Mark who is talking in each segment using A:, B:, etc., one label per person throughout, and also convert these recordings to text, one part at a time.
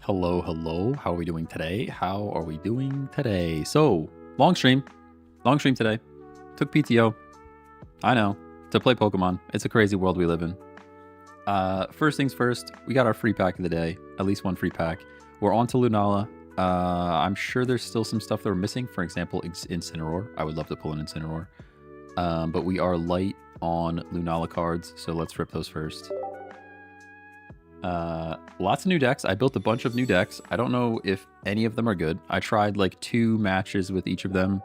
A: Hello, hello. How are we doing today? How are we doing today? So, long stream today. Took PTO. I know, to play Pokemon. It's a crazy world we live in. First things first, we got our free pack of the day. At least one free pack. We're on to Lunala. I'm sure there's still some stuff that we're missing. For example, Incineroar. I would love to pull an Incineroar. But we are light on Lunala cards, so let's rip those first. Lots of new decks. I built a bunch of new decks. I don't know if any of them are good. I tried like 2 matches with each of them,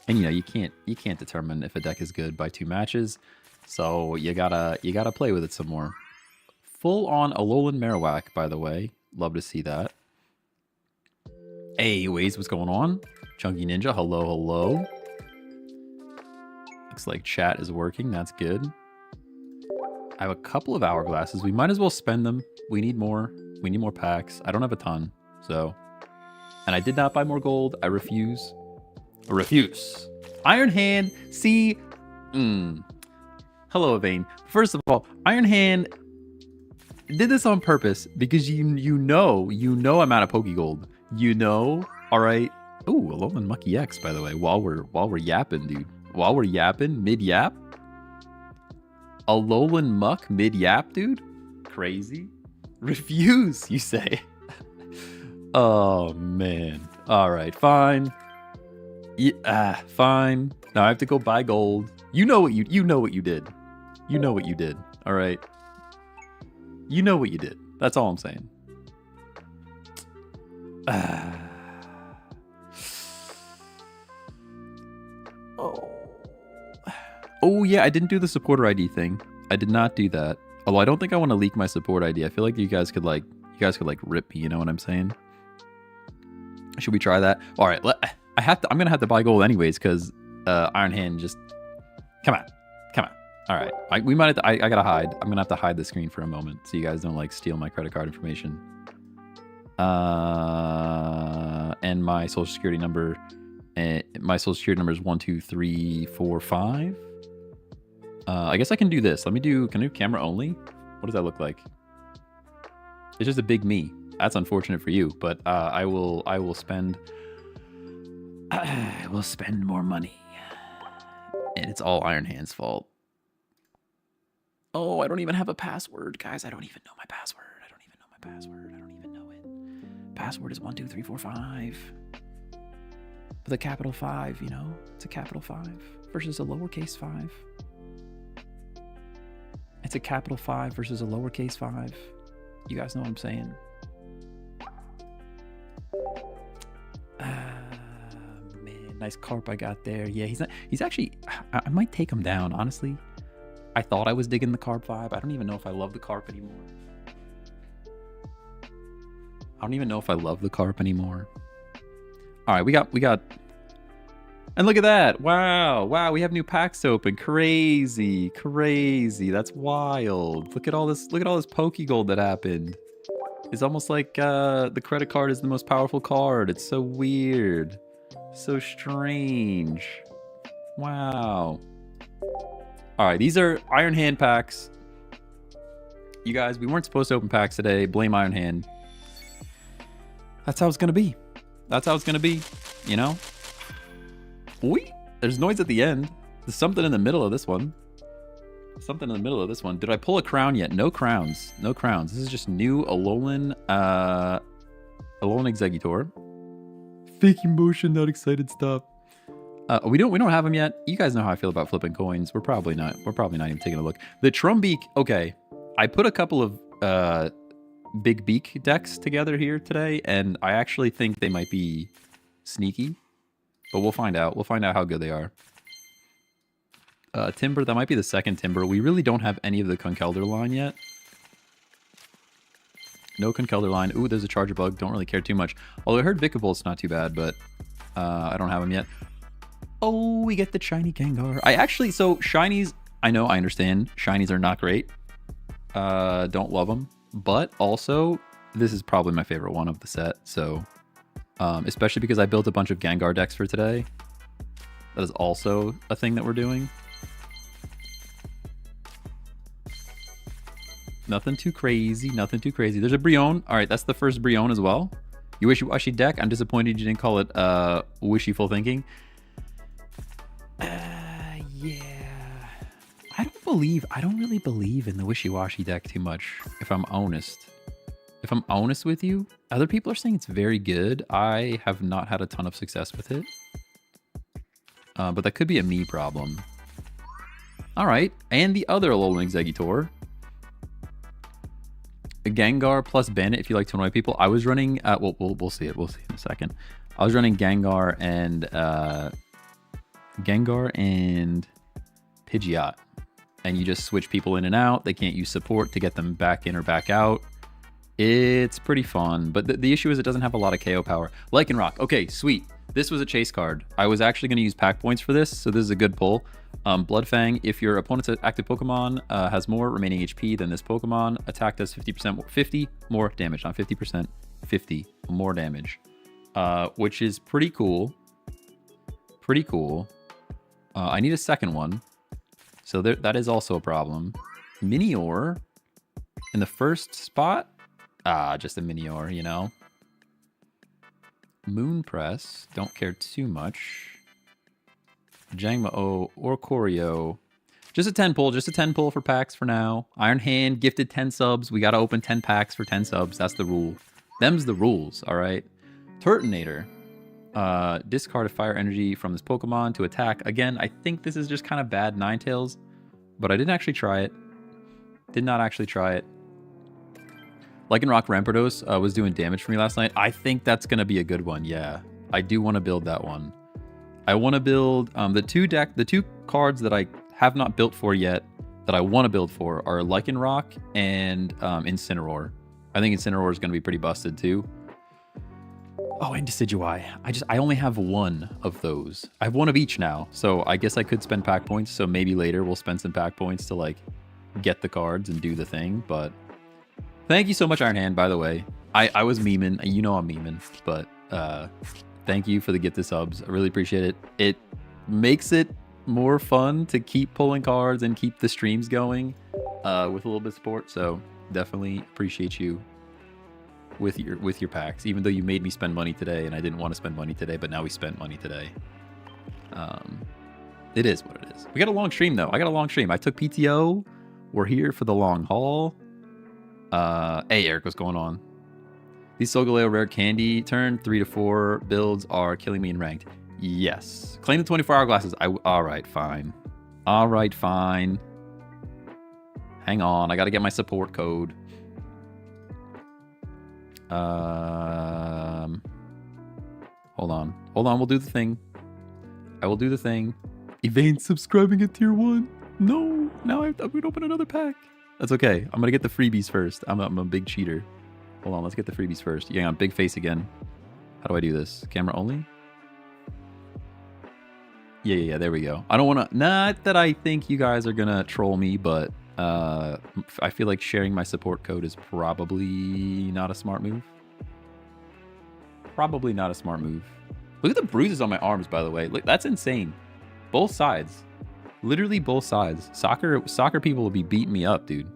A: and you know, you can't determine if a deck is good by 2 matches, so you gotta play with it some more. Full on Alolan Marowak, by the way. Love to see that. Hey, Waze, what's going on? Chunky Ninja, hello, hello. Looks like chat is working. That's good. I have a couple of hourglasses. We might as well spend them. We need more. We need more packs. I don't have a ton, so. And I did not buy more gold. I refuse. I refuse. Iron Hand. See. Hello, Evane. First of all, Iron Hand did this on purpose because you know I'm out of Pokegold. You know. All right. Ooh, Alolan Mucky X, by the way. While we're yapping, dude. While we're yapping, mid yap. Alolan Muck mid-yap, dude? Crazy. Refuse, you say. Oh, man. All right, fine. Yeah, fine. Now I have to go buy gold. You know what you did. You know what you did. All right. You know what you did. That's all I'm saying. Oh yeah, I didn't do the supporter ID thing. I did not do that. Although I don't think I want to leak my support ID. I feel like you guys could like rip me, you know what I'm saying? Should we try that? All right, I'm gonna have to buy gold anyways because Iron Hand just come on. All right, we might have to, I gotta hide. I'm gonna have to hide the screen for a moment so you guys don't like steal my credit card information. And my social security number. My social security number is 12345. I guess I can do this. Can I do camera only? What does that look like? It's just a big me. That's unfortunate for you, but I will spend more money. And it's all Iron Hand's fault. Oh, I don't even have a password, guys. I don't even know my password. I don't even know it. Password is 12345. With a capital 5, you know? It's a capital 5 versus a lowercase 5. It's a capital 5 versus a lowercase 5. You guys know what I'm saying? Man, nice carp I got there. Yeah, he's actually, I might take him down, honestly. I thought I was digging the carp vibe. I don't even know if I love the carp anymore. I don't even know if I love the carp anymore. All right, we got, and look at that! Wow, we have new packs to open. Crazy. That's wild. Look at all this Pokegold that happened. It's almost like the credit card is the most powerful card. It's so weird, so strange. Wow. All right, these are Iron Hand packs. You guys, we weren't supposed to open packs today. Blame Iron Hand. That's how it's gonna be. That's how it's gonna be, you know? There's noise at the end. There's something in the middle of this one. Did I pull a crown yet? No crowns. This is just new Alolan Exeggutor. Faking motion, not excited, stop. We don't have them yet. You guys know how I feel about flipping coins. We're probably not even taking a look. The Trumbeak, okay. I put a couple of big beak decks together here today, and I actually think they might be sneaky, but we'll find out. We'll find out how good they are. Timber, that might be the second Timber. We really don't have any of the Conkeldurr line yet. No Conkeldurr line. Ooh, there's a Charger Bug. Don't really care too much. Although I heard Vicavolt's not too bad, but I don't have them yet. Oh, we get the shiny Gengar. So shinies, I understand. Shinies are not great. Don't love them. But also, this is probably my favorite one of the set. So, especially because I built a bunch of Gengar decks for today. That is also a thing that we're doing. Nothing too crazy. Nothing too crazy. There's a Brion. All right, that's the first Brion as well. You wishy-washy deck. I'm disappointed you didn't call it wishful thinking. Yeah. I don't really believe in the wishy-washy deck too much, if I'm honest. If I'm honest with you, other people are saying it's very good. I have not had a ton of success with it. But that could be a me problem. All right, and the other Alolan Exeggutor. A Gengar plus Bandit if you like to annoy people. I was running, we'll see it. We'll see in a second. I was running Gengar and Pidgeot. And you just switch people in and out. They can't use support to get them back in or back out. It's pretty fun, but the issue is it doesn't have a lot of KO power. Lycanroc, okay, sweet. This was a chase card. I was actually going to use pack points for this, so this is a good pull. Bloodfang, if your opponent's active Pokemon has more remaining HP than this Pokemon, attack does 50% more damage, not 50%, 50 more damage, which is pretty cool. Pretty cool. I need a second one, so that is also a problem. Minior in the first spot. Just a Minior, you know. Moonpress, don't care too much. Jangmo or Choreo. Just a 10 pull, for packs for now. Iron Hand, gifted 10 subs. We gotta open 10 packs for 10 subs. That's the rule. Them's the rules, all right? Turtonator. Discard a fire energy from this Pokemon to attack. Again, I think this is just kind of bad Ninetales, but I didn't actually try it. Did not actually try it. Lycanroc Rampardos was doing damage for me last night. I think that's going to be a good one, yeah. I do want to build that one. I want to build the two cards that I have not built for yet that I want to build for are Lycanroc and Incineroar. I think Incineroar is going to be pretty busted too. Oh, and Decidueye. I only have one of those. I have one of each now, so I guess I could spend pack points. So maybe later we'll spend some pack points to like get the cards and do the thing, but... Thank you so much, Iron Hand, by the way. I was memeing. You know I'm memeing, but thank you for the gift of subs. I really appreciate it. It makes it more fun to keep pulling cards and keep the streams going with a little bit of support. So definitely appreciate you with your packs, even though you made me spend money today and I didn't want to spend money today, but now we spent money today. It is what it is. We got a long stream, though. I got a long stream. I took PTO. We're here for the long haul. Hey Eric, what's going on? These Solgaleo rare candy turn 3 to 4 builds are killing me in ranked. Yes. Claim the 24-hour glasses. All right, fine. All right, fine. Hang on, I gotta get my support code. Hold on. We'll do the thing. I will do the thing. Evade subscribing at tier 1. No, now I'm gonna open another pack. That's okay. I'm gonna get the freebies first. I'm a big cheater. Hold on, let's get the freebies first. Yeah, big face again. How do I do this? Camera only? Yeah, there we go. I don't wanna, not that I think you guys are gonna troll me, but I feel like sharing my support code is probably not a smart move. Probably not a smart move. Look at the bruises on my arms, by the way. Look, that's insane. Both sides. Literally both sides. Soccer people will be beating me up, dude.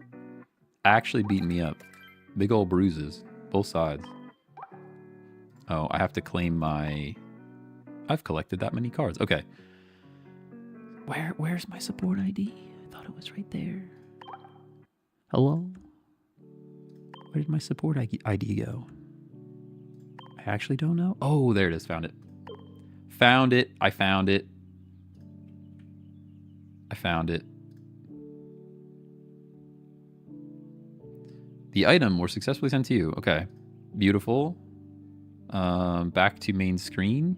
A: Actually beating me up. Big old bruises. Both sides. Oh, I have to claim my... I've collected that many cards. Okay. Where's my support ID? I thought it was right there. Hello? Where did my support ID go? I actually don't know. Oh, there it is. Found it. Found it. I found it. I found it. The item was successfully sent to you. Okay. Beautiful. Back to main screen.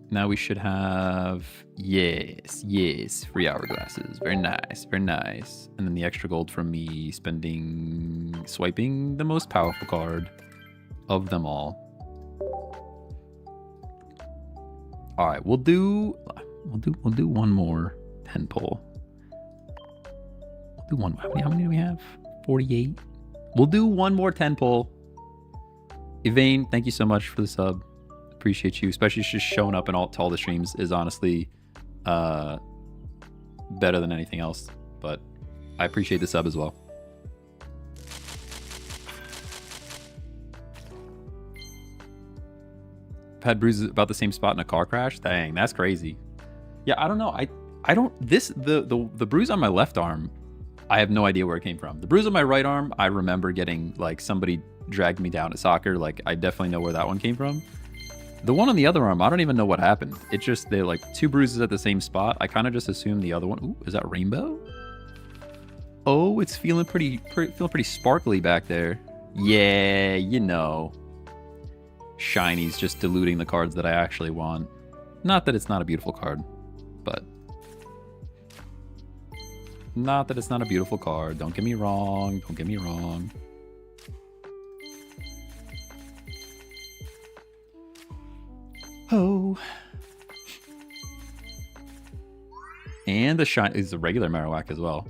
A: Now we should have... Yes. 3 hourglasses. Very nice. Very nice. And then the extra gold from me swiping the most powerful card of them all. All right, we'll do one more 10 pull. We'll do one. How many do we have? 48. We'll do one more 10 pull. Evane, thank you so much for the sub. Appreciate you, especially just showing up to all the streams is honestly better than anything else. But I appreciate the sub as well. I've had bruises about the same spot in a car crash. Dang, that's crazy. Yeah, I don't know. I don't the bruise on my left arm, I have no idea where it came from. The bruise on my right arm, I remember getting like somebody dragged me down at soccer. Like I definitely know where that one came from. The one on the other arm, I don't even know what happened. It just, they're like 2 bruises at the same spot. I kind of just assumed the other one. Ooh, is that rainbow? Oh, it's feeling pretty sparkly back there. Yeah, you know. Shiny's just diluting the cards that I actually want. Not that it's not a beautiful card, but... Not that it's not a beautiful card. Don't get me wrong. Don't get me wrong. Oh. And the shine is a regular Marowak as well.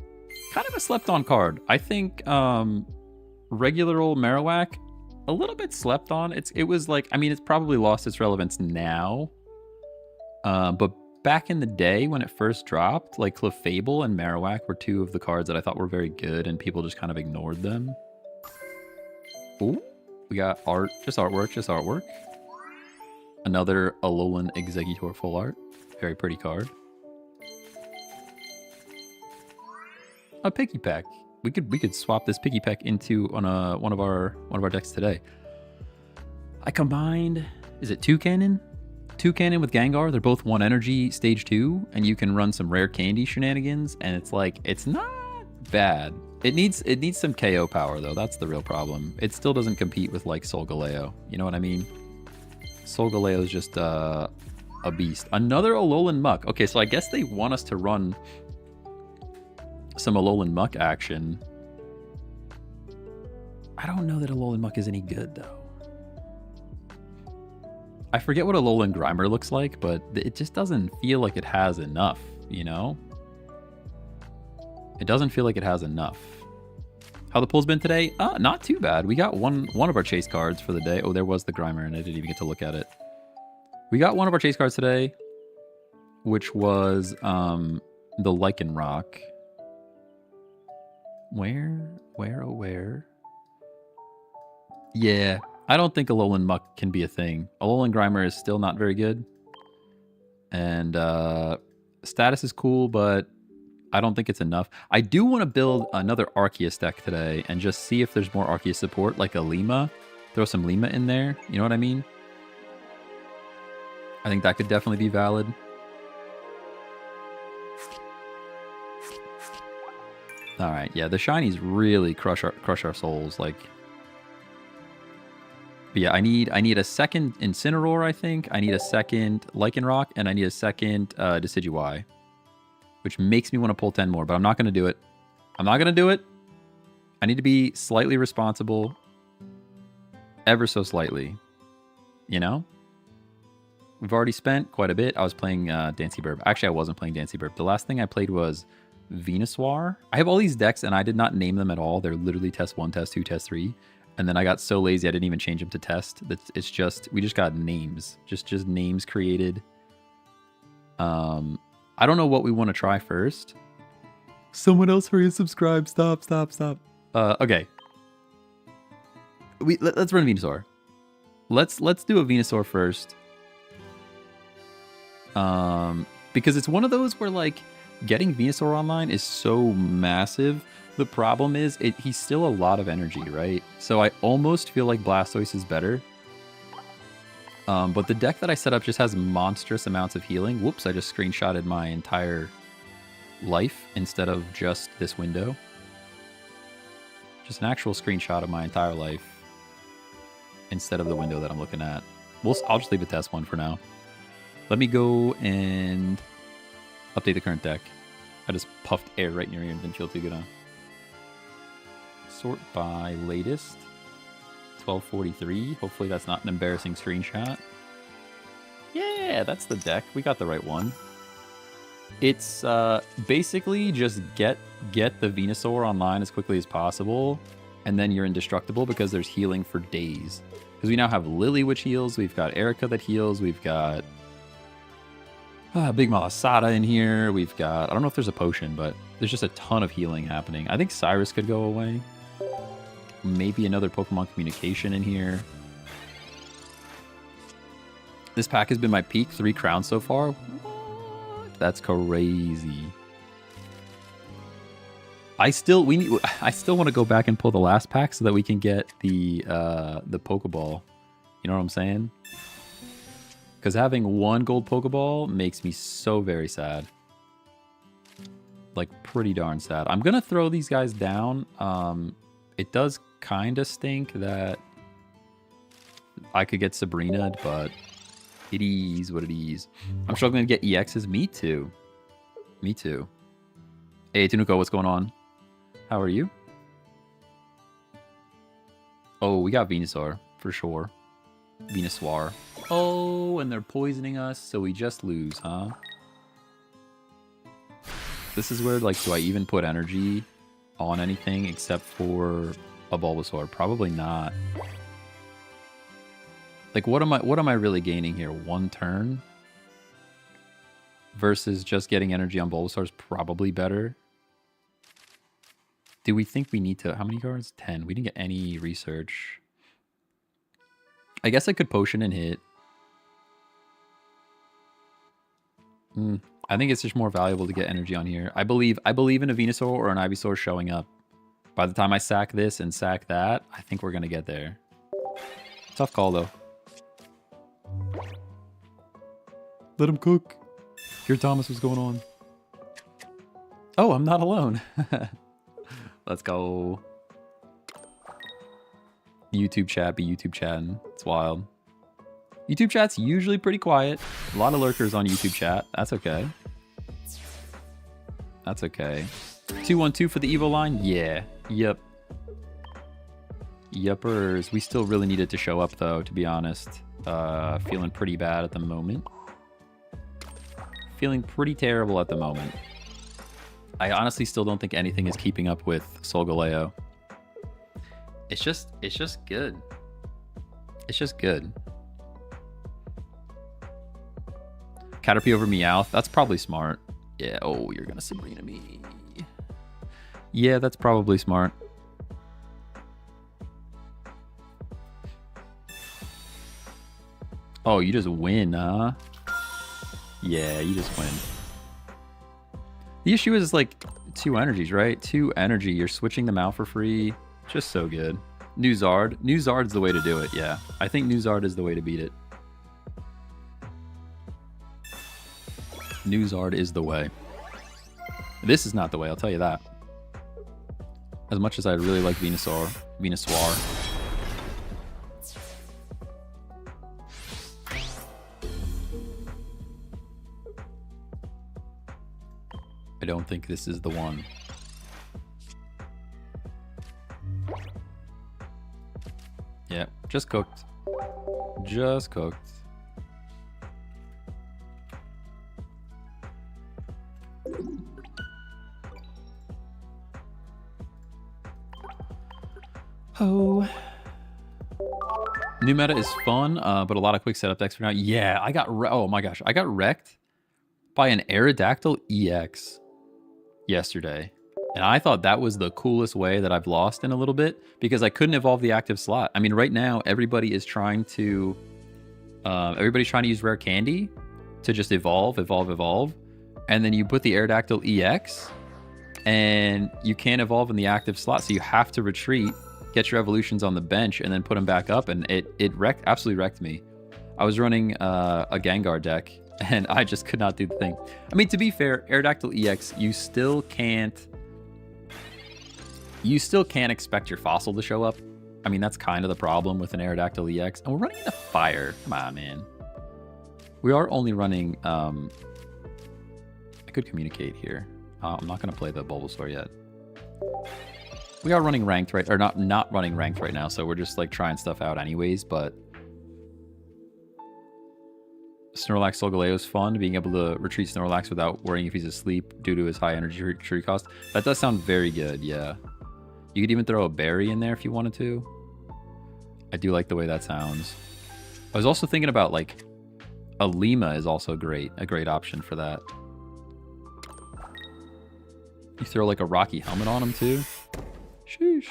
A: Kind of a slept-on card. I think regular old Marowak, a little bit slept on. It was like, I mean, it's probably lost its relevance now. But back in the day when it first dropped, like Clefable and Marowak were 2 of the cards that I thought were very good, and people just kind of ignored them. Ooh, we got art, just artwork. Another Alolan Exeggutor full art. Very pretty card. A Pikipek. We could swap this Pikipek into on one of our decks today. I combined, is it Toucannon? Toucannon with Gengar. They're both 1 energy, stage 2, and you can run some rare candy shenanigans, and it's like, it's not bad. It needs some KO power though. That's the real problem. It still doesn't compete with like Solgaleo. You know what I mean? Solgaleo is just a beast. Another Alolan Muck. Okay, so I guess they want us to run some Alolan Muck action. I don't know that Alolan Muck is any good, though. I forget what Alolan Grimer looks like, but it just doesn't feel like it has enough, you know? It doesn't feel like it has enough. How the pull's been today? Not too bad. We got one of our chase cards for the day. Oh, there was the Grimer, and I didn't even get to look at it. We got one of our chase cards today, which was the Lycanroc. Where? Yeah, I don't think Alolan Muck can be a thing. Alolan Grimer is still not very good. And status is cool, but I don't think it's enough. I do want to build another Arceus deck today and just see if there's more Arceus support, like a Lima. Throw some Lima in there. You know what I mean? I think that could definitely be valid. All right, yeah, the shinies really crush our souls. Like, but yeah, I need a second Incineroar. I think I need a second Lycanroc, and I need a second Decidueye, which makes me want to pull 10 more. But I'm not going to do it. I'm not going to do it. I need to be slightly responsible, ever so slightly. You know, we've already spent quite a bit. I was playing Dancy Burb. Actually, I wasn't playing Dancy Burb. The last thing I played was Venusaur. I have all these decks and I did not name them at all. They're literally test 1, test 2, test 3. And then I got so lazy I didn't even change them to test. It's just, we just got names. Just names created. I don't know what we want to try first. Someone else hurry and subscribe. Stop. Okay. Let's run Venusaur. Let's do a Venusaur first. Because it's one of those where like getting Venusaur online is so massive. The problem is he's still a lot of energy, right? So I almost feel like Blastoise is better. But the deck that I set up just has monstrous amounts of healing. Whoops, I just screenshotted my entire life instead of just this window. Just an actual screenshot of my entire life instead of the window that I'm looking at. I'll just leave it test 1 for now. Let me go and update the current deck. I just puffed air right near your and didn't feel too good on. Sort by latest. 1243. Hopefully that's not an embarrassing screenshot. Yeah, that's the deck. We got the right one. It's basically just get the Venusaur online as quickly as possible, and then you're indestructible because there's healing for days. Because we now have Lily, which heals. We've got Erica that heals. We've got Big Malasada in here. We've got, I don't know if there's a potion, but There's just a ton of healing happening. I think Cyrus could go away. Maybe another Pokemon Communication in here. This pack has been my peak. 3 crowns so far. What? That's crazy. I still want to go back and pull the last pack so that we can get the Pokeball. You know what I'm saying? Because having 1 gold Pokeball makes me so very sad. Like, pretty darn sad. I'm going to throw these guys down. It does kind of stink that I could get Sabrina, but it is what it is. I'm struggling to get EXs. Me too. Me too. Hey, Tanuko, what's going on? How are you? Oh, we got Venusaur, for sure. Venusaur. Oh, and they're poisoning us, so we just lose, huh? This is where, like, do I even put energy on anything except for a Bulbasaur? Probably not. Like, what am I really gaining here? 1 turn? Versus just getting energy on Bulbasaur is probably better. Do we think we need to... How many cards? 10. We didn't get any research. I guess I could potion and hit. I think it's just more valuable to get energy on here. I believe in a Venusaur or an Ivysaur showing up. By the time I sack this and sack that, I think we're going to get there. Tough call, though. Let him cook. Here, Thomas, what's going on? Oh, I'm not alone. Let's go. YouTube chat be YouTube chatting. It's wild. YouTube chat's usually pretty quiet. A lot of lurkers on YouTube chat. That's okay. That's okay. 212 for the Evo line? Yeah. Yep. Yuppers. We still really need it to show up, though, to be honest. Feeling pretty bad at the moment. Feeling pretty terrible at the moment. I honestly still don't think anything is keeping up with Solgaleo. It's just good. It's just good. Caterpie over Meowth. That's probably smart. Yeah. Oh, you're gonna Sabrina me. Yeah, that's probably smart. Oh, you just win, huh? Yeah, you just win. The issue is like 2 energies, right? 2 energy. You're switching them out for free. Just so good. New Zard. New Zard's the way to do it, yeah. I think New Zard is the way to beat it. New Zard is the way. This is not the way, I'll tell you that. As much as I really like Venusaur. I don't think this is the one. Yeah, just cooked. Just cooked. Oh. New meta is fun, but a lot of quick setup decks for now. Yeah, I got... Oh my gosh, I got wrecked by an Aerodactyl EX yesterday. And I thought that was the coolest way that I've lost in a little bit because I couldn't evolve the active slot. I mean, right now, everybody is trying to... everybody's trying to use Rare Candy to just evolve. And then you put the Aerodactyl EX and you can't evolve in the active slot. So you have to retreat, get your evolutions on the bench, and then put them back up. And it absolutely wrecked me. I was running a Gengar deck, and I just could not do the thing. I mean, to be fair, Aerodactyl EX, you still can't expect your fossil to show up. I mean, that's kind of the problem with an Aerodactyl EX. And we're running into fire. Come on, man. We are only running... I could communicate here. I'm not going to play the Bulbasaur yet. We are running ranked right... Or not running ranked right now, so we're just like trying stuff out anyways, but... Snorlax Solgaleo is fun, being able to retreat Snorlax without worrying if he's asleep due to his high energy retreat cost. That does sound very good, yeah. You could even throw a berry in there if you wanted to. I do like the way that sounds. I was also thinking about, like, a Lima is also great. A great option for that. You throw like a Rocky helmet on him too. Sheesh.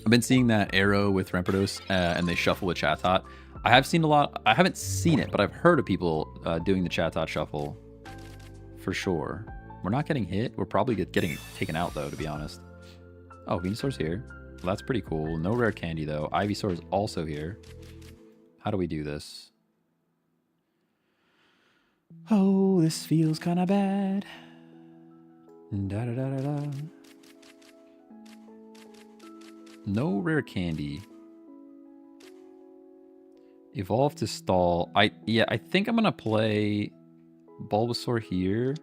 A: I've been seeing that arrow with Rampardos and they shuffle with Chatot. I have seen a lot. I haven't seen it, but I've heard of people doing the Chatot shuffle for sure. We're not getting hit. We're probably getting taken out though, to be honest. Oh, Venusaur's here. Well, that's pretty cool. No rare candy though. Ivysaur is also here. How do we do this? Oh, this feels kind of bad. Da, da, da, da, da. No rare candy. Evolve to stall. I think I'm gonna play Bulbasaur here.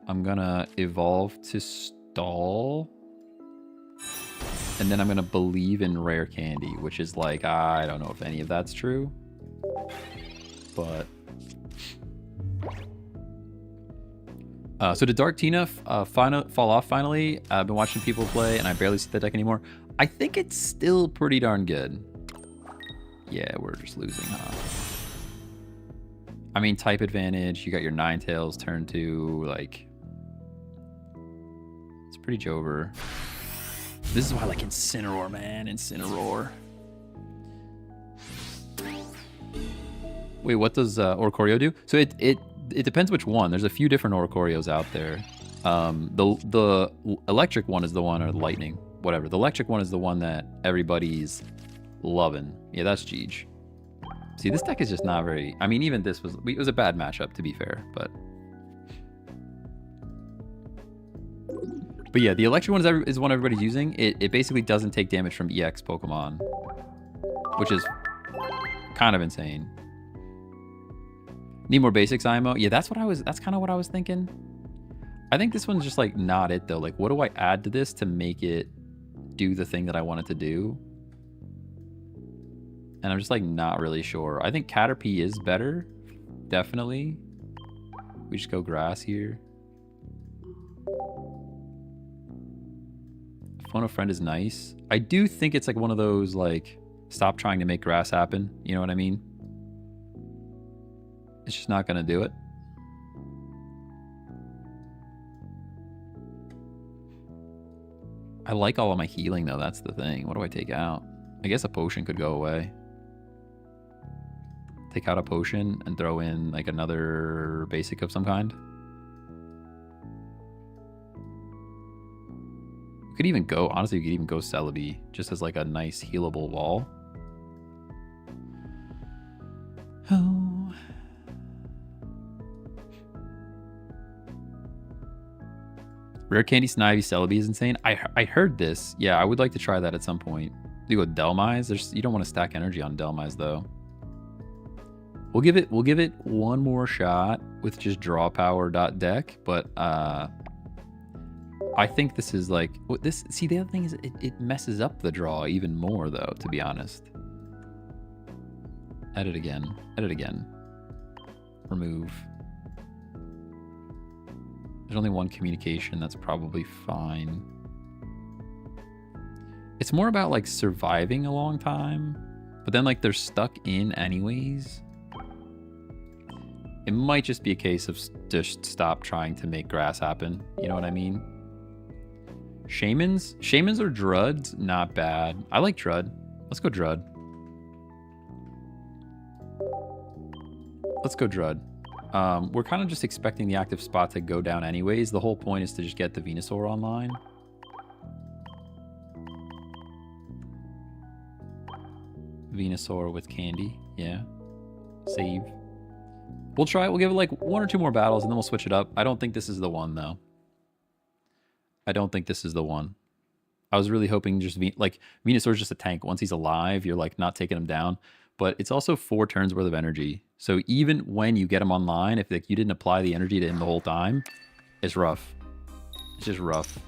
A: I'm gonna evolve to stall. And then I'm gonna believe in rare candy, which is like, I don't know if any of that's true. But so did Dark Tina fall off finally? I've been watching people play and I barely see that deck anymore. I think it's still pretty darn good. Yeah, we're just losing, huh? I mean, type advantage. You got your Ninetales turn 2. Like, it's pretty Jover. This is why I like Incineroar, man. Incineroar. Wait, what does Oricorio do? So it depends which one. There's a few different Oricorios out there. The electric one is the one, or lightning, whatever. The electric one is the one that everybody's loving. Yeah, that's Jeej. See, this deck is just not very... I mean, even this was... It was a bad matchup, to be fair, but... But yeah, the electric one is one everybody's using. It basically doesn't take damage from EX Pokemon, which is kind of insane. Need more basics, IMO. Yeah, that's kind of what I was thinking. I think this one's just like not it though. Like, what do I add to this to make it do the thing that I want it to do? And I'm just like not really sure. I think Caterpie is better, definitely. We just go grass here. Phone a friend is nice. I do think it's like one of those like stop trying to make grass happen. You know what I mean? It's just not gonna do it. I like all of my healing though, that's the thing. What do I take out? I guess a potion could go away. Take out a potion and throw in like another basic of some kind. You could even go, honestly, you could even go Celebi just as like a nice healable wall. Oh. Rare Candy Snivy Celebi is insane. I heard this. Yeah, I would like to try that at some point. You go Delmise. You don't want to stack energy on Delmise though. We'll give it one more shot with just draw power deck, but I think this is like this. See, the other thing is it messes up the draw even more though, to be honest. Edit again. Edit again. Remove. There's only one communication. That's probably fine. It's more about like surviving a long time, but then like they're stuck in anyways. It might just be a case of just stop trying to make grass happen. You know what I mean? Shamans? Shamans or Druds? Not bad. I like Drud. Let's go Drud. Let's go Drud. We're kind of just expecting the active spot to go down anyways. The whole point is to just get the Venusaur online. Venusaur with candy. Yeah. Save. We'll try it. We'll give it like 1 or 2 more battles and then we'll switch it up. I don't think this is the one though. I don't think this is the one. I was really hoping just like Venusaur's just a tank. Once he's alive, you're like not taking him down. But it's also 4 turns worth of energy. So even when you get him online, if like, you didn't apply the energy to him the whole time, it's rough. It's just rough.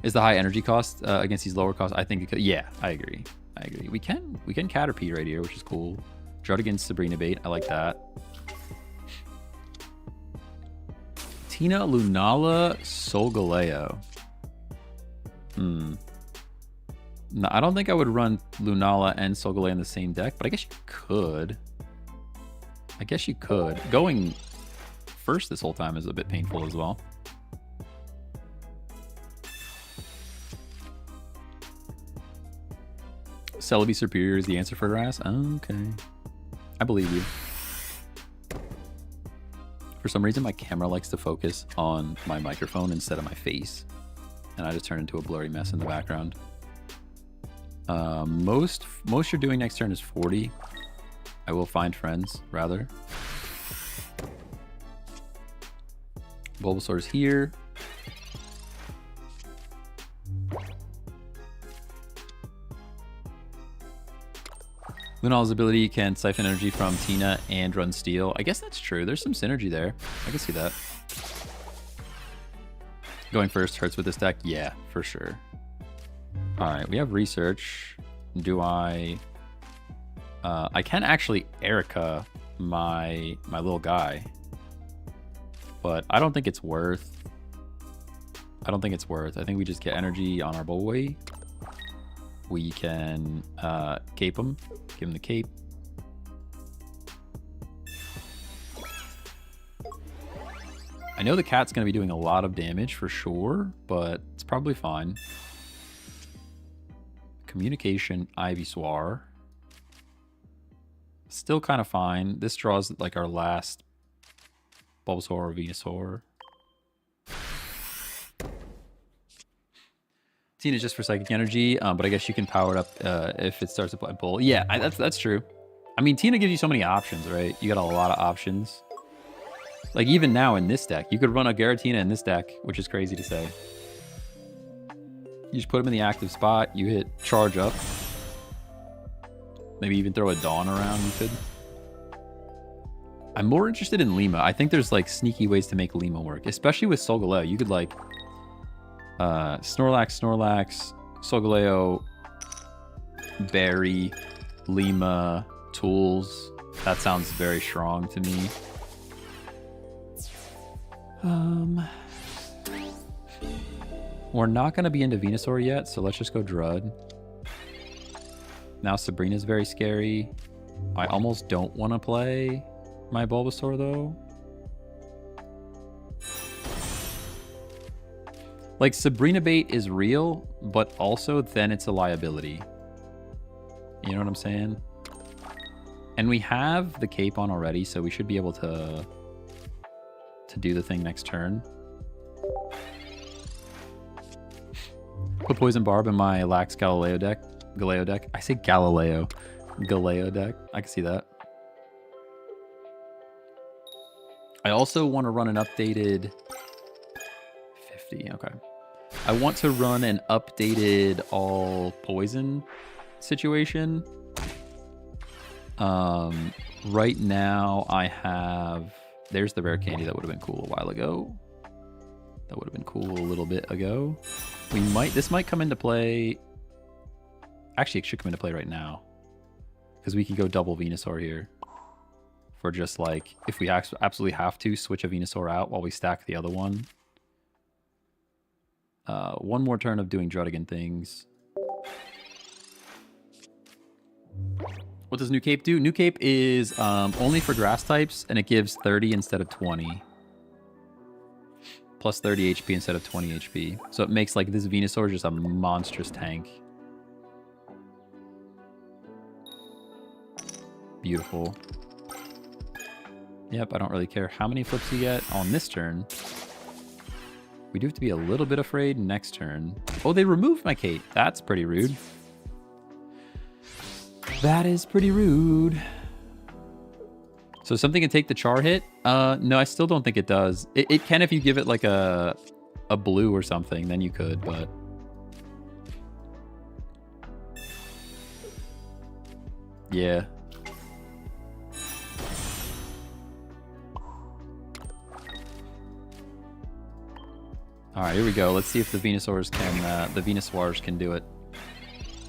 A: Is the high energy cost against these lower costs? I think it could. Yeah, I agree. I agree. We can Caterpie right here, which is cool. Drought against Sabrina bait. I like that. Tina, Lunala, Solgaleo. No, I don't think I would run Lunala and Solgaleo in the same deck, but I guess you could. I guess you could. Going first this whole time is a bit painful as well. Celebi Superior is the answer for grass? Okay. I believe you. For some reason, my camera likes to focus on my microphone instead of my face. And I just turn into a blurry mess in the background. Most you're doing next turn is 40. I will find friends, rather. Bulbasaur's here. Lunala's ability can siphon energy from Tina and run Steel. I guess that's true. There's some synergy there. I can see that. Going first hurts with this deck? Yeah, for sure. Alright, we have research. Do I can actually Erica my little guy. But I don't think it's worth. I think we just get energy on our boy. We can cape him. Give him the cape. I know the cat's going to be doing a lot of damage for sure, but it's probably fine. Communication, Ivysaur. Still kind of fine. This draws like our last Bulbasaur or Venusaur. Tina's just for psychic energy, but I guess you can power it up if it starts to play pull. Yeah, that's true. I mean, Tina gives you so many options, right? You got a lot of options. Like even now in this deck, you could run a Garatina in this deck, which is crazy to say. You just put him in the active spot. You hit charge up. Maybe even throw a Dawn around. You could. I'm more interested in Lima. I think there's like sneaky ways to make Lima work, especially with Solgaleo. You could like Snorlax, Solgaleo, Berry, Lima, Tools. That sounds very strong to me. We're not going to be into Venusaur yet, so let's just go Drud. Now Sabrina's very scary. I almost don't want to play my Bulbasaur though. Like Sabrina bait is real, but also then it's a liability. You know what I'm saying? And we have the cape on already, so we should be able to do the thing next turn. Put Poison Barb in my Lax Galileo deck. I say Galileo. Galileo deck. I can see that. I also want to run an updated 50. Okay. I want to run an updated all poison situation. Right now I have... There's the rare candy that would have been cool a while ago. That would have been cool a little bit ago. This might come into play. Actually, it should come into play right now. Because we can go double Venusaur here. For just like, if we absolutely have to, switch a Venusaur out while we stack the other one. One more turn of doing Drudigan things. What does New Cape do? New Cape is only for grass types, and it gives 30 instead of 20. Plus 30 HP instead of 20 HP. So it makes like this Venusaur just a monstrous tank. Beautiful. Yep, I don't really care how many flips you get on this turn. We do have to be a little bit afraid next turn. Oh, they removed my cape. That's pretty rude. That is pretty rude. So something can take the char hit? No, I still don't think it does. It can if you give it like a blue or something, then you could, but... Yeah. Alright, here we go. Let's see if the Venusaurs can do it.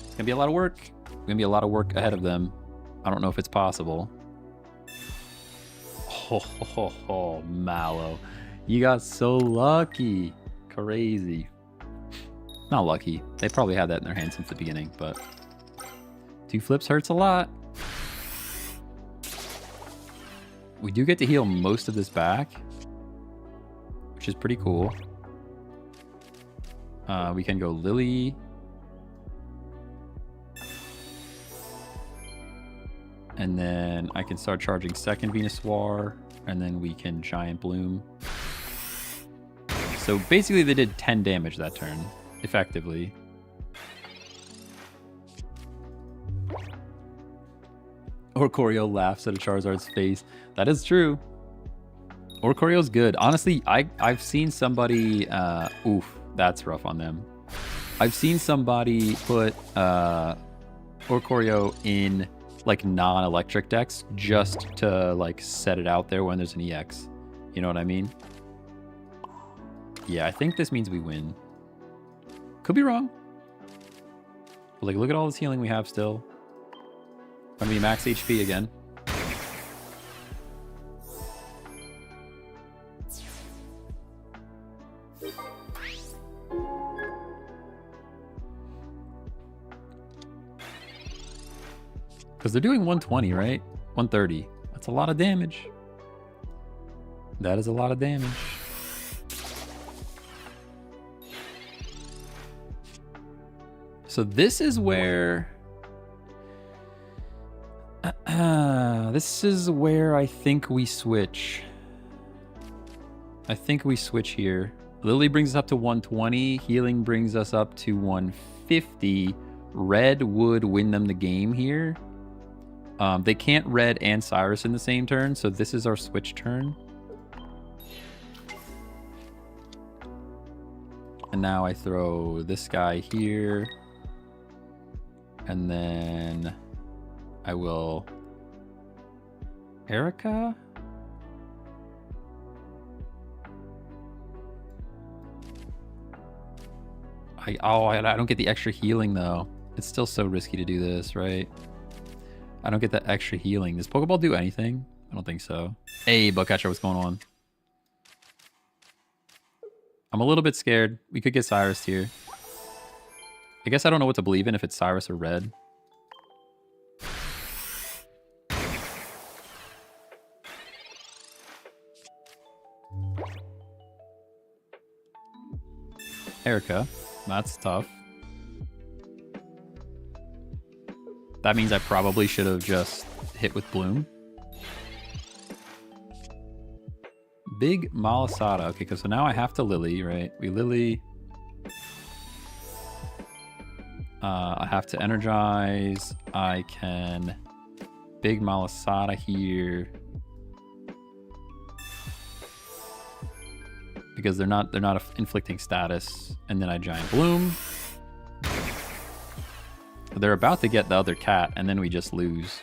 A: It's gonna be a lot of work. Gonna be a lot of work ahead of them. I don't know if it's possible. Oh, Mallow. You got so lucky. Crazy. Not lucky. They probably had that in their hand since the beginning, but 2 flips hurts a lot. We do get to heal most of this back, which is pretty cool. We can go Lily. And then I can start charging second Venusaur, and then we can Giant Bloom. So basically they did 10 damage that turn, effectively. Oricorio laughs at a Charizard's face. That is true. Oricorio's good. Honestly, I've seen somebody... oof, that's rough on them. I've seen somebody put Oricorio in like non-electric decks just to like set it out there when there's an EX. You know what I mean? Yeah, I think this means we win. Could be wrong. But like, look at all this healing we have still. Gonna be max HP again. Because they're doing 120, right? 130. That's a lot of damage. That is a lot of damage. So this is where... this is where I think we switch. I think we switch here. Lily brings us up to 120. Healing brings us up to 150. Red would win them the game here. They can't Red and Cyrus in the same turn, so this is our switch turn. And now I throw this guy here. And then I will... Erica? I don't get the extra healing, though. It's still so risky to do this, right? I don't get that extra healing. Does Pokeball do anything? I don't think so. Hey, Bugcatcher, what's going on? I'm a little bit scared. We could get Cyrus here. I guess I don't know what to believe in, if it's Cyrus or Red. Erica. That's tough. That means I probably should have just hit with Bloom. Big Malasada. Okay, so now I have to Lily, right? We Lily. I have to Energize. I can Big Malasada here. Because they're not inflicting status. And then I Giant Bloom. They're about to get the other cat, and then we just lose,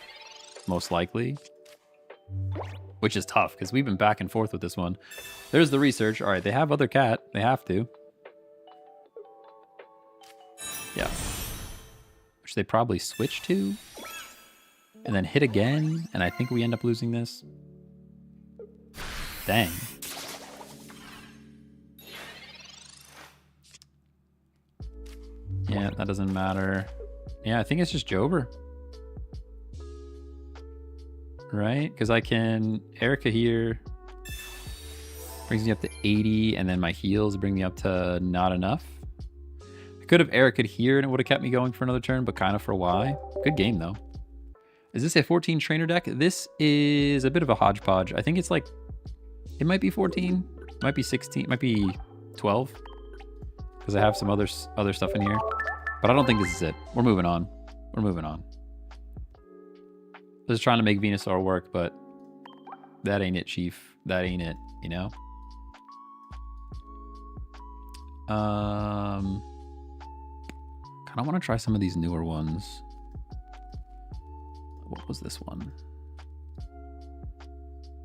A: most likely. Which is tough, because we've been back and forth with this one. There's the research. All right, they have other cat. They have to. Yeah. Which they probably switch to. And then hit again, and I think we end up losing this. Dang. Yeah, that doesn't matter. Yeah, I think it's just Jover. Right? Because I can... Erica here brings me up to 80, and then my heals bring me up to not enough. I could have Erica here, and it would have kept me going for another turn, but kind of for why. Good game, though. Is this a 14 trainer deck? This is a bit of a hodgepodge. I think it's like... It might be 14. It might be 16. It might be 12. Because I have some other stuff in here. But I don't think this is it. We're moving on. We're moving on. Just trying to make Venusaur work, but that ain't it, Chief. That ain't it, you know? Kind of want to try some of these newer ones. What was this one?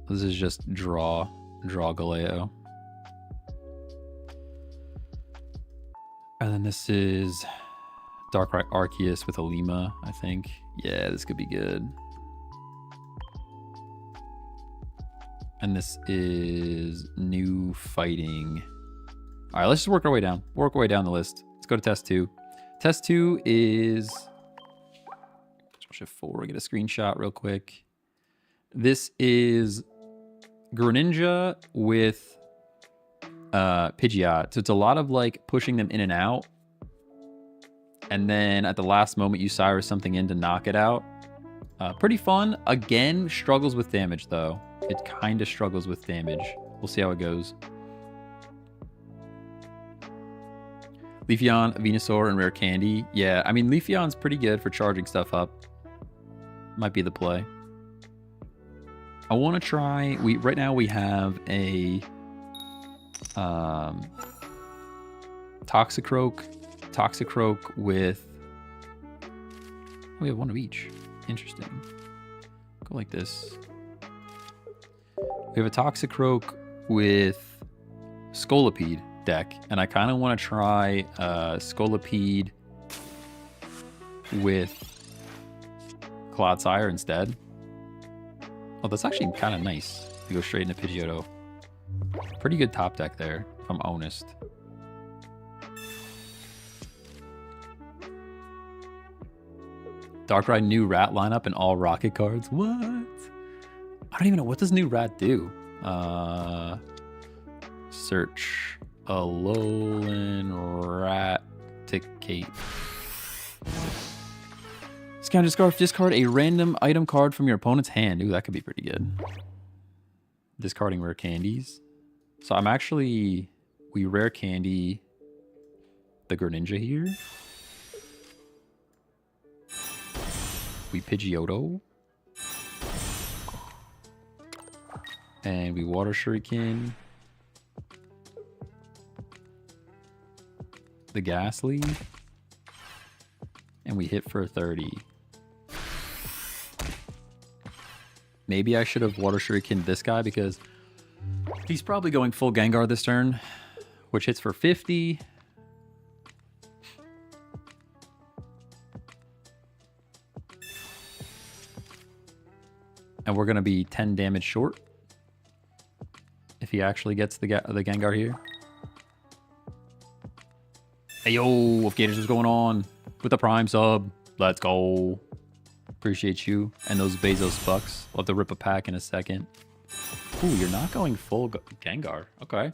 A: This is just draw Galeo. And then this is Darkrai Arceus with a Lima, I think. Yeah, this could be good. And this is new fighting. All right, let's just work our way down. Work our way down the list. Let's go to test 2. Test 2 is... Shift 4, get a screenshot real quick. This is Greninja with Pidgeot. So it's a lot of like pushing them in and out. And then at the last moment, you Cyrus something in to knock it out. Pretty fun. Again, struggles with damage though. It kind of struggles with damage. We'll see how it goes. Leafeon, Venusaur, and Rare Candy. Yeah, I mean, Leafeon's pretty good for charging stuff up. Might be the play. I want to try... Right now we have a... Toxicroak with... We have one of each. Interesting. Go like this. We have a Toxicroak with Scolipede deck, and I kind of want to try Scolipede with Clodsire instead. Oh, that's actually kind of nice to go straight into Pidgeotto. Pretty good top deck there, if I'm honest. Darkrai new Rat lineup and all Rocket cards. What? I don't even know. What does new Rat do? Search Alolan Raticate. Scoundrel Scarf, discard a random item card from your opponent's hand. Ooh, that could be pretty good. Discarding rare candies. So I'm actually... We rare candy the Greninja here. We Pidgeotto. And we Water Shuriken. The Ghastly. And we hit for 30. Maybe I should have Water Shuriken this guy because he's probably going full Gengar this turn, which hits for 50. And we're going to be 10 damage short if he actually gets the Gengar here. Hey, yo, Wolf Gators, what's going on? With the Prime sub. Let's go. Appreciate you. And those Bezos bucks. We'll have to rip a pack in a second. Ooh, you're not going full Gengar. Okay.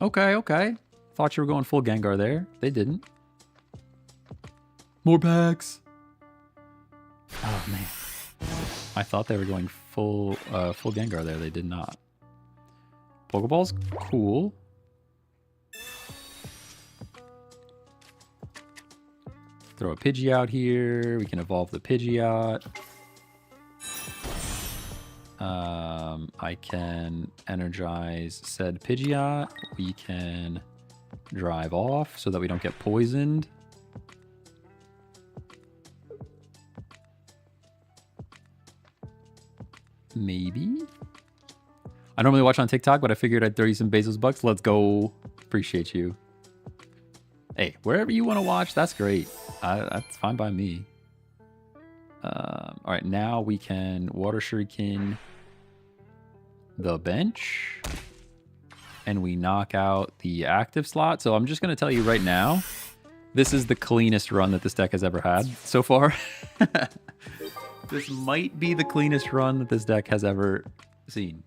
A: Okay. Thought you were going full Gengar there. They didn't. More packs. Oh, man. I thought they were going full Gengar there. They did not. Pokeball's cool. Throw a Pidgeot here. We can evolve the Pidgeot. I can energize said Pidgeot. We can drive off so that we don't get poisoned. Maybe. I normally watch on TikTok, but I figured I'd throw you some Bezos bucks. Let's go. Appreciate you. Hey, wherever you want to watch, that's great. That's fine by me. All right, now we can Water Shuriken the bench. And we knock out the active slot. So I'm just going to tell you right now, this is the cleanest run that this deck has ever had so far. This might be the cleanest run that this deck has ever seen.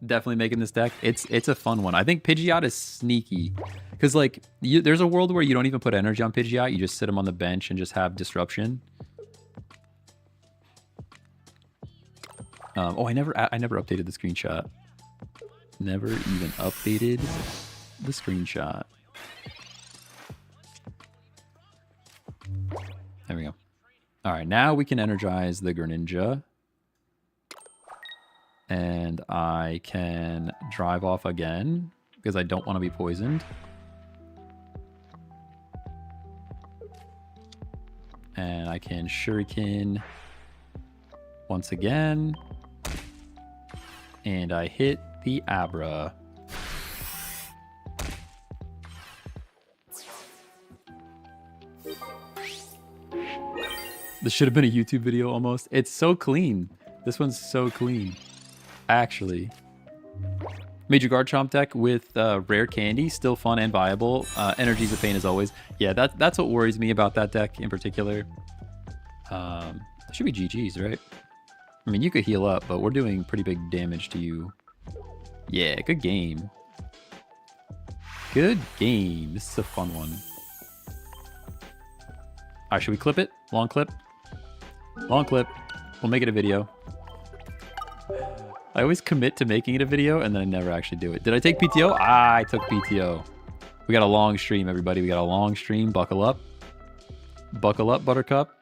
A: Definitely making this deck. It's a fun one. I think Pidgeot is sneaky. Because, like, there's a world where you don't even put energy on Pidgeot. You just sit him on the bench and just have disruption. Oh, I never updated the screenshot. Never even updated the screenshot. There we go. All right, now we can energize the Greninja. And I can drive off again because I don't want to be poisoned. And I can Shuriken once again. And I hit the Abra. This should have been a YouTube video almost. It's so clean. This one's so clean. Actually. Major Garchomp deck with rare candy. Still fun and viable. Energy's a pain as always. Yeah, that's what worries me about that deck in particular. It should be GG's, right? I mean, you could heal up, but we're doing pretty big damage to you. Yeah, good game. Good game. This is a fun one. All right, should we clip it? Long clip? Long clip. We'll make it a video. I always commit to making it a video, and then I never actually do it. Did I take PTO? I took PTO. We got a long stream, everybody. We got a long stream. Buckle up. Buckle up, Buttercup.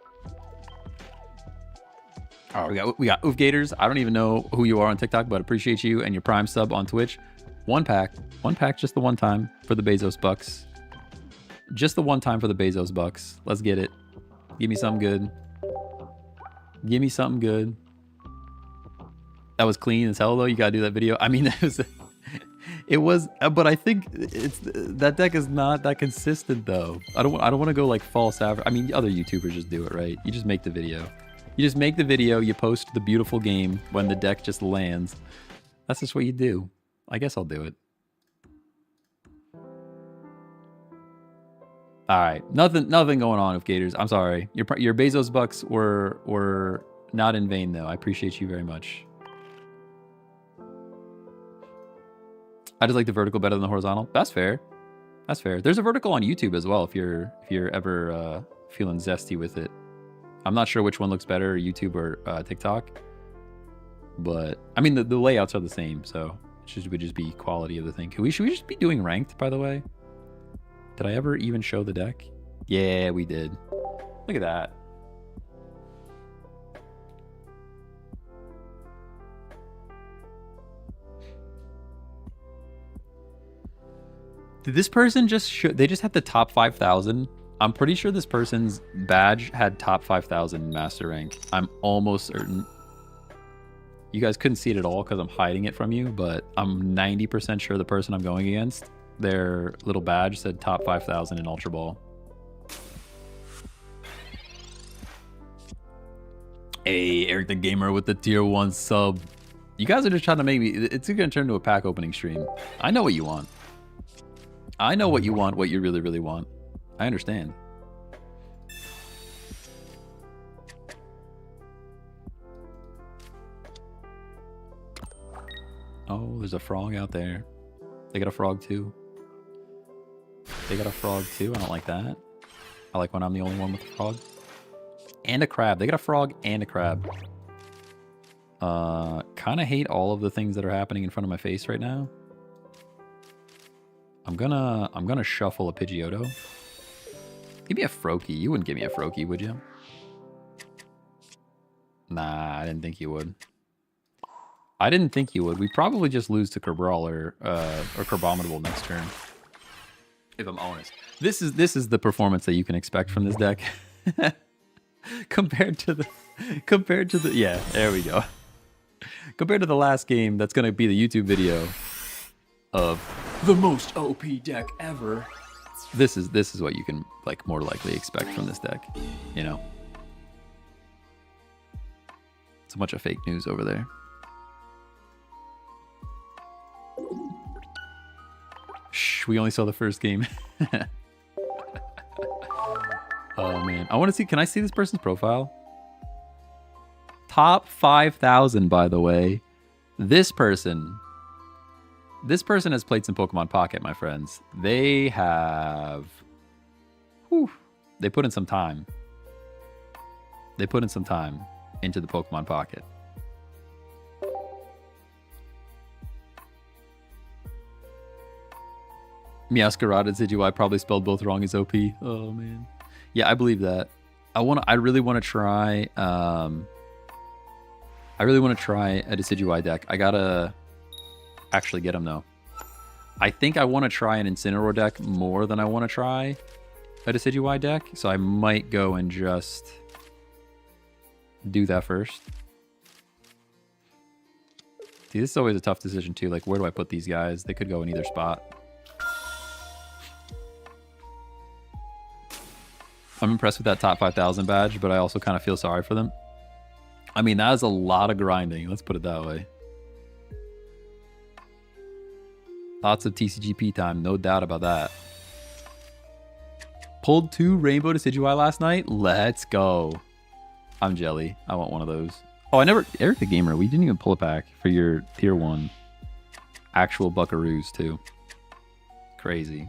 A: All right, we got Oof Gators. I don't even know who you are on TikTok, but appreciate you and your Prime sub on Twitch. One pack, just the one time for the Bezos bucks. Just the one time for the Bezos bucks. Let's get it. Give me something good. Give me something good. That was clean as hell, though. You gotta do that video. I mean, it was, but I think that deck is not that consistent, though. I don't want to go like false average. I mean, other YouTubers just do it, right? You just make the video. You just make the video. You post the beautiful game when the deck just lands. That's just what you do. I guess I'll do it. All right, nothing going on with Gators. I'm sorry. Your Bezos bucks were not in vain, though. I appreciate you very much. I just like the vertical better than the horizontal. That's fair. That's fair. There's a vertical on YouTube as well if you're ever feeling zesty with it. I'm not sure which one looks better, YouTube or TikTok. But I mean the layouts are the same, so it would just be quality of the thing. Should we just be doing ranked, by the way? Did I ever even show the deck? Yeah, we did. Look at that. Did this person just they just had the top 5,000? I'm pretty sure this person's badge had top 5,000 master rank. I'm almost certain. You guys couldn't see it at all because I'm hiding it from you, but I'm 90% sure the person I'm going against, their little badge said top 5,000 in Ultra Ball. Hey, Eric the Gamer with the tier 1 sub. You guys are just trying to make me... It's going to turn into a pack opening stream. I know what you want. I know what you want, what you really, really want. I understand. Oh, there's a frog out there. They got a frog too. They got a frog too. I don't like that. I like when I'm the only one with a frog. And a crab. They got a frog and a crab. Kind of hate all of the things that are happening in front of my face right now. I'm gonna shuffle a Pidgeotto. Give me a Froakie. You wouldn't give me a Froakie, would you? Nah, I didn't think you would. I didn't think you would. We probably just lose to Kerbrawler or Crabominable next turn. If I'm honest. This is the performance that you can expect from this deck. compared to the yeah, there we go. Compared to the last game, that's gonna be the YouTube video of the most OP deck ever. This is what you can like more likely expect from this deck, you know. It's a bunch of fake news over there. Shh, we only saw the first game. Oh man, I want to see. Can I see this person's profile? Top 5,000, by the way. This person has played some Pokemon Pocket, my friends. They have... Whew, they put in some time. They put in some time into the Pokemon Pocket. Meowscarada said you I probably spelled both wrong as OP. Oh man. Yeah, I believe that. I really want to try a Decidueye deck. I gotta actually get them though. I think I want to try an Incineroar deck more than I want to try a Decidueye deck, so I might go and just do that first. See, this is always a tough decision too. Like, where do I put these guys? They could go in either spot. I'm impressed with that top 5,000 badge, but I also kind of feel sorry for them. I mean, that is a lot of grinding. Let's put it that way. Lots of TCGP time, no doubt about that. Pulled 2 Rainbow Decidueye last night. Let's go. I'm jelly. I want one of those. Oh, I never... Eric the Gamer, we didn't even pull it back for your tier 1. Actual buckaroos, too. Crazy.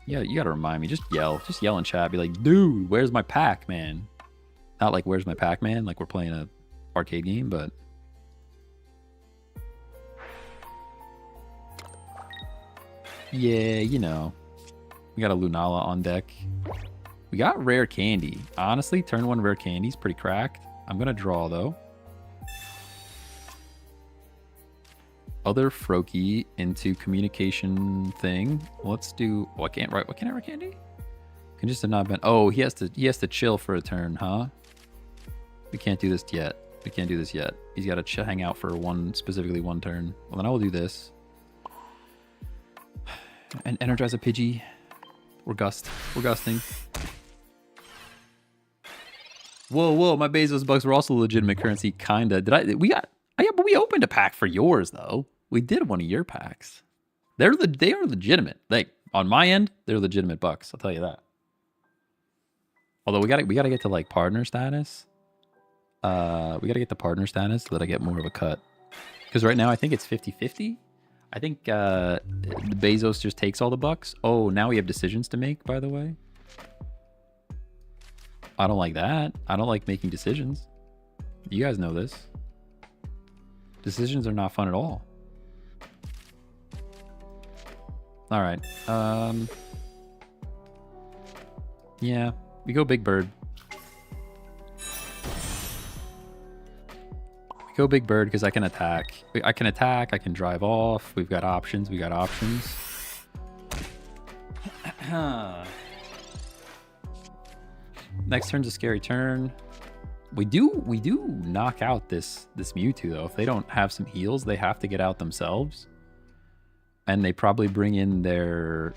A: Yeah, you gotta remind me. Just yell. Just yell in chat. Be like, dude, where's my pack, man? Not like, where's my pack, man? Like we're playing a arcade game, but... Yeah, you know. We got a Lunala on deck. We got rare candy. Honestly, turn 1 rare candy is pretty cracked. I'm gonna draw, though. Other Froakie into communication thing. Let's do... Oh, I can't write... What can I write candy? Can just have not been... Oh, he has to chill for a turn, huh? We can't do this yet. We can't do this yet. He's got to hang out for specifically one turn. Well, then I will do this. And energize a Pidgey. We're gusting. Whoa, my Bezos bucks were also legitimate currency, kinda. Yeah, but we opened a pack for yours, though. We did one of your packs. They are legitimate. On my end, they're legitimate bucks. I'll tell you that. Although we gotta get to like partner status. We gotta get to partner status so that I get more of a cut. Because right now I think it's 50-50. I think the Bezos just takes all the bucks. Oh, now we have decisions to make, by the way. I don't like that. I don't like making decisions. You guys know this. Decisions are not fun at all. All right. Yeah, we go Big Bird. We go Big Bird because I can attack. I can drive off. We've got options. Next turn's a scary turn. We do knock out this Mewtwo, though. If they don't have some heals, they have to get out themselves. And they probably bring in their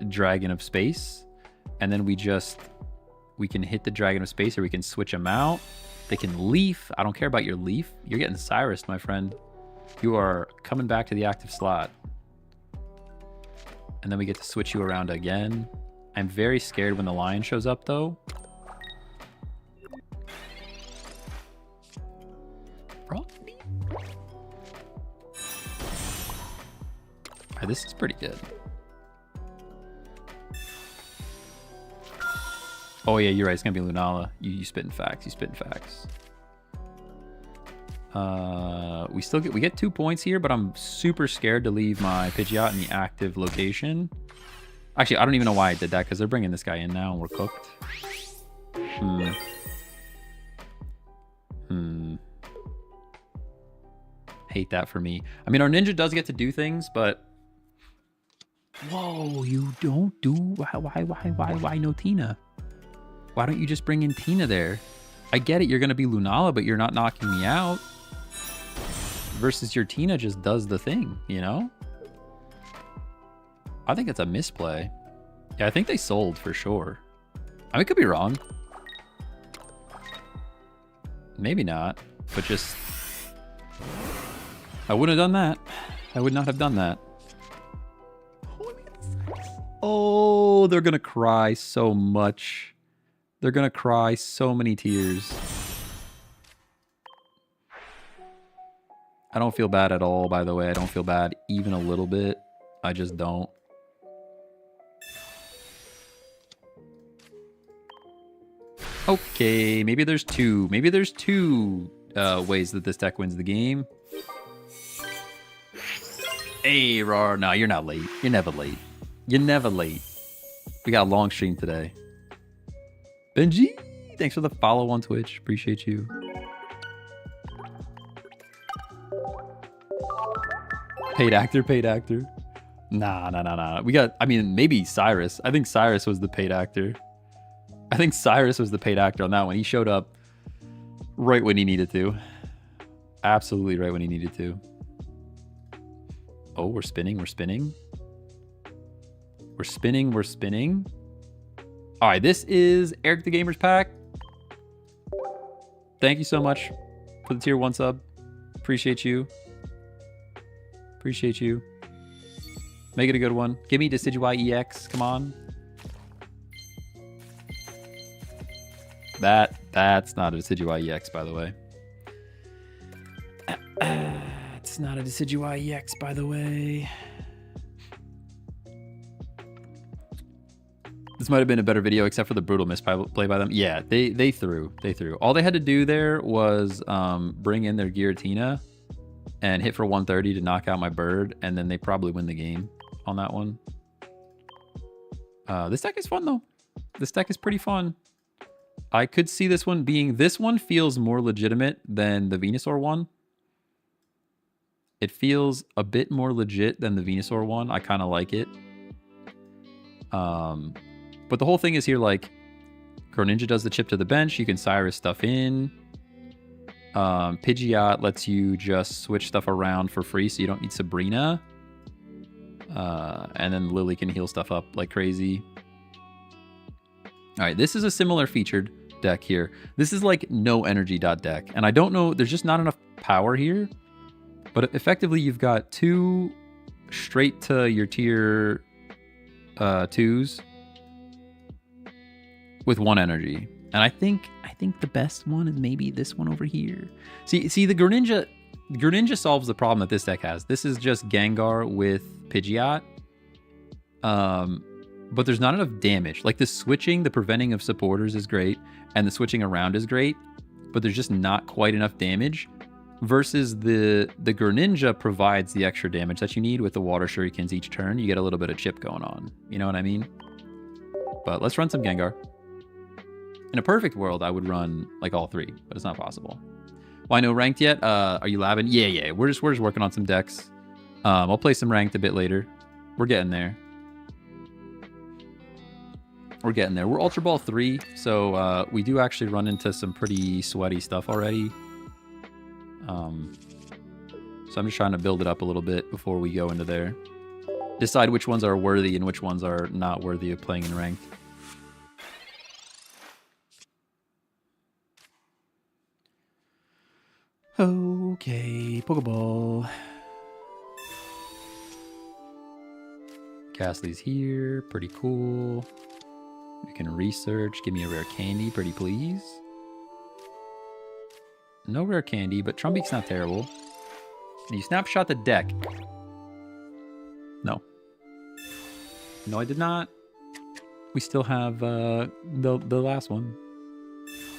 A: Dragon of Space. And then we can hit the Dragon of Space, or we can switch them out. They can Leaf. I don't care about your Leaf. You're getting Cyrus, my friend. You are coming back to the active slot. And then we get to switch you around again. I'm very scared when the lion shows up, though. This is pretty good. Oh yeah, you're right. It's gonna be Lunala. You spitting facts. We get 2 points here, but I'm super scared to leave my Pidgeot in the active location. Actually, I don't even know why I did that, because they're bringing this guy in now and we're cooked. Hate that for me. I mean, our ninja does get to do things, but whoa, you don't do... Why no Tina? Why don't you just bring in Tina there? I get it, you're going to be Lunala, but you're not knocking me out. Versus your Tina just does the thing, you know? I think it's a misplay. Yeah, I think they sold for sure. I mean, I could be wrong. Maybe not, but just... I wouldn't have done that. I would not have done that. Oh, they're gonna cry so much. They're gonna cry so many tears. I don't feel bad at all, by the way. I don't feel bad even a little bit. I just don't. Okay, maybe there's two. Maybe there's two ways that this deck wins the game. Hey, Rar. No, you're not late. You're never late. You're never late. We got a long stream today. Benji, thanks for the follow on Twitch. Appreciate you. Paid actor. Nah. We got, I mean, maybe Cyrus. I think Cyrus was the paid actor. I think Cyrus was the paid actor on that one. He showed up right when he needed to. Absolutely right when he needed to. Oh, we're spinning. All right, this is Eric the Gamer's pack. Thank you so much for the tier 1 sub. Appreciate you. Make it a good one. Give me Decidueye EX. Come on. That That's not a Decidueye EX, by the way. It's not a Decidueye EX, by the way. This might have been a better video, except for the brutal misplay by them. Yeah, they threw. All they had to do there was bring in their Giratina and hit for 130 to knock out my bird, and then they probably win the game on that one. This deck is fun, though. This deck is pretty fun. I could see this one being... This one feels more legitimate than the Venusaur one. It feels a bit more legit than the Venusaur one. I kind of like it. But the whole thing is here, like, Greninja does the chip to the bench. You can Cyrus stuff in. Pidgeot lets you just switch stuff around for free, so you don't need Sabrina. And then Lily can heal stuff up like crazy. All right, this is a similar featured deck here. This is like no energy deck. And I don't know, there's just not enough power here. But effectively, you've got two straight to your tier 2s with one energy. And I think the best one is maybe this one over here. See the Greninja solves the problem that this deck has. This is just Gengar with Pidgeot. But there's not enough damage. Like the switching, the preventing of supporters is great, and the switching around is great, but there's just not quite enough damage. Versus the Greninja provides the extra damage that you need with the water shurikens each turn. You get a little bit of chip going on. You know what I mean? But let's run some Gengar. In a perfect world, I would run like all three, but it's not possible. Why no ranked yet? Are you labbing? Yeah. We're just working on some decks. I'll play some ranked a bit later. We're getting there. We're Ultra Ball 3, so we do actually run into some pretty sweaty stuff already. So I'm just trying to build it up a little bit before we go into there. Decide which ones are worthy and which ones are not worthy of playing in ranked. Okay, Pokeball. Ghastly's here, pretty cool. We can research, give me a rare candy, pretty please. No rare candy, but Trumbeak's not terrible. Can you snapshot the deck? No. No, I did not. We still have the last one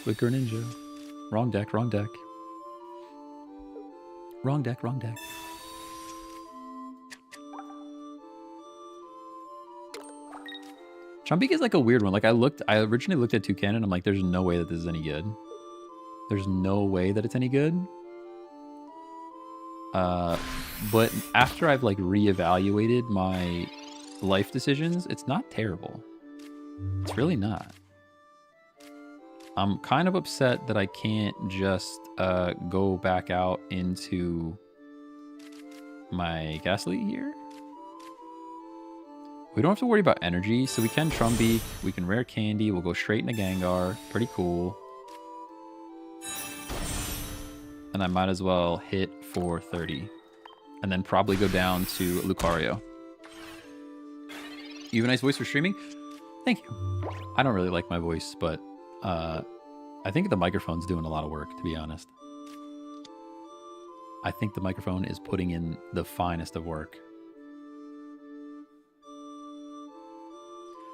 A: with Greninja. Wrong deck. Wrong deck. Trumbeak is like a weird one. Like I originally looked at Toucan and I'm like, there's no way that this is any good. There's no way that it's any good. But after I've like reevaluated my life decisions, it's not terrible. It's really not. I'm kind of upset that I can't just go back out into my Ghastly here. We don't have to worry about energy, so we can Trumbeak, we can rare candy, we'll go straight into Gengar. Pretty cool. And I might as well hit for 30. And then probably go down to Lucario. You have a nice voice for streaming? Thank you. I don't really like my voice, but I think the microphone's doing a lot of work, to be honest. I think the microphone is putting in the finest of work.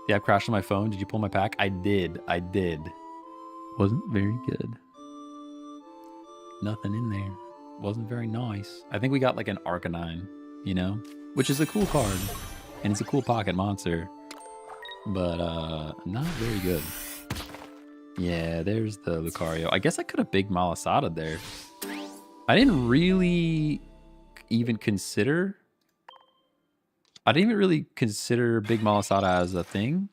A: The app crashed on my phone. Did you pull my pack? I did. Wasn't very good. Nothing in there. Wasn't very nice. I think we got like an Arcanine, you know? Which is a cool card. And it's a cool pocket monster. But not very good. Yeah, there's the Lucario. I guess I could have Big Malasada there. I didn't really even consider... I didn't even really consider Big Malasada as a thing.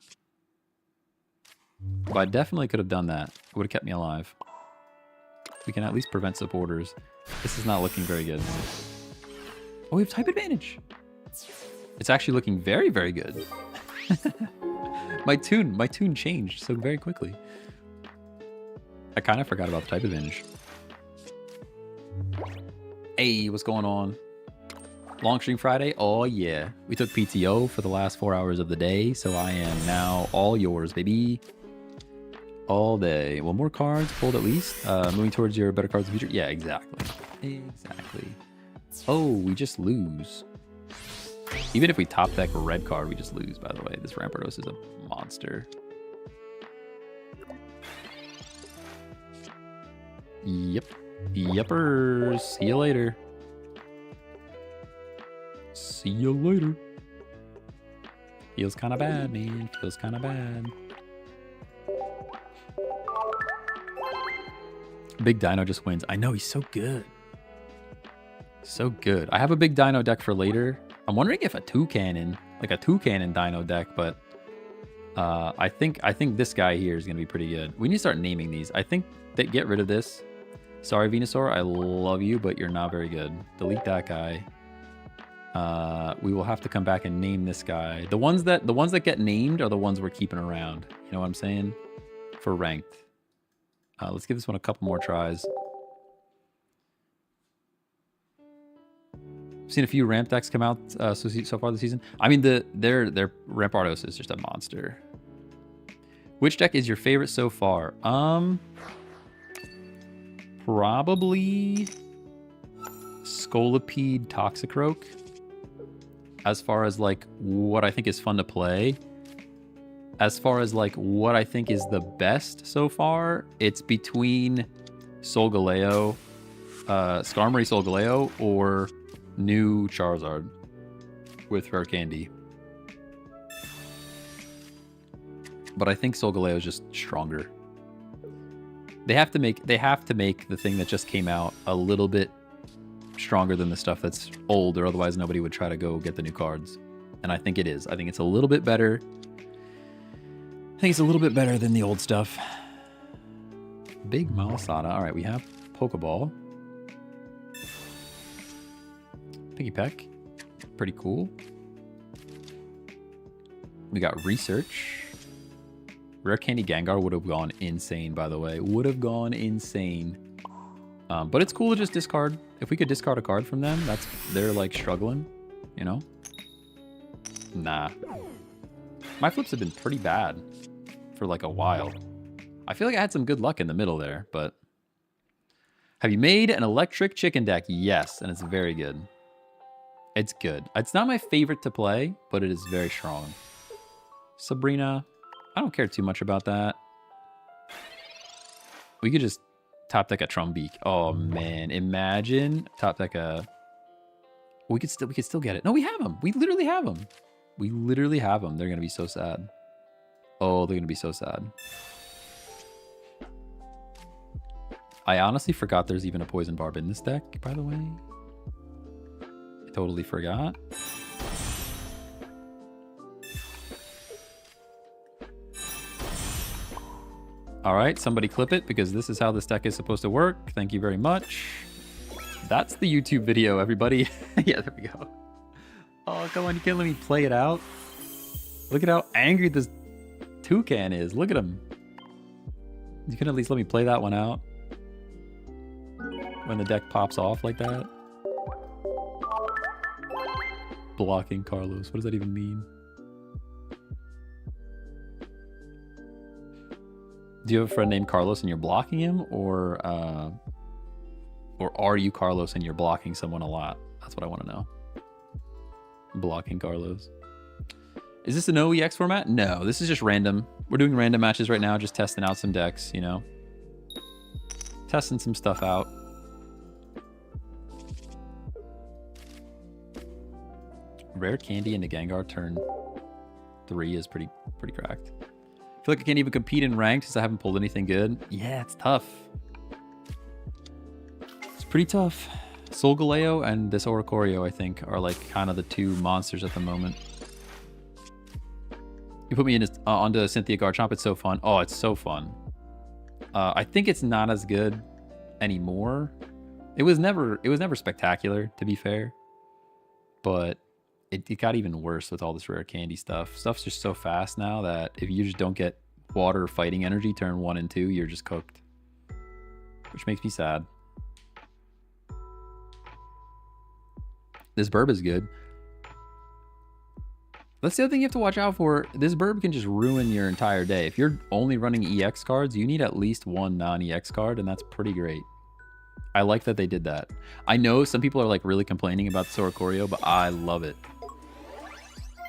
A: But I definitely could have done that. It would have kept me alive. We can at least prevent supporters. This is not looking very good. Oh, we have type advantage. It's actually looking very, very good. My tune changed so very quickly. I kind of forgot about the type advantage. Hey, what's going on? Long stream Friday? Oh yeah. We took PTO for the last 4 hours of the day, so I am now all yours, baby. All day. Well, more cards pulled at least. Moving towards your better cards in the future. Yeah, exactly. Exactly. Oh, we just lose. Even if we top deck a red card, we just lose, by the way. This Rampardos is a monster. Yep. Yepers. See you later. See you later. Feels kind of bad, man. Feels kind of bad. Big Dino just wins. I know, he's so good. So good. I have a big Dino deck for later. I'm wondering if a two-cannon, like a two-cannon Dino deck, but I think this guy here is going to be pretty good. We need to start naming these. I think that get rid of this. Sorry, Venusaur, I love you, but you're not very good. Delete that guy. We will have to come back and name this guy. The ones that get named are the ones we're keeping around. You know what I'm saying? For ranked. Let's give this one a couple more tries. I've seen a few ramp decks come out so far this season. I mean, their Rampardos is just a monster. Which deck is your favorite so far? Probably Scolipede Toxicroak. As far as like what I think is fun to play. As far as like what I think is the best so far, it's between Solgaleo, Skarmory Solgaleo, or new Charizard with Rare Candy. But I think Solgaleo is just stronger. They have to make the thing that just came out a little bit stronger than the stuff that's old, or otherwise nobody would try to go get the new cards. And I think it is. I think it's a little bit better. I think it's a little bit better than the old stuff. Big Malasada. All right, we have Pokeball. Piggy Peck. Pretty cool. We got Research. Rare Candy Gengar would have gone insane, by the way. Would have gone insane. But it's cool to just discard. If we could discard a card from them, they're like struggling, you know? Nah. My flips have been pretty bad for like a while. I feel like I had some good luck in the middle there, but... Have you made an electric chicken deck? Yes, and it's very good. It's good. It's not my favorite to play, but it is very strong. Sabrina. I don't care too much about that. We could just top deck a Trumbeak. Oh man, imagine top deck a... We could still get it. No, we have them. We literally have them. We literally have them. They're gonna be so sad. Oh, they're gonna be so sad. I honestly forgot there's even a Poison Barb in this deck, by the way. I totally forgot. All right, somebody clip it, because this is how this deck is supposed to work. Thank you very much. That's the YouTube video, everybody. Yeah, there we go. Oh, come on, you can't let me play it out. Look at how angry this toucan is. Look at him. You can at least let me play that one out. When the deck pops off like that. Blocking Carlos. What does that even mean? Do you have a friend named Carlos and you're blocking him? Or are you Carlos and you're blocking someone a lot? That's what I want to know. Blocking Carlos. Is this an OEX format? No, this is just random. We're doing random matches right now, just testing out some decks, you know? Testing some stuff out. Rare Candy into Gengar turn 3 is pretty cracked. I feel like I can't even compete in ranked because I haven't pulled anything good. Yeah, it's tough. It's pretty tough. Solgaleo and this Oricorio, I think, are like kind of the two monsters at the moment. You put me in onto Cynthia Garchomp. It's so fun. Oh, it's so fun. I think it's not as good anymore. It was never spectacular, to be fair. But it got even worse with all this Rare Candy stuff. Stuff's just so fast now that if you just don't get water fighting energy turn 1 and 2, you're just cooked. Which makes me sad. This burb is good. That's the other thing you have to watch out for. This burb can just ruin your entire day. If you're only running EX cards, you need at least one non-EX card, and that's pretty great. I like that they did that. I know some people are like really complaining about the Oricorio, but I love it.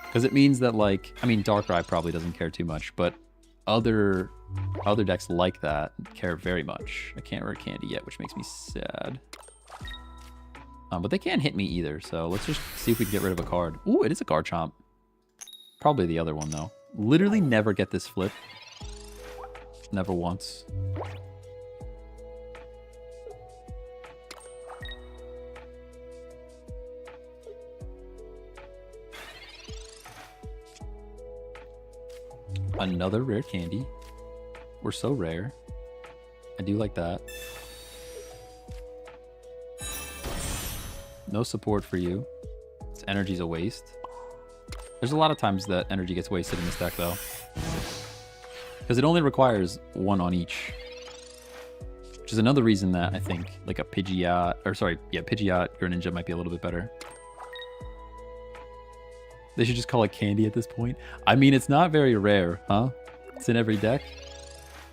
A: Because it means that, like, I mean, Darkrai probably doesn't care too much, but other decks like that care very much. I can't rare candy yet, which makes me sad. But they can't hit me either, so let's just see if we can get rid of a card. Ooh, it is a Garchomp. Probably the other one, though. Literally never get this flip. Never once. Another rare candy. We're so rare. I do like that. No support for you. This energy's a waste. There's a lot of times that energy gets wasted in this deck, though. Because it only requires one on each. Which is another reason that I think, like, a Pidgeot... Or, sorry, yeah, Pidgeot Greninja might be a little bit better. They should just call it candy at this point. I mean, it's not very rare, huh? It's in every deck.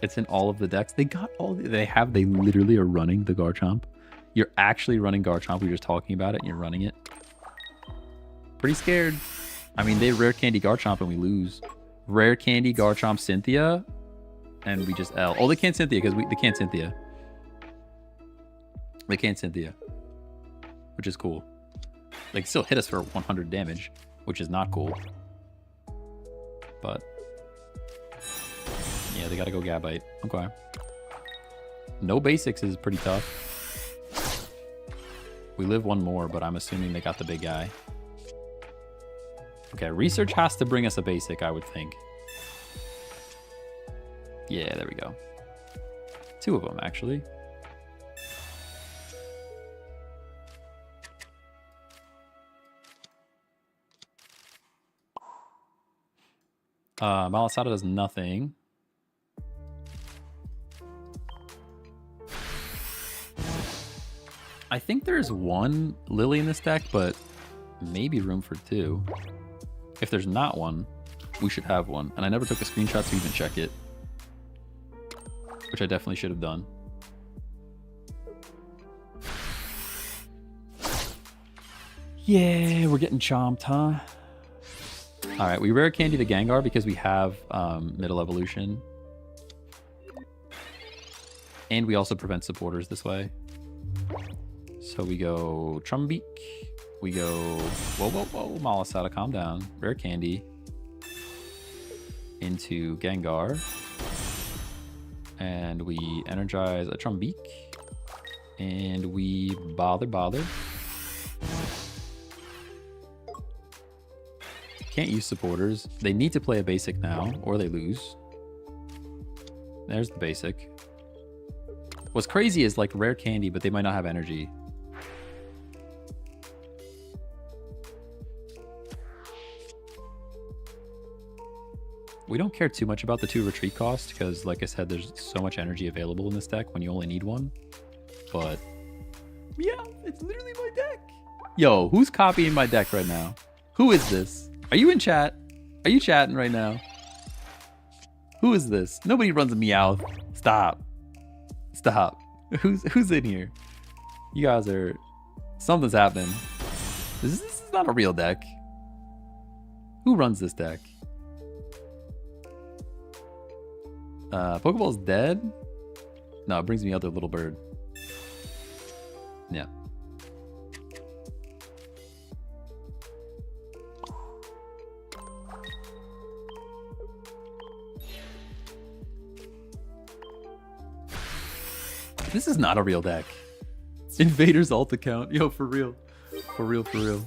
A: It's in all of the decks. They got all... They literally are running the Garchomp. You're actually running Garchomp. We were just talking about it, and you're running it. Pretty scared. I mean, they rare candy Garchomp, and we lose. Rare candy Garchomp Cynthia, and we just L. Oh, they can't Cynthia, because they can't Cynthia. They can't Cynthia. Which is cool. They can still hit us for 100 damage, which is not cool. But... yeah, they gotta go Gabite. Okay. No basics is pretty tough. We live one more, but I'm assuming they got the big guy. Okay, research has to bring us a basic, I would think. Yeah, there we go. 2 of them, actually. Malasada does nothing. I think there's 1 Lily in this deck, but maybe room for 2. If there's not one, we should have one. And I never took a screenshot to even check it. Which I definitely should have done. Yeah, we're getting chomped, huh? Alright, we rare candy the Gengar because we have middle evolution. And we also prevent supporters this way. So we go Trumbeak. We go... whoa, whoa, whoa. Malasada, calm down. Rare candy. Into Gengar. And we energize a Trumbeak. And we bother. Can't use supporters. They need to play a basic now, or they lose. There's the basic. What's crazy is, like, rare candy, but they might not have energy. We don't care too much about the 2 retreat cost, because, like I said, there's so much energy available in this deck when you only need one. But, yeah, it's literally my deck. Yo, who's copying my deck right now? Who is this? Are you in chat? Are you chatting right now? Who is this? Nobody runs a Meowth. Stop. Stop. Who's in here? You guys are... something's happening. This is not a real deck. Who runs this deck? Pokeball's dead? No, it brings me other little bird. Yeah. This is not a real deck. Invader's alt account. Yo, for real. For real, for real.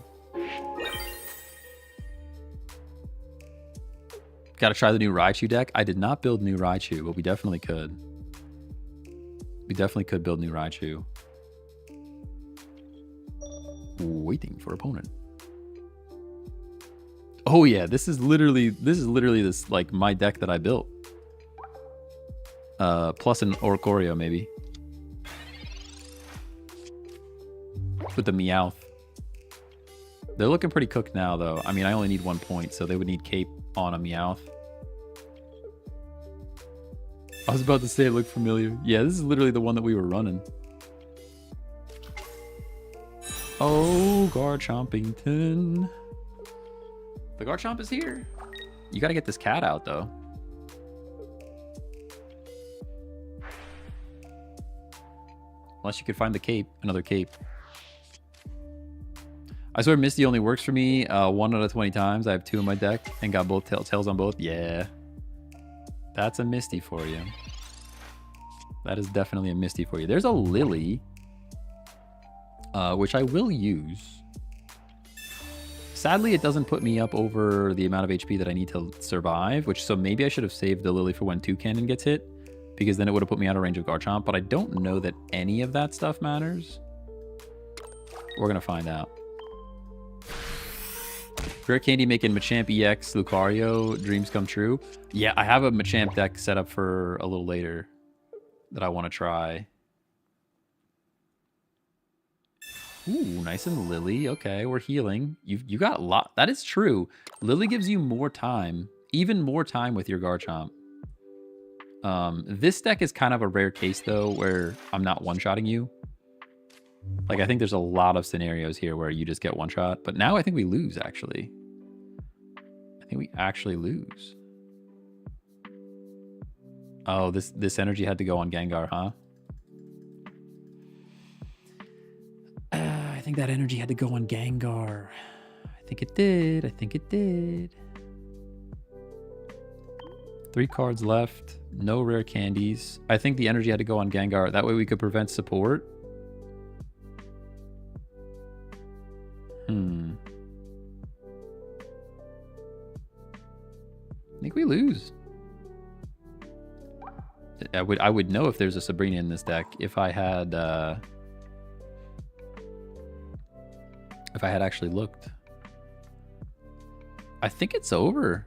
A: Gotta try the new Raichu deck. I did not build new Raichu, but we definitely could. We definitely could build new Raichu. Waiting for opponent. Oh yeah, this is literally this like my deck that I built. Plus an Oricorio maybe. With the Meowth. They're looking pretty cooked now, though. I mean, I only need 1 point, so they would need Cape on a Meowth. I was about to say it looked familiar. Yeah, this is literally the one that we were running. Oh, Garchompington. The Garchomp is here. You gotta get this cat out, though. Unless you could find the cape, another cape. I swear Misty only works for me 1 out of 20 times. I have 2 in my deck and got both tails on both. Yeah. That's a Misty for you. That is definitely a Misty for you. There's a Lily, which I will use. Sadly, it doesn't put me up over the amount of HP that I need to survive, so maybe I should have saved the Lily for when Toucannon gets hit, because then it would have put me out of range of Garchomp, but I don't know that any of that stuff matters. We're going to find out. Rare Candy making Machamp EX Lucario dreams come true. Yeah, I have a Machamp deck set up for a little later that I want to try. Ooh, nice and Lily. Okay, we're healing. You got a lot. That is true. Lily gives you more time, even more time with your Garchomp. This deck is kind of a rare case, though, where I'm not one-shotting you. Like, I think there's a lot of scenarios here where you just get one-shot. But now I think we lose, actually. I think we actually lose. Oh, this energy had to go on Gengar, huh? I think that energy had to go on Gengar. I think it did. I think it did. 3 cards left. No rare candies. I think the energy had to go on Gengar. That way we could prevent support. I think we lose. I would know if there's a Sabrina in this deck if I had actually looked. I think it's over.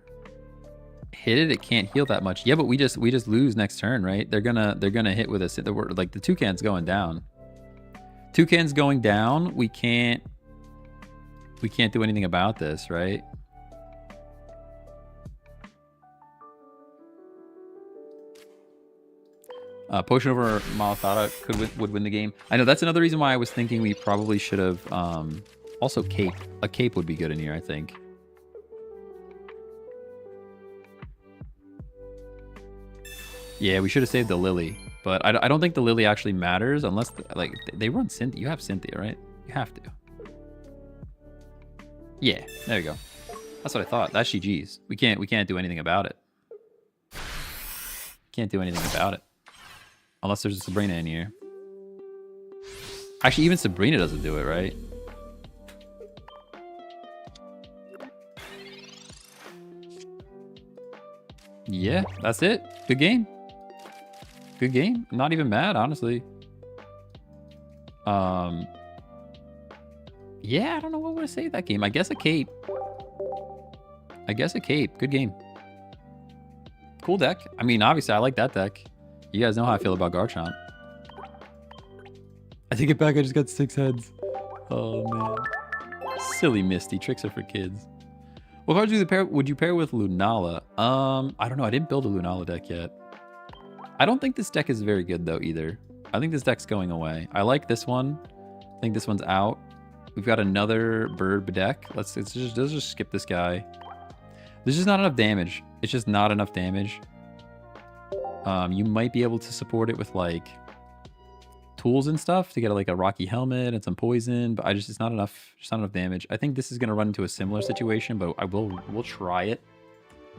A: Hit it can't heal that much. Yeah, but we just lose next turn, right? They're gonna hit with us. Like the Toucan's going down. Toucan's going down. We can't do anything about this, right? Potion over Malathatta would win the game. I know that's another reason why I was thinking we probably should have also cape. A cape would be good in here, I think. Yeah, we should have saved the Lily, but I don't think the Lily actually matters unless like they run Cynthia. You have Cynthia, right? You have to. Yeah, there you go. That's what I thought. That's GG's. We can't do anything about it. Can't do anything about it. Unless there's a Sabrina in here. Actually, even Sabrina doesn't do it, right? Yeah, that's it. Good game. Good game. I'm not even mad, honestly. Yeah, I don't know what would I say that game. I guess a cape. Good game. Cool deck. I mean, obviously, I like that deck. You guys know how I feel about Garchomp. I take it back. I just got 6 heads. Oh, man. Silly Misty. Tricks are for kids. What cards would you pair with Lunala? I don't know. I didn't build a Lunala deck yet. I don't think this deck is very good, though, either. I think this deck's going away. I like this one. I think this one's out. We've got another bird deck. Let's just skip this guy. There's just not enough damage. It's just not enough damage. You might be able to support it with like tools and stuff to get like a rocky helmet and some poison, but it's not enough. Just not enough damage. I think this is gonna run into a similar situation, but we'll try it.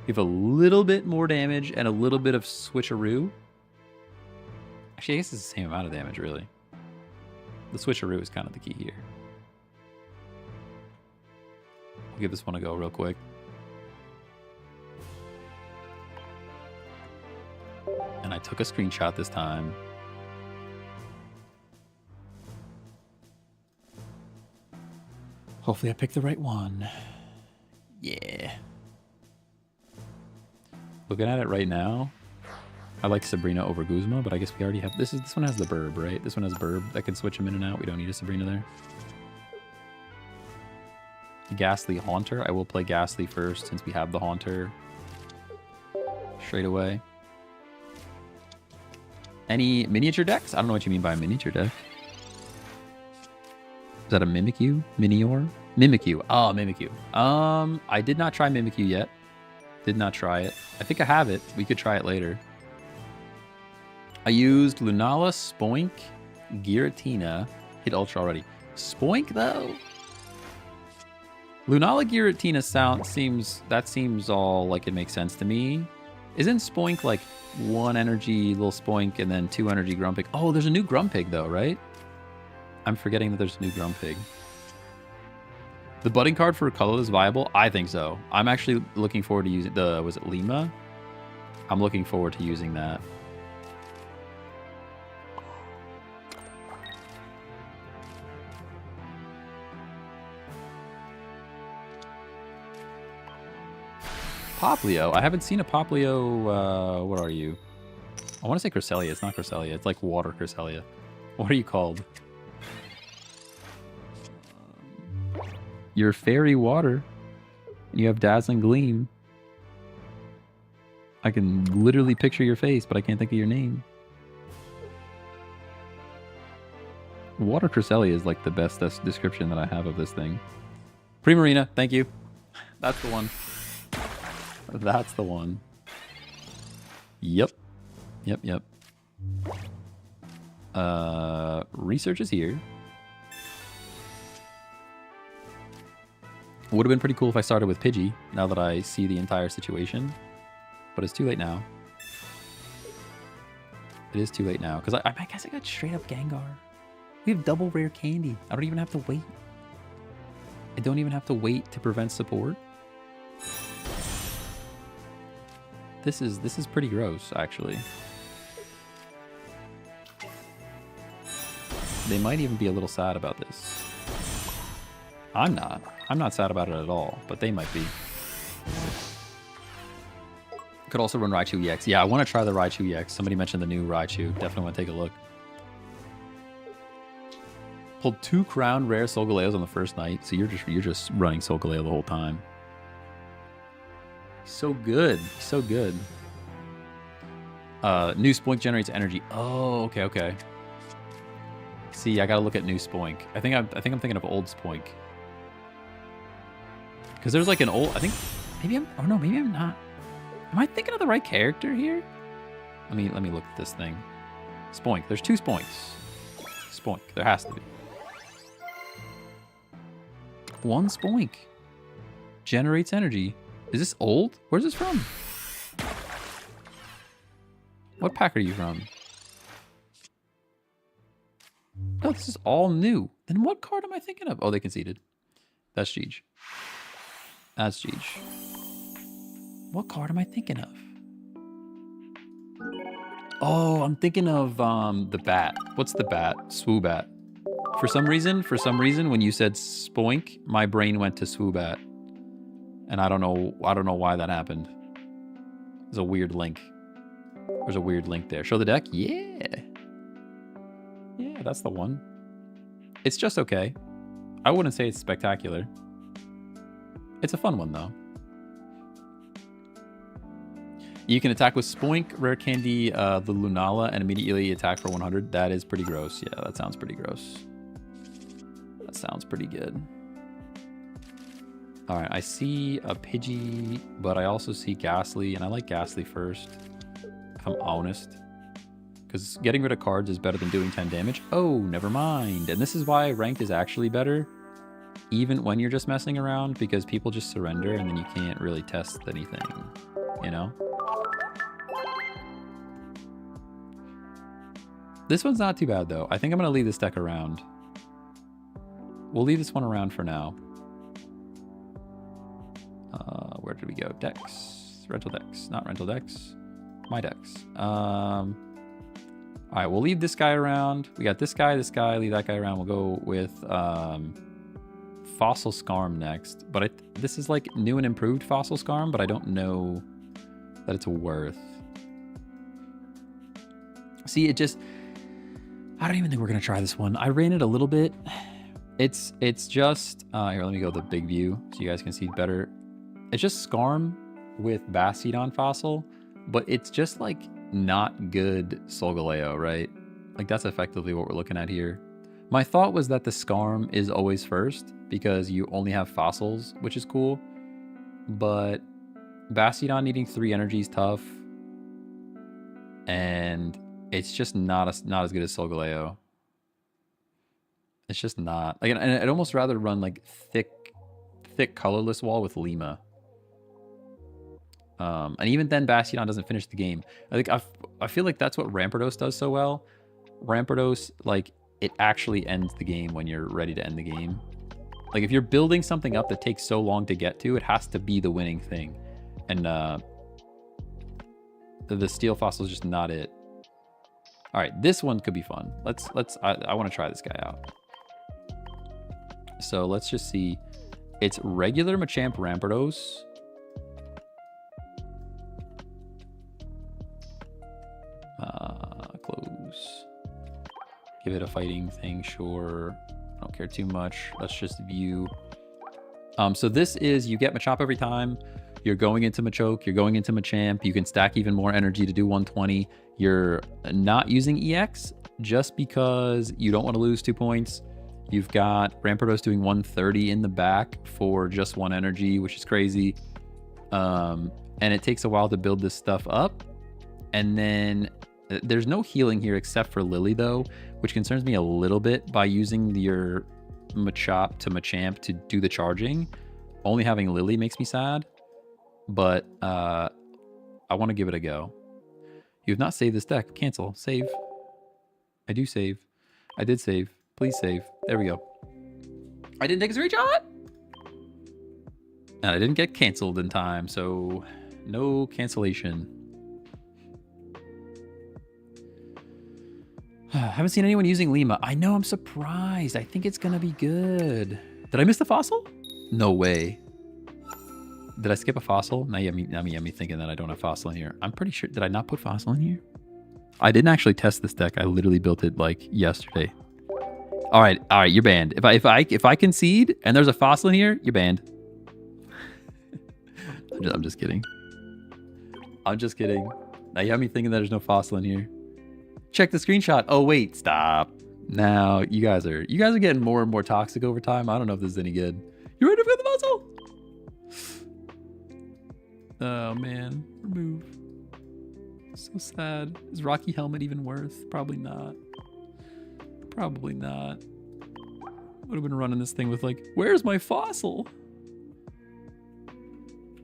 A: Give a little bit more damage and a little bit of switcheroo. Actually, I guess it's the same amount of damage, really. The switcheroo is kind of the key here. I'll give this one a go real quick. And I took a screenshot this time. Hopefully I picked the right one. Yeah. Looking at it right now, I like Sabrina over Guzma, but I guess we already have... This one has the Burb, right? This one has Burb that can switch him in and out. We don't need a Sabrina there. Ghastly Haunter. I will play Ghastly first since we have the Haunter straight away. Any miniature decks? I don't know what you mean by a miniature deck. Is that a Mimikyu? Minior? Mimikyu. Oh, Mimikyu. I did not try Mimikyu yet. Did not try it. I think I have it. We could try it later. I used Lunala, Spoink, Giratina. Hit Ultra already. Spoink, though? Lunala, Giratina seems all like it makes sense to me. Isn't Spoink like 1 energy little Spoink and then 2 energy Grumpig? Oh, there's a new Grumpig, though, right? I'm forgetting that there's a new Grumpig. The budding card for colorless viable? I think so. I'm actually looking forward to using the, was it Lima? I'm looking forward to using that. Poplio. I haven't seen a Poplio. What are you? I want to say Cresselia. It's not Cresselia. It's like water Cresselia. What are you called? You're fairy water. And you have dazzling gleam. I can literally picture your face, but I can't think of your name. Water Cresselia is like the best description that I have of this thing. Primarina, thank you. That's the one. That's the one. Yep. Yep. Research is here. Would have been pretty cool if I started with Pidgey, now that I see the entire situation. But it's too late now. It is too late now. Because I guess I got straight up Gengar. We have double rare candy. I don't even have to wait. I don't even have to wait to prevent support. This is pretty gross, actually. They might even be a little sad about this. I'm not. I'm not sad about it at all, but they might be. Could also run Raichu EX. Yeah, I want to try the Raichu EX. Somebody mentioned the new Raichu. Definitely want to take a look. Pulled 2 Crown Rare Solgaleos on the first night, so you're just running Solgaleo the whole time. So good. So good. New Spoink generates energy. Oh, okay. See, I gotta look at new Spoink. I think I'm thinking of old Spoink. Because there's like an old, maybe I'm not. Am I thinking of the right character here? Let me look at this thing. Spoink. There's 2 Spoinks. Spoink. There has to be. 1 Spoink. Generates energy. Is this old? Where's this from? What pack are you from? No, this is all new. Then what card am I thinking of? Oh, they conceded. That's Jeej. That's Jeej. What card am I thinking of? Oh, I'm thinking of the bat. What's the bat? Swoobat. For some reason, when you said Spoink, my brain went to Swoobat. And I don't know why that happened. There's a weird link. There's a weird link there. Show the deck? Yeah. Yeah, that's the one. It's just okay. I wouldn't say it's spectacular. It's a fun one, though. You can attack with Spoink, Rare Candy, the Lunala, and immediately attack for 100. That is pretty gross. Yeah, that sounds pretty gross. That sounds pretty good. All right, I see a Pidgey, but I also see Ghastly, and I like Ghastly first, if I'm honest. Because getting rid of cards is better than doing 10 damage. Oh, never mind. And this is why ranked is actually better, even when you're just messing around, because people just surrender, and then you can't really test anything, you know? This one's not too bad, though. I think I'm going to leave this deck around. We'll leave this one around for now. Where did we go? Decks. Rental decks. Not rental decks. My decks. All right, we'll leave this guy around. We got this guy, leave that guy around. We'll go with Fossil Scarm next. But this is like new and improved Fossil Scarm, but I don't know that it's worth. See, I don't even think we're going to try this one. I ran it a little bit. It's just here. Let me go to the big view so you guys can see better. It's just Skarm with Bastiodon Fossil, but it's just like not good Solgaleo, right? Like that's effectively what we're looking at here. My thought was that the Skarm is always first because you only have fossils, which is cool. But Bastiodon needing 3 energy is tough. And it's just not as good as Solgaleo. It's just not. Like, and I'd almost rather run like thick colorless wall with Lima. And even then, Bastiodon doesn't finish the game. I feel like that's what Rampardos does so well. Rampardos, like, it actually ends the game when you're ready to end the game. Like, if you're building something up that takes so long to get to, it has to be the winning thing. And the Steel Fossil is just not it. All right, this one could be fun. I want to try this guy out. So let's just see. It's regular Machamp Rampardos. Close. Give it a fighting thing, sure. I don't care too much. Let's just view. So this is, you get Machop every time. You're going into Machoke, you're going into Machamp. You can stack even more energy to do 120. You're not using EX just because you don't want to lose 2 points. You've got Rampardos doing 130 in the back for just 1 energy, which is crazy. And it takes a while to build this stuff up. And then there's no healing here except for Lily, though, which concerns me a little bit by using your Machop to Machamp to do the charging. Only having Lily makes me sad, but I want to give it a go. You have not saved this deck. Cancel. Save. I do save. I did save. Please save. There we go. I didn't take a screenshot! And I didn't get canceled in time, so no cancellation. I haven't seen anyone using Lima. I know, I'm surprised. I think it's going to be good. Did I miss the fossil? No way. Did I skip a fossil? Now you have me thinking that I don't have fossil in here. I'm pretty sure. Did I not put fossil in here? I didn't actually test this deck. I literally built it like yesterday. All right, you're banned. If I concede and there's a fossil in here, you're banned. I'm just kidding. I'm just kidding. Now you have me thinking that there's no fossil in here. Check the screenshot. Oh wait, stop. Now you guys are getting more and more toxic over time. I don't know if this is any good. You ready for the fossil? Oh man, remove. So sad. Is Rocky Helmet even worth? Probably not. Probably not. Would have been running this thing with like, where's my fossil?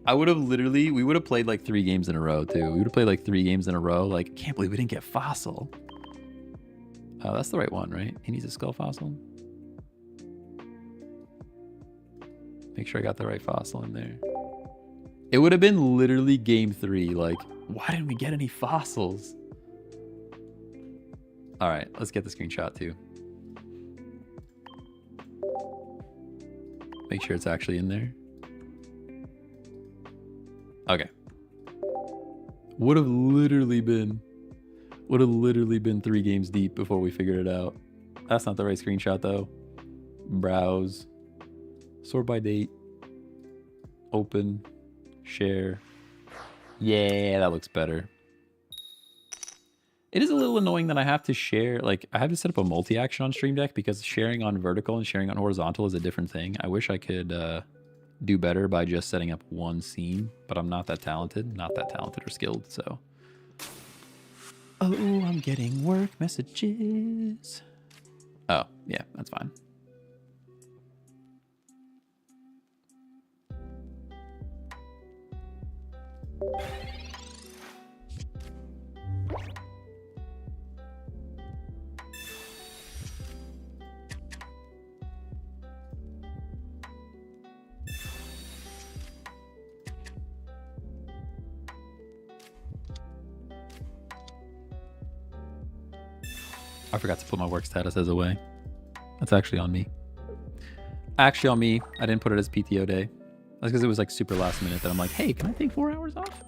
A: We would have played like 3 games in a row too. We would have played like 3 games in a row. Like, I can't believe we didn't get fossil. Oh, that's the right one, right? He needs a skull fossil. Make sure I got the right fossil in there. It would have been literally game 3. Like, why didn't we get any fossils? All right, let's get the screenshot too. Make sure it's actually in there. Okay. Would have literally been 3 games deep before we figured it out. That's not the right screenshot though. Browse. Sort by date. Open. Share. Yeah, that looks better. It is a little annoying that I have to share, like, I have to set up a multi-action on Stream Deck because sharing on vertical and sharing on horizontal is a different thing. I wish I could do better by just setting up one scene, but I'm not that talented. Not that talented or skilled, so. Oh, I'm getting work messages. Oh, yeah, that's fine. I forgot to put my work status as away. That's actually on me. Actually on me. I didn't put it as PTO day. That's because it was like super last minute that I'm like, hey, can I take 4 hours off?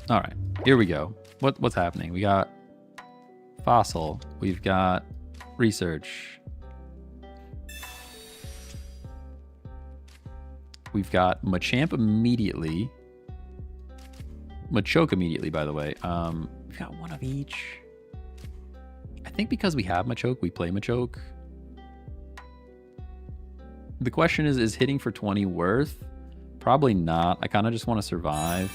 A: All right, here we go. What's happening? We got Fossil. We've got research. We've got Machamp immediately. Machoke immediately, by the way. We've got one of each. I think because we have Machoke, we play Machoke. The question is hitting for 20 worth? Probably not. I kind of just want to survive,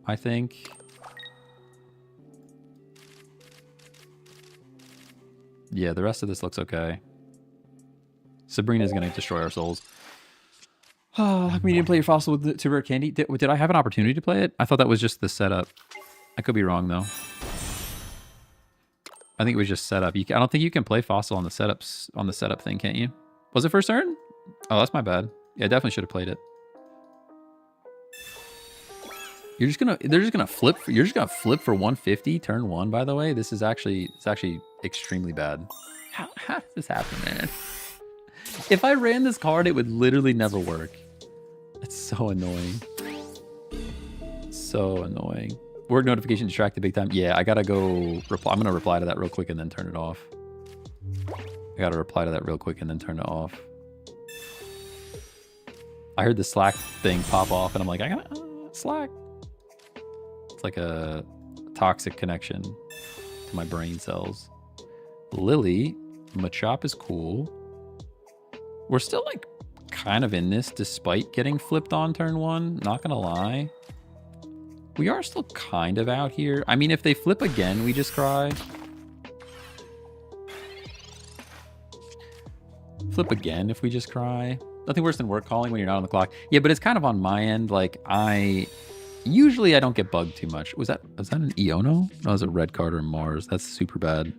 A: I think. Yeah, the rest of this looks okay. Sabrina's going to destroy our souls. Oh, how come you didn't play your Fossil with to Rare Candy? Did I have an opportunity to play it? I thought that was just the setup. I could be wrong, though. I think it was just setup. I don't think you can play Fossil on the setup thing, can't you? Was it first turn? Oh, that's my bad. Yeah, I definitely should have played it. They're just gonna flip. You're just gonna flip for 150 turn 1. By the way, it's actually extremely bad. How does this happen, man? If I ran this card, it would literally never work. It's so annoying. So annoying. Work notification distracted big time. Yeah, I gotta go reply. I'm gonna reply to that real quick and then turn it off. I gotta reply to that real quick and then turn it off. I heard the Slack thing pop off and I'm like, I gotta Slack. It's like a toxic connection to my brain cells. Lily, Machop is cool. We're still like kind of in this despite getting flipped on turn 1. Not gonna lie. We are still kind of out here. I mean, if they flip again, we just cry. Flip again if we just cry. Nothing worse than work calling when you're not on the clock. Yeah, but it's kind of on my end. Like, usually I don't get bugged too much. Was that an Iono? No, it was a red card or Mars. That's super bad.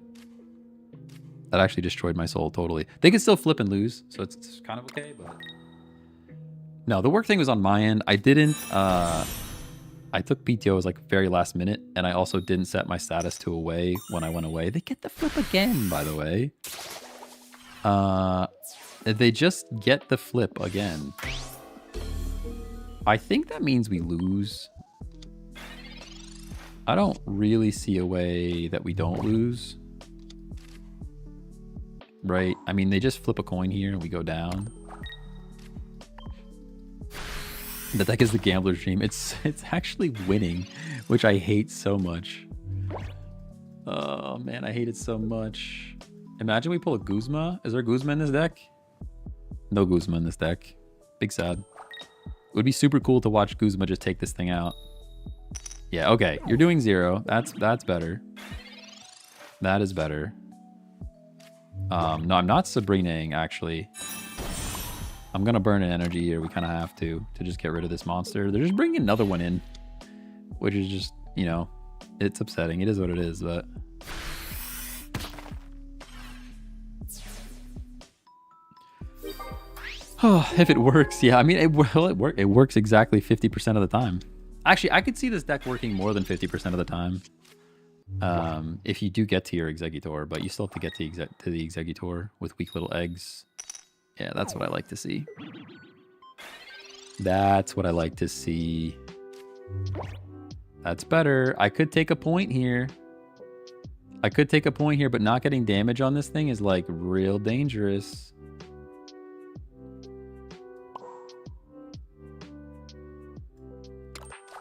A: That actually destroyed my soul totally. They can still flip and lose, so it's kind of okay, but... No, the work thing was on my end. I didn't... I took PTO as like very last minute, and I also didn't set my status to away when I went away. They get the flip again, by the way. They just get the flip again. I think that means we lose. I don't really see a way that we don't lose. Right? I mean, they just flip a coin here and we go down. The deck is the gambler's dream. It's actually winning, which I hate so much. Oh man, I hate it so much. Imagine we pull a Guzma. Is there a Guzma in this deck? No Guzma in this deck. Big sad. It would be super cool to watch Guzma just take this thing out. Yeah, okay. You're doing 0. That's better. That is better. No, I'm not Sabrinaing, actually. I'm going to burn an energy here. We kind of have to just get rid of this monster. They're just bringing another one in, which is just, you know, it's upsetting. It is what it is, but... Oh, if it works, yeah. I mean, it works exactly 50% of the time. Actually, I could see this deck working more than 50% of the time. If you do get to your Executor, but you still have to get to the Executor with weak little eggs. Yeah, that's what I like to see. That's what I like to see. That's better. I could take a point here. But not getting damage on this thing is like real dangerous.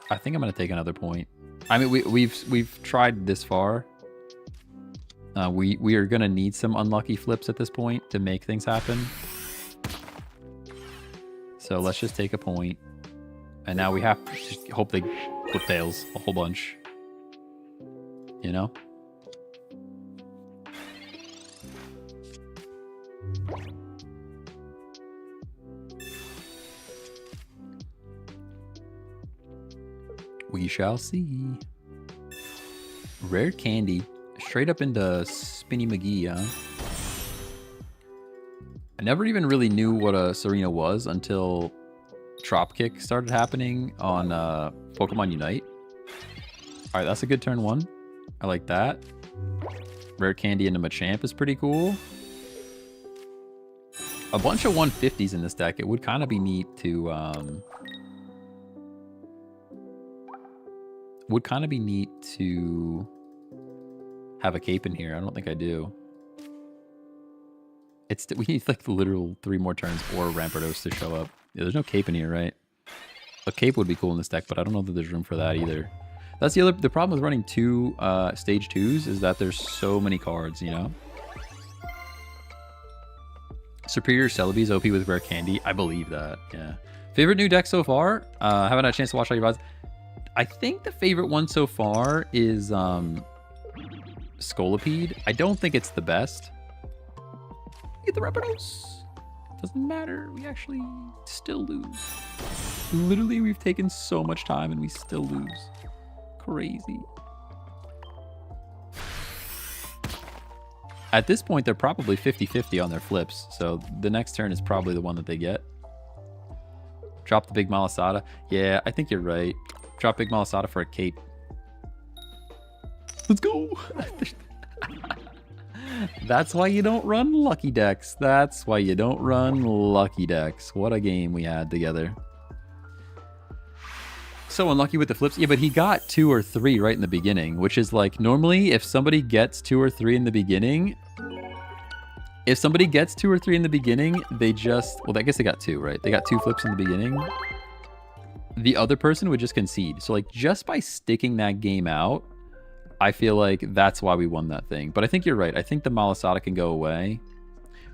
A: I think I'm gonna take another point. I mean, we've tried this far. We are gonna need some unlucky flips at this point to make things happen. So let's just take a point. And now we have to just hope they flip tails a whole bunch. You know? We shall see. Rare candy. Straight up into Spinny McGee, huh? I never even really knew what a Serena was until Trop Kick started happening on Pokemon Unite. Alright, that's a good turn 1. I like that. Rare candy into Machamp is pretty cool. A bunch of 150s in this deck. It would kind of be neat to... have a cape in here. I don't think I do. We need like the literal 3 more turns or Rampardos to show up. Yeah, there's no cape in here, right? A cape would be cool in this deck, but I don't know that there's room for that either. That's the problem with running 2 stage 2s is that there's so many cards, you know? Superior Celebi's OP with Rare Candy. I believe that, yeah. Favorite new deck so far? Haven't had a chance to watch all your VODs. I think the favorite one so far is Scolipede. I don't think it's the best. Get the Rampardos. Doesn't matter. We actually still lose. Literally, we've taken so much time and we still lose. Crazy. At this point, they're probably 50-50 on their flips. So the next turn is probably the one that they get. Drop the big Malasada. Yeah, I think you're right. Drop big Malasada for a cape. Let's go. That's why you don't run lucky decks. That's why you don't run lucky decks. What a game we had together. So unlucky with the flips. Yeah, but he got 2 or 3 right in the beginning, which is like normally if somebody gets 2 or 3 in the beginning, they just, well, I guess they got 2, right? They got 2 flips in the beginning. The other person would just concede. So like just by sticking that game out, I feel like that's why we won that thing. But I think you're right. I think the Malasada can go away.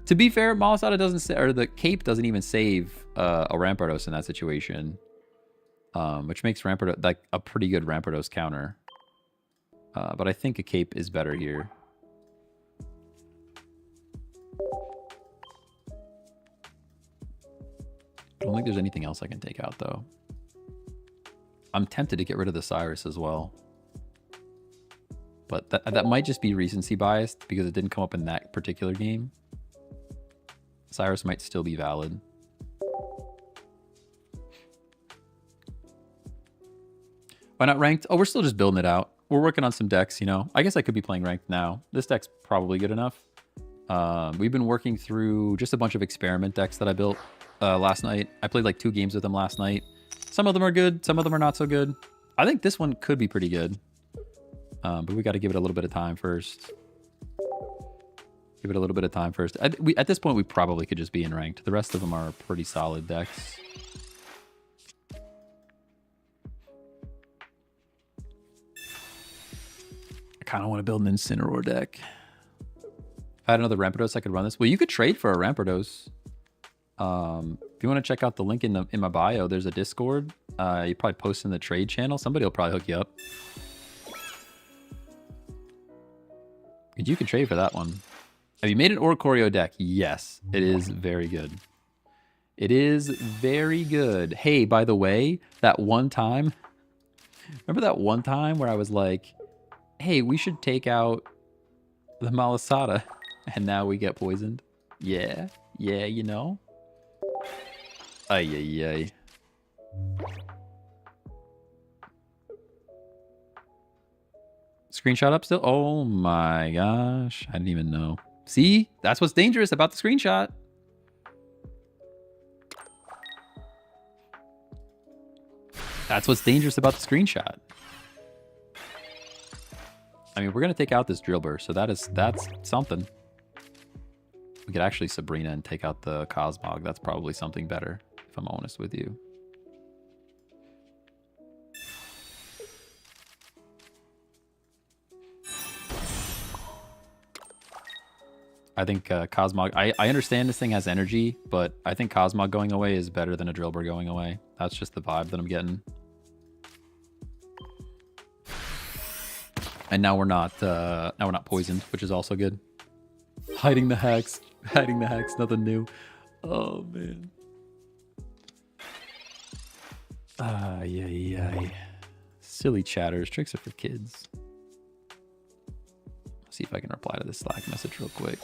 A: To be fair, Malasada doesn't say, or the cape doesn't even save a Rampardos in that situation. Which makes Rampardos like a pretty good Rampardos counter. But I think a cape is better here. I don't think there's anything else I can take out though. I'm tempted to get rid of the Cyrus as well. But that might just be recency biased because it didn't come up in that particular game. Cyrus might still be valid. Why not ranked? Oh, we're still just building it out. We're working on some decks, you know. I guess I could be playing ranked now. This deck's probably good enough. We've been working through just a bunch of experiment decks that I built last night. I played like 2 games with them last night. Some of them are good. Some of them are not so good. I think this one could be pretty good. But we got to give it a little bit of time first. Give it a little bit of time first. At this point, we probably could just be in ranked. The rest of them are pretty solid decks. I kind of want to build an Incineroar deck. If I had another Rampardos, I could run this. Well, you could trade for a Rampardos. If you want to check out the link in my bio, there's a Discord. You probably post in the trade channel. Somebody will probably hook you up. And you can trade for that one. Have you made an Oricorio deck? Yes, it is very good. It is very good. Hey, by the way, that one time, remember that one time where I was like, hey, we should take out the Malasada, and now we get poisoned? Yeah, you know? Ay, ay, ay. Screenshot up still? Oh my gosh. I didn't even know. See? That's what's dangerous about the screenshot. That's what's dangerous about the screenshot. I mean, we're going to take out this Drillbur, so that's something. We could actually Sabrina and take out the Cosmog. That's probably something better, if I'm honest with you. I think Cosmog... I understand this thing has energy, but I think Cosmog going away is better than a Drillbur going away. That's just the vibe that I'm getting. And now we're not poisoned, which is also good. Hiding the hex. Hiding the hex. Nothing new. Oh, man. Yeah. Silly chatters. Tricks are for kids. See if I can reply to this Slack message real quick.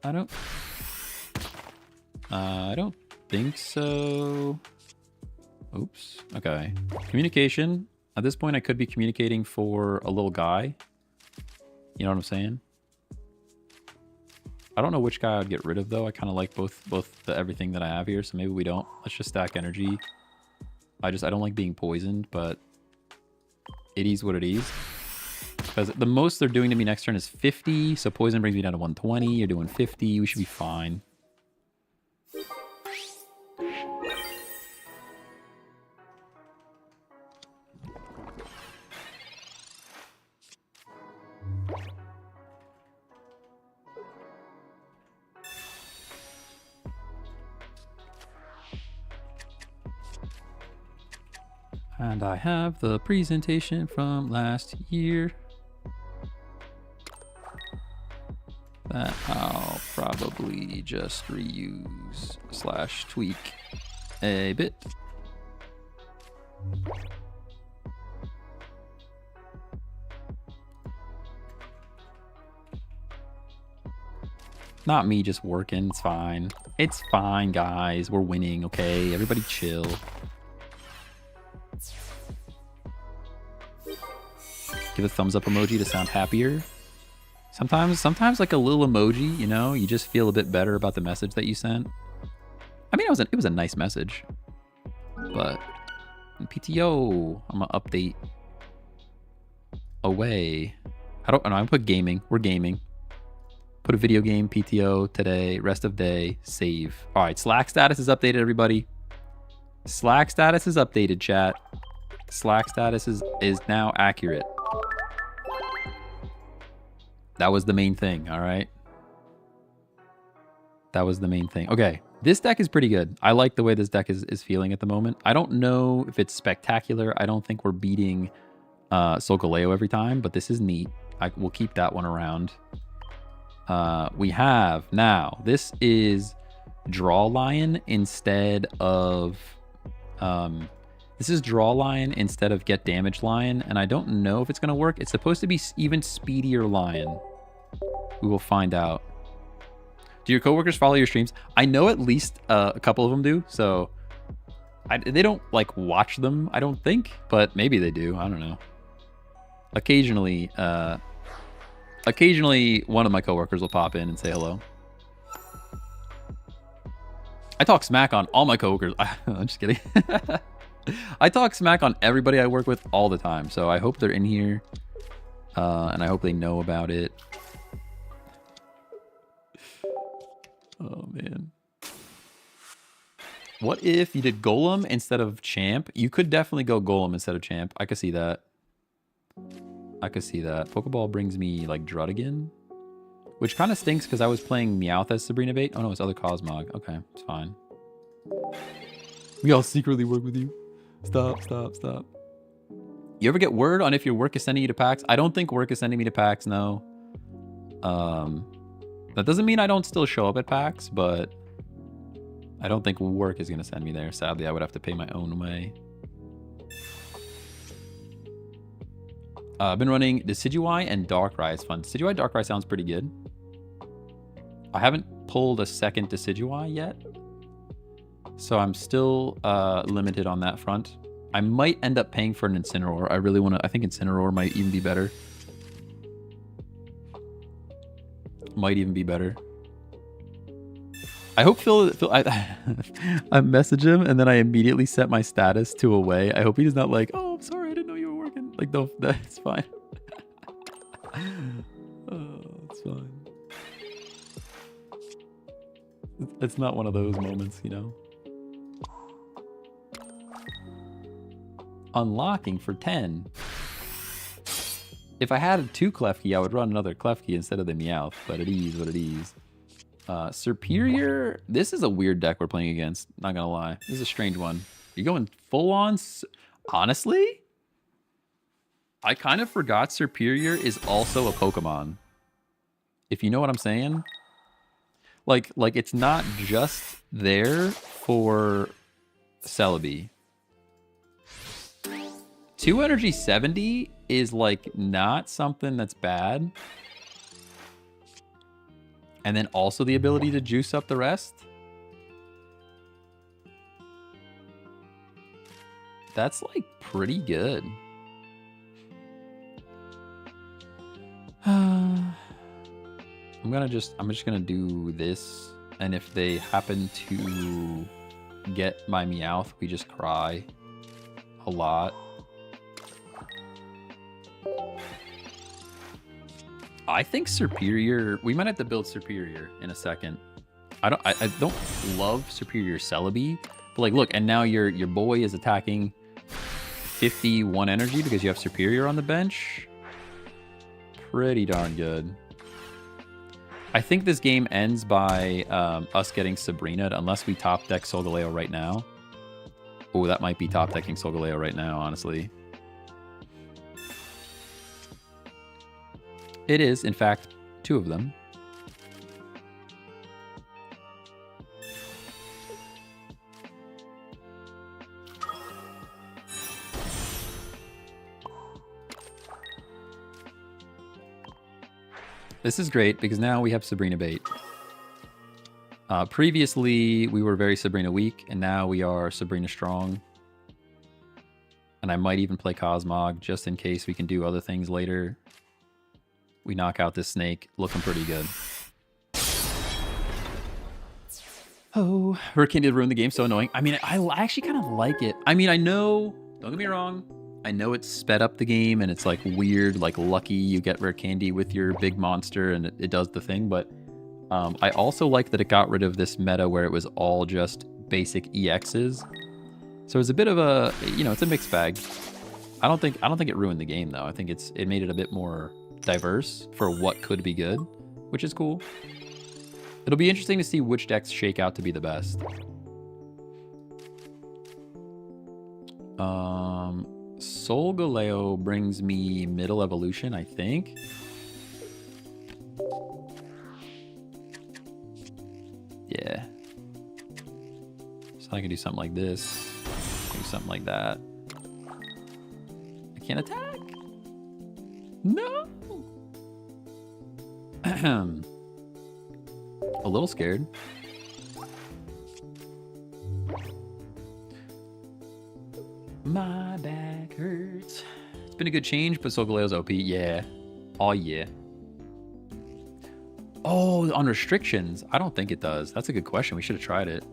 A: I don't think so. Oops. Okay. Communication. At this point, I could be communicating for a little guy. You know what I'm saying? I don't know which guy I'd get rid of, though. I kind of like both everything that I have here, so maybe we don't. Let's just stack energy. I don't like being poisoned, but it is what it is. Because the most they're doing to me next turn is 50, so poison brings me down to 120. You're doing 50. We should be fine. And I have the presentation from last year that I'll probably just reuse / tweak a bit. Not me just working. It's fine. It's fine, guys. We're winning, okay? Everybody chill. Give a thumbs up emoji to sound happier. Sometimes like a little emoji, you know, you just feel a bit better about the message that you sent. I mean, it was a nice message. But PTO, I'm gonna update away. I don't know. I put gaming. We're gaming. Put a video game PTO today. Rest of day. Save. All right. Slack status is updated, everybody. Slack status is updated, chat. Slack status is now accurate. That was the main thing, all right? That was the main thing. Okay, this deck is pretty good. I like the way this deck is feeling at the moment. I don't know if it's spectacular. I don't think we're beating Solgaleo every time, but this is neat. We'll keep that one around. We have now, this is Draw Lion instead of... this is Draw Lion instead of Get Damage Lion, and I don't know if it's going to work. It's supposed to be even speedier Lion. We will find out. Do your coworkers follow your streams? I know at least a couple of them do, so they don't like watch them, I don't think, but maybe they do. I don't know. Occasionally one of my coworkers will pop in and say hello. I talk smack on all my coworkers. I'm just kidding. I talk smack on everybody I work with all the time, so I hope they're in here, and I hope they know about it. Oh, man. What if you did Golem instead of Champ? You could definitely go Golem instead of Champ. I could see that. I could see that. Pokeball brings me, like, Drud again, which kind of stinks because I was playing Meowth as Sabrina bait. Oh, no, it's other Cosmog. Okay, it's fine. We all secretly work with you. Stop. You ever get word on if your work is sending you to PAX? I don't think work is sending me to PAX, no. That doesn't mean I don't still show up at PAX, but I don't think work is going to send me there. Sadly, I would have to pay my own way. I've been running Decidueye and Darkrai. It's fun. Decidueye, Darkrai sounds pretty good. I haven't pulled a second Decidueye yet, so I'm still limited on that front. I might end up paying for an Incineroar. I really want to... I think Incineroar might even be better. Might even be better. I hope Phil I message him and then I immediately set my status to away. I hope he's not like, oh, I'm sorry, I didn't know you were working. Like, no, that's fine. Oh, it's fine. It's not one of those moments, you know. Unlocking for 10. If I had 2 Klefki, I would run another Klefki instead of the Meowth, but it is what it is. Superior, this is a weird deck we're playing against, not gonna lie. This is a strange one. You're going full on... Honestly? I kind of forgot Superior is also a Pokemon. If you know what I'm saying? Like it's not just there for Celebi. 2 energy 70 is like not something that's bad. And then also the ability to juice up the rest. That's like pretty good. I'm just gonna do this, and if they happen to get my Meowth, we just cry. a lot. I think Superior... We might have to build Superior in a second. I don't love Superior Celebi. But like, look, and now your boy is attacking 51 energy because you have Superior on the bench. Pretty darn good. I think this game ends by us getting Sabrina, unless we top deck Solgaleo right now. Oh, that might be top decking Solgaleo right now, honestly. It is, in fact, 2 of them. This is great because now we have Sabrina bait. Previously, we were very Sabrina weak, and now we are Sabrina strong. And I might even play Cosmog just in case we can do other things later. We knock out this snake, looking pretty good. Oh, Hurricane did ruin the game, so annoying. I mean, I actually kind of like it. I mean, I know, don't get me wrong, I know it's sped up the game and it's like weird, like lucky you get rare candy with your big monster and it does the thing, but I also like that it got rid of this meta where it was all just basic EXs. So it's a bit of a, you know, it's a mixed bag. I don't think it ruined the game though. I think it made it a bit more diverse for what could be good, which is cool. It'll be interesting to see which decks shake out to be the best. Solgaleo brings me middle evolution, I think. Yeah. So I can do something like this. Do something like that. I can't attack. No. A little scared. My back hurts. It's been a good change, but Solgaleo's OP. Yeah. Oh, yeah. Oh, on restrictions. I don't think it does. That's a good question. We should have tried it.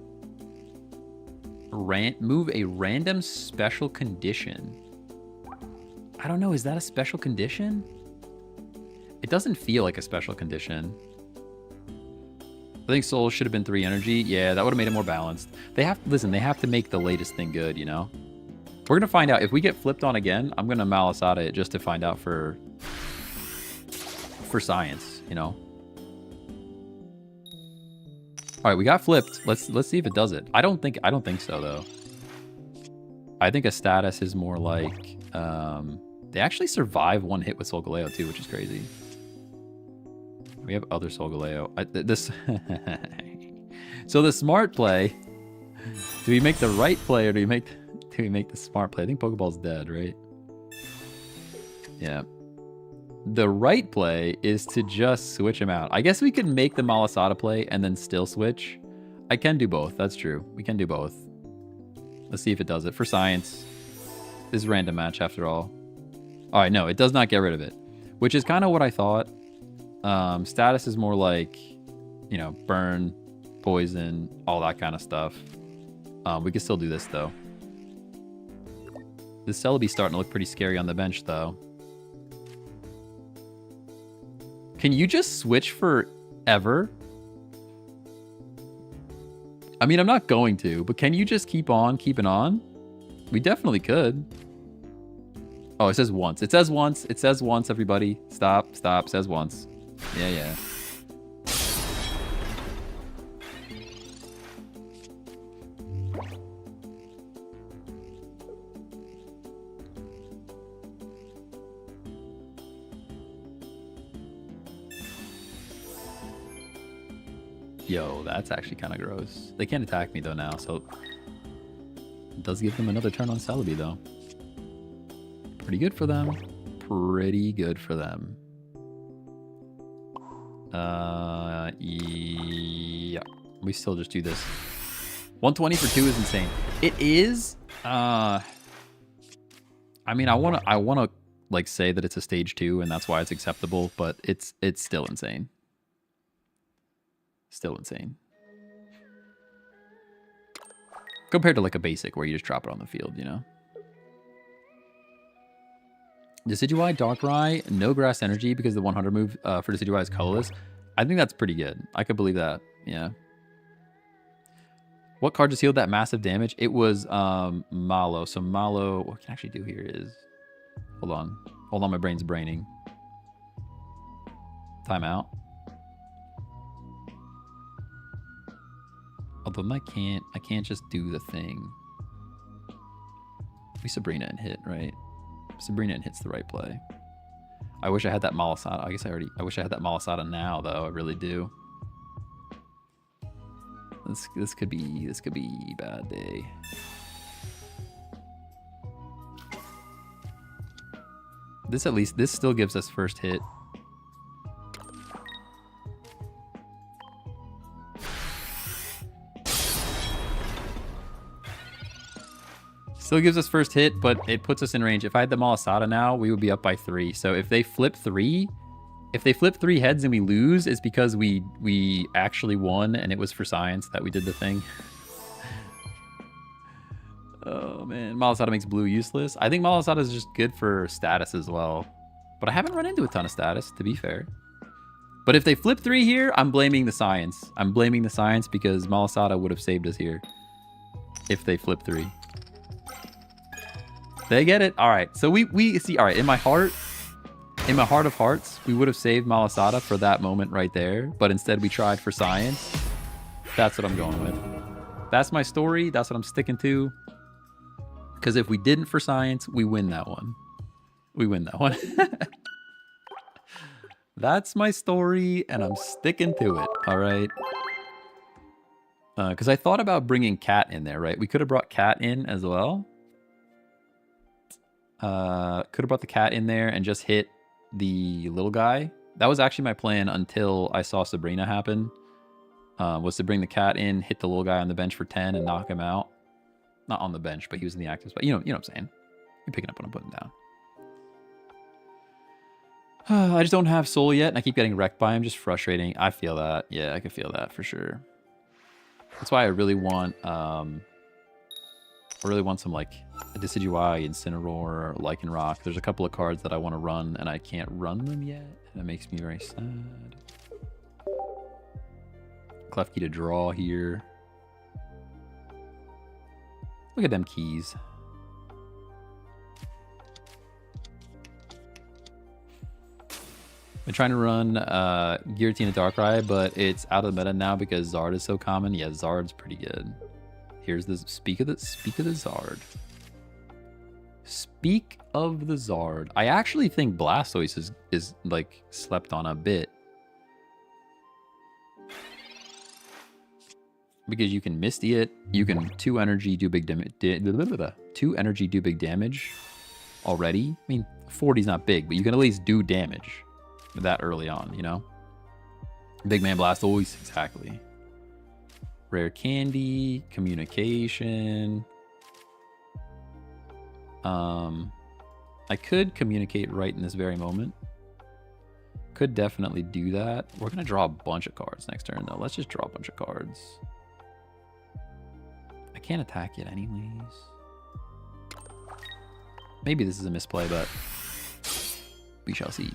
A: Move a random special condition. I don't know. Is that a special condition? It doesn't feel like a special condition. I think Soul should have been 3 energy. Yeah, that would have made it more balanced. They have to make the latest thing good, you know? We're going to find out. If we get flipped on again, I'm going to Malasada it just to find out for science, you know? All right, we got flipped. Let's see if it does it. I don't think so, though. I think a status is more like... they actually survive 1 hit with Solgaleo, too, which is crazy. We have other Solgaleo. So the smart play... Do we make the right play or do we make the smart play? I think Pokeball's dead, right? Yeah. The right play is to just switch him out. I guess we could make the Malasada play and then still switch. I can do both. That's true. We can do both. Let's see if it does it. For science. This is a random match after all. All right, no, it does not get rid of it. Which is kind of what I thought. Status is more like, you know, burn, poison, all that kind of stuff. We can still do this, though. This Celebi's starting to look pretty scary on the bench, though. Can you just switch forever? I mean, I'm not going to, but can you just keep on keeping on? We definitely could. Oh, it says once. It says once. It says once, everybody. Stop, stop. It says once. Yeah, yeah. Yo, that's actually kind of gross. They can't attack me, though, now, so... It does give them another turn on Celebi, though. Pretty good for them. Pretty good for them. Yeah. We still just do this. 120 for 2 is insane. It is... I mean, I wanna like say that it's a stage 2 and that's why it's acceptable, but it's still insane. Still insane. Compared to like a basic where you just drop it on the field, you know? Decidueye, Darkrai, no grass energy because the 100 move for Decidueye is colorless. I think that's pretty good. I could believe that. Yeah. What card just healed that massive damage? It was Malo. So Malo, what I can actually do here is, hold on, my brain's braining. Timeout. Although I can't just do the thing. We Sabrina and hit, right? Sabrina and hit's the right play. I wish I had that Malasada. I wish I had that Malasada now, though. I really do. This could be a bad day. This still gives us first hit. Still gives us first hit, but it puts us in range. If I had the Malasada now, we would be up by 3. So if they flip 3 heads and we lose, it's because we actually won and it was for science that we did the thing. Oh man, Malasada makes blue useless. I think Malasada is just good for status as well. But I haven't run into a ton of status, to be fair. But if they flip 3 here, I'm blaming the science. I'm blaming the science because Malasada would have saved us here if they flip 3. They get it? All right. So we see, all right, in my heart of hearts, we would have saved Malasada for that moment right there. But instead we tried for science. That's what I'm going with. That's my story. That's what I'm sticking to. Because if we didn't for science, we win that one. We win that one. That's my story, and I'm sticking to it. All right. Because I thought about bringing Cat in there, right? We could have brought Cat in as well. Could have brought the Cat in there and just hit the little guy. That was actually my plan until I saw Sabrina happen. Was to bring the Cat in, hit the little guy on the bench for 10 and knock him out. Not on the bench, but he was in the active spot. You know what I'm saying. You're picking up what I'm putting down. I just don't have soul yet, and I keep getting wrecked by him. Just frustrating. I feel that. Yeah, I can feel that for sure. That's why I really want some like a Decidueye, Incineroar, Lycanroc. There's a couple of cards that I want to run, and I can't run them yet. And it makes me very sad. Klefki to draw here. Look at them keys. Been trying to run Giratina Darkrai, but it's out of the meta now because Zard is so common. Yeah, Zard's pretty good. Here's the speak of the Zard. Speak of the Zard. I actually think Blastoise is like slept on a bit. Because you can Misty it, you can 2 energy do big damage. 2 energy do big damage already. I mean, 40's not big, but you can at least do damage that early on, you know? Big Man Blastoise, exactly. Rare Candy, Communication. I could communicate right in this very moment. Could definitely do that. We're gonna draw a bunch of cards next turn though. Let's just draw a bunch of cards. I can't attack yet anyways. Maybe this is a misplay, but we shall see.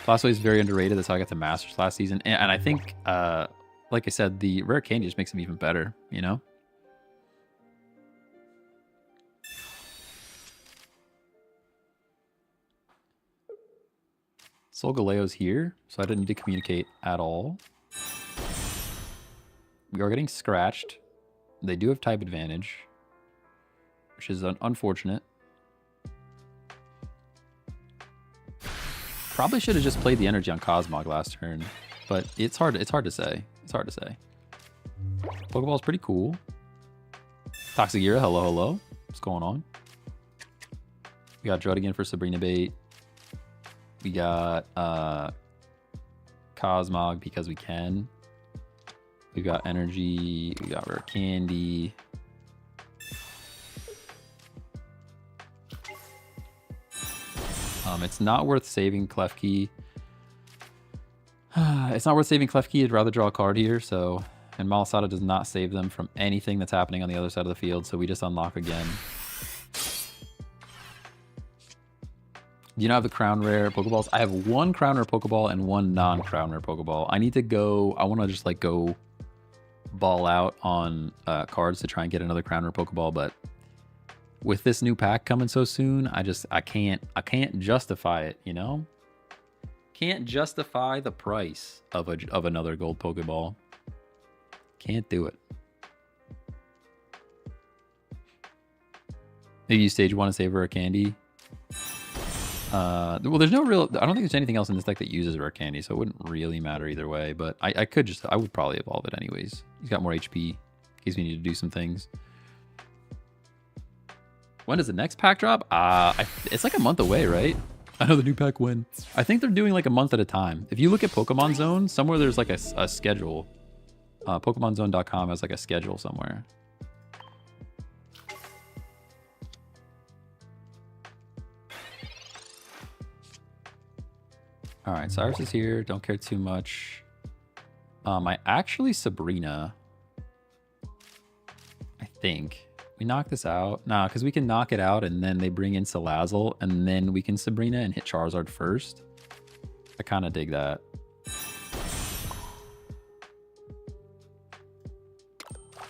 A: Blastoise is very underrated. That's how I got to Masters last season. And I think, like I said, the Rare Candy just makes him even better, you know? Solgaleo's here, so I didn't need to communicate at all. We are getting scratched. They do have type advantage, which is unfortunate. Probably should have just played the energy on Cosmog last turn, but it's hard to say. It's hard to say. Pokeball's pretty cool. Toxigira, hello. What's going on? We got Drud again for Sabrina bait. We got Cosmog because we can. We got energy. We got Rare Candy. It's not worth saving Klefki. It's not worth saving Klefki. I'd rather draw a card here. So, and Malasada does not save them from anything that's happening on the other side of the field. So we just unlock again. Do you not have the crown rare Pokeballs? I have one crown rare Pokeball and one non-crown rare Pokeball. I need to go. I want to just like go ball out on cards to try and get another crown rare Pokeball, but with this new pack coming so soon, I can't justify it, you know? Can't justify the price of another gold Pokeball. Can't do it. Maybe you stage 1 to save rare candy. Well, there's no real... I don't think there's anything else in this deck that uses rare candy, so it wouldn't really matter either way. But I would probably evolve it anyways. He's got more HP in case we need to do some things. When does the next pack drop? It's like a month away, right? I know the new pack when. I think they're doing like a month at a time. If you look at Pokemon Zone, somewhere there's like a schedule. PokemonZone.com has like a schedule somewhere. All right, Cyrus is here. Don't care too much. I actually Sabrina. I think we knock this out. Nah, because we can knock it out and then they bring in Salazzle and then we can Sabrina and hit Charizard first. I kind of dig that.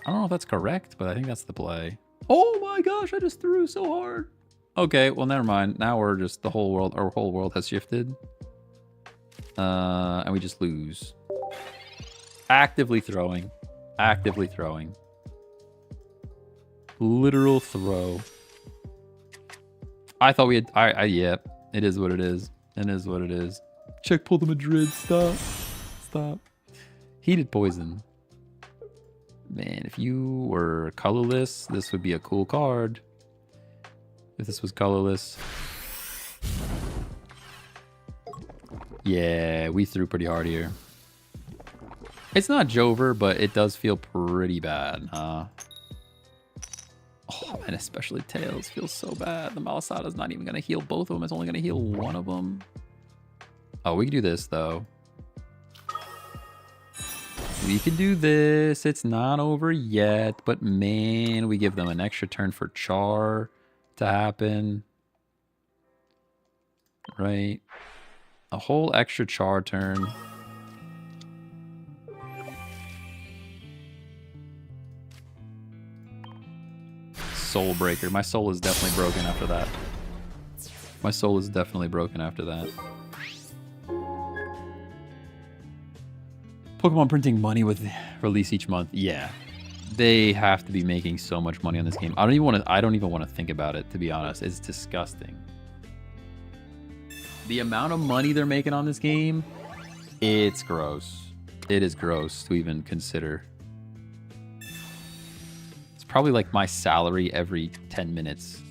A: I don't know if that's correct, but I think that's the play. Oh my gosh, I just threw so hard. Okay, well, never mind. Now we're just our whole world has shifted. And we just lose. Actively throwing. Actively throwing. Literal throw. I thought we had... yeah, it is what it is. It is what it is. Check pull the Madrid. Stop. Stop. Heated poison. Man, if you were colorless, this would be a cool card. If this was colorless... Yeah, we threw pretty hard here. It's not Jover, but it does feel pretty bad, huh? Oh, and especially Tails feels so bad. The Malasada's not even going to heal both of them. It's only going to heal one of them. Oh, we can do this, though. We can do this. It's not over yet, but man, we give them an extra turn for Char to happen. Right? A whole extra Char turn. Soul Breaker. My soul is definitely broken after that. My soul is definitely broken after that. Pokemon printing money with release each month. Yeah. They have to be making so much money on this game. I don't even want to think about it, to be honest. It's disgusting. The amount of money they're making on this game, it's gross. It is gross to even consider. It's probably like my salary every 10 minutes.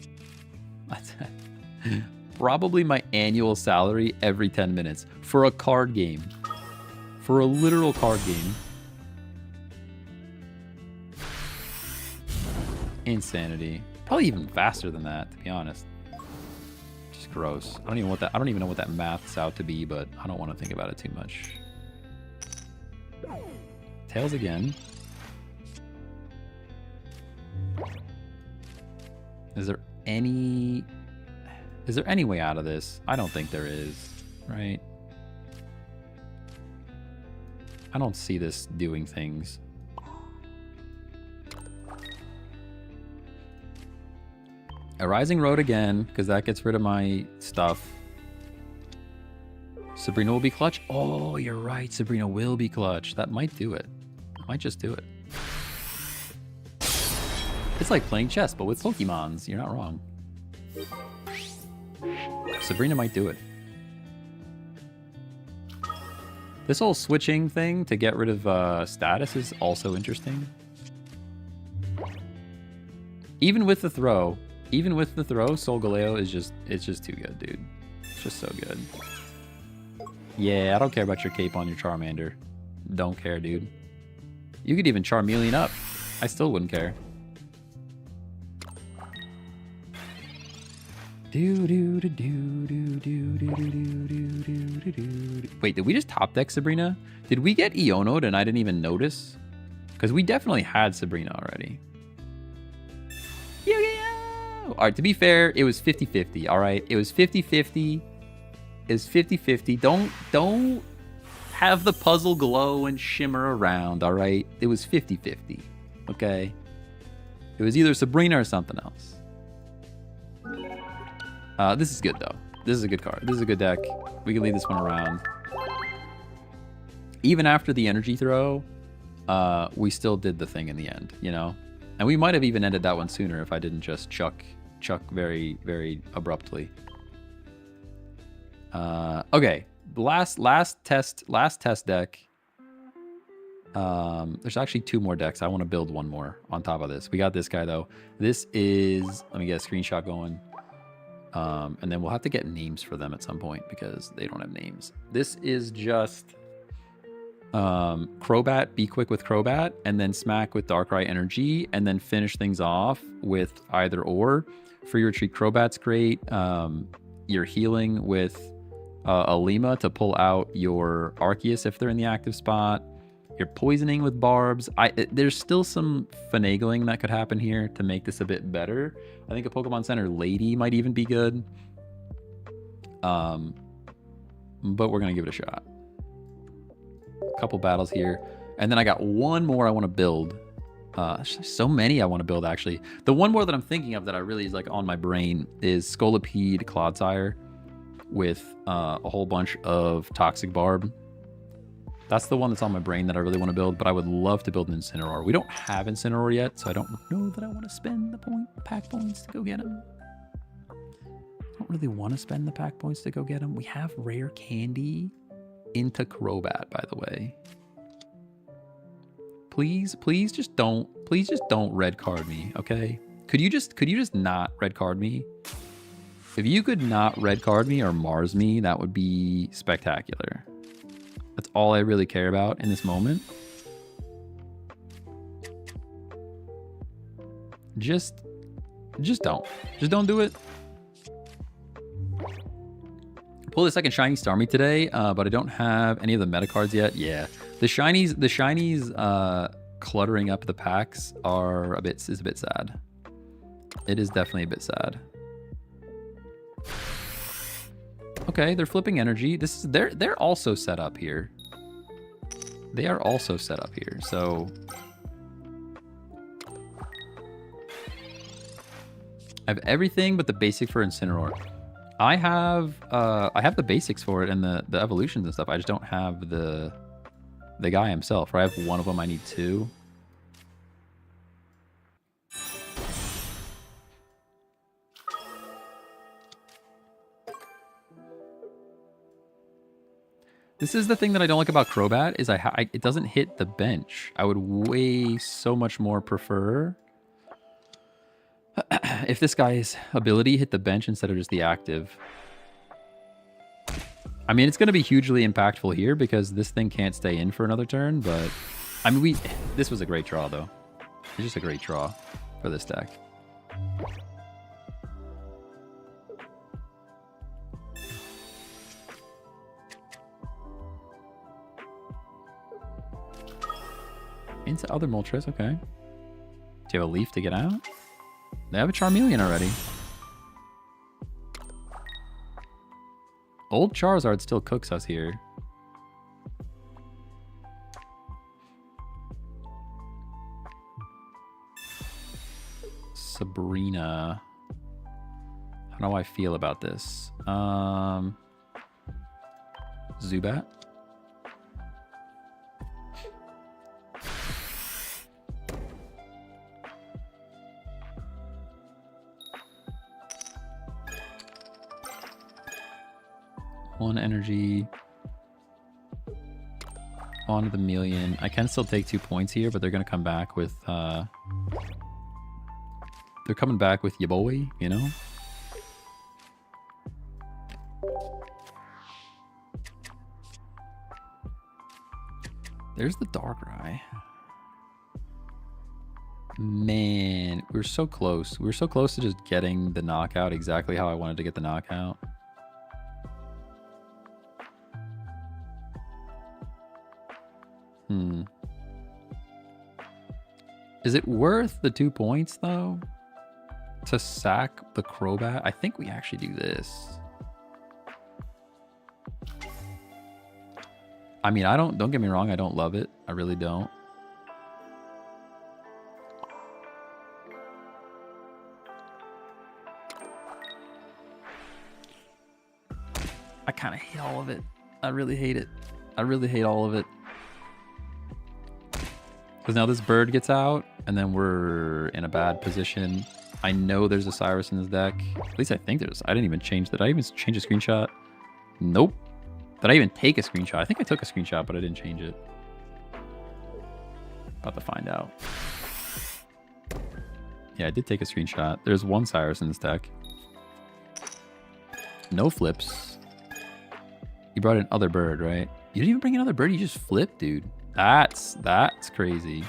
A: Probably my annual salary every 10 minutes for a card game. For a literal card game. Insanity. Probably even faster than that, to be honest. Gross. I don't even know what that maths out to be, but I don't want to think about it too much. Tails again. Is there any way out of this? I don't think there is, right? I don't see this doing things. A Rising Road again, because that gets rid of my stuff. Sabrina will be clutch. Oh, you're right. Sabrina will be clutch. That might do it. Might just do it. It's like playing chess, but with Pokemons. You're not wrong. Sabrina might do it. This whole switching thing to get rid of status is also interesting. Even with the throw, Solgaleo is just too good, dude. It's just so good. Yeah, I don't care about your cape on your Charmander. Don't care, dude. You could even Charmeleon up. I still wouldn't care. Wait, did we just top deck Sabrina? Did we get Iono'd and I didn't even notice? Because we definitely had Sabrina already. All right, to be fair, it was 50-50, all right? It was 50-50. It's 50-50. Don't have the puzzle glow and shimmer around, all right? It was 50-50, okay? It was either Sabrina or something else. This is good, though. This is a good card. This is a good deck. We can leave this one around. Even after the energy throw, we still did the thing in the end, you know? And we might have even ended that one sooner if I didn't just chuck very, very abruptly. Okay, last test deck. There's actually 2 more decks. I want to build one more on top of this. We got this guy though. This is, let me get a screenshot going. And then we'll have to get names for them at some point because they don't have names. This is just Crobat, be quick with Crobat, and then smack with Darkrai Energy, and then finish things off with either or. For your retreat, Crobat's great. You're healing with a Lima to pull out your Arceus if they're in the active spot. You're poisoning with Barbs. There's still some finagling that could happen here to make this a bit better. I think a Pokemon Center Lady might even be good. But we're going to give it a shot. A couple battles here. And then I got one more I want to build. So many I want to build, actually. The one more that I'm thinking of that I really is like on my brain is Scolipede Clodsire with a whole bunch of Toxic Barb. That's the one that's on my brain that I really want to build, but I would love to build an Incineroar. We don't have Incineroar yet, so I don't know that I want to spend the pack points to go get him. I don't really want to spend the pack points to go get him. We have Rare Candy into Crobat, by the way. Please just don't red card me, okay? Could you just not red card me? If you could not red card me or Mars me, that would be spectacular. That's all I really care about in this moment. Just don't do it. Pull the second shiny Starmie today, but I don't have any of the meta cards yet. Yeah, the shinies cluttering up the packs is a bit sad. It is definitely a bit sad. Okay, they're flipping energy. They're also set up here. They are also set up here. So I have everything but the basic for Incineroar. I have the basics for it and the evolutions and stuff. I just don't have the guy himself. Or I have one of them. I need 2. This is the thing that I don't like about Crobat is it doesn't hit the bench. I would way so much more prefer if this guy's ability hit the bench instead of just the active. I mean, it's going to be hugely impactful here because this thing can't stay in for another turn, but I mean, this was a great draw though. It's just a great draw for this deck. Into other Moltres, okay. Do you have a Leaf to get out? They have a Charmeleon already. Old Charizard still cooks us here. Sabrina. How do I feel about this? Zubat. One energy. On to the Melian. I can still take 2 points here, but they're going to come back with... they're coming back with ya boy, you know? There's the Darkrai. Man, we were so close. We were so close to just getting the knockout exactly how I wanted to get the knockout. Is it worth the 2 points, though? to sack the Crobat. I think we actually do this. I mean, don't get me wrong, I don't love it. I really don't. I kind of hate all of it. I really hate it. I really hate all of it. Because now this bird gets out, and then we're in a bad position. I know there's a Cyrus in this deck. At least I think there's. I didn't even change that. Did I even change a screenshot? Nope. Did I even take a screenshot? I think I took a screenshot, but I didn't change it. About to find out. Yeah, I did take a screenshot. There's one Cyrus in this deck. No flips. You brought in other bird, right? You didn't even bring another bird. You just flipped, dude. That's crazy.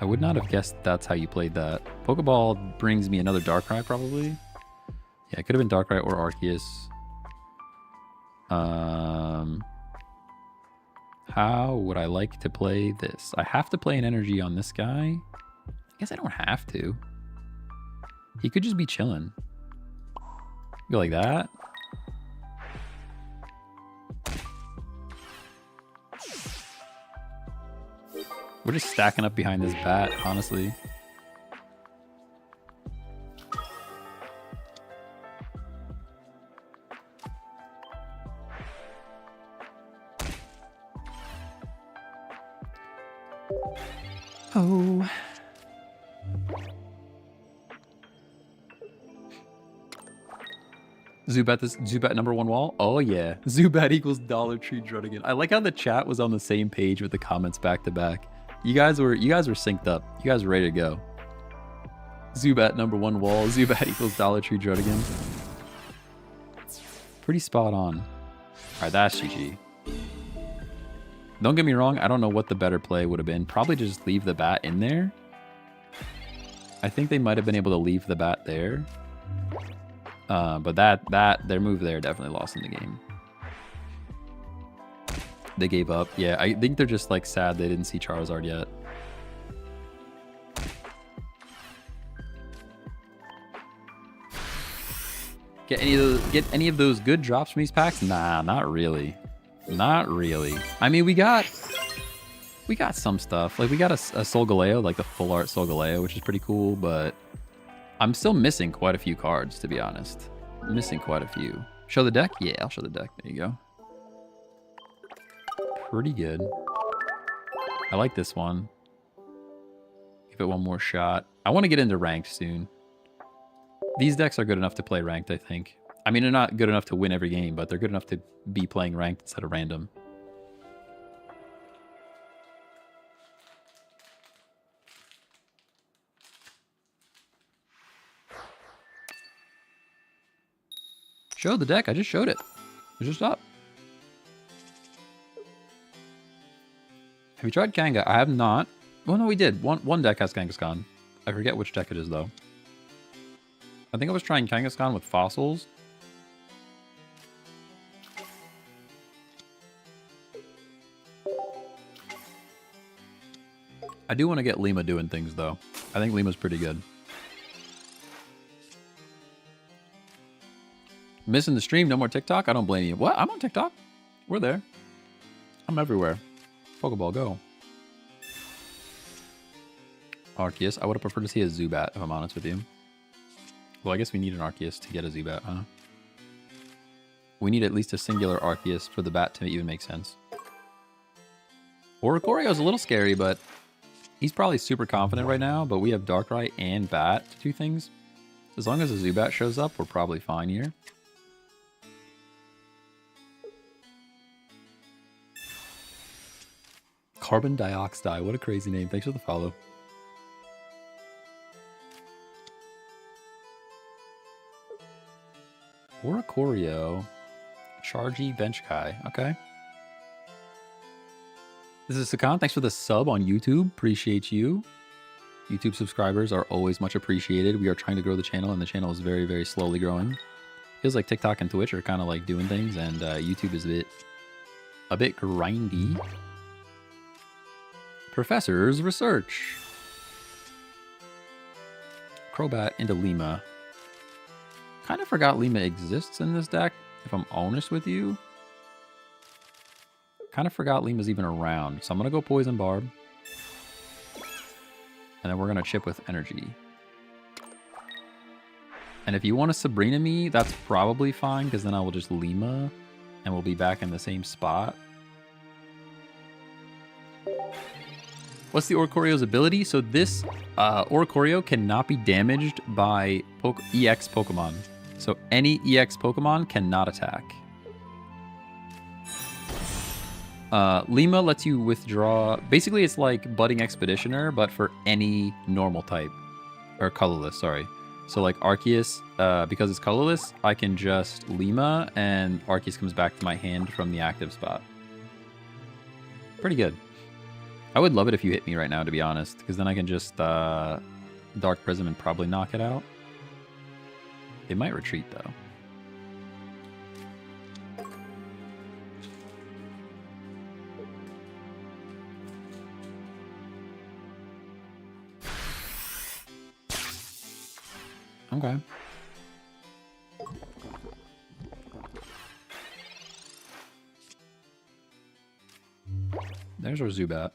A: I would not have guessed that's how you played that. Pokeball brings me another Darkrai, probably. Yeah, it could have been Darkrai or Arceus. How would I like to play this? I have to play an energy on this guy. I guess I don't have to. He could just be chilling. Go like that. We're just stacking up behind this bat, honestly. Oh. Zubat number one wall? Oh yeah. Zubat equals Dollar Tree Druddigan. I like how the chat was on the same page with the comments back to back. You guys were synced up. You guys were ready to go. Zubat number one wall. Zubat equals Dollar Tree Druddigan. Pretty spot on. Alright, that's GG. Don't get me wrong, I don't know what the better play would have been. Probably just leave the bat in there. I think they might have been able to leave the bat there. But their move there definitely lost in the game. They gave up. Yeah, I think they're just like sad they didn't see Charizard yet. Get any of those good drops from these packs? Nah, not really. Not really. I mean, we got some stuff. Like we got a Solgaleo, like the full art Solgaleo, which is pretty cool, but I'm still missing quite a few cards, to be honest. I'm missing quite a few. Show the deck? Yeah, I'll show the deck. There you go. Pretty good. I like this one. Give it one more shot. I want to get into ranked soon. These decks are good enough to play ranked, I think. I mean, they're not good enough to win every game, but they're good enough to be playing ranked instead of random. Show the deck. I just showed it. It's just up. Have you tried Kanga? I have not. Well, no, we did. One deck has Kangaskhan. I forget which deck it is, though. I think I was trying Kangaskhan with fossils. I do want to get Lima doing things, though. I think Lima's pretty good. Missing the stream, no more TikTok? I don't blame you. What? I'm on TikTok. We're there. I'm everywhere. Pokeball, go. Arceus. I would have preferred to see a Zubat, if I'm honest with you. Well, I guess we need an Arceus to get a Zubat, huh? We need at least a singular Arceus for the bat to even make sense. Oricorio's a little scary, but he's probably super confident right now, but we have Darkrai and Bat to do things. As long as a Zubat shows up, we're probably fine here. Carbon Dioxide. What a crazy name. Thanks for the follow. Oricorio. Chargy Benchkai. Okay. This is Sakan. Thanks for the sub on YouTube. Appreciate you. YouTube subscribers are always much appreciated. We are trying to grow the channel, and the channel is very, very slowly growing. Feels like TikTok and Twitch are kind of like doing things, and YouTube is a bit grindy. Professor's Research. Crobat into Lima. Kind of forgot Lima exists in this deck, if I'm honest with you. Kind of forgot Lima's even around. So I'm going to go Poison Barb. And then we're going to chip with Energy. And if you want to Sabrina me, that's probably fine, because then I will just Lima, and we'll be back in the same spot. What's the Oricoreo's ability? So this Oricoreo cannot be damaged by EX Pokemon. So any EX Pokemon cannot attack. Lima lets you withdraw. Basically, it's like Budding Expeditioner, but for any normal type. Or colorless, sorry. So like Arceus, because it's colorless, I can just Lima, and Arceus comes back to my hand from the active spot. Pretty good. I would love it if you hit me right now, to be honest, because then I can just Dark Prism and probably knock it out. It might retreat, though. Okay. There's our Zubat.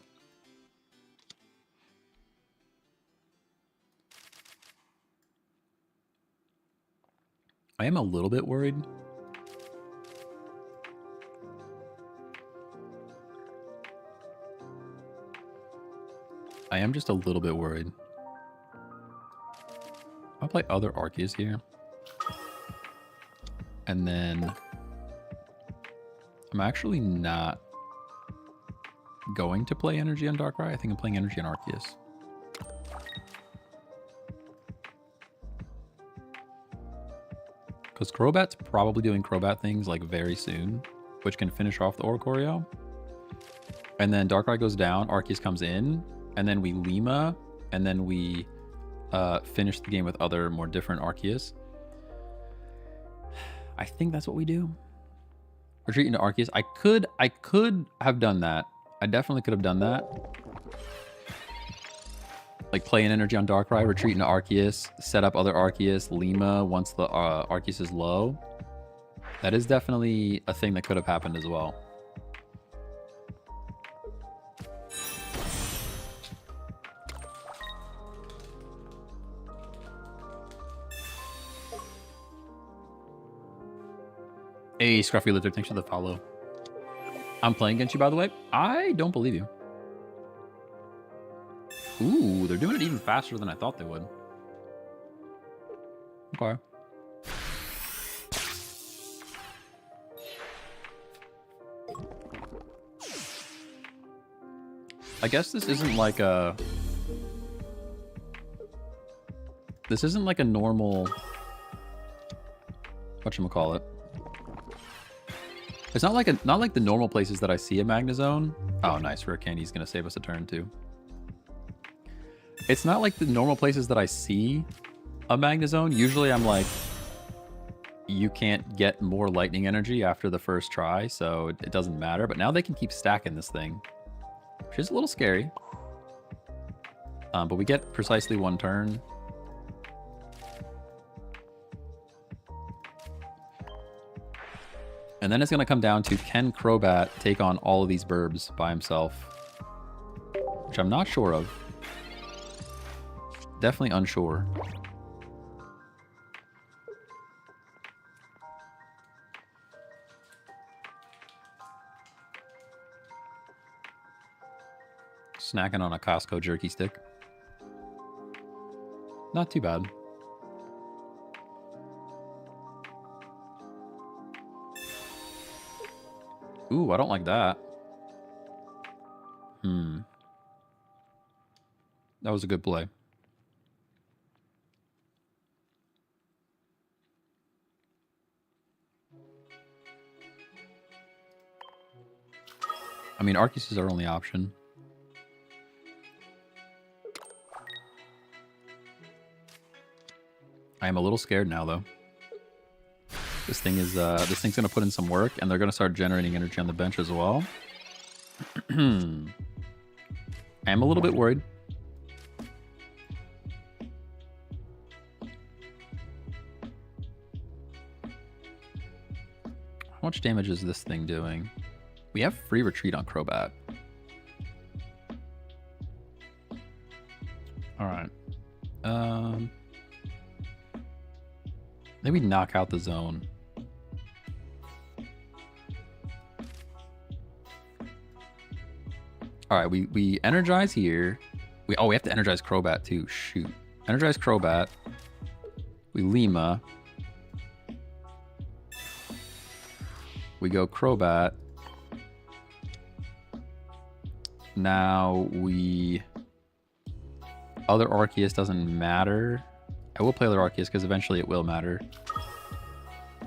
A: I am a little bit worried. I am just a little bit worried. I'll play other Arceus here. And then I'm actually not going to play Energy on Darkrai. I think I'm playing Energy on Arceus. Because Crobat's probably doing Crobat things like very soon, which can finish off the Oricorio. And then Darkrai goes down, Arceus comes in, and then we Lima, and then we finish the game with other more different Arceus. I think that's what we do. Retreat into Arceus. I could have done that. I definitely could have done that. Like play an Energy on Darkrai, retreat into Arceus, set up other Arceus, Lima once the Arceus is low. That is definitely a thing that could have happened as well. Hey, Scruffy Lizard, thanks for the follow. I'm playing against you, by the way. I don't believe you. Ooh, they're doing it even faster than I thought they would. Okay. I guess this isn't like a... This isn't like a normal... Whatchamacallit? It's not like the normal places that I see a Magnezone. Oh, nice. Rare Candy's gonna save us a turn too. It's not like the normal places that I see a Magnezone. Usually I'm like, you can't get more lightning energy after the first try, so it doesn't matter. But now they can keep stacking this thing, which is a little scary. But we get precisely one turn. And then it's going to come down to, can Crobat take on all of these Burbs by himself? Which I'm not sure of. Definitely unsure. Snacking on a Costco jerky stick. Not too bad. Ooh, I don't like that. That was a good play. I mean, Arceus is our only option. I am a little scared now, though. This thing's gonna put in some work, and they're gonna start generating energy on the bench as well. I am a little bit worried. How much damage is this thing doing? We have free retreat on Crobat. All right. Maybe knock out the zone. All right, we energize here. We have to energize Crobat too. Shoot. Energize Crobat. We Lima. We go Crobat. Now we... Other Arceus doesn't matter. I will play other Arceus because eventually it will matter.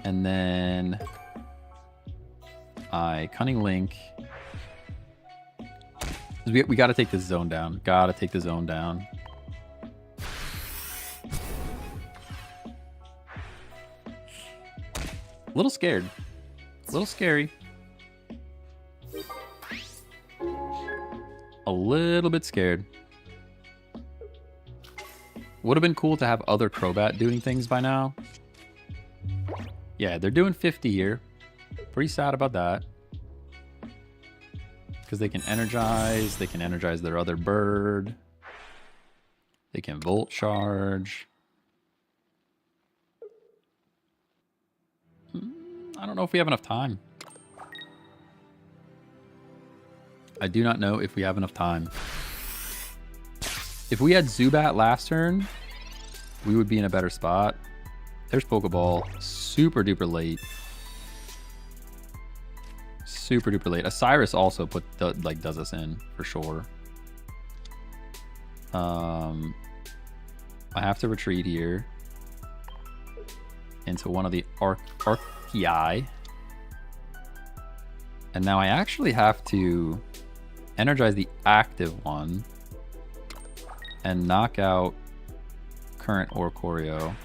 A: And then I Cunning Link. We got to take this zone down. Got to take the zone down. A little scared. A little scary. A little bit scared. Would have been cool to have other Crobat doing things by now. Yeah, they're doing 50 here. Pretty sad about that. Because they can energize their other bird. They can Volt Charge. I don't know if we have enough time. I do not know if we have enough time. If we had Zubat last turn, we would be in a better spot. There's Pokeball. Super duper late. Super duper late. Osiris also does us in for sure. I have to retreat here into one of the Arceus. And now I actually have to energize the active one and knock out current Oricorio.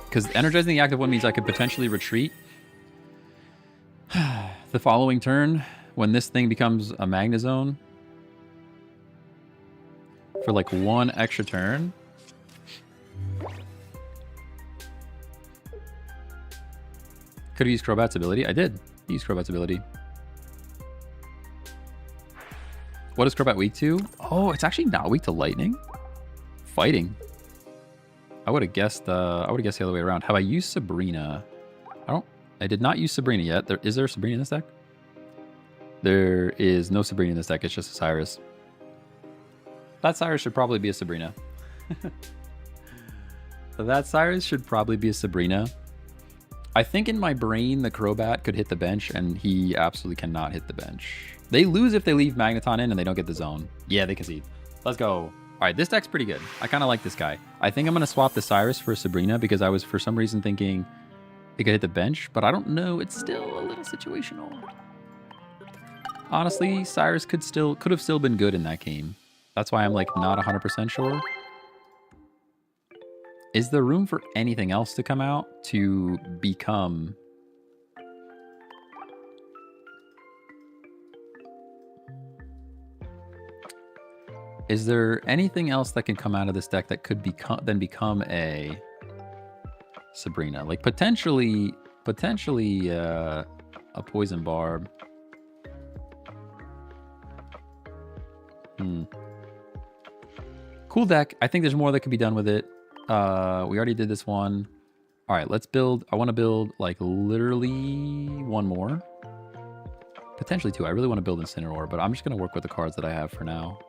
A: Because energizing the active one means I could potentially retreat the following turn when this thing becomes a Magnezone for like one extra turn. Could have used Crobat's ability. I did use Crobat's ability. What is Crobat weak to? Oh, it's actually not weak to lightning. Fighting. I would have guessed. I would have guessed the other way around. Have I used Sabrina? I did not use Sabrina yet. Is there a Sabrina in this deck? There is no Sabrina in this deck. It's just a Cyrus. That Cyrus should probably be a Sabrina. That Cyrus should probably be a Sabrina. I think in my brain the Crobat could hit the bench, and he absolutely cannot hit the bench. They lose if they leave Magneton in and they don't get the zone. Yeah, they concede. Let's go. All right, this deck's pretty good. I kind of like this guy. I think I'm going to swap the Cyrus for Sabrina because I was for some reason thinking it could hit the bench, but I don't know. It's still a little situational. Honestly, Cyrus could have still been good in that game. That's why I'm like not 100% sure. Is there room for anything else to come out to become... Is there anything else that can come out of this deck that could become a Sabrina? Like potentially a Poison Barb. Cool deck. I think there's more that could be done with it. We already did this one. All right, let's build. I want to build like literally one more. Potentially two. I really want to build Incineroar, but I'm just going to work with the cards that I have for now.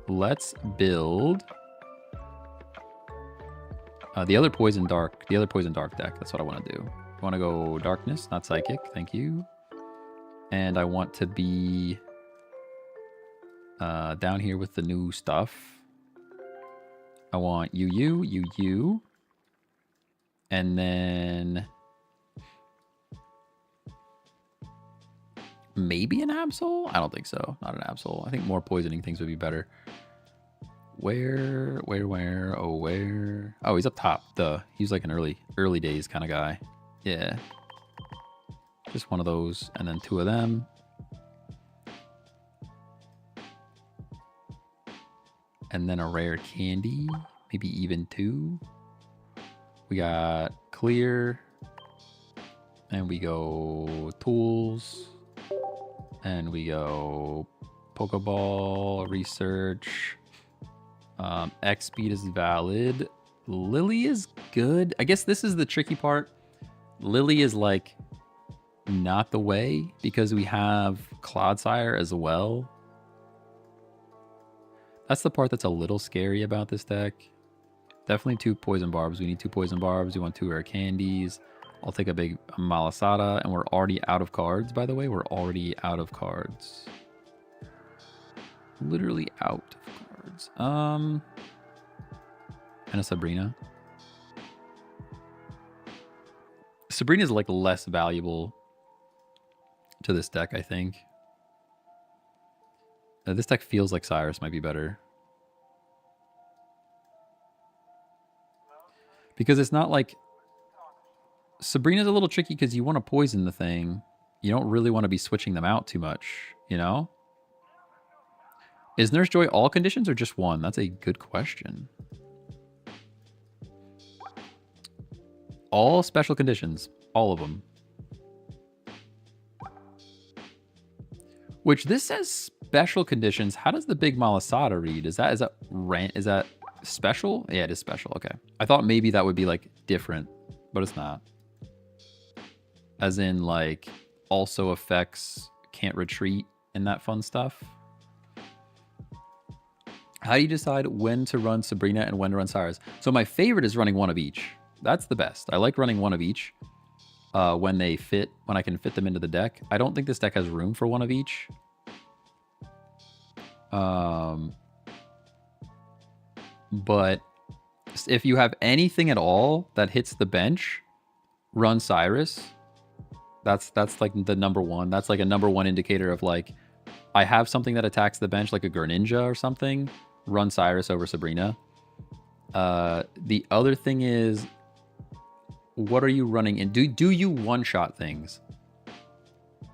A: Let's build the other Poison Dark deck. That's what I want to do. I want to go Darkness, not Psychic. Thank you. And I want to be down here with the new stuff. I want UU, and then maybe an Absol? I don't think so. Not an Absol. I think more poisoning things would be better. Where? Oh, where? Oh, he's up top. Duh. He's like an early days kind of guy. Yeah. Just one of those, and then two of them. And then a rare candy. maybe even 2. We got clear, and we go tools, and we go Pokeball, research. X speed is valid. Lily is good. I guess this is the tricky part. Lily is like not the way because we have Clodsire as well. That's the part that's a little scary about this deck. Definitely 2 poison barbs. We need 2 poison barbs. We want 2 rare candies. I'll take a big Malasada, and we're already out of cards, by the way. We're already out of cards. Literally out of cards. And a Sabrina. Sabrina's like less valuable to this deck, I think. This deck feels like Cyrus might be better. Because it's not like... Sabrina's a little tricky because you want to poison the thing. You don't really want to be switching them out too much, you know? Is Nurse Joy all conditions or just one? That's a good question. All special conditions. All of them. Which this says special conditions. How does the big Malasada read? Is that special? Yeah, it is special. Okay. I thought maybe that would be like different, but it's not. As in like also affects can't retreat and that fun stuff. How do you decide when to run Sabrina and when to run Cyrus? So my favorite is running one of each. That's the best. I like running one of each when they fit, when I can fit them into the deck. I don't think this deck has room for one of each. But if you have anything at all that hits the bench, run Cyrus. That's like the number one. That's like a number one indicator of like, I have something that attacks the bench like a Greninja or something. Run Cyrus over Sabrina. The other thing is, what are you running? And do you one-shot things?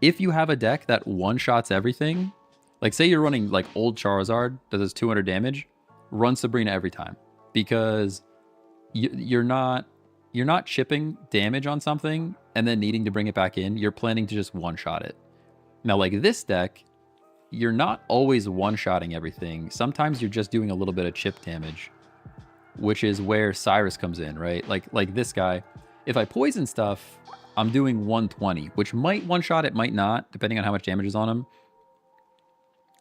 A: If you have a deck that one-shots everything, like say you're running like old Charizard that does 200 damage, run Sabrina every time. Because you're not chipping damage on something and then needing to bring it back in. You're planning to just one-shot it. Now, like this deck, you're not always one-shotting everything. Sometimes you're just doing a little bit of chip damage, which is where Cyrus comes in, right? Like this guy, if I poison stuff, I'm doing 120, which might one-shot, it might not, depending on how much damage is on him.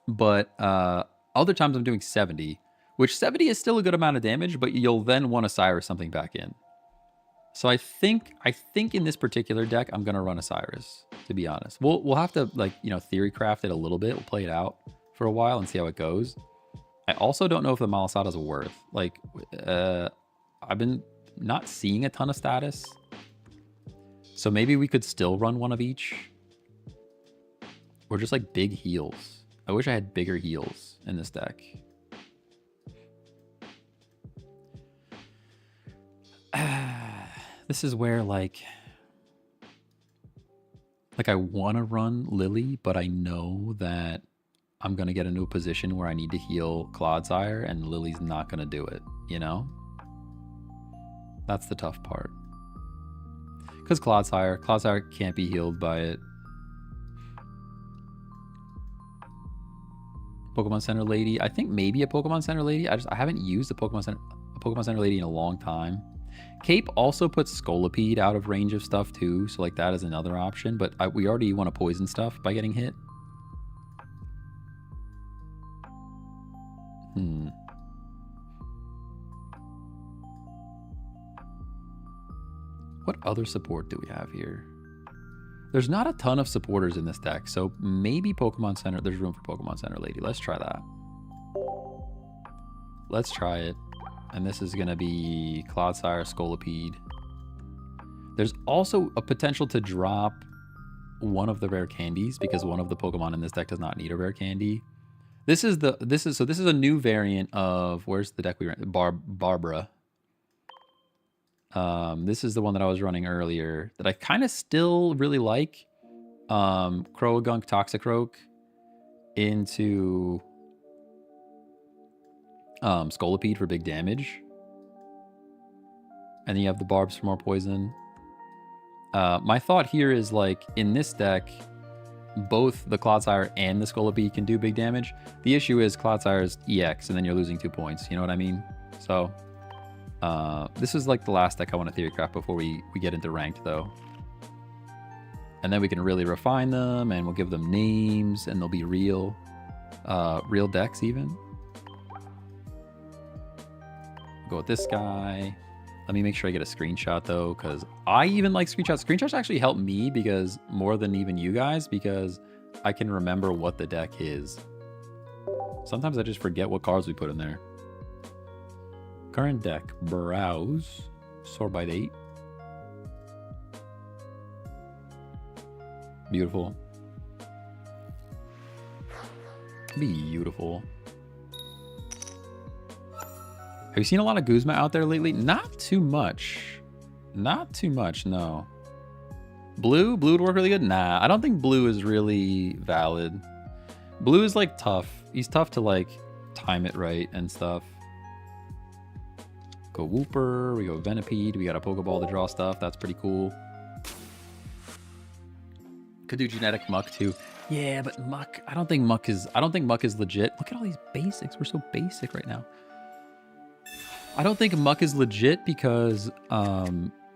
A: But other times I'm doing 70, which 70 is still a good amount of damage, but you'll then want to Cyrus something back in. So I think in this particular deck, I'm gonna run a Cyrus, to be honest. We'll have to like, you know, theory craft it a little bit. We'll play it out for a while and see how it goes. I also don't know if the Malasada's worth. Like, I've been not seeing a ton of status. So maybe we could still run one of each. Or just like big heals. I wish I had bigger heals in this deck. This is where like I want to run Lily, but I know that I'm going to get into a position where I need to heal Clodsire and Lily's not going to do it, you know? That's the tough part. Because Clodsire can't be healed by it. Pokemon Center Lady. I think maybe a Pokemon Center Lady. I haven't used a Pokemon Center Lady in a long time. Cape also puts Scolipede out of range of stuff too, so like that is another option, but we already want to poison stuff by getting hit. What other support do we have here? There's not a ton of supporters in this deck, so maybe Pokemon Center, there's room for Pokemon Center Lady. Let's try that. Let's try it. And this is going to be Clodsire, Scolipede. There's also a potential to drop one of the rare candies because one of the Pokemon in this deck does not need a rare candy. This is a new variant of, where's the deck we ran? Barbara. This is the one that I was running earlier that I kind of still really like. Croagunk, Toxicroak into Scolipede for big damage. And then you have the barbs for more poison. My thought here is like in this deck, both the Clodsire and the Scolipede can do big damage. The issue is Clodsire's EX, and then you're losing 2 points. You know what I mean? So this is like the last deck I want to theory craft before we get into ranked, though. And then we can really refine them, and we'll give them names, and they'll be real decks even. Go with this guy. Let me make sure I get a screenshot though, because I even like screenshots. Screenshots actually help me because more than even you guys, because I can remember what the deck is. Sometimes I just forget what cards we put in there. Current deck, browse, Sorbite 8. Beautiful. Beautiful. Have you seen a lot of Guzma out there lately? Not too much. Not too much, no. Blue? Blue would work really good? Nah, I don't think blue is really valid. Blue is like tough. He's tough to like time it right and stuff. Go Wooper, we go Venipede, we got a Pokeball to draw stuff. That's pretty cool. Could do genetic Muck too. Yeah, but Muck, I don't think Muck is legit. Look at all these basics. We're so basic right now. I don't think Muck is legit because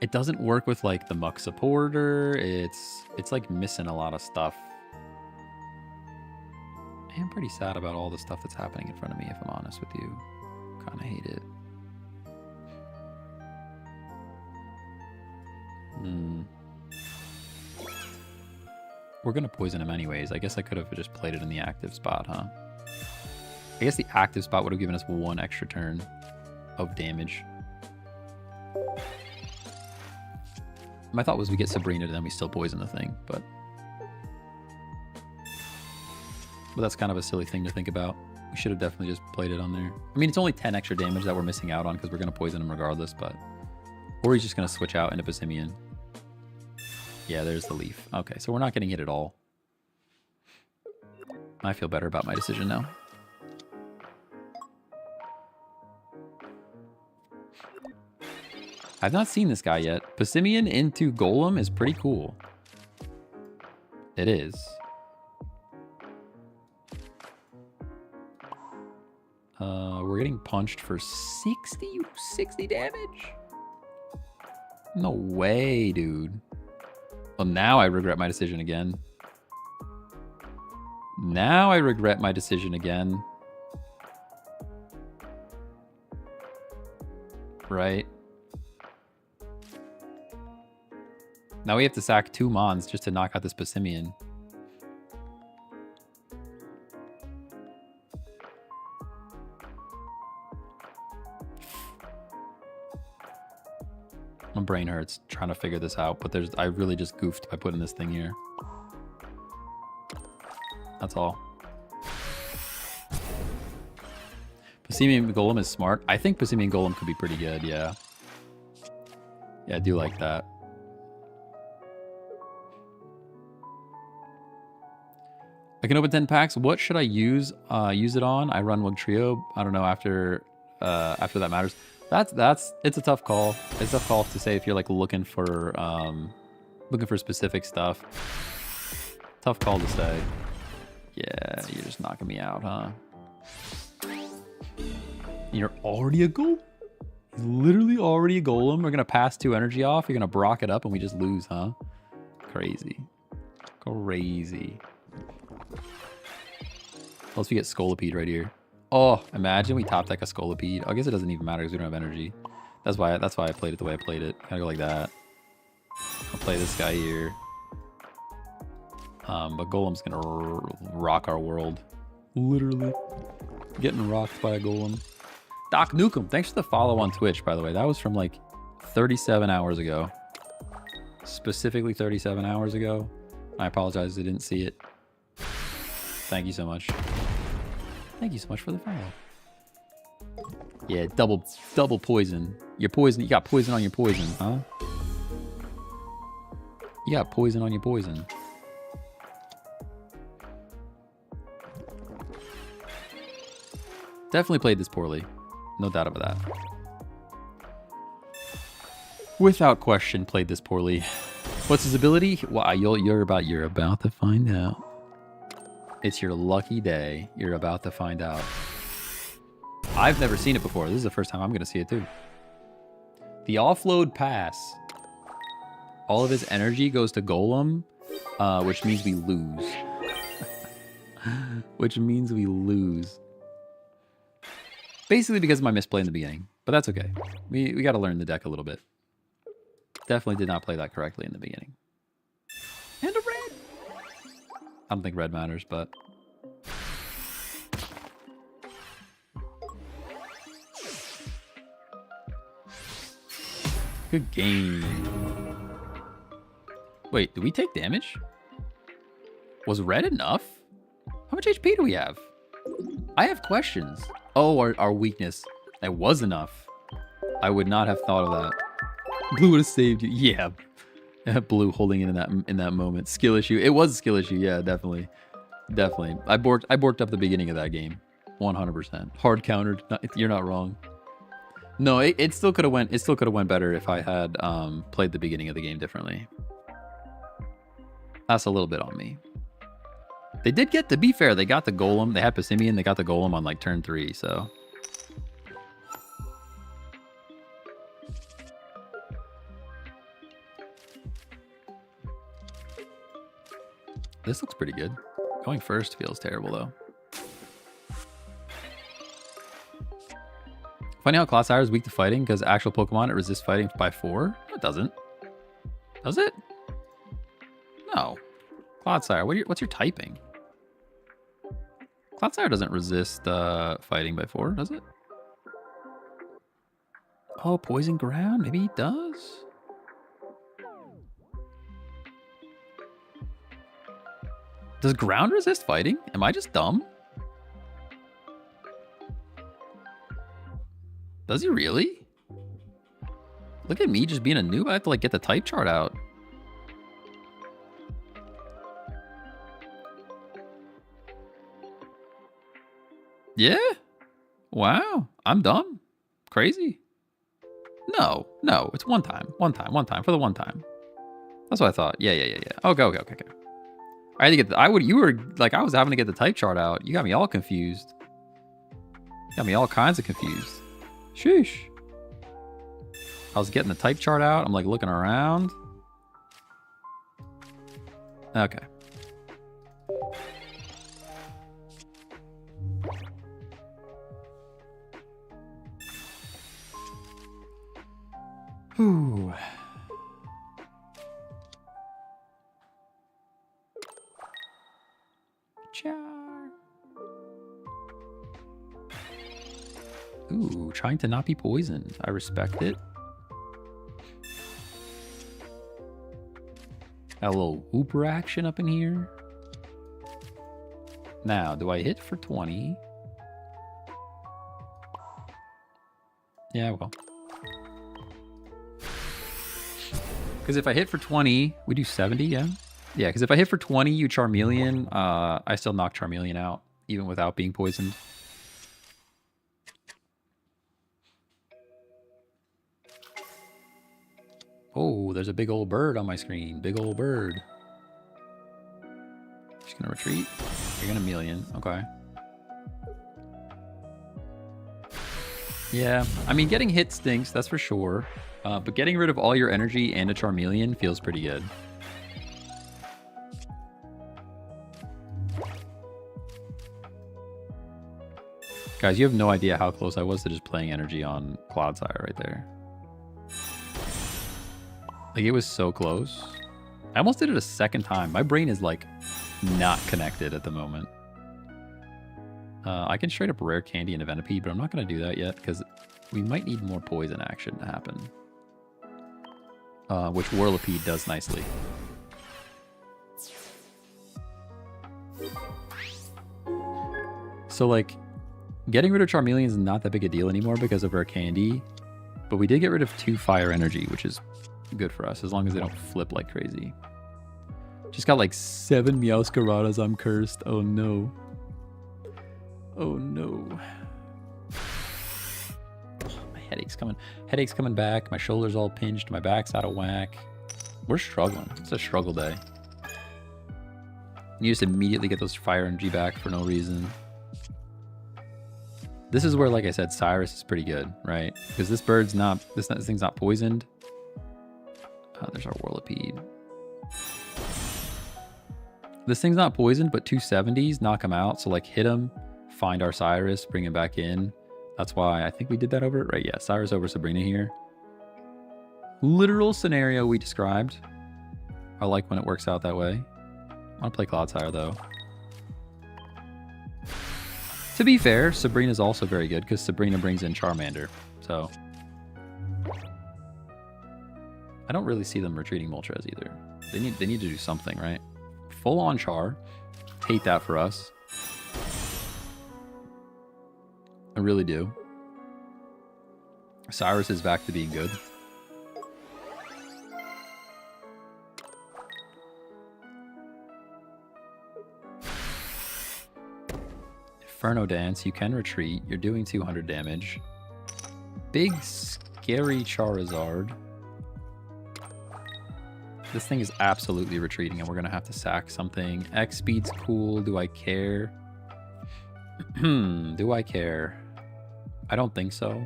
A: it doesn't work with like the Muck supporter. It's like missing a lot of stuff. I'm pretty sad about all the stuff that's happening in front of me, if I'm honest with you. Kind of hate it. We're gonna poison him anyways. I guess I could have just played it in the active spot, huh? I guess the active spot would have given us 1 extra turn of damage. My thought was we get Sabrina and then we still poison the thing, but that's kind of a silly thing to think about. We should have definitely just played it on there. I mean, it's only 10 extra damage that we're missing out on because we're going to poison him regardless, but... Or he's just going to switch out into Passimian. Yeah, there's the leaf. Okay, so we're not getting hit at all. I feel better about my decision now. I've not seen this guy yet. Passimian into Golem is pretty cool. It is. We're getting punched for 60 damage? No way, dude. Well, now I regret my decision again. Now I regret my decision again. Right? Now we have to sack 2 Mons just to knock out this Passimian. My brain hurts trying to figure this out, but I really just goofed by putting this thing here. That's all. Passimian Golem is smart. I think Passimian Golem could be pretty good, yeah. Yeah, I do like that. I can open 10 packs. What should I use it on? I run Wugtrio. I don't know after that matters. It's a tough call. It's a tough call to say if you're like looking for specific stuff. Tough call to say. Yeah, you're just knocking me out, huh? You're already a golem? He's literally already a golem. We're gonna pass 2 energy off. You're gonna brock it up and we just lose, huh? Crazy. Crazy. Unless we get Scolipede right here. Oh, imagine we top deck a Scolipede. I guess it doesn't even matter because we don't have energy. That's why I played it the way I played it. Gotta go like that. I'll play this guy here. But Golem's gonna rock our world. Literally. Getting rocked by a Golem. Doc Nukem, thanks for the follow on Twitch, by the way. That was from like 37 hours ago. Specifically 37 hours ago. I apologize I didn't see it. Thank you so much. Thank you so much for the follow. Yeah, double poison. Your poison, you got poison on your poison, huh? You got poison on your poison. Definitely played this poorly. No doubt about that. Without question, played this poorly. What's his ability? Well, you're about to find out. It's your lucky day. You're about to find out. I've never seen it before. This is the first time I'm going to see it too. The offload pass. All of his energy goes to Golem, which means we lose. Which means we lose. Basically because of my misplay in the beginning. But that's okay. We got to learn the deck a little bit. Definitely did not play that correctly in the beginning. And a red. I don't think red matters, but... Good game. Wait, did we take damage? Was red enough? How much HP do we have? I have questions. Oh, our weakness. That was enough. I would not have thought of that. Blue would have saved you. Yeah. Blue holding it in that moment. Skill issue. It was a skill issue. Yeah, definitely. Definitely. I borked up the beginning of that game. 100%. Hard countered. You're not wrong. No, it still could have went. It still could have went better if I had played the beginning of the game differently. That's a little bit on me. They did get, to be fair, they got the Golem. They had Passimian. They got the Golem on like turn 3. So. This looks pretty good. Going first feels terrible though. Funny how Clodsire is weak to fighting because actual Pokemon it resists fighting by 4. No, it doesn't. Does it? No. Clodsire, what's your typing? Clodsire doesn't resist fighting by 4, does it? Oh, Poison Ground? Maybe he does? Does ground resist fighting? Am I just dumb? Does he really? Look at me just being a noob. I have to like get the type chart out. Yeah? Wow. I'm dumb. Crazy. No. It's one time. One time. For the one time. That's what I thought. Yeah. Okay. I had to get you were like, I was having to get the type chart out. You got me all confused. Got me all kinds of confused. Sheesh. I was getting the type chart out. I'm like looking around. Okay. Whew. Ooh, trying to not be poisoned. I respect it. Got a little whooper action up in here. Now, do I hit for 20? Yeah, well. Because if I hit for 20, we do 70, yeah? Yeah, because if I hit for 20, you Charmeleon, I still knock Charmeleon out, even without being poisoned. Oh, there's a big old bird on my screen. Big old bird. Just gonna retreat. You're gonna Melian. Okay. Yeah, I mean, getting hit stinks, that's for sure. But getting rid of all your energy and a Charmeleon feels pretty good. Guys, you have no idea how close I was to just playing energy on Clodsire right there. Like, it was so close. I almost did it a second time. My brain is, like, not connected at the moment. I can straight up rare candy and a Venipede, but I'm not going to do that yet because we might need more poison action to happen. Which Whirlipede does nicely. So, like, getting rid of Charmeleon is not that big a deal anymore because of rare candy. But we did get rid of 2 fire energy, which is good for us as long as they don't flip like crazy. Just got like 7 Meowscaradas. I'm cursed. Oh no. Oh no. My headaches coming back. My shoulder's all pinched. My back's out of whack. We're struggling. It's a struggle day. You just immediately get those fire energy back for no reason. This is where, like I said, Cyrus is pretty good, right? Because this bird's not, this thing's not poisoned. There's our Whirlipede. This thing's not poisoned, but 270s knock him out. So like hit him, find our Cyrus, bring him back in. That's why I think we did that over it, right? Yeah, Cyrus over Sabrina here. Literal scenario we described. I like when it works out that way. I want to play Clodsire though. To be fair, Sabrina's also very good because Sabrina brings in Charmander. So I don't really see them retreating Moltres either. They need to do something, right? Full on Char. Hate that for us. I really do. Cyrus is back to being good. Inferno Dance, you can retreat. You're doing 200 damage. Big, scary Charizard. This thing is absolutely retreating, and we're going to have to sack something. X speed's cool. Do I care? Do I care? I don't think so.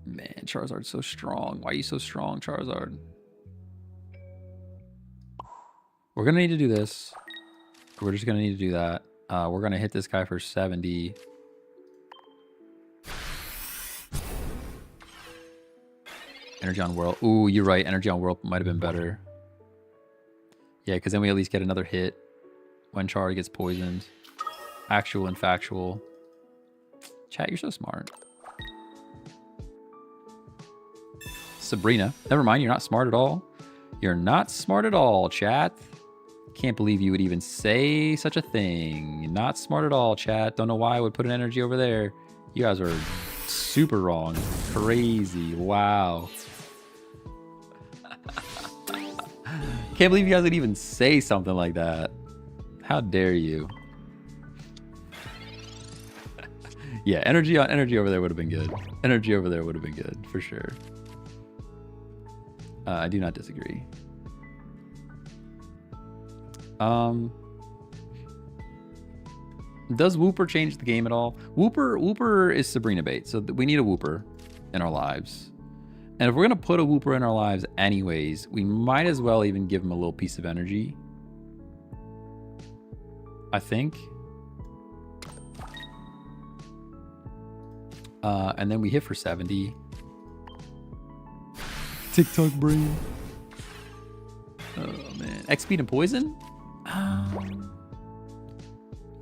A: Man, Charizard's so strong. Why are you so strong, Charizard? We're going to need to do this. We're just going to need to do that. We're going to hit this guy for 70. Energy on Whirl. Ooh, you're right. Energy on Whirl might have been better. Yeah, because then we at least get another hit when Char gets poisoned. Actual and factual. Chat, you're so smart. Sabrina. Never mind, you're not smart at all. You're not smart at all, chat. Can't believe you would even say such a thing. Not smart at all, chat. Don't know why I would put an energy over there. You guys are super wrong. Crazy. Wow. Can't believe you guys would even say something like that. How dare you? Yeah, energy over there would have been good. Energy over there would have been good, for sure. I do not disagree. Does Wooper change the game at all? Wooper is Sabrina bait, so we need a Wooper in our lives. And if we're going to put a Wooper in our lives anyways, we might as well even give him a little piece of energy. I think. And then we hit for 70. TikTok brain. Oh, man. X-Speed and Poison?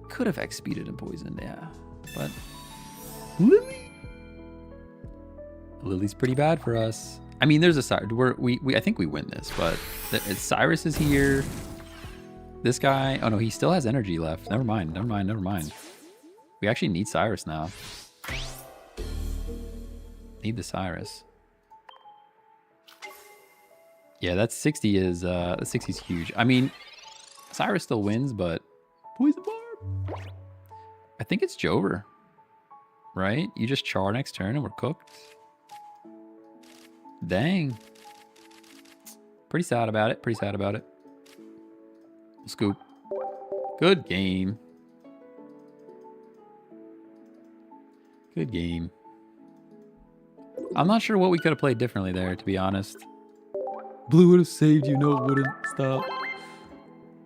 A: Could have X-Speeded and Poisoned, yeah. But Lily? Lily's pretty bad for us. I mean, there's a side. I think we win this, but Cyrus is here. This guy. Oh, no, he still has energy left. Never mind. Never mind. Never mind. We actually need Cyrus now. Need the Cyrus. Yeah, that 60 is the 60 is huge. I mean, Cyrus still wins, but Poison Barb. I think it's Jover, right? You just char next turn and we're cooked. Dang. Pretty sad about it. Pretty sad about it. Scoop. Good game. Good game. I'm not sure what we could have played differently there, to be honest. Blue would have saved you. No, it wouldn't. Stop.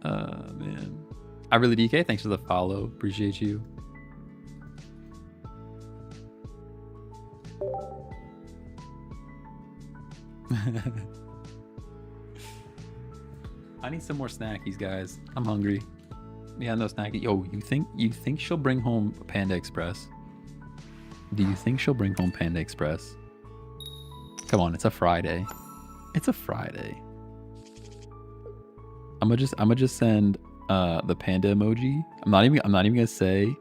A: Man. I really DK. Thanks for the follow. Appreciate you. I need some more snackies, guys. I'm hungry. Yeah, no snacky. Yo, you think she'll bring home Panda Express? Do you think she'll bring home Panda Express? Come on, it's a Friday. It's a Friday. I'm gonna just send the panda emoji. I'm not even gonna say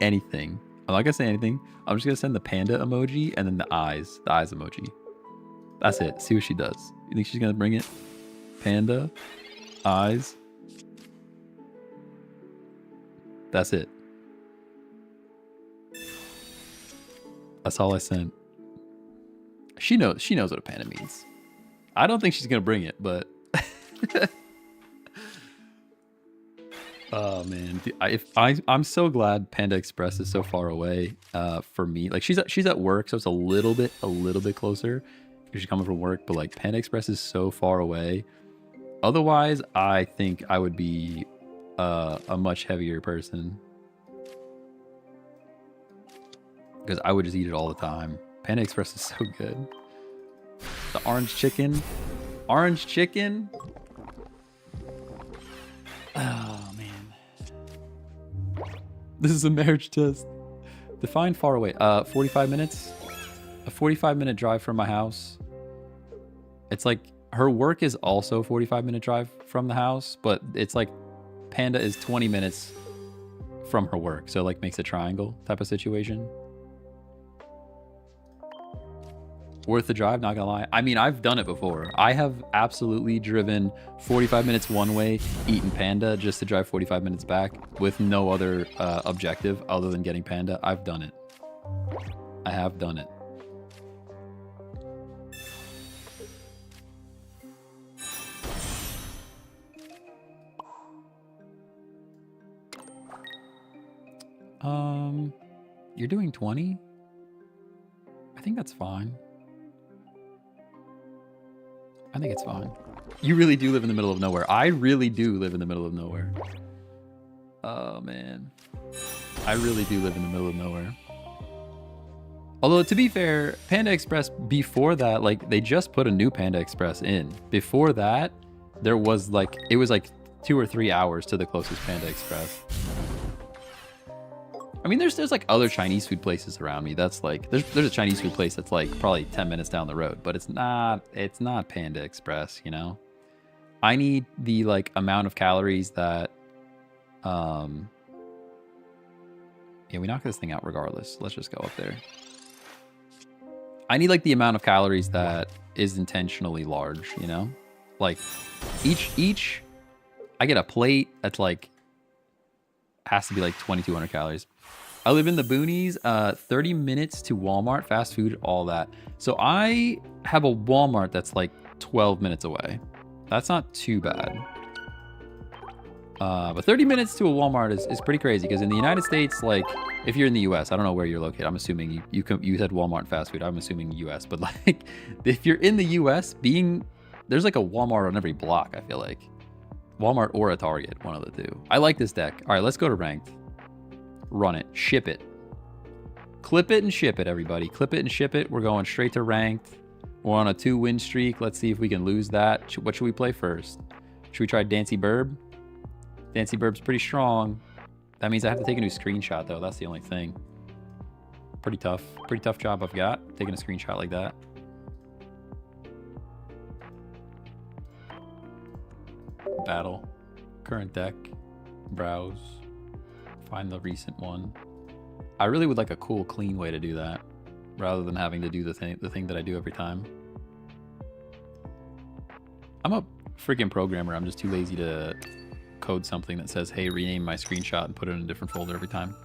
A: anything. I'm not gonna say anything. I'm just gonna send the panda emoji and then the eyes emoji. That's it. See what she does. You think she's gonna bring it? Panda, eyes. That's it. That's all I sent. She knows what a panda means. I don't think she's gonna bring it, but oh man, I'm so glad Panda Express is so far away for me. Like she's at work, so it's a little bit closer because she's coming from work. But like Panda Express is so far away. Otherwise, I think I would be a much heavier person because I would just eat it all the time. Panda Express is so good. The orange chicken. Orange chicken. Oh, man. This is a marriage test. Define far away. 45 minutes. A 45-minute drive from my house. It's like her work is also a 45-minute drive from the house, but it's like Panda is 20 minutes from her work. So it like makes a triangle type of situation. Worth the drive, not gonna lie. I mean, I've done it before. I have absolutely driven 45 minutes one way, eaten Panda, just to drive 45 minutes back with no other objective other than getting Panda. I've done it. I have done it. You're doing 20? I think that's fine. I think it's fine. You really do live in the middle of nowhere. I really do live in the middle of nowhere. Oh, man. I really do live in the middle of nowhere. Although, to be fair, Panda Express, before that, like, they just put a new Panda Express in. Before that, there was, like, it was, like, 2 or 3 hours to the closest Panda Express. I mean, there's like other Chinese food places around me. That's like there's a Chinese food place that's like probably 10 minutes down the road, but it's not Panda Express, you know. I need the like amount of calories that yeah, we knock this thing out regardless. Let's just go up there. I need like the amount of calories that is intentionally large, you know? Like each I get a plate that's like has to be like 2,200 calories. I live in the boonies, 30 minutes to Walmart, fast food, all that. So I have a Walmart that's like 12 minutes away. That's not too bad. But 30 minutes to a Walmart is pretty crazy because in the United States, like if you're in the US, I don't know where you're located. I'm assuming you said Walmart and fast food. I'm assuming US, but like if you're in the US, there's like a Walmart on every block, I feel like. Walmart or a Target, one of the two. I like this deck. All right, let's go to ranked. Run it. Ship it. Clip it and ship it, everybody. Clip it and ship it. We're going straight to ranked. We're on a 2-win streak. Let's see if we can lose that. What should we play first? Should we try Dancy Burb? Dancy Burb's pretty strong. That means I have to take a new screenshot, though. That's the only thing. Pretty tough. Pretty tough job I've got. Taking a screenshot like that. Battle. Current deck. Browse. Find the recent one. I really would like a cool, clean way to do that, rather than having to do the thing that I do every time. I'm a freaking programmer. I'm just too lazy to code something that says, hey, rename my screenshot and put it in a different folder every time.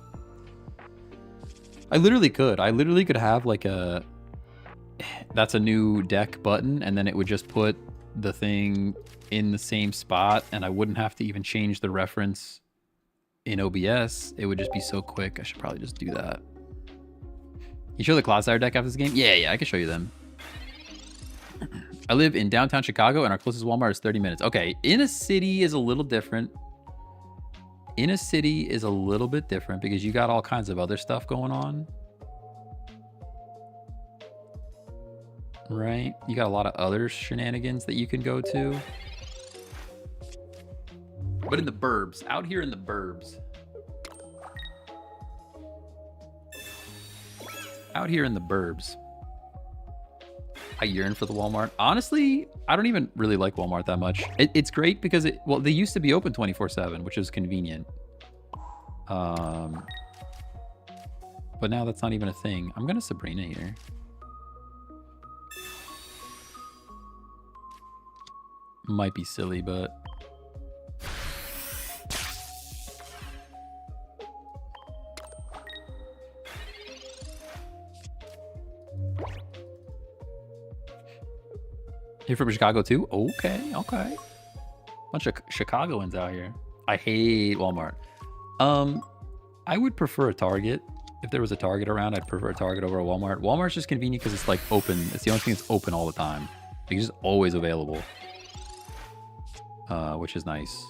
A: I literally could. I literally could have like a that's a new deck button, and then it would just put the thing in the same spot, and I wouldn't have to even change the reference in OBS. It would just be so quick. I should probably just do that. You show the Cloudfire deck after this game? Yeah, I can show you them. I live in downtown Chicago, and our closest Walmart is 30 minutes. Okay, in a city is a little different. In a city is a little bit different because you got all kinds of other stuff going on. Right? You got a lot of other shenanigans that you can go to. But in the burbs, out here in the burbs. Out here in the burbs. I yearn for the Walmart. Honestly, I don't even really like Walmart that much. It's great because well, they used to be open 24/7, which is convenient. But now that's not even a thing. I'm gonna Sabrina here. Might be silly, but You're from Chicago too? Okay, okay. Bunch of Chicagoans out here. I hate Walmart. I would prefer a Target. If there was a Target around, I'd prefer a Target over a Walmart. Walmart's just convenient because it's like open. It's the only thing that's open all the time. Like, it's just always available. Which is nice.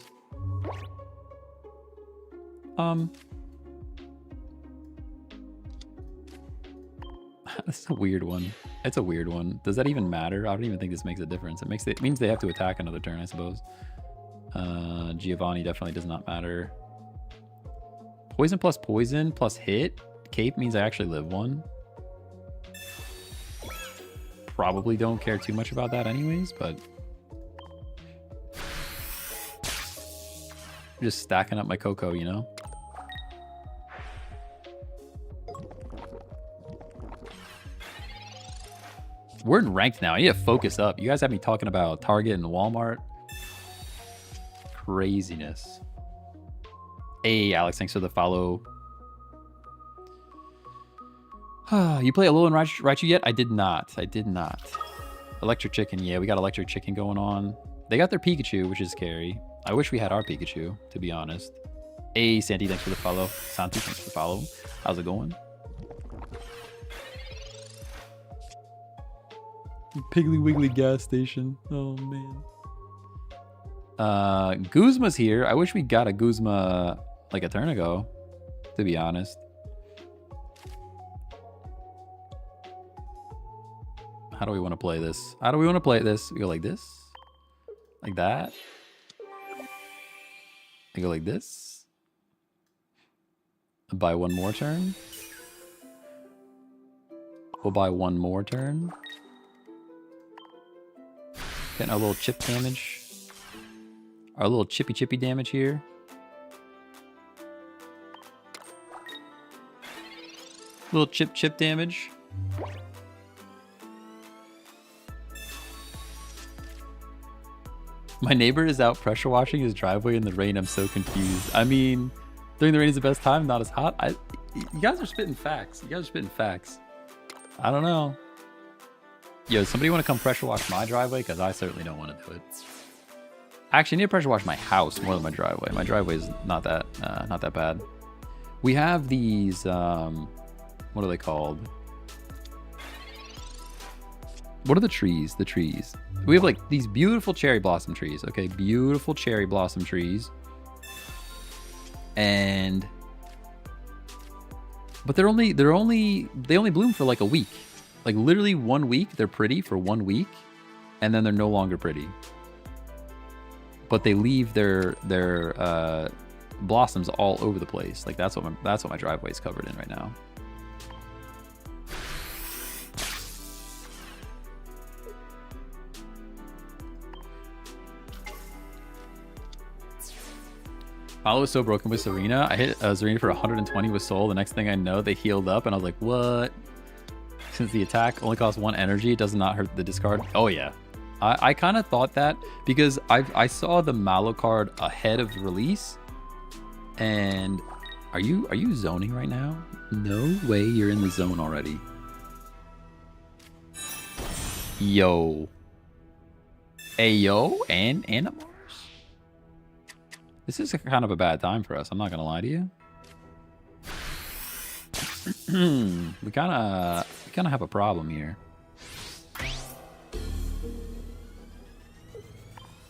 A: That's a weird one. It's a weird one. Does that even matter? I don't even think this makes a difference. It means they have to attack another turn, I suppose. Giovanni definitely does not matter. Poison plus hit. Cape means I actually live one. Probably don't care too much about that anyways, but just stacking up my cocoa, you know? We're in ranked now. I need to focus up. You guys have me talking about Target and Walmart. Craziness. Hey, Alex, thanks for the follow. You play Alolan Raichu yet? I did not. I did not. Electric Chicken. Yeah, we got Electric Chicken going on. They got their Pikachu, which is scary. I wish we had our Pikachu, to be honest. Hey, Santi, thanks for the follow. Santi, thanks for the follow. How's it going? Piggly Wiggly gas station. Oh, man. Guzma's here. I wish we got a Guzma like a turn ago, to be honest. How do we want to play this? How do we want to play this? We go like this? Like that? We go like this? And buy one more turn? We'll buy one more turn. Getting our little chip damage. Our little chippy damage here. Little chip damage. My neighbor is out pressure washing his driveway in the rain. I'm so confused. I mean, during the rain is the best time, not as hot. You guys are spitting facts. You guys are spitting facts. I don't know. Yo, somebody want to come pressure wash my driveway? Because I certainly don't want to do it. Actually, I need to pressure wash my house more than my driveway. My driveway is not that bad. We have these, what are they called? What are the trees? The trees. We have like these beautiful cherry blossom trees. Okay, beautiful cherry blossom trees. But they only bloom for like a week. Like literally 1 week, they're pretty for 1 week, and then they're no longer pretty. But they leave their blossoms all over the place. Like that's what my driveway is covered in right now. Follow was so broken with Serena. I hit Serena for 120 with Soul. The next thing I know, they healed up, and I was like, what? Since the attack only costs 1 energy, it does not hurt the discard. Oh, yeah. I kind of thought that because I saw the Mallow card ahead of release. And are you zoning right now? No way you're in the zone already. Yo. Ayo and Animals. This is kind of a bad time for us. I'm not gonna lie to you. we kind of have a problem here.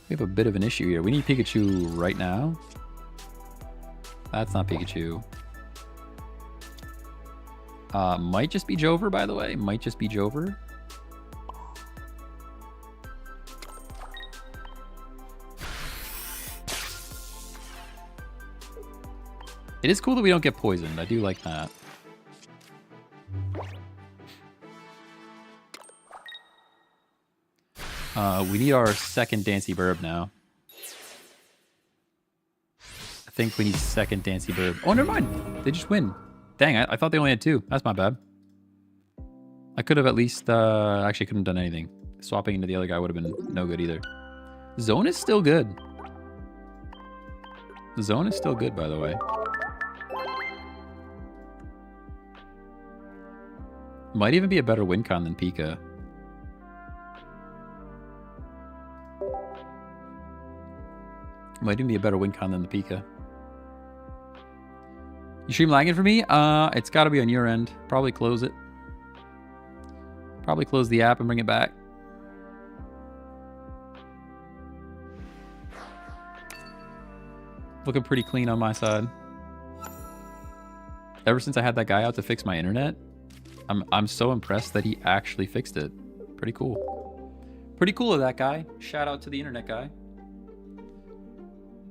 A: We have a bit of an issue here. We need Pikachu right now. That's not Pikachu. Might just be Jover, by the way. Might just be Jover. It is cool that we don't get poisoned. I do like that. We need our second Dancy Burb now. I think we need second Dancy Burb. Oh, never mind. They just win. Dang, I thought they only had 2. That's my bad. I could have at least... actually, couldn't have done anything. Swapping into the other guy would have been no good either. Zone is still good. Zone is still good, by the way. Might even be a better win con than Pika. Might even be a better win con than the Pika. You stream lagging for me? It's got to be on your end. Probably close it. Probably close the app and bring it back. Looking pretty clean on my side. Ever since I had that guy out to fix my internet, I'm so impressed that he actually fixed it. Pretty cool. Pretty cool of that guy. Shout out to the internet guy.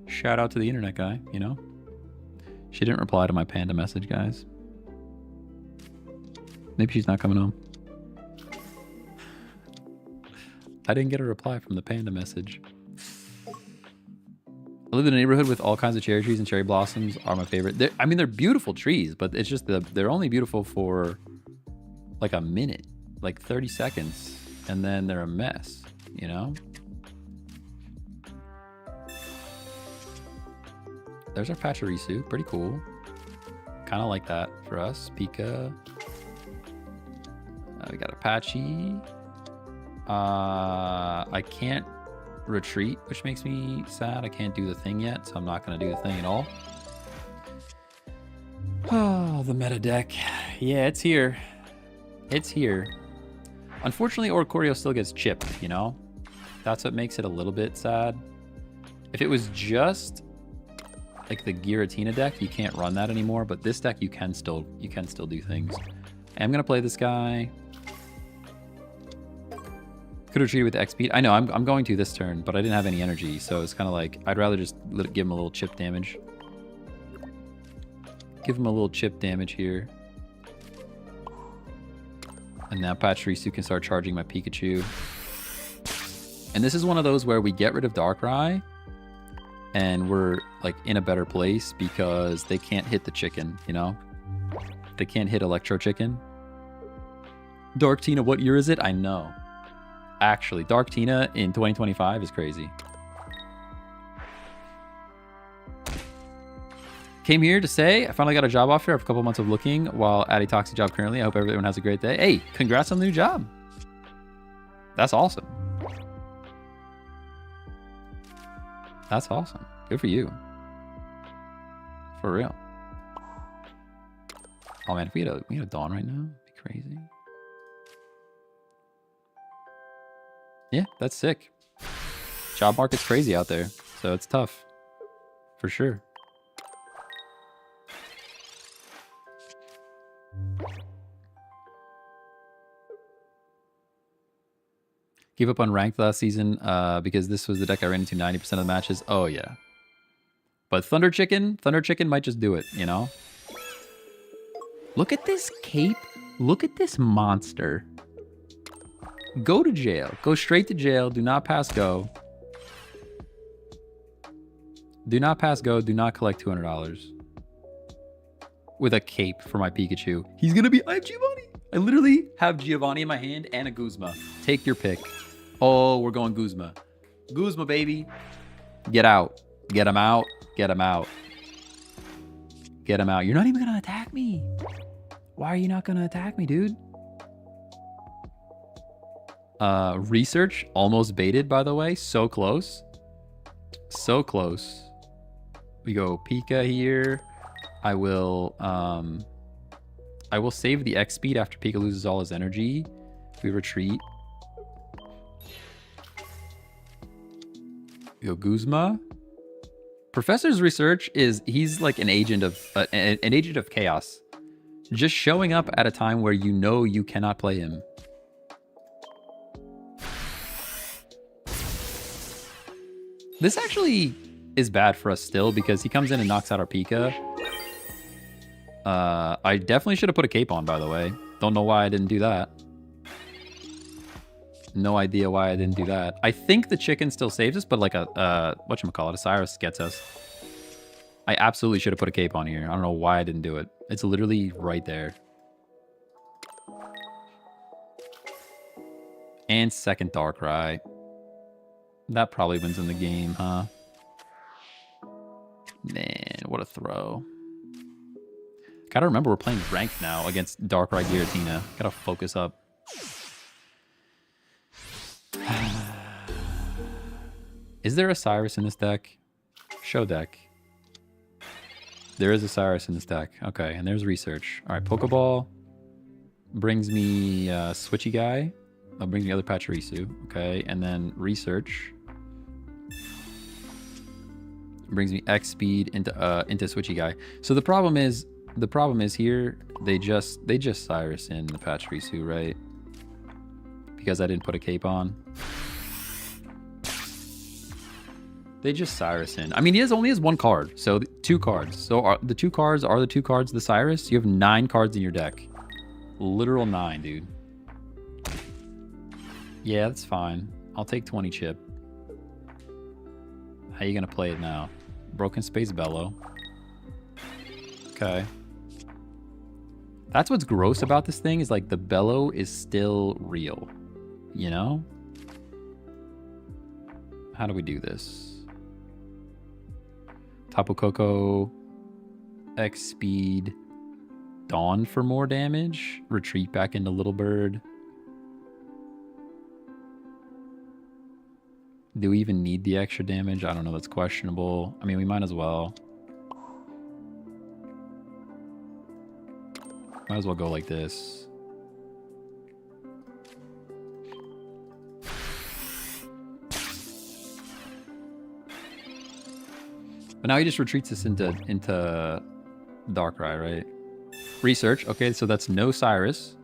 A: Shout out to the internet guy, you know? She didn't reply to my panda message, guys. Maybe she's not coming home. I didn't get a reply from the panda message. I live in a neighborhood with all kinds of cherry trees, and cherry blossoms are my favorite. I mean, they're beautiful trees, but it's just they're only beautiful for like a minute, like 30 seconds, and then they're a mess, you know? There's our Pachirisu. Pretty cool. Kind of like that for us. Pika. We got Apache. I can't retreat, which makes me sad. I can't do the thing yet, so I'm not going to do the thing at all. Oh, the meta deck. Yeah, it's here. It's here. Unfortunately, Oricorio still gets chipped, you know? That's what makes it a little bit sad. If it was just like the Giratina deck, you can't run that anymore, but this deck you can still do things. I'm gonna play this guy. Could retreat with X speed. I know I'm going to this turn, but I didn't have any energy, so it's kind of like I'd rather just give him a little chip damage. Give him a little chip damage here. And now Pachirisu can start charging my Pikachu. And this is one of those where we get rid of Darkrai, and we're like in a better place because they can't hit the chicken, you know? They can't hit Electro Chicken. Dark Tina, what year is it? I know. Actually, Dark Tina in 2025 is crazy. Came here to say I finally got a job offer after a couple months of looking while at a toxic job currently. I hope everyone has a great day. Hey, congrats on the new job. That's awesome. That's awesome. Good for you. For real. Oh man, if we had a Dawn right now, it'd be crazy. Yeah, that's sick. Job market's crazy out there, so it's tough. For sure. Give up on ranked last season because this was the deck I ran into 90% of the matches. Oh, yeah. But Thunder Chicken might just do it, you know? Look at this cape. Look at this monster. Go to jail. Go straight to jail. Do not pass go. Do not pass go. Do not collect $200. With a cape for my Pikachu. He's going to be... I have Giovanni. I literally have Giovanni in my hand and a Guzma. Take your pick. Oh, we're going Guzma. Guzma, baby. Get out. Get him out. Get him out. Get him out. You're not even going to attack me. Why are you not going to attack me, dude? Research. Almost baited, by the way. So close. So close. We go Pika here. I will save the X speed after Pika loses all his energy. We retreat. We go Guzma. Professor's research is he's like an agent of chaos, just showing up at a time where you know you cannot play him. This actually is bad for us still because he comes in and knocks out our Pika. I definitely should have put a cape on, by the way. Don't know why I didn't do that. No idea why I didn't do that. I think the chicken still saves us, but like a whatchamacallit, a Cyrus gets us. I absolutely should have put a cape on here. I don't know why I didn't do it. It's literally right there. And second Darkrai. That probably wins in the game, huh? Man, what a throw. Gotta remember we're playing ranked now against Darkrai Giratina. Gotta focus up. Is there a Cyrus in this deck? Show deck. There is a Cyrus in this deck. Okay, and there's research. All right, Pokeball brings me Switchy Guy. That brings me other Pachirisu. Okay, and then research brings me X speed into Switchy Guy. So the problem is here they just Cyrus in the Pachirisu, right? Because I didn't put a cape on. They just Cyrus in. I mean, he only has one card, so 2 cards. So the 2 cards are the 2 cards of the Cyrus. You have 9 cards in your deck. Literal 9, dude. Yeah, that's fine. I'll take 20 chip. How you gonna play it now? Broken Space Bellow. Okay. That's what's gross about this thing, is like the Bellow is still real. You know? How do we do this? Tapu Koko, X speed, Dawn for more damage, retreat back into Little Bird. Do we even need the extra damage? I don't know, that's questionable. I mean, we might as well. Might as well go like this. But now he just retreats us into Darkrai, right? Research. Okay, so that's no Cyrus.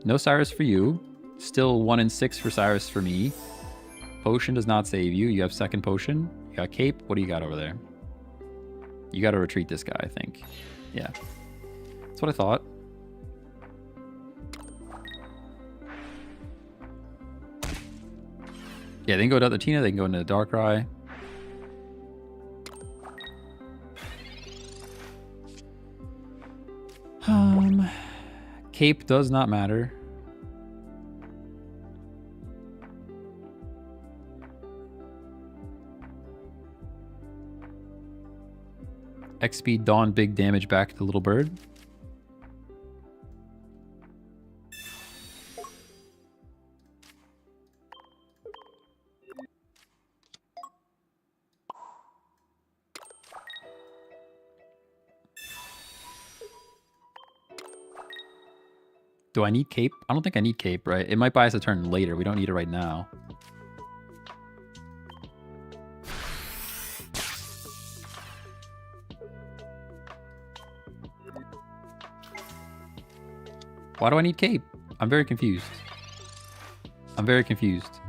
A: No Cyrus for you. Still 1 in 6 for Cyrus for me. Potion does not save you. You have second potion. You got Cape. What do you got over there? You got to retreat this guy, I think. Yeah. That's what I thought. Yeah, they can go to Tina. They can go into Darkrai. Cape does not matter. X speed, Dawn, big damage back to Little Bird. Do I need Cape? I don't think I need Cape, right? It might buy us a turn later. We don't need it right now. Why do I need Cape? I'm very confused. I'm very confused.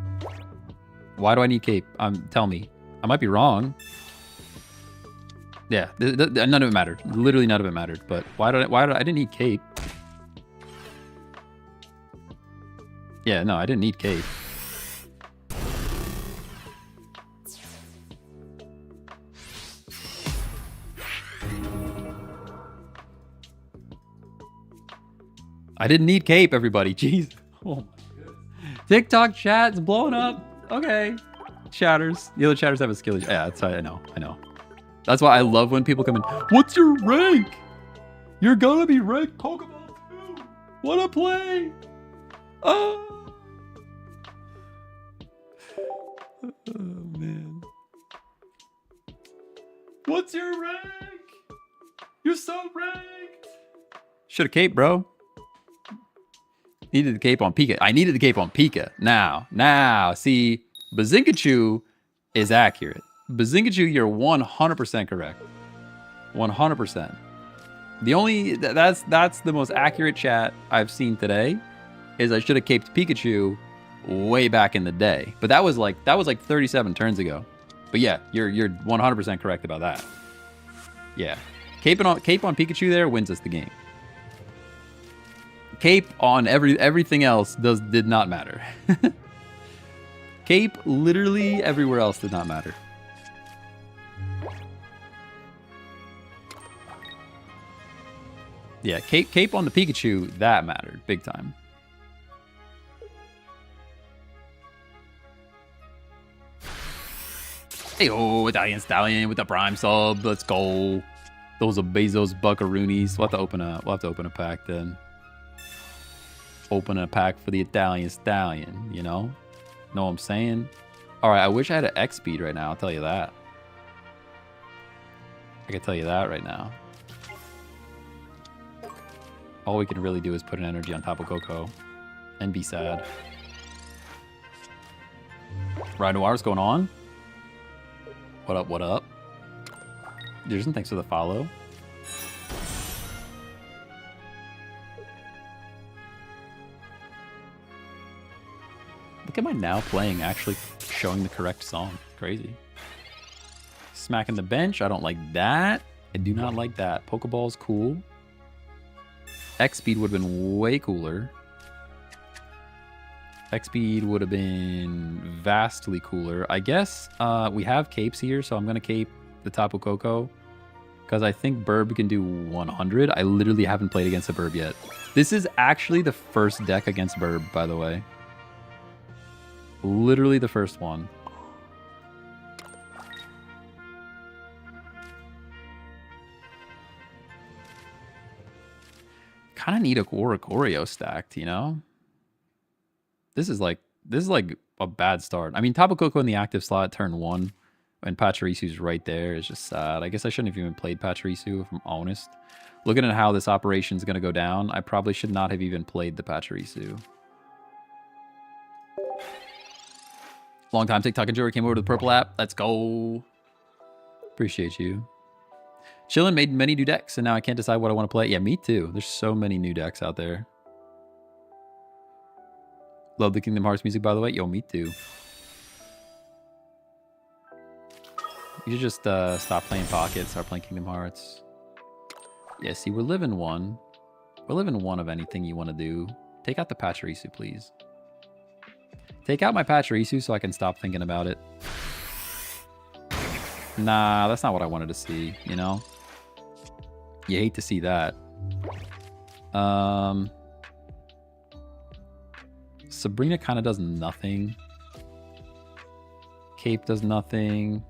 A: Why do I need Cape? Tell me. I might be wrong. Yeah, none of it mattered. Literally none of it mattered. But why did I didn't need Cape? Yeah, no, I didn't need Cape. I didn't need Cape, everybody. Jeez. Oh my goodness. TikTok chat's blowing up. Okay. Chatters. The other chatters have a skill. Yeah, that's I know. That's why I love when people come in. What's your rank? You're gonna be ranked Pokemon too. Wanna play? Oh man. What's your rank? You're so ranked. Should have Cape, bro. Needed the Cape on Pika. I needed the Cape on Pika. Now, see, Bazingachu is accurate. Bazingachu, you're 100% correct. 100%. The only that's the most accurate chat I've seen today. Is I should have caped Pikachu way back in the day, but that was like 37 turns ago. But yeah, you're 100% correct about that. Yeah, Cape on Pikachu there wins us the game. Cape on everything else did not matter. Cape literally everywhere else did not matter. Yeah, Cape on the Pikachu, that mattered big time. Hey, Italian Stallion with the Prime sub. Let's go. Those are Bezos Buckaroonies. We'll have to open a pack then. Open a pack for the Italian Stallion, you know? Know what I'm saying? All right, I wish I had an X speed right now, I'll tell you that. I can tell you that right now. All we can really do is put an energy on Tapu Koko and be sad. Rhinoir's going on. What up, what up? Jason, thanks for the follow. Look at my now playing actually showing the correct song. Crazy. Smacking the bench. I don't like that. I do not like that. Pokeball's cool. X-Speed would have been way cooler. X-Speed would have been vastly cooler. I guess we have capes here, so I'm going to cape the Tapu Koko. Because I think Burb can do 100. I literally haven't played against a Burb yet. This is actually the first deck against Burb, by the way. Literally the first one. Kind of need a Choreo stacked, you know? This is like a bad start. I mean, Tapu Koko in the active slot turn 1 and Pachirisu's right there is just sad. I guess I shouldn't have even played Pachirisu if I'm honest. Looking at how this operation is going to go down, I probably should not have even played the Pachirisu. Long time TikTok enjoyer came over to the purple app. Let's go. Appreciate you. Chillin' made many new decks, and now I can't decide what I want to play. Yeah, me too. There's so many new decks out there. Love the Kingdom Hearts music, by the way. Yo, me too. You should just stop playing Pocket, start playing Kingdom Hearts. Yeah, see, we're living one. We're living one of anything you want to do. Take out the Pachirisu, please. Take out my Pachirisu so I can stop thinking about it. Nah, that's not what I wanted to see, you know? You hate to see that. Sabrina kind of does nothing. Cape does nothing.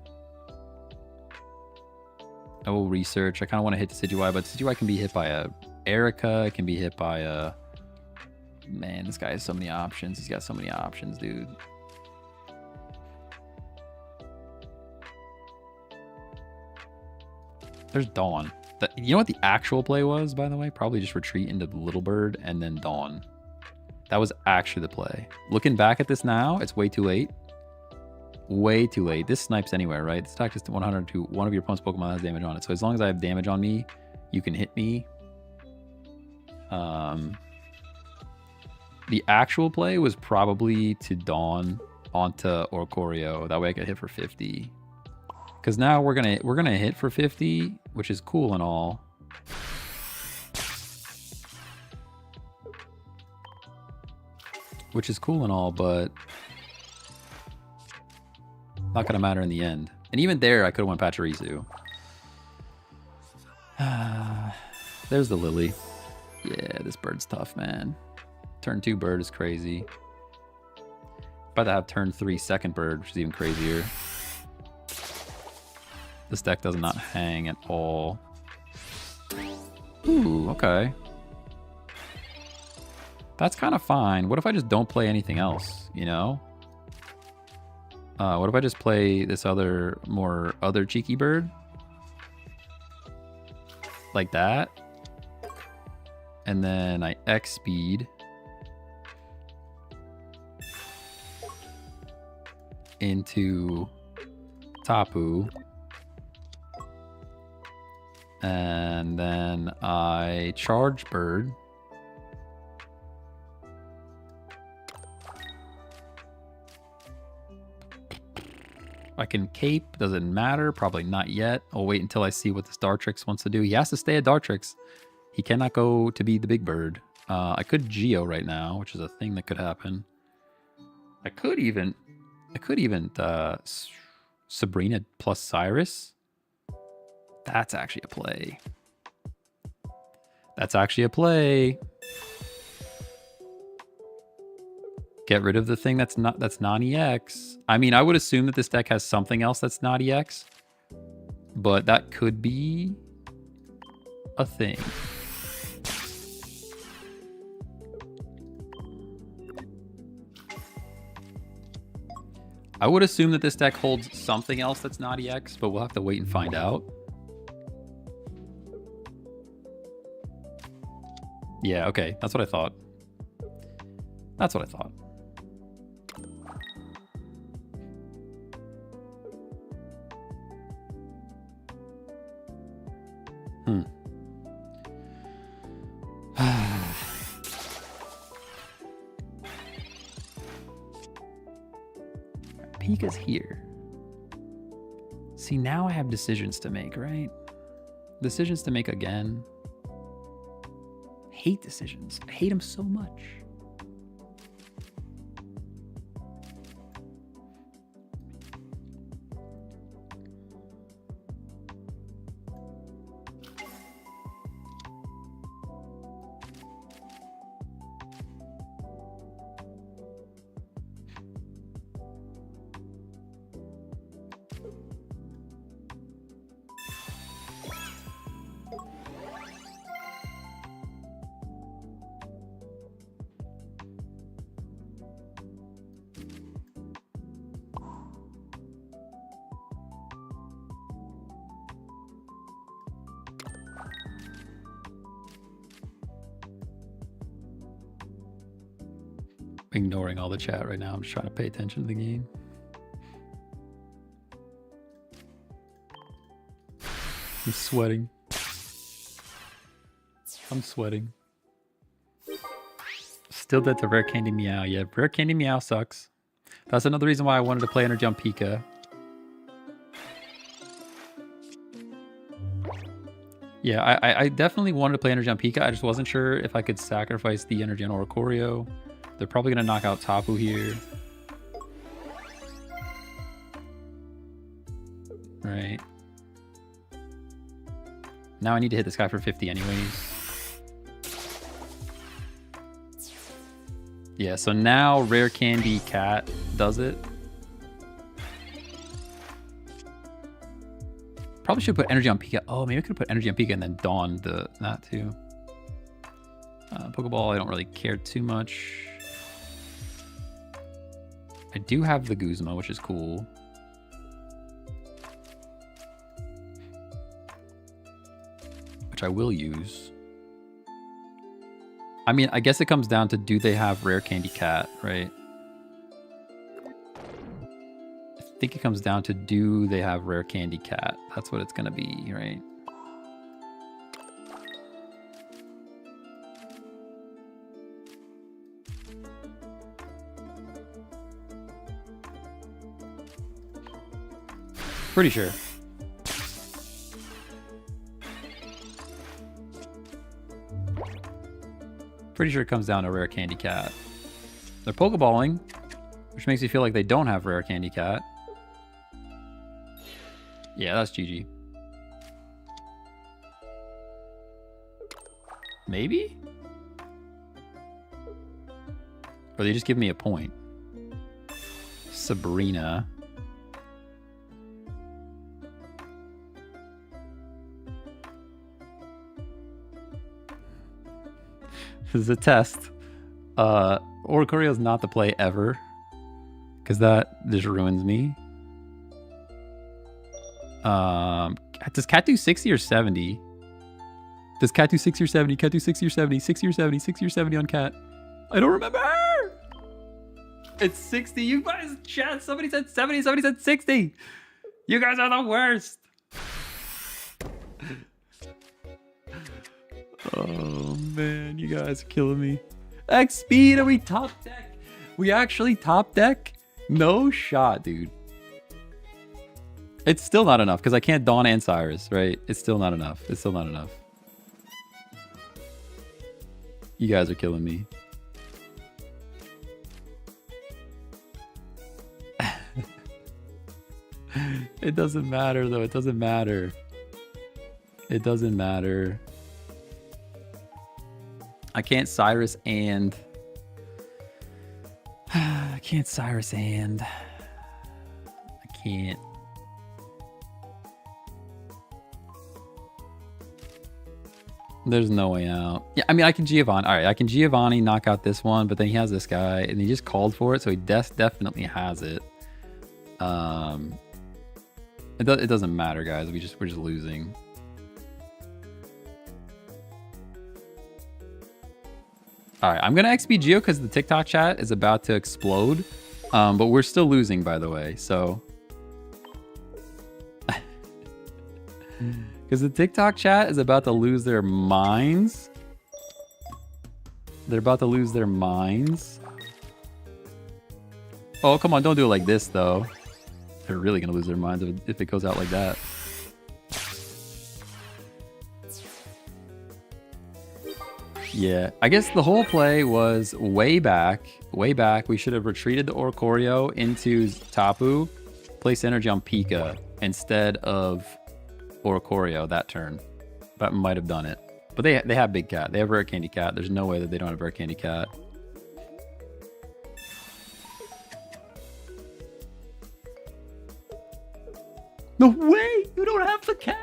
A: I will research. I kind of want to hit the Decidueye, but Decidueye can be hit by a Erica. It can be hit by a... Man, this guy has so many options. He's got so many options, dude. There's Dawn. You know what the actual play was, by the way? Probably just retreat into the Little Bird and then Dawn. That was actually the play. Looking back at this now, it's way too late. Way too late. This snipes anywhere, right? This attack is 100 to one of your opponent's Pokemon has damage on it. So as long as I have damage on me, you can hit me. The actual play was probably to Dawn onto Oricorio. That way I could hit for 50. Because now we're gonna hit for 50, which is cool and all. Which is cool and all, but not gonna matter in the end. And even there, I could have went Pachirisu. There's the Lily. Yeah, this bird's tough, man. Turn 2 bird is crazy. About to have turn 3 second bird, which is even crazier. This deck does not hang at all. Ooh, okay. That's kind of fine. What if I just don't play anything else, you know? What if I just play this other cheeky bird? Like that. And then I X speed into Tapu. And then I charge bird. I can cape, doesn't matter, probably not yet. I'll wait until I see what this Dartrix wants to do. He has to stay at Dartrix. He cannot go to be the big bird. I could Geo right now, which is a thing that could happen. I could even Sabrina plus Cyrus. That's actually a play. That's actually a play. Get rid of the thing that's non-EX. I mean, I would assume that this deck has something else that's not EX, but that could be a thing. I would assume that this deck holds something else that's not EX, but we'll have to wait and find out. Yeah, okay. That's what I thought. That's what I thought. Pika's here. See, now I have decisions to make, right? Decisions to make again. Hate decisions. I hate them so much. Ignoring all the chat right now. I'm just trying to pay attention to the game. I'm sweating. I'm sweating. Still dead to Rare Candy Meow. Yeah, Rare Candy Meow sucks. That's another reason why I wanted to play Energy on Pika. Yeah, I definitely wanted to play Energy on Pika. I just wasn't sure if I could sacrifice the Energy on Oricorio. They're probably going to knock out Tapu here. Right. Now I need to hit this guy for 50 anyways. Yeah, so now Rare Candy Cat does it. Probably should put Energy on Pika. Oh, maybe I could have put Energy on Pika and then Dawn that too. Pokeball, I don't really care too much. I do have the Guzma, which is cool. Which I will use. I mean, I guess it comes down to, do they have Rare Candy Cat, right? I think it comes down to, do they have Rare Candy Cat? That's what it's going to be, right? Pretty sure. Pretty sure it comes down to Rare Candy Cat. They're Pokeballing, which makes me feel like they don't have Rare Candy Cat. Yeah, that's GG. Maybe? Or they just give me a point. Sabrina. This is a test. Oricorio is not the play ever, because that just ruins me. Does Cat do 60 or 70? Does Cat do 60 or 70? Cat do 60 or 70? 60 or 70? 60 or 70 on Cat? I don't remember. It's 60. You guys, chat. Somebody said 70. Somebody said 60. You guys are the worst. Oh man, you guys are killing me. X speed, are we top deck? We actually top deck? No shot, dude. It's still not enough because I can't Dawn and Cyrus, right? It's still not enough. It's still not enough. You guys are killing me. It doesn't matter though. It doesn't matter. It doesn't matter. I can't Cyrus and... I can't Cyrus and... I can't. There's no way out. Yeah, I mean, I can Giovanni. All right, I can Giovanni knock out this one, but then he has this guy, and he just called for it, so he definitely has it. It doesn't matter, guys. We're just losing. All right, I'm gonna XP Geo because the TikTok chat is about to explode, but we're still losing, by the way. So, because the TikTok chat is about to lose their minds. They're about to lose their minds. Oh, come on, don't do it like this, though. They're really gonna lose their minds if it goes out like that. Yeah, I guess the whole play was way back. We should have retreated the Oricorio into Tapu, placed energy on Pika instead of Oricorio that turn. That might have done it. But they have Big Cat. They have Rare Candy Cat. There's no way that they don't have Rare Candy Cat. No way! You don't have the cat!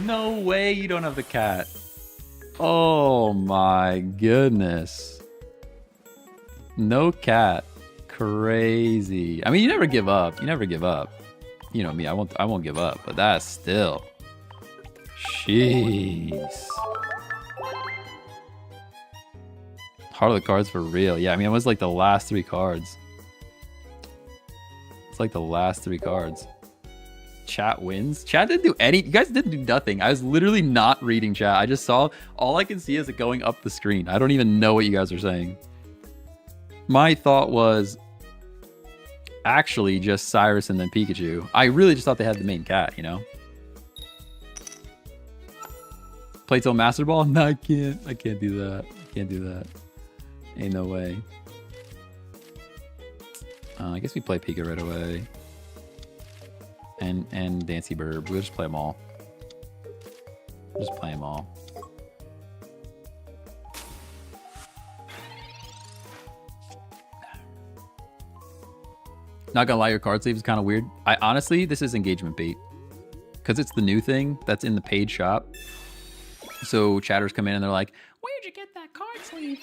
A: No way you don't have the cat. Oh my goodness. No cat. Crazy. I mean, you never give up. You never give up. You know me, I won't give up, but that's still. Jeez. Heart of the cards for real. Yeah, I mean, it was like the last 3 cards. It's like the last 3 cards. Chat wins. Chat didn't do any. You guys didn't do nothing. I was literally not reading chat. I just saw. All I can see is it going up the screen. I don't even know what you guys are saying. My thought was actually just Cyrus and then Pikachu. I really just thought they had the main cat, you know? Play till Master Ball? No, I can't. I can't do that. Can't do that. Ain't no way. I guess we play Pika right away. And Dancy Bird. We'll just play them all. We'll just play them all. Not gonna lie, your card sleeve is kind of weird. I honestly, this is engagement bait. Because it's the new thing that's in the paid shop. So chatters come in and they're like, where'd you get that card sleeve?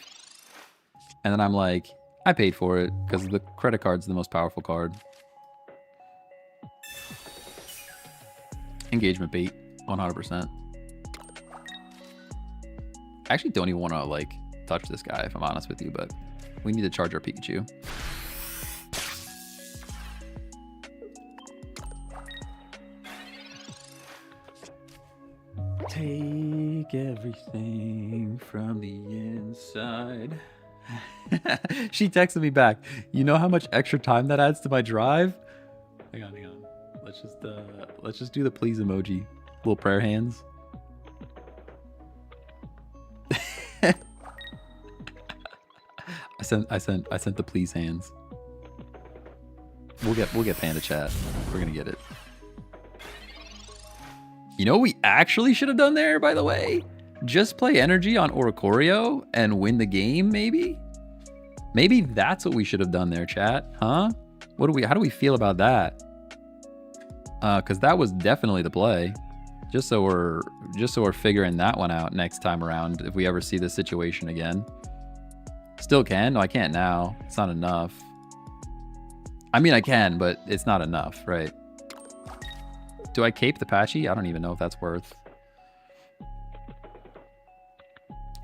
A: And then I'm like, I paid for it because the credit card's the most powerful card. Engagement bait, 100%. I actually don't even want to like touch this guy if I'm honest with you, but we need to charge our Pikachu. Take everything from the inside. She texted me back. You know how much extra time that adds to my drive? Hang on, hang on. Let's just do the please emoji. Little prayer hands. I sent the please hands. We'll get Panda Chat. We're gonna get it. You know what we actually should have done there, by the way? Just play energy on Oricorio and win the game, maybe? Maybe that's what we should have done there, chat. Huh? How do we feel about that? Because that was definitely the play. Just so we're figuring that one out next time around if we ever see this situation again. Still can? No, I can't now. It's not enough. I mean, I can, but it's not enough, right? Do I cape the Patchy? I don't even know if that's worth.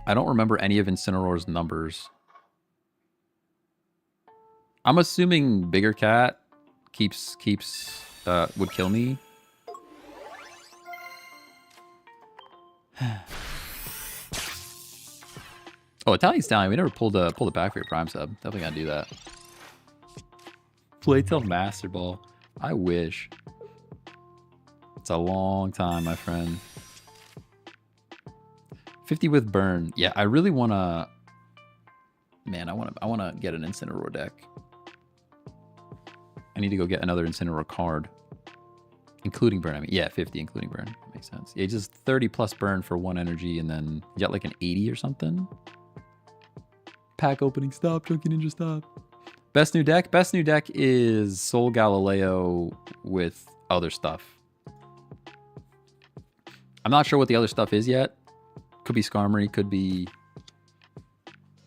A: I don't remember any of Incineroar's numbers. I'm assuming Bigger Cat would kill me. Oh, Italian Stallion. We never pulled it back for your Prime sub. Definitely gotta do that. Play till Master Ball. I wish. It's a long time, my friend. 50 with burn. Yeah, I really wanna. Man, I wanna get an Incineroar deck. I need to go get another Incineroar card, including burn. I mean, yeah, 50 including burn. That makes sense. Yeah, just 30 plus burn for 1 energy, and then you got like an 80 or something. Pack opening. Stop, Chunky Ninja. Stop. Best new deck. Best new deck is Soul Galileo with other stuff. I'm not sure what the other stuff is yet. Could be Skarmory, could be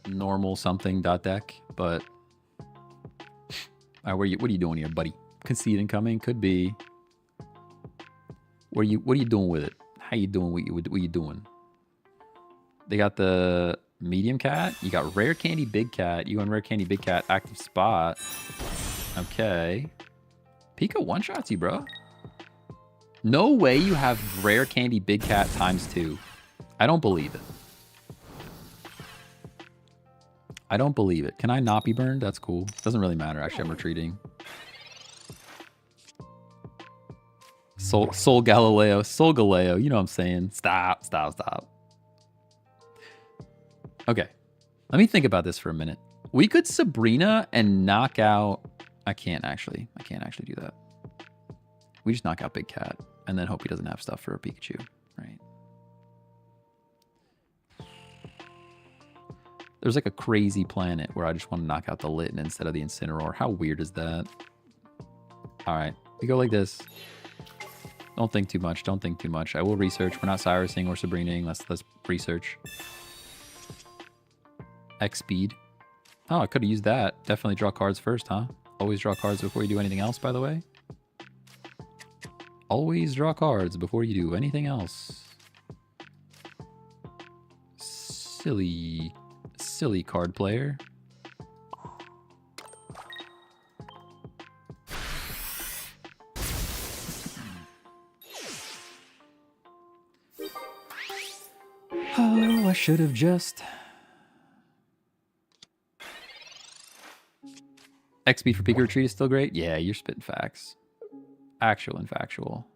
A: normal something deck, but what are you doing here, buddy? Concede incoming, could be. What are you doing with it? How you doing? What you doing? They got the Medium cat. You got rare candy, big cat. You and rare candy, big cat, active spot. Okay. Pika one-shots you, bro. No way you have rare candy, big cat ×2. I don't believe it. I don't believe it. Can I not be burned? That's cool. Doesn't really matter. Actually, I'm retreating. Soul Galileo. Soul Galileo. You know what I'm saying. Stop. Okay. Let me think about this for a minute. We could Sabrina and knock out... I can't actually do that. We just knock out Big Cat and then hope he doesn't have stuff for a Pikachu, right? There's like a crazy planet where I just want to knock out the Litten instead of the Incineroar. How weird is that? All right, we go like this. Don't think too much. Don't think too much. I will research. We're not Cyrusing or Sabrinaing. Let's research. X speed. Oh, I could have used that. Definitely draw cards first, huh? Always draw cards before you do anything else, by the way. Always draw cards before you do anything else. Silly card player. Oh, I should have just... X speed for Pika Retreat is still great? Yeah, you're spitting facts. Actual and factual.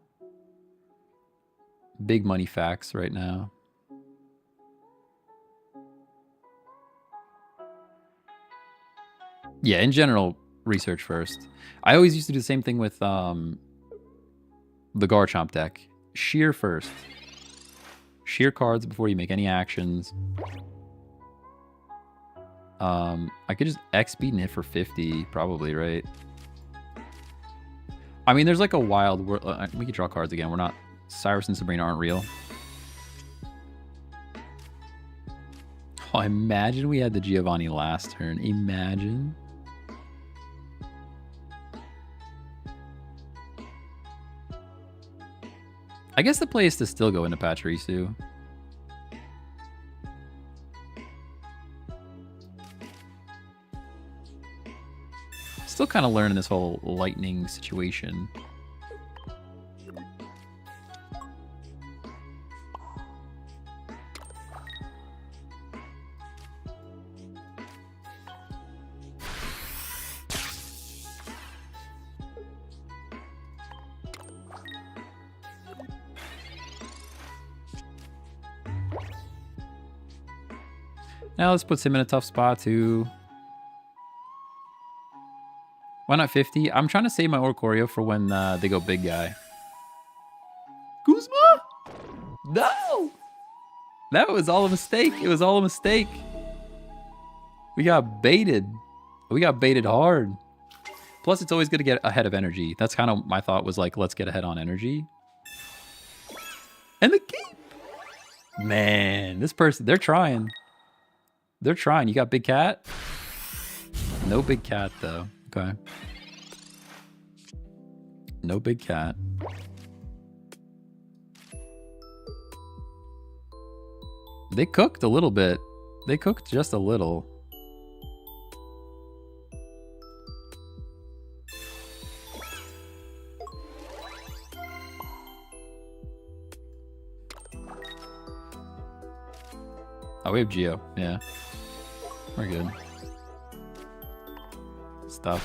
A: Big money facts right now. Yeah, in general, research first. I always used to do the same thing with the Garchomp deck. Sheer first. Sheer cards before you make any actions. I could just X speed and hit for 50, probably, right? I mean, there's like a wild world. We could draw cards again. We're not... Cyrus and Sabrina aren't real. Oh, imagine we had the Giovanni last turn. Imagine. I guess the play is to still go into Pachirisu. Still kind of learning this whole lightning situation. Now this puts him in a tough spot too. Why not 50? I'm trying to save my Oricorio for when they go big guy. Guzma? No! That was all a mistake. It was all a mistake. We got baited. We got baited hard. Plus, it's always good to get ahead of energy. That's kind of my thought was like, let's get ahead on energy. And the keep. Man, this person, they're trying. They're trying. You got Big Cat? No Big Cat, though. Okay. No Big Cat. They cooked a little bit. They cooked just a little. Oh, we have Geo. Yeah. We're good. Stuff.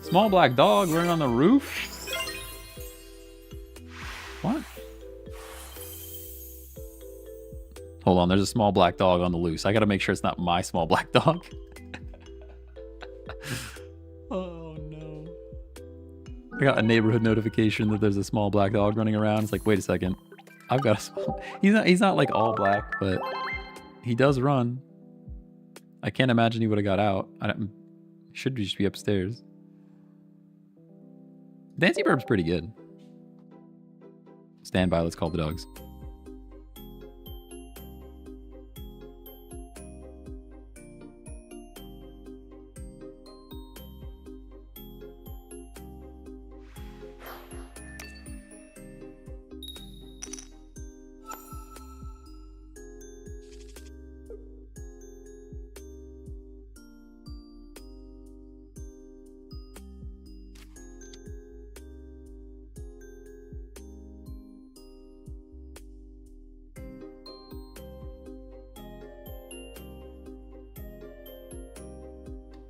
A: Small black dog running on the roof? What? Hold on, there's a small black dog on the loose. I gotta make sure it's not my small black dog. Oh no. I got a neighborhood notification that there's a small black dog running around. It's like, wait a second. I've got a small... He's not like all black, but he does run. I can't imagine he would have got out. Should just be upstairs. Dancy Burb's pretty good. Stand by, let's call the dogs.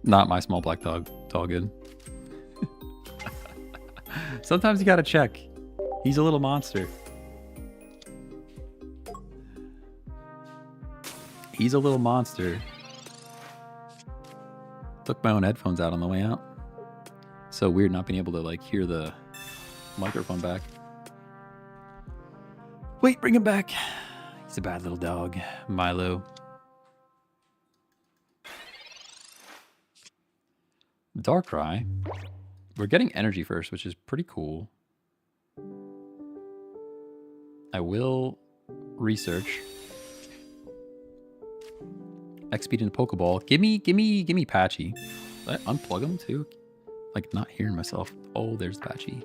A: Not my small black dog. It's all good. Sometimes you gotta check. He's a little monster. He's a little monster. Took my own headphones out on the way out. So weird not being able to like hear the microphone back. Wait, bring him back. He's a bad little dog, Milo. Darkrai. We're getting energy first, which is pretty cool. I will research. X-Speed in the Pokeball. Give me Patchy. Did I unplug him too? Like not hearing myself. Oh, there's Patchy.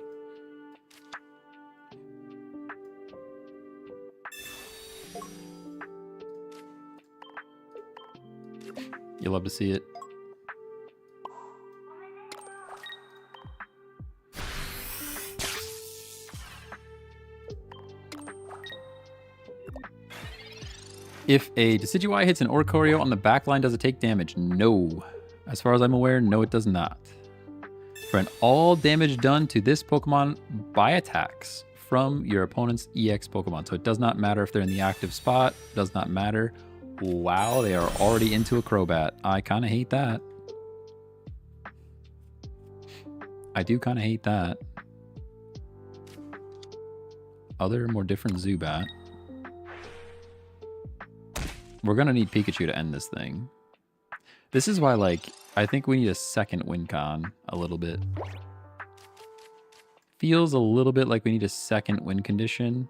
A: You love to see it. If a Decidueye hits an Oricorio on the back line, does it take damage? No. As far as I'm aware, no, it does not. For an all damage done to this Pokemon by attacks from your opponent's EX Pokemon. So it does not matter if they're in the active spot. Does not matter. Wow, they are already into a Crobat. I kind of hate that. I do kind of hate that. Other, more different Zubat. We're going to need Pikachu to end this thing. This is why, like, I think we need a second win con a little bit. Feels a little bit like we need a second win condition.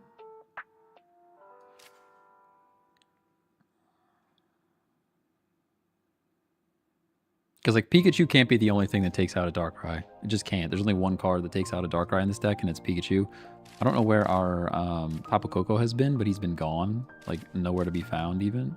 A: Because, like, Pikachu can't be the only thing that takes out a Darkrai. It just can't. There's only one card that takes out a Darkrai in this deck, and it's Pikachu. I don't know where our Tapu Koko has been, but he's been gone. Like, nowhere to be found, even.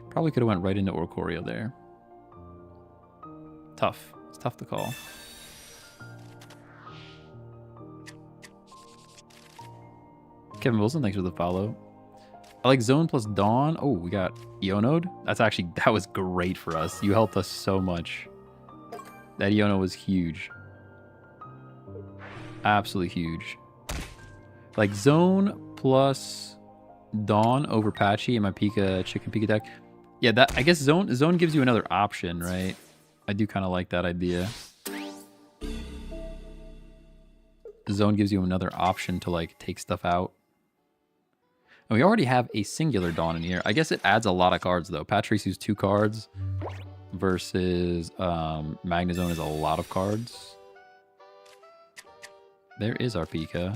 A: Probably could have went right into Oricorio there. Tough. It's tough to call. Kevin Wilson, thanks for the follow. I like Zone plus Dawn. Oh, we got Ionode. That was great for us. You helped us so much. That Iono was huge. Absolutely huge. Like Zone plus Dawn over Patchy in my Chicken Pika deck. Yeah, that I guess Zone gives you another option, right? I do kind of like that idea. Zone gives you another option to like take stuff out. And we already have a singular Dawn in here. I guess it adds a lot of cards though. Patrice used 2 cards versus Magnezone is a lot of cards. There is our Pika.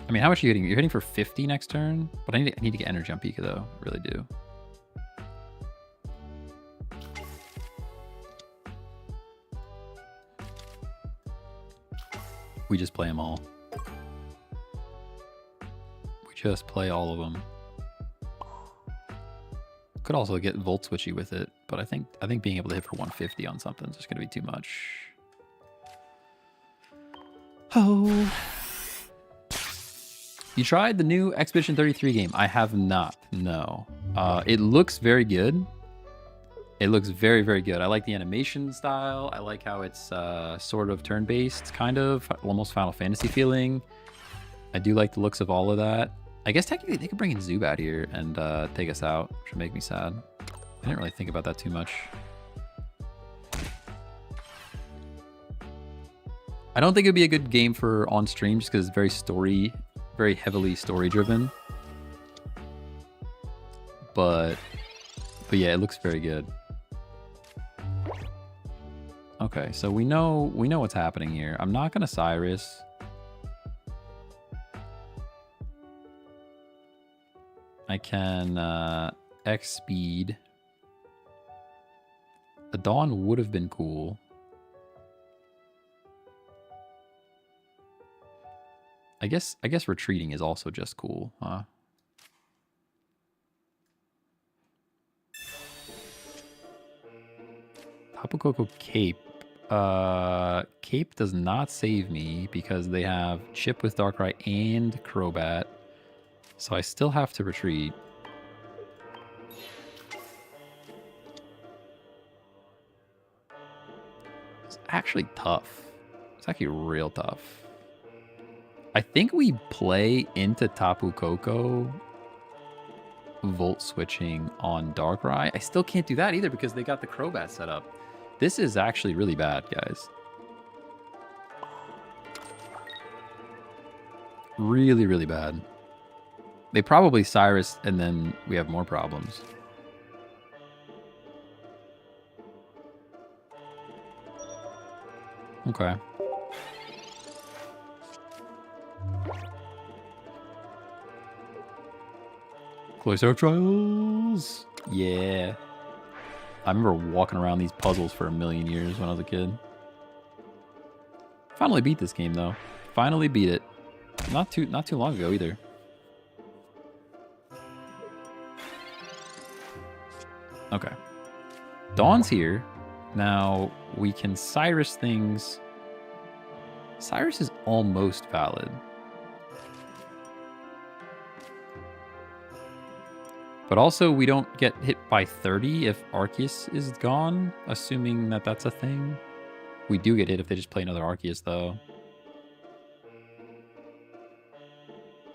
A: I mean, how much are you hitting? You're hitting for 50 next turn? But I need to get energy on Pika, though. I really do. We just play them all. We just play all of them. Could also get Volt Switchy with it, but I think being able to hit for 150 on something is just going to be too much. Oh... You tried the new Expedition 33 game? I have not, no. It looks very good. It looks very, very good. I like the animation style. I like how it's sort of turn-based, kind of. Almost Final Fantasy feeling. I do like the looks of all of that. I guess technically they could bring in Zubat here and take us out, which would make me sad. I didn't really think about that too much. I don't think it'd be a good game for on stream just because it's very heavily story driven. But yeah, it looks very good. Okay, so we know what's happening here. I'm not gonna Cyrus. I can X speed. The Dawn would have been cool. I guess retreating is also just cool, huh? Tapu Koko Cape. Cape does not save me because they have Chip with Darkrai and Crobat. So I still have to retreat. It's actually tough. It's actually real tough. I think we play into Tapu Koko Volt switching on Darkrai. I still can't do that either because they got the Crobat set up. This is actually really bad, guys. Really, really bad. They probably Cyrus and then we have more problems. Okay. Close our trials. Yeah. I remember walking around these puzzles for a million years when I was a kid. Finally beat this game though. Finally beat it. Not too long ago either. Okay. Dawn's here. Now we can Cyrus things. Cyrus is almost valid. But also, we don't get hit by 30 if Arceus is gone, assuming that that's a thing. We do get hit if they just play another Arceus, though.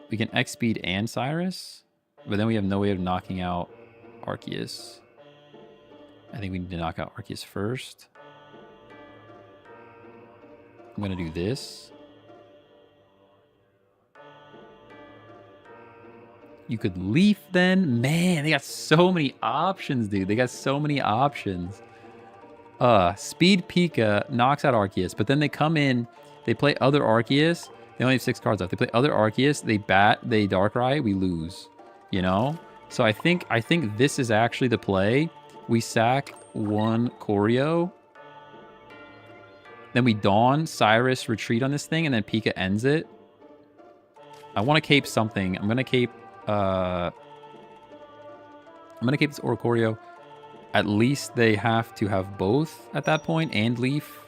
A: We can X-Speed and Cyrus, but then we have no way of knocking out Arceus. I think we need to knock out Arceus first. I'm going to do this. You could Leaf then. Man, they got so many options, dude. They got so many options. Speed Pika knocks out Arceus, but then they come in, they play other Arceus. They only have 6 cards left. They play other Arceus, they Darkrai, we lose. You know? So I think this is actually the play. We sack 1 Choreo. Then we Dawn, Cyrus, retreat on this thing, and then Pika ends it. I want to cape something. I'm gonna cape this Oricorio. At least they have to have both at that point and Leaf.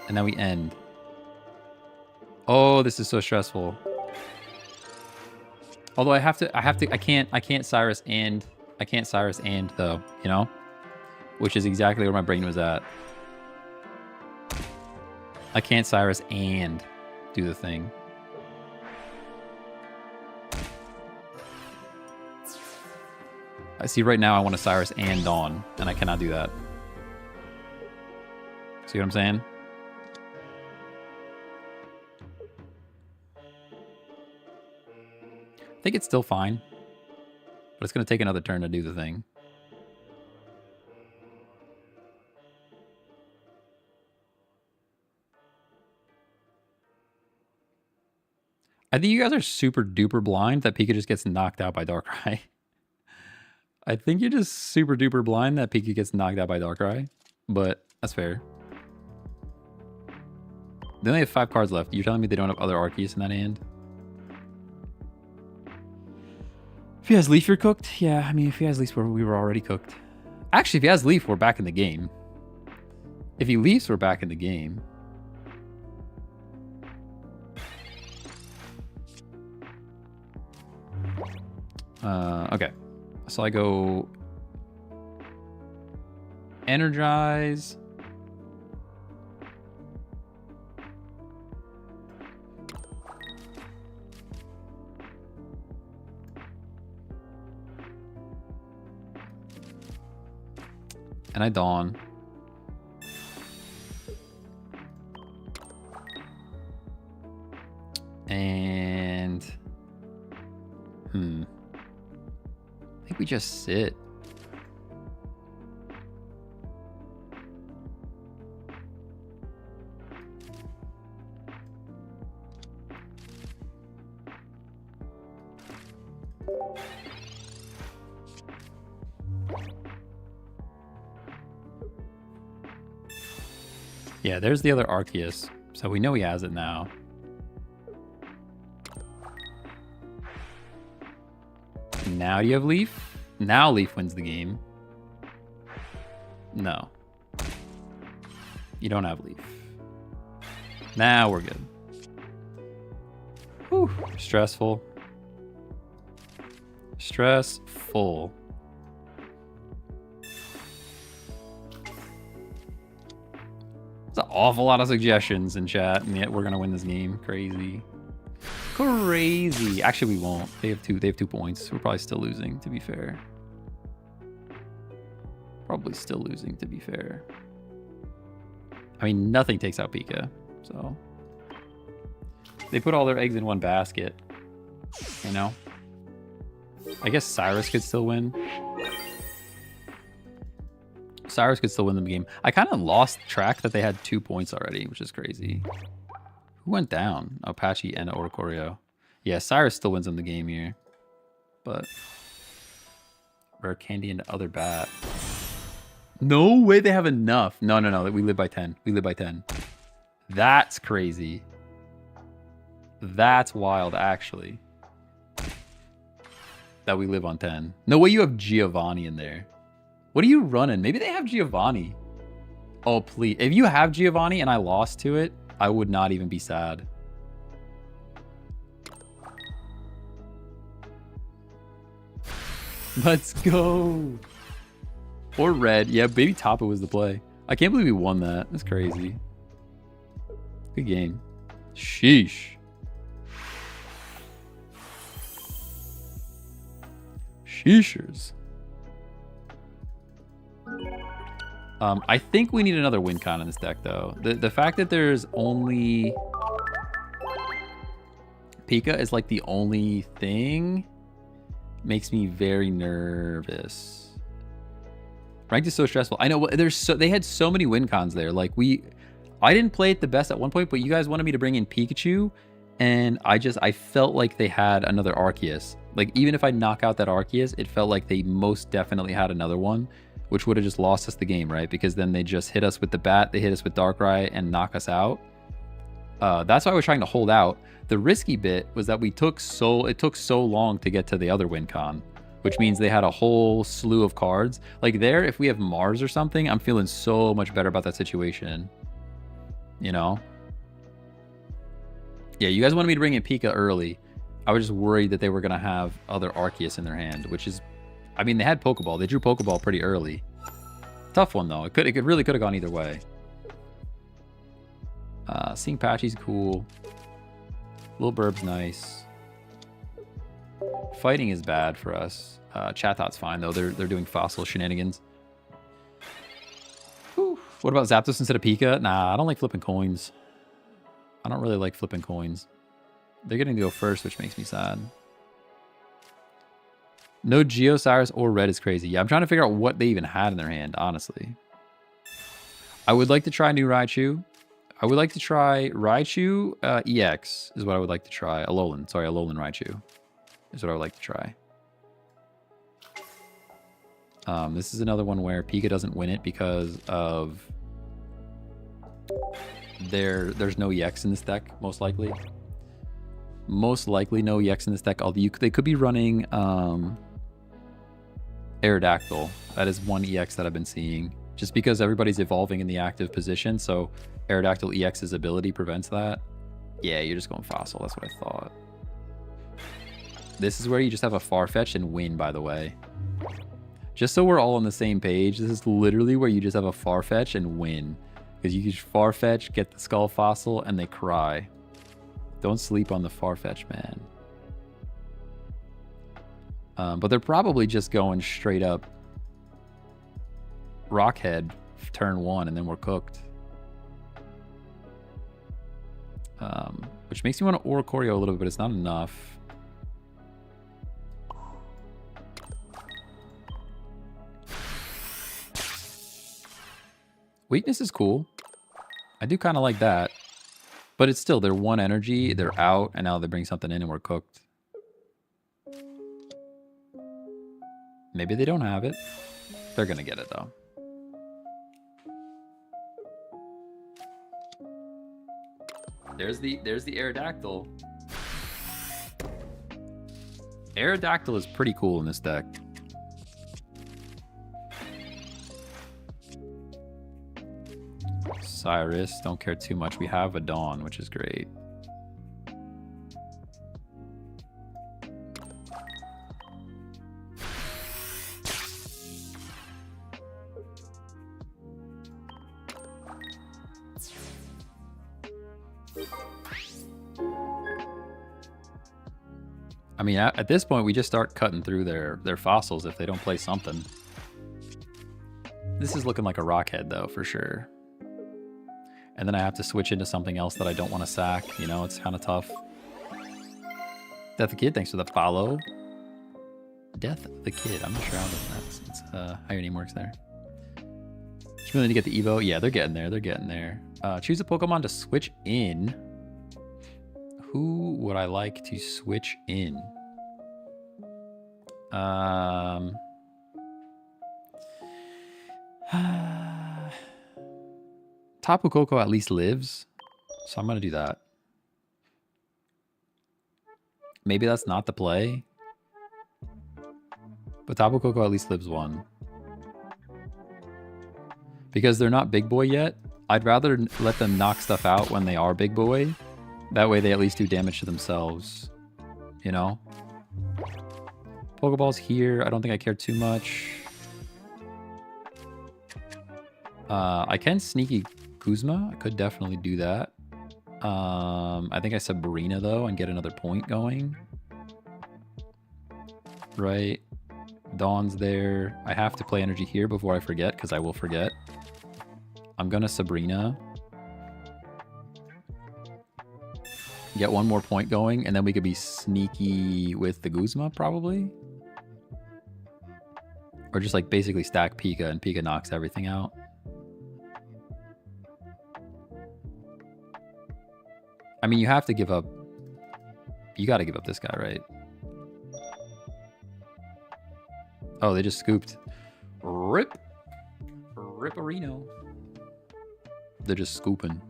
A: And now we end. Oh, this is so stressful. Although I can't Cyrus and though, you know? Which is exactly where my brain was at. I can't Cyrus and do the thing. I see right now I want to Cyrus and Dawn, and I cannot do that. See what I'm saying? I think it's still fine, but it's going to take another turn to do the thing. I think you guys are super duper blind that Pika just gets knocked out by Darkrai. I think you're just super duper blind that Pika gets knocked out by Darkrai, but that's fair. They only have 5 cards left. You're telling me they don't have other Arceus in that hand? If he has Leaf, you're cooked? Yeah, I mean, if he has Leaf, we were already cooked. Actually, if he has Leaf, we're back in the game. If he leaves, we're back in the game. Okay. So I go Energize. And I Dawn. And I think we just sit. Yeah, there's the other Arceus. So we know he has it now. Now do you have Leaf? Now Leaf wins the game. No. You don't have Leaf. Now we're good. Whew. Stressful. Stressful. There's an awful lot of suggestions in chat, and yet we're gonna win this game. Crazy. Crazy. Actually, we won't. They have 2 points. We're probably still losing, to be fair. Probably still losing, to be fair. I mean, nothing takes out Pika, so they put all their eggs in one basket. You know? I guess Cyrus could still win. Cyrus could still win the game. I kind of lost track that they had 2 points already, which is crazy. Who went down? Apache and Oricorio. Yeah, Cyrus still wins in the game here. But Rare Candy and other bat. No way they have enough. No. We live by 10. We live by 10. That's crazy. That's wild, actually. That we live on 10. No way you have Giovanni in there. What are you running? Maybe they have Giovanni. Oh, please. If you have Giovanni and I lost to it, I would not even be sad. Let's go. Or red. Yeah, Baby Tapu was the play. I can't believe we won that. That's crazy. Good game. Sheesh. Sheeshers. I think we need another win con in this deck, though. The fact that there's only... Pika is like the only thing makes me very nervous. Ranked is so stressful. I know they had so many win cons there. Like I didn't play it the best at one point, but you guys wanted me to bring in Pikachu, and I felt like they had another Arceus. Like even if I knock out that Arceus, it felt like they most definitely had another one, which would have just lost us the game, right? Because then they just hit us with the bat, they hit us with Darkrai and knock us out. That's why I was trying to hold out. The risky bit was that it took so long to get to the other win con, which means they had a whole slew of cards. Like there, if we have Mars or something, I'm feeling so much better about that situation. You know? Yeah, you guys wanted me to bring in Pika early. I was just worried that they were going to have other Arceus in their hand, which is... I mean, they had Pokeball. They drew Pokeball pretty early. Tough one, though. It really could have gone either way. Seeing Patchy's cool. Little Burb's nice. Fighting is bad for us. Chatot's fine, though. They're doing fossil shenanigans. Whew. What about Zapdos instead of Pika? Nah, I don't like flipping coins. I don't really like flipping coins. They're getting to go first, which makes me sad. No Geocyrus or Red is crazy. Yeah, I'm trying to figure out what they even had in their hand, honestly. I would like to try new Raichu. I would like to try Raichu EX is what I would like to try. Alolan. Sorry, Alolan Raichu is what I would like to try. This is another one where Pika doesn't win it because of there's no EX in this deck, most likely. Most likely no EX in this deck, although they could be running Aerodactyl. That is one EX that I've been seeing. Just because everybody's evolving in the active position, so Aerodactyl EX's ability prevents that. Yeah, you're just going Fossil, that's what I thought. This is where you just have a Farfetch and win, by the way. Just so we're all on the same page, this is literally where you just have a Farfetch and win. Because you can just Farfetch, get the Skull Fossil, and they cry. Don't sleep on the Farfetch, man. But they're probably just going straight up Rockhead turn 1, and then we're cooked. Which makes me want to Oricorio a little bit, but it's not enough. Weakness is cool. I do kind of like that. But it's still, they're one energy, they're out, and now they bring something in and we're cooked. Maybe they don't have it. They're going to get it, though. There's the Aerodactyl. Aerodactyl is pretty cool in this deck. Cyrus, don't care too much. We have a Dawn, which is great. I mean, at this point, we just start cutting through their fossils if they don't play something. This is looking like a Rockhead, though, for sure. And then I have to switch into something else that I don't want to sack. You know, it's kind of tough. Death the Kid, thanks for the follow. Death the Kid. I'm not sure how your name works there. Just really need to get the Evo. Yeah, they're getting there. They're getting there. Choose a Pokemon to switch in. Who would I like to switch in? Tapu Koko at least lives, so I'm going to do that. Maybe that's not the play. But Tapu Koko at least lives one. Because they're not big boy yet, I'd rather let them knock stuff out when they are big boy. That way they at least do damage to themselves. You know? Pokeball's here. I don't think I care too much. I can sneaky Kuzma. I could definitely do that. I think I Sabrina, though, and get another point going. Right. Dawn's there. I have to play energy here before I forget, because I will forget. I'm going to Sabrina. Get one more point going, and then we could be sneaky with the Guzma, probably. Or just, like, basically stack Pika, and Pika knocks everything out. I mean, you have to give up... You gotta give up this guy, right? Oh, they just scooped. Rip! Ripperino. They're just scooping.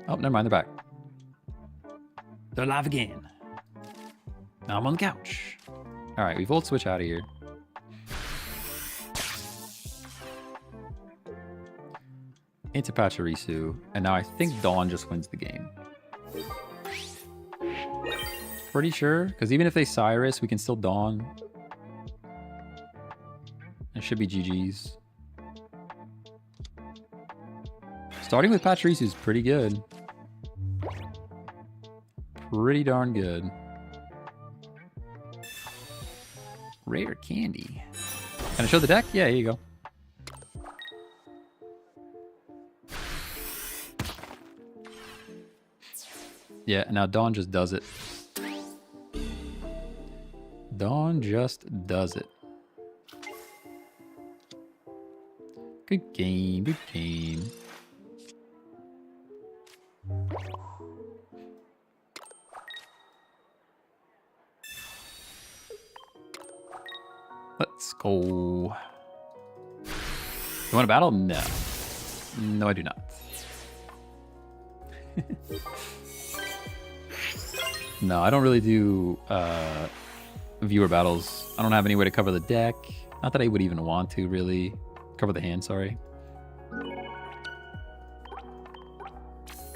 A: Oh, never mind, they're back. They're alive again. Now I'm on the couch. Alright, we Volt Switch out of here. Into Pachirisu, and now I think Dawn just wins the game. Pretty sure, because even if they Cyrus, we can still Dawn. It should be GG's. Starting with Pachirisu is pretty good. Pretty darn good. Rare candy. Can I show the deck? Yeah, here you go. Yeah, now Dawn just does it. Dawn just does it. Good game, good game. Let's go. You want to battle? No. No, I do not. No, I don't really do viewer battles. I don't have any way to cover the deck. Not that I would even want to, really. Cover the hand, sorry. And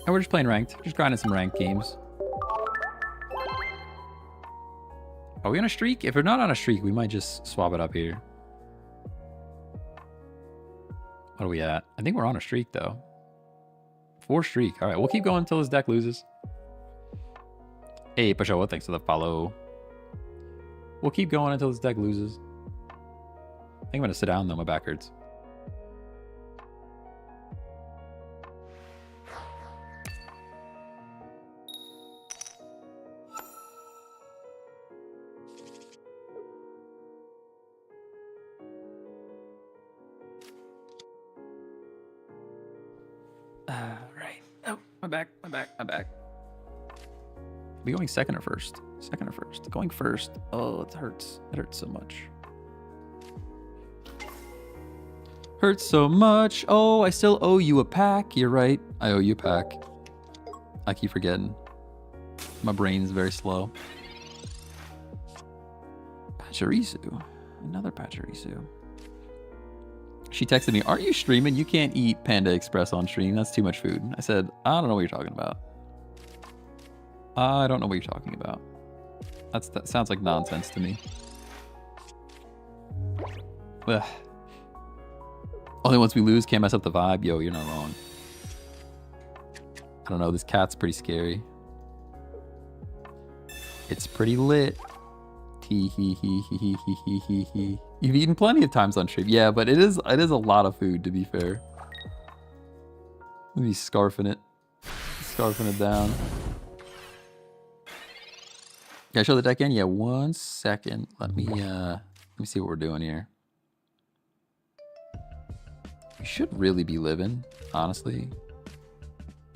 A: we're just playing ranked. Just grinding some ranked games. Are we on a streak? If we're not on a streak, we might just swap it up here. What are we at? I think we're on a streak, though. 4 streak. All right, we'll keep going until this deck loses. Hey, Pashoa, thanks for the follow. We'll keep going until this deck loses. I think I'm going to sit down, though. My back hurts. Right. Oh, my back. Are we going second or first? Second or first? Going first. Oh, it hurts. It hurts so much. Hurts so much. Oh, I still owe you a pack. You're right. I owe you a pack. I keep forgetting. My brain's very slow. Pachirisu. Another Pachirisu. She texted me, aren't you streaming? You can't eat Panda Express on stream. That's too much food. I said, I don't know what you're talking about. I don't know what you're talking about. That sounds like nonsense to me. Ugh. Only once we lose, can't mess up the vibe. Yo, you're not wrong. I don't know. This cat's pretty scary. It's pretty lit. Tee hee hee hee hee hee hee hee hee. You've eaten plenty of times on stream. Yeah, but it is a lot of food, to be fair. Let me scarfing it. Scarfing it down. Can I show the deck in? Yeah, 1 second. Let me see what we're doing here. We should really be living, honestly.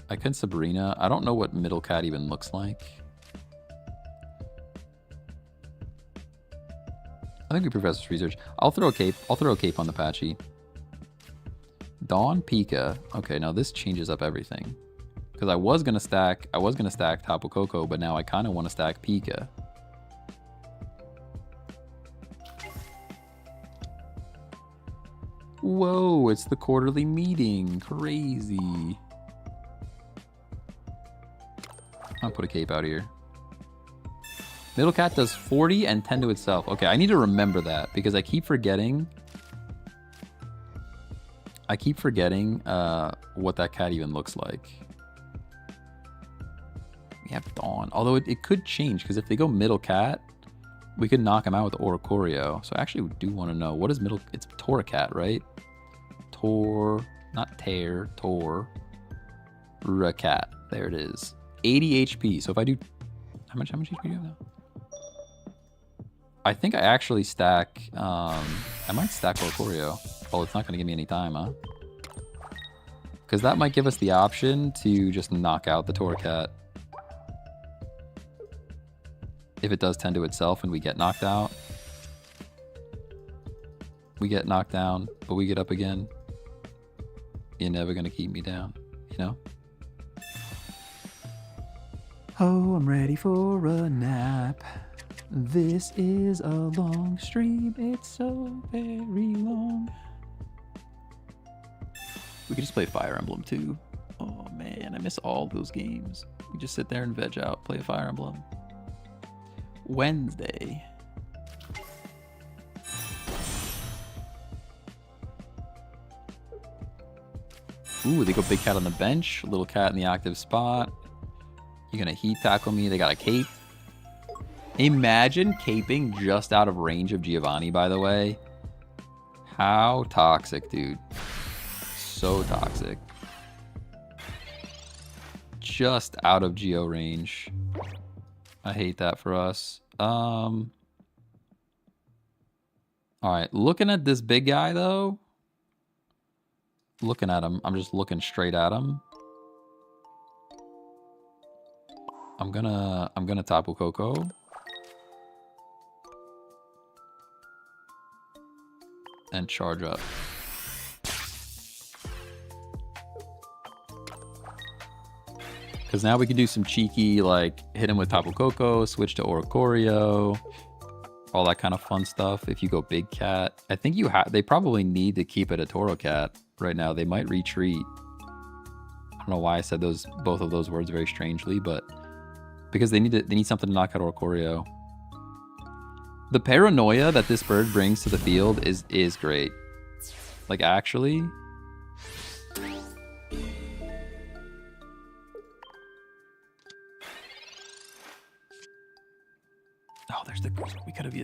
A: Icon Sabrina. I don't know what middle cat even looks like. I think we professors research. I'll throw a cape. I'll throw a cape on the Patchy. Dawn Pika. Okay, now this changes up everything. Because I was gonna stack Tapu Koko, but now I kind of want to stack Pika. Whoa, it's the quarterly meeting. Crazy. I'll put a cape out here. Middle cat does 40 and 10 to itself. Okay, I need to remember that because I keep forgetting. What that cat even looks like. We have Dawn. Although it could change because if they go middle cat, we could knock him out with Oricorio. So I actually do want to know what is middle. It's Torracat, right? Not Tear, Torracat. There it is. 80 HP. So if I do, how much HP do you have now? I think I actually stack, I might stack Oricorio. Well, it's not going to give me any time, huh? Because that might give us the option to just knock out the Torracat. If it does tend to itself and we get knocked out. We get knocked down, but we get up again. You're never going to keep me down, you know? Oh, I'm ready for a nap. This is a long stream. It's so very long. We could just play Fire Emblem too. Oh man, I miss all those games. We just sit there and veg out, play a Fire Emblem. Wednesday. Ooh, they go big cat on the bench, little cat in the active spot. You're gonna heat tackle me. They got a cape. Imagine caping just out of range of Giovanni, by the way. How toxic, dude. So toxic. Just out of Geo range. I hate that for us. Alright, looking at this big guy, though. Looking at him. I'm just looking straight at him. I'm gonna Tapu Koko. And charge up. Because now we can do some cheeky, like, hit him with Tapu Koko, switch to Oricorio, all that kind of fun stuff. If you go big cat, I think they probably need to keep it a Toro cat right now. They might retreat. I don't know why I said both of those words very strangely, but because they need something to knock out Oricorio. The paranoia that this bird brings to the field is great. Like, actually. Oh, there's the goose.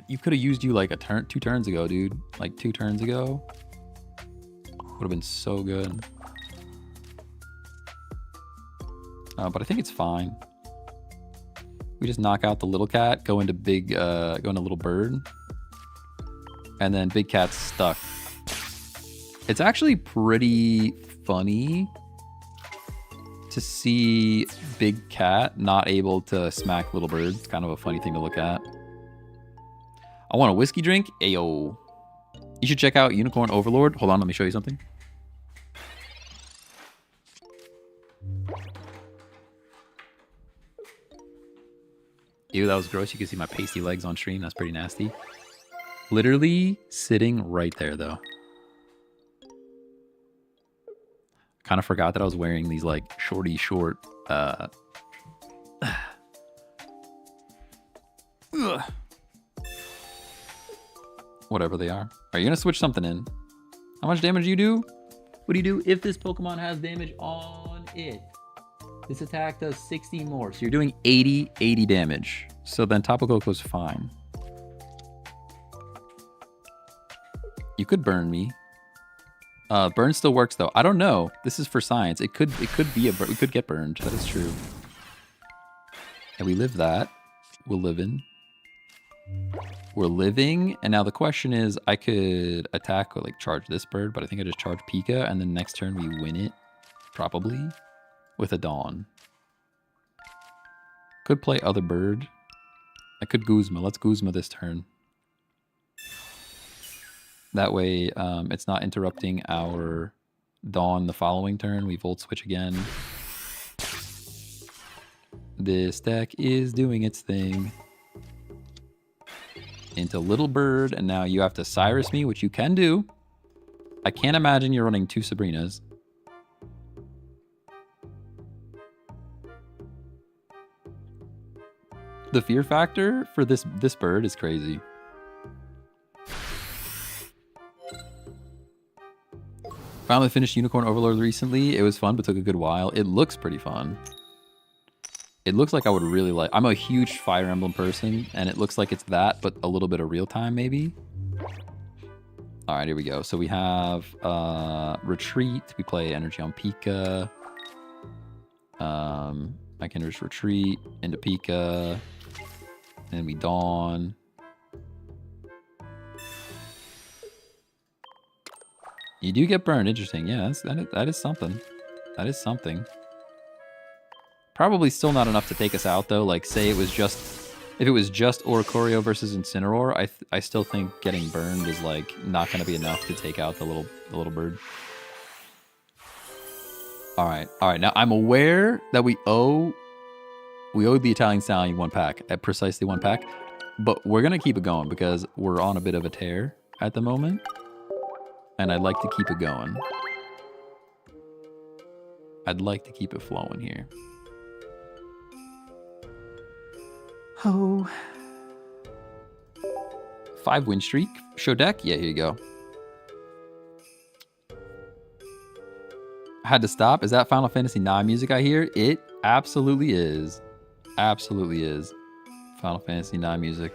A: You could have used you like 2 turns ago, dude. Like 2 turns ago. Would have been so good. But I think it's fine. We just knock out the little cat, go into little bird, and then big cat's stuck. It's actually pretty funny to see big cat not able to smack little bird. It's kind of a funny thing to look at. I want a whiskey drink. Ayo. You should check out Unicorn Overlord. Hold on, let me show you something. Ew, that was gross. You can see my pasty legs on stream. That's pretty nasty. Literally sitting right there, though. Kind of forgot that I was wearing these, like, shorty short, whatever they are. Are you going to switch something in? How much damage do you do? What do you do if this Pokemon has damage on it? This attack does 60 more. So you're doing 80 damage. So then Tapu Koko's fine. You could burn me. Burn still works though. I don't know. This is for science. It could be we could get burned. That is true. And we live that. We're living. We're living. And now the question is, I could attack or like charge this bird, but I think I just charge Pika, and then next turn we win it. Probably. With a Dawn. Could play other bird. I could Guzma. Let's Guzma this turn. That way, it's not interrupting our Dawn the following turn. We Volt Switch again. This deck is doing its thing. Into Little Bird, and now you have to Cyrus me, which you can do. I can't imagine you're running 2 Sabrinas. The fear factor for this bird is crazy. Finally finished Unicorn Overlord recently. It was fun, but took a good while. It looks pretty fun. It looks like I would really like... I'm a huge Fire Emblem person, and it looks like it's that, but a little bit of real time, maybe. All right, here we go. So we have Retreat. We play Energy on Pika. I can just Retreat into Pika. And then we Dawn. You do get burned. Interesting. Yeah, that is something. That is something. Probably still not enough to take us out, though. Like, say it was just... If it was just Oricorio versus Incineroar, I still think getting burned is, like, not going to be enough to take out the little bird. All right. All right. Now, I'm aware that we owe the Italian Stallion 1 pack, at precisely 1 pack. But we're going to keep it going because we're on a bit of a tear at the moment. And I'd like to keep it going. I'd like to keep it flowing here. Oh. 5 win streak. Show deck? Yeah, here you go. I had to stop. Is that Final Fantasy IX music I hear? It absolutely is. Absolutely is. Final Fantasy IX music.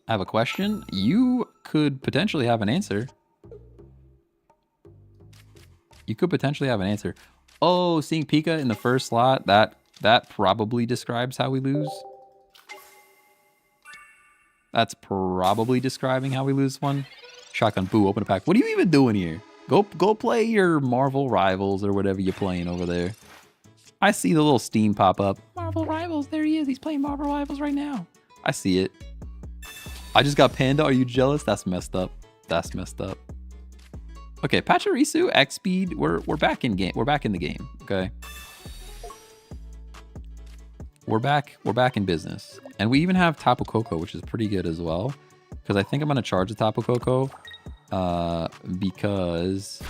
A: I have a question. You could potentially have an answer. You could potentially have an answer. Oh, seeing Pika in the first slot, that probably describes how we lose. That's probably describing how we lose one. Shotgun, boo, open a pack. What are you even doing here? Go play your Marvel Rivals or whatever you're playing over there. I see the little Steam pop up. Marvel Rivals, there he is. He's playing Marvel Rivals right now. I see it. I just got Panda. Are you jealous? That's messed up. That's messed up. Okay, Pachirisu, X Speed. We're back in game. We're back in the game. Okay. We're back in business. And we even have Tapu Koko, which is pretty good as well. Because I think I'm gonna charge the Tapu Koko. Because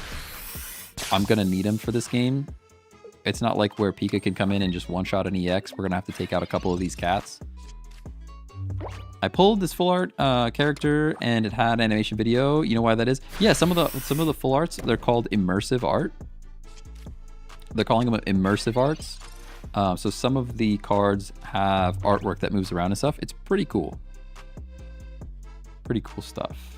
A: I'm gonna need him for this game. It's not like where Pika can come in and just one-shot an EX. We're gonna have to take out a couple of these cats. I pulled this full art character and it had animation video. You know why that is? Yeah, some of the full arts, they're called immersive art. They're calling them immersive arts. So some of the cards have artwork that moves around and stuff. It's pretty cool. Pretty cool stuff.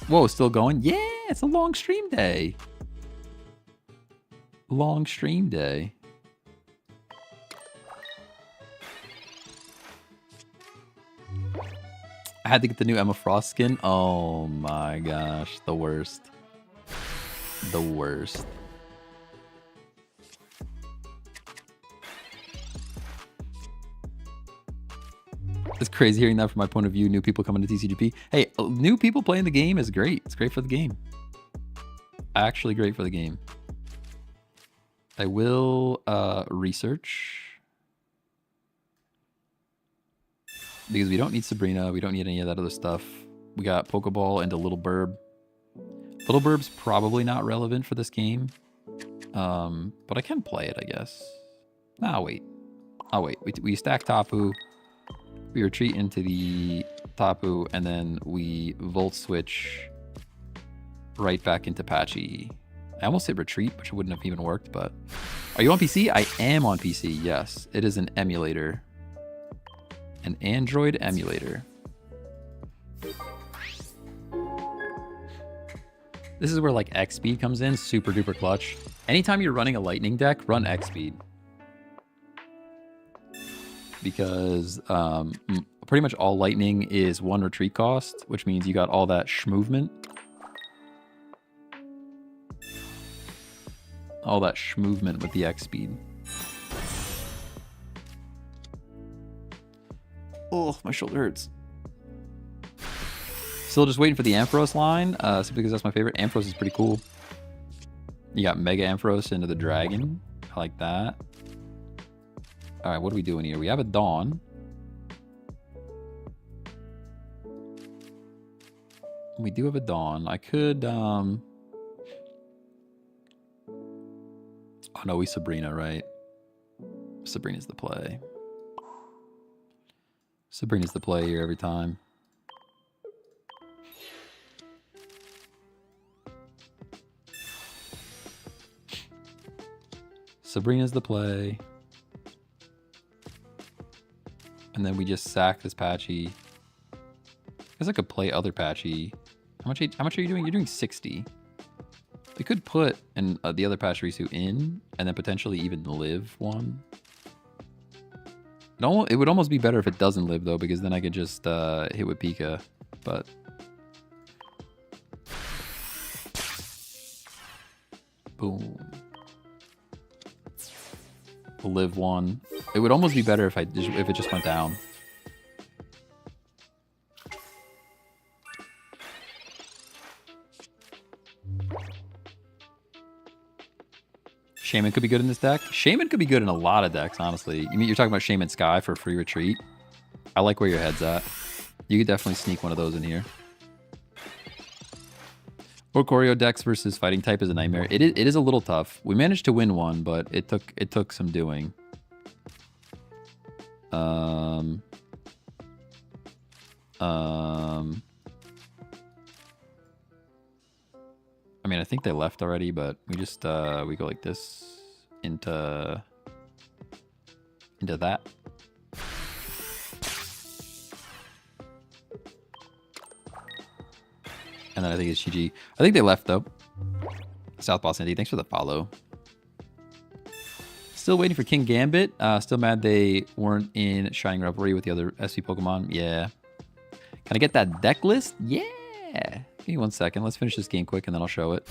A: Whoa, still going? Yeah, it's a long stream day. Long stream day. I had to get the new Emma Frost skin. Oh my gosh, the worst. The worst. It's crazy hearing that from my point of view. New people coming to TCGP. Hey, new people playing the game is great. It's great for the game. Actually great for the game. I will research. Because we don't need Sabrina. We don't need any of that other stuff. We got Pokeball and a Little Burb. Little Burb's probably not relevant for this game. But I can play it, I guess. Nah, wait. Oh, wait. We stack Tapu. We retreat into the Tapu, and then we Volt Switch right back into Patchy. I almost said retreat, which wouldn't have even worked, but... Are you on PC? I am on PC, yes. It is an emulator. An Android emulator. This is where, like, X-Speed comes in. Super duper clutch. Anytime you're running a Lightning deck, run X-Speed. Because pretty much all Lightning is 1 retreat cost, which means you got all that schmovement. All that schmovement with the X-Speed. Oh, my shoulder hurts. Still just waiting for the Ampharos line, simply because that's my favorite. Ampharos is pretty cool. You got Mega Ampharos into the Dragon. I like that. All right, what are we doing here? We have a Dawn. We do have a Dawn. I could... Oh, no, we Sabrina, right? Sabrina's the play. Sabrina's the play here every time. Sabrina's the play. And then we just sack this Patchy. I guess I could play other Patchy. How much are you doing? You're doing 60. We could put the other Pachirisu in, and then potentially even live one. It would almost be better if it doesn't live, though, because then I could just hit with Pika. But... Boom. Live one. It would almost be better if it just went down. Shaman could be good in this deck. Shaman could be good in a lot of decks, honestly. You mean you're talking about Shaman Sky for free retreat? I like where your head's at. You could definitely sneak one of those in here. Or Choreo decks versus fighting type is a nightmare. It is a little tough. We managed to win one, but it took some doing. I mean, I think they left already, but we just we go like this into that. And then I think it's GG. I think they left, though. South Boston Andy, thanks for the follow. Still waiting for King Gambit. Still mad they weren't in Shining Revelry with the other SV Pokemon. Yeah. Can I get that deck list? Yeah. Give me 1 second. Let's finish this game quick, and then I'll show it.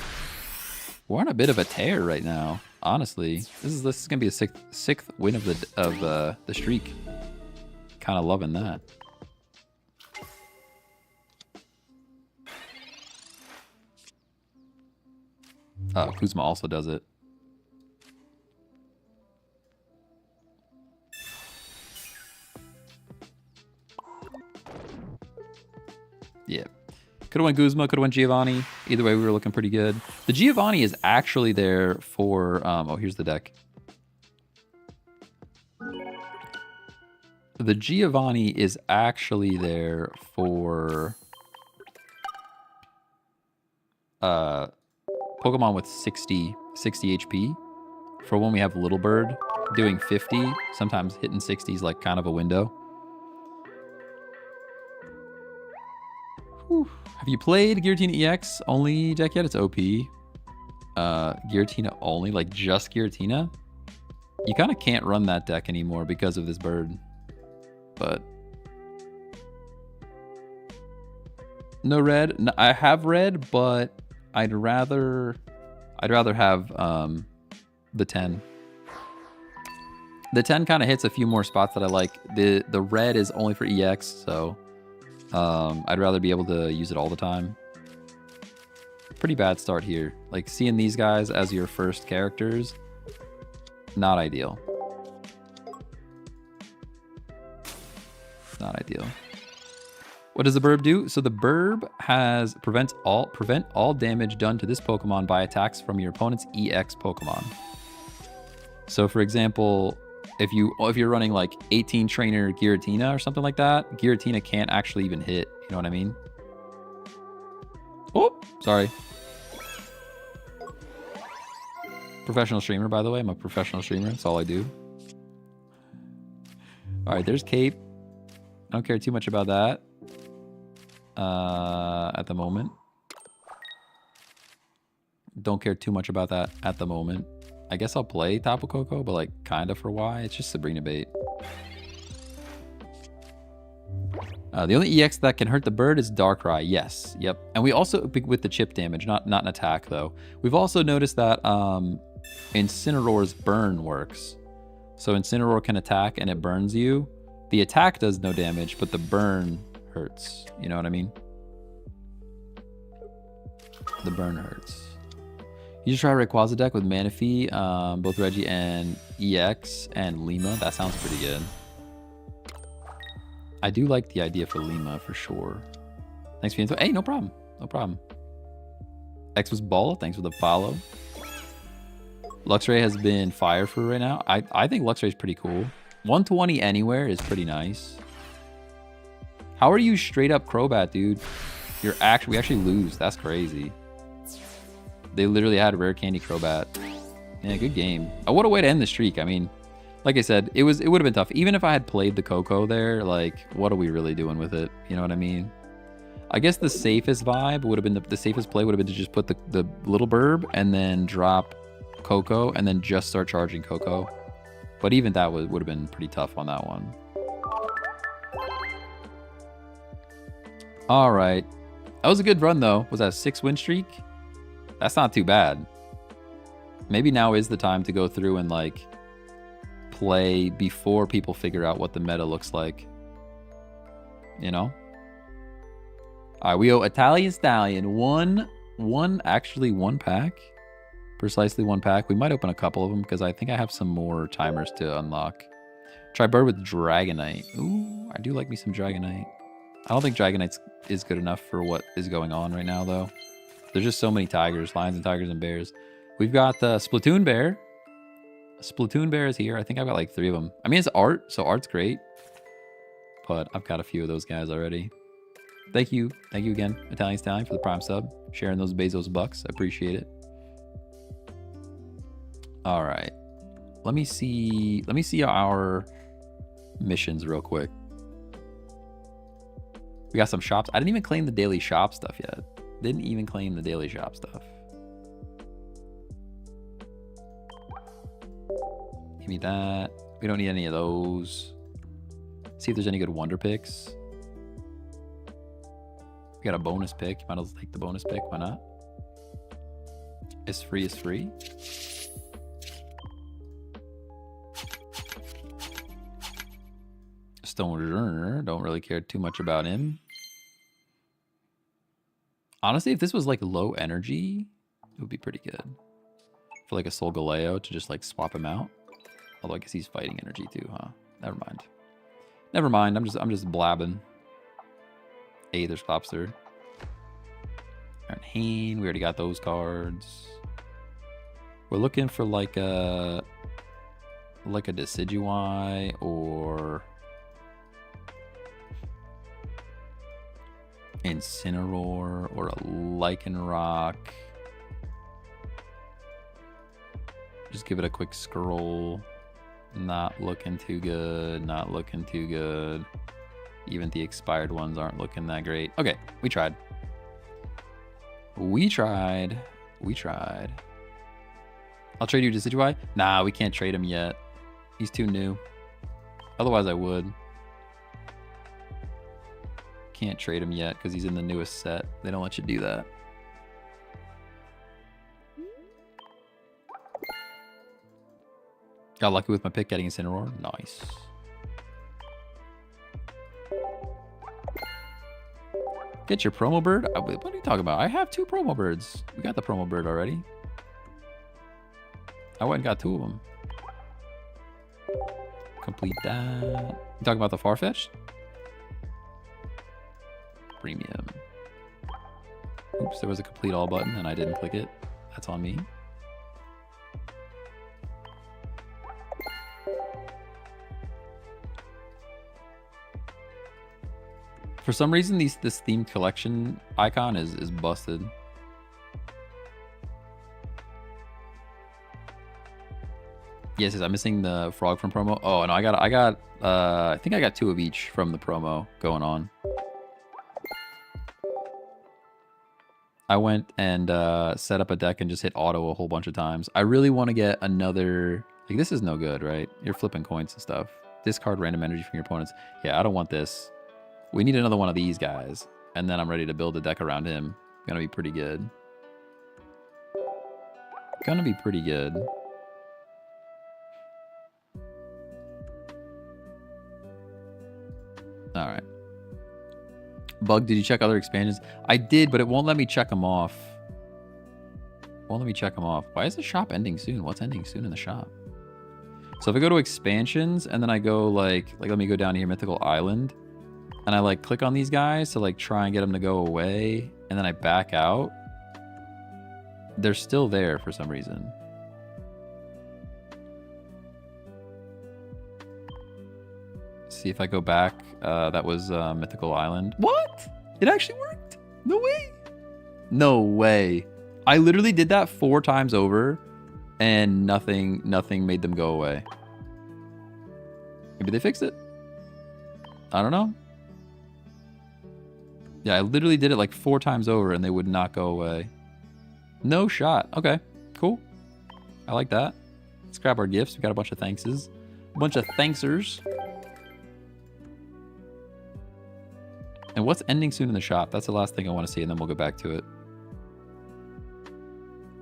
A: We're on a bit of a tear right now, honestly. This is gonna be a sixth win of the streak. Kind of loving that. Kuzma also does it. Yeah. Could have went Guzma, could have went Giovanni. Either way, we were looking pretty good. The Giovanni is actually there for... oh, here's the deck. The Giovanni is actually there for... Pokemon with 60 HP. For when we have Little Bird doing 50, sometimes hitting 60 is like kind of a window. Whew. Have you played Giratina EX only deck yet? It's OP. Giratina only, like just Giratina? You kind of can't run that deck anymore because of this bird. But... no red. No, I have red, but... I'd rather have the 10. The 10 kind of hits a few more spots that I like. The red is only for EX, so I'd rather be able to use it all the time. Pretty bad start here. Like, seeing these guys as your first characters, not ideal. Not ideal. What does the burb do? So the burb has prevent all damage done to this Pokemon by attacks from your opponent's EX Pokemon. So for example, if you're running like 18 trainer Giratina or something like that, Giratina can't actually even hit. You know what I mean? Oh, sorry. Professional streamer, by the way. I'm a professional streamer. That's all I do. All right, there's Cape. I don't care too much about that at the moment. Don't care too much about that at the moment. I guess I'll play Tapu Koko, but like kind of for why. It's just Sabrina bait. The only EX that can hurt the bird is Darkrai. Yes, yep. And we also, with the chip damage, not an attack though. We've also noticed that Incineroar's burn works. So Incineroar can attack and it burns you. The attack does no damage, but the burn hurts. You know what I mean? The burn hurts. You just try Rayquaza deck with Manaphy, both Reggie and EX and Lima. That sounds pretty good. I do like the idea for Lima for sure. Thanks for the info. Hey, no problem. No problem. X was Ball. Thanks for the follow. Luxray has been fire for right now. I think Luxray is pretty cool. 120 anywhere is pretty nice. How are you straight up Crobat, dude? We actually lose. That's crazy. They literally had Rare Candy Crobat. Yeah, good game. Oh, what a way to end the streak. I mean, like I said, it would have been tough. Even if I had played the Coco there, like, what are we really doing with it? You know what I mean? I guess the safest vibe would have been the safest play would have been to just put the little burb and then drop Coco and then just start charging Coco. But even that would have been pretty tough on that one. All right. That was a good run, though. Was that a 6-win streak? That's not too bad. Maybe now is the time to go through and, like, play before people figure out what the meta looks like. You know? All right, we owe Italian Stallion actually one pack. Precisely one pack. We might open a couple of them because I think I have some more timers to unlock. Try bird with Dragonite. Ooh, I do like me some Dragonite. I don't think Dragonite is good enough for what is going on right now, though. There's just so many tigers, lions and tigers and bears. We've got the Splatoon Bear. Splatoon Bear is here. I think I've got like 3 of them. I mean, it's art, so art's great. But I've got a few of those guys already. Thank you. Thank you again, Italian Stallion, for the Prime sub. Sharing those Bezos bucks. I appreciate it. All right. Let me see our missions real quick. We got some shops. I didn't even claim the daily shop stuff yet. Didn't even claim the daily shop stuff. Give me that. We don't need any of those. See if there's any good wonder picks. We got a bonus pick. Might as well take the bonus pick. Why not? It's free is free. Stone don't really care too much about him. Honestly, if this was like low energy, it would be pretty good. For like a Solgaleo to just like swap him out. Although I guess he's fighting energy too, huh? Never mind. Never mind. I'm just blabbing. Hey, there's Clopster. Iron Hane. We already got those cards. We're looking for like a Decidueye or Incineroar or a Lycanroc. Just give it a quick scroll. Not looking too good. Not looking too good. Even the expired ones aren't looking that great. Okay, we tried. We tried. I'll trade you to Decidueye. Nah, we can't trade him yet. He's too new. Otherwise, I would. Can't trade him yet because he's in the newest set. They don't let you do that. Got lucky with my pick getting Incineroar. Nice. Get your promo bird? What are you talking about? I have 2 promo birds. We got the promo bird already. I went and got 2 of them. Complete that. You talking about the Farfetch'd? Premium. Oops, there was a complete all button and I didn't click it. That's on me. For some reason, this themed collection icon is busted. Yes, I'm missing the frog from promo. Oh no, I think I got 2 of each from the promo going on. I went and set up a deck and just hit auto a whole bunch of times. I really want to get another. Like, this is no good, right? You're flipping coins and stuff. Discard random energy from your opponents. Yeah, I don't want this. We need another one of these guys, and then I'm ready to build a deck around him. Gonna be pretty good. Gonna be pretty good. All right. Bug, did you check other expansions? I did, but it won't let me check them off. Won't let me check them off. Why is the shop ending soon? What's ending soon in the shop? So if I go to expansions and then I go like let me go down here, Mythical Island. And I like click on these guys to like try and get them to go away. And then I back out. They're still there for some reason. See if I go back. That was Mythical Island. What? It actually worked? No way. No way. I literally did that 4 times over and nothing made them go away. Maybe they fixed it. I don't know. Yeah, I literally did it like 4 times over and they would not go away. No shot. Okay, cool. I like that. Let's grab our gifts. We got a bunch of thankses. A bunch of thanksers. And what's ending soon in the shop? That's the last thing I want to see, and then we'll get back to it.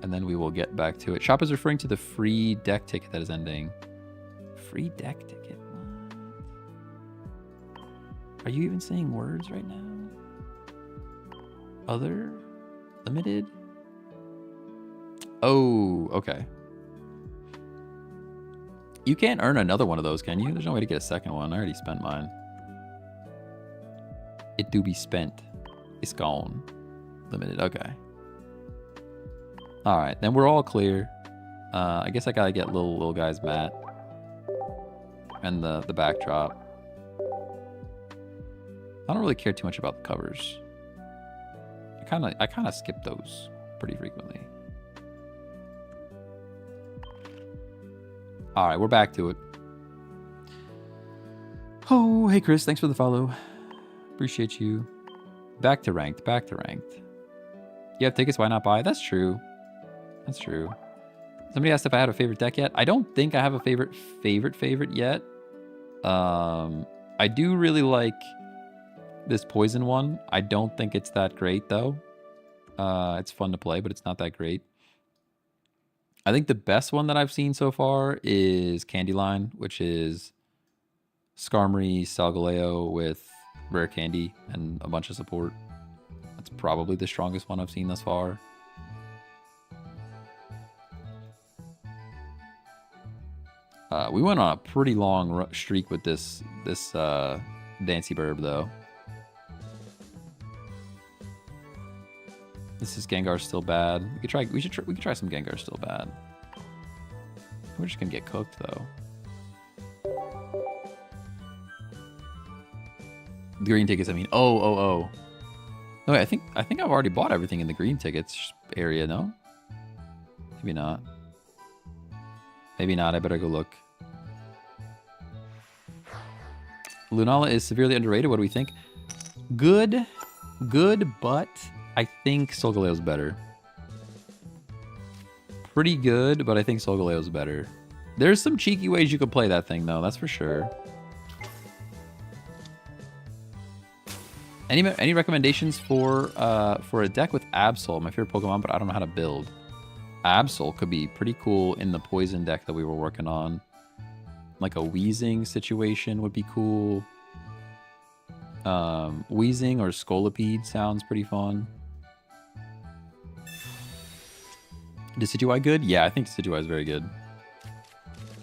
A: And then we will get back to it. Shop is referring to the free deck ticket that is ending. Free deck ticket? What? Are you even saying words right now? Other? Limited? Oh, okay. You can't earn another one of those, can you? There's no way to get a second one. I already spent mine. It do be spent. It's gone. Limited. Okay. All right. Then we're all clear. I guess I gotta get little guy's mat and the backdrop. I don't really care too much about the covers. I kind of skip those pretty frequently. All right, we're back to it. Oh, hey Chris, thanks for the follow. Appreciate you. Back to ranked, back to ranked. You have tickets, why not buy? That's true. That's true. Somebody asked if I had a favorite deck yet. I don't think I have a favorite yet. I do really like this poison one. I don't think it's that great though. It's fun to play, but it's not that great. I think the best one that I've seen so far is Candyline, which is Skarmory, Solgaleo with Rare Candy and a bunch of support. That's probably the strongest one I've seen thus far. We went on a pretty long streak with this Dancy Burb though. This is Gengar still bad. We could try some Gengar still bad. We're just gonna get cooked though. The green tickets, I mean. Oh. No, wait, I think I've already bought everything in the green tickets area, no? Maybe not. Maybe not, I better go look. Lunala is severely underrated. What do we think? Good, but I think Solgaleo's better. Pretty good, but I think Solgaleo's better. There's some cheeky ways you could play that thing, though. That's for sure. Any recommendations for a deck with Absol? My favorite Pokemon, but I don't know how to build. Absol could be pretty cool in the poison deck that we were working on. like a wheezing situation would be cool. Wheezing or Scolipede sounds pretty fun. Decidueye good? Yeah, I think Decidueye is very good.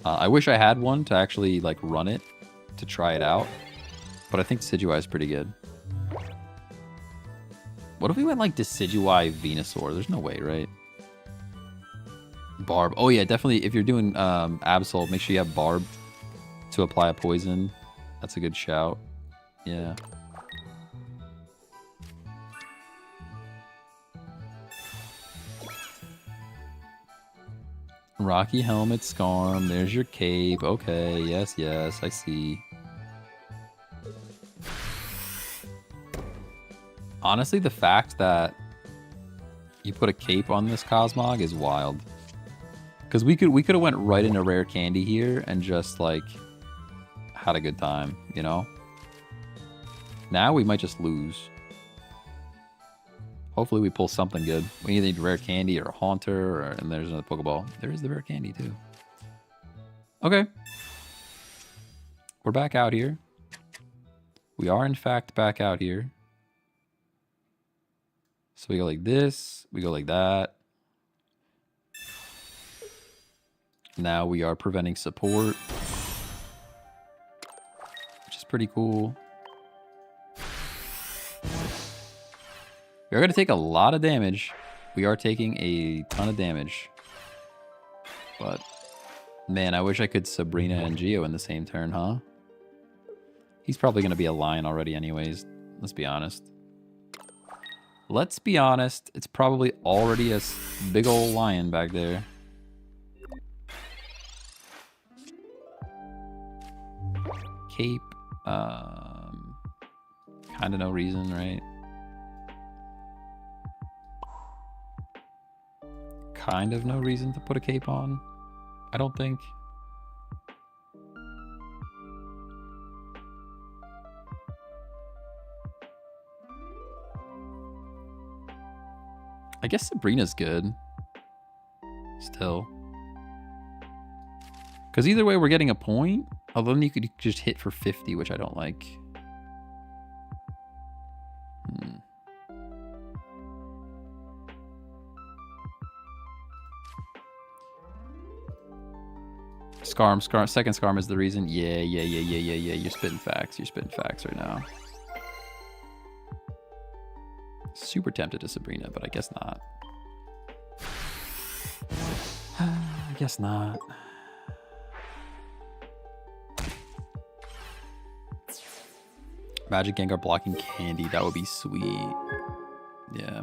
A: I wish I had one to actually like run it to try it out, but I think Decidueye is pretty good. What if we went like Decidueye Venusaur? There's no way, right? Barb. Oh yeah, definitely. If you're doing Absol, make sure you have Barb to apply a poison. That's a good shout. Yeah. Rocky Helmet Scarm. There's your cape. Okay, yes, yes, I see. Honestly, the fact that you put a cape on this Cosmog is wild. Because we could have went right into Rare Candy here and just like had a good time, you know? Now we might just lose. Hopefully we pull something good. We either need Rare Candy or a Haunter, and there's another Pokeball. There is the Rare Candy too. Okay. We're back out here. We are in fact back out here. So we go like this. We go like that. Now we are preventing support, which is pretty cool. We are going to take a lot of damage. We are taking a ton of damage. But, man, I wish I could Sabrina and Geo in the same turn, huh? He's probably going to be a lion already anyways. Let's be honest. Let's be honest. It's probably already a big old lion back there. Cape. Kind of no reason, right? Kind of no reason to put a cape on, I don't think. I guess Sabrina's good. Still. Because either way, we're getting a point. Although then you could just hit for 50, which I don't like. Scarm, second Scarm is the reason. Yeah. You're spitting facts. You're spitting facts right now. Super tempted to Sabrina, but I guess not. I guess not. Magic Gengar blocking Candy. That would be sweet. Yeah.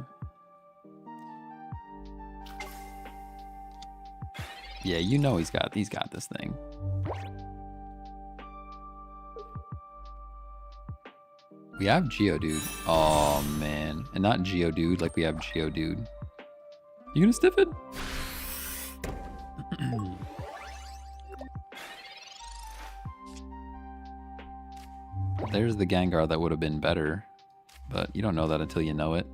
A: Yeah, you know he's got this thing. We have Geodude. Oh man. And not Geodude, like we have Geodude. You gonna stiff it? There's the Gengar that would have been better. But you don't know that until you know it.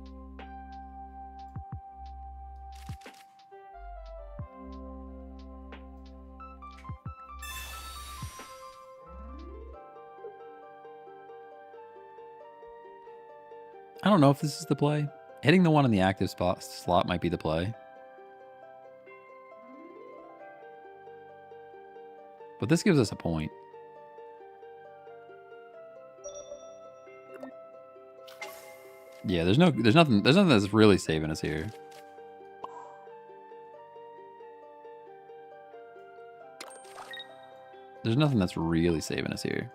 A: I don't know if this is the play. Hitting the one in the active slot might be the play. But this gives us a point. Yeah, there's nothing that's really saving us here. There's nothing that's really saving us here.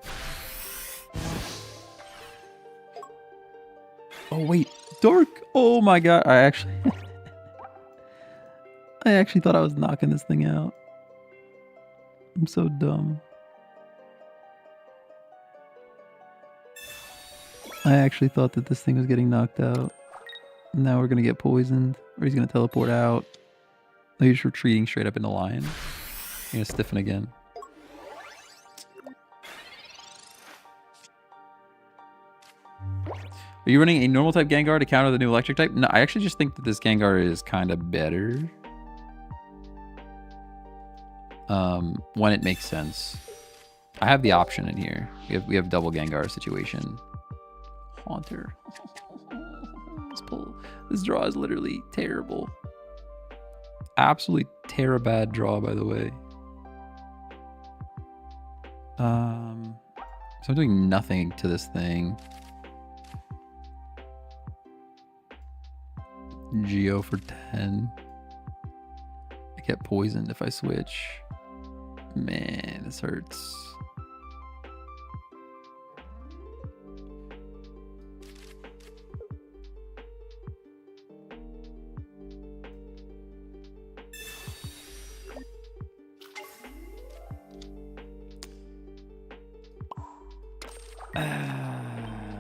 A: Oh wait, Dark! Oh my god, I actually thought I was knocking this thing out. I'm so dumb. I actually thought that this thing was getting knocked out. Now we're gonna get poisoned, or he's gonna teleport out. Oh, he's retreating straight up into Lion. You're gonna stiffen again. Are you running a normal type Gengar to counter the new electric type? No, I actually just think that this Gengar is kind of better. When it makes sense. I have the option in here. We have double Gengar situation. Haunter. This draw is literally terrible. Absolutely bad draw, by the way. So I'm doing nothing to this thing. Geo for 10. I get poisoned if I switch. Man, this hurts.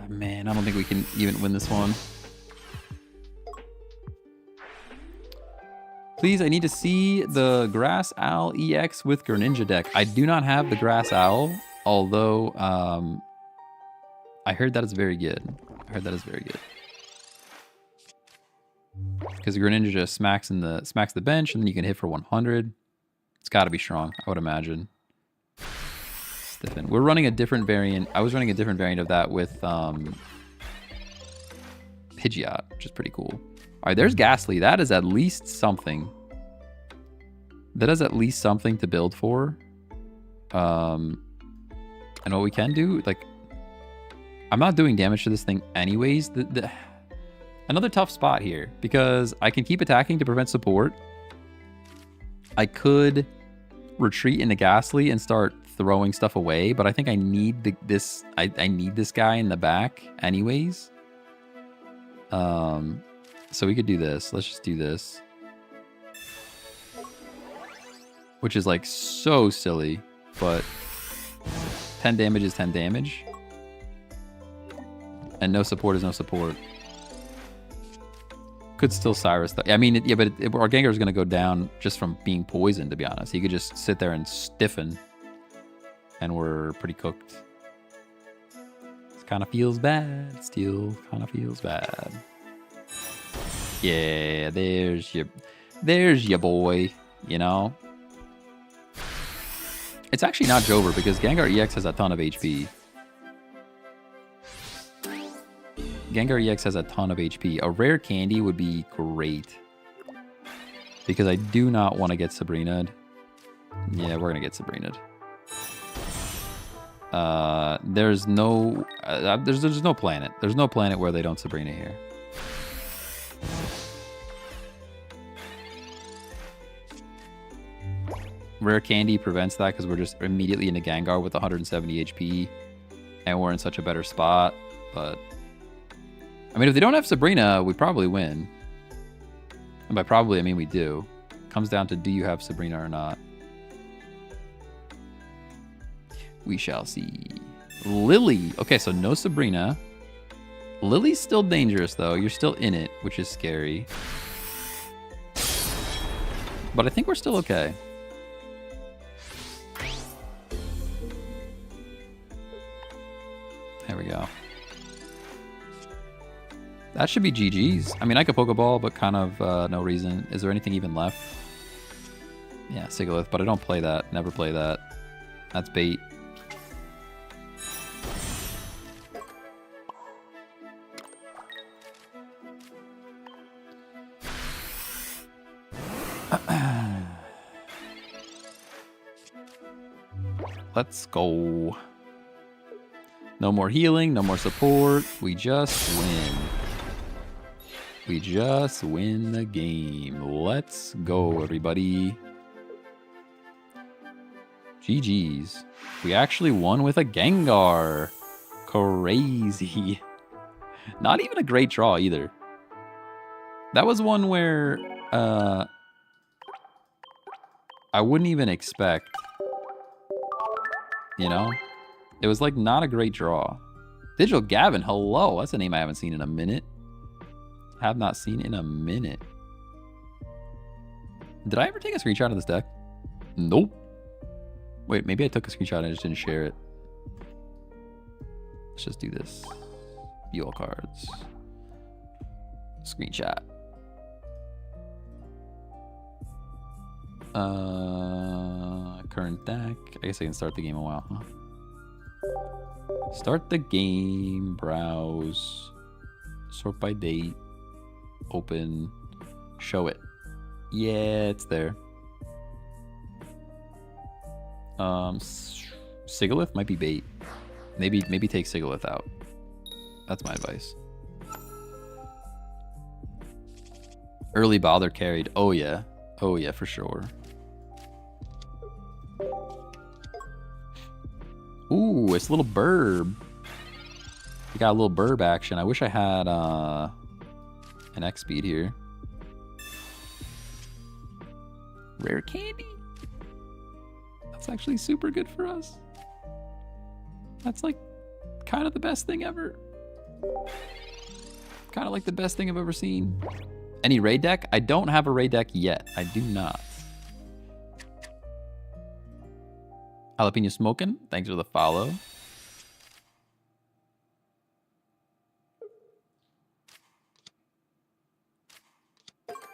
A: Man, I don't think we can even win this one. Please, I need to see the Grass Owl EX with Greninja deck. I do not have the Grass Owl, although I heard that is very good. Because Greninja just smacks the bench, and then you can hit for 100. It's got to be strong, I would imagine. Stiffen. We're running a different variant. I was running a different variant of that with Pidgeot, which is pretty cool. All right, there's Ghastly. That is at least something. That is at least something to build for. And what we can do, like, I'm not doing damage to this thing anyways. Another tough spot here, because I can keep attacking to prevent support. I could retreat into Ghastly and start throwing stuff away, but I think I need this. I need this guy in the back anyways. So we could do this. Let's just do this. Which is like so silly, but 10 damage is 10 damage. And no support is no support. Could still Cyrus though. I mean, yeah, but our Gengar is going to go down just from being poisoned, to be honest. He could just sit there and stiffen. And we're pretty cooked. It kind of feels bad. Still kind of feels bad. Yeah, there's your boy, you know? It's actually not Jover because Gengar EX has a ton of HP. Gengar EX has a ton of HP. A rare candy would be great. Because I do not want to get Sabrina'd. Yeah, we're going to get Sabrina'd. There's no planet. There's no planet where they don't Sabrina here. Rare Candy prevents that because we're just immediately into Gengar with 170 HP. And we're in such a better spot. But, I mean, if they don't have Sabrina, we probably win. And by probably, I mean we do. It comes down to, do you have Sabrina or not? We shall see. Lily. Okay, so no Sabrina. Lily's still dangerous, though. You're still in it, which is scary. But I think we're still okay. There we go. That should be GG's. I mean, I could Pokeball, but kind of no reason. Is there anything even left? Yeah, Sigalith, but I don't play that. Never play that. That's bait. Let's go. No more healing, no more support. We just win. We just win the game. Let's go, everybody. GG's. We actually won with a Gengar. Crazy. Not even a great draw either. That was one where I wouldn't even expect. You know? It was like not a great draw. Digital Gavin, hello. That's a name I haven't seen in a minute. Have not seen in a minute. Did I ever take a screenshot of this deck? Nope. Wait, maybe I took a screenshot and I just didn't share it. Let's just do this. View all cards. Screenshot. Current deck. I guess I can start the game a while, huh? Start the game. Browse. Sort by date. Open. Show it. Yeah, it's there. Sigalith might be bait. Maybe take Sigalith out. That's my advice. Early bother carried. Oh yeah. Oh yeah, for sure. Ooh, it's a little burb. We got a little burb action. I wish I had an X speed here. Rare candy. That's actually super good for us. That's like kind of the best thing ever. Kind of like the best thing I've ever seen. Any raid deck? I don't have a raid deck yet. I do not. Jalapeno Smoking, thanks for the follow.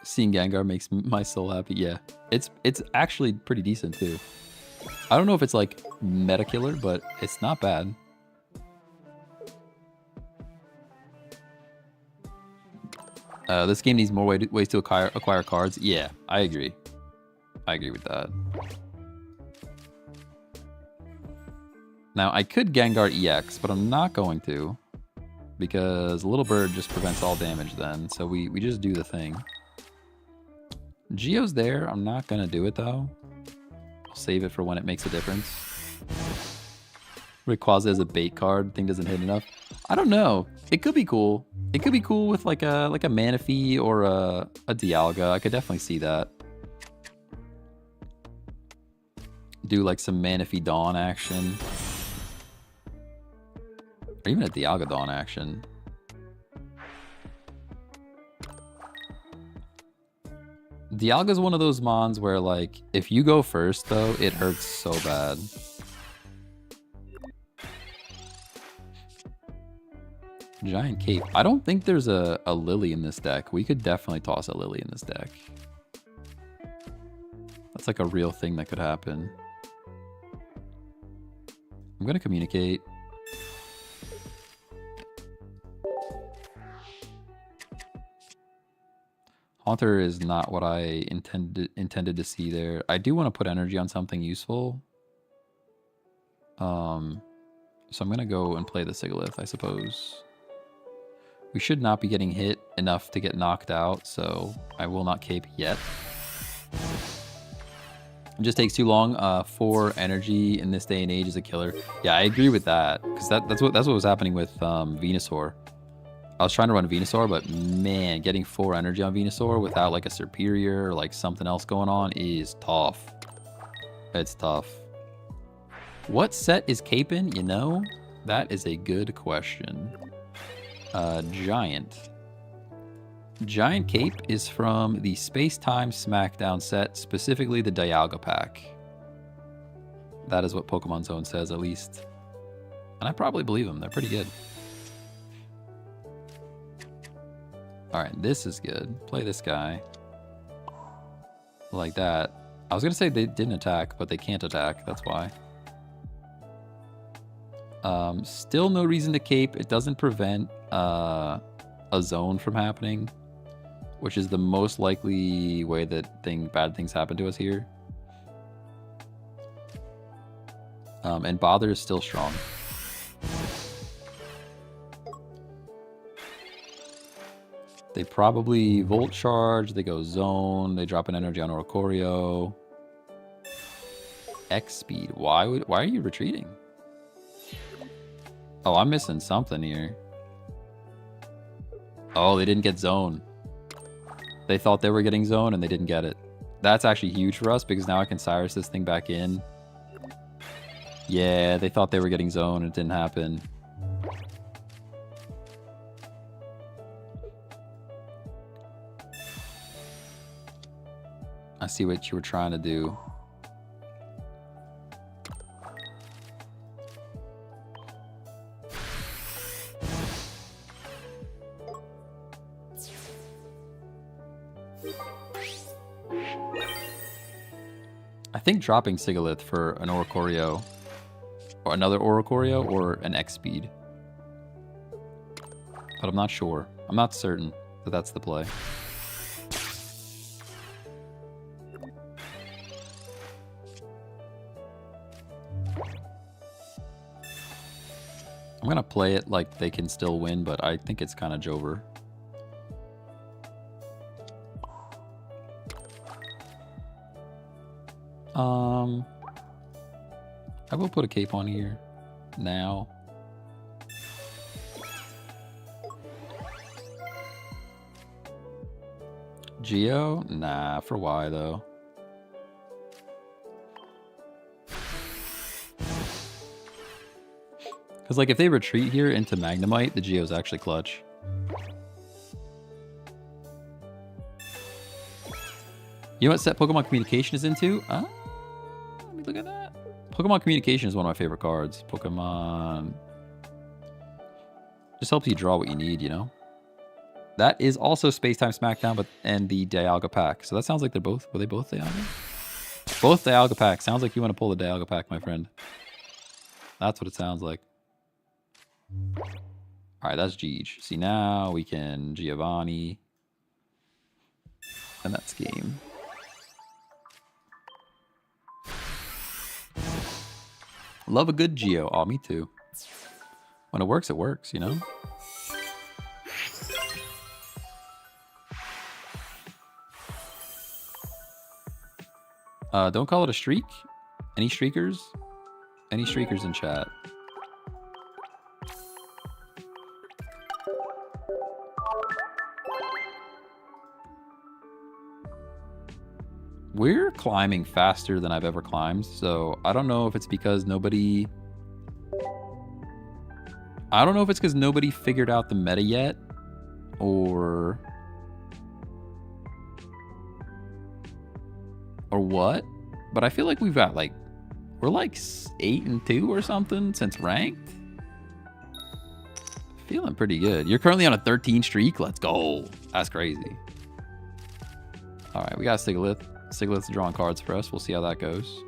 A: Seeing Gengar makes my soul happy. Yeah, it's actually pretty decent too. I don't know if it's like meta killer, but it's not bad. This game needs more ways to acquire cards. Yeah, I agree. I agree with that. Now, I could Gengar EX, but I'm not going to. Because Little Bird just prevents all damage then. So we just do the thing. Geo's there. I'm not going to do it, though. I'll save it for when it makes a difference. Rayquaza as a bait card. Thing doesn't hit enough. I don't know. It could be cool. It could be cool with like a Manaphy or a Dialga. I could definitely see that. Do like some Manaphy Dawn action. Or even a Dialga Dawn action. Dialga's one of those mons where like, if you go first though, it hurts so bad. Giant Cape. I don't think there's a Lily in this deck. We could definitely toss a Lily in this deck. That's like a real thing that could happen. I'm gonna communicate. Haunter is not what I intended to see there. I do want to put energy on something useful. So I'm gonna go and play the Sigalith, I suppose. We should not be getting hit enough to get knocked out, so I will not cape yet. It just takes too long. 4 energy in this day and age is a killer. Yeah, I agree with that, because that's what was happening with Venusaur. I was trying to run Venusaur, but man, getting 4 energy on Venusaur without like a superior or like something else going on is tough. It's tough. What set is Cape in? You know, that is a good question. Giant. Giant Cape is from the Space-Time Smackdown set, specifically the Dialga pack. That is what Pokemon Zone says, at least. And I probably believe them. They're pretty good. Alright, this is good. Play this guy. Like that. I was going to say they didn't attack, but they can't attack. That's why. Still no reason to cape. It doesn't prevent a zone from happening, which is the most likely way that bad things happen to us here. And Bother is still strong. They probably Volt Charge, they go Zone, they drop an energy on Oricorio. X Speed. Why are you retreating? Oh, I'm missing something here. Oh, they didn't get Zone. They thought they were getting Zone and they didn't get it. That's actually huge for us because now I can Cyrus this thing back in. Yeah, they thought they were getting Zone and it didn't happen. I see what you were trying to do. I think dropping Sigalith for an Oricorio Or another Oricorio or an X-Speed. But I'm not sure. I'm not certain that that's the play. I'm gonna play it like they can still win, but I think it's kind of Jover. I will put a cape on here now. Geo? Nah, for why though? Because like if they retreat here into Magnemite, the Geo's actually clutch. You know what set Pokemon Communication is into? Let me look at that. Pokemon Communication is one of my favorite cards. Pokemon... just helps you draw what you need, you know? That is also Space-Time Smackdown and the Dialga pack. So that sounds like they're both... were they both Dialga? Both Dialga packs. Sounds like you want to pull the Dialga pack, my friend. That's what it sounds like. Alright, that's Jeej. See, now we can Giovanni. And that's game. Love a good Geo. Oh, me too. When it works, you know? Don't call it a streak. Any streakers? Any streakers in chat? We're climbing faster than I've ever climbed, so I don't know if it's because nobody... I don't know if it's because nobody figured out the meta yet, or what, but I feel like we've got like... we're like 8-2 or something since ranked. Feeling pretty good. You're currently on a 13 streak. Let's go. That's crazy. All right, we got Sigalith. Sigalith's drawing cards for us. We'll see how that goes.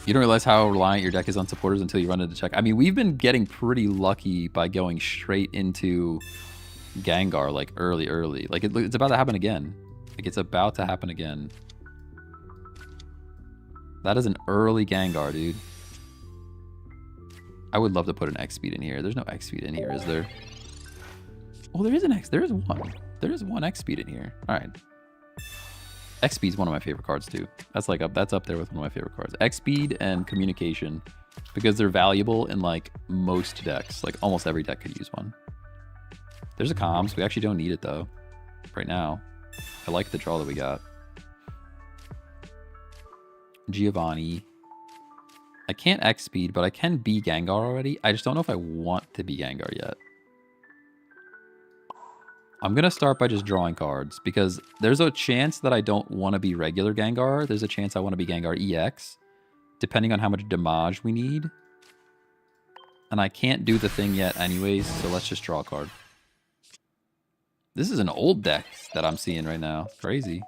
A: You don't realize how reliant your deck is on supporters until you run into check. I mean, we've been getting pretty lucky by going straight into Gengar, like early. Like it's about to happen again. Like it's about to happen again. That is an early Gengar, dude. I would love to put an X-Speed in here. There's no X-Speed in here, is there? Oh, there is an X. There is one. There is one X-Speed in here. All right. X-Speed is one of my favorite cards too. That's like that's up there with one of my favorite cards. X-Speed and Communication, because they're valuable in like most decks. Like almost every deck could use one. There's a comms. We actually don't need it though. Right now, I like the draw that we got. Giovanni. I can't X-Speed, but I can be Gengar already. I just don't know if I want to be Gengar yet. I'm going to start by just drawing cards, because there's a chance that I don't want to be regular Gengar. There's a chance I want to be Gengar EX, depending on how much damage we need. And I can't do the thing yet anyways, so let's just draw a card. This is an old deck that I'm seeing right now. Crazy.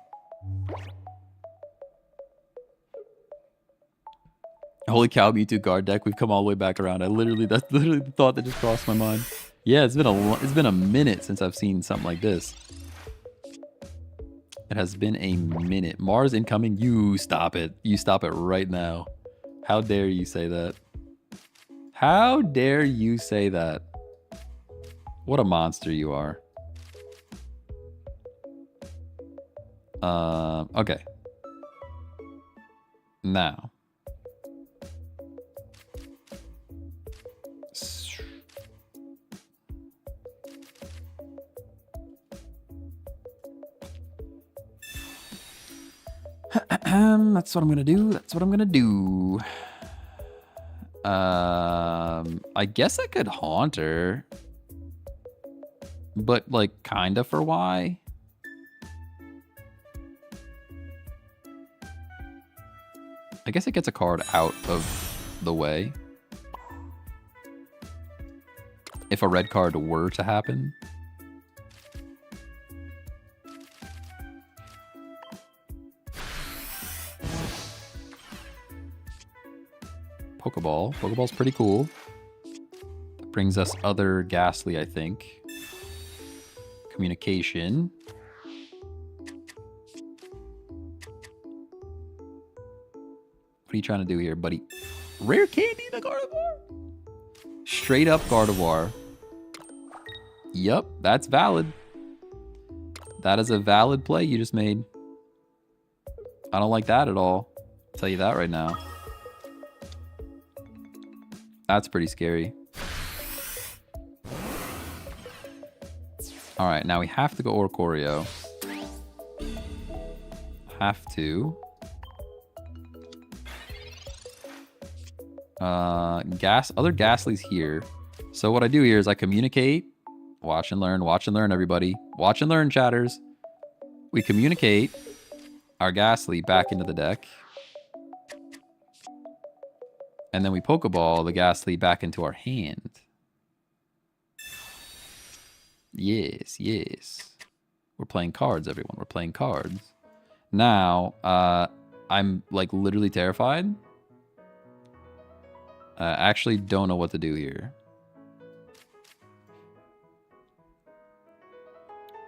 A: Holy cow, Mewtwo guard deck. We've come all the way back around. That's literally the thought that just crossed my mind. Yeah, it's been a minute since I've seen something like this. It has been a minute. Mars incoming. You stop it. You stop it right now. How dare you say that? How dare you say that? What a monster you are. Okay. Now. That's what I'm gonna do. That's what I'm gonna do. I guess I could haunt her, but like kinda for why? I guess it gets a card out of the way. If a red card were to happen. Pokeball. Pokeball's pretty cool. Brings us other Ghastly, I think. Communication. What are you trying to do here, buddy? Rare candy, the Gardevoir? Straight up Gardevoir. Yep, that's valid. That is a valid play you just made. I don't like that at all. I'll tell you that right now. That's pretty scary. All right, now we have to go Oricorio. Have to. Other Ghastly's here. So what I do here is I communicate. Watch and learn, everybody. Watch and learn, chatters. We communicate our Ghastly back into the deck. And then we Pokeball the Ghastly back into our hand. Yes, yes. We're playing cards, everyone. We're playing cards. Now, I'm like literally terrified. I actually don't know what to do here.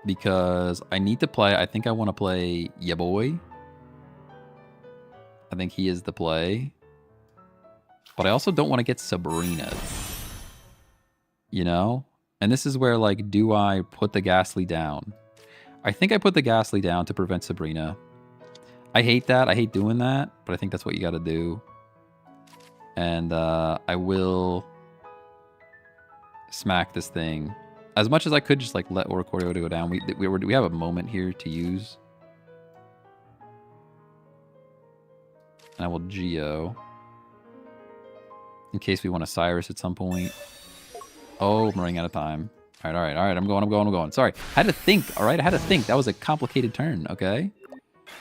A: Because I need to play, I think I want to play Ya Boy. I think he is the play. But I also don't want to get Sabrina. You know? And this is where, like, do I put the Ghastly down? I think I put the Ghastly down to prevent Sabrina. I hate that. I hate doing that. But I think that's what you got to do. And I will smack this thing. As much as I could just, like, let Oricorio go down. We have a moment here to use. And I will Geo. In case we want a Cyrus at some point. Oh, I'm running out of time. All right. I'm going. Sorry. I had to think, all right? I had to think. That was a complicated turn, okay?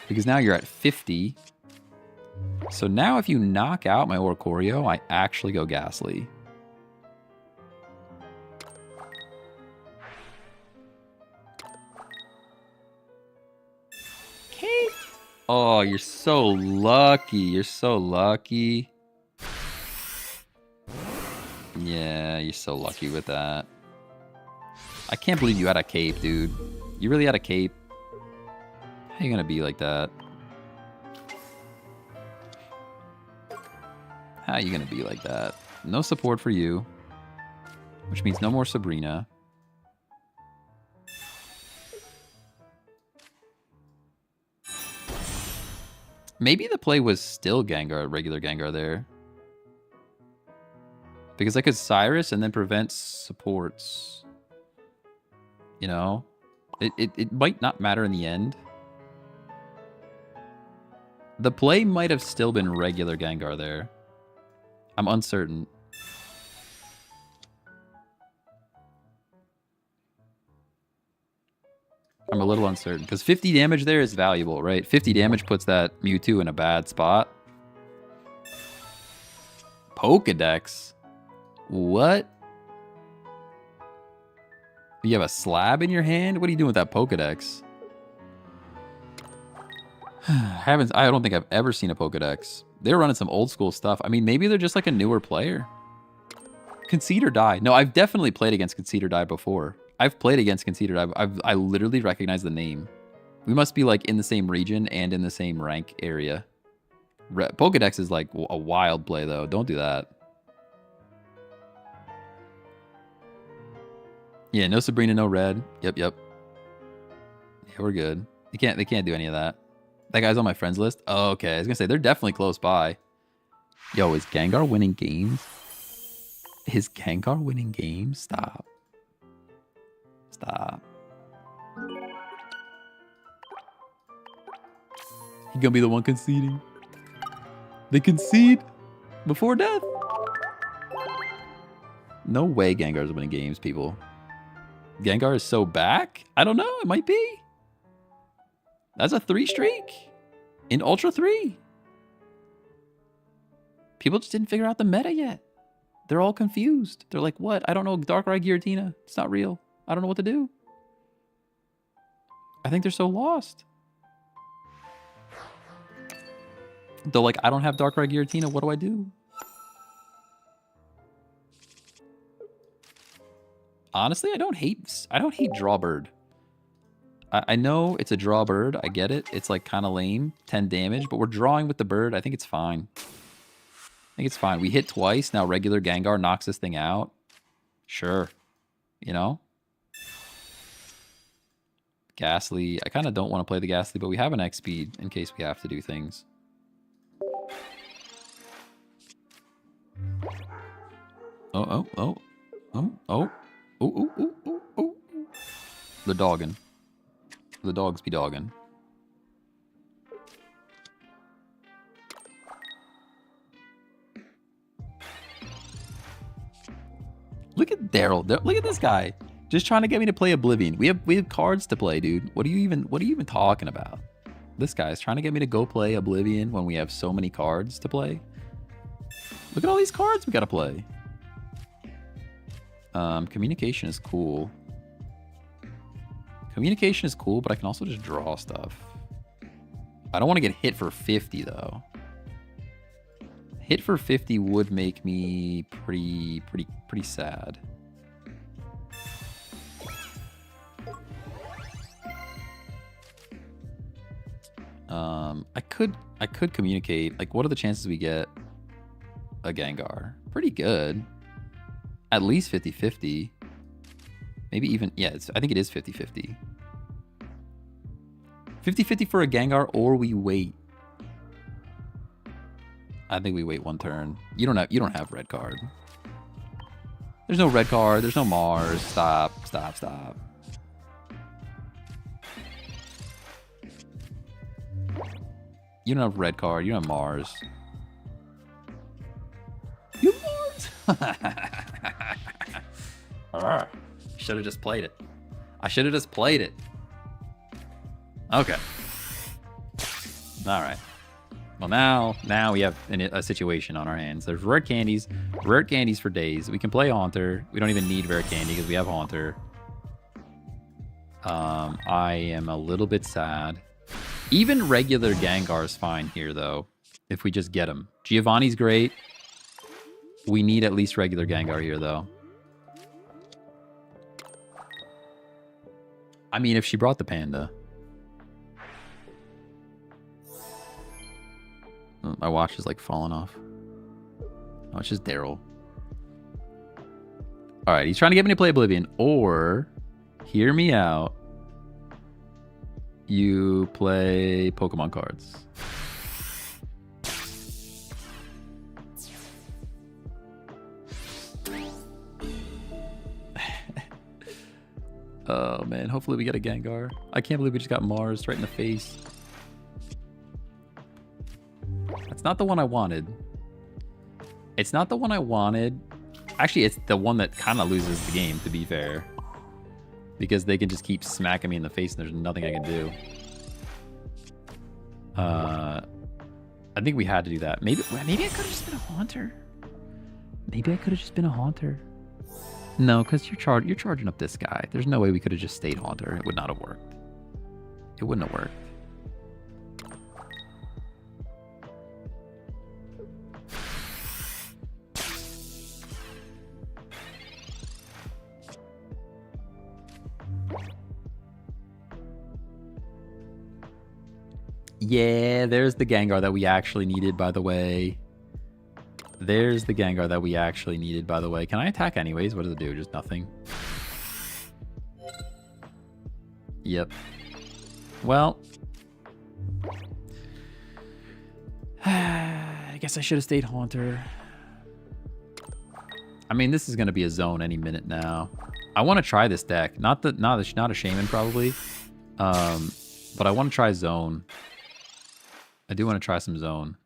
A: Because now you're at 50. So now if you knock out my Oricorio, I actually go Ghastly. Okay. Oh, you're so lucky. You're so lucky. Yeah, you're so lucky with that. I can't believe you had a cape, dude. You really had a cape? How you gonna be like that? How are you gonna be like that? No support for you. Which means no more Sabrina. Maybe the play was still Gengar, regular Gengar there. Because I could Cyrus and then prevent supports. You know? It might not matter in the end. The play might have still been regular Gengar there. I'm uncertain. I'm a little uncertain. Because 50 damage there is valuable, right? 50 damage puts that Mewtwo in a bad spot. Pokedex? What? You have a slab in your hand? What are you doing with that Pokedex? I don't think I've ever seen a Pokedex. They're running some old school stuff. I mean, maybe they're just like a newer player. Concede or Die. No, I've definitely played against Concede or Die before. I've played against Concede or Die. I literally recognize the name. We must be like in the same region and in the same rank area. Pokedex is like a wild play though. Don't do that. Yeah, no Sabrina, no Red. Yep. Yeah, we're good. They can't do any of that. That guy's on my friends list? Oh, okay. I was gonna say they're definitely close by. Yo, is Gengar winning games? Is Gengar winning games? Stop. He gonna be the one conceding. They concede before death. No way Gengar's winning games, people. Gengar is so back? I don't know. It might be. That's a 3 streak in Ultra 3. People just didn't figure out the meta yet. They're all confused. They're like, what? I don't know. Darkrai Giratina. It's not real. I don't know what to do. I think they're so lost. They're like, I don't have Darkrai Giratina. What do I do? Honestly, I don't hate Drawbird. I know it's a draw bird. I get it. It's like kind of lame. 10 damage, but we're drawing with the bird. I think it's fine. I think it's fine. We hit twice. Now regular Gengar knocks this thing out. Sure. You know? Ghastly. I kind of don't want to play the Ghastly, but we have an X speed in case we have to do things. Oh. The doggin'. The dogs be dogging. Look at Daryl. Look at this guy. Just trying to get me to play Oblivion. We have cards to play, dude. What are you even talking about? This guy's trying to get me to go play Oblivion when we have so many cards to play. Look at all these cards we gotta play. Communication is cool. Communication is cool, but I can also just draw stuff. I don't want to get hit for 50, though. Hit for 50 would make me pretty sad. I could communicate. Like, what are the chances we get a Gengar? Pretty good. At least 50-50. Maybe even, yeah, I think it is 50-50. 50-50 for a Gengar, or we wait. I think we wait one turn. You don't have red card. There's no red card. There's no Mars. Stop. You don't have red card. You don't have Mars. You have Mars. Should have just played it. I should have just played it. Okay. All right. Well, now we have a situation on our hands. There's rare candies for days. We can play Haunter. We don't even need rare candy because we have Haunter. I am a little bit sad. Even regular Gengar is fine here, though, if we just get him. Giovanni's great. We need at least regular Gengar here, though. I mean, if she brought the panda. My watch is like falling off. Oh, it's just Daryl. Alright, he's trying to get me to play Oblivion. Or, hear me out. You play Pokemon cards. Oh man, hopefully we get a Gengar. I can't believe we just got Mars right in the face. That's not the one I wanted. It's not the one I wanted. Actually, it's the one that kind of loses the game, to be fair. Because they can just keep smacking me in the face and there's nothing I can do. I think we had to do that. Maybe I could have just been a Haunter. Maybe I could have just been a Haunter. No, because you're charging up this guy. There's no way we could have just stayed Haunter. It would not have worked. It wouldn't have worked. Yeah, there's the Gengar that we actually needed, by the way. There's the Gengar that we actually needed, by the way. Can I attack anyways? What does it do? Just nothing. Yep. Well. I guess I should have stayed Haunter. I mean, this is going to be a zone any minute now. I want to try this deck. Not a Shaman, probably. But I want to try Zone. I do want to try some Zone.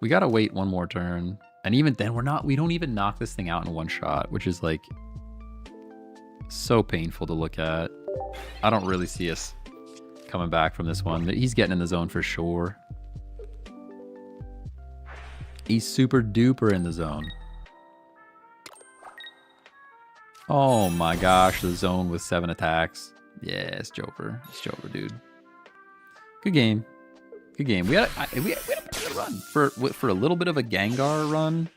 A: We gotta wait one more turn. And even then, we don't even knock this thing out in one shot, which is like so painful to look at. I don't really see us coming back from this one. He's getting in the zone for sure. He's super duper in the zone. Oh my gosh, the zone with 7 attacks. Yeah, it's Jover. It's Jover, dude. Good game. Good game. We had a pretty good run. For a little bit of a Gengar run,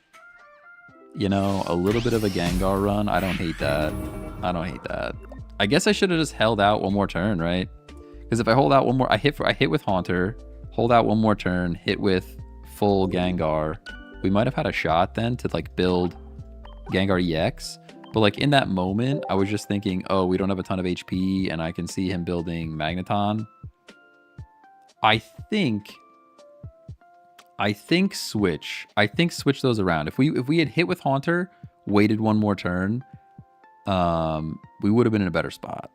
A: you know, a little bit of a Gengar run. I don't hate that. I don't hate that. I guess I should have just held out one more turn, right? Because if I hold out one more, I hit with Haunter, hold out one more turn, hit with full Gengar. We might have had a shot then to like build Gengar EX. But like in that moment, I was just thinking, oh, we don't have a ton of HP and I can see him building Magneton. I think switch those around. If we had hit with Haunter, waited one more turn, we would have been in a better spot.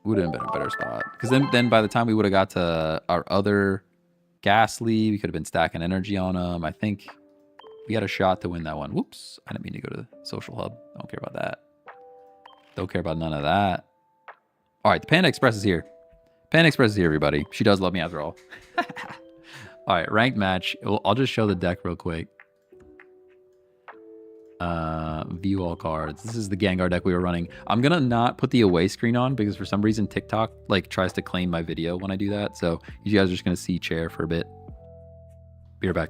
A: Because then by the time we would have got to our other Ghastly, we could have been stacking energy on him. I think we had a shot to win that one. Whoops. I didn't mean to go to the social hub. Don't care about that. Don't care about none of that. All right, the Panda Express is here. Panda Express is here, everybody. She does love me after all. All right, ranked match. I'll just show the deck real quick. View all cards. This is the Gengar deck we were running. I'm gonna not put the away screen on because for some reason TikTok like tries to claim my video when I do that. So you guys are just gonna see chair for a bit. Be right back.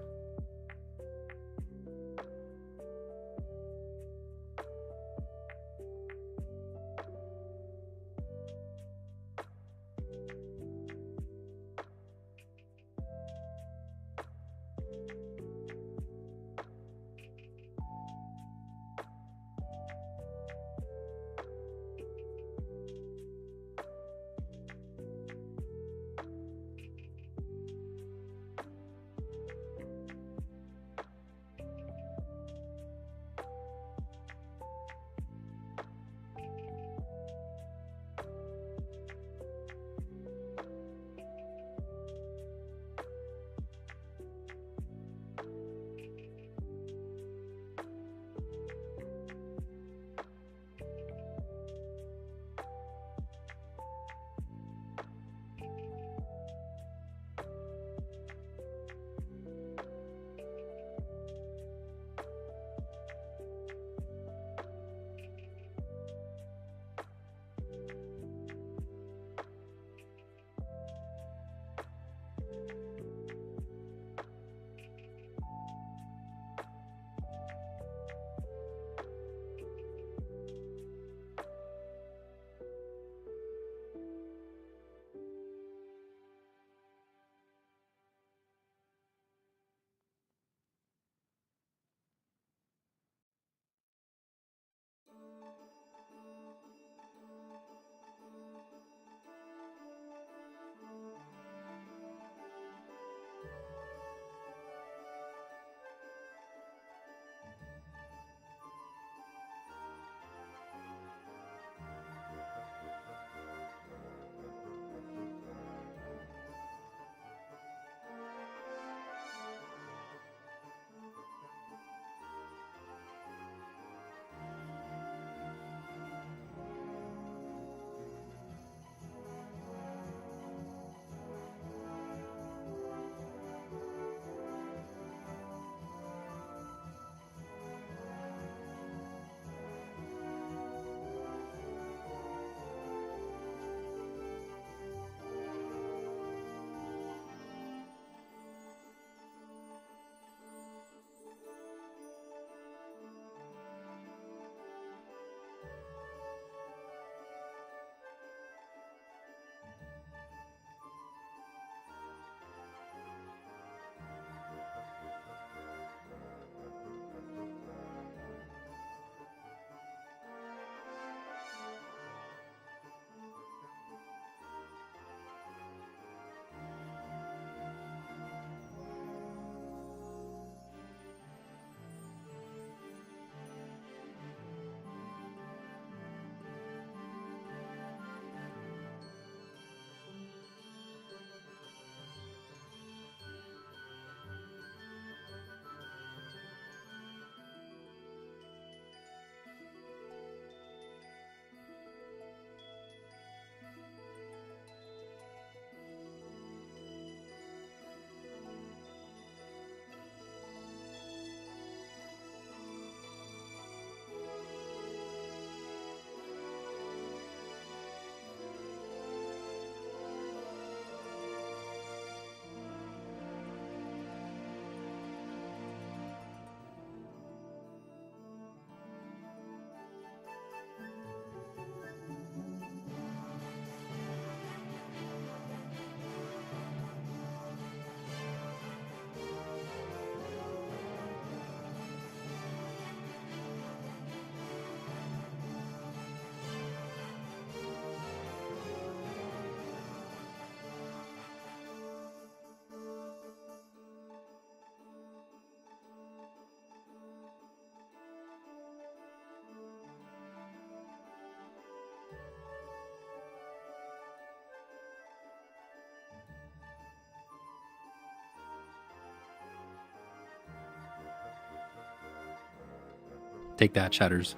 A: Take that, Chatters.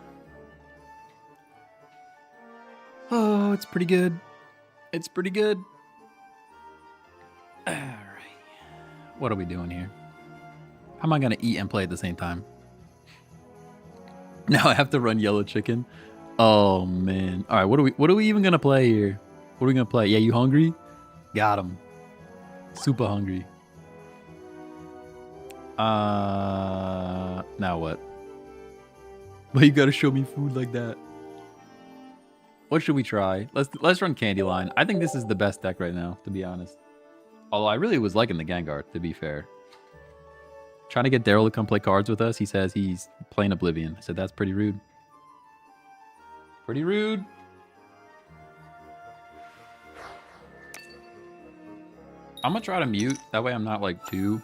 A: Oh, it's pretty good. It's pretty good. All right. What are we doing here? How am I going to eat and play at the same time? Now I have to run yellow chicken. Oh, man. All right, what are we even going to play here? What are we going to play? Yeah, you hungry? Got him. Super hungry. Now what? Why you got to show me food like that? What should we try? Let's run Candyline. I think this is the best deck right now, to be honest. Although I really was liking the Gengar, to be fair. Trying to get Daryl to come play cards with us. He says he's playing Oblivion. I said, that's pretty rude. Pretty rude. I'm going to try to mute. That way I'm not like too...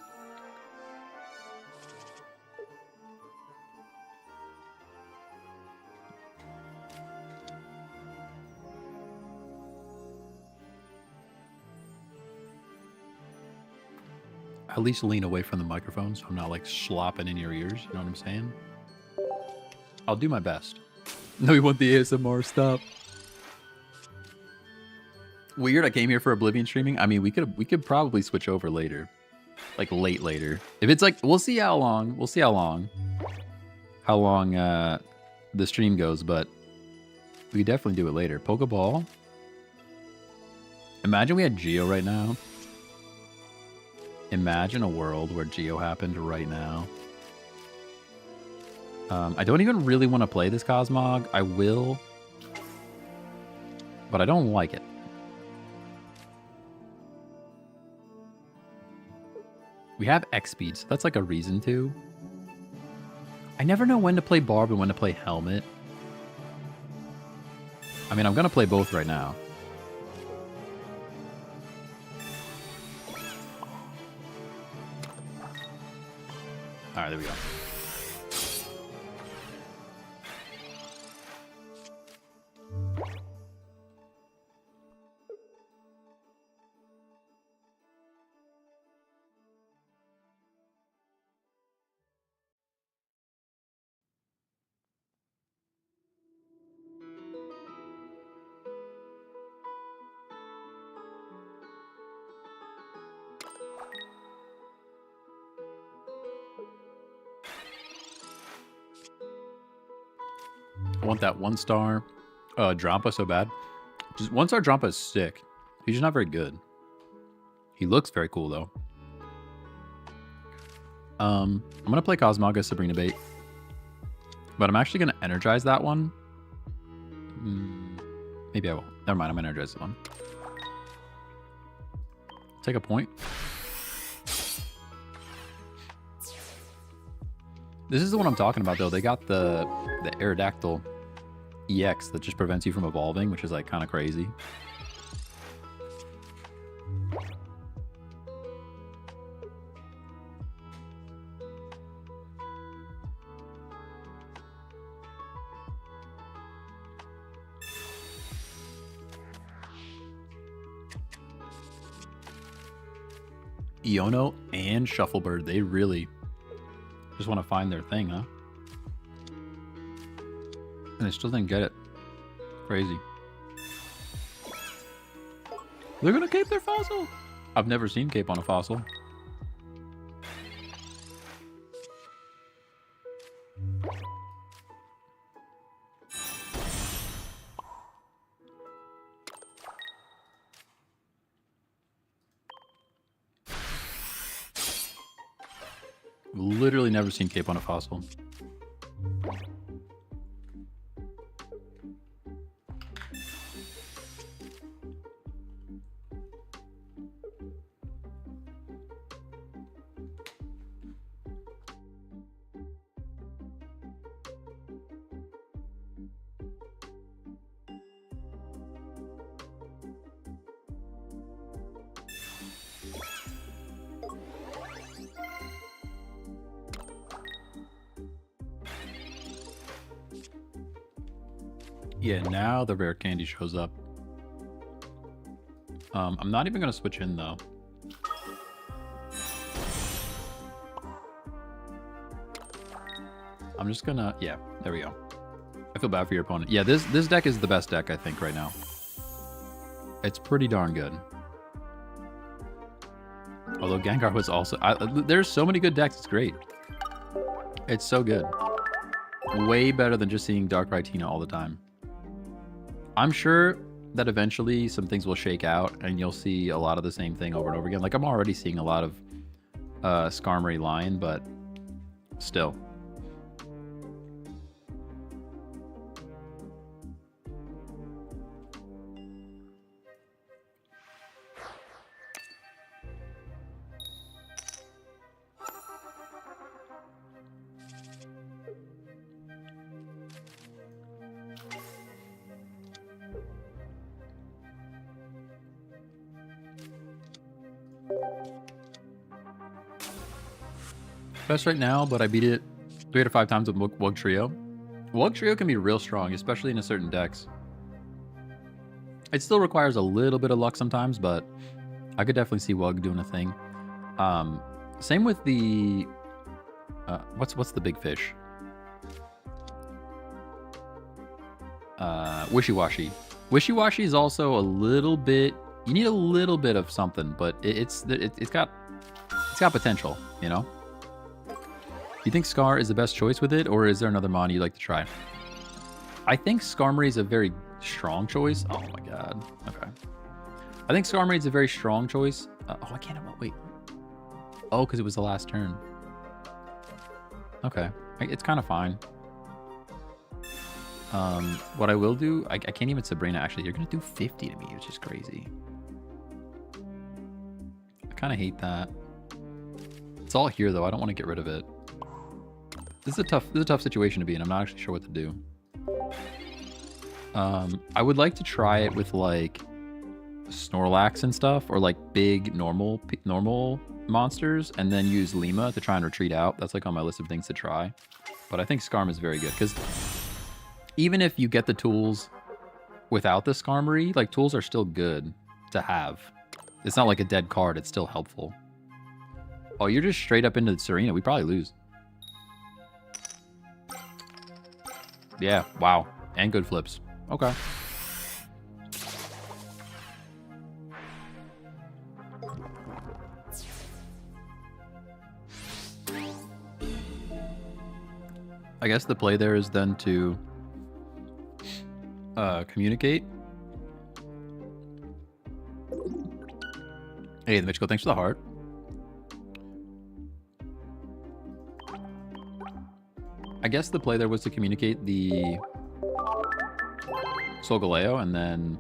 A: At least lean away from the microphone so I'm not like slopping in your ears. You know what I'm saying? I'll do my best. No, you want the ASMR? Stop. Weird. I came here for Oblivion streaming. I mean, we could probably switch over later, like later. If it's like, we'll see how long. We'll see how long the stream goes, but we could definitely do it later. Pokeball. Imagine we had Geo right now. Imagine a world where Geo happened right now. I don't even really want to play this Cosmog. I will, but I don't like it. We have X speed, so that's like a reason to. I never know when to play Barb and when to play Helmet. I mean, I'm going to play both right now. All right, there we go. I want that 1-star Drampa so bad. Just 1-star Drampa is sick. He's just not very good. He looks very cool though. I'm gonna play Cosmoga Sabrina Bait, but I'm actually gonna energize that one. Maybe I won't. Never mind. I'm gonna energize this one. Take a point. This is the one I'm talking about, though. They got the Aerodactyl EX that just prevents you from evolving, which is like kind of crazy. Iono and Shufflebird, they really just want to find their thing, huh? And they still didn't get it. Crazy. They're gonna cape their fossil? I've never seen cape on a fossil. Literally never seen cape on a fossil. Yeah, now the rare candy shows up. I'm not even going to switch in, though. I'm I'm just gonna, yeah, there we go. I feel bad for your opponent. Yeah, this deck is the best deck, I think, right now. It's pretty darn good. Although Gengar was also... there's so many good decks, it's great. It's so good. Way better than just seeing Dark Rhytina all the time. I'm sure that eventually some things will shake out and you'll see a lot of the same thing over and over again. Like, I'm already seeing a lot of Skarmory Lion, but still. Best right now, but I beat it 3 out of 5 times with Wug Trio. Wug Trio can be real strong, especially in a certain decks. It still requires a little bit of luck sometimes, but I could definitely see Wug doing a thing. Same with the... what's the big fish? Wishy-Washy. Wishy-Washy is also a little bit... You need a little bit of something, but it's got potential, you know? You think Scar is the best choice with it, or is there another mon you'd like to try? I think Skarmory is a very strong choice. Oh my god. Okay. I think Skarmory is a very strong choice. Oh, I can't... Wait. Oh, because it was the last turn. Okay. It's kind of fine. What I will do... I can't even Sabrina, actually. You're going to do 50 to me, which is crazy. I kind of hate that. It's all here, though. I don't want to get rid of it. This is a tough situation to be in. I'm not actually sure what to do. I would like to try it with like Snorlax and stuff, or like big normal monsters, and then use Lima to try and retreat out. That's like on my list of things to try. But I think Skarm is very good because even if you get the tools without the Skarmory, like tools are still good to have. It's not like a dead card. It's still helpful. Oh, you're just straight up into Serena. We probably lose. Yeah, wow. And good flips. Okay. I guess the play there is then to communicate. Hey, the Mitchell, thanks for the heart. I guess the play there was to communicate the Solgaleo and then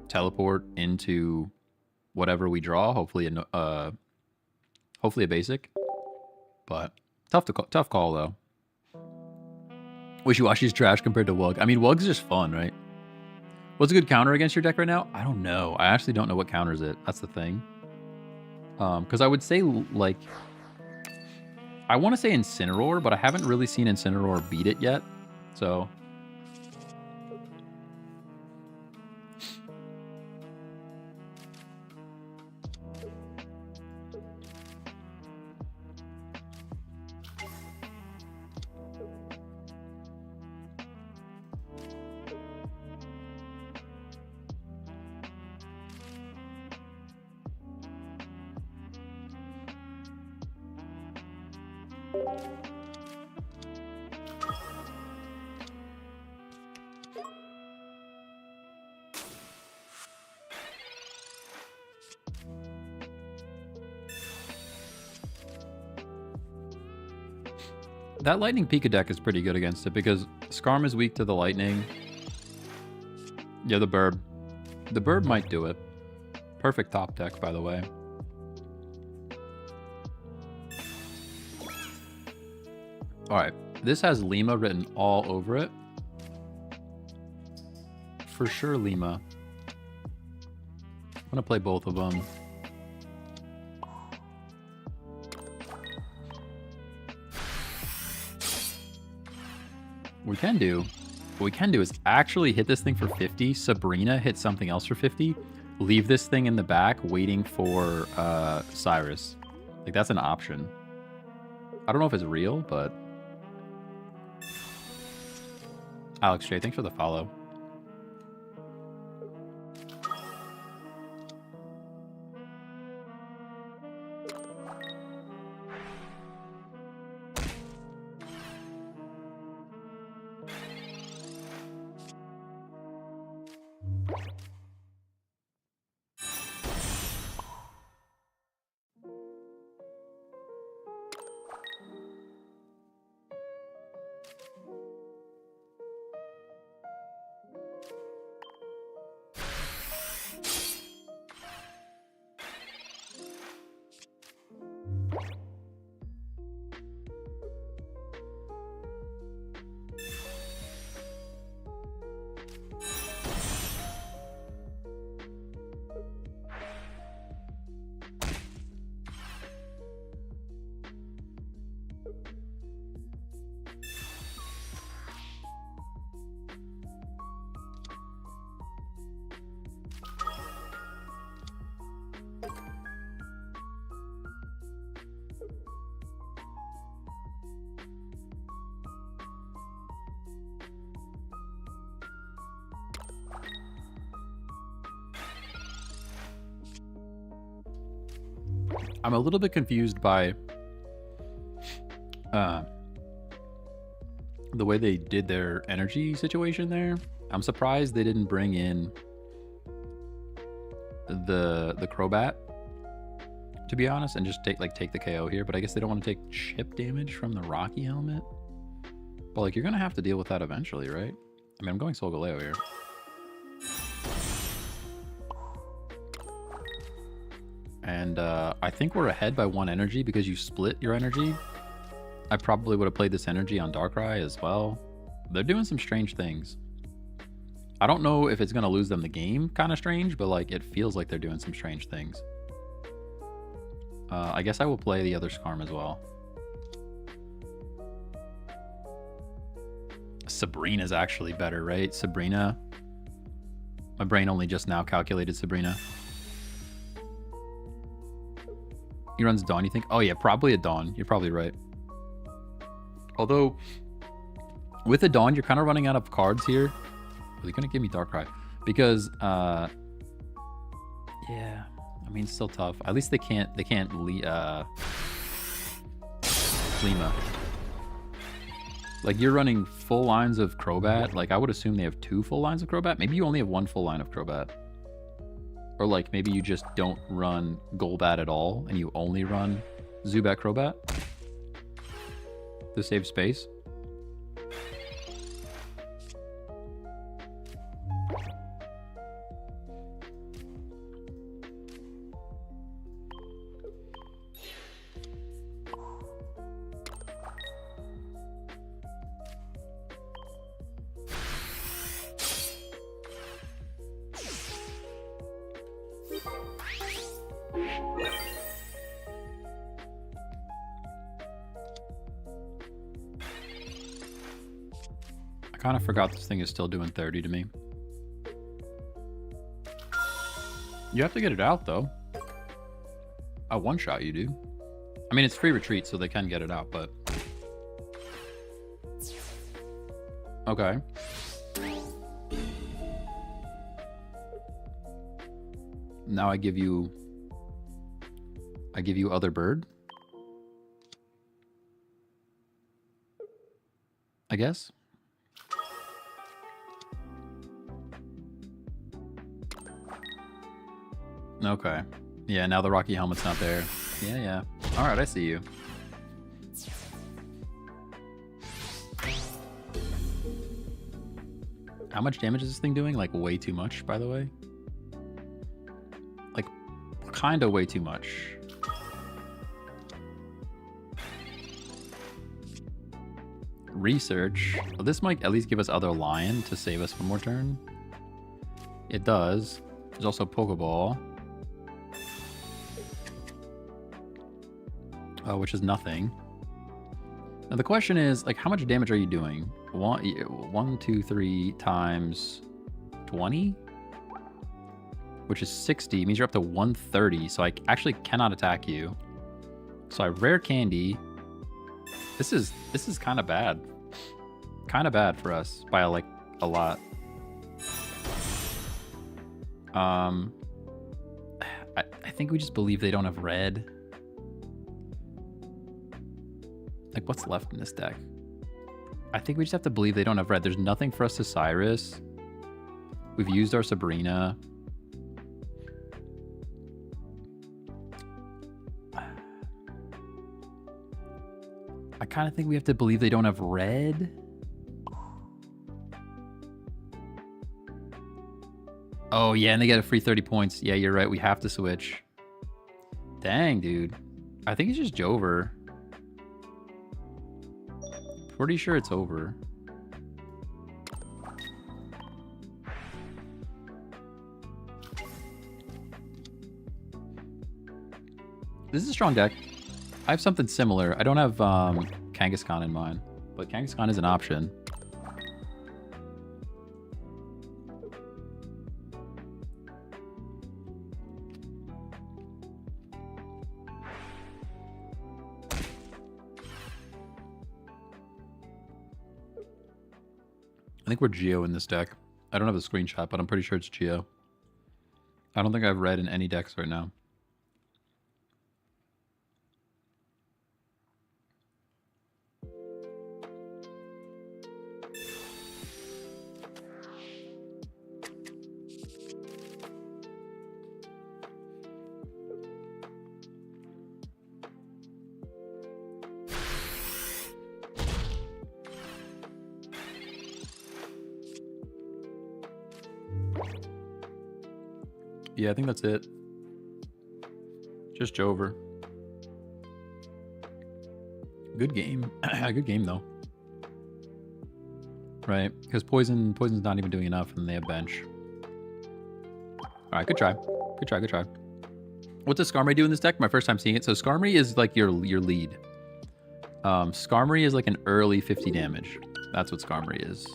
A: teleport into whatever we draw. Hopefully a basic. But tough call though. Wishy-Washy's trash compared to Wug. I mean, Wug's just fun, right? What's a good counter against your deck right now? I don't know. I actually don't know what counters it. That's the thing. Because I would say like... I want to say Incineroar, but I haven't really seen Incineroar beat it yet. So... That Lightning Pika deck is pretty good against it because Skarm is weak to the Lightning. Yeah, the Burb. The Burb might do it. Perfect top deck, by the way. Alright, this has Lima written all over it. For sure, Lima. I'm gonna play both of them. What we can do is actually hit this thing for 50. Sabrina hit something else for 50. Leave this thing in the back waiting for Cyrus. Like, that's an option. I don't know if it's real, but... Alex J, thanks for the follow. I'm a little bit confused by the way they did their energy situation there. I'm surprised they didn't bring in the Crobat, to be honest, and just take the KO here. But I guess they don't want to take chip damage from the Rocky Helmet. But like, you're gonna have to deal with that eventually, right? I mean, I'm going Solgaleo here. And I think we're ahead by 1 energy because you split your energy. I probably would have played this energy on Darkrai as well. They're doing some strange things. I don't know if it's going to lose them the game, kind of strange, but like it feels like they're doing some strange things. I guess I will play the other Skarm as well. Sabrina's actually better, right? Sabrina. My brain only just now calculated Sabrina. He runs Dawn, you think? Oh yeah, probably a Dawn. You're probably right. Although, with a Dawn, you're kind of running out of cards here. Are they going to give me Darkrai? Because, yeah, I mean, it's still tough. At least they can't Lima. Like, you're running full lines of Crobat. Like, I would assume they have 2 full lines of Crobat. Maybe you only have 1 full line of Crobat. Or like maybe you just don't run Golbat at all and you only run Zubat Crobat to save space. I kind of forgot this thing is still doing 30 to me. You have to get it out, though. A one-shot you do. I mean, it's free retreat, so they can get it out, but... Okay. Now I give you other bird. I guess. Okay. Yeah, now the Rocky Helmet's not there. Yeah. Alright, I see you. How much damage is this thing doing? Like, way too much, by the way. Like, kinda way too much. Research. Well, this might at least give us other Lion to save us one more turn. It does. There's also Pokeball. Which is nothing. Now the question is, like, how much damage are you doing? 1, 2, 3 times 20? Which is 60. It means you're up to 130, so I actually cannot attack you. So I rare candy. This is kind of bad. Kind of bad for us by like a lot. I think we just believe they don't have red. Like, what's left in this deck? I think we just have to believe they don't have red. There's nothing for us to Cyrus. We've used our Sabrina. I kind of think we have to believe they don't have red. Oh, yeah, and they get a free 30 points. Yeah, you're right. We have to switch. Dang, dude. I think it's just Jover. Pretty sure it's over. This is a strong deck. I have something similar. I don't have Kangaskhan in mind, but Kangaskhan is an option. I think we're Geo in this deck. I don't have a screenshot, but I'm pretty sure it's Geo. I don't think I have red in any decks right now. Yeah, I think that's it. Just Jover. Good game. Good game, though. Right, because Poison's not even doing enough, and they have bench. All right, good try. Good try, good try. What does Skarmory do in this deck? My first time seeing it. So Skarmory is like your lead. Skarmory is like an early 50 damage. That's what Skarmory is.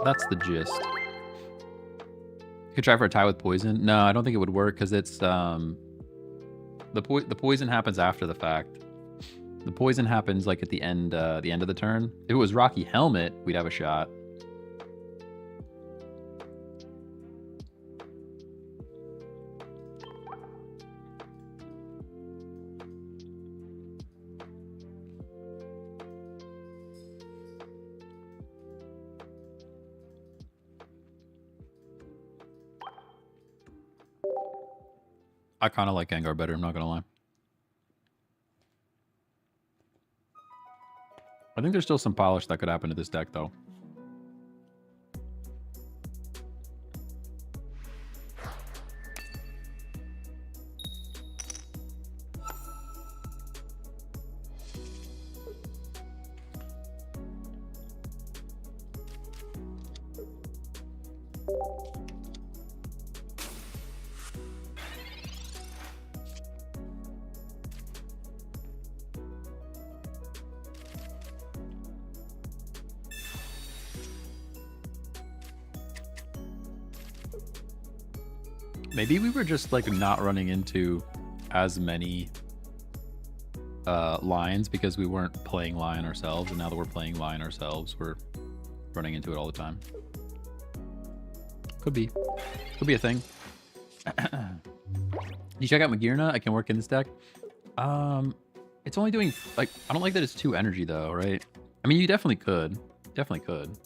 A: That's the gist. You could try for a tie with Poison. No, I don't think it would work because it's the Poison happens after the fact. The Poison happens like at the end of the turn. If it was Rocky Helmet, we'd have a shot. I kind of like Gengar better, I'm not going to lie. I think there's still some polish that could happen to this deck, though. Maybe we were just like not running into as many lions because we weren't playing lion ourselves, and now that we're playing lion ourselves, we're running into it all the time. Could be a thing. You check out Magearna? I can work in this deck. It's only doing like, I don't like that it's 2 energy though, right? I mean, you definitely could. Definitely could.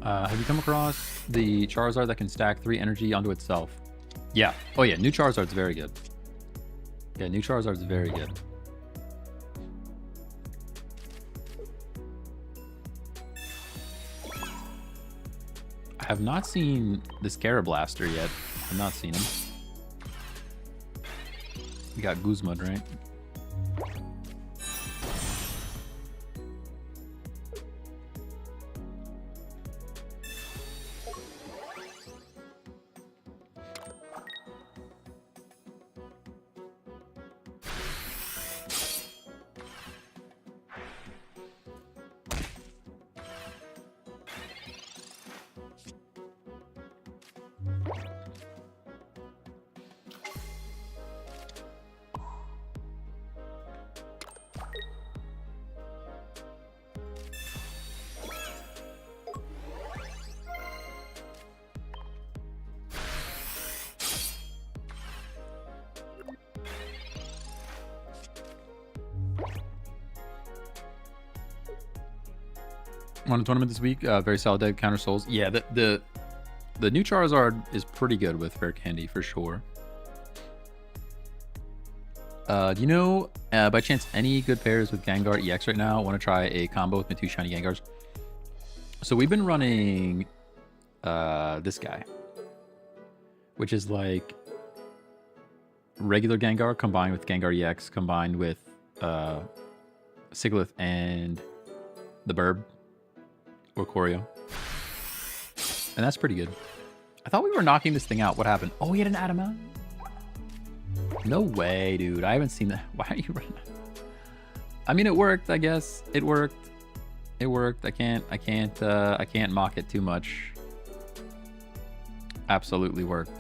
A: Have you come across the Charizard that can stack 3 energy onto itself? Yeah. Oh yeah, new Charizard's very good. Yeah, new Charizard's very good. I have not seen this Karablaster yet. I've not seen him. We got Guzmud, right? Won a tournament this week. Very solid deck. Counter Souls. Yeah, the new Charizard is pretty good with Rare Candy for sure. Do you know, by chance, any good pairs with Gengar EX right now? Want to try a combo with my 2 shiny Gengars? So we've been running this guy, which is like regular Gengar combined with Gengar EX combined with Sigilyph and the Burb or Choreo. And that's pretty good. I thought we were knocking this thing out. What happened? Oh, we had an Adamant. No way, dude. I haven't seen that. Why are you running? I mean, it worked, I guess. It worked. It worked. I can't mock it too much. Absolutely worked.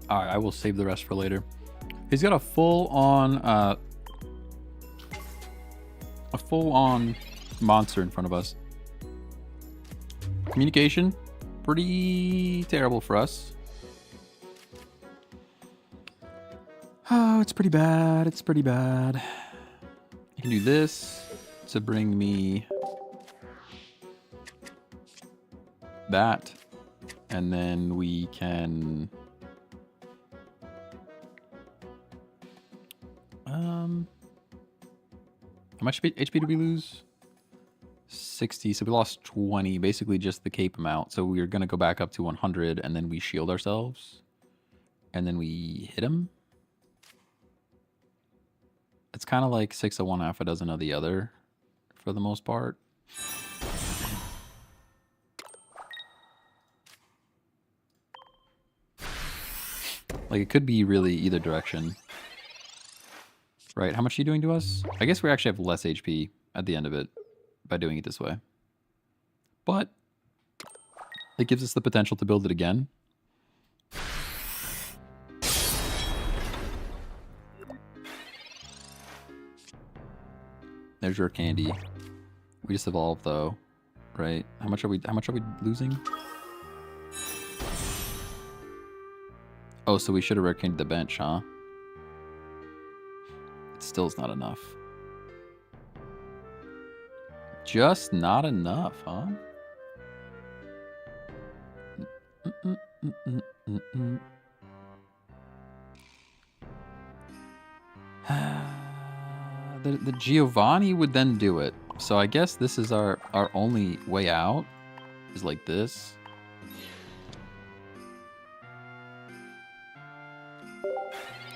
A: All right, I will save the rest for later. He's got a full-on monster in front of us. Communication, pretty terrible for us. Oh, it's pretty bad. It's pretty bad. I can do this to bring me that, and then we can. How much HP did we lose? 60, so we lost 20, basically just the cape amount. So we're gonna go back up to 100, and then we shield ourselves, and then we hit him. It's kind of like 6 of one, half a dozen of the other, for the most part. Like, it could be really either direction. Right, how much are you doing to us? I guess we actually have less HP at the end of it by doing it this way. But it gives us the potential to build it again. There's your candy. We just evolved though, right? How much are we losing? Oh, so we should have rare candied the bench, huh? It still is not enough. Just not enough, huh? The Giovanni would then do it. So I guess this is our only way out. Is like this.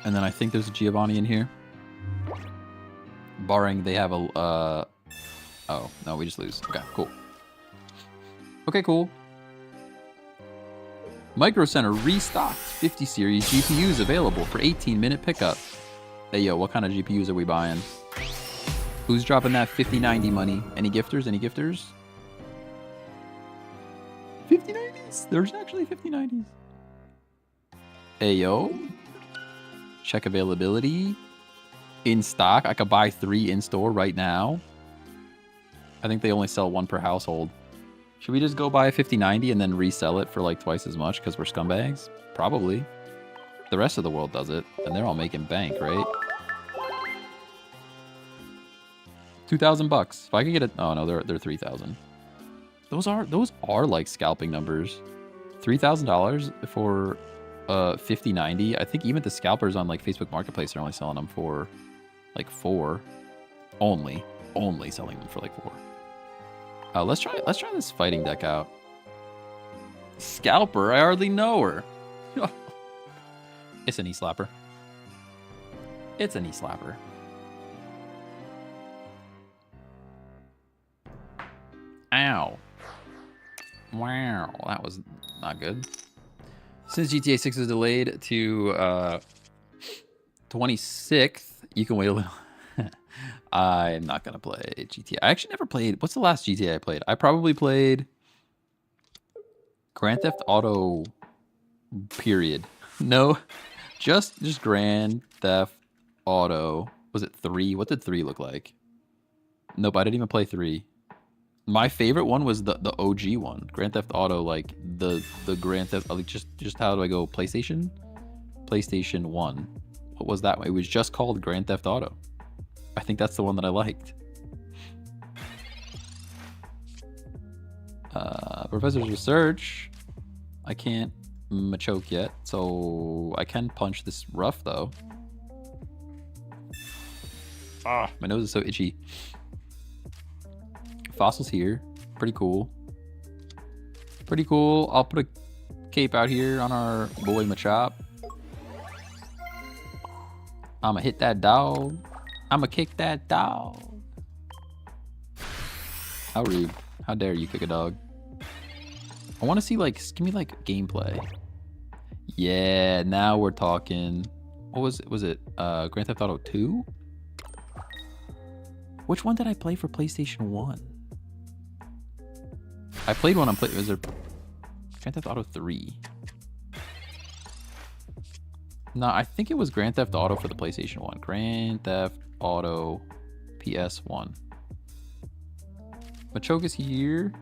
A: And then I think there's a Giovanni in here. Barring they have a... Oh, no, we just lose. Okay, cool. Okay, cool. Micro Center restocked. 50 series GPUs available for 18-minute pickup. Hey, yo, what kind of GPUs are we buying? Who's dropping that 5090 money? Any gifters? Any gifters? 5090s? There's actually 5090s. Hey, yo. Check availability. In stock. I could buy 3 in store right now. I think they only sell 1 per household. Should we just go buy a 5090 and then resell it for like twice as much because we're scumbags? Probably. The rest of the world does it, and they're all making bank, right? 2,000 bucks. If I could get it, oh no, they're 3,000. Those are like scalping numbers. $3,000 for 5090. I think even the scalpers on like Facebook Marketplace are only selling them for like 4. Only selling them for like 4. Let's try this fighting deck out. Scalper, I hardly know her. It's a knee slapper. It's a knee slapper. Wow. Wow, that was not good. Since GTA 6 is delayed to 26th, you can wait a little. I'm not going to play GTA. I actually never played. What's the last GTA I played? I probably played Grand Theft Auto, period. No, just Grand Theft Auto. Was it 3? What did 3 look like? Nope, I didn't even play 3. My favorite one was the OG one, Grand Theft Auto, like the Grand Theft, like just how do I go? PlayStation 1. What was that one? It was just called Grand Theft Auto. I think that's the one that I liked. Professor's research. I can't Machoke yet, so I can punch this rough though. Ah, my nose is so itchy. Fossils here. Pretty cool. Pretty cool. I'll put a cape out here on our boy Machop. I'ma hit that dog. I'ma kick that dog. How rude. How dare you kick a dog. I want to see, like, give me, like, gameplay. Yeah, now we're talking. What was it? Was it Grand Theft Auto 2? Which one did I play for PlayStation 1? I played one on was there Grand Theft Auto 3? No, I think it was Grand Theft Auto for the PlayStation 1. Grand Theft Auto PS1. Machoke is here.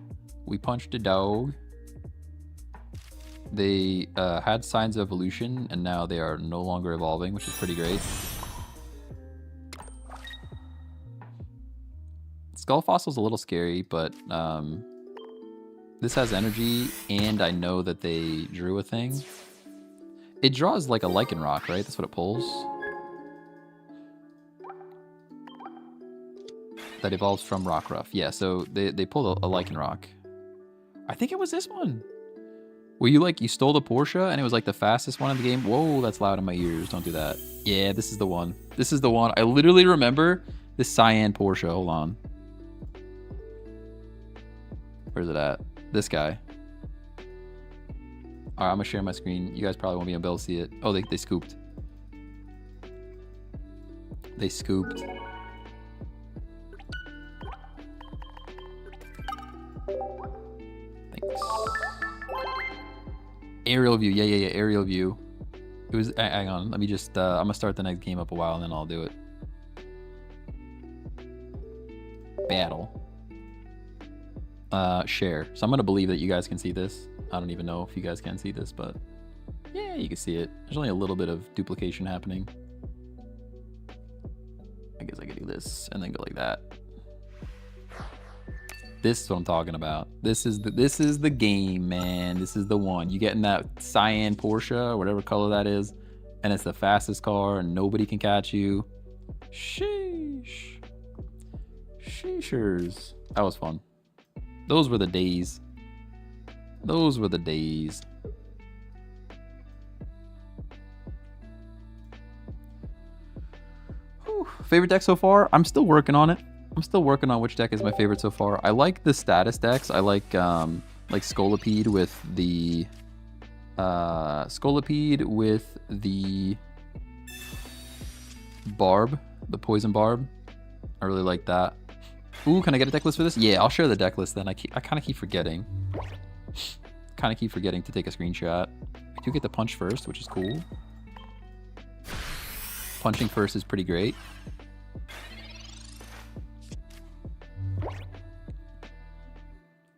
A: We punched a dog. They had signs of evolution, and now they are no longer evolving, which is pretty great. Skull Fossil's a little scary, but this has energy, and I know that they drew a thing. It draws like a Lichen Rock, right? That's what it pulls. That evolves from Rockruff. Yeah, so they pulled a Lichen Rock. I think it was this one. Where you stole the Porsche, and it was like the fastest one in the game. Whoa, that's loud in my ears. Don't do that. Yeah, this is the one. This is the one. I literally remember this cyan Porsche. Hold on. Where's it at? This guy. All right, I'm gonna share my screen. You guys probably won't be able to see it. Oh, they scooped. They scooped. Thanks. Aerial view. Yeah. Aerial view. It was. Hang on. Let me just. I'm gonna start the next game up a while, and then I'll do it. Battle. Share. So I'm gonna believe that you guys can see this. I don't even know if you guys can see this, but yeah, you can see it. There's only a little bit of duplication happening. I guess I could do this and then go like that. This is what I'm talking about. This is the game, man. This is the one. You getting that cyan Porsche, or whatever color that is, and it's the fastest car, and nobody can catch you. Sheesh. Sheeshers. That was fun. Those were the days. Those were the days. Whew. Favorite deck so far? I'm still working on it. I'm still working on which deck is my favorite so far. I like the status decks. I like Scolipede with the Barb, the Poison Barb. I really like that. Ooh, can I get a deck list for this? Yeah, I'll share the deck list then. I kind of keep forgetting. Kind of keep forgetting to take a screenshot. I do get the punch first, which is cool. Punching first is pretty great.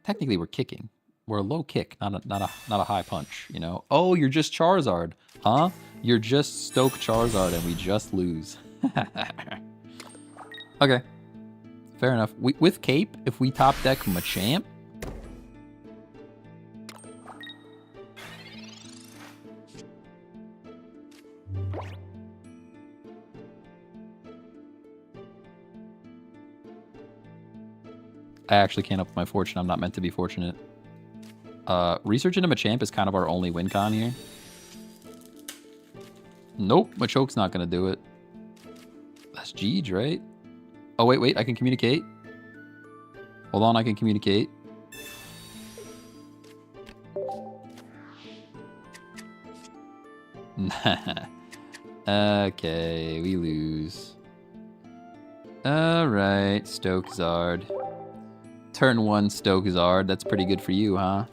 A: Technically, we're kicking. We're a low kick, not a high punch. You know. Oh, you're just Charizard, huh? You're just Stoke Charizard, and we just lose. Okay. Fair enough. With Cape, if we top deck Machamp, I actually can't up my fortune. I'm not meant to be fortunate. Research into Machamp is kind of our only win con here. Nope, Machoke's not going to do it. That's Jeej, right? Oh, wait, I can communicate. Hold on, I can communicate. Okay, we lose. Alright, Stokezard. Turn 1 Stokezard. That's pretty good for you, huh?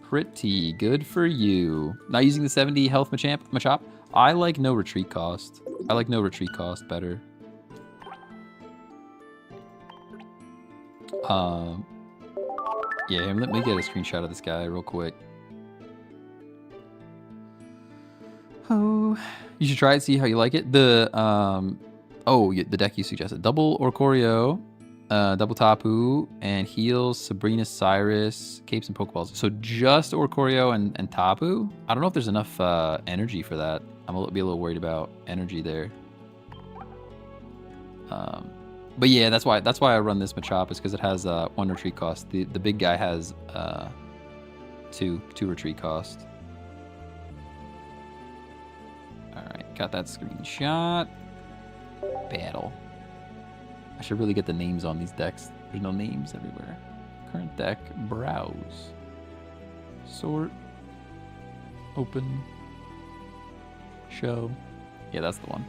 A: Pretty good for you. Not using the 70 health Machop. I like no retreat cost. I like no retreat cost better. Yeah, let me get a screenshot of this guy real quick. Oh, you should try it, see how you like it. The the deck you suggested: double Orcorio, double Tapu, and heals Sabrina, Cyrus, Capes, and Pokeballs. So just Orcorio and Tapu. I don't know if there's enough energy for that. I'm a little worried about energy there. But yeah, that's why I run this Machop, is because it has 1 retreat cost. The big guy has 2 retreat cost. All right, got that screenshot. Battle. I should really get the names on these decks. There's no names everywhere. Current deck, browse, sort, open, show. Yeah, that's the one.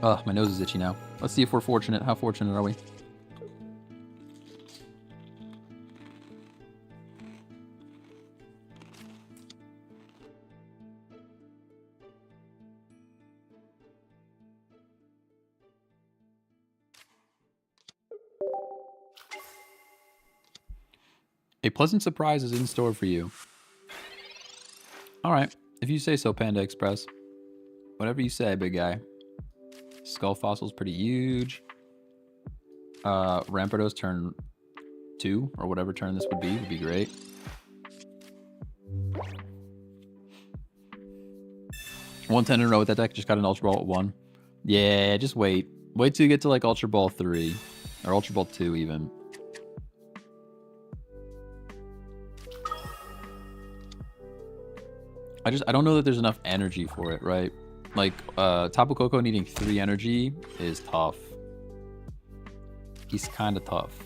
A: Oh, my nose is itchy now. Let's see if we're fortunate. How fortunate are we? A pleasant surprise is in store for you. All right, if you say so, Panda Express. Whatever you say, big guy. Skull Fossil's pretty huge. Rampardos turn 2, or whatever turn this would be great. One 10 in a row with that deck. Just got an Ultra Ball at 1. Yeah, just wait. Wait till you get to like Ultra Ball 3. Or Ultra Ball 2 even. I don't know that there's enough energy for it, right? Like, Tapu Koko needing 3 energy is tough. He's kind of tough.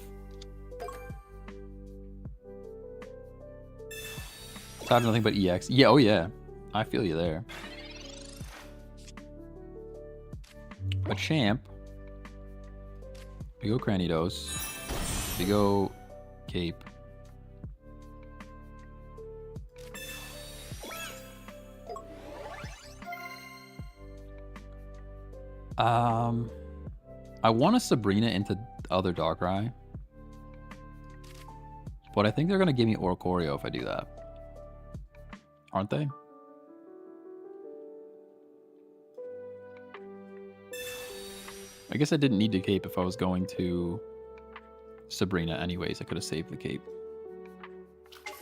A: So I have nothing but EX. Yeah, oh yeah. I feel you there. But Champ. We go Cranidos. We go Cape. I want a Sabrina into other Darkrai. But I think they're going to give me Oricorio if I do that. Aren't they? I guess I didn't need to cape if I was going to Sabrina anyways. I could have saved the cape.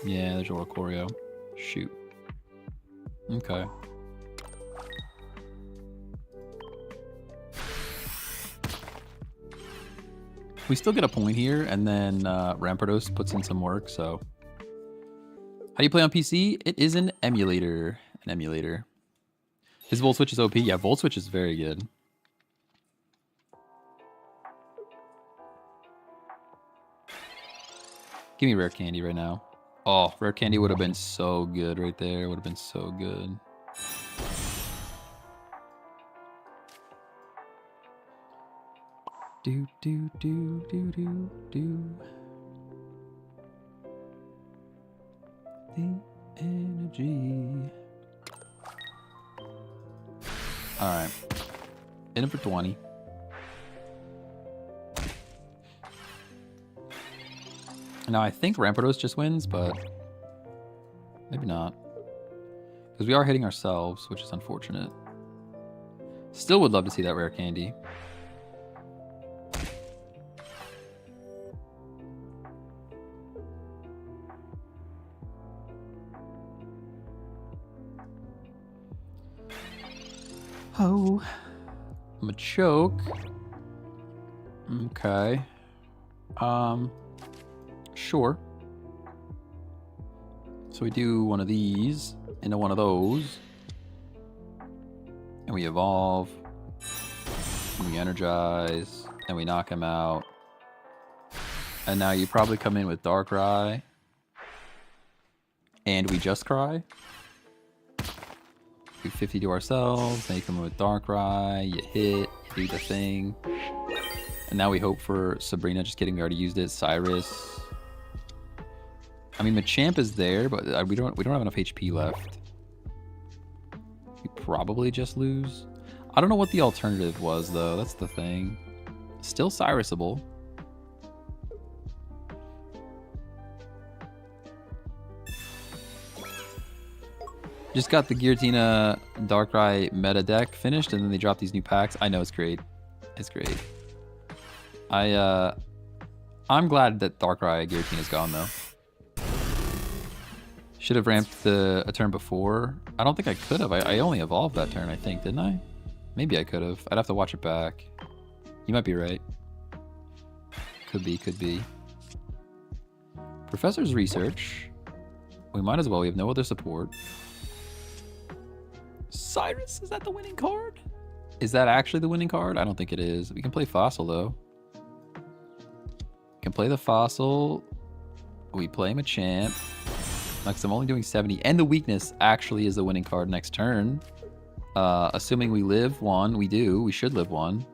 A: Yeah, there's Oricorio. Shoot. Okay. We still get a point here, and then Rampardos puts in some work, so... How do you play on PC? It is an emulator. An emulator. His Volt Switch is OP? Yeah, Volt Switch is very good. Give me Rare Candy right now. Oh, Rare Candy would have been so good right there. Would have been so good. Do do do do do do. The energy. All right, in it for 20. Now I think Rampardos just wins, but maybe not, because we are hitting ourselves, which is unfortunate. Still would love to see that Rare Candy. Oh, Machoke. Okay. Sure. So we do one of these into one of those. And we evolve. And we energize. And we knock him out. And now you probably come in with Darkrai. And we just cry. Do 50 to ourselves. Then you come in with Darkrai. You hit. You do the thing. And now we hope for Sabrina. Just kidding. We already used it. Cyrus. I mean, Machamp is there, but we don't have enough HP left. We probably just lose. I don't know what the alternative was, though. That's the thing. Still Cyrusable. Just got the Giratina Darkrai meta deck finished, and then they dropped these new packs. I know, it's great. It's great. I'm glad that Darkrai Giratina's gone, though. Should have ramped a turn before. I don't think I could have. I only evolved that turn, I think, didn't I? Maybe I could have. I'd have to watch it back. You might be right. Could be, could be. Professor's Research. We might as well. We have no other support. Cyrus, is that the winning card? Is that actually the winning card? I don't think it is. We can play Fossil, though. We can play the Fossil. We play Machamp. Because I'm only doing 70. And the weakness actually is the winning card next turn. Assuming we live one. We do. We should live one.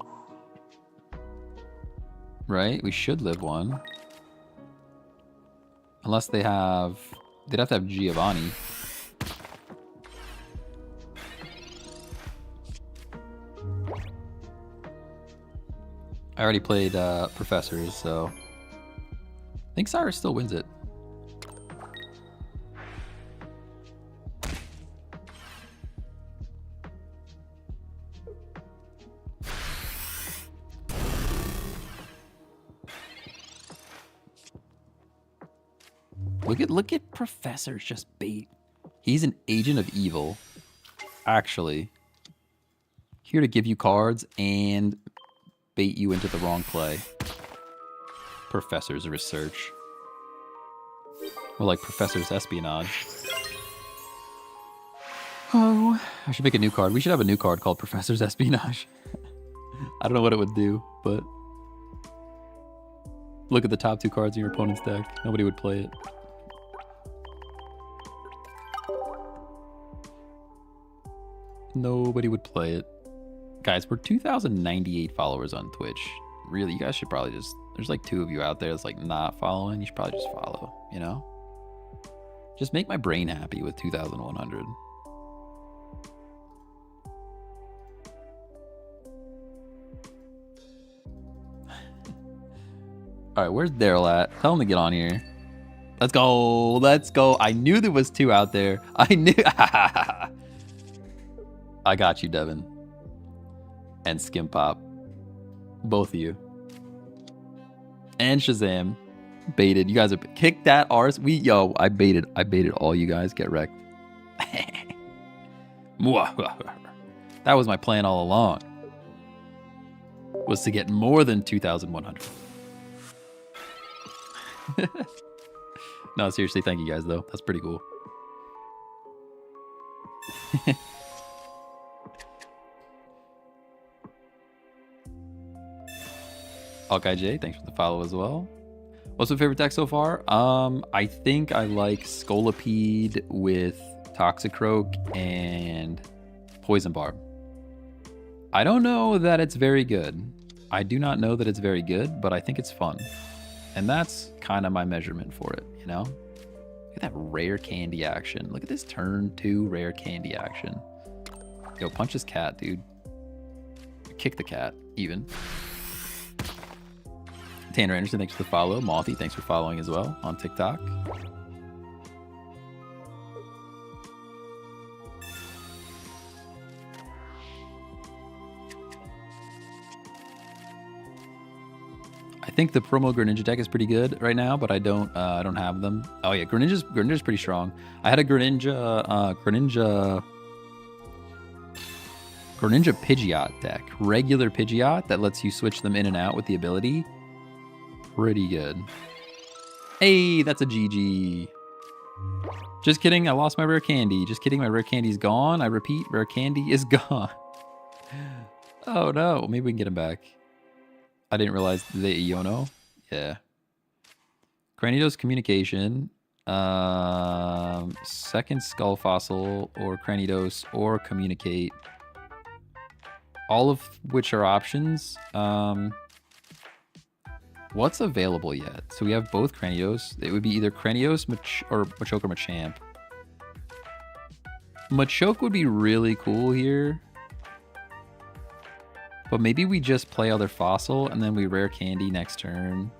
A: Right? We should live one. Unless they have... They'd have to have Giovanni. I already played Professors, so... I think Cyrus still wins it. Look at Professor's just bait. He's an agent of evil. Actually. Here to give you cards and bait you into the wrong play. Professor's Research. Or like Professor's Espionage. Oh, I should make a new card. We should have a new card called Professor's Espionage. I don't know what it would do, but... Look at the top two cards in your opponent's deck. Nobody would play it. Nobody would play it. Guys, we're 2,098 followers on Twitch. Really, you guys should probably just... There's like 2 of you out there that's like not following. You should probably just follow, you know? Just make my brain happy with 2,100. Alright, where's Daryl at? Tell him to get on here. Let's go. Let's go. I knew there was 2 out there. I knew. I got you, Devin. And Skim Pop. Both of you. And Shazam. Baited. You guys are... Kick that arse. Yo, I baited all you guys. Get wrecked. That was my plan all along. Was to get more than 2,100. No, seriously, thank you guys, though. That's pretty cool. Hawkeye J, thanks for the follow as well. What's my favorite deck so far? I think I like Scolipede with Toxicroak and Poison Barb. I don't know that it's very good. I do not know that it's very good, but I think it's fun. And that's kind of my measurement for it, you know? Look at that rare candy action. Look at this turn 2 rare candy action. Yo, punch this cat, dude. Kick the cat, even. Tanner Anderson, thanks for the follow. Mothy, thanks for following as well on TikTok. I think the promo Greninja deck is pretty good right now, but I don't have them. Oh yeah, Greninja's pretty strong. I had a Greninja Pidgeot deck, regular Pidgeot that lets you switch them in and out with the ability. Pretty good. Hey, that's a GG. Just kidding, I lost my rare candy. Just kidding, my rare candy's gone. I repeat, rare candy is gone. Oh no, maybe we can get him back. I didn't realize they Iono. Yeah. Cranidos Communication. Second Skull Fossil or Cranidos or Communicate. All of which are options. What's available yet? So we have both Cranidos. It would be either Cranidos or Machoke or Machamp. Machoke would be really cool here. But maybe we just play other Fossil and then we rare Candy next turn.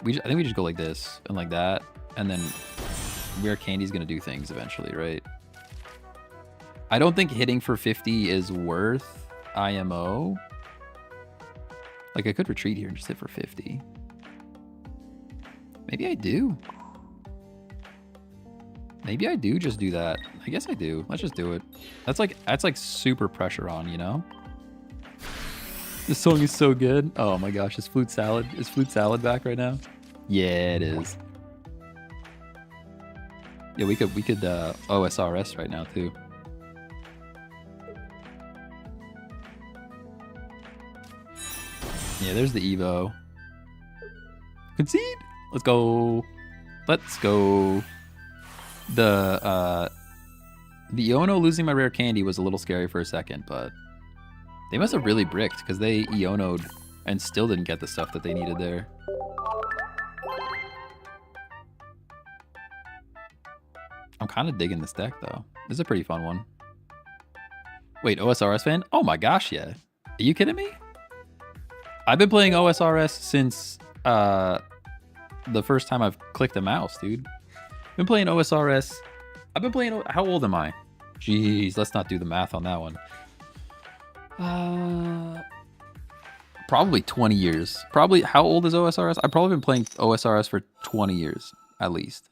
A: I think we just go like this and like that. And then rare Candy's going to do things eventually, right? I don't think hitting for 50 is worth IMO. Like, I could retreat here and just hit for 50. Maybe I do. Maybe I do just do that. I guess I do. Let's just do it. That's like super pressure on, you know? This song is so good. Oh my gosh, is Flute Salad back right now? Yeah, it is. Yeah, we could OSRS right now too. Yeah, there's the Evo. Concede. Let's go. Let's go. The Iono losing my rare candy was a little scary for a second, but they must have really bricked because they Iono'd and still didn't get the stuff that they needed there. I'm kind of digging this deck though. This is a pretty fun one. Wait, OSRS fan? Oh my gosh, yeah. Are you kidding me? I've been playing OSRS since the first time I've clicked a mouse, dude. I've been playing OSRS. I've been playing... How old am I? Jeez, let's not do the math on that one. Probably 20 years. Probably... How old is OSRS? I've probably been playing OSRS for 20 years, at least.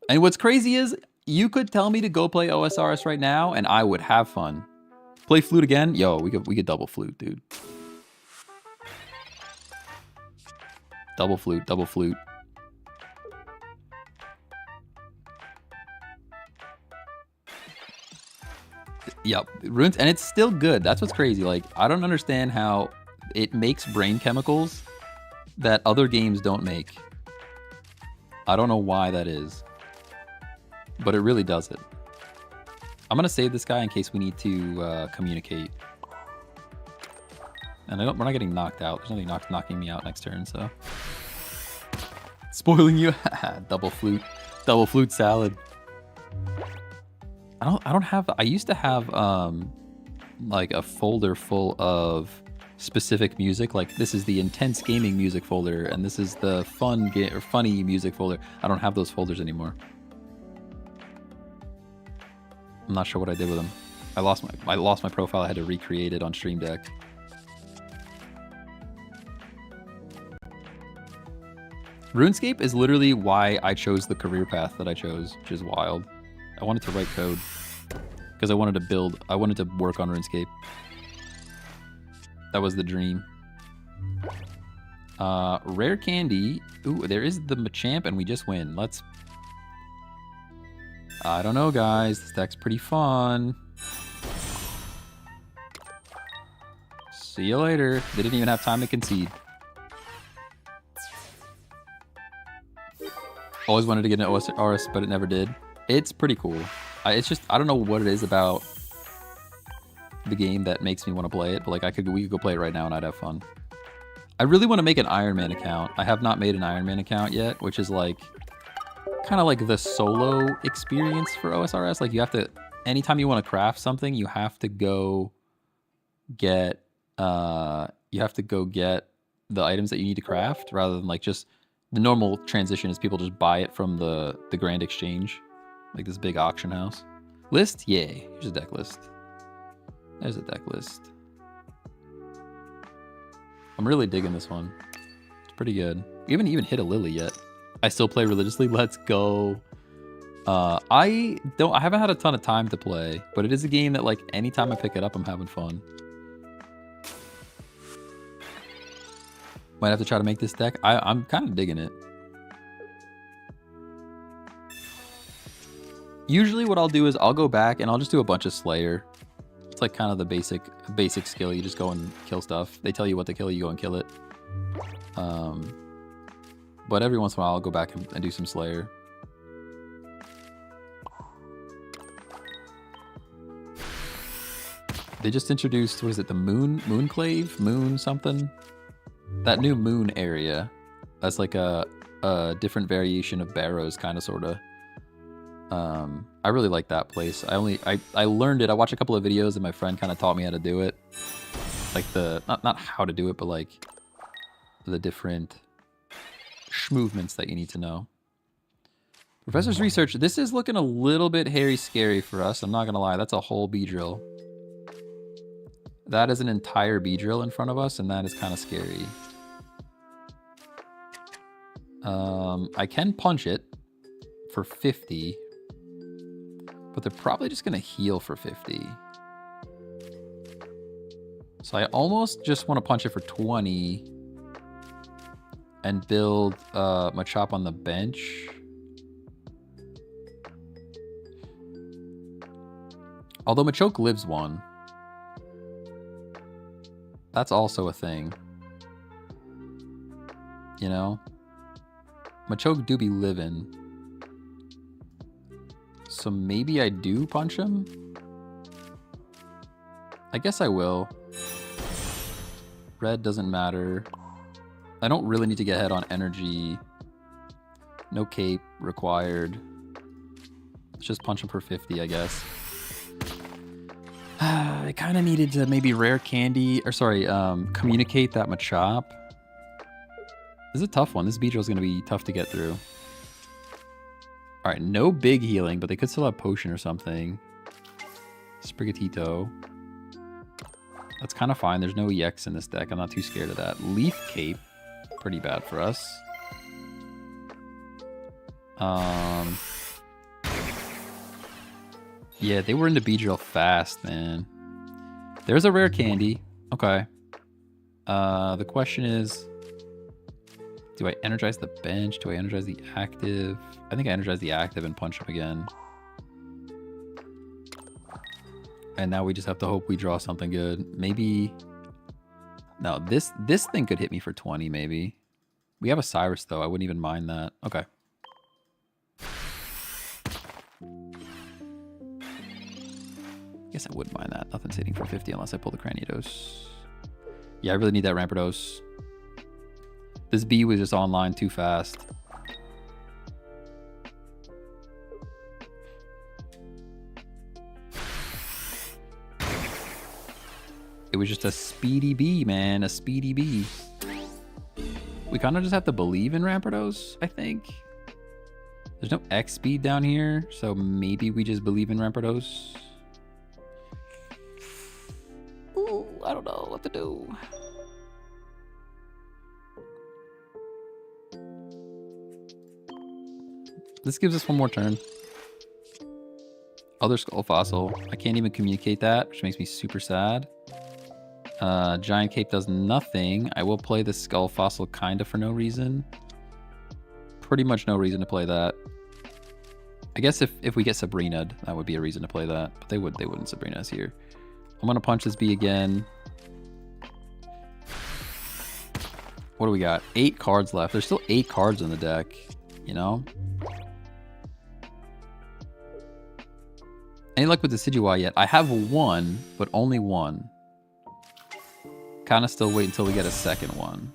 A: And what's crazy is, you could tell me to go play OSRS right now, and I would have fun. Play Flute again? Yo, we could double Flute, dude. Double Flute, double Flute. Yep, runes, and it's still good. That's what's crazy. Like, I don't understand how it makes brain chemicals that other games don't make. I don't know why that is, but it really does it. I'm gonna save this guy in case we need to communicate. And we're not getting knocked out. There's nothing knocking me out next turn, so. Spoiling you. Double flute salad. I don't have, I used to have like a folder full of specific music. Like, this is the intense gaming music folder, and this is the funny music folder. I don't have those folders anymore. I'm not sure what I did with them. I lost my profile. I had to recreate it on Stream Deck. RuneScape is literally why I chose the career path that I chose, which is wild. I wanted to write code because I wanted to work on RuneScape. That was the dream. Rare candy. Ooh, there is the Machamp and we just win. Let's... I don't know, guys. This deck's pretty fun. See you later. They didn't even have time to concede. Always wanted to get an OSRS, but it never did. It's pretty cool. It's just, I don't know what it is about the game that makes me want to play it, but like we could go play it right now and I'd have fun. I really want to make an Iron Man account. I have not made an Iron Man account yet, which is like kind of like the solo experience for OSRS. Like, you have to, anytime you want to craft something, you have to go get the items that you need to craft, rather than like just the normal transition is people just buy it from the Grand Exchange, like this big auction house. List? Yay. Here's a deck list. There's a deck list. I'm really digging this one. It's pretty good. We haven't even hit a Lily yet. I still play religiously. Let's go. I haven't had a ton of time to play, but it is a game that, like, anytime I pick it up, I'm having fun. Might have to try to make this deck. I'm kind of digging it. Usually what I'll do is I'll go back and I'll just do a bunch of Slayer. It's like kind of the basic skill. You just go and kill stuff. They tell you what to kill, you go and kill it. But every once in a while I'll go back and do some Slayer. They just introduced, what is it, the Moonclave? Moon something? That new moon area. That's like a different variation of Barrows, kind of, sort of. I really like that place. I learned it. I watched a couple of videos and my friend kind of taught me how to do it. Like not how to do it, but like the different movements that you need to know. Professor's research. This is looking a little bit hairy scary for us. I'm not going to lie. That's a whole B-drill. That is an entire B-drill in front of us, and that is kind of scary. I can punch it for 50, but they're probably just going to heal for 50. So I almost just want to punch it for 20 and build Machop on the bench. Although Machoke lives 1. That's also a thing. You know? Machoke do be living. So maybe I do punch him? I guess I will. Red doesn't matter. I don't really need to get ahead on energy. No cape required. Let's just punch him for 50, I guess. I kind of needed to maybe rare candy, or sorry, communicate that Machop. This is a tough one. This B-drill is going to be tough to get through. All right, no big healing, but they could still have potion or something. Sprigatito. That's kind of fine. There's no EX in this deck. I'm not too scared of that. Leaf Cape. Pretty bad for us. Yeah, they were into B-drill fast, man. There's a rare candy. Okay. The question is, do I energize the bench? Do I energize the active? I think I energize the active and punch him again. And now we just have to hope we draw something good. Maybe... No, this thing could hit me for 20, maybe. We have a Cyrus, though. I wouldn't even mind that. Okay. I guess I wouldn't mind that. Nothing's hitting for 50 unless I pull the Cranidos. Yeah, I really need that Rampardos. This B was just online too fast. It was just a speedy B, man. A speedy B. We kind of just have to believe in Rampardos, I think. There's no X speed down here, so maybe we just believe in Rampardos. Ooh, I don't know what to do. This gives us one more turn. Other Skull Fossil. I can't even communicate that, which makes me super sad. Giant Cape does nothing. I will play the Skull Fossil kind of for no reason. Pretty much no reason to play that. I guess if we get Sabrina'd, that would be a reason to play that. But they wouldn't Sabrina us here. I'm gonna punch this B again. What do we got? 8 cards left. There's still 8 cards in the deck, you know? Any luck with the Decidueye yet? I have 1, but only 1. Kind of still wait until we get a second one.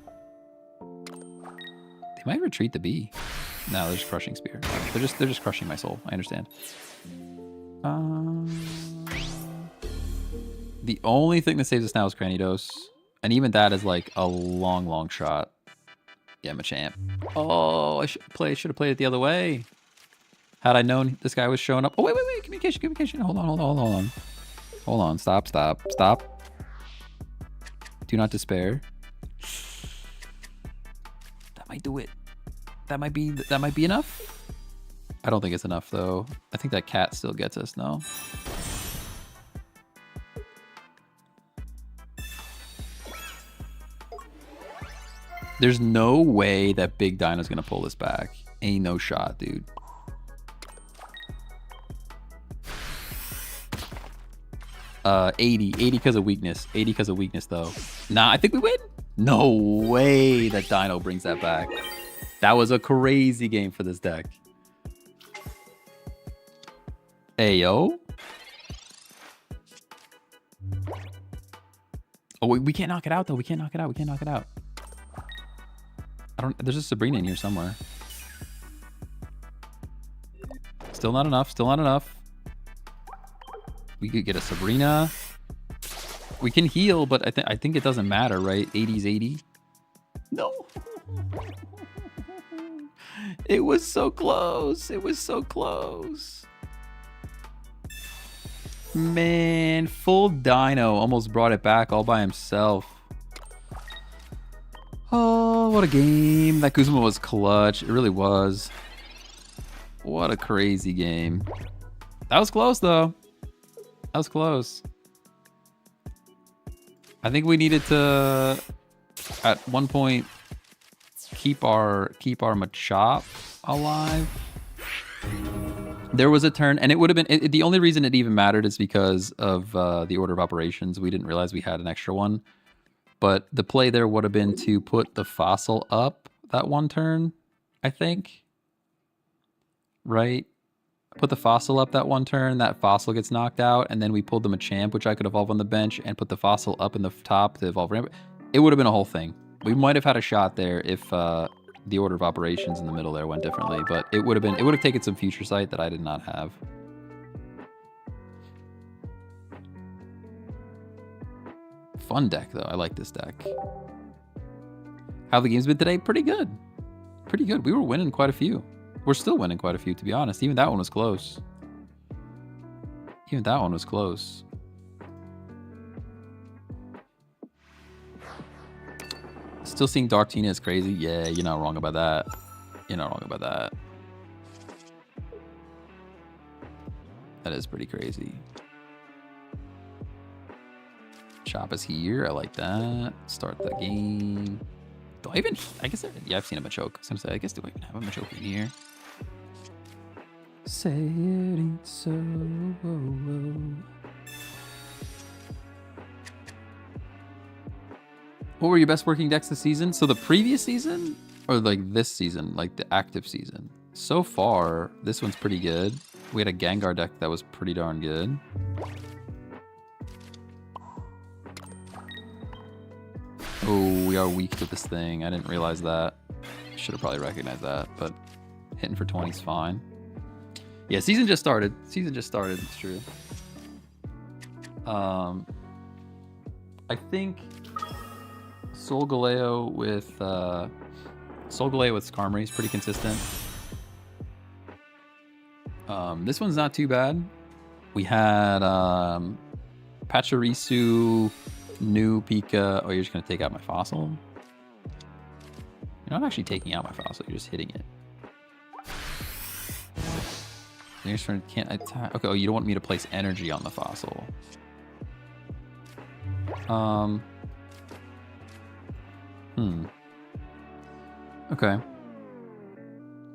A: They might retreat the B. No, they're just crushing Spear. They're just crushing my soul. I understand. The only thing that saves us now is Cranidos. And even that is like a long, long shot. Yeah, Machamp. Oh, I should have played it the other way. Had I known this guy was showing up. Oh, wait. Communication. Hold on. Stop. Do not despair. That might do it. That might be enough. I don't think it's enough though. I think that cat still gets us, no? There's no way that Big Dino's gonna pull this back. Ain't no shot, dude. Uh, 80 because of weakness. 80 because of weakness, though. Nah, I think we win. No way that Dino brings that back. That was a crazy game for this deck. Ayo. Oh, we can't knock it out though. We can't knock it out. We can't knock it out. There's a Sabrina in here somewhere. Still not enough. Still not enough. We could get a Sabrina. We can heal, but I think it doesn't matter, right? 80's 80. No. It was so close. It was so close. Man, full dino almost brought it back all by himself. Oh, what a game. That Kuzma was clutch. It really was. What a crazy game. That was close, though. That was close. I think we needed to, at one point, keep our Machop alive. There was a turn, and it would have been... the only reason it even mattered is because of the order of operations. We didn't realize we had an extra one. But the play there would have been to put the fossil up that one turn, I think. Right? Put the fossil up that one turn, that fossil gets knocked out, and then we pulled the Machamp, which I could evolve on the bench, and put the fossil up in the top to evolve ramp. It would have been a whole thing. We might have had a shot there if the order of operations in the middle there went differently, but it would have taken some future sight that I did not have. Fun deck though. I like this deck. How the game's been today? Pretty good. Pretty good. We were winning quite a few. We're still winning quite a few, to be honest. Even that one was close. Even that one was close. Still seeing Darktina is crazy. Yeah, you're not wrong about that. You're not wrong about that. That is pretty crazy. Chop is here. I like that. Start the game. Do I even... I guess... yeah, I've seen a Machoke. I was gonna say, I guess, do I even have a Machoke in here? Say it ain't so... What were your best working decks this season? So the previous season? Or like this season? Like the active season? So far, this one's pretty good. We had a Gengar deck that was pretty darn good. Oh, we are weak to this thing. I didn't realize that. Should have probably recognized that, but hitting for 20 is fine. Yeah, season just started. Season just started, it's true. I think Solgaleo with Skarmory is pretty consistent. This one's not too bad. We had Pachirisu, New Pika. Oh, you're just gonna take out my fossil? You're not actually taking out my fossil, you're just hitting it. You're just trying to, can't attack. Okay, oh, you don't want me to place energy on the fossil. Okay.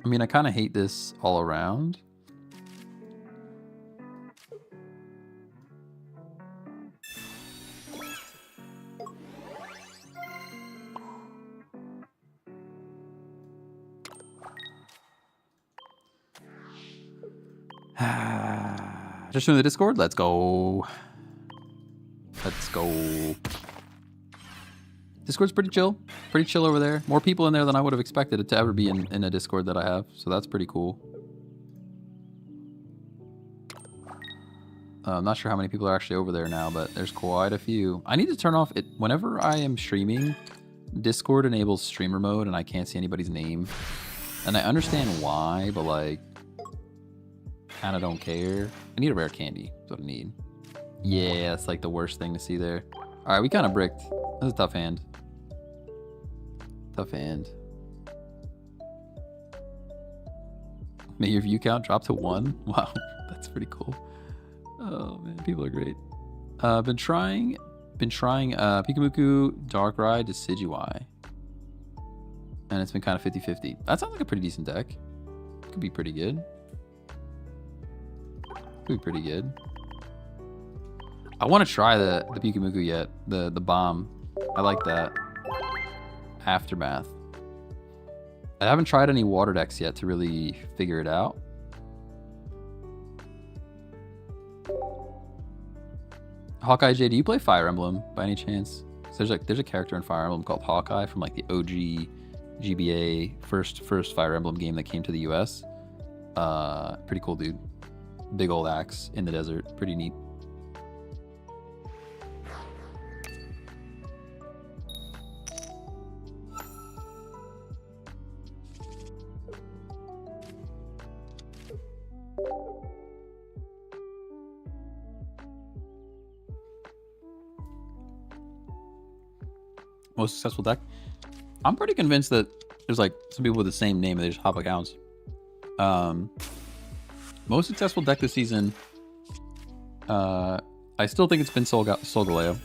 A: I mean, I kind of hate this all around. Just join the Discord. Let's go. Let's go. Discord's pretty chill. Pretty chill over there. More people in there than I would have expected it to ever be in a Discord that I have. So that's pretty cool. I'm not sure how many people are actually over there now, but there's quite a few. I need to turn off it. Whenever I am streaming, Discord enables streamer mode and I can't see anybody's name. And I understand why, but like, kind of don't care. I need a rare candy. That's what I need. Yeah, that's like the worst thing to see there. All right, we kind of bricked. That's a tough hand. Tough hand. May your view count drop to 1. Wow, that's pretty cool. Oh man, people are great. Been trying Pikamuku Dark Ride to Decidueye. And it's been kind of 50-50. That sounds like a pretty decent deck. Could be pretty good. Could be pretty good. I want to try the Pikamuku yet. The bomb. I like that. Aftermath. I haven't tried any water decks yet to really figure it out. Hawkeye J, do you play Fire Emblem by any chance? So there's a character in Fire Emblem called Hawkeye from like the OG GBA first Fire Emblem game that came to the US. Pretty cool dude. Big old axe in the desert. Pretty neat. Most successful deck? I'm pretty convinced that there's like some people with the same name and they just hop accounts. Most successful deck this season, I still think it's been Solgaleo.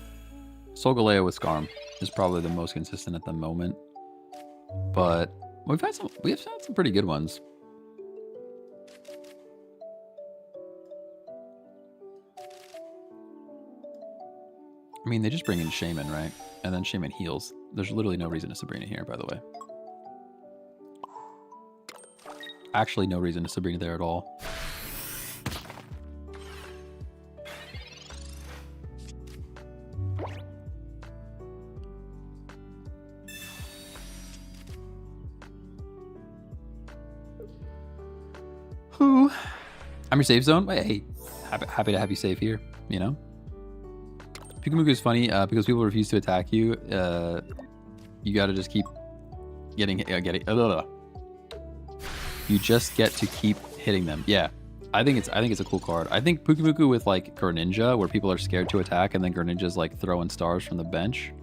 A: Solgaleo with Skarm is probably the most consistent at the moment. But we've had some pretty good ones. I mean, they just bring in Shaman, right? And then Shaman heals. There's literally no reason to Sabrina here, by the way. Actually, no reason to Sabrina there at all. Who? I'm your safe zone? Hey, happy to have you safe here, you know? Pikamuku is funny because people refuse to attack you. You gotta just keep getting. You just get to keep hitting them. Yeah, I think it's a cool card. I think Pikamuku with like Greninja, where people are scared to attack, and then Greninja's like throwing stars from the bench,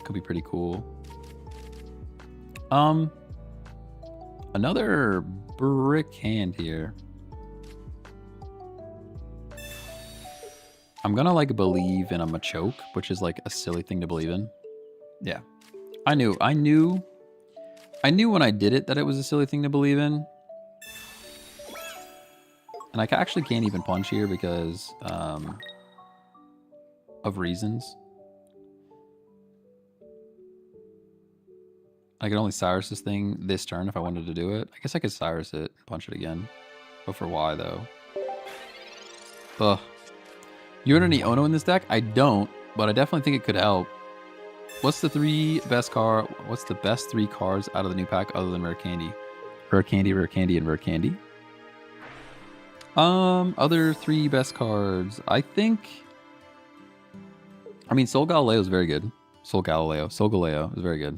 A: could be pretty cool. Another brick hand here. I'm gonna like believe in a Machoke, which is like a silly thing to believe in. Yeah, I knew when I did it that it was a silly thing to believe in. And I actually can't even punch here because of reasons. I could only Cyrus this thing this turn if I wanted to do it. I guess I could Cyrus it, punch it again. But for why though? Ugh. You have any Ono in this deck? I don't, but I definitely think it could help. What's the best 3 cards out of the new pack other than Rare Candy? Rare Candy, Rare Candy, and Rare Candy. Other 3 best cards. I mean, Soul Galileo is very good. Soul Galileo is very good.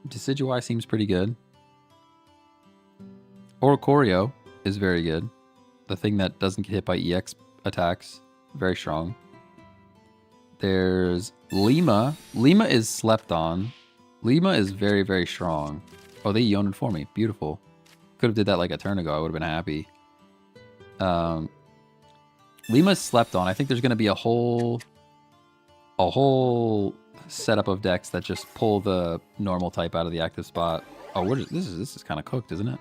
A: Decidueye seems pretty good. Oricorio is very good. The thing that doesn't get hit by EX attacks. Very strong. There's Lima. Lima is slept on. Lima is very, very strong. Oh, they Yoned for me. Beautiful. Could have did that like a turn ago. I would have been happy. Lima's slept on. I think there's going to be a whole setup of decks that just pull the normal type out of the active spot. Oh, this is kind of cooked, isn't it?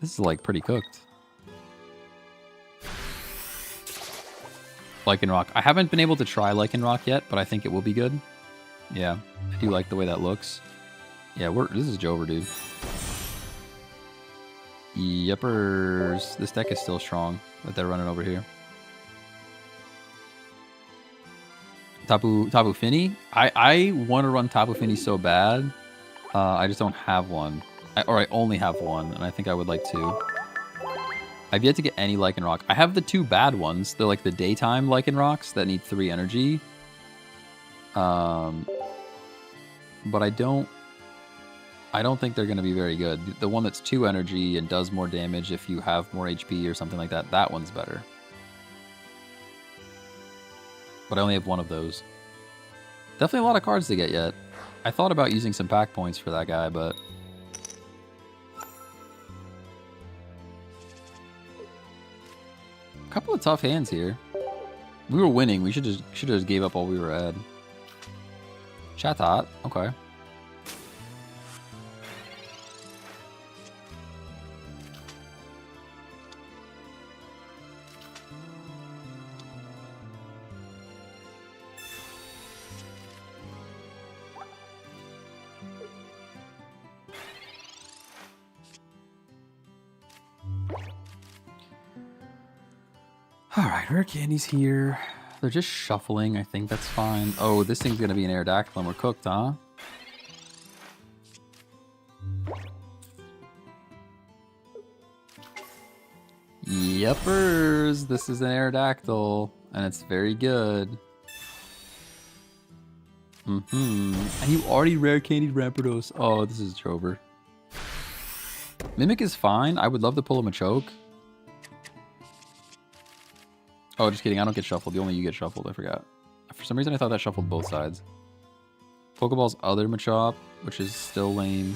A: This is like pretty cooked. Lycanroc. I haven't been able to try Lycanroc yet, but I think it will be good. Yeah, I do like the way that looks. Yeah, this is Jover, dude. Yepers. This deck is still strong that they're running over here. Tapu Fini. I want to run Tapu Fini so bad. I just don't have one. I only have one, and I think I would like to. I've yet to get any Lycanroc. I have the 2 bad ones. They're like the daytime Lycanrocs that need 3 energy. But I don't think they're going to be very good. The one that's 2 energy and does more damage if you have more HP or something like that, that one's better. But I only have one of those. Definitely a lot of cards to get yet. I thought about using some pack points for that guy, but... a couple of tough hands here. We were winning. We should have just gave up while we were ahead. Chatot. Okay. All right, rare candy's here. They're just shuffling. I think that's fine. Oh, this thing's gonna be an Aerodactyl and we're cooked, huh? Yepers, this is an Aerodactyl, and it's very good. And you already rare candied Rampardos. Oh, this is Trover. Mimic is fine. I would love to pull him a choke. Oh, just kidding. I don't get shuffled. Only you get shuffled. I forgot. For some reason, I thought that shuffled both sides. Pokeball's other Machop, which is still lame.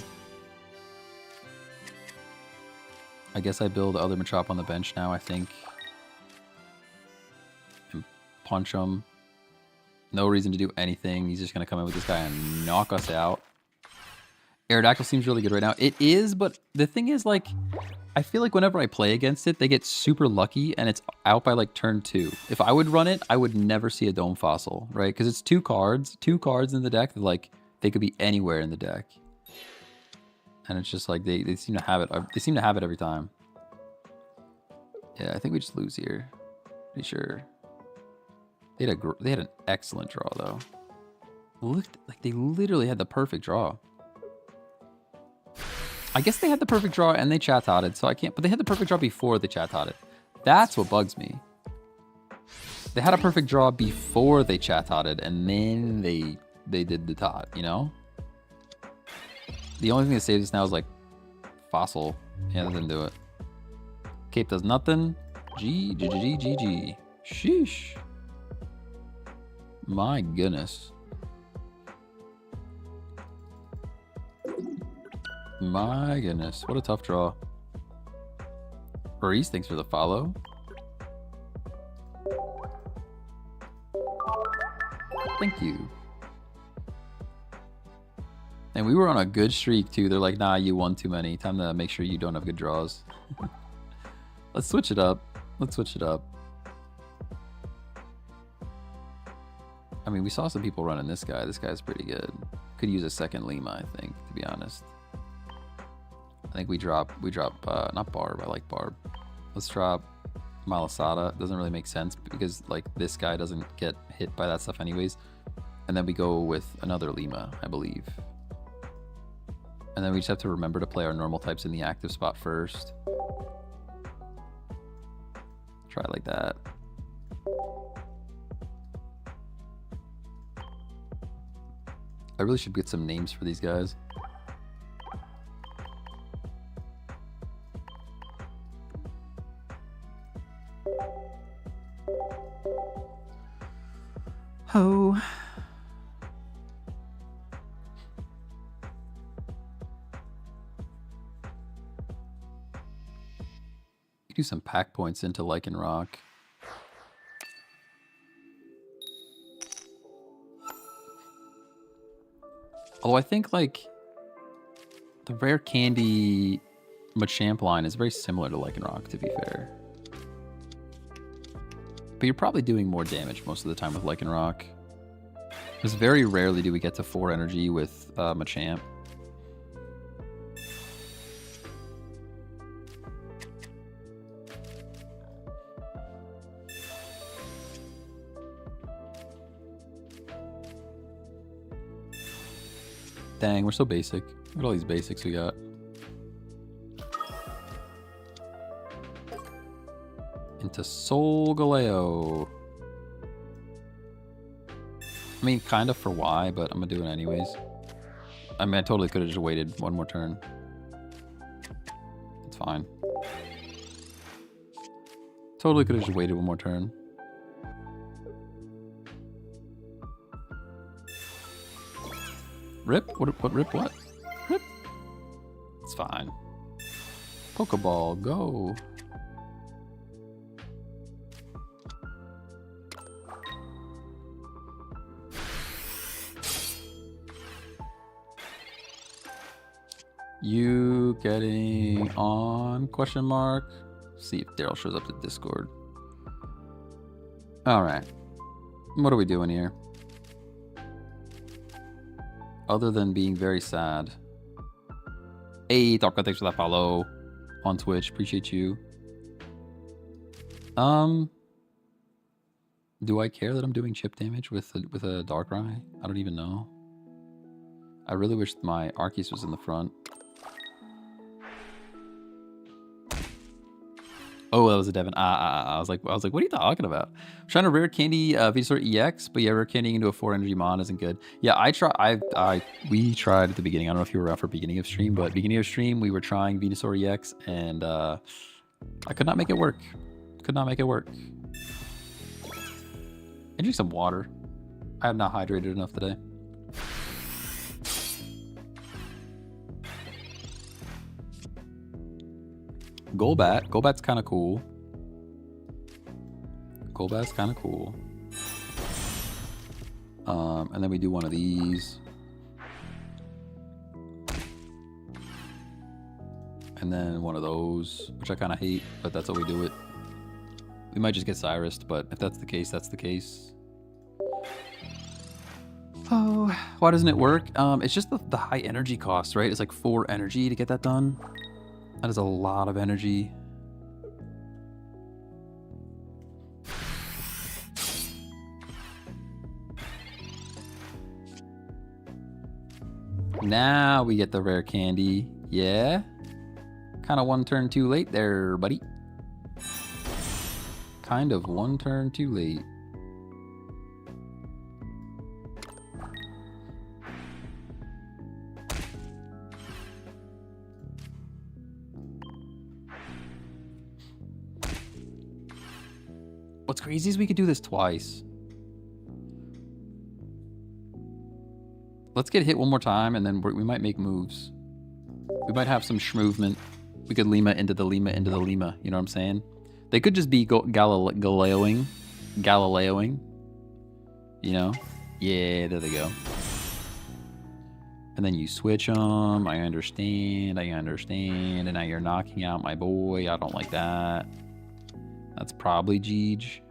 A: I guess I build other Machop on the bench now, I think. And punch him. No reason to do anything. He's just going to come in with this guy and knock us out. Aerodactyl seems really good right now. It is, but the thing is, like, I feel like whenever I play against it, they get super lucky and it's out by, like, turn 2. If I would run it, I would never see a Dome Fossil, right? Because it's 2 cards. 2 cards in the deck that, like, they could be anywhere in the deck. And it's just like, they seem to have it. They seem to have it every time. Yeah, I think we just lose here. Pretty sure. They had an excellent draw, though. Looked like they literally had the perfect draw. I guess they had the perfect draw and they chat-hotted, so I can't... But they had the perfect draw before they chat-hotted. That's what bugs me. They had a perfect draw before they chat-hotted, and then they did the tot, you know? The only thing that saves us now is, like, Fossil. Yeah, that didn't do it. Cape does nothing. G. Sheesh. My goodness. My goodness. What a tough draw. Reese, thanks for the follow. Thank you. And we were on a good streak, too. They're like, nah, you won too many. Time to make sure you don't have good draws. Let's switch it up. Let's switch it up. I mean, we saw some people running this guy. This guy's pretty good. Could use a second Lima, I think, to be honest. I think we drop, not Barb, I like Barb. Let's drop Malasada. Doesn't really make sense because, like, this guy doesn't get hit by that stuff anyways. And then we go with another Lima, I believe. And then we just have to remember to play our normal types in the active spot first. Try it like that. I really should get some names for these guys. Oh. Do some pack points into Lycanroc. Although I think, like, the rare candy Machamp line is very similar to Lycanroc, to be fair. But you're probably doing more damage most of the time with Lycanroc. Because very rarely do we get to 4 energy with Machamp. Dang, we're so basic. Look at all these basics we got. Into Solgaleo. I mean, kind of for why, but I'm gonna do it anyways. I mean, I totally could have just waited one more turn. It's fine. Totally could have just waited one more turn. Rip? What rip what? Rip? It's fine. Pokeball, go. You getting on? Question mark. See if Daryl shows up to Discord. All right. What are we doing here? Other than being very sad. Hey, Darko, thanks for that follow on Twitch. Appreciate you. Do I care that I'm doing chip damage with a Darkrai? I don't even know. I really wish my Arceus was in the front. Oh, that was a Devon. I was like, what are you talking about? I'm trying to rare candy Venusaur EX, but yeah, rare candy into a 4 energy mon isn't good. Yeah, we tried at the beginning. I don't know if you were around for beginning of stream, but beginning of stream we were trying Venusaur EX, and I could not make it work. Could not make it work. I drink some water. I have not hydrated enough today. Golbat. Golbat's kind of cool. Golbat's kind of cool. And then we do one of these. And then one of those, which I kind of hate, but that's how we do it. We might just get Cyrus'd, but if that's the case, that's the case. Oh, why doesn't it work? It's just the high energy cost, right? It's like 4 energy to get that done. That is a lot of energy. Now we get the rare candy. Yeah? Kind of one turn too late there, buddy. Kind of one turn too late. What's crazy is we could do this twice. Let's get hit one more time, and then we might make moves. We might have some schmovement. We could Lima into the Lima into the Lima. You know what I'm saying? They could just be Galileoing. You know? Yeah, there they go. And then you switch them. I understand. And now you're knocking out my boy. I don't like that. That's probably Jeej.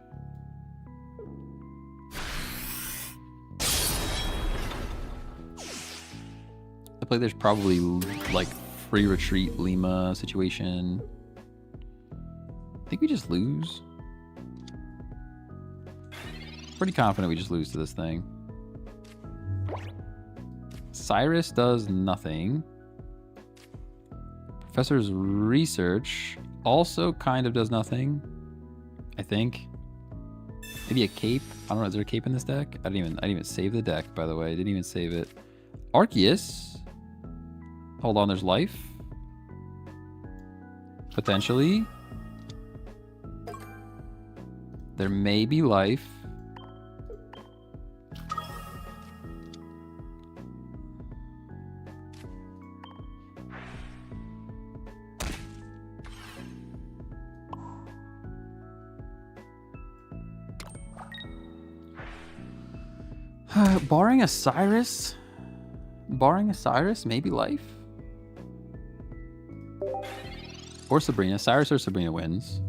A: I play there's probably like free retreat Lima situation. I think we just lose. Pretty confident we just lose to this thing. Cyrus does nothing. Professor's research also kind of does nothing. I think. Maybe a cape. I don't know. Is there a cape in this deck? I didn't even save the deck, by the way. I didn't even save it. Arceus. Hold on, there's life. Potentially. There may be life. Barring a Cyrus, maybe life. Or Sabrina. Cyrus or Sabrina wins.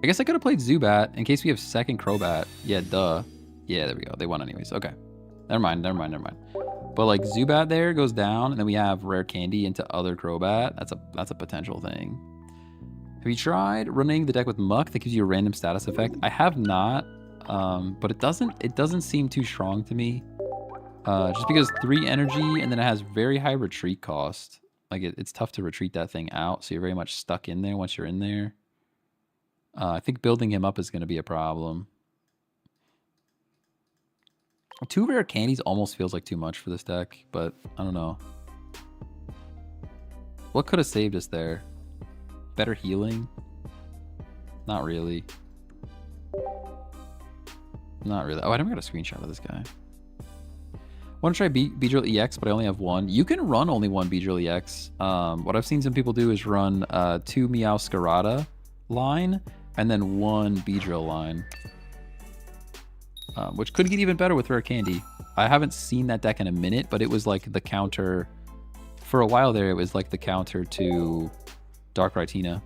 A: I guess I could have played Zubat in case we have second Crobat. Yeah, duh. Yeah, there we go. They won anyways. Okay. Never mind. But like Zubat there goes down, and then we have rare candy into other Crobat. That's a potential thing. Have you tried running the deck with Muck that gives you a random status effect? I have not. But it doesn't seem too strong to me. Just because 3 energy, and then it has very high retreat cost. Like it's tough to retreat that thing out, so you're very much stuck in there once you're in there. I think building him up is going to be a problem. 2 rare candies almost feels like too much for this deck, but I don't know. What could have saved us there? Better healing? Not really. Not really. Oh, I never got a screenshot of this guy. Want to try Beedrill EX, but I only have 1. You can run only 1 Beedrill EX. What I've seen some people do is run 2 Meowscarada line and then 1 Beedrill line. Which could get even better with rare candy. I haven't seen that deck in a minute, but it was like the counter. For a while there, it was like the counter to Darkrai Tina.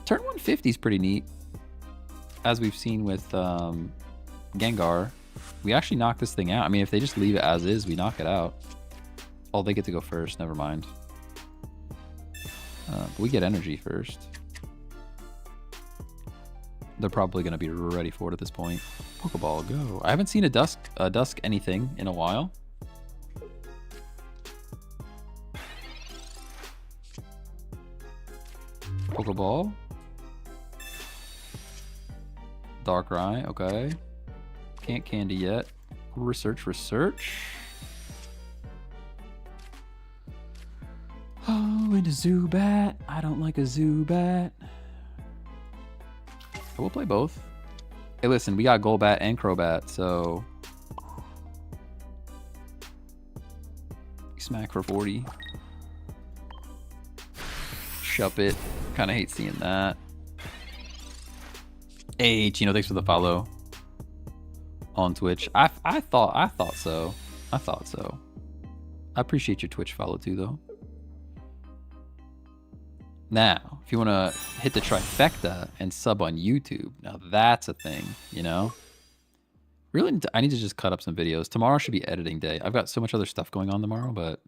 A: Turn 150 is pretty neat. As we've seen with Gengar, we actually knock this thing out. I mean, if they just leave it as is, we knock it out. Oh, they get to go first. Never mind. But we get energy first. they're probably going to be ready for it at this point. Pokeball, go. I haven't seen a dusk anything in a while. Pokeball. Darkrai, okay. Can't candy yet. Research. Oh, and a Zubat. I don't like a Zubat. We'll play both. Hey, listen, we got Golbat and Crobat, so... Smack for 40. Shup it. Kind of hate seeing that. Hey, Chino, thanks for the follow on Twitch. I thought so. I appreciate your Twitch follow too, though. Now, if you want to hit the trifecta and sub on YouTube, now that's a thing, you know? Really, I need to just cut up some videos. Tomorrow should be editing day. I've got so much other stuff going on tomorrow, but...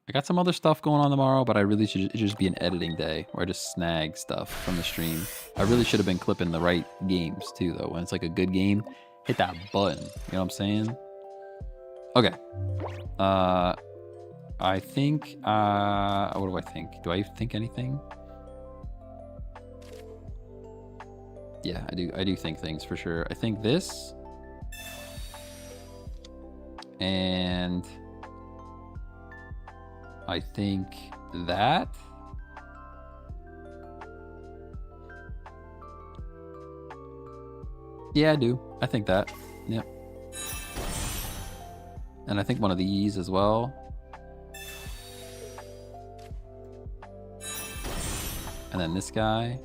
A: I got some other stuff going on tomorrow, but I really should just be an editing day where I just snag stuff from the stream. I really should have been clipping the right games too, though. When it's like a good game, hit that button. You know what I'm saying? Okay. I think, what do I think? Do I think anything? Yeah, I do think things for sure. I think this. And I think that. Yeah, I do. I think that. Yep. And I think one of these as well. And then this guy.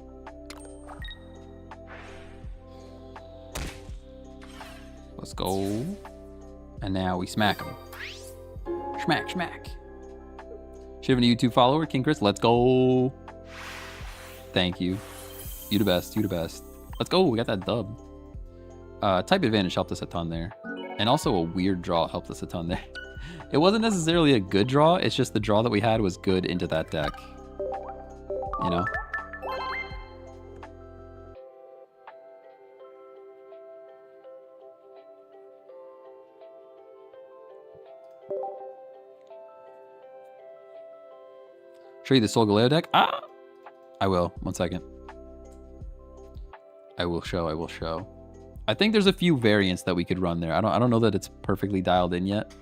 A: Let's go. And now we smack him. Schmack, schmack. Should have a YouTube follower, King Chris. Let's go. Thank you. You the best. You the best. Let's go. We got that dub. Type advantage helped us a ton there. And also a weird draw helped us a ton there. It wasn't necessarily a good draw. It's just the draw that we had was good into that deck. You know? Show you the Solgaleo deck? Ah! I will. 1 second. I will show. I think there's a few variants that we could run there. I don't know that it's perfectly dialed in yet.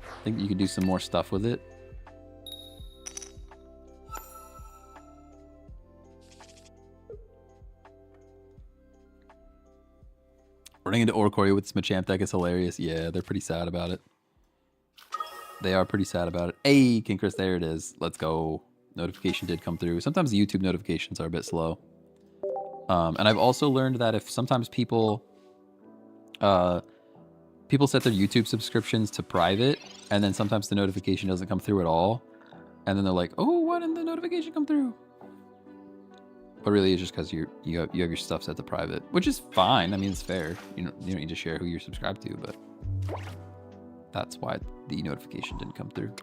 A: I think you could do some more stuff with it. Running into Oricorio with this Machamp deck is hilarious. Yeah, they're pretty sad about it. They are pretty sad about it. Hey, King Chris, there it is. Let's go. Notification did come through. Sometimes the YouTube notifications are a bit slow. And I've also learned that if sometimes people set their YouTube subscriptions to private, and then sometimes the notification doesn't come through at all, and then they're like, "Oh, why didn't the notification come through?" But really, it's just because you have your stuff set to private, which is fine. I mean, it's fair. You don't need to share who you're subscribed to, but that's why the notification didn't come through.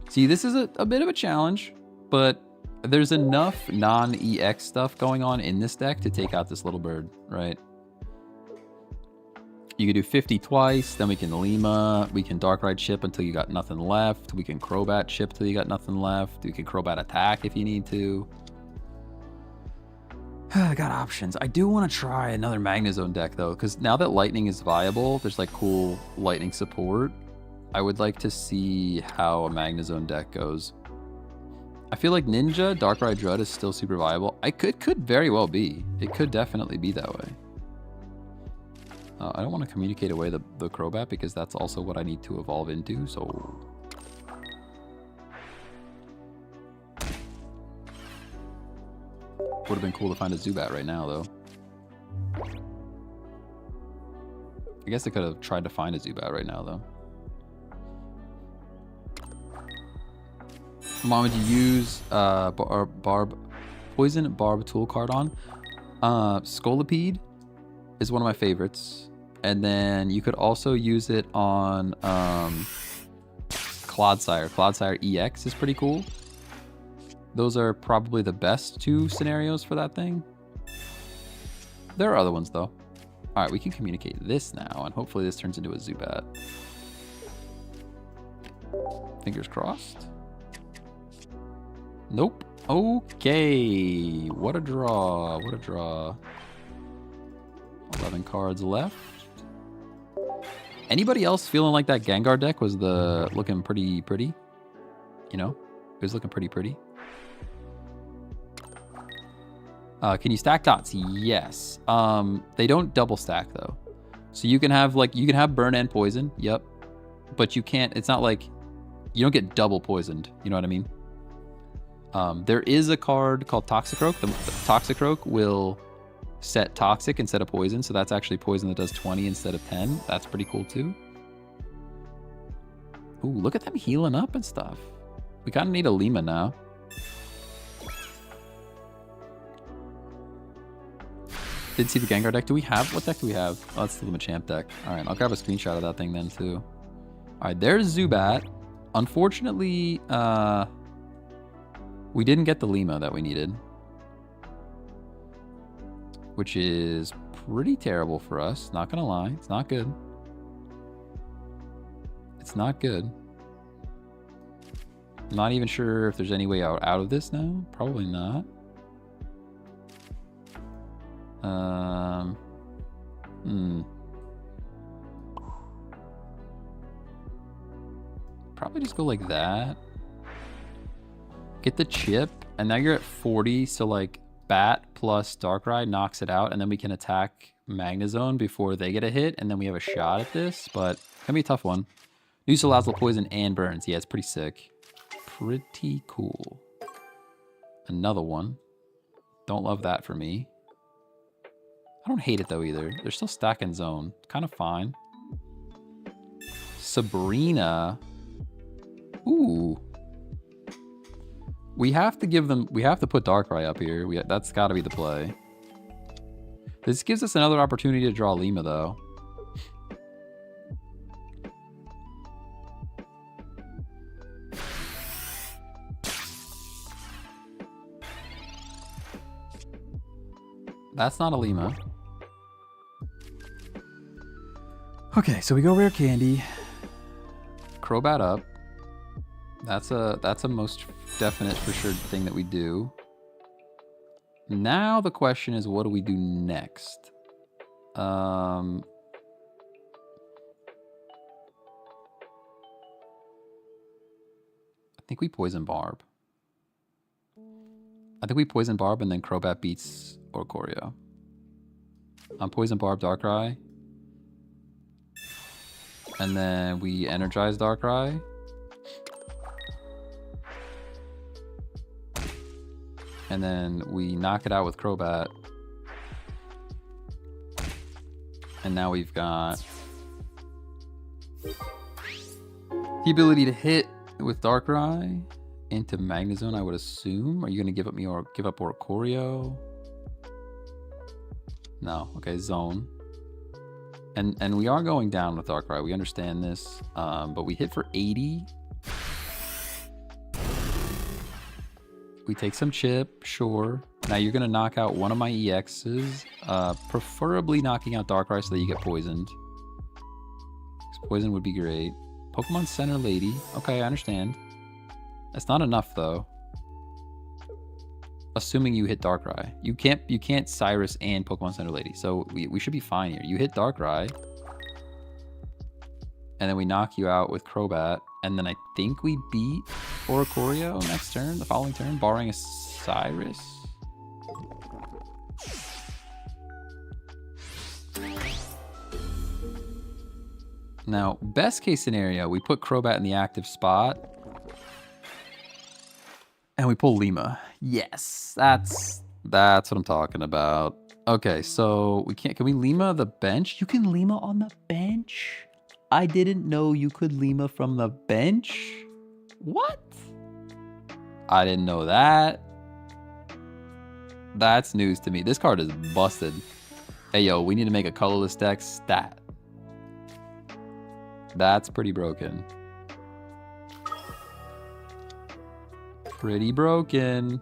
A: See, this is a bit of a challenge, but there's enough non-EX stuff going on in this deck to take out this little bird, right? You can do 50 twice, then we can Lima, we can Darkrai chip until you got nothing left, we can Crobat chip till you got nothing left, we can Crobat attack if you need to. I got options. I do want to try another Magnezone deck though, because now that Lightning is viable, there's like cool Lightning support. I would like to see how a Magnezone deck goes. I feel like Ninja, Darkrai Drud is still super viable. Could very well be. It could definitely be that way. I don't want to communicate away the Crobat because that's also what I need to evolve into, so... Would have been cool to find a Zubat right now, though. I guess I could have tried to find a Zubat right now, though. Mom, would you use Poison Barb Tool card on? Scolipede is one of my favorites. And then you could also use it on Clodsire. Clodsire EX is pretty cool. those are probably the best 2 scenarios for that thing. There are other ones, though. All right, we can communicate this now, and hopefully this turns into a Zubat. Fingers crossed. Nope. Okay. What a draw. What a draw. 11 cards left. Anybody else feeling like that Gengar deck was looking pretty? You know? It was looking pretty. Can you stack dots? Yes. They don't double stack though. So you can have burn and poison. Yep. But you can't, it's not like, you don't get double poisoned. You know what I mean? There is a card called Toxicroak. The Toxicroak will set toxic instead of poison. So that's actually poison that does 20 instead of 10. That's pretty cool too. Ooh, look at them healing up and stuff. We kind of need a Lima now. Did see the Gengar deck. Do we have, what deck do we have? Oh, that's the Lima Champ deck. All right, I'll grab a screenshot of that thing then too. All right, there's Zubat. Unfortunately, we didn't get the Lima that we needed, which is pretty terrible for us. Not gonna lie, it's not good. It's not good. I'm not even sure if there's any way out of this now. Probably not. Probably just go like that. Get the chip, and now you're at 40, so like Bat plus Darkrai knocks it out, and then we can attack Magnezone before they get a hit, and then we have a shot at this, but it's gonna be a tough one. Use allows poison and burns. Yeah, it's pretty sick. Pretty cool. Another one. Don't love that for me. I don't hate it though either. They're still stacking zone. Kind of fine. Sabrina. Ooh. We have to give them, we have to put Darkrai up here. That's got to be the play. This gives us another opportunity to draw Lima though. That's not a Lima. Okay, so we go Rare Candy. Crobat up. That's a most definite for sure thing that we do. Now the question is, what do we do next? I think we Poison Barb. I think we Poison Barb and then Crobat beats Oricorio. Poison Barb Darkrai. And then we Energize Darkrai. And then we knock it out with Crobat. And now we've got the ability to hit with Darkrai into Magnezone, I would assume. Are you going to give up Oricorio? No. Okay, Zone. And we are going down with Darkrai. We understand this. But we hit for 80. We take some chip, sure. Now you're going to knock out one of my EXs. Preferably knocking out Darkrai so that you get poisoned. Poison would be great. Pokemon Center Lady. Okay, I understand. That's not enough though. Assuming you hit Darkrai. You can't Cyrus and Pokemon Center Lady. So we should be fine here. You hit Darkrai. And then we knock you out with Crobat. And then I think we beat Oricorio next turn, the following turn, barring a Cyrus. Now, best case scenario, we put Crobat in the active spot. And we pull Lima. Yes, that's what I'm talking about. Okay, so can we Lima the bench? You can Lima on the bench? I didn't know you could Lima from the bench. What? I didn't know that. That's news to me. This card is busted. Hey, yo, we need to make a colorless deck stat. That's pretty broken. Pretty broken.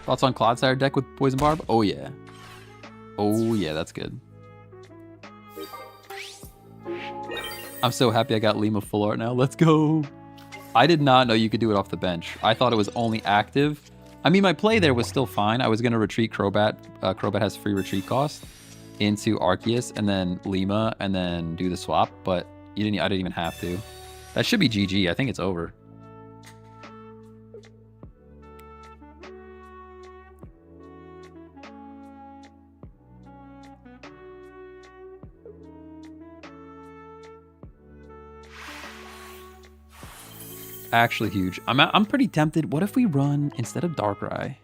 A: Thoughts on Clodsire deck with Poison Barb? Oh yeah. Oh yeah, that's good. I'm so happy I got Lima full art now. Let's go. I did not know you could do it off the bench. I thought it was only active. I mean, my play there was still fine. I was going to retreat Crobat. Crobat has free retreat cost into Arceus and then Lima and then do the swap. But I didn't even have to. That should be GG. I think it's over. Actually huge. I'm pretty tempted. What if we run instead of Darkrai?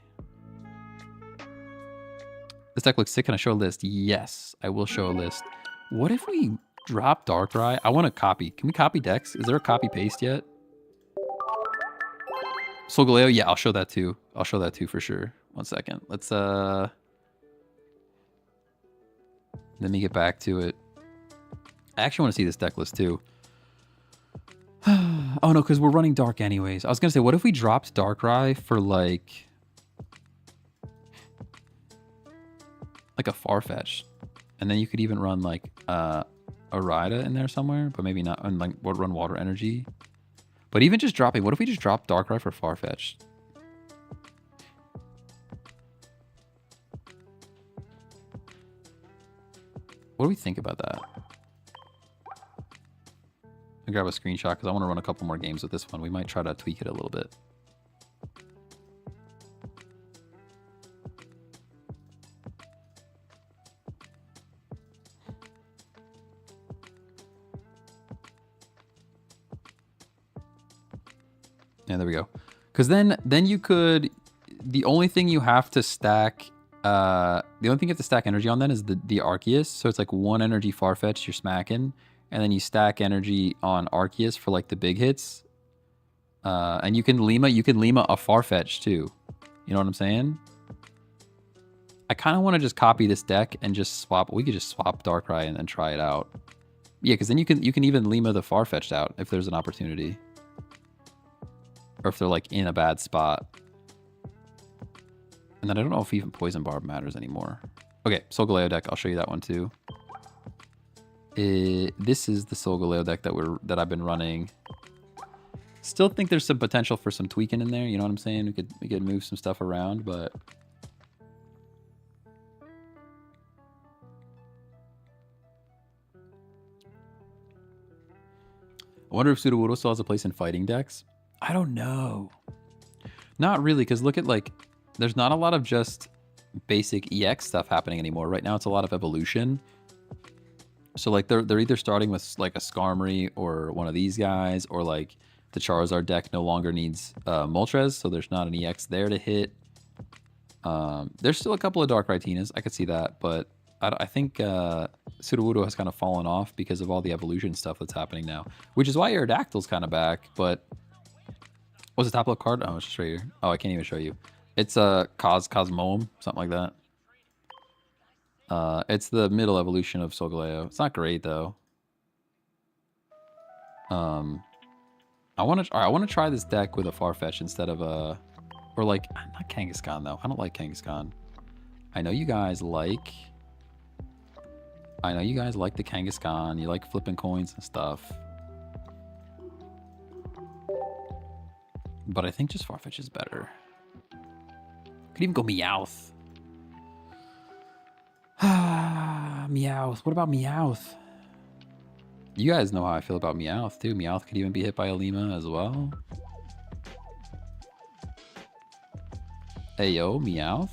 A: This deck looks sick. Can I show a list? Yes, I will show a list. What if we drop Darkrai? I want to copy. Can we copy decks? Is there a copy paste yet? Solgaleo? Yeah, I'll show that too. I'll show that too for sure. 1 second. Let's let me get back to it. I actually want to see this deck list too. Oh no, because we're running Dark anyways. I was gonna say, what if we dropped Darkrai for like a Farfetch, and then you could even run like a Rida in there somewhere, but maybe not. And like run Water Energy. But even just dropping, what if we just drop Darkrai for Farfetch? What do we think about that? I'll grab a screenshot because I want to run a couple more games with this one. We might try to tweak it a little bit. Yeah, there we go. Because then you could, the only thing you have to stack, the only thing you have to stack energy on then is the Arceus. So it's like 1 energy Farfetch, you're smacking. And then you stack energy on Arceus for like the big hits. And you can Lima a Farfetch too. You know what I'm saying? I kind of want to just copy this deck and just swap. We could just swap Darkrai and then try it out. Yeah, because then you can even Lima the Farfetched out if there's an opportunity. Or if they're like in a bad spot. And then I don't know if even Poison Barb matters anymore. Okay, Solgaleo deck. I'll show you that one too. This is the Solgaleo deck that I've been running. Still think there's some potential for some tweaking in there. You know what I'm saying? We could move some stuff around, but I wonder if Sudowoodo still has a place in fighting decks. I don't know. Not really, because look at like, there's not a lot of just basic EX stuff happening anymore. Right now, it's a lot of evolution. So like they're either starting with like a Skarmory or one of these guys, or like the Charizard deck no longer needs Moltres, so there's not an EX there to hit. There's still a couple of Dark Ritinas, I could see that, but I think Sudowoodo has kind of fallen off because of all the evolution stuff that's happening now, which is why Aerodactyl's kind of back. But what's the top left card? Oh, it's just right here. Oh, I can't even show you. It's a Cosmoem, something like that. It's the middle evolution of Solgaleo. It's not great though. I want to try this deck with a Farfetch instead of a, or like not Kangaskhan though. I don't like Kangaskhan. I know you guys like the Kangaskhan. You like flipping coins and stuff. But I think just Farfetch is better. Could even go Meowth. Meowth. What about Meowth? You guys know how I feel about Meowth too. Meowth could even be hit by a Lima as well. Hey yo, Meowth.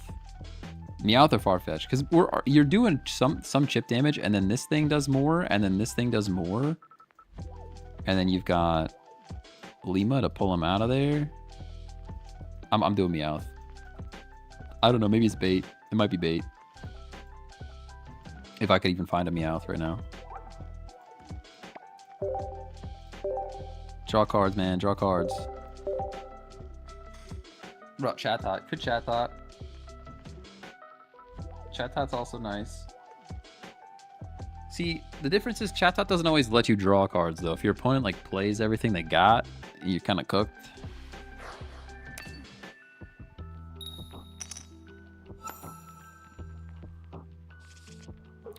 A: Meowth or Farfetch, because you're doing some chip damage, and then this thing does more, and then this thing does more, and then you've got Lima to pull him out of there. I'm doing Meowth. I don't know. Maybe it's bait. It might be bait. If I could even find a Meowth right now. Draw cards, man. Draw cards. Bro, chat thought. Good chat thought. Chatot also nice. See, the difference is Chatot doesn't always let you draw cards, though. If your opponent, like, plays everything they got, you're kind of cooked.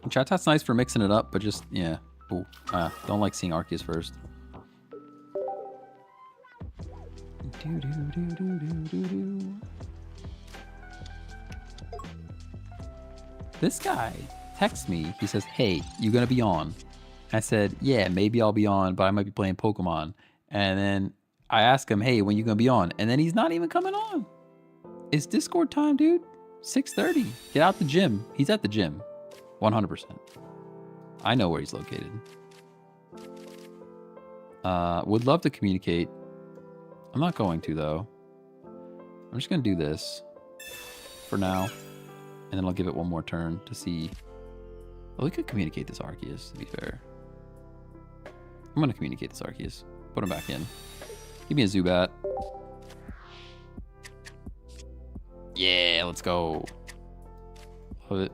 A: Chatot's nice for mixing it up, but just, yeah. Ooh, don't like seeing Arceus first. This guy texts me. He says, hey, you gonna be on? I said, yeah, maybe I'll be on, but I might be playing Pokemon. And then I ask him, hey, when you gonna be on? And then he's not even coming on. It's Discord time, dude. 6:30. Get out the gym. He's at the gym. 100%. I know where he's located. Would love to communicate. I'm not going to, though. I'm just going to do this for now. And then I'll give it one more turn to see. Well, we could communicate this Arceus, to be fair. I'm going to communicate this Arceus. Put him back in. Give me a Zubat. Yeah, let's go. Love it.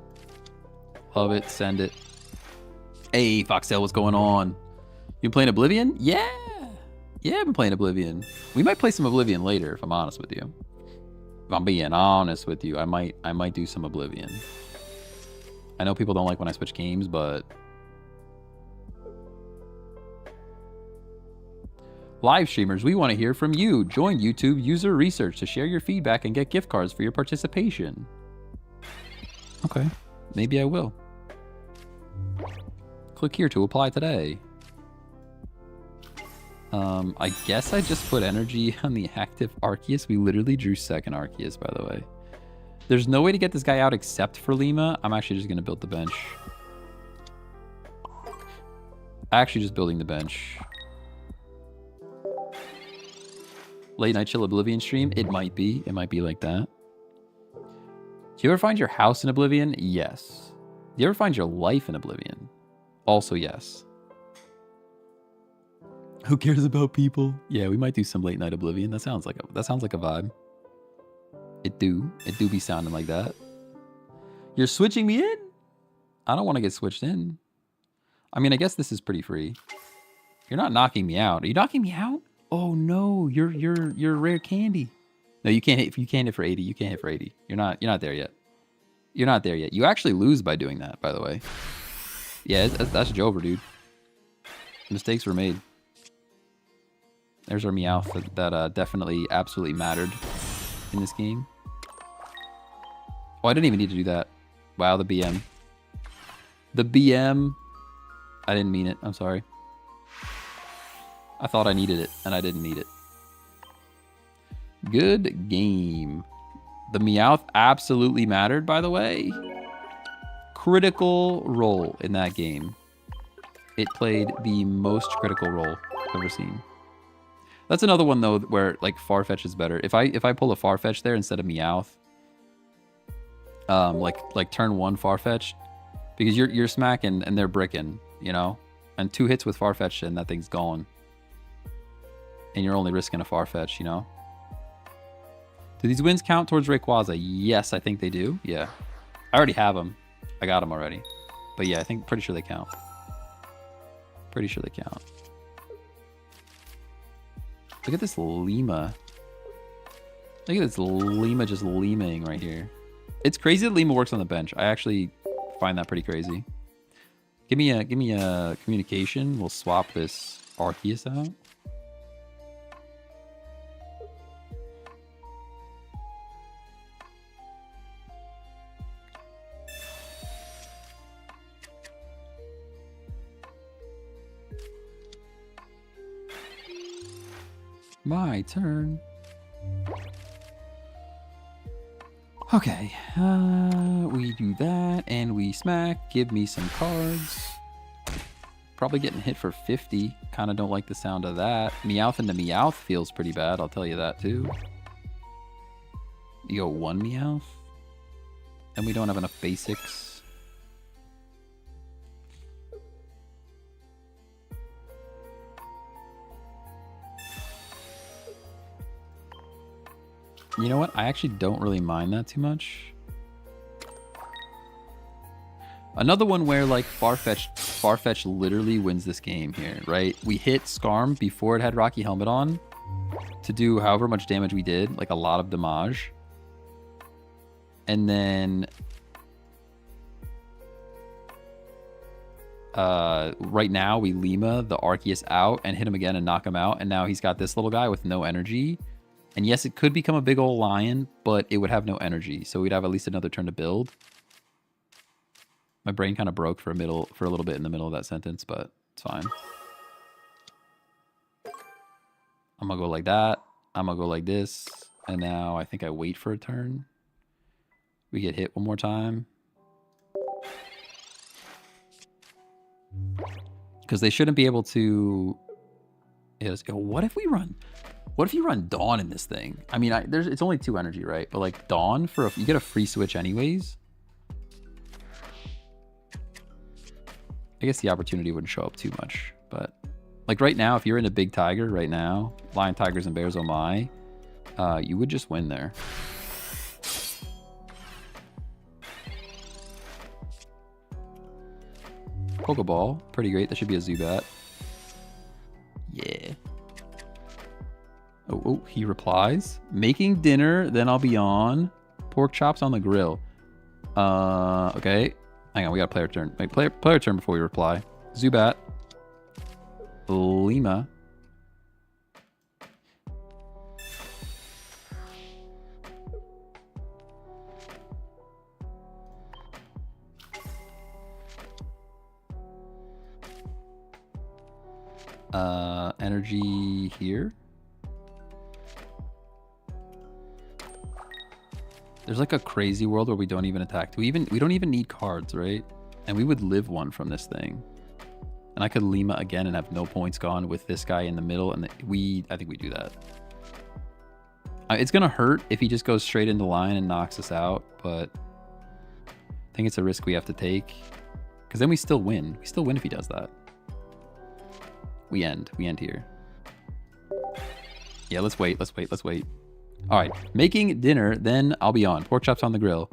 A: Love it. Send it. Hey, Foxtail, what's going on? You playing Oblivion? Yeah. Yeah, I've been playing Oblivion. We might play some Oblivion later, if I'm honest with you. If I'm being honest with you, I might do some Oblivion. I know people don't like when I switch games, but live streamers, we want to hear from you. Join YouTube user research to share your feedback and get gift cards for your participation. Okay, maybe I will. Click here to apply today. I guess I just put energy on the active Arceus. We literally drew second Arceus, by the way. There's no way to get this guy out except for Lima. I'm actually just going to build the bench. Actually just building the bench. Late night chill Oblivion stream? It might be. It might be like that. Do you ever find your house in Oblivion? Yes. Do you ever find your life in Oblivion? Also yes. Who cares about people? Yeah, we might do some late night Oblivion. That sounds like a vibe. It do be sounding like that. You're switching me in? I don't want to get switched in. I mean, I guess this is pretty free. You're not knocking me out. Are you knocking me out? Oh no, you're rare candy. No, you can't hit. If you can't hit for 80, you can't hit for 80. You're not there yet. You're not there yet. You actually lose by doing that, by the way. Yeah, that's Jover, dude. Mistakes were made. There's our Meowth that definitely absolutely mattered in this game. Oh, I didn't even need to do that. Wow, the BM. The BM. I didn't mean it. I'm sorry. I thought I needed it, and I didn't need it. Good game. The Meowth absolutely mattered, by the way. Critical role in that game. It played the most critical role I've ever seen. That's another one, though, where, like, Farfetch is better. If I pull a Farfetch there instead of Meowth, like turn 1 Farfetch, because you're smacking and they're bricking, you know? And 2 hits with Farfetch and that thing's gone. And you're only risking a Farfetch, you know? Do these wins count towards Rayquaza? Yes, I think they do. Yeah. I already have them. I got them already. But yeah, pretty sure they count. Pretty sure they count. Look at this Lima. Look at this Lima just Limaing right here. It's crazy that Lima works on the bench. I actually find that pretty crazy. Give me a communication. We'll swap this Arceus out. My turn. Okay, we do that, and we smack. Give me some cards. Probably getting hit for 50. Kind of don't like the sound of that. Meowth into Meowth feels pretty bad, I'll tell you that too. You go 1 Meowth? And we don't have enough basics. You know what? I actually don't really mind that too much. Another one where like Farfetch literally wins this game here, right? We hit Skarm before it had Rocky Helmet on to do however much damage we did, like a lot of damage. And then right now we Lima the Arceus out and hit him again and knock him out. And now he's got this little guy with no energy. And yes, it could become a big old lion, but it would have no energy. So we'd have at least another turn to build. My brain kind of broke for a little bit in the middle of that sentence, but it's fine. I'm gonna go like that. I'm gonna go like this. And now I think I wait for a turn. We get hit one more time. Because they shouldn't be able to hit us. What if we run? What if you run Dawn in this thing? I mean, it's only 2 energy, right? But like Dawn you get a free switch anyways. I guess the opportunity wouldn't show up too much, but like right now, if you're in a big tiger right now, lion, tigers, and bears, oh my, you would just win there. Pokeball, pretty great. That should be a Zubat. Yeah. Oh, he replies. Making dinner, then I'll be on. Pork chops on the grill. Okay. Hang on, we got a player turn. Wait, player turn before we reply. Zubat. Lima. Energy here. There's like a crazy world where we don't even attack. We don't even need cards, right? And we would live one from this thing. And I could Lima again and have no points gone with this guy in the middle. And I think we do that. It's gonna hurt if he just goes straight into line and knocks us out, but I think it's a risk we have to take. Because then we still win. We still win if he does that. We end here. Yeah, let's wait. All right, making dinner, then I'll be on. Pork chops on the grill.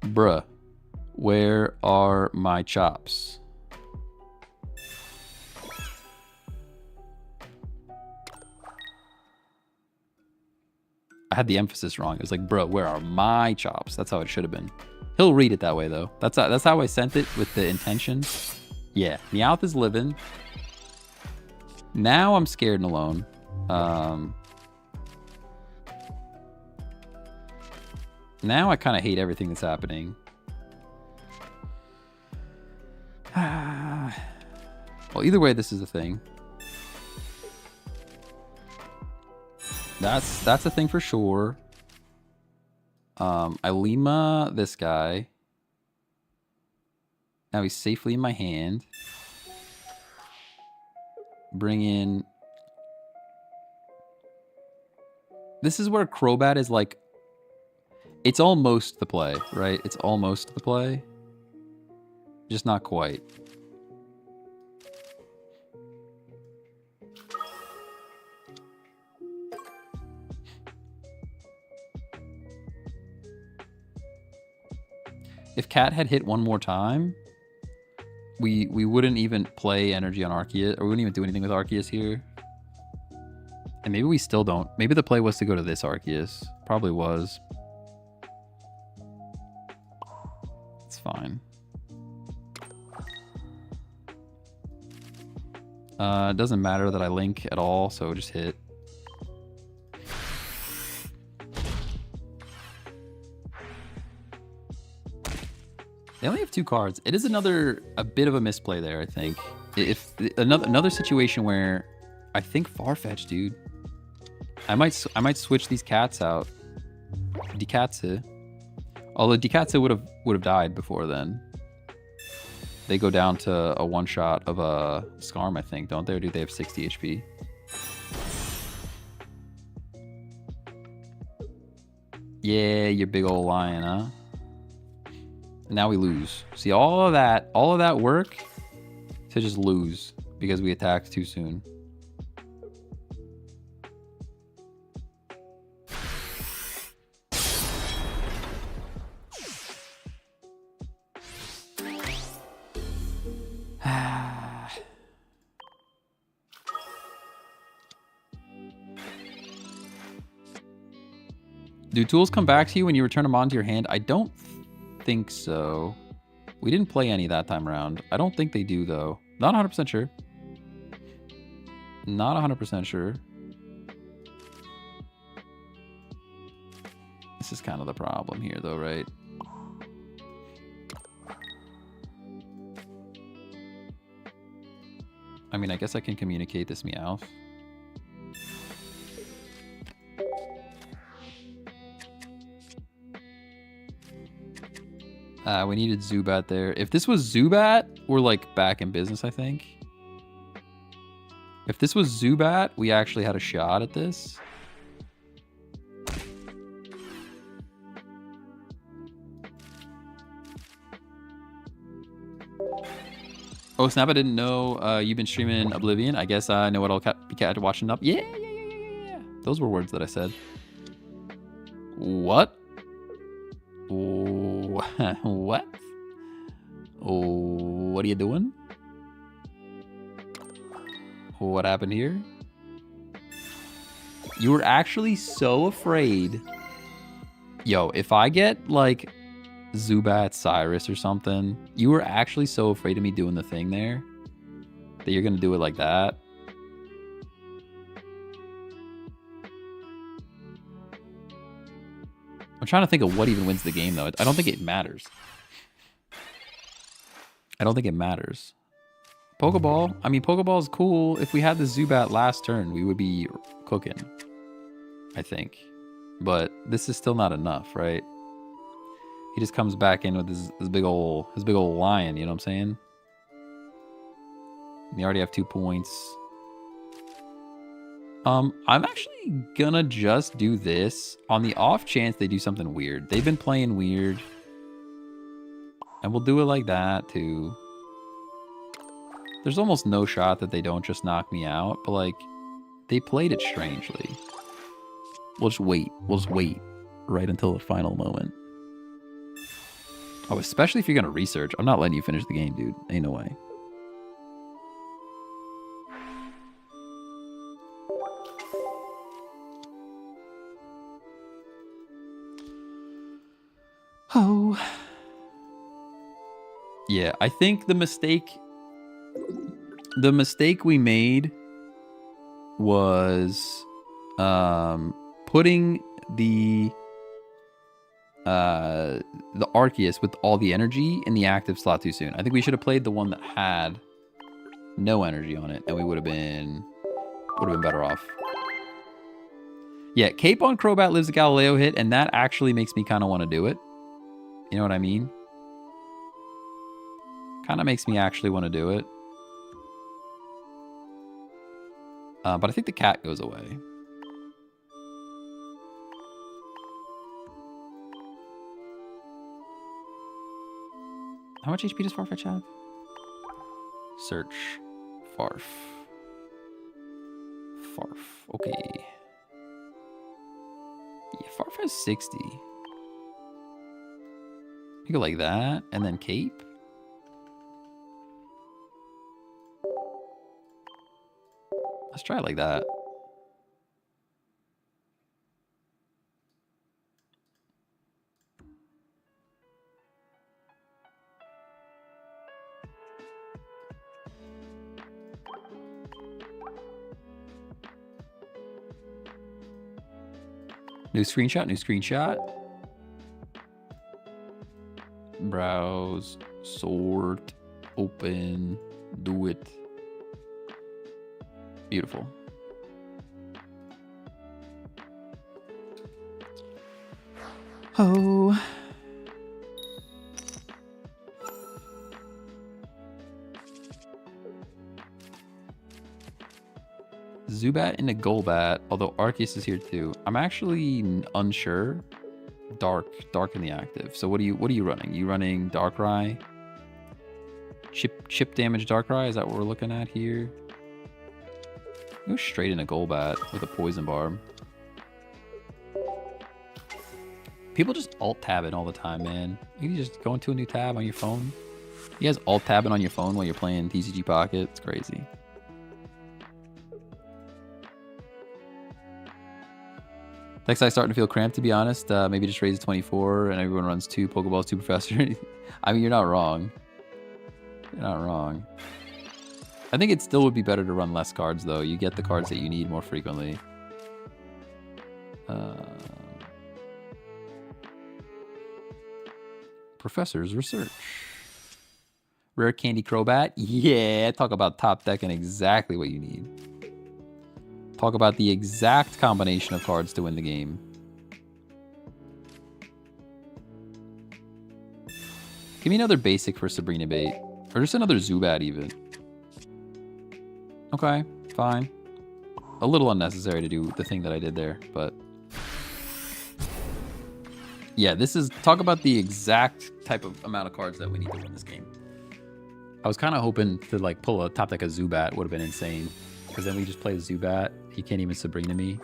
A: Bruh, where are my chops? I had the emphasis wrong. It was like, bruh, where are my chops? That's how it should have been. He'll read it that way, though. That's how I sent it with the intention. Yeah, Meowth is living. Now I'm scared and alone. Now I kind of hate everything that's happening. Well, either way, this is a thing. That's a thing for sure. I Lima this guy. Now he's safely in my hand. Bring in... This is where Crobat is like... It's almost the play, right? It's almost the play. Just not quite. If Cat had hit one more time, we wouldn't even play energy on Arceus, or we wouldn't even do anything with Arceus here. And maybe we still don't. Maybe the play was to go to this Arceus. Probably was. It's fine. It doesn't matter that I link at all, so just hit. They only have 2 cards. It is a bit of a misplay there, I think. If another situation where I think Farfetch, dude. I might switch these cats out. Dekatsu. Although Dekatsu would have died before then. They go down to a one-shot of a Skarm, I think, don't they? Or do they have 60 HP? Yeah, you big old lion, huh? Now we lose. See, all of that work to just lose because we attacked too soon. Do tools come back to you when you return them onto your hand? I don't think so. We didn't play any that time around. I don't think they do, though. Not 100% sure. Not 100% sure. This is kind of the problem here, though, right? I mean, I guess I can communicate this Meowth. We needed Zubat there. If this was Zubat, we're like back in business, I think. If this was Zubat, we actually had a shot at this. Oh, Snap, I didn't know you've been streaming Oblivion. I guess I know what I'll be watching up. Yeah. Those were words that I said. What? What? What are you doing? What happened here? You were actually so afraid. Yo, if I get like Zubat, Cyrus or something, you were actually so afraid of me doing the thing there that you're gonna do it like that. I'm trying to think of what even wins the game, though. I don't think it matters. I don't think it matters. Pokeball. I mean, Pokeball is cool. If we had the Zubat last turn, we would be cooking, I think. But this is still not enough, right? He just comes back in with his big old lion, you know what I'm saying? We already have 2 points. I'm actually gonna just do this on the off chance they do something weird. They've been playing weird. And we'll do it like that too. There's almost no shot that they don't just knock me out, but like, they played it strangely. We'll just wait. We'll just wait right until the final moment. Oh, especially if you're gonna research. I'm not letting you finish the game, dude. Ain't no way. Oh. Yeah, I think the mistake we made was putting the Arceus with all the energy in the active slot too soon. I think we should have played the one that had no energy on it, and we would have been better off. Yeah, Cape on Crobat lives a Galileo hit, and that actually makes me kind of want to do it. You know what I mean? Kind of makes me actually want to do it. But I think the cat goes away. How much HP does Farfetch have? Search. Farf. Farf. Okay. Yeah, Farf has 60. You go like that, and then Cape. Let's try it like that. New screenshot, new screenshot. Browse, sort, open, do it. Beautiful. Oh. Zubat into Golbat, although Arceus is here too. I'm actually unsure. Dark in the active. So what are you running? You running Darkrai? Chip damage Darkrai? Is that what we're looking at here? Go straight into Golbat with a Poison Barb. People just alt-tabbing all the time, man. You can just go into a new tab on your phone. You guys alt-tabbing on your phone while you're playing TCG Pocket? It's crazy. Next guy's starting to feel cramped, to be honest. Maybe just raise to 24 and everyone runs 2 Pokeballs, 2 Professor. I mean, you're not wrong. You're not wrong. I think it still would be better to run less cards, though. You get the cards that you need more frequently. Professor's Research. Rare Candy Crobat. Yeah, talk about top deck and exactly what you need. Talk about the exact combination of cards to win the game. Give me another basic for Sabrina Bait. Or just another Zubat even. Okay, fine. A little unnecessary to do the thing that I did there, but... yeah, this is... talk about the exact type of amount of cards that we need to win this game. I was kind of hoping to like pull a top deck of Zubat. Would have been insane. Because then we just play Zubat. You can't even Sabrina me.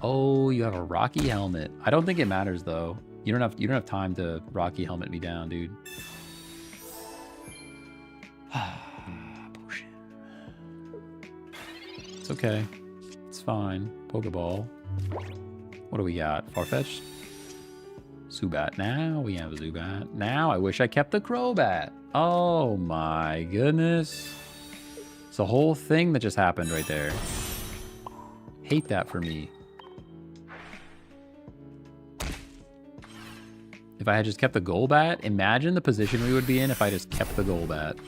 A: Oh, you have a Rocky Helmet. I don't think it matters though. You don't have time to Rocky Helmet me down, dude. Bullshit. It's okay. It's fine. Pokeball. What do we got? Farfetch'd? Zubat. Now we have a Zubat. Now I wish I kept the Crobat. Oh my goodness. It's a whole thing that just happened right there. Hate that for me. If I had just kept the Golbat, imagine the position we would be in if I just kept the Golbat.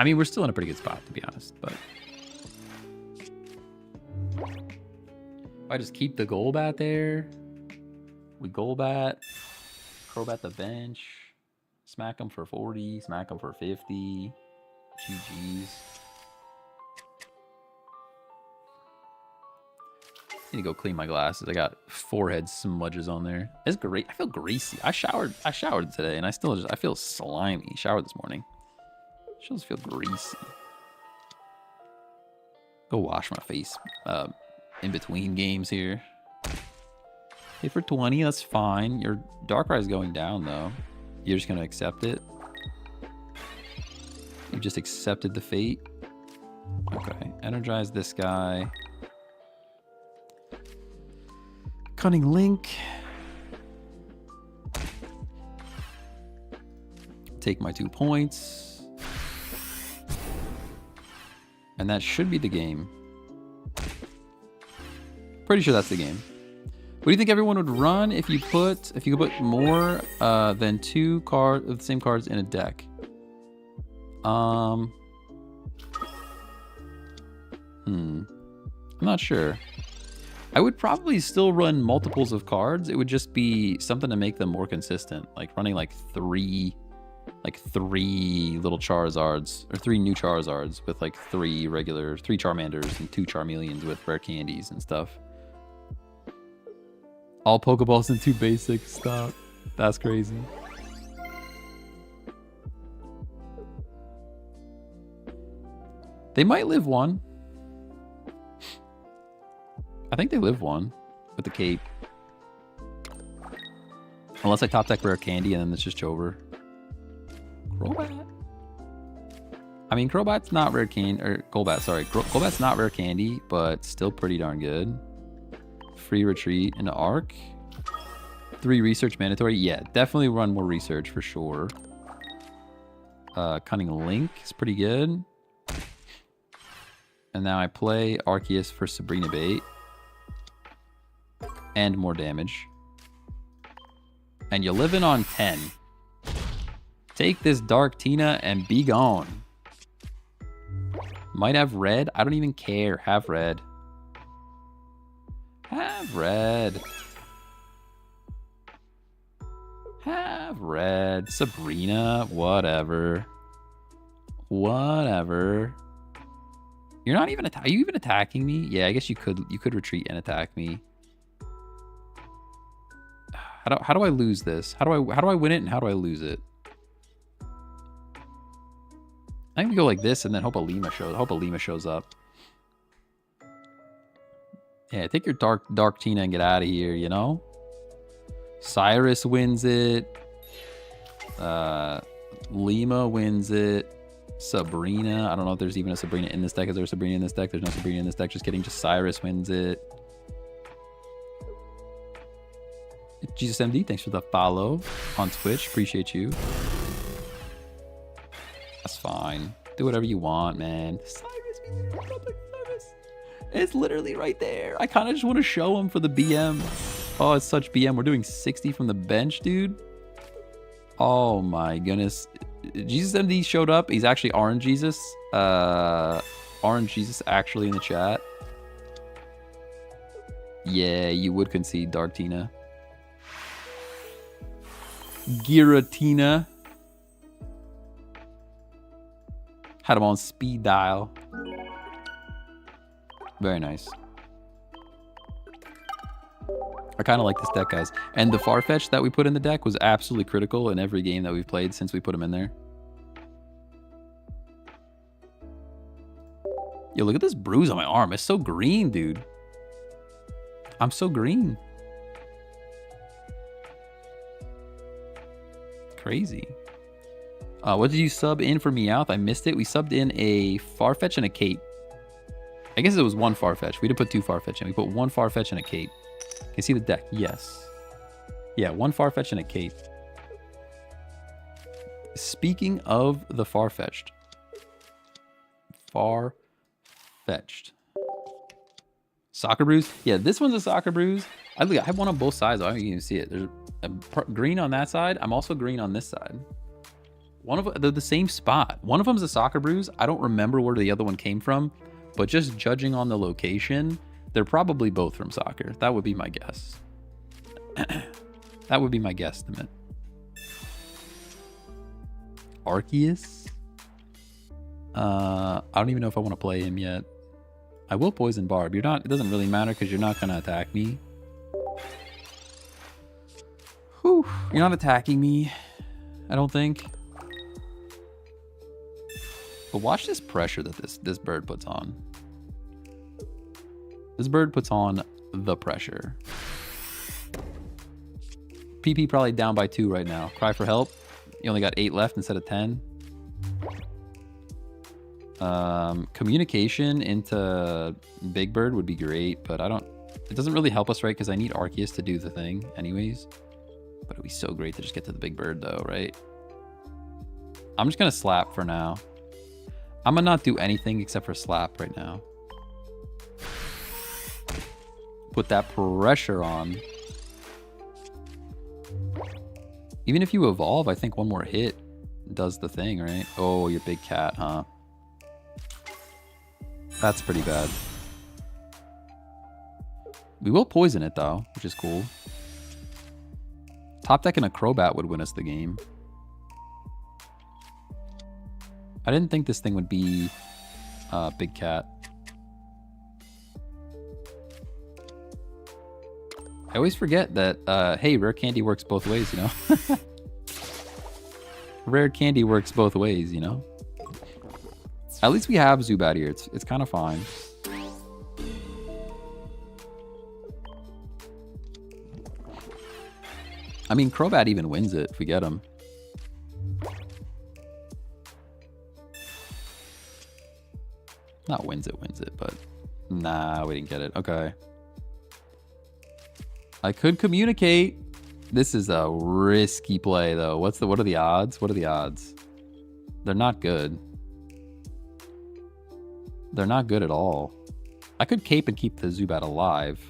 A: I mean, we're still in a pretty good spot, to be honest, but... if I just keep the Golbat there, we Golbat, Crobat the bench, smack him for 40, smack him for 50, GG's. Need to go clean my glasses. I got forehead smudges on there. It's great. I feel greasy. I showered today, and I feel slimy. Showered this morning. I just feel greasy. Go wash my face in between games here. Hit for 20, that's fine. Your Darkrai's going down though. You're just gonna accept it. You just accepted the fate. Okay, energize this guy. Cunning Link. Take my 2 points. And that should be the game. Pretty sure that's the game. What do you think everyone would run if you could put more than 2 cards of the same cards in a deck? I'm not sure. I would probably still run multiples of cards. It would just be something to make them more consistent, like running like three little Charizards or 3 new Charizards with like 3 Charmanders and 2 Charmeleons with rare candies and stuff. All Pokeballs and 2 basics. Stop. That's crazy. They might live 1. I think they live 1 with the cape. Unless I top deck rare candy and then it's just over. Crobat? I mean, Crobat's not rare candy, or Golbat, sorry. Golbat's not rare candy, but still pretty darn good. Free retreat and arc. 3 research mandatory. Yeah, definitely run more research for sure. Cunning Link is pretty good. And now I play Arceus for Sabrina Bait. And more damage. And you're living on 10. Take this Dark Tina and be gone. Might have red. I don't even care. Have red. Have red. Have red. Sabrina. Whatever. Whatever. You're not even are you even attacking me? Yeah, I guess you could retreat and attack me. How do I lose this? How do I win it and how do I lose it? I think we go like this and then hope a Lima shows up. Yeah, take your dark Tina and get out of here, you know? Cyrus wins it. Lima wins it. Sabrina. I don't know if there's even a Sabrina in this deck. Is there a Sabrina in this deck? There's no Sabrina in this deck. Just kidding. Just Cyrus wins it. Jesus MD, thanks for the follow on Twitch. Appreciate you. That's fine. Do whatever you want, man. Cyrus. It's literally right there. I kind of just want to show him for the BM. Oh, it's such BM. We're doing 60 from the bench, dude. Oh my goodness. Jesus MD showed up. He's actually Orange Jesus. Orange Jesus actually in the chat. Yeah, you would concede, Darktina. Giratina. Had him on speed dial. Very nice. I kind of like this deck, guys. And the Farfetch that we put in the deck was absolutely critical in every game that we've played since we put him in there. Yo, look at this bruise on my arm. It's so green, dude. I'm so green. Crazy. What did you sub in for Meowth? I missed it. We subbed in a Farfetch and a Kate. I guess it was one Farfetch. We didn't put two Farfetch in. We put one Farfetch and a Kate. Can you see the deck? Yes. Yeah, one Farfetch and a Kate. Speaking of the Farfetched. Farfetched. Soccer Bruise? Yeah, this one's a Soccer Bruise. I have one on both sides. I don't even see it. There's a green on that side. I'm also green on this side. They're the same spot. One of them's a Soccer Bruise. I don't remember where the other one came from, but just judging on the location, they're probably both from soccer. That would be my guess. That would be my guesstimate. Arceus? I don't even know if I want to play him yet. I will Poison Barb. It doesn't really matter because you're not going to attack me. Whew. You're not attacking me, I don't think. But watch this pressure that this bird puts on. This bird puts on the pressure. PP probably down by 2 right now. Cry for help. You only got 8 left instead of 10. Communication into Big Bird would be great, but it doesn't really help us, right? Because I need Arceus to do the thing anyways. But it'd be so great to just get to the Big Bird though, right? I'm just gonna slap for now. I'm gonna not do anything except for slap right now. Put that pressure on. Even if you evolve, I think one more hit does the thing, right? Oh, your big cat, huh? That's pretty bad. We will poison it though, which is cool. Top deck and a Crobat would win us the game. I didn't think this thing would be Big Cat. I always forget that, hey, rare candy works both ways, you know? Rare candy works both ways, you know? At least we have Zubat here. It's kind of fine. I mean, Crobat even wins it if we get him. Not wins it, but nah, we didn't get it. Okay. I could communicate. This is a risky play though. What are the odds? What are the odds? They're not good. They're not good at all. I could cape and keep the Zubat alive.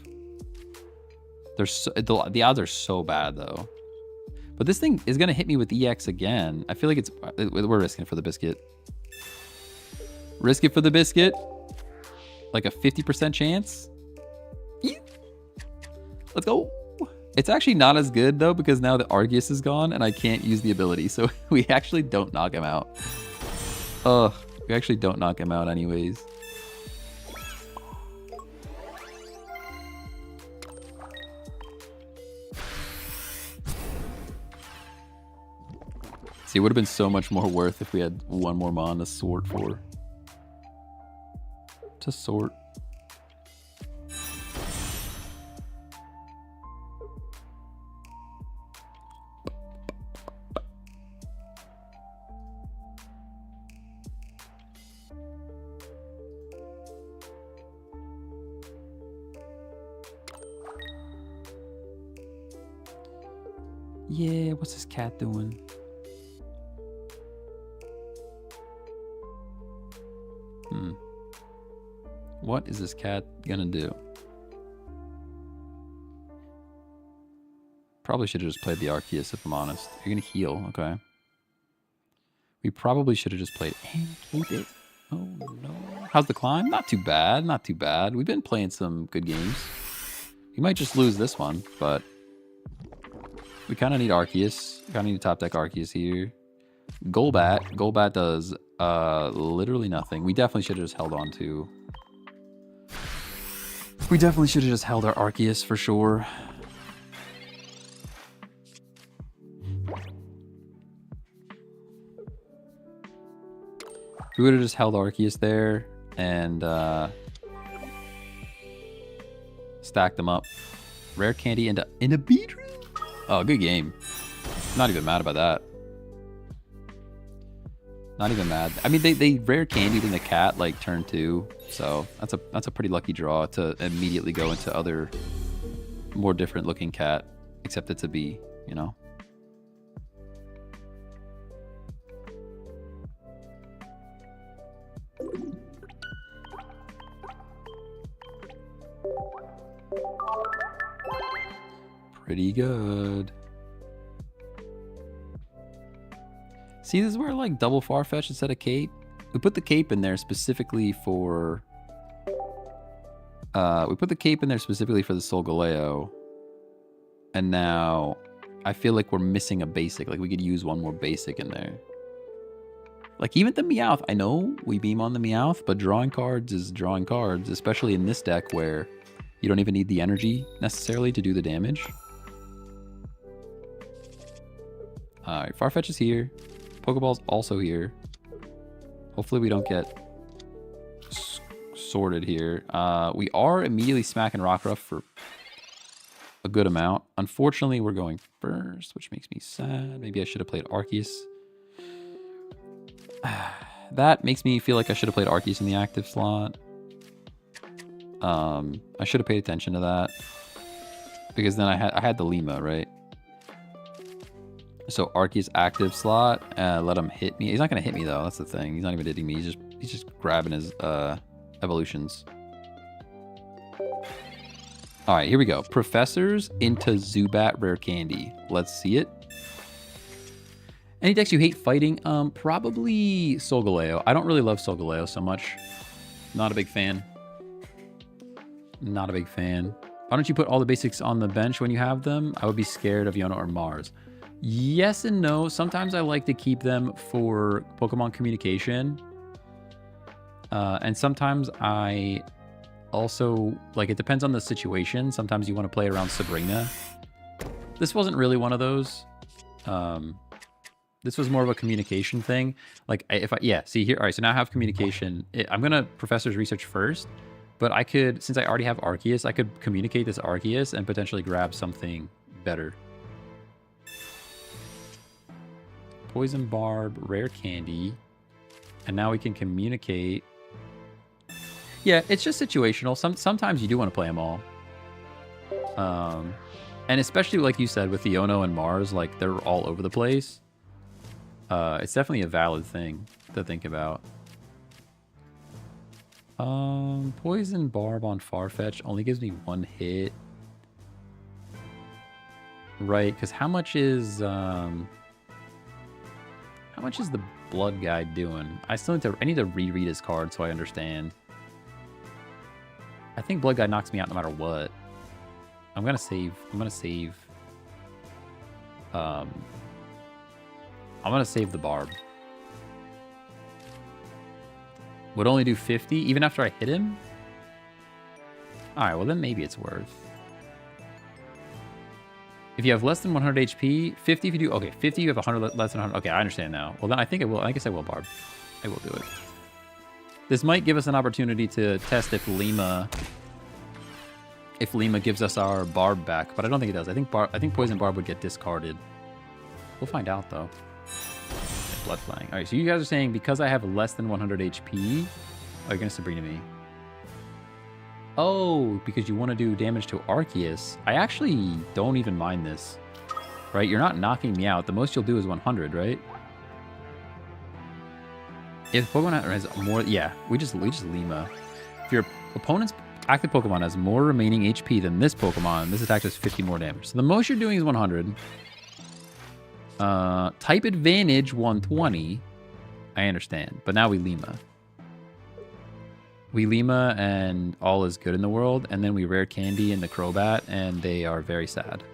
A: The odds are so bad though. But this thing is gonna hit me with EX again. I feel like we're risking it for the biscuit. Risk it for the biscuit. Like a 50% chance. Yeah. Let's go. It's actually not as good though because now the Arceus is gone and I can't use the ability. So we actually don't knock him out. Ugh. We actually don't knock him out anyways. See, it would have been so much more worth if we had one more mon to sort for. To sort. Yeah, what's this cat doing? What is this cat gonna do? Probably should have just played the Arceus, if I'm honest. You're gonna heal, okay. We probably should have just played and keep it. Oh no. How's the climb? Not too bad, not too bad. We've been playing some good games. We might just lose this one, but we kind of need Arceus. We kind of need a top deck Arceus here. Golbat. Golbat does literally nothing. We definitely should have just held on to. We definitely should have just held our Arceus for sure. We would have just held Arceus there and stacked them up. Rare candy into a beetroot. Oh, good game. Not even mad about that. Not even mad. I mean, they rare candied in the cat like turn 2, so that's a pretty lucky draw to immediately go into other more different looking cat, except it's a bee, you know. Pretty good. See, this is where like double Farfetch instead of cape. We put the cape in there specifically for the Solgaleo. And now I feel like we're missing a basic. Like we could use one more basic in there. Like even the Meowth, I know we beam on the Meowth, but drawing cards is drawing cards, especially in this deck where you don't even need the energy necessarily to do the damage. Alright, Farfetch is here. Pokeball's also here. Hopefully we don't get sorted here. We are immediately smacking Rockruff for a good amount. Unfortunately, we're going first, which makes me sad. Maybe I should have played Arceus. That makes me feel like I should have played Arceus in the active slot. I should have paid attention to that. Because then I had the Lima, right? So Arceus active slot, let him hit me. He's not gonna hit me though, that's the thing. He's not even hitting me, he's just grabbing his evolutions. Alright, here we go. Professors into Zubat Rare Candy. Let's see it. Any decks you hate fighting? Probably Solgaleo. I don't really love Solgaleo so much. Not a big fan. Not a big fan. Why don't you put all the basics on the bench when you have them? I would be scared of Yona or Mars. Yes and no. Sometimes I like to keep them for Pokemon communication. And sometimes I also, like, it depends on the situation. Sometimes you want to play around Sabrina. This wasn't really one of those. This was more of a communication thing. Like, see here. All right, so now I have communication. I'm going to Professor's Research first. But I could, since I already have Arceus, I could communicate this Arceus and potentially grab something better. Poison Barb, Rare Candy. And now we can communicate. Yeah, it's just situational. Sometimes you do want to play them all. And especially like you said with the Iono and Mars, like they're all over the place. It's definitely a valid thing to think about. Poison Barb on Farfetch only gives me one hit. Right, because how much is the blood guy doing? I need to reread his card so I understand. I think blood guy knocks me out no matter what. I'm gonna save the Barb. Would only do 50 even after I hit him? Alright, well then maybe it's worth. If you have less than 100 HP, 50 if you do... Okay, 50 you have 100 less than 100. Okay, I understand now. Well then I think I will. I guess I will, Barb. I will do it. This might give us an opportunity to test if Lima gives us our Barb back, but I don't think it does. I think Poison Barb would get discarded. We'll find out though. Blood flying. All right, so you guys are saying because I have less than 100 HP, oh, you're gonna Sabrina me. Oh, because you want to do damage to Arceus. I actually don't even mind this. right? You're not knocking me out. The most you'll do is 100, right? If Pokemon has more, yeah, we just Lima. If your opponent's active Pokemon has more remaining HP than this Pokemon, this attack does 50 more damage. So the most you're doing is 100. Type advantage 120. I understand, but now we Lima. We Lima and all is good in the world, and then we rare Candy and the Crobat, and they are very sad.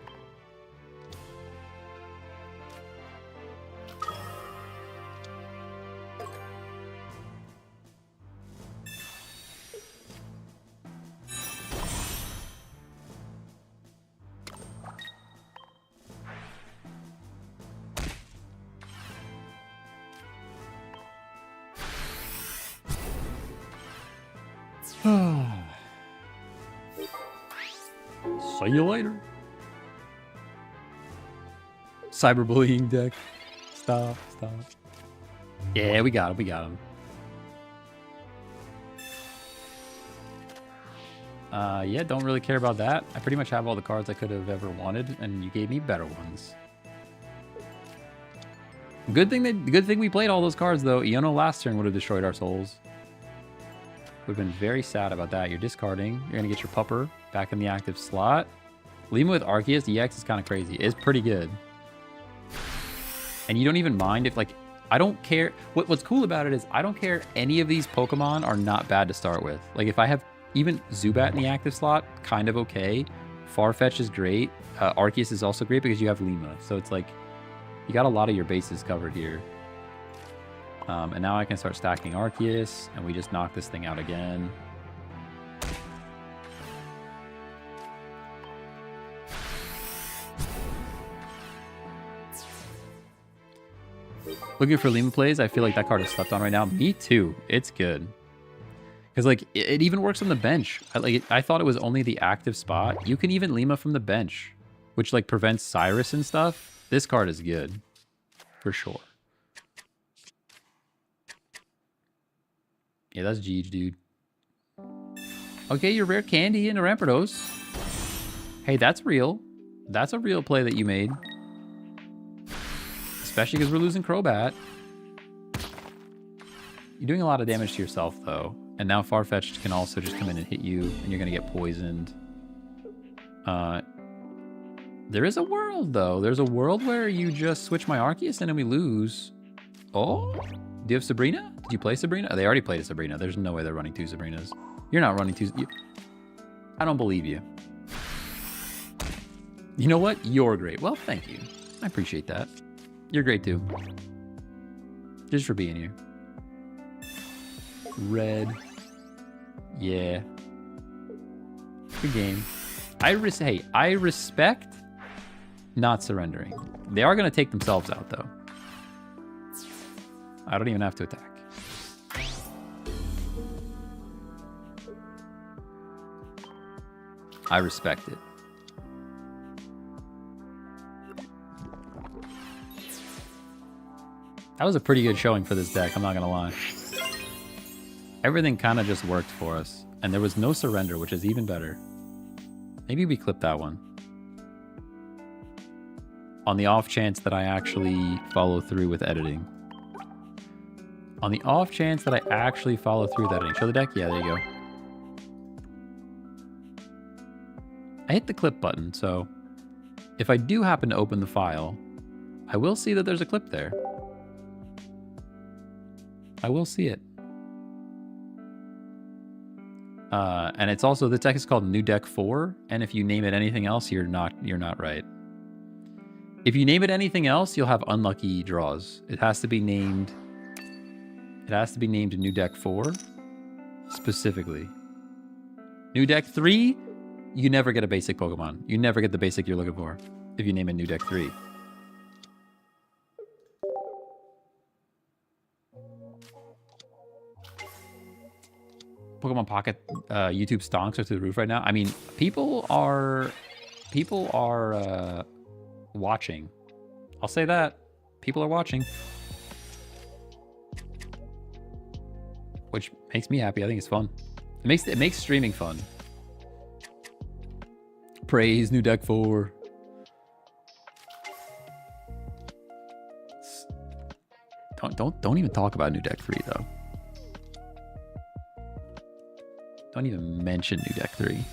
A: See you later. Cyberbullying deck. Stop. Yeah, we got him. Yeah, don't really care about that. I pretty much have all the cards I could have ever wanted, and you gave me better ones. Good thing we played all those cards, though. Iono last turn would have destroyed our souls. Would have been very sad about that. You're discarding. You're going to get your Pupper back in the active slot. Lima with Arceus EX is kind of crazy. It's pretty good. And you don't even mind if, like, I don't care. What's cool about it is I don't care. Any of these Pokemon are not bad to start with. Like, if I have even Zubat in the active slot, kind of okay. Farfetch is great. Arceus is also great because you have Lima. So it's like, you got a lot of your bases covered here. And now I can start stacking Arceus, and we just knock this thing out again. Looking for Lima plays, I feel like that card is slept on right now. Me too. It's good. Because, like, it even works on the bench. I thought it was only the active spot. You can even Lima from the bench, which, like, prevents Cyrus and stuff. This card is good. For sure. Yeah, that's Jeej, dude. Okay, your rare Candy and a Rampardos. Hey, that's real. That's a real play that you made. Especially because we're losing Crobat. You're doing a lot of damage to yourself, though. And now Farfetch'd can also just come in and hit you, and you're going to get poisoned. There is a world, though. There's a world where you just switch my Arceus and then we lose. Oh? Do you have Sabrina? Did you play Sabrina? Oh, they already played a Sabrina. There's no way they're running two Sabrinas. You're not running two. I don't believe you. You know what? You're great. Well, thank you. I appreciate that. You're great, too. Just for being here. Red. Yeah. Good game. Hey, I respect not surrendering. They are going to take themselves out, though. I don't even have to attack. I respect it. That was a pretty good showing for this deck, I'm not going to lie. Everything kind of just worked for us. And there was no surrender, which is even better. Maybe we clip that one. On the off chance that I actually follow through with editing. On the off chance that I actually follow through with editing. Show the deck? Yeah, there you go. I hit the clip button, so if I do happen to open the file, I will see that there's a clip there. I will see it. And it's also, the deck is called New Deck 4, and if you name it anything else, you're not right. If you name it anything else, you'll have unlucky draws. It has to be named New Deck 4 specifically. New Deck 3, you never get a basic Pokemon. You never get the basic you're looking for if you name it New Deck 3. Pokemon Pocket YouTube stonks are through the roof right now. I mean, people are watching. I'll say that. People are watching. Which makes me happy. I think it's fun. It makes streaming fun. Praise New Deck 4. Don't even talk about new deck 3 though. Don't even mention new deck 3.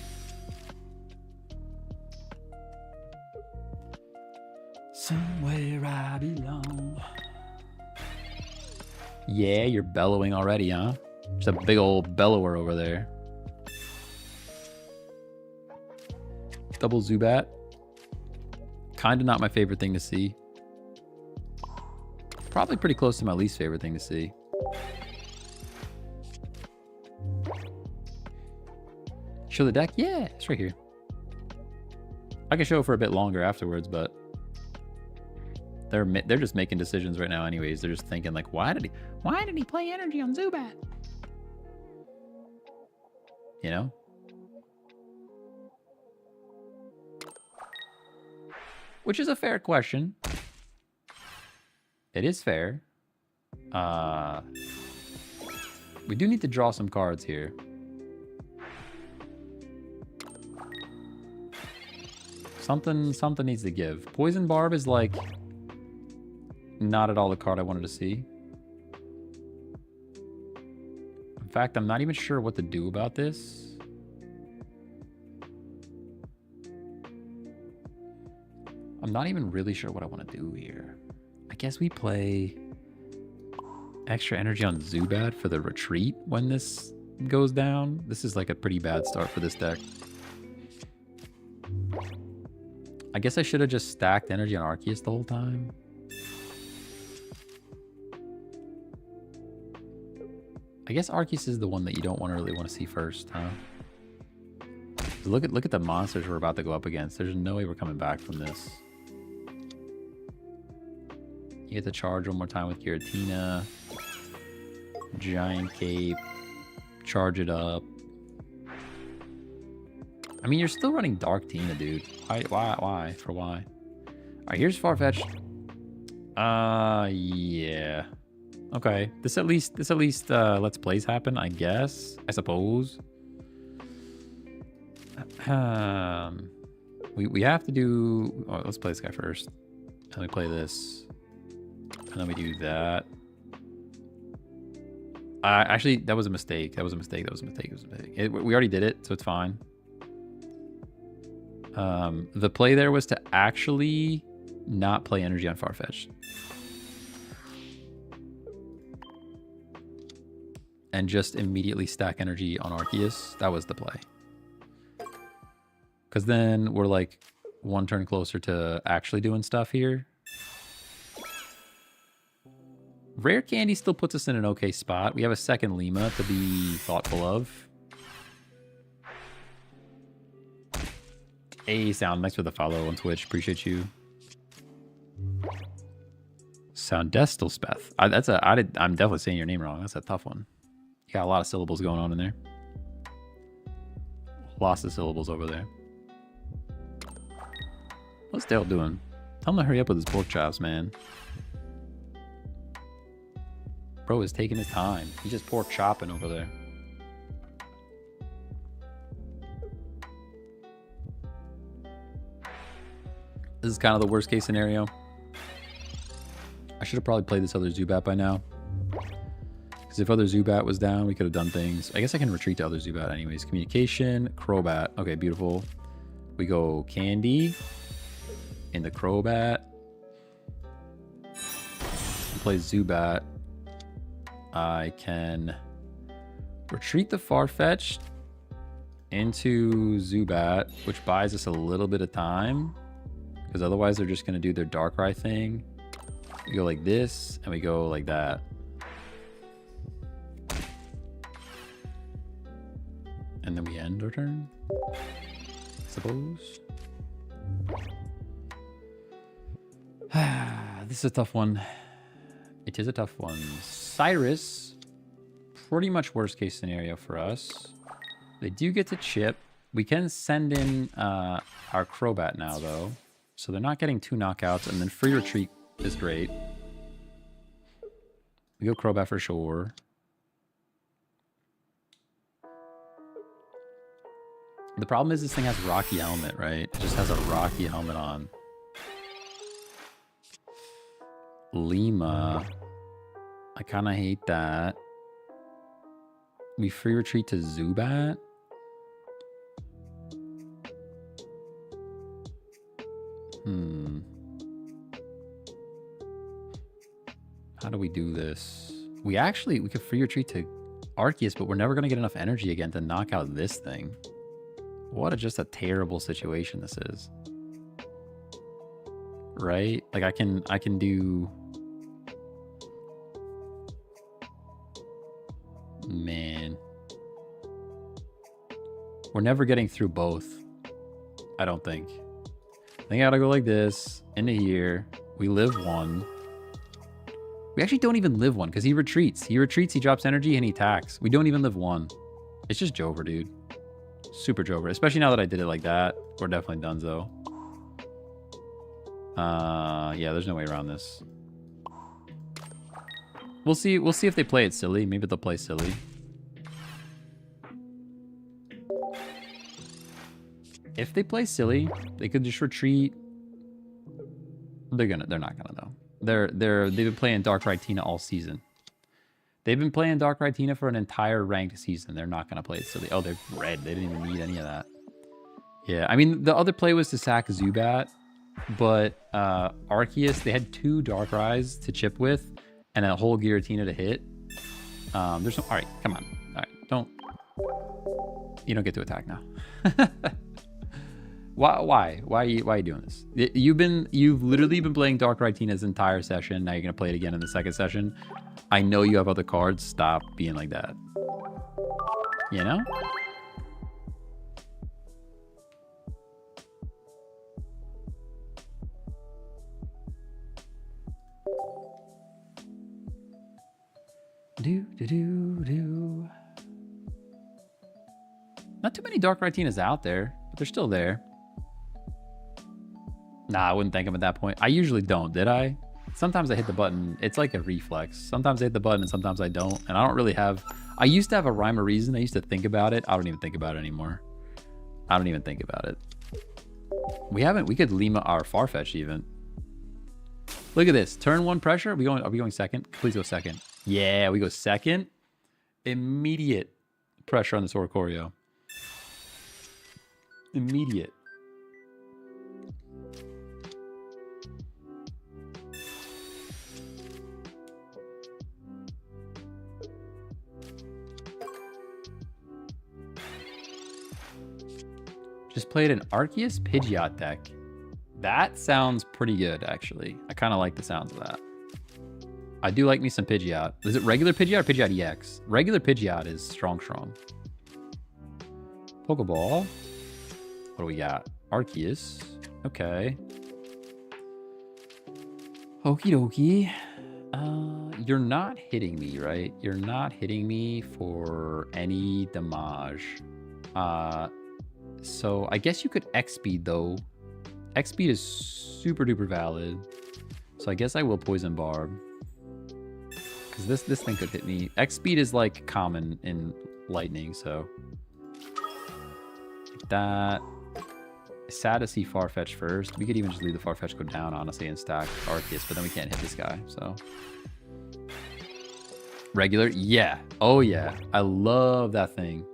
A: Somewhere I belong. Yeah, you're bellowing already, huh? Just a big old bellower over there. Double Zubat. Kind of not my favorite thing to see. Probably pretty close to my least favorite thing to see. Show the deck? Yeah, it's right here. I can show it for a bit longer afterwards, but they're just making decisions right now anyways. They're just thinking like, why did he play energy on Zubat? You know? Which is a fair question. It is fair. We do need to draw some cards here. Something needs to give. Poison Barb is like not at all the card I wanted to see. In fact, I'm not even sure what to do about this. I'm not even really sure what I want to do here. I guess we play extra energy on Zubat for the retreat when this goes down. This is like a pretty bad start for this deck. I guess I should have just stacked energy on Arceus the whole time. I guess Arceus is the one that you don't really want to see first, huh? Look at the monsters we're about to go up against. There's no way we're coming back from this. You get to charge one more time with Giratina. Giant Cape. Charge it up. I mean, you're still running Dark Tina, dude. Why? For why? Alright, here's Farfetch'd. Yeah. Okay. This at least Let's Plays happen, I guess. I suppose. We have to do... Oh, let's play this guy first. And we play this. And then we do that. Actually, that was a mistake. We already did it, so it's fine. The play there was to actually not play energy on Farfetch'd. And just immediately stack energy on Arceus. That was the play. Because then we're like one turn closer to actually doing stuff here. Rare Candy still puts us in an okay spot. We have a second Lima to be thoughtful of. Hey, Sound, thanks for the follow on Twitch. Appreciate you. Soundestal Speth. I'm definitely saying your name wrong. That's a tough one. You got a lot of syllables going on in there. Lots of syllables over there. What's Dale doing? Tell him to hurry up with his pork chops, man. Bro is taking his time. He's just pork chopping over there. This is kind of the worst case scenario. I should have probably played this other Zubat by now. Because if other Zubat was down, we could have done things. I guess I can retreat to other Zubat anyways. Communication, Crobat. Okay, beautiful. We go Candy in the Crobat. Play Zubat. I can retreat the Farfetch'd into Zubat, which buys us a little bit of time. Because otherwise they're just going to do their Darkrai thing. We go like this, and we go like that. And then we end our turn, I suppose. This is a tough one. It is a tough one. Cyrus, pretty much worst case scenario for us. They do get to chip. We can send in our Crobat now, though. So they're not getting 2 knockouts, and then free retreat is great. We go Crobat for sure. The problem is this thing has Rocky Helmet, right? It just has a Rocky Helmet on. Lima. I kind of hate that. We free retreat to Zubat. How do we do this? We could free retreat to Arceus, but we're never going to get enough energy again to knock out this thing. What just a terrible situation this is. Right? Like I can do... Man. We're never getting through both. I don't think. I think I gotta go like this, into here. We live one. We actually don't even live one, because he retreats. He retreats, he drops energy, and he attacks. We don't even live one. It's just Jover, dude. Super Jover. Especially now that I did it like that. We're definitely donezo. Yeah, there's no way around this. We'll see if they play it silly. Maybe they'll play silly. If they play silly, they could just retreat. They're not gonna though. They've been playing Dark Rhytina all season. They've been playing Dark Rhytina for an entire ranked season. They're not gonna play it silly. Oh, they're red. They didn't even need any of that. Yeah, I mean the other play was to sack Zubat, but Arceus, they had 2 Darkrai's to chip with and a whole Giratina to hit. There's no... All right, come on. All right, don't... You don't get to attack now. Why are you doing this? You've literally been playing Dark Rhytina's entire session. Now you're gonna play it again in the second session. I know you have other cards. Stop being like that. You know? Do. Not too many Dark Rhytinas out there, but they're still there. Nah, I wouldn't thank him at that point. I usually don't, did I? Sometimes I hit the button. It's like a reflex. Sometimes I hit the button and sometimes I don't. And I don't really have... I used to have a rhyme or reason. I used to think about it. I don't even think about it anymore. I don't even think about it. We could Lima our Farfetch even. Look at this. Turn 1 pressure. Are we going second? Please go second. Yeah, we go second. Immediate pressure on this Oricorio. Immediate. Just played an Arceus Pidgeot deck. That sounds pretty good, actually. I kind of like the sounds of that. I do like me some Pidgeot. Is it regular Pidgeot or Pidgeot EX? Regular Pidgeot is strong. Pokeball. What do we got? Arceus. Okay. Okie dokie. You're not hitting me, right? You're not hitting me for any damage. So I guess you could X-Speed, though. X-Speed is super duper valid. So I guess I will Poison Barb. Because this thing could hit me. X-Speed is like common in Lightning, so... Like that. Sad to see Farfetch first. We could even just leave the Farfetch go down, honestly, and stack Arceus, but then we can't hit this guy, so... Regular? Yeah. Oh, yeah. I love that thing.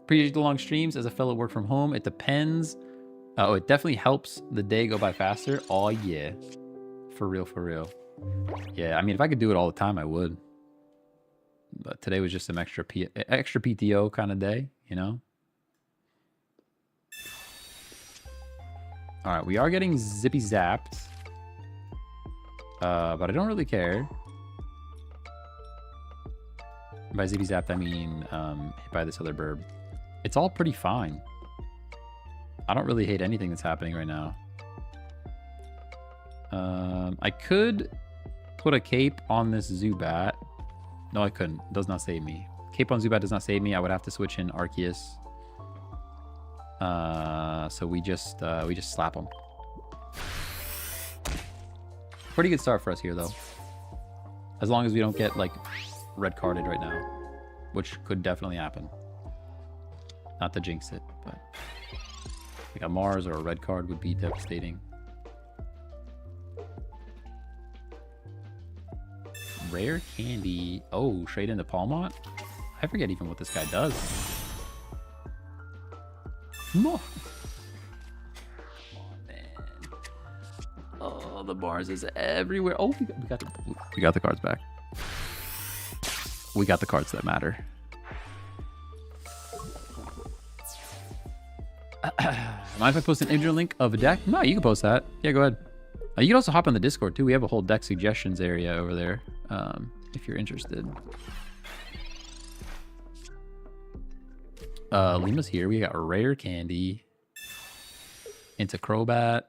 A: Appreciate the long streams. As a fellow work from home, it depends. Oh, it definitely helps the day go by faster. Oh, yeah. For real. Yeah, I mean, if I could do it all the time, I would. But today was just some extra PTO kind of day, you know? All right, we are getting zippy zapped. But I don't really care. By zippy zapped, I mean hit by this other burb. It's all pretty fine. I don't really hate anything that's happening right now. I could put a cape on this Zubat. No, I couldn't. It does not save me. Cape on Zubat does not save me. I would have to switch in Arceus. So we just slap him. Pretty good start for us here, though. As long as we don't get, like, red carded right now. Which could definitely happen. Not to jinx it, but... like a Mars or a red card would be devastating. Rare candy. Oh, straight into Palmont? I forget even what this guy does. No. Come on, man. Oh, the bars is everywhere. Oh, we got the cards back. We got the cards that matter. Mind if I post an individual link of a deck? No, you can post that. Yeah, go ahead. You can also hop on the Discord too. We have a whole deck suggestions area over there, if you're interested. Lima's here. We got rare candy. Into Crobat.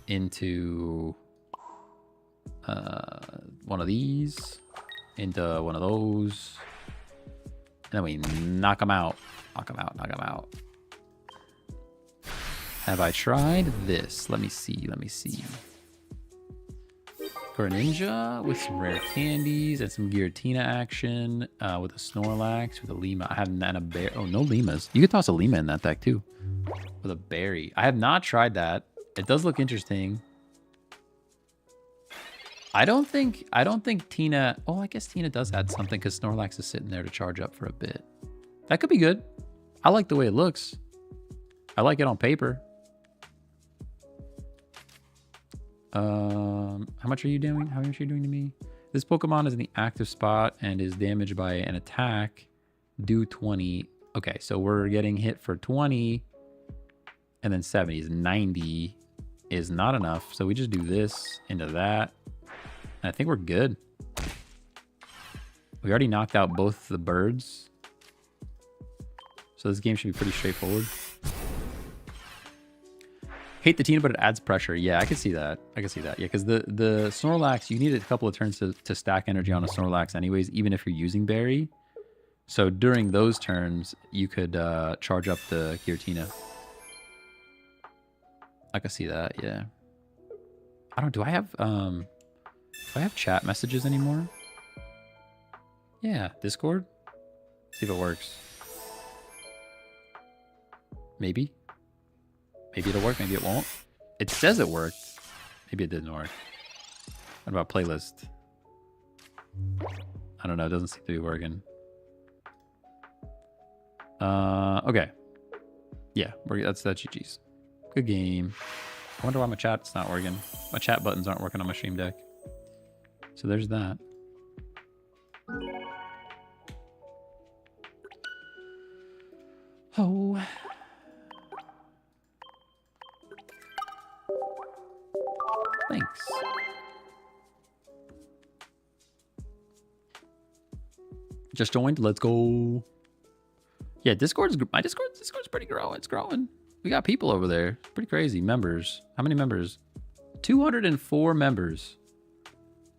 A: Into one of these. Into one of those. And then we knock them out. Knock them out. Knock them out. Have I tried this? Let me see. Let me see. Greninja with some rare candies and some Giratina action with a Snorlax, with a Lima. I have not a bear. Oh, no Limas. You could toss a Lima in that deck too. With a berry. I have not tried that. It does look interesting. I don't think Tina. Oh, I guess Tina does add something because Snorlax is sitting there to charge up for a bit. That could be good. I like the way it looks. I like it on paper. How much are you doing? How much are you doing to me? This Pokemon is in the active spot and is damaged by an attack. Do 20. Okay, so we're getting hit for 20 and then 70 is 90 is not enough. So we just do this into that. And I think we're good. We already knocked out both the birds. So this game should be pretty straightforward. Hate the Tina, but it adds pressure. Yeah, I can see that. I can see that. Yeah, because the Snorlax, you need a couple of turns to stack energy on a Snorlax anyways, even if you're using Berry. So during those turns, you could charge up the Giratina. I can see that, yeah. I don't, do I have chat messages anymore? Yeah, Discord? See if it works. Maybe. Maybe it'll work, maybe it won't. It says it worked. Maybe it didn't work. What about playlist? I don't know, it doesn't seem to be working. Okay. Yeah, that's GG's. Good game. I wonder why my chat's not working. My chat buttons aren't working on my stream deck. So there's that. Oh. Thanks. Just joined. Let's go. Yeah, my Discord's pretty growing. It's growing. We got people over there. Pretty crazy. Members. How many members? 204 members.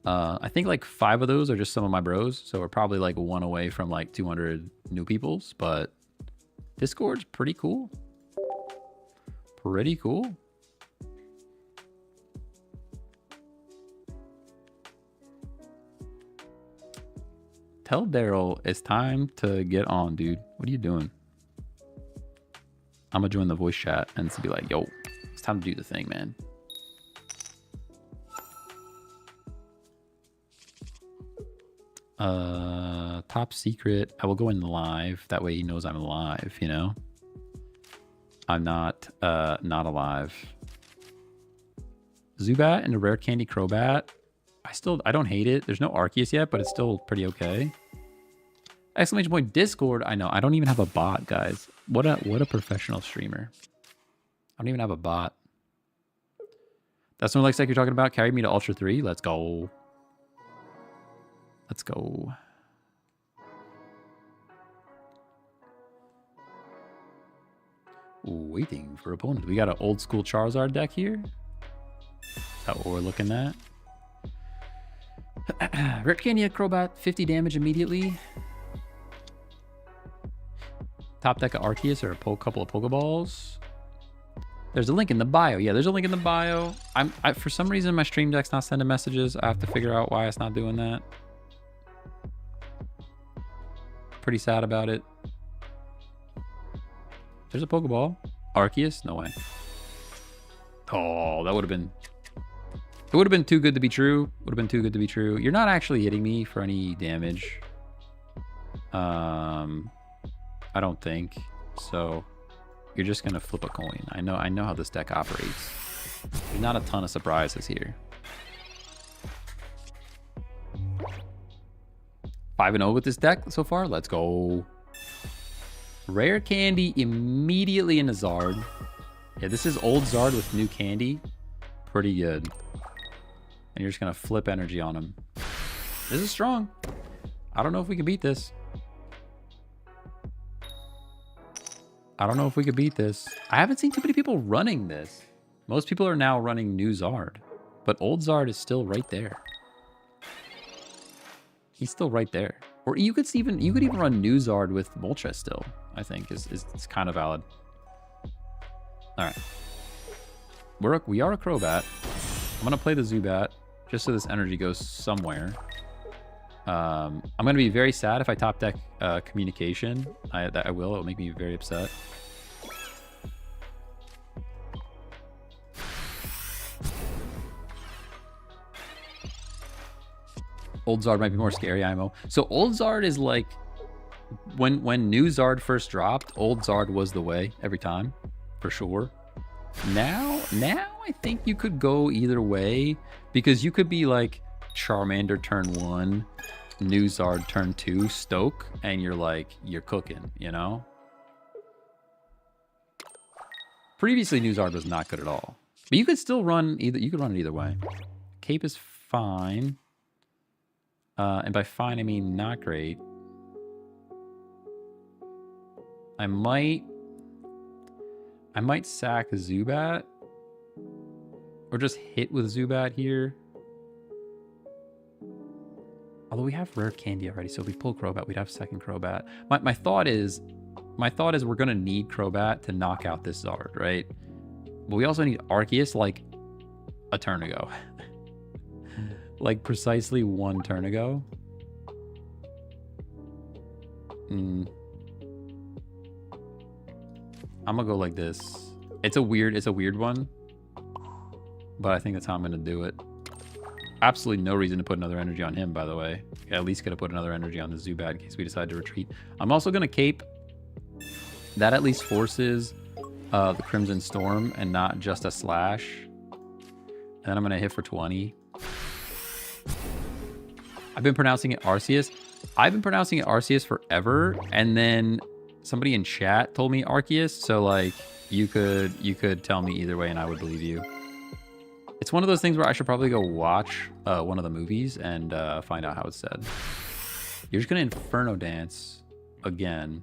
A: I think like 5 of those are just some of my bros. So we're probably like 1 away from like 200 new peoples. But Discord's pretty cool. Pretty cool. Tell Daryl it's time to get on, dude. What are you doing? I'm gonna join the voice chat and be like, yo, it's time to do the thing, man. Top secret. I will go in live. That way he knows I'm alive, you know? I'm not alive. Zubat and a rare candy Crobat. I don't hate it. There's no Arceus yet, but it's still pretty okay. Exclamation point Discord. I know. I don't even have a bot, guys. What a professional streamer. I don't even have a bot. That's no like you're talking about. Carry me to Ultra 3. Let's go. Let's go. Waiting for opponent. We got an old school Charizard deck here. Is that what we're looking at? Rip Candy Crobat, 50 damage immediately. Top deck of Arceus or a couple of Pokeballs. There's a link in the bio. Yeah, there's a link in the bio. For some reason, my stream deck's not sending messages. I have to figure out why it's not doing that. Pretty sad about it. There's a Pokeball. Arceus? No way. Oh, that would have been It would have been too good to be true. Would have been too good to be true. You're not actually hitting me for any damage. I don't think. So you're just gonna flip a coin. I know how this deck operates. There's not a ton of surprises here. 5-0 with this deck so far. Let's go. Rare candy immediately into Zard. Yeah, this is old Zard with new candy. Pretty good. And you're just going to flip energy on him. This is strong. I don't know if we can beat this. I don't know if we could beat this. I haven't seen too many people running this. Most people are now running new Zard. But old Zard is still right there. He's still right there. Or you could even run new Zard with Moltres still, I think, is kind of valid. All right. We are a Crobat. I'm going to play the Zubat just so this energy goes somewhere. I'm going to be very sad if I top deck Communication. I will. It'll make me very upset. Old Zard might be more scary, IMO. So Old Zard is like, when new Zard first dropped, Old Zard was the way every time, for sure. Now I think you could go either way, because you could be like Charmander turn 1, new Zard turn 2, Stoke, and you're cooking, you know? Previously, new Zard was not good at all. But you could still run either, you could run it either way. Cape is fine. And by fine, I mean not great. I might sack Zubat. Or just hit with Zubat here. Although we have rare candy already, so if we pull Crobat, we'd have second Crobat. My thought is we're gonna need Crobat to knock out this Zard, right? But we also need Arceus like a turn ago. Like precisely one turn ago. I'm gonna go like this. It's a weird one, but I think that's how I'm gonna do it. Absolutely no reason to put another energy on him, by the way. At least gonna put another energy on the Zubat in case we decide to retreat. I'm also gonna Cape. That at least forces the Crimson Storm and not just a slash. And then I'm gonna hit for 20. I've been pronouncing it Arceus. I've been pronouncing it Arceus forever, and then somebody in chat told me Arceus, so like you could tell me either way and I would believe you. It's one of those things where I should probably go watch one of the movies and find out how it's said. You're just gonna Inferno Dance again.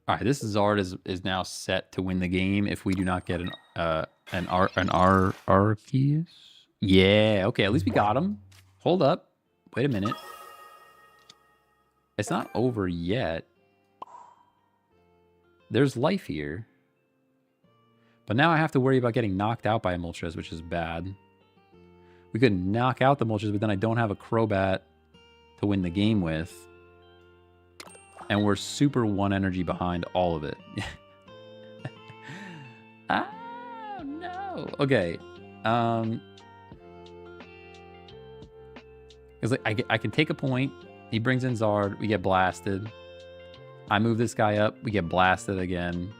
A: All right, this Zard is now set to win the game if we do not get an Arceus. Yeah, okay, at least we got him. Hold up. Wait a minute. It's not over yet. There's life here. But now I have to worry about getting knocked out by a Moltres, which is bad. We could knock out the Moltres, but then I don't have a Crobat to win the game with. And we're super 1 energy behind all of it. Oh, no. Okay. Because like, I can take a point. He brings in Zard. We get blasted. I move this guy up. We get blasted again.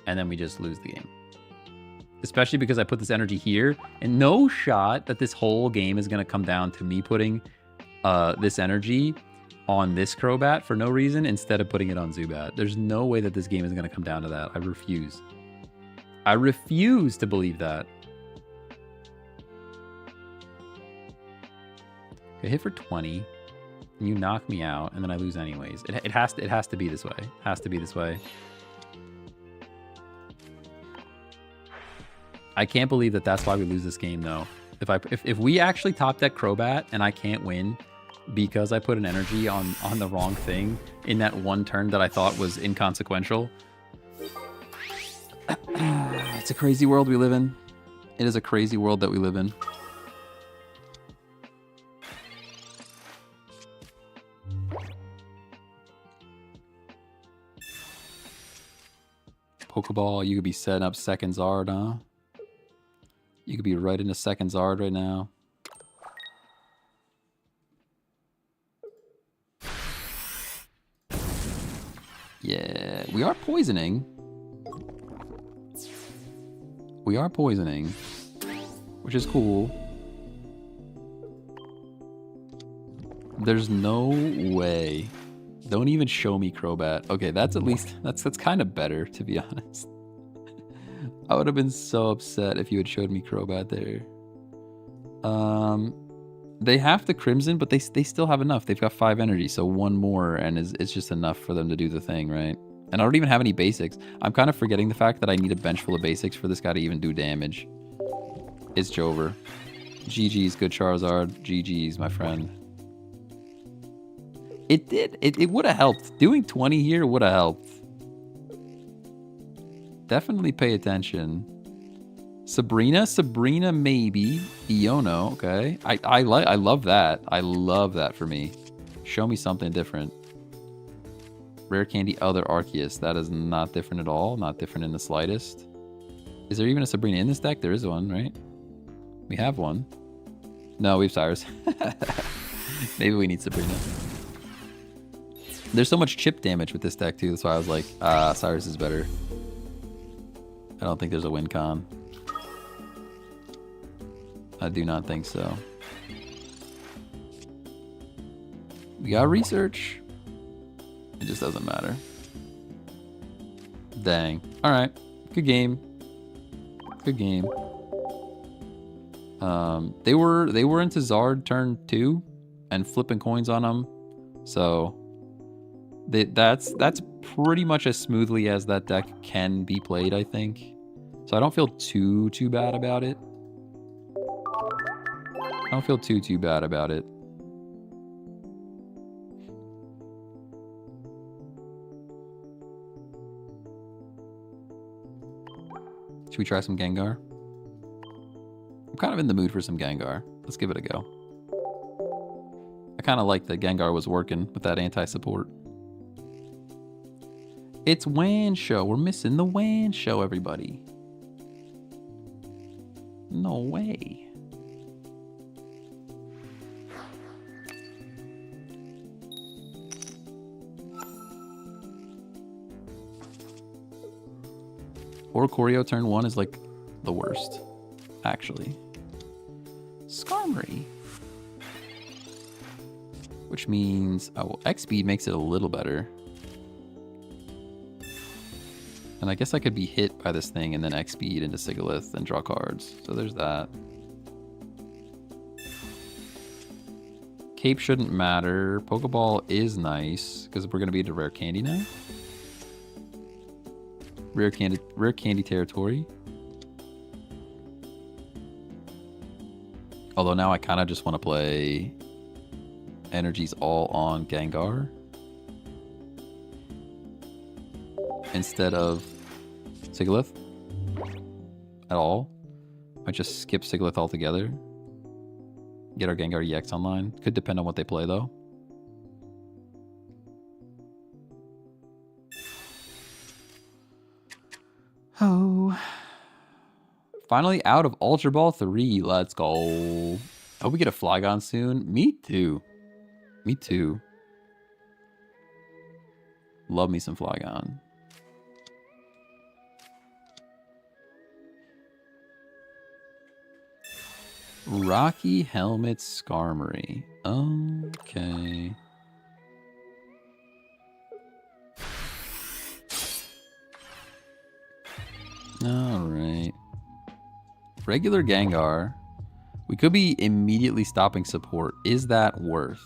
A: And then we just lose the game. Especially because I put this energy here. And no shot that this whole game is going to come down to me putting this energy on this Crobat for no reason instead of putting it on Zubat. There's no way that this game is going to come down to that. I refuse. I refuse to believe that. I hit for 20, and you knock me out, and then I lose anyways. It has to be this way. It has to be this way. I can't believe that that's why we lose this game, though. If we actually top deck Crobat and I can't win because I put an energy on the wrong thing in that one turn that I thought was inconsequential. It's a crazy world we live in. It is a crazy world that we live in. Pokeball, you could be setting up second Zard, huh? You could be right into second Zard right now. Yeah, we are poisoning. We are poisoning, which is cool. There's no way. Don't even show me Crobat. Okay, that's at least, that's kind of better, to be honest. I would have been so upset if you had showed me Crobat there. They have the Crimson, but they still have enough. They've got 5 energy, so one more, and it's just enough for them to do the thing, right? And I don't even have any basics. I'm kind of forgetting the fact that I need a bench full of basics for this guy to even do damage. It's Jover. GG's, good Charizard. GG's, my friend. It did. It would have helped. Doing 20 here would have helped. Definitely pay attention. Sabrina maybe. Iono, okay. I love that. I love that for me. Show me something different. Rare Candy, other Arceus. That is not different at all. Not different in the slightest. Is there even a Sabrina in this deck? There is one, right? We have one. No, we have Cyrus. Maybe we need Sabrina. There's so much chip damage with this deck too. That's why I was like, Cyrus is better. I don't think there's a win con. I do not think so. We got research. It just doesn't matter. Dang. Alright. Good game. Good game. They were into Zard turn 2 and flipping coins on them. So that's pretty much as smoothly as that deck can be played, I think. So I don't feel too bad about it. I don't feel too bad about it. Should we try some Gengar? I'm kind of in the mood for some Gengar. Let's give it a go. I kind of like that Gengar was working with that anti-support. It's WAN show. We're missing the WAN show, everybody. No way. Oricorio turn 1 is like the worst, actually. Skarmory. Which means, oh, well, X-Speed makes it a little better. And I guess I could be hit by this thing and then X-Speed into Sigilyph and draw cards. So there's that. Cape shouldn't matter. Pokeball is nice, because we're going to be into Rare Candy now. Rare candy territory. Although now I kind of just want to play energies all on Gengar instead of Sigilyph at all. Might just skip Sigilyph altogether. Get our Gengar EX online. Could depend on what they play though. Oh. Finally out of Ultra Ball 3. Let's go. I hope we get a Flygon soon. Me too. Me too. Love me some Flygon. Rocky Helmet Skarmory. Okay. Alright. Regular Gengar. We could be immediately stopping support. Is that worth?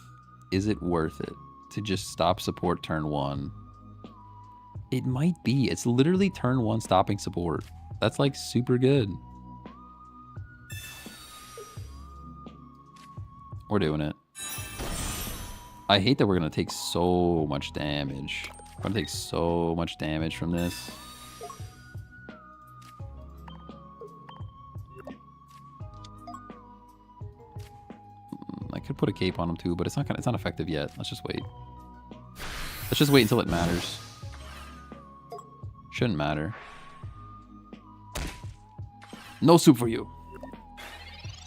A: Is it worth it to just stop support turn 1? It might be. It's literally turn 1 stopping support. That's like super good. We're doing it. I hate that we're going to take so much damage. We're going to take so much damage from this. I could put a cape on him too, but it's not effective yet. Let's just wait. Let's just wait until it matters. Shouldn't matter. No soup for you.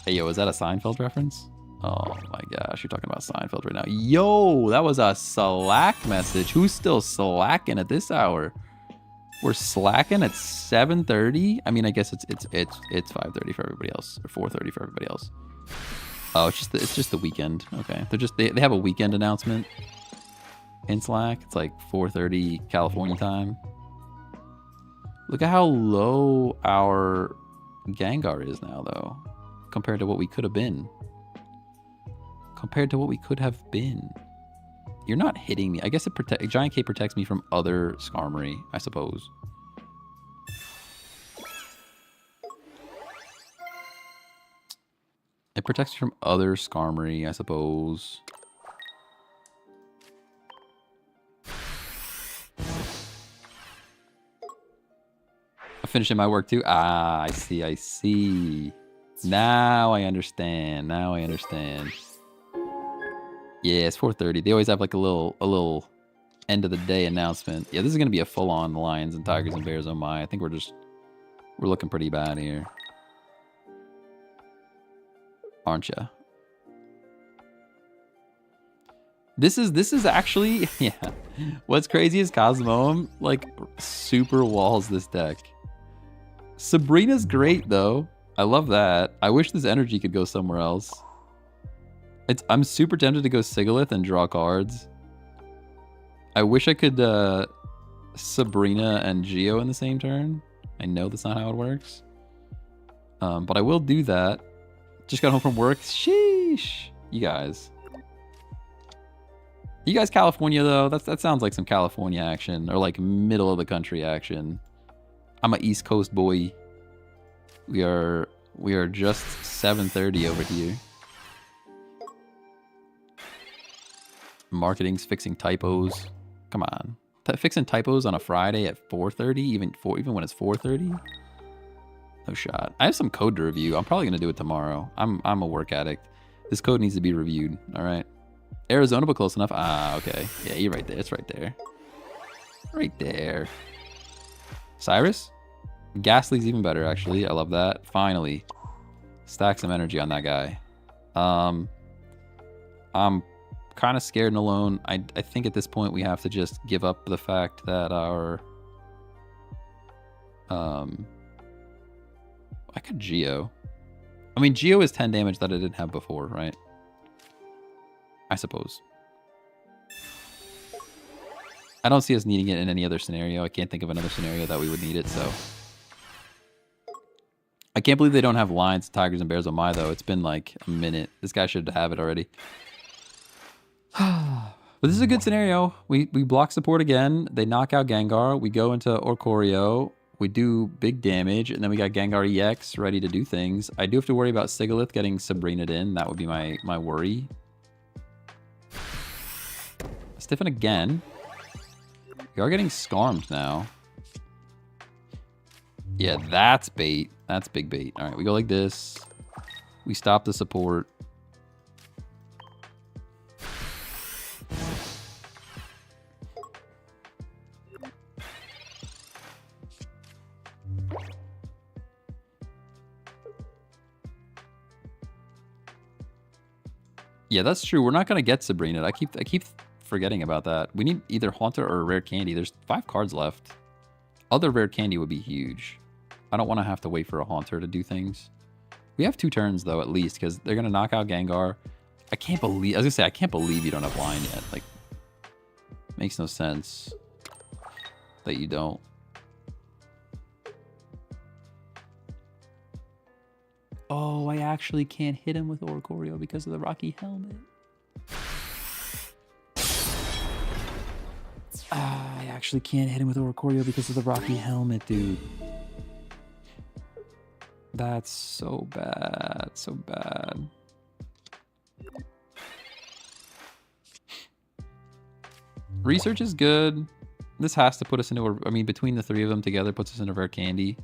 A: Hey, yo, is that a Seinfeld reference? Oh my gosh, you're talking about Seinfeld right now. Yo, that was a Slack message. Who's still slacking at this hour? We're slacking at 7:30. I mean, I guess it's 5:30 for everybody else, or 4:30 for everybody else. Oh, it's just the weekend. Okay, they have a weekend announcement in Slack. It's like 4:30 California time. Look at how low our Gengar is now, though, compared to what we could have been. Compared to what we could have been. You're not hitting me. I guess Giant K protects me from other Skarmory, I suppose. It protects you from other Skarmory, I suppose. I'm finishing my work too. Ah, I see, I see. Now I understand. Now I understand. Yeah, it's 4:30. They always have like a little end of the day announcement. Yeah, this is gonna be a full-on Lions and Tigers and Bears. Oh my! I think we're looking pretty bad here, aren't ya? This is actually, yeah. What's crazy is Cosmoem like super walls this deck. Sabrina's great though. I love that. I wish this energy could go somewhere else. I'm super tempted to go Sigalith and draw cards. I wish I could Sabrina and Geo in the same turn. I know that's not how it works. But I will do that. Just got home from work. Sheesh. You guys California though? That sounds like some California action, or like middle of the country action. I'm an East Coast boy. We are just 7:30 over here. Marketing's fixing typos. Come on, fixing typos on a Friday at 4:30, even when it's 4:30. No shot. I have some code to review. I'm probably gonna do it tomorrow. I'm a work addict. This code needs to be reviewed. All right. Arizona, but close enough. Ah, okay. Yeah, you're right there. It's right there. Right there. Cyrus? Ghastly's even better, actually. I love that. Finally. Stack some energy on that guy. I'm kind of scared and alone. I think at this point we have to just give up the fact that our... I could Geo. I mean, Geo is 10 damage that I didn't have before, right? I suppose. I don't see us needing it in any other scenario. I can't think of another scenario that we would need it, so... I can't believe they don't have Lions, Tigers, and Bears on my, though. It's been like a minute. This guy should have it already. But this is a good scenario. We block support again. They knock out Gengar. We go into Orcorio. We do big damage, and then we got Gengar EX ready to do things. I do have to worry about Sigalith getting Sabrina'd in. That would be my worry. Stiffen again. We are getting Skarmed now. Yeah, that's bait. That's big bait. All right, we go like this. We stop the support. Yeah, that's true. We're not gonna get Sabrina. I keep forgetting about that. We need either Haunter or Rare Candy. There's 5 cards left. Other Rare Candy would be huge. I don't want to have to wait for a Haunter to do things. We have 2 turns though, at least, because they're gonna knock out Gengar. I can't believe. I was gonna say I can't believe you don't have Line yet. Like, makes no sense that you don't. Oh, I actually can't hit him with Oricorio because of the Rocky Helmet. I actually can't hit him with Oricorio because of the Rocky Helmet, dude. That's so bad. So bad. Research is good. This has to put us into a... I mean, between the 3 of them together puts us into Rare Candy.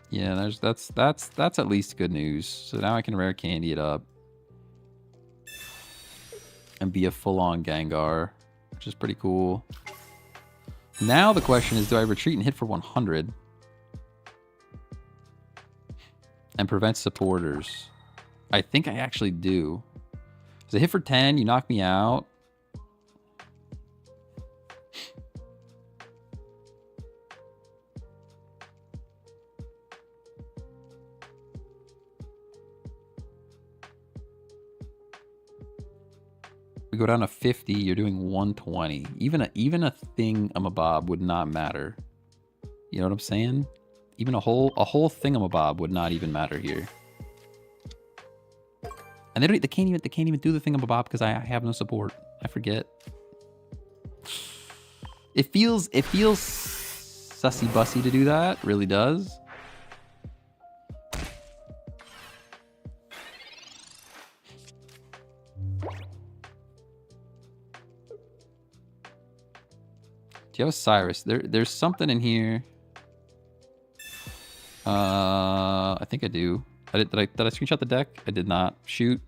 A: Yeah, that's at least good news. So now I can Rare Candy it up. And be a full-on Gengar, which is pretty cool. Now the question is, do I retreat and hit for 100? and prevent supporters. I think I actually do. So hit for 10, you knock me out. We go down to 50, you're doing 120. Even a thingamabob would not matter. You know what I'm saying? Even a whole thingamabob would not even matter here. And they can't even do the thingamabob because I have no support. I forget. It feels sussy bussy to do that. Really does. Do you have a Cyrus? There's something in here. I think I do. Did I screenshot the deck? I did not. Shoot.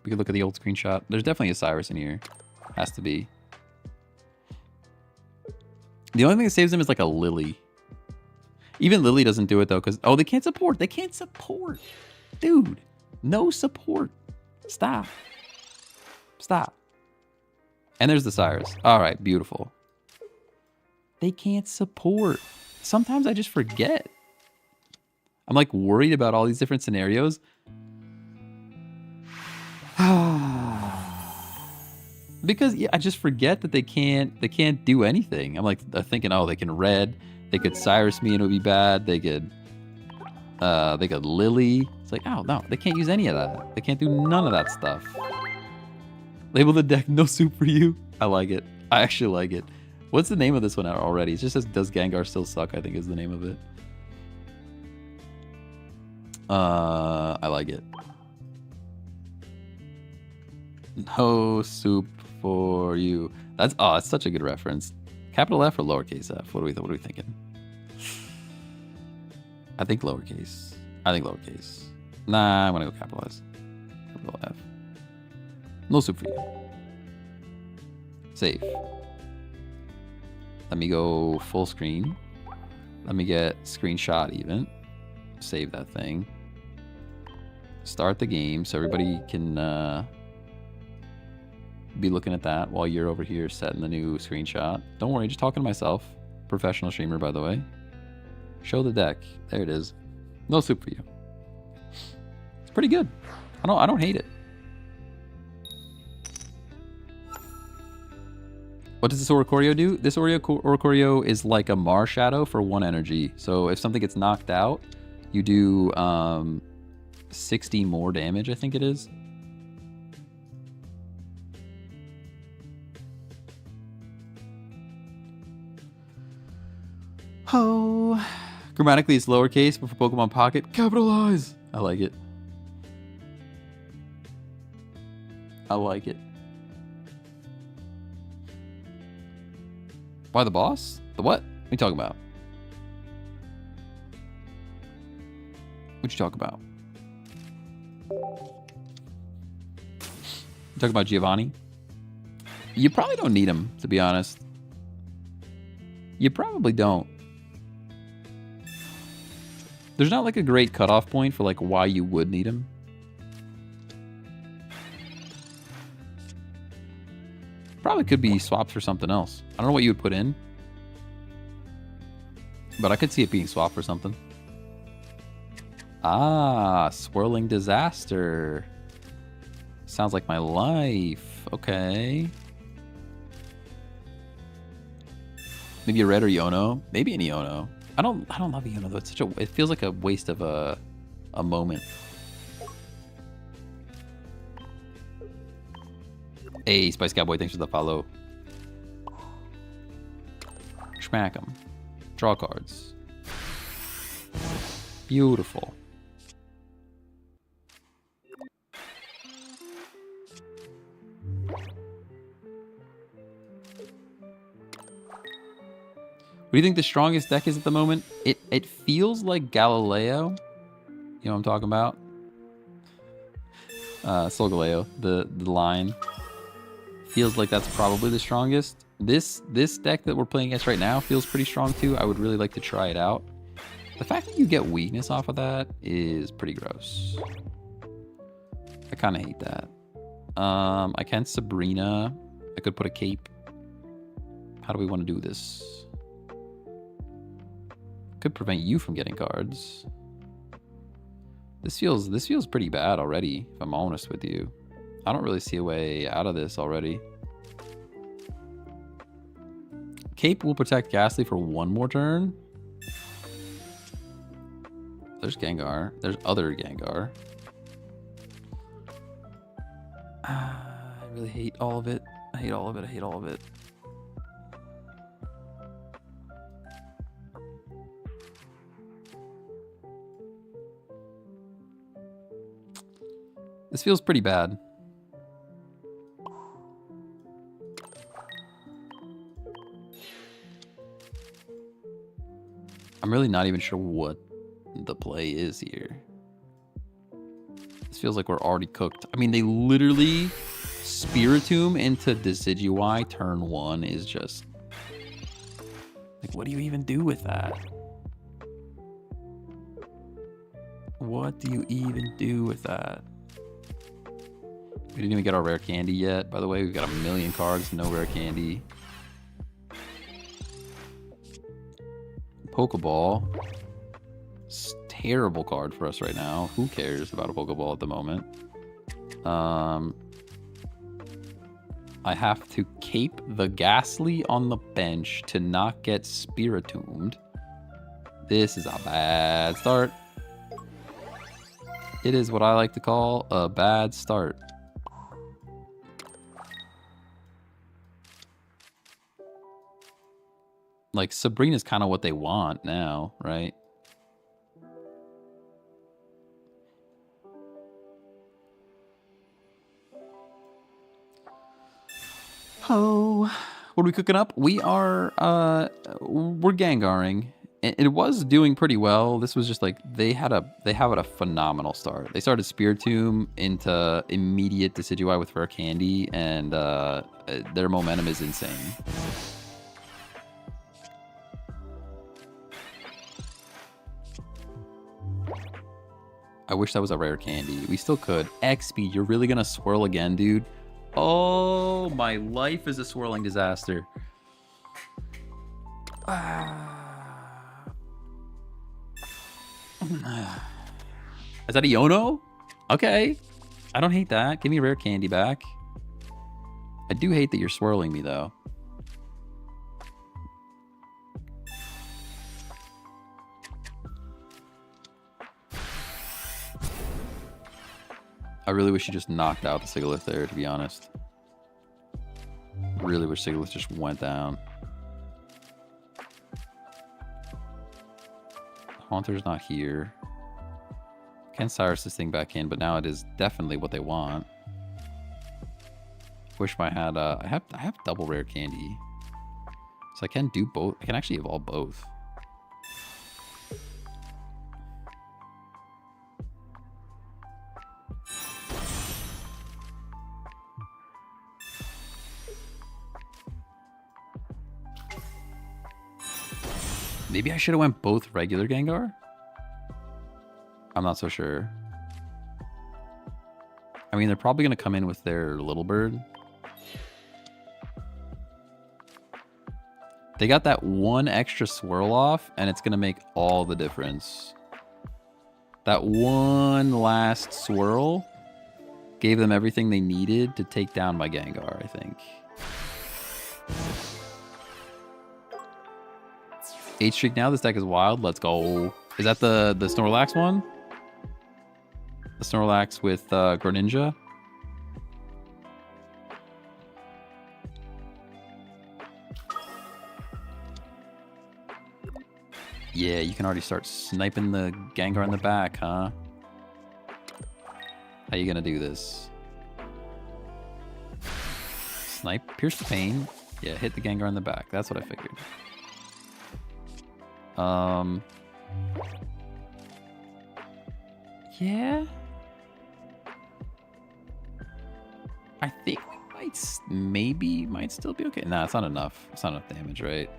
A: We could look at the old screenshot. There's definitely a Cyrus in here. Has to be. The only thing that saves them is like a Lily. Even Lily doesn't do it though, because they can't support. They can't support. Dude. No support. Stop. Stop. And there's the Cyrus. Alright, beautiful. They can't support. Sometimes I just forget. I'm like worried about all these different scenarios. Because I just forget that they can't do anything. I'm like thinking, they can red. They could Cyrus me and it would be bad. They could Lily. It's like, oh no, they can't use any of that. They can't do none of that stuff. Label the deck no soup for you. I like it. I actually like it. What's the name of this one already? It just says, does Gengar still suck? I think is the name of it. I like it. No soup for you. That's such a good reference. Capital F or lowercase f? What are we thinking? I think lowercase. Nah, I'm gonna go capitalize. Capital F. No soup for you. Save. Let me go full screen. Let me get screenshot even. Save that thing. Start the game so everybody can be looking at that while you're over here setting the new screenshot. Don't worry, just talking to myself. Professional streamer, by the way. Show the deck. There it is. No soup for you. It's pretty good. I don't hate it. What does this Oricorio do? This Oricorio is like a Marshadow for 1 energy. So if something gets knocked out, you do 60 more damage, I think it is. Oh. Grammatically, it's lowercase, but for Pokemon Pocket, capitalize. I like it. I like it. Why the boss? The what? What are you talking about? What you talking about? You talking about Giovanni? You probably don't need him, to be honest. You probably don't. There's not like a great cutoff point for like why you would need him. Probably could be swapped for something else. I don't know what you would put in, but I could see it being swapped for something. Ah, Swirling Disaster. Sounds like my life. Okay. Maybe a red or Iono. Maybe an Iono. I don't love Iono though. It's such a. It feels like a waste of a moment. Hey, Spice Cowboy, thanks for the follow. Smack 'em. Draw cards. Beautiful. What do you think the strongest deck is at the moment? It feels like Galileo. You know what I'm talking about? Solgaleo, the line. Feels like that's probably the strongest. This deck that we're playing against right now feels pretty strong too. I would really like to try it out. The fact that you get weakness off of that is pretty gross. I kind of hate that. I can Sabrina. I could put a cape. How do we want to do this? Could prevent you from getting cards. This feels pretty bad already, if I'm honest with you. I don't really see a way out of this already. Cape will protect Ghastly for one more turn. There's Gengar. There's other Gengar. I really hate all of it. I hate all of it. I hate all of it. This feels pretty bad. I'm really not even sure what the play is here. This feels like we're already cooked. I mean, they literally Spiritomb into Decidueye turn 1 is just... like, what do you even do with that? What do you even do with that? We didn't even get our rare candy yet. By the way, we've got a million cards, no rare candy. Pokeball. Terrible card for us right now. Who cares about a Pokeball at the moment? I have to cape the Ghastly on the bench to not get Spiritombed. This is a bad start. It is what I like to call a bad start. Like, Sabrina's kind of what they want now, right? Oh, what are we cooking up? We are, we're Gengaring. It was doing pretty well. This was just like, they have a phenomenal start. They started Spiritomb into immediate Decidueye with rare candy, and their momentum is insane. I wish that was a rare candy. We still could. X-Speed, you're really gonna swirl again, dude? Oh, my life is a swirling disaster. Is that a Yono? Okay. I don't hate that. Give me rare candy back. I do hate that you're swirling me, though. I really wish you just knocked out the Sigilyph there, to be honest. Really wish Sigilyph just went down. Haunter's not here. Can Cyrus this thing back in, but now it is definitely what they want. Wish I had I have double rare candy. So I can do both. I can actually evolve both. Maybe I should have went both regular Gengar? I'm not so sure. I mean, they're probably going to come in with their Little Bird. They got that one extra swirl off, and it's going to make all the difference. That one last swirl gave them everything they needed to take down my Gengar, I think. 8 streak now. This deck is wild. Let's go. Is that the Snorlax one? The Snorlax with Greninja? Yeah, you can already start sniping the Gengar in the back, huh? How you gonna do this? Snipe, pierce the pain. Yeah, hit the Gengar in the back. That's what I figured. Yeah. I think we might still be okay. Nah, it's not enough. It's not enough damage, right?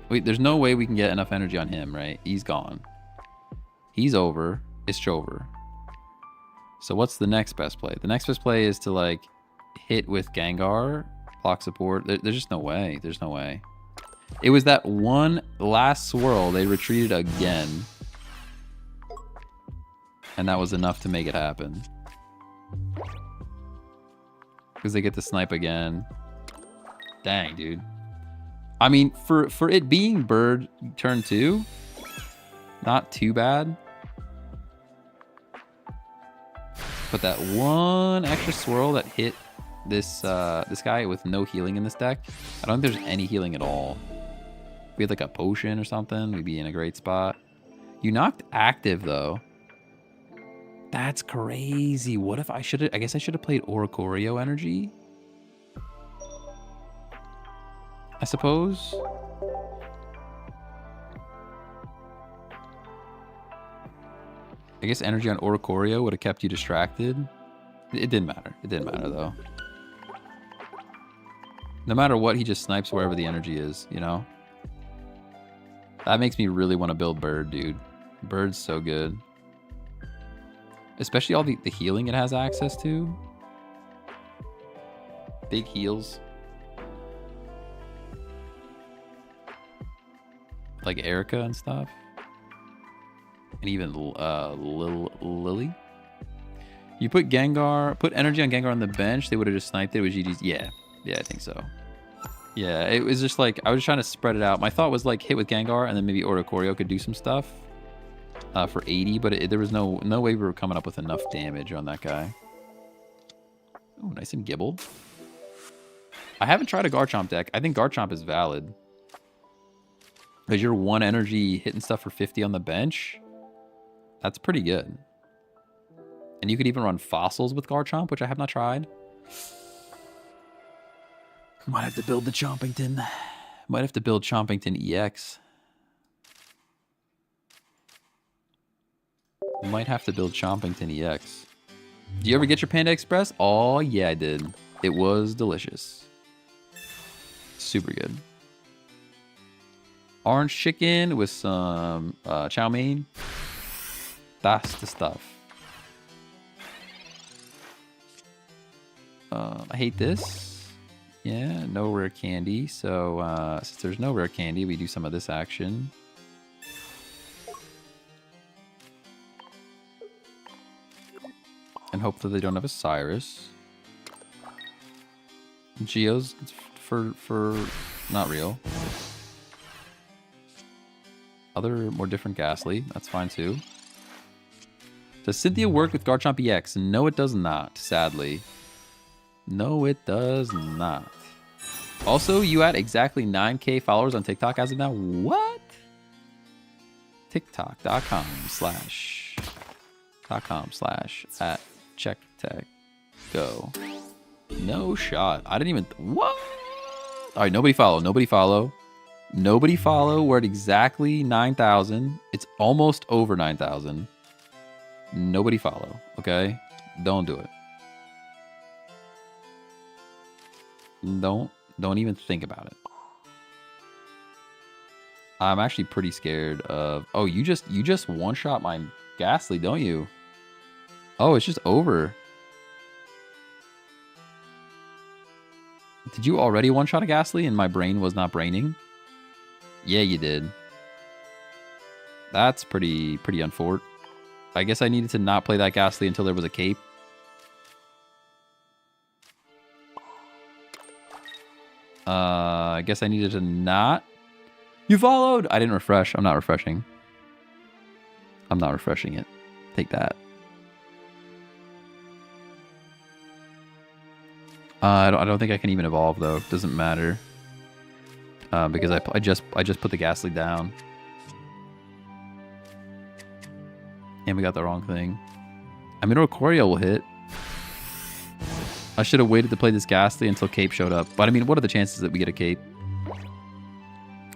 A: Wait, there's no way we can get enough energy on him, right? He's gone. He's over. It's Jover. So what's the next best play? The next best play is to like hit with Gengar, block support. There's just no way. There's no way. It was that one last swirl. They retreated again. And that was enough to make it happen. Because they get to snipe again. Dang, dude. I mean, for it being bird turn 2, not too bad. But that one extra swirl that hit this this guy with no healing in this deck, I don't think there's any healing at all. If we had like a potion or something, we'd be in a great spot. You knocked active though. That's crazy. What if I guess I should have played Oricorio energy? I suppose. I guess energy on Oricorio would have kept you distracted. It didn't matter. It didn't matter though. No matter what, he just snipes wherever the energy is, you know? That makes me really want to build Bird, dude. Bird's so good. Especially all the healing it has access to. Big heals. Like Erica and stuff. And even Lily. You put Gengar, put energy on Gengar on the bench, they would have just sniped it with GG's. Yeah, I think so. Yeah, it was just like, I was just trying to spread it out. My thought was like hit with Gengar and then maybe Oricorio could do some stuff for 80, but there was no way we were coming up with enough damage on that guy. Oh, nice and Gibble. I haven't tried a Garchomp deck. I think Garchomp is valid. Because you're 1 energy hitting stuff for 50 on the bench. That's pretty good. And you could even run Fossils with Garchomp, which I have not tried. Might have to build the Chompington. Might have to build Chompington EX. Might have to build Chompington EX. Do you ever get your Panda Express? Oh, yeah, I did. It was delicious. Super good. Orange chicken with some chow mein. That's the stuff. I hate this. Yeah, no rare candy. So since there's no rare candy, we do some of this action. And hope that they don't have a Cyrus. Geo's for not real. Other more different Ghastly, that's fine too. Does Cynthia work with Garchomp EX? No, it does not, sadly. No, it does not. Also, you had exactly 9K followers on TikTok as of now. What? TikTok.com/@CheckTech.Go. No shot. I didn't even. What? All right, nobody follow. Nobody follow. Nobody follow. We're at exactly 9,000. It's almost over 9,000. Nobody follow. Okay? Don't do it. Don't even think about it. I'm actually pretty scared of. Oh, you just one-shot my Ghastly, don't you? Oh, it's just over. Did you already one-shot a Ghastly and my brain was not braining? Yeah, you did. That's pretty unfort. I guess I needed to not play that Ghastly until there was a cape. I guess I needed to not. You followed! I didn't refresh. I'm not refreshing. I'm not refreshing it. Take that. I don't think I can even evolve though. It doesn't matter. Because I just put the Ghastly down. And we got the wrong thing. I mean, Oricorio will hit. I should have waited to play this Ghastly until Cape showed up. But I mean, what are the chances that we get a Cape?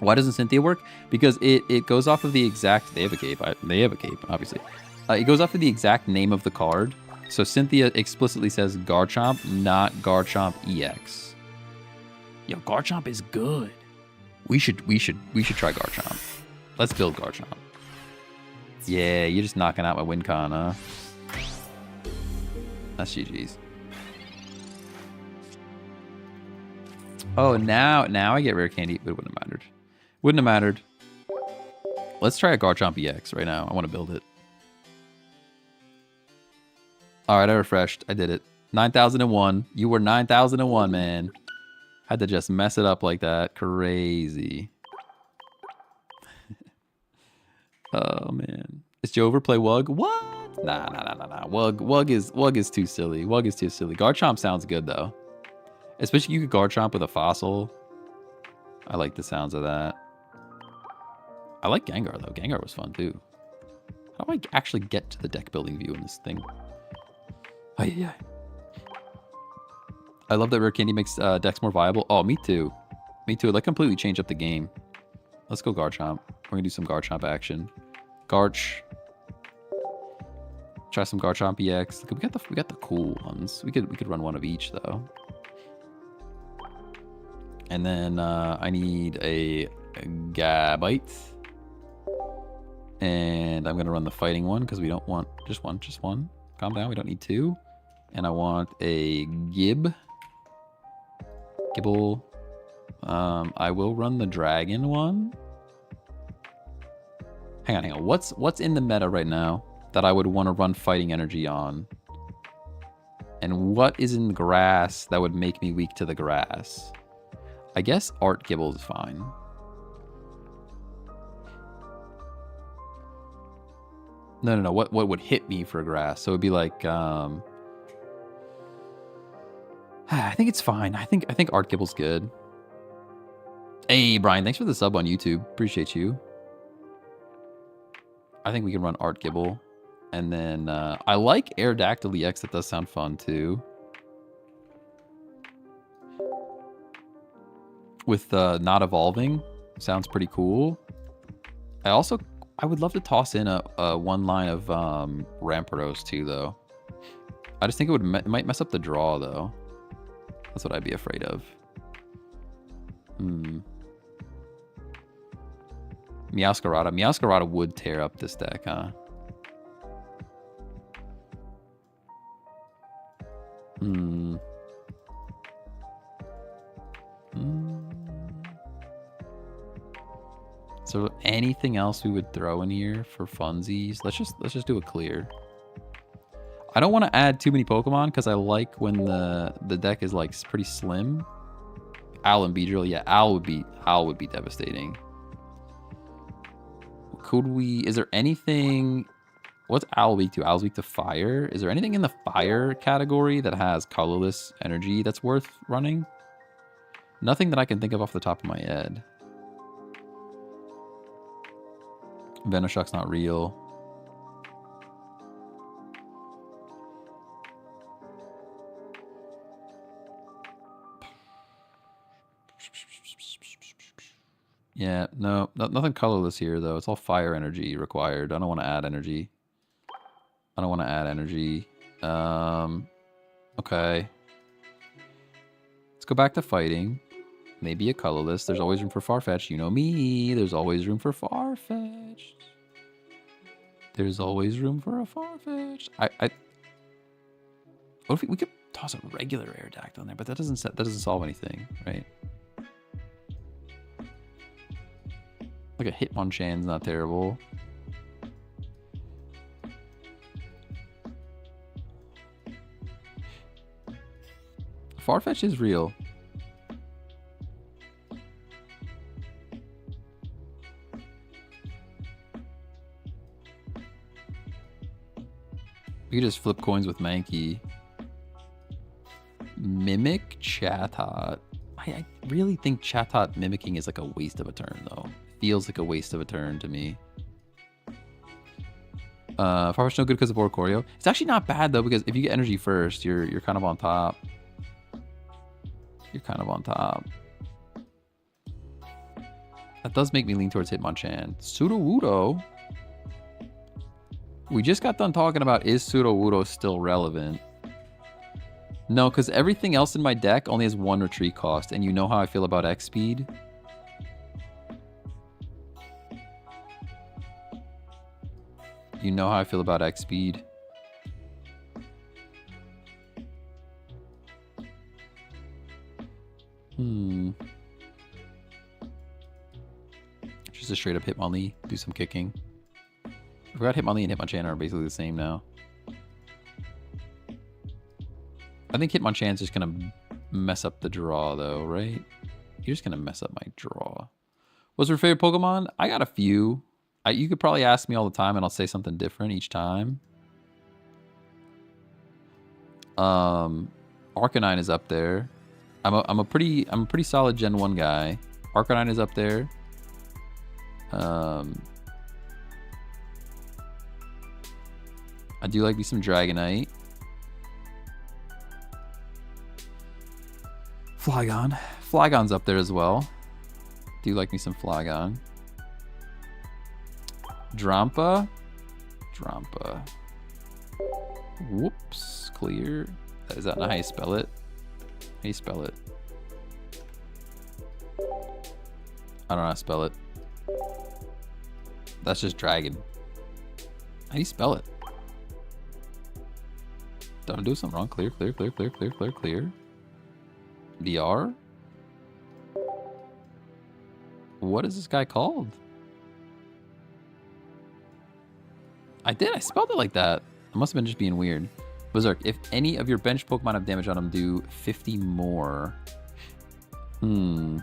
A: Why doesn't Cynthia work? Because it goes off of the exact... They have a Cape. They have a Cape, obviously. It goes off of the exact name of the card. So Cynthia explicitly says Garchomp, not Garchomp EX. Yo, Garchomp is good. We should try Garchomp. Let's build Garchomp. Yeah, you're just knocking out my win con, huh? That's GG's. Oh, now I get rare candy, but it wouldn't have mattered. Wouldn't have mattered. Let's try a Garchomp EX right now. I want to build it. All right, I refreshed. I did it. 9,001. You were 9,001, man. Had to just mess it up like that. Crazy. Oh, man. Is Jover play Wug? What? Nah. Wug is too silly. Wug is too silly. Garchomp sounds good, though. Especially you could Garchomp with a fossil. I like the sounds of that. I like Gengar, though. Gengar was fun, too. How do I actually get to the deck building view in this thing? Oh, yeah. I love that Rare Candy makes decks more viable. Oh, me too. Me too. It like completely changed up the game. Let's go Garchomp. We're going to do some Garchomp action. Garch. Try some Garchomp EX. We got the cool ones. We could run one of each, though. And then I need a Gabite. And I'm going to run the fighting one because we don't want just one. Calm down. We don't need two. And I want a Gibble. I will run the dragon one. Hang on. What's in the meta right now that I would want to run fighting energy on? And what is in the grass that would make me weak to the grass? I guess Art Gibble is fine. No. What would hit me for grass? So it would be like I think it's fine. I think Art Gibble's good. Hey Brian, thanks for the sub on YouTube. Appreciate you. I think we can run Art Gibble. And then I like Aerodactyl EX. That does sound fun too. With not evolving. Sounds pretty cool. I would love to toss in a one line of Rampardos too, though. I just think it might mess up the draw, though. That's what I'd be afraid of. Meowscarada. Meowscarada would tear up this deck, huh? So anything else we would throw in here for funsies? Let's just do a clear. I don't want to add too many Pokemon because I like when the deck is like pretty slim. Owl and Beedrill, yeah, Owl would be devastating. Could we? Is there anything? What's Owl weak to? Owl's weak to fire. Is there anything in the fire category that has colorless energy that's worth running? Nothing that I can think of off the top of my head. Venoshock's not real. Yeah, no, nothing colorless here, though. It's all fire energy required. I don't want to add energy. Okay. Let's go back to fighting. Maybe a colorless. There's always room for Farfetch. You know me. There's always room for Farfetch. There's always room for a Farfetch. What if we could toss a regular Aerodactyl in there, but that doesn't solve anything, right? Like a Hitmonchan's not terrible. Farfetch is real. We could just flip coins with Mankey. Mimic Chatot. I really think Chatot mimicking is like a waste of a turn, though. Feels like a waste of a turn to me. Farfetch no good because of Oricorio. It's actually not bad, though, because if you get energy first, you're kind of on top. You're kind of on top. That does make me lean towards Hitmonchan. Sudowoodo. We just got done talking about, is Sudowoodo still relevant? No, because everything else in my deck only has 1 retreat cost, and you know how I feel about X speed. You know how I feel about X speed. Just a straight up Hitmonlee, do some kicking. I forgot Hitmonlee and Hitmonchan are basically the same now. I think Hitmonchan's just gonna mess up the draw though, right? You're just gonna mess up my draw. What's your favorite Pokemon? I got a few. You could probably ask me all the time and I'll say something different each time. Arcanine is up there. I'm a pretty solid Gen 1 guy. Arcanine is up there. I do like me some Dragonite. Flygon. Flygon's up there as well. Do like me some Flygon. Drampa. Drampa. Whoops. Clear. Is that not how you spell it? How do you spell it? I don't know how to spell it. That's just dragon. How do you spell it? Don't do something wrong. Clear, clear, clear, clear, clear, clear, clear. DR? What is this guy called? I did. I spelled it like that. I must have been just being weird. Berserk. If any of your bench Pokemon have damage on them, do 50 more. 2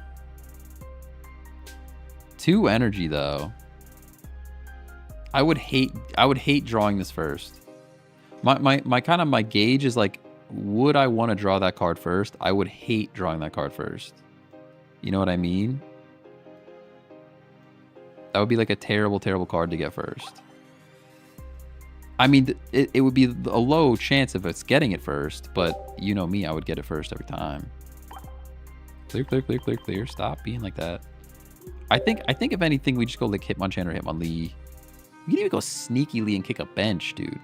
A: energy though. I would hate drawing this first. My gauge is like, would I want to draw that card first? I would hate drawing that card first. You know what I mean? That would be like a terrible, terrible card to get first. I mean, it would be a low chance of us getting it first, but you know me, I would get it first every time. Clear, clear, clear, clear, clear. Stop being like that. I think if anything, we just go like Hitmonchan or Hitmonlee. We can even go sneakily and kick a bench, dude.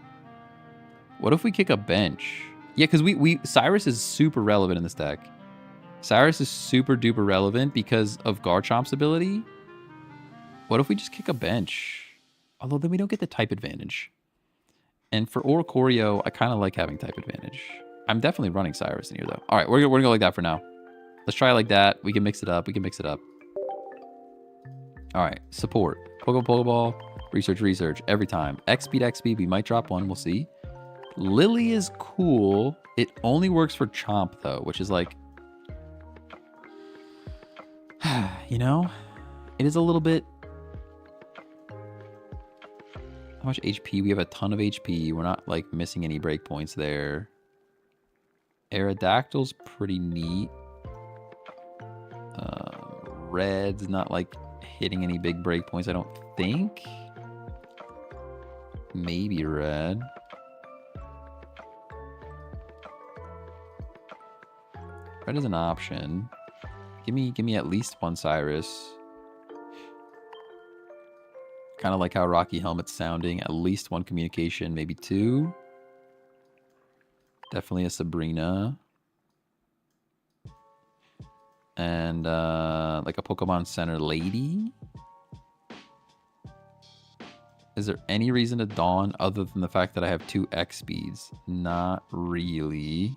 A: What if we kick a bench? Yeah, because Cyrus is super relevant in this deck. Cyrus is super duper relevant because of Garchomp's ability. What if we just kick a bench? Although then we don't get the type advantage. And for Oricorio, I kind of like having type advantage. I'm definitely running Cyrus in here though. All right, we're gonna go like that for now. Let's try it like that. We can mix it up. We can mix it up. All right, support. Pokeball, research, every time. X speed, we might drop one, we'll see. Lily is cool. It only works for Chomp though, which is like, you know, it is a little bit. How much HP? We have a ton of HP. We're not like missing any breakpoints there. Aerodactyl's pretty neat. Red's not like hitting any big breakpoints, I don't think. Maybe red. Red is an option. Give me at least one Cyrus. Kind of like how Rocky Helmet's sounding. At least one communication, maybe 2. Definitely a Sabrina. And like a Pokemon Center lady. Is there any reason to Dawn other than the fact that I have 2 X speeds? Not really.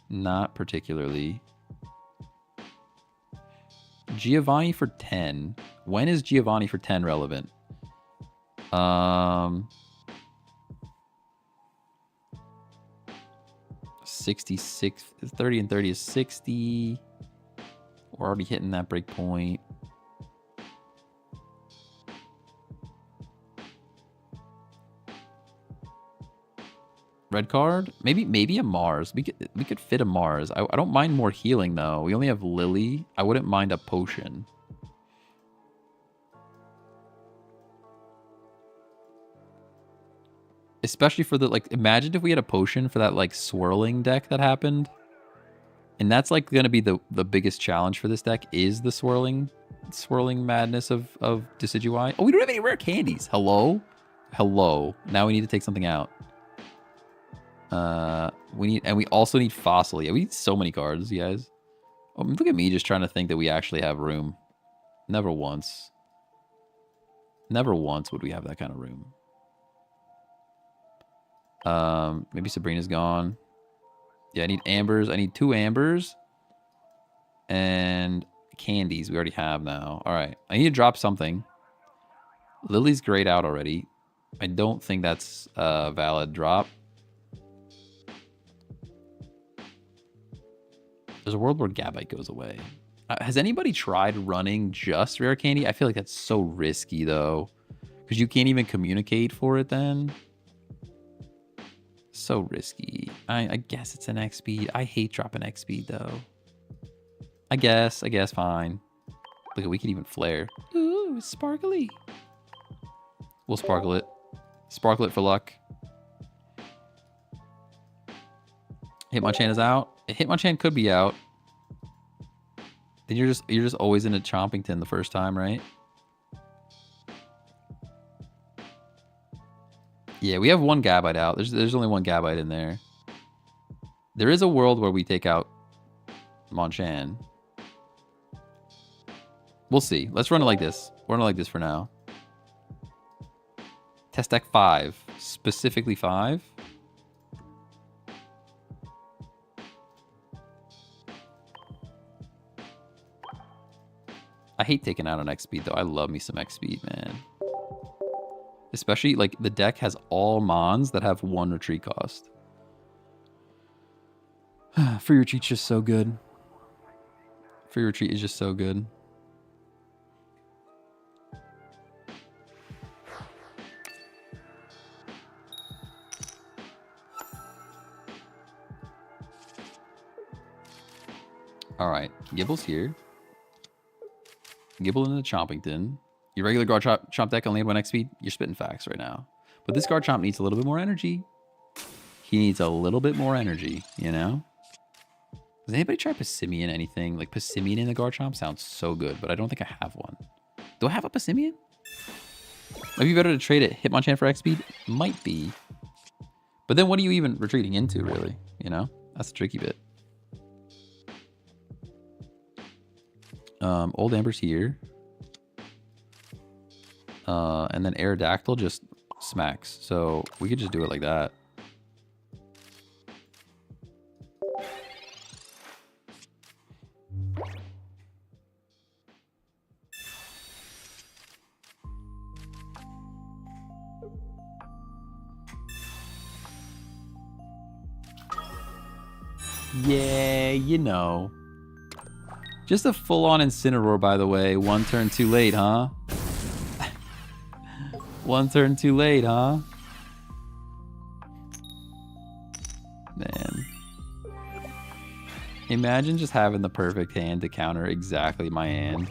A: Not particularly. Giovanni for 10. When is Giovanni for 10 relevant? 66, 30 and 30 is 60. We're already hitting that break point. Red card? Maybe a Mars. We could fit a Mars. I don't mind more healing though. We only have Lily. I wouldn't mind a potion. Especially for the, like, imagine if we had a potion for that, like, swirling deck that happened. And that's, like, going to be the biggest challenge for this deck is the swirling madness of Decidueye. Oh, we don't have any rare candies. Hello? Hello. Now we need to take something out. We also need Fossil. Yeah, we need so many cards, you guys. Oh, look at me just trying to think that we actually have room. Never once. Never once would we have that kind of room. Maybe Sabrina's gone. Yeah, I need ambers. I need 2 ambers. And candies we already have now. All right. I need to drop something. Lily's grayed out already. I don't think that's a valid drop. There's a world where Gabite goes away. Has anybody tried running just rare candy? I feel like that's so risky, though. Because you can't even communicate for it then. So risky. I guess it's an X speed. I hate dropping X speed, though. I guess, fine. Look, we could even flare. Ooh, it's sparkly. We'll sparkle it. Sparkle it for luck. Hitmonchan is out. Hitmonchan could be out. Then you're just always in a Chompington the first time, right? Yeah, we have 1 Gabite out. There's only 1 Gabite in there. There is a world where we take out Monchan. We'll see. Let's run it like this. Run it like this for now. Test deck 5. Specifically 5. I hate taking out an X speed though. I love me some X speed, man. Especially like the deck has all mons that have 1 retreat cost. Free retreat's just so good. Free retreat is just so good. All right, Gibble's here. Gibble into the Chompington. Your regular Garchomp deck only had 1 X speed. You're spitting facts right now. But this Garchomp needs a little bit more energy. He needs a little bit more energy, you know? Does anybody try Passimian anything? Like Passimian in the Garchomp sounds so good, but I don't think I have one. Do I have a Passimian? Might be better to trade it Hitmonchan for X speed? Might be. But then what are you even retreating into, really? You know? That's the tricky bit. Old Amber's here. And then Aerodactyl just smacks. So we could just do it like that. Yeah, you know. Just a full-on Incineroar, by the way. 1 turn too late, huh? 1 turn too late, huh? Man. Imagine just having the perfect hand to counter exactly my hand.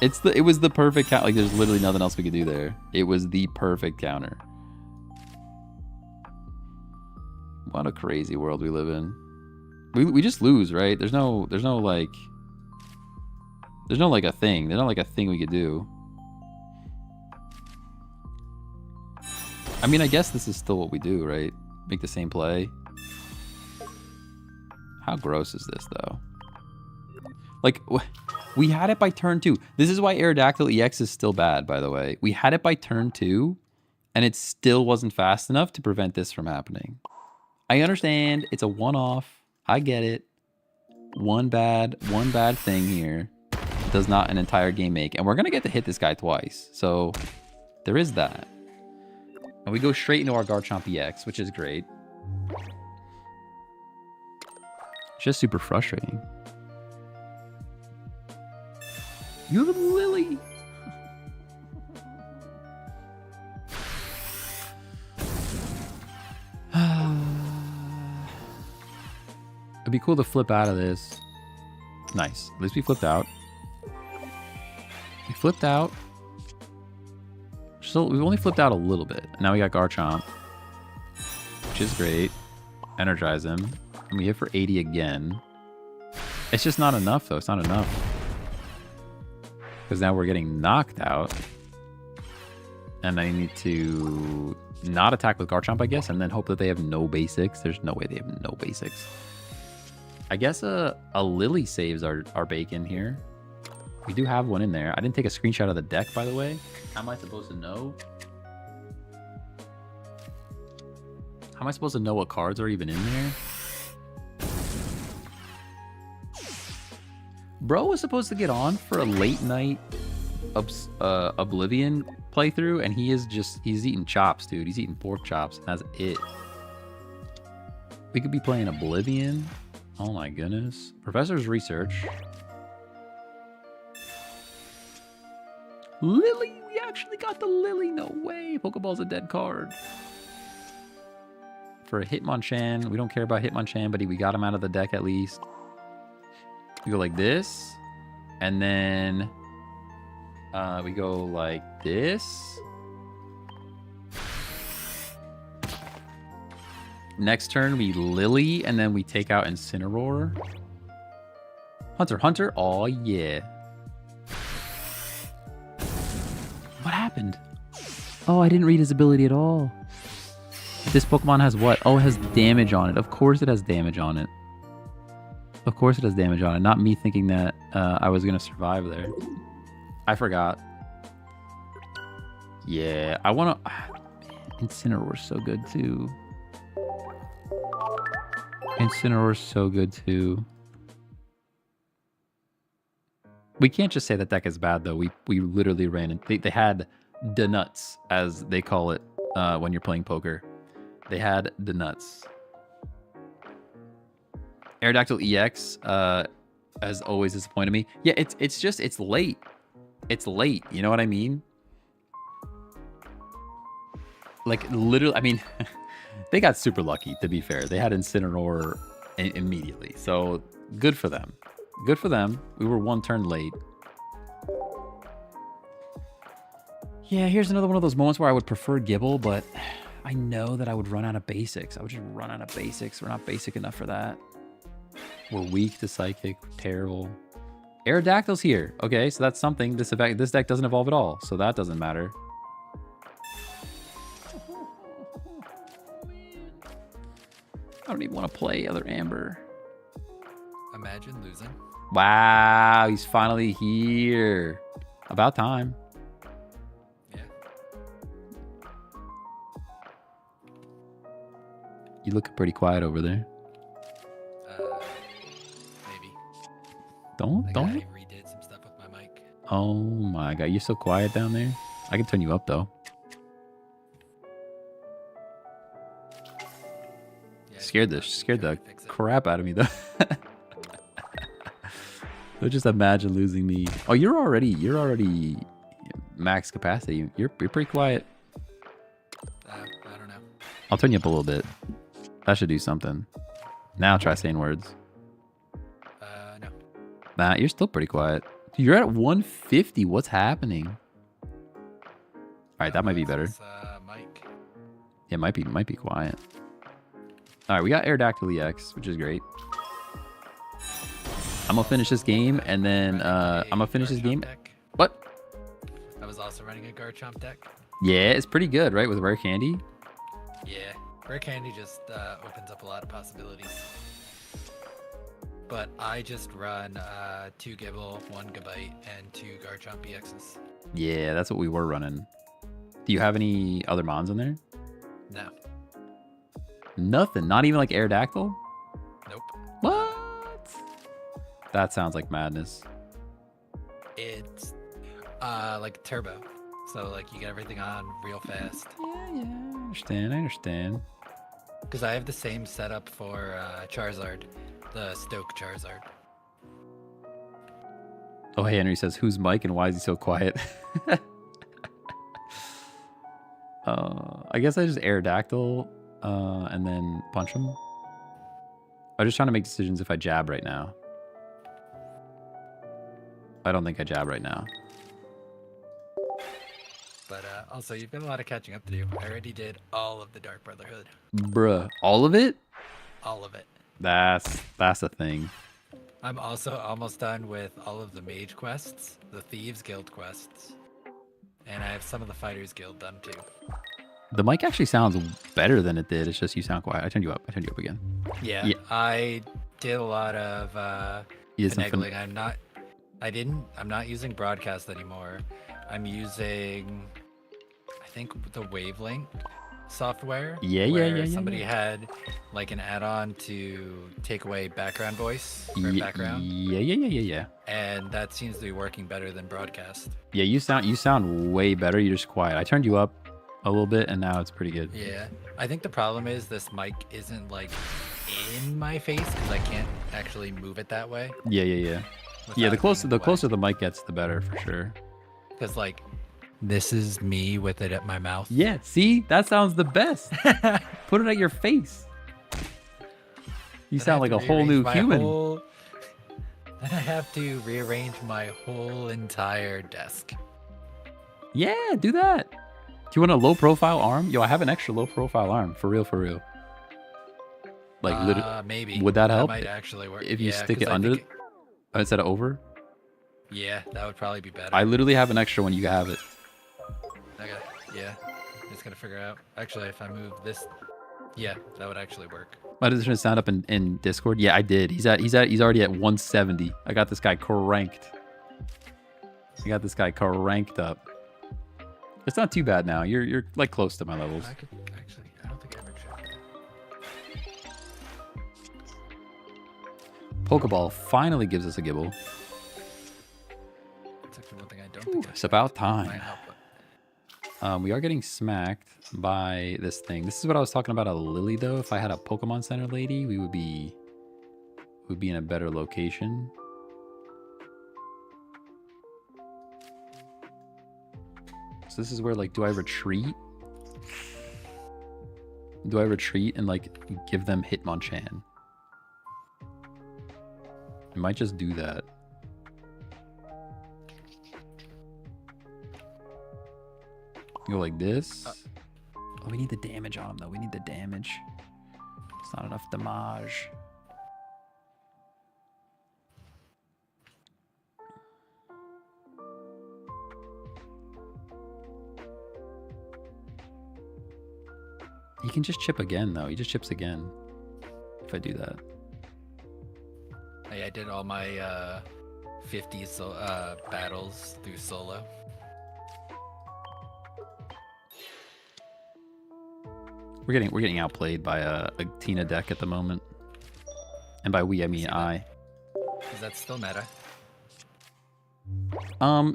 A: It was the perfect count. Like, there's literally nothing else we could do there. It was the perfect counter. What a crazy world we live in. We just lose, right? There's no like a thing. There's not like a thing we could do. I mean, I guess this is still what we do, right? Make the same play. How gross is this, though? Like, we had it by turn 2. This is why Aerodactyl EX is still bad, by the way. We had it by turn 2, and it still wasn't fast enough to prevent this from happening. I understand it's a one-off. I get it. One bad thing here does not an entire game make. And we're going to get to hit this guy twice. So there is that. And we go straight into our Garchomp EX, which is great. Just super frustrating. You have a Lily. It'd be cool to flip out of this. Nice. At least we flipped out. We flipped out. So we've only flipped out a little bit. Now we got Garchomp, which is great. Energize him. And we hit for 80 again. It's just not enough, though. It's not enough. Because now we're getting knocked out. And I need to not attack with Garchomp, I guess, and then hope that they have no basics. There's no way they have no basics. I guess a Lily saves our bacon here. We do have one in there. I didn't take a screenshot of the deck, by the way. How am I supposed to know? How am I supposed to know what cards are even in there? Bro was supposed to get on for a late night Oblivion playthrough, and he's eating chops, dude. He's eating pork chops, and that's it. We could be playing Oblivion. Oh my goodness. Professor's research. Lily! We actually got the Lily! No way! Pokeball's a dead card. For a Hitmonchan. We don't care about Hitmonchan, but we got him out of the deck at least. We go like this. And then we go like this. Next turn, we Lily, and then we take out Incineroar. Hunter. Oh, yeah. What happened? Oh, I didn't read his ability at all. This Pokemon has what? Oh, it has damage on it. Of course it has damage on it. Of course it has damage on it. Not me thinking that I was going to survive there. I forgot. Yeah, I want to... Incineroar's so good, too. Incineroar's so good, too. We can't just say that deck is bad, though. We literally ran... They had the nuts, as they call it when you're playing poker. They had the nuts. Aerodactyl EX, as always, disappointed me. Yeah, it's late. It's late. You know what I mean? Like, literally, I mean, they got super lucky, to be fair. They had Incineroar immediately. So, good for them. Good for them. We were one turn late. Yeah, here's another one of those moments where I would prefer Gibble, but I know that I would run out of basics. I would just run out of basics. We're not basic enough for that. We're weak to Psychic. We're terrible. Aerodactyl's here. Okay, so that's something. This deck doesn't evolve at all, so that doesn't matter. I don't even want to play other Amber.
B: Imagine losing.
A: Wow, he's finally here. About time.
B: Yeah.
A: You look pretty quiet over there.
B: Maybe.
A: Don't.
B: I redid some stuff with my mic.
A: Oh my god, you're so quiet down there. I can turn you up though.
B: Yeah,
A: Scared the crap out of me though. So just imagine losing me. Oh, you're already max capacity. You're pretty quiet.
B: I don't know.
A: I'll turn you up a little bit. That should do something. Now try saying words.
B: No.
A: Nah, you're still pretty quiet. You're at 150. What's happening? All right, that might be better.
B: Mic.
A: Yeah, it might be quiet. All right, we got Aerodactyl EX, which is great. I'm gonna finish this game, and then I'm gonna finish this game.
B: Deck.
A: What?
B: I was also running a Garchomp deck.
A: Yeah, it's pretty good, right? With Rare Candy.
B: Yeah, Rare Candy just opens up a lot of possibilities. But I just run 2 Gibble, 1 Gabite, and 2 Garchomp EXs.
A: Yeah, that's what we were running. Do you have any other mons in there?
B: No.
A: Nothing. Not even like Aerodactyl?
B: Nope.
A: What? That sounds like madness.
B: It's like turbo. So like you get everything on real fast.
A: Yeah, I understand.
B: Because I have the same setup for Charizard, the Stoke Charizard.
A: Oh, hey, Henry says, who's Mike and why is he so quiet? I guess I just Aerodactyl and then punch him. I'm just trying to make decisions if I jab right now. I don't think I jab right now.
B: But also, you've got a lot of catching up to do. I already did all of the Dark Brotherhood.
A: Bruh, all of it?
B: All of it.
A: That's a thing.
B: I'm also almost done with all of the Mage quests, the Thieves Guild quests, and I have some of the Fighters Guild done too.
A: The mic actually sounds better than it did. It's just you sound quiet. I turned you up.
B: Yeah. I did a lot of finagling. I'm not using broadcast anymore. I'm using, I think, the Wavelength software. Where somebody had like an add-on to take away background voice or background.
A: Yeah.
B: And that seems to be working better than broadcast.
A: Yeah, you sound way better. You're just quiet. I turned you up a little bit, and now it's pretty good.
B: Yeah, I think the problem is this mic isn't like in my face because I can't actually move it that way.
A: Yeah. The closer the mic gets, the better for sure.
B: Because like, this is me with it at my mouth.
A: Yeah, see, that sounds the best. Put it at your face. You sound like a whole new human.
B: Then I have to rearrange my whole entire desk.
A: Yeah, do that. Do you want a low profile arm? Yo, I have an extra low profile arm. For real. Like,
B: maybe.
A: Would that help?
B: That might actually work.
A: If you stick it under instead of over?
B: Yeah, that would probably be better.
A: I literally have an extra one. You have it.
B: Okay, yeah. I'm just gonna figure out. Actually, if I move this, yeah, that would actually work.
A: Might have just sound up in Discord. Yeah, I did. He's already at 170. I got this guy cranked. Up. It's not too bad now. You're like close to my levels.
B: I don't think I ever checked.
A: Pokeball finally gives us a Gibble.
B: That's actually one thing I don't think
A: It's about time.
B: might help.
A: We are getting smacked by this thing. This is what I was talking about a Lily, though. If I had a Pokemon Center lady, we would be in a better location. So this is where, like, do I retreat? Do I retreat and, like, give them Hitmonchan? I might just do that. Go like this. Oh, we need the damage on him, though. We need the damage. It's not enough damage. He can just chip again, though. He just chips again. If I do that.
B: Hey, I did all my 50 battles through solo.
A: We're getting outplayed by a Tina deck at the moment. And by we, I mean I.
B: Is that still meta?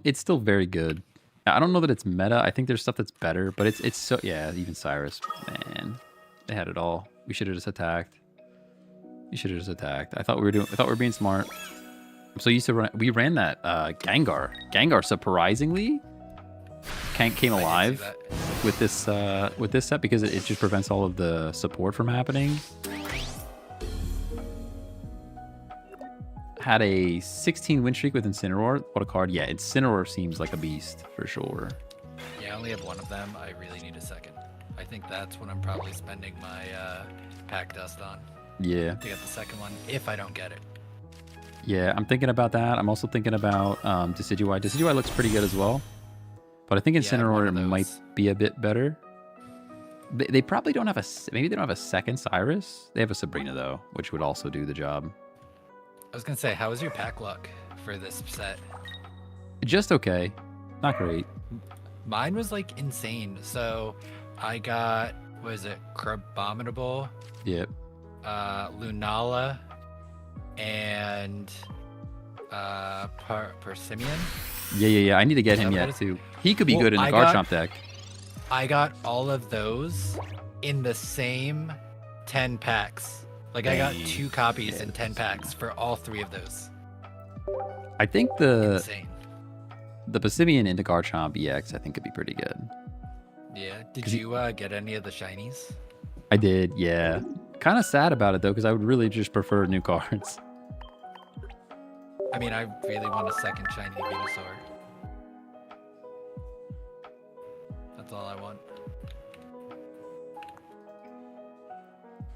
A: It's still very good. I don't know that it's meta. I think there's stuff that's better, but it's so, yeah, even Cyrus, man, they had it all. We should have just attacked. I thought we were being smart. I'm so used to we ran that Gengar. Gengar surprisingly came alive with this set because it just prevents all of the support from happening. Had a 16 win streak with Incineroar. What a card. Yeah, Incineroar seems like a beast for sure.
B: Yeah, I only have one of them. I really need a second. I think that's what I'm probably spending my pack dust on.
A: Yeah.
B: To get the second one, if I don't get it.
A: Yeah, I'm thinking about that. I'm also thinking about Decidueye. Decidueye looks pretty good as well. But I think Incineroar might be a bit better. They probably don't have maybe they don't have a second Cyrus. They have a Sabrina, though, which would also do the job.
B: I was going to say, how was your pack luck for this set?
A: Just okay. Not great.
B: Mine was, like, insane. So, I got, what is it, Crabominable?
A: Yep.
B: Lunala, and Persimmon.
A: Yeah. I need to get him yet, too. He could be good in the Garchomp deck.
B: I got all of those in the same 10 packs. Like, I got 2 copies in 10 packs for all 3 of those.
A: I think the
B: Insane.
A: The Persimmon into Garchomp EX, I think, could be pretty good.
B: Yeah. Did you get any of the shinies?
A: I did, yeah. Kind of sad about it, though, because I would really just prefer new cards.
B: I mean, I really want a second shiny Venusaur. That's all I want.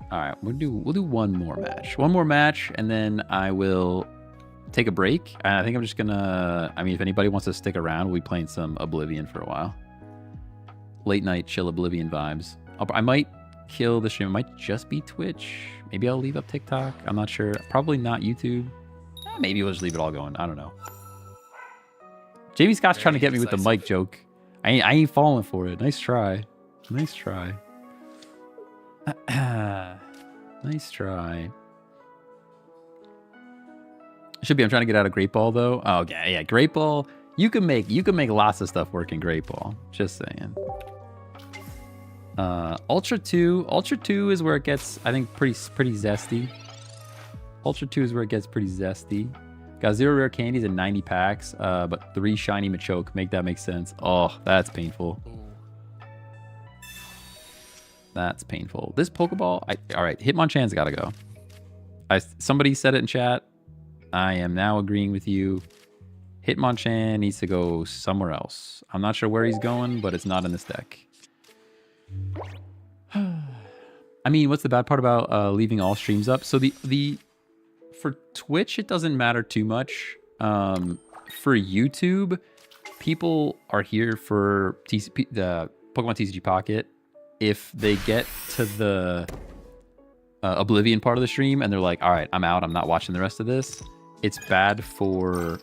A: All right, we'll do one more match, and then I will take a break. I think I'm just gonna. I mean, if anybody wants to stick around, we'll be playing some Oblivion for a while. Late night chill Oblivion vibes. I might kill the stream. It might just be Twitch. Maybe I'll leave up TikTok. I'm not sure. Probably not YouTube. Maybe we'll just leave it all going. I don't know. Jamie Scott's trying to
B: Very
A: get me with the
B: decisive.
A: mic joke. I ain't falling for it. Nice try. Nice try. Nice try. Should be. I'm trying to get out of Great Ball though. Oh yeah. Great Ball. You can make lots of stuff work in Great Ball. Just saying. Ultra 2 is where it gets, I think, pretty zesty. Ultra 2 is where it gets pretty zesty. Got 0 rare candies and 90 packs, but 3 shiny Machoke. Make that make sense. Oh, that's painful. That's painful. This Pokeball, all right, Hitmonchan's got to go. Somebody said it in chat. I am now agreeing with you. Hitmonchan needs to go somewhere else. I'm not sure where he's going, but it's not in this deck. I mean, what's the bad part about leaving all streams up? So for Twitch, it doesn't matter too much. For YouTube, people are here for the Pokemon TCG Pocket. If they get to the Oblivion part of the stream and they're like, all right, I'm out, I'm not watching the rest of this, it's bad for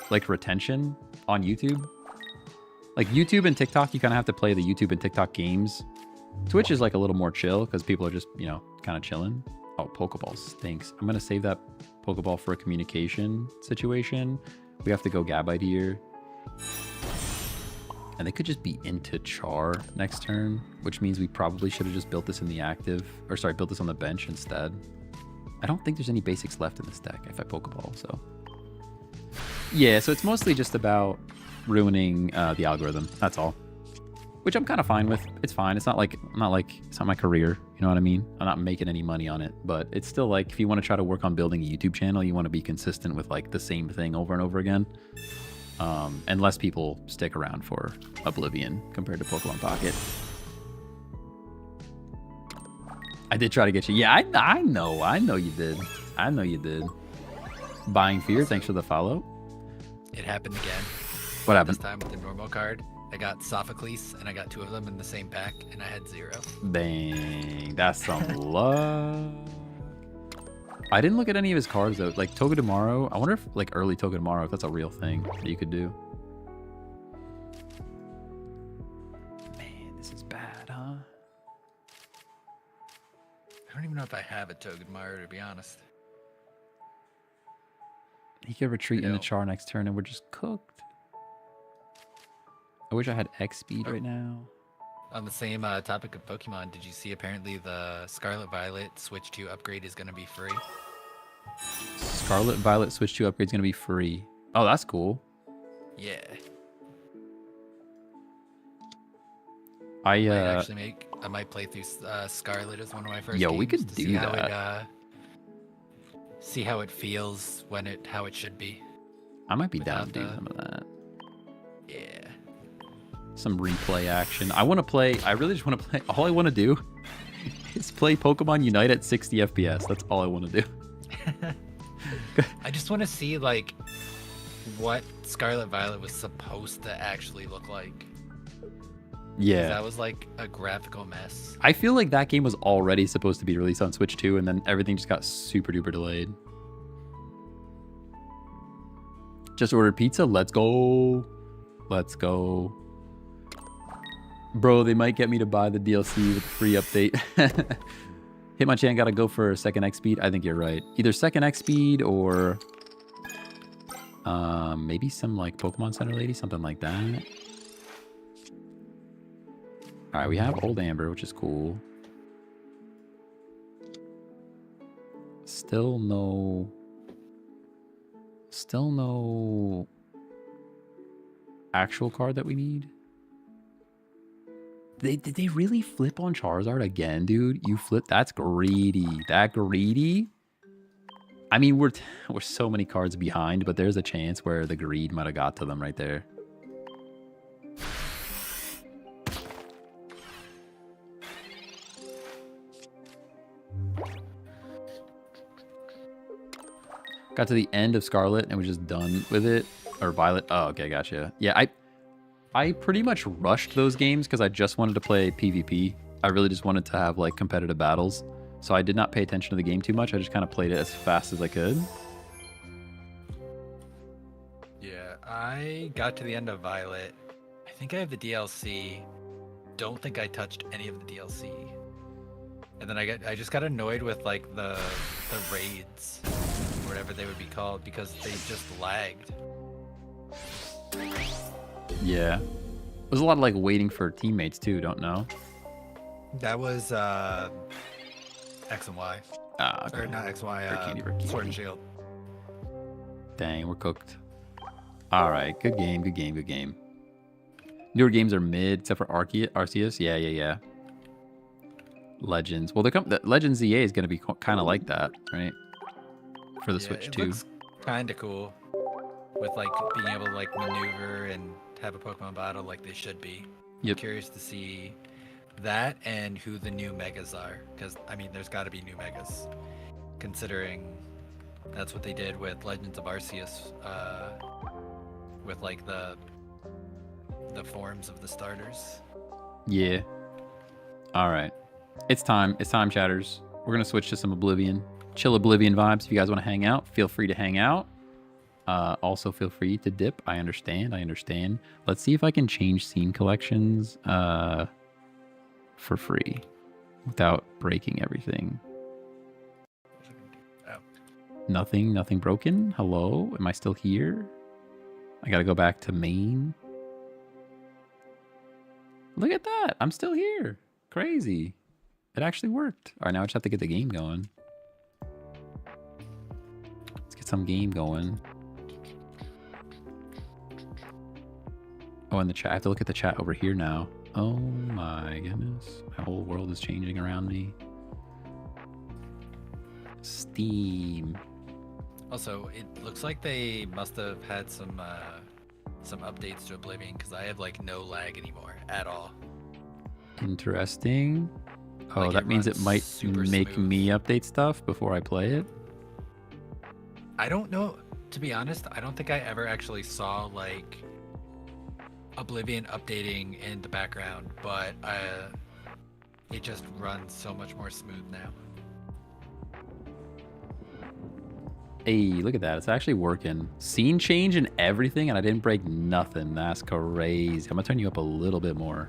A: like retention on YouTube. Like YouTube and TikTok, you kind of have to play the YouTube and TikTok games. Twitch is like a little more chill because people are just, you know, kind of chilling. Oh, Pokeballs stinks. I'm going to save that Pokeball for a communication situation. We have to go Gabite here. And they could just be into Char next turn, which means we probably should have just built this in the active, or sorry, built this on the bench instead. I don't think there's any basics left in this deck if I Pokeball, so. Yeah, so it's mostly just about ruining the algorithm, that's all. Which I'm kind of fine with. It's fine. It's not like it's not my career. You know what I mean? I'm not making any money on it, but it's still like if you want to try to work on building a YouTube channel, you want to be consistent with like the same thing over and over again. And less people stick around for Oblivion compared to Pokemon Pocket. I did try to get you. Yeah, I know you did. I know you did. Buying Fear, thanks for the follow.
B: It happened again.
A: What happened?
B: This time with the normal card. I got Sophocles, and I got 2 of them in the same pack, and I had 0.
A: Dang, that's some luck. I didn't look at any of his cards though. Like Togedemaru, I wonder if like early Togedemaru, if that's a real thing that you could do. Man, this is bad, huh?
B: I don't even know if I have a Togedemaru, to be honest.
A: He could retreat into Char next turn, and we're just cooked. I wish I had X speed right now.
B: On the same topic of Pokemon, did you see apparently the Scarlet Violet Switch 2 upgrade is going to be free?
A: Scarlet Violet Switch 2 upgrade is going to be free. Oh, that's cool.
B: Yeah.
A: I
B: might play through Scarlet as one of my first
A: Yo,
B: games
A: we could
B: to
A: do
B: see
A: that.
B: See how it feels how it should be.
A: I might be down to do some of that.
B: Yeah.
A: Some replay action. I really just want to play. All I want to do is play Pokemon Unite at 60 FPS. That's all I want to do.
B: I just want to see like what Scarlet Violet was supposed to actually look like.
A: Yeah.
B: That was like a graphical mess.
A: I feel like that game was already supposed to be released on Switch 2, and then everything just got super duper delayed. Just ordered pizza. Let's go. Let's go. Bro, they might get me to buy the DLC with the free update. Hitmonchan gotta go for second X speed. I think you're right. Either second X speed or maybe some like Pokemon Center lady, something like that. All right, we have Old Amber, which is cool. Still no actual card that we need. Did they really flip on Charizard again, dude? You flip? That's greedy. That greedy? I mean, we're so many cards behind, but there's a chance where the greed might have got to them right there. Got to the end of Scarlet and was just done with it. Or Violet. Oh, okay, gotcha. Yeah, I pretty much rushed those games because I just wanted to play PvP. I really just wanted to have like competitive battles. So I did not pay attention to the game too much. I just kind of played it as fast as I could.
B: Yeah, I got to the end of Violet. I think I have the DLC. Don't think I touched any of the DLC. And then I just got annoyed with like the raids, or whatever they would be called, because they just lagged.
A: Yeah. There's a lot of like waiting for teammates too, don't know.
B: That was X and Y.
A: Okay.
B: Or not X and Y,
A: Rikini.
B: Sword and Shield.
A: Dang, we're cooked. Alright, good game, good game, good game. Newer games are mid, except for Arceus. Yeah. Legends. Well, the Legends EA is going to be kind of like that, right? For the Switch too.
B: Looks kind of cool, with like being able to like maneuver and have a Pokemon battle like they should be.
A: Yep.
B: I'm curious to see that and who the new megas are, because I mean, there's got to be new megas, considering that's what they did with Legends of Arceus, with like the forms of the starters.
A: Yeah. All right. It's time. It's time, chatters. We're going to switch to some Oblivion. Chill Oblivion vibes. If you guys want to hang out, feel free to hang out. Also, feel free to dip. I understand. Let's see if I can change scene collections for free without breaking everything.
B: Oh.
A: Nothing broken? Hello? Am I still here? I got to go back to main. Look at that. I'm still here. Crazy. It actually worked. All right, now I just have to get the game going. Let's get some game going. Oh, in the chat. I have to look at the chat over here now. Oh my goodness. My whole world is changing around me. Steam.
B: Also, it looks like they must have had some updates to Oblivion, because I have like no lag anymore at all.
A: Interesting. Oh,
B: Like,
A: that means it might make
B: smooth.
A: me update stuff before I play it.
B: I don't know. To be honest, I don't think I ever actually saw like Oblivion updating in the background, but it just runs so much more smooth now.
A: Hey, look at that. It's actually working. Scene change and everything, and I didn't break nothing. That's crazy. I'm going to turn you up a little bit more.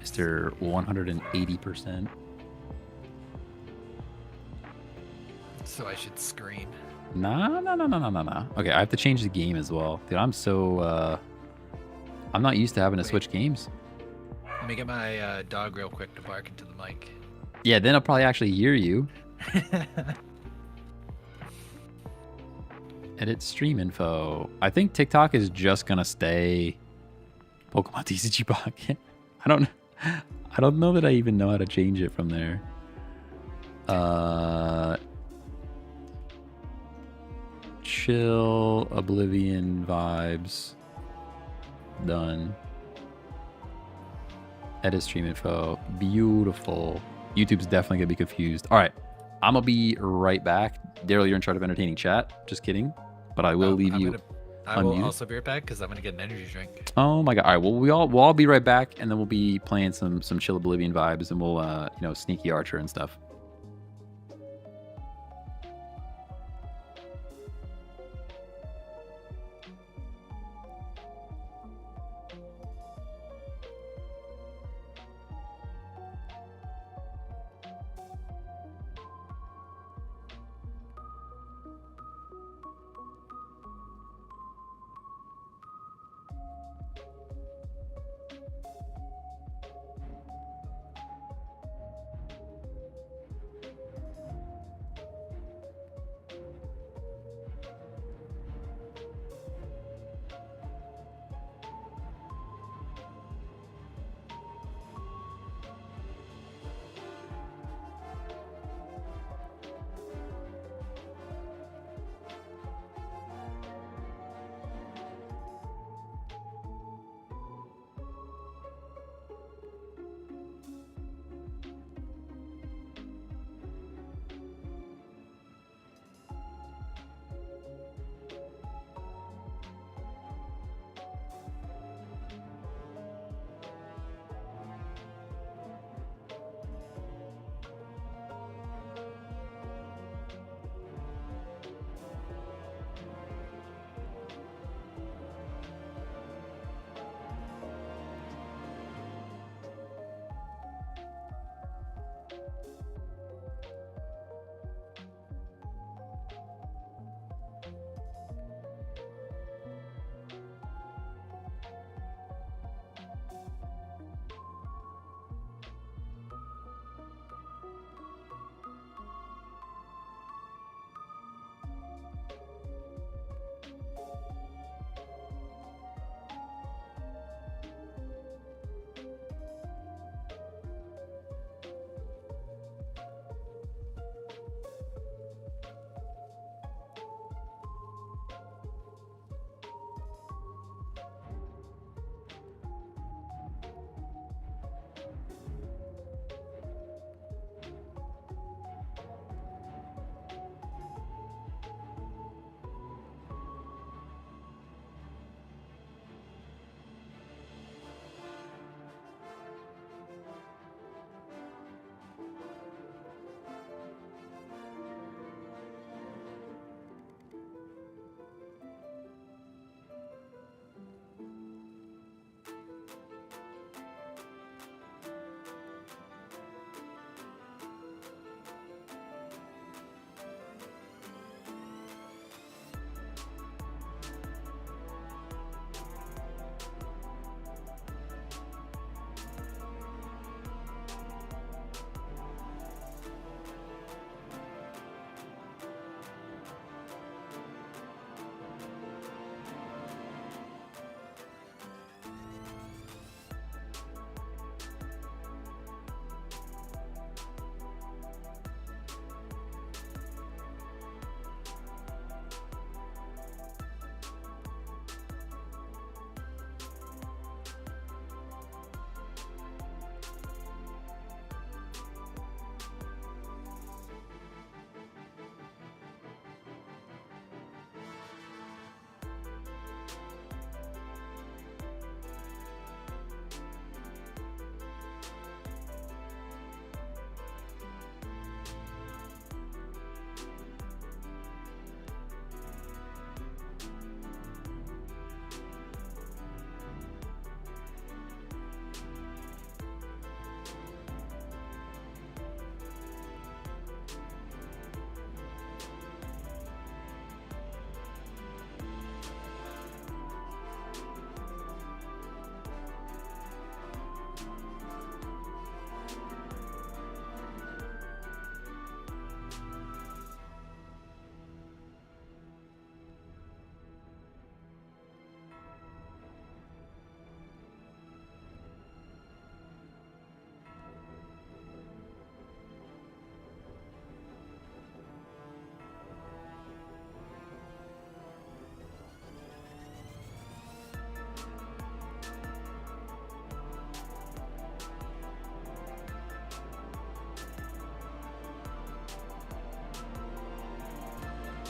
A: Mr. 180%.
B: So I should scream.
A: No. Okay, I have to change the game as well. Dude, I'm so... I'm not used to having to switch games.
B: Let me get my dog real quick to bark into the mic.
A: Yeah, then I'll probably actually hear you. Edit stream info. I think TikTok is just gonna stay Pokemon TCG Pocket. I don't know that I even know how to change it from there. Chill Oblivion vibes. Done. Edit stream info. Beautiful. YouTube's definitely gonna be confused. All right, I'm gonna be right back. Daryl, you're in charge of entertaining chat. Just kidding. But I will leave you.
B: I will also be right back, because I'm gonna get an energy drink.
A: Oh my god! All right, well we'll all be right back, and then we'll be playing some chill Oblivion vibes, and we'll sneaky archer and stuff.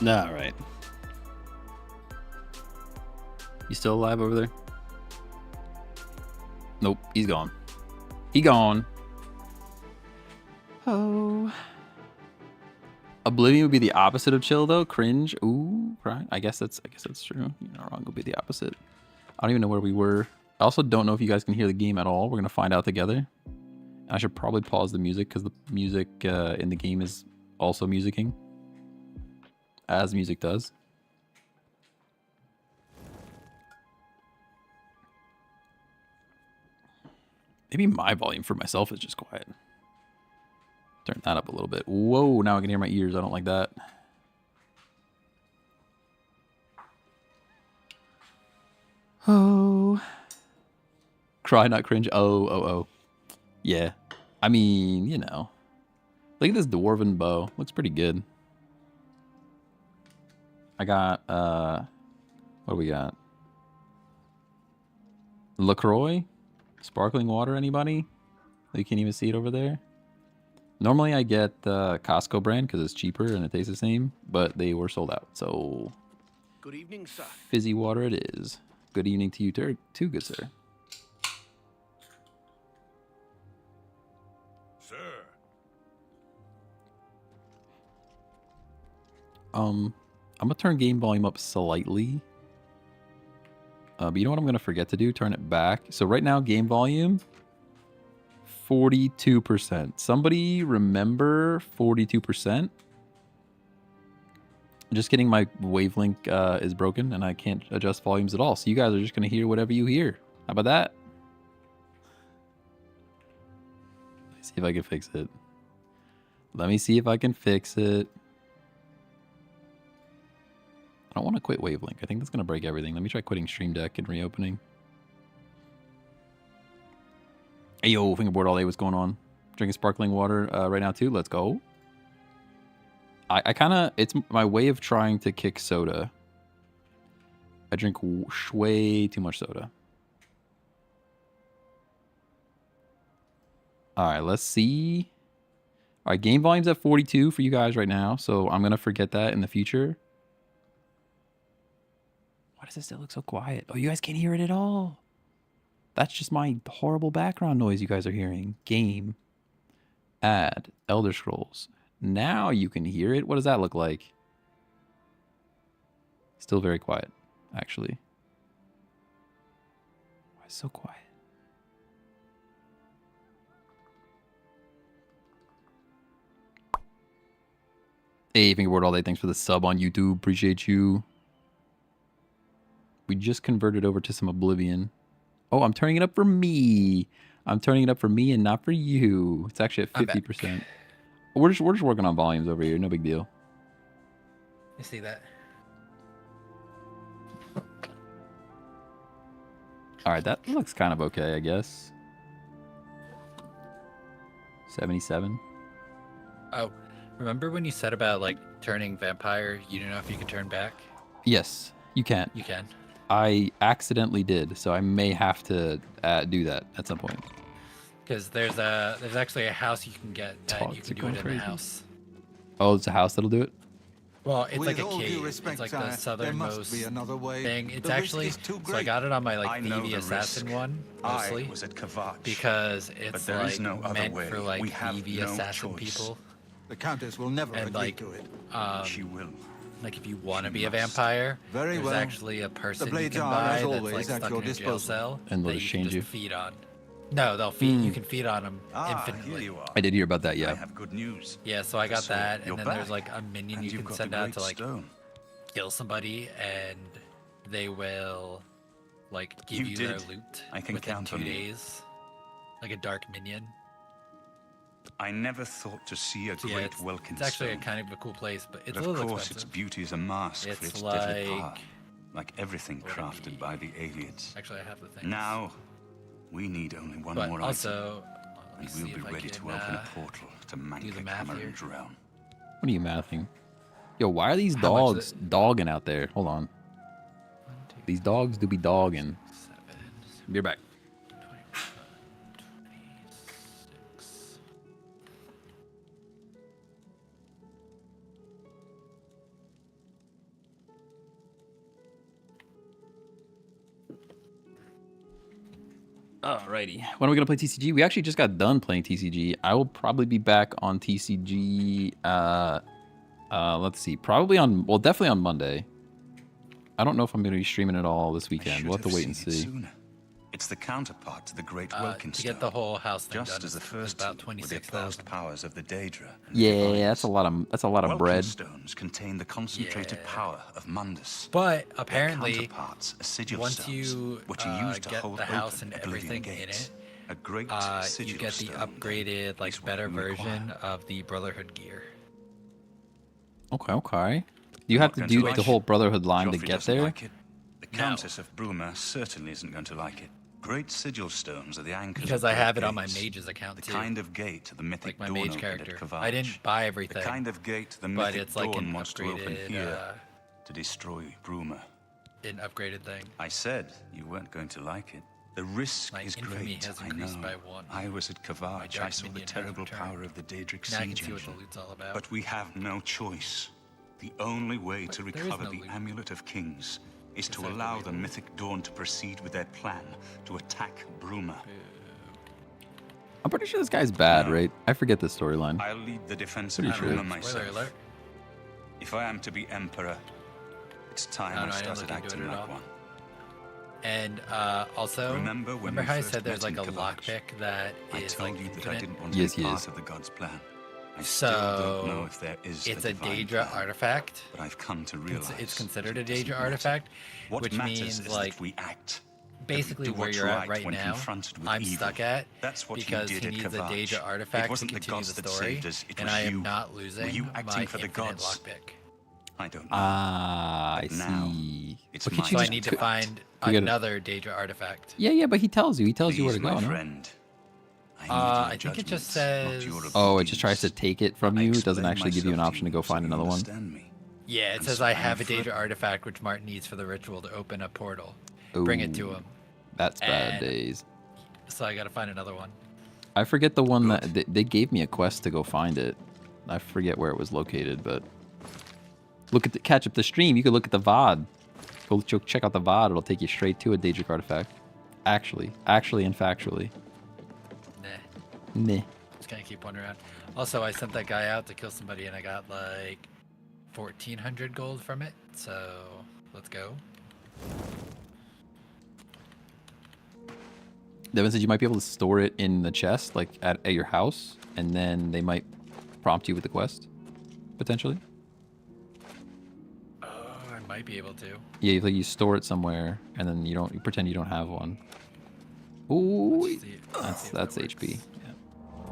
A: All right. You still alive over there? Nope, he's gone. He gone. Oh. Oblivion would be the opposite of chill, though. Cringe. Ooh, right. I guess that's true. You're not wrong. It'll be the opposite. I don't even know where we were. I also don't know if you guys can hear the game at all. We're gonna find out together. I should probably pause the music because the music in the game is also musicking, as music does. Maybe my volume for myself is just quiet. Turn that up a little bit. Whoa, now I can hear my ears. I don't like that. Oh. Cry, not cringe. Oh. Yeah. I mean, you know. Look at this dwarven bow. Looks pretty good. I got, what do we got? LaCroix? Sparkling water, anybody? You can't even see it over there. Normally I get the Costco brand because it's cheaper and it tastes the same, but they were sold out. So,
C: good evening, sir.
A: Fizzy water it is. Good evening to you too, good sir.
C: Sir.
A: I'm gonna turn game volume up slightly. But you know what I'm gonna forget to do? Turn it back. So right now, game volume 42%. Somebody remember 42%? Just kidding, my wavelength is broken and I can't adjust volumes at all. So you guys are just gonna hear whatever you hear. How about that? Let me see if I can fix it. Let me see if I can fix it. I don't want to quit Wavelink. I think that's going to break everything. Let me try quitting Stream Deck and reopening. Hey, yo, fingerboard all day. What's going on? Drinking sparkling water right now, too. Let's go. I kind of... It's my way of trying to kick soda. I drink way too much soda. All right, let's see. All right, game volume's at 42 for you guys right now, so I'm going to forget that in the future. Why does it still look so quiet? Oh, you guys can't hear it at all. That's just my horrible background noise you guys are hearing. Game. Add. Elder Scrolls. Now you can hear it. What does that look like? Still very quiet, actually. Why is it so quiet? Hey, fingerboard all day. Thanks for the sub on YouTube. Appreciate you. We just converted over to some Oblivion. Oh, I'm turning it up for me. I'm turning it up for me and not for you. It's actually at 50%. We're just working on volumes over here. No big deal.
B: You see that?
A: All right, that looks kind of okay, I guess. 77.
B: Oh, remember when you said about like turning vampire? You don't know if you could turn back.
A: Yes, you can.
B: You can.
A: I accidentally did, so I may have to do that at some point.
B: Because there's actually a house you can get that you can do it in the house.
A: Oh, it's a house that'll do it?
B: Well, it's like a cave. It's like the southernmost thing. It's actually, so I got it on my like Thieves Assassin one mostly because it's like meant for like Thieves Assassin people.
C: The Countess will never agree to it.
B: She will. Like if you want to be a vampire, there's actually a person you can buy that's like stuck in a jail cell
A: and they'll
B: that
A: just
B: you can just feed on. No, they'll feed. You can feed on them infinitely.
D: Here you are.
A: I did hear about that, yeah.
D: I have good news.
B: Yeah, so I got that, and then
D: back.
B: there's like a minion you can send out to like kill somebody, and they will like give you their loot within 2 days. Like a dark minion.
D: I never thought to see a great Welkin
B: It's actually
D: stone.
B: a kind of a cool place, but it's
D: But
B: a
D: of
B: little
D: course,
B: expensive.
D: its beauty is a mask for its deadly power, like everything crafted by the aliens.
B: Actually, I have the things.
D: Now, we need only one
B: But
D: more
B: also,
D: item, and we'll be ready to open a portal to Manka Cameron's realm.
A: What are you mathing? Yo, why are these dogs dogging out there? Hold on. These dogs do be dogging. Be right back. Alrighty. When are we gonna play TCG? We actually just got done playing TCG. I will probably be back on TCG. Let's see. Definitely on Monday. I don't know if I'm gonna be streaming it all this weekend. We'll have to wait and see.
D: It's the counterpart to the Great Wilkinstone.
B: To get the whole house thing
D: just
B: done,
D: as the first
B: about
D: two were the opposed
B: 26,000.
D: powers of the Daedra.
A: Yeah, that's a lot of bread.
D: Stones contain the concentrated power of Mundus.
B: But apparently,
D: counterparts, sigil
B: once
D: stones,
B: you
D: which are used to
B: get
D: hold
B: the house
D: open
B: and
D: Oblivion
B: everything in
D: gates.
B: it,
D: A great
B: you
D: sigil
B: get the
D: stone
B: upgraded, like
D: is what
B: better
D: we require.
B: version of the Brotherhood gear.
A: Okay. Do you have to do the whole Brotherhood line to
D: Joffrey
A: get
D: doesn't
A: there?
D: like it. The Countess of Bruma certainly isn't going to like it. Great sigil stones are the anchors.
B: Because
D: of
B: I have it
D: great
B: on my
D: gates.
B: mage's account
D: The
B: too.
D: kind of gate the mythic
B: Like my
D: dawn
B: mage
D: opened
B: character.
D: at Kvatch.
B: I didn't buy everything.
D: The kind of gate the
B: but
D: mythic
B: it's like
D: dawn
B: an
D: wants to open
B: upgraded,
D: here to destroy Bruma.
B: an upgraded thing.
D: I said you weren't going to like it. The risk
B: My
D: is
B: infamy
D: great,
B: has
D: I
B: increased
D: know.
B: by 1.
D: I was at Kvatch.
B: dark
D: I saw the
B: minion has
D: terrible
B: returned.
D: power of the Daedric
B: Now I can
D: siege
B: see what the
D: engine.
B: loot's all about.
D: But we have no choice. The only way to
B: But there is
D: recover
B: no
D: the
B: loot.
D: Amulet of Kings is to
B: Except
D: allow
B: the
D: the
B: loot.
D: Mythic Dawn to proceed with their plan to attack Bruma.
A: I'm pretty sure this guy's bad,
D: No.
A: right? I forget this storyline.
D: I'll lead the defense of
A: Pretty sure.
D: Bruma
B: Spoiler
D: myself.
B: alert.
D: If I am to be Emperor, it's time
B: No,
D: I
B: no, I didn't
D: started
B: look into
D: acting
B: it at
D: like
B: all.
D: one.
B: And also,
D: Remember when we
B: how I
D: first
B: said there's
D: met
B: like a
D: in Kvatch?
B: lockpick that
D: I
B: is
D: told
B: like
D: you that I
B: infinite?
D: didn't want
A: Yes,
D: to be
A: he
D: part
A: is.
D: of the God's plan. I
B: So,
D: still don't know if there is
B: it's a
D: divine
B: Daedra
D: plan,
B: artifact.
D: but I've come to realize
B: It's considered a
D: it doesn't
B: Daedra
D: matter.
B: artifact,
D: What
B: which
D: matters
B: means
D: is
B: like
D: that we act. that we
B: basically
D: do
B: where
D: what's
B: you're at right
D: when
B: now.
D: confronted with
B: I'm
D: evil.
B: stuck at
D: That's what
B: because
D: you did
B: he
D: at
B: needs a
D: Kvatch.
B: Daedra artifact
D: It
B: to
D: wasn't the
B: continue
D: gods
B: the
D: that
B: story,
D: saved us, it
B: and
D: was
B: I am
D: you.
B: not
D: Were
B: losing
D: you acting
B: my
D: for the
B: infinite
D: gods?
B: lockpick.
D: I don't know.
A: Ah, I
D: But now,
A: see.
D: it's
A: But
D: my
A: can't you
B: So I
A: just
B: need to
A: could-
B: find
A: we gotta-
B: another Daedra artifact.
A: Yeah, but he tells you. He tells you where
D: Please,
A: to go,
D: my
A: no?
D: friend. I need
B: I
D: your
B: think it just
D: judgments, not
B: says-
D: your
A: Oh, it just tries to
D: obedience.
A: take it from
D: I
A: you. It doesn't
D: explain
A: actually give you an
D: myself
A: option to
D: you
A: go
D: so
A: find
D: you
A: another one.
D: understand me.
B: Yeah, it
D: And
B: says
D: so
B: I
D: I
B: have a
D: am
B: Daedra artifact which Martin needs for the ritual to open a portal.
A: Ooh,
B: Bring it to him.
A: That's bad
B: And-
A: days.
B: So I gotta find another one.
A: I forget the one
D: Good.
A: that they gave me a quest to go find it. I forget where it was located, but catch up the stream. You could look at the VOD. Go check out the VOD. It'll take you straight to a Daedric artifact. Actually, and factually.
B: Nah.
A: Nah.
B: Just gonna keep wandering around. Also, I sent that guy out to kill somebody and I got like 1,400 gold from it. So let's go.
A: Devin said you might be able to store it in the chest, like at your house, and then they might prompt you with the quest, potentially.
B: Oh, I might be able to.
A: Yeah, like you store it somewhere, and then you pretend you don't have one. Ooh,
B: Let's see if
A: that's
B: that
A: HP.
B: works.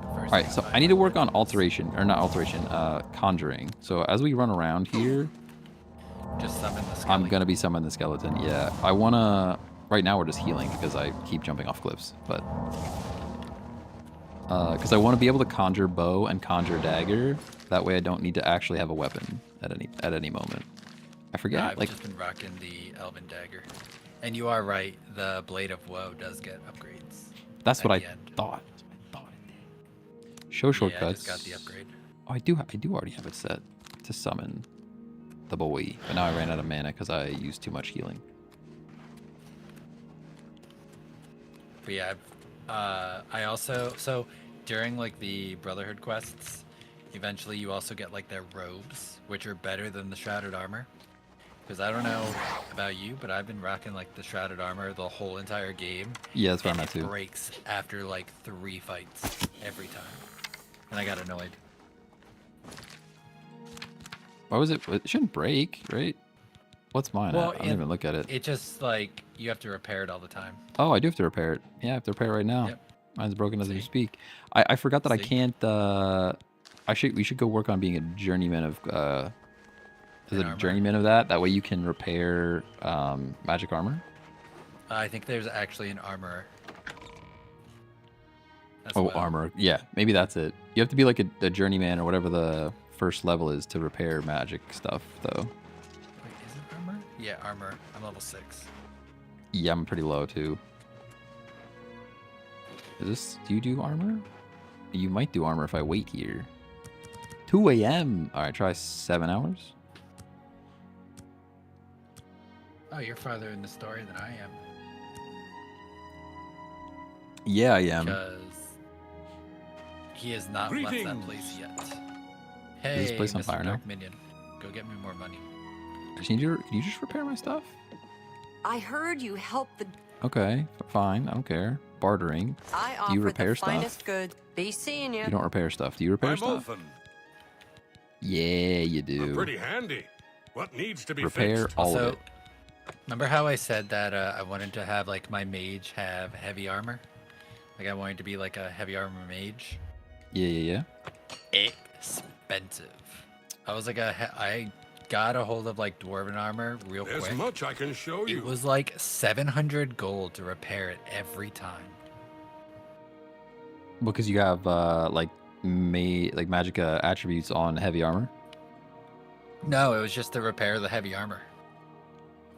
A: All
B: First
A: right,
B: thing
A: so
B: I
A: I need to work on alteration, or not alteration, conjuring. So as we run around here,
B: just summon the
A: I'm
B: skeleton.
A: gonna be summoning the skeleton. Yeah, I wanna. Right now we're just healing because I keep jumping off cliffs, but because I want to be able to conjure bow and conjure dagger. That way I don't need to actually have a weapon at any moment. I forget.
B: I've
A: like
B: just been rocking the Elven Dagger. And you are right, the Blade of Woe does get upgrades.
A: that's what
B: at
A: I
B: the end.
A: thought. It did. Show shortcuts.
B: Yeah, I just got the upgrade.
A: Oh, I do already have it set to summon the boy, but now I ran out of mana because I used too much healing.
B: But yeah, I also, so during like the Brotherhood quests, eventually you also get like their robes, which are better than the Shrouded Armor. Because I don't know about you, but I've been rocking like the Shrouded Armor the whole entire game.
A: Yeah, that's where I'm
B: and
A: at
B: it
A: too.
B: breaks after like 3 fights every time. And I got annoyed.
A: Why was it? It shouldn't break, right? What's mine?
B: Well,
A: I don't even look at it.
B: It just like, you have to repair it all the time.
A: Oh, I do have to repair it. Yeah, I have to repair it right now.
B: Yep.
A: Mine's broken as we
B: See?
A: speak. I forgot that I
B: See?
A: can't. We should go work on being a journeyman of. Is
B: An
A: it a
B: armor?
A: journeyman of that? That way you can repair magic armor.
B: I think there's actually an armorer. as
A: Oh,
B: well.
A: armor. Yeah, maybe that's it. You have to be like a journeyman or whatever the first level is to repair magic stuff, though.
B: Wait, is it armor? Yeah, armor. I'm level 6.
A: Yeah, I'm pretty low too. Do you do armor? You might do armor if I wait here. 2 a.m. All right, try 7 hours.
B: Oh, you're farther in the story than I am.
A: Yeah, I am.
B: Because he has not left that place yet. Hey,
A: Is this place on
B: Mr.
A: fire now?
B: Dark Minion, go get me more money.
A: Can you just repair my stuff?
E: I heard you helped the.
A: Okay, fine. I don't care. Bartering.
E: I
A: Do you
E: offered
A: repair
E: the
A: stuff?
E: finest good. Be seeing you.
A: You don't repair stuff. Do you repair stuff? Yeah, you do.
F: Pretty handy. What needs to be
A: Repair
F: fixed?
A: all of
B: Also,
A: it.
B: remember how I said that I wanted to have like my mage have heavy armor? Like I wanted to be like a heavy armor mage.
A: Yeah.
B: Expensive. I was like I got a hold of like dwarven armor real
F: There's
B: quick.
F: much I can show you.
B: It was like 700 gold to repair it every time.
A: Because you have like magic attributes on heavy armor.
B: No, it was just to repair the heavy armor.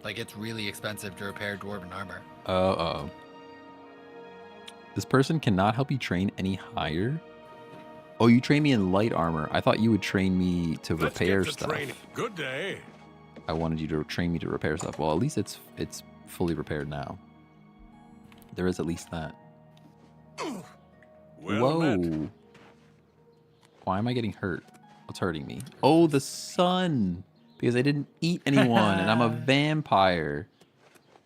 B: Like it's really expensive to repair dwarven armor.
A: Oh. This person cannot help you train any higher. Oh, you train me in light armor. I thought you would train me to repair stuff.
F: Training. Good day.
A: I wanted you to train me to repair stuff. Well, at least it's fully repaired now. There is at least that.
F: Well
A: Whoa.
F: met.
A: Why am I getting hurt? What's hurting me? Oh, the sun. Because I didn't eat anyone and I'm a vampire.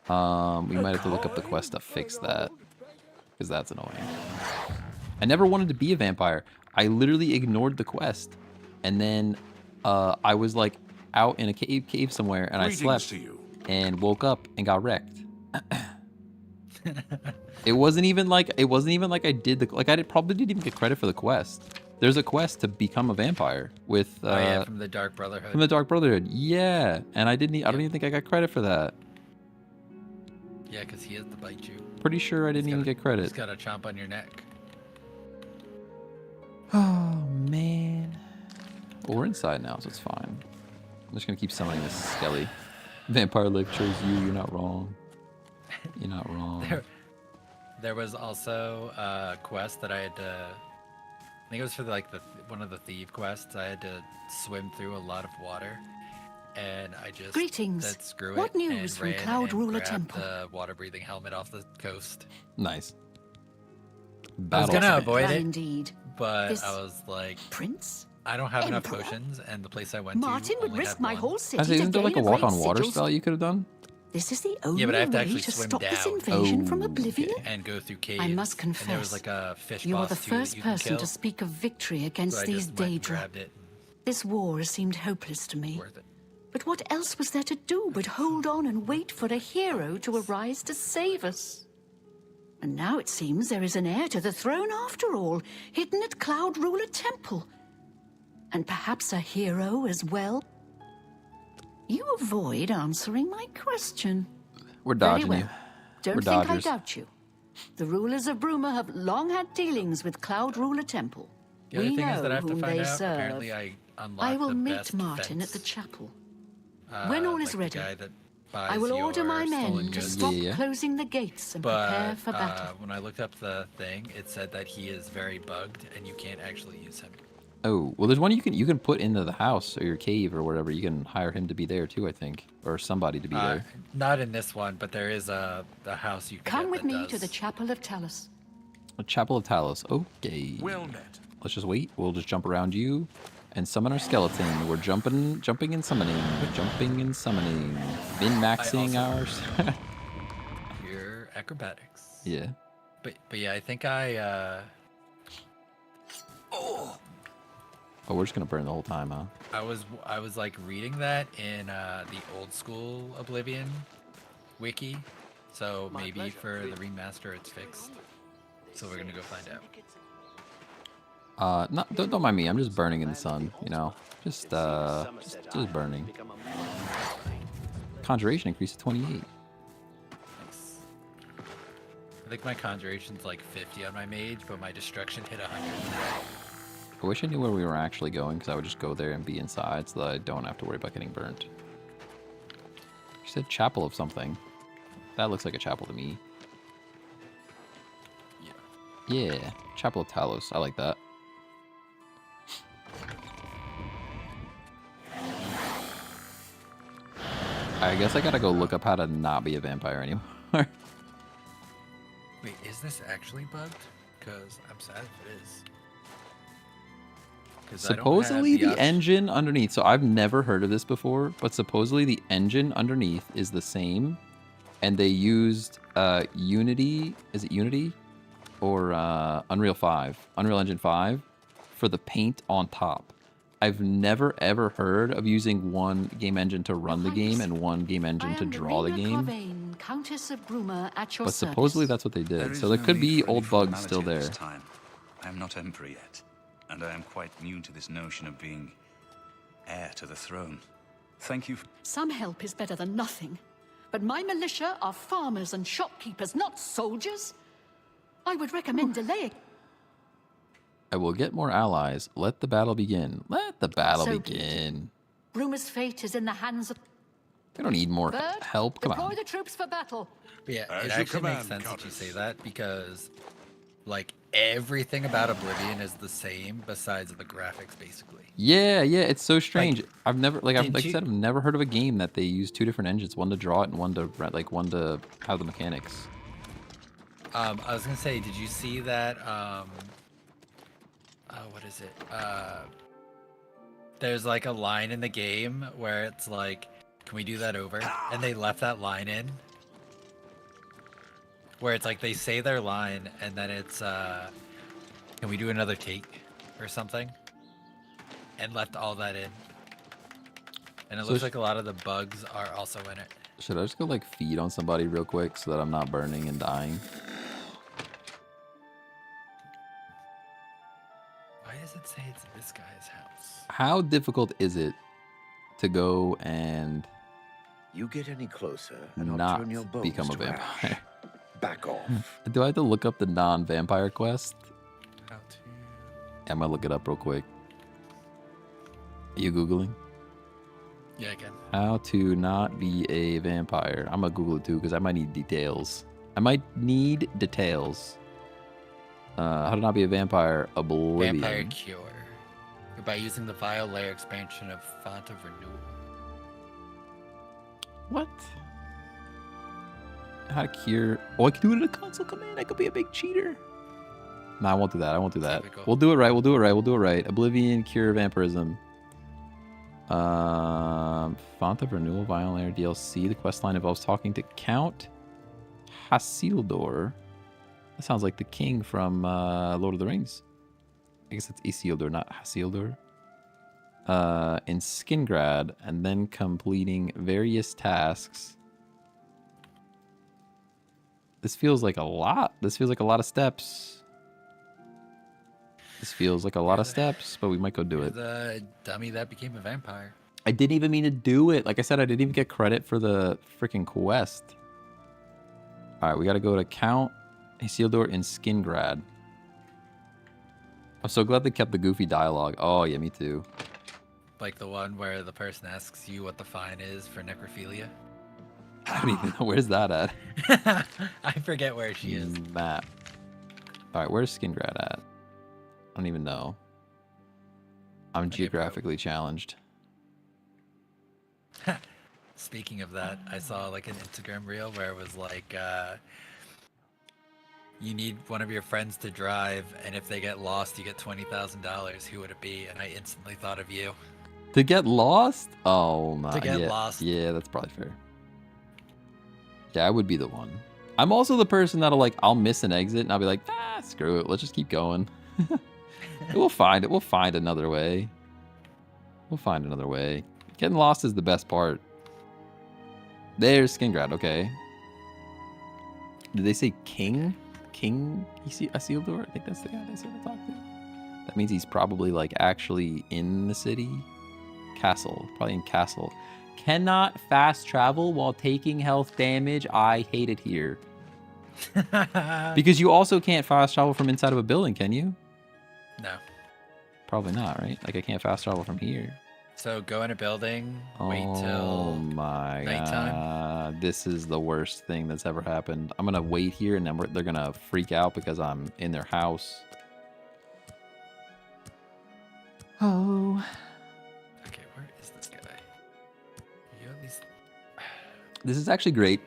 A: We might have to look up the quest to fix that. Because that's annoying. I never wanted to be a vampire. I literally ignored the quest. And then I was like out in a cave somewhere and I slept and woke up and got wrecked. It wasn't even like I did probably didn't even get credit for the quest. There's a quest to become a vampire with
B: from the Dark Brotherhood.
A: From the Dark Brotherhood. Yeah, and I don't even think I got credit for that.
B: Yeah, because he has to bite you.
A: Pretty sure I didn't even get credit.
B: He's got a chomp on your neck.
A: Oh man. Well, we're inside now, so it's fine. I'm just gonna keep summoning this skelly. Vampire life chose you. You're not wrong. You're not wrong.
B: There was also a quest that I had to. I think it was for one of the thief quests. I had to swim through a lot of water, and I just
G: Greetings.
B: said screw
G: What
B: it
G: news
B: and
G: from
B: ran
G: Cloud
B: and
G: Ruler
B: grabbed
G: Temple?
B: the water-breathing helmet off the coast.
A: Nice.
B: I was gonna avoid
G: Well,
B: it,
G: indeed.
B: but
G: This
B: I was like,
G: Prince?
B: I don't have enough
G: Emperor?
B: potions, and the place I went
G: Martin
B: to
G: would
B: only
G: risk
B: had
G: my
B: one.
G: whole city
A: Actually,
G: to
A: isn't there like a
G: gain
A: walk on
G: great
A: water
G: sigils.
A: spell you could have done?
G: This is the only
B: Yeah, but I have to
G: way
B: actually
G: to
B: swim
G: stop this
B: down.
G: invasion from
A: Oh,
G: oblivion.
A: okay.
B: And go through caves.
G: I must
B: And there was
G: confess,
B: like a fish
G: you are
B: boss
G: the
B: too that
G: first
B: you can
G: person
B: kill.
G: to speak of victory against
B: So I
G: these
B: just went and
G: Daedra.
B: grabbed it.
G: This war has seemed hopeless to me.
B: Worth it.
G: But what else was there to do but hold on and wait for a hero to arise to save us? And now it seems there is an heir to the throne after all, hidden at Cloud Ruler Temple. And perhaps a hero as well? You avoid answering my question.
A: We're
G: Very
A: dodging
G: well.
A: you.
G: Don't
A: We're
G: think
A: dodgers.
G: I doubt you. The rulers of Bruma have long had dealings with Cloud Ruler Temple.
B: The other
G: We
B: thing
G: know
B: is that I have to
G: whom
B: find
G: they
B: out.
G: serve.
B: Apparently, I unlocked
G: I will
B: the
G: meet
B: best
G: Martin
B: fence.
G: at the chapel. When all is
B: the
G: ready,
B: guy that buys
G: I will order
B: your
G: my men
B: stolen
G: to
B: goods.
G: stop
A: Yeah.
G: closing the gates and prepare
B: But
G: for battle.
B: when I looked up the thing, it said that he is very bugged and you can't actually use him.
A: Oh, well, there's one you can put into the house or your cave or whatever. You can hire him to be there too, I think, or somebody to be there.
B: Not in this one, but there is a house you can
G: Come
B: get
G: with
B: that
G: me
B: does.
G: to the Chapel of Talos.
A: A Chapel of Talos. Okay.
F: Well met.
A: Let's just wait. We'll just jump around you and summon our skeleton. We're jumping and summoning. Jumping and summoning. Min-maxing our...
B: Your acrobatics.
A: Yeah.
B: But yeah, I think I
A: Oh, we're just going to burn the whole time, huh?
B: I was like reading that in the old school Oblivion wiki. So maybe for the remaster it's fixed. So we're gonna go find out.
A: Don't mind me. I'm just burning in the sun, you know. Just burning. Conjuration increased to 28.
B: Nice. I think my conjuration's like 50 on my mage, but my destruction hit 100.
A: I wish I knew where we were actually going, because I would just go there and be inside so that I don't have to worry about getting burnt. You said chapel of something. That looks like a chapel to me. Yeah, Chapel of Talos. I like that. I guess I gotta go look up how to not be a vampire anymore.
B: Wait, is this actually bugged? Because I'm sad if it is.
A: Supposedly the engine underneath, so I've never heard of this before, but supposedly the engine underneath is the same, and they used Unity, is it Unity? Or Unreal Engine 5 for the paint on top. I've never ever heard of using one game engine to run the game and one game engine to draw the game.
G: Countess of Bruma at your
A: But supposedly that's what they did, so there could be old bugs still there.
D: I am not emperor yet, and I am quite new to this notion of being heir to the throne. Thank you.
G: Some help is better than nothing. But my militia are farmers and shopkeepers, not soldiers. I would recommend delaying.
A: I will get more allies. Let the battle begin. Let the battle begin.
G: Bruma's fate is in the hands of...
A: We don't need more help. Come
G: deploy
A: on.
G: the troops for battle.
B: Yeah, it actually makes sense that you say that because, like, everything about Oblivion is the same besides the graphics, basically.
A: Yeah, it's so strange.
B: Like,
A: I've never, like I said, I've never heard of a game that they use two different engines, one to draw it and one to have the mechanics.
B: I was gonna say, did you see that? What is it? There's like a line in the game where it's like, "Can we do that over?" And they left that line in. Where it's like they say their line and then it's, "Can we do another take?" or something, and left all that in. And it looks like a lot of the bugs are also in it.
A: Should I just go like feed on somebody real quick so that I'm not burning and dying?
B: Why does it say it's this guy's house?
A: How difficult is it to go and
H: you get any closer and
A: not
H: I'll turn your bones
A: become a
H: to
A: vampire?
H: ash. Back off.
A: Do I have to look up the non-vampire quest?
B: How to...
A: I'm gonna look it up real quick. Are you Googling?
B: Yeah, I can.
A: How to not be a vampire. I'm gonna Google it too because I might need details. How to not be a vampire. Oblivion.
B: Vampire Cure. By using the Vile Layer expansion of Font of Renewal.
A: What? How to cure? Oh, I can do it in a console command. I could be a big cheater. No, I won't do that.
B: Typical.
A: We'll do it right. We'll do it right. Oblivion, cure vampirism. Font of Renewal, Vile Layer DLC. The quest line involves talking to Count Hasildur. That sounds like the king from Lord of the Rings. I guess it's Isildur, not Hasildur. In Skingrad, and then completing various tasks. This feels like a lot. This feels like a lot of steps. But we might go do it.
B: The dummy that became a vampire.
A: I didn't even mean to do it. Like I said, I didn't even get credit for the freaking quest. All right, we got to go to Count Isildur in Skingrad. I'm so glad they kept the goofy dialogue. Oh, yeah, me too.
B: Like the one where the person asks you what the fine is for necrophilia.
A: I don't even know. Where's that at?
B: I forget where she is.
A: Map. All right, where's Skingrad at? I don't even know. I'm geographically challenged.
B: Speaking of that, I saw like an Instagram reel where it was like, you need one of your friends to drive, and if they get lost, you get $20,000. Who would it be? And I instantly thought of you.
A: To get lost? Oh my.
B: To get lost.
A: Yeah, that's probably fair. Yeah, I would be the one. I'm also the person that'll like, I'll miss an exit and I'll be like, screw it. Let's just keep going. We'll find it. We'll find another way. Getting lost is the best part. There's Skingrad. Okay. Did they say king? King Isildur? I think that's the guy they said to talk to. That means he's probably like actually in the city. Castle. Probably in castle. Cannot fast travel while taking health damage. I hate it here. Because you also can't fast travel from inside of a building, can you?
B: No.
A: Probably not, right? Like I can't fast travel from here.
B: So go in a building, wait till
A: my
B: nighttime.
A: God. This is the worst thing that's ever happened. I'm going to wait here and then they're going to freak out because I'm in their house. Oh.
B: Okay, where is this guy? You at least...
A: This is actually great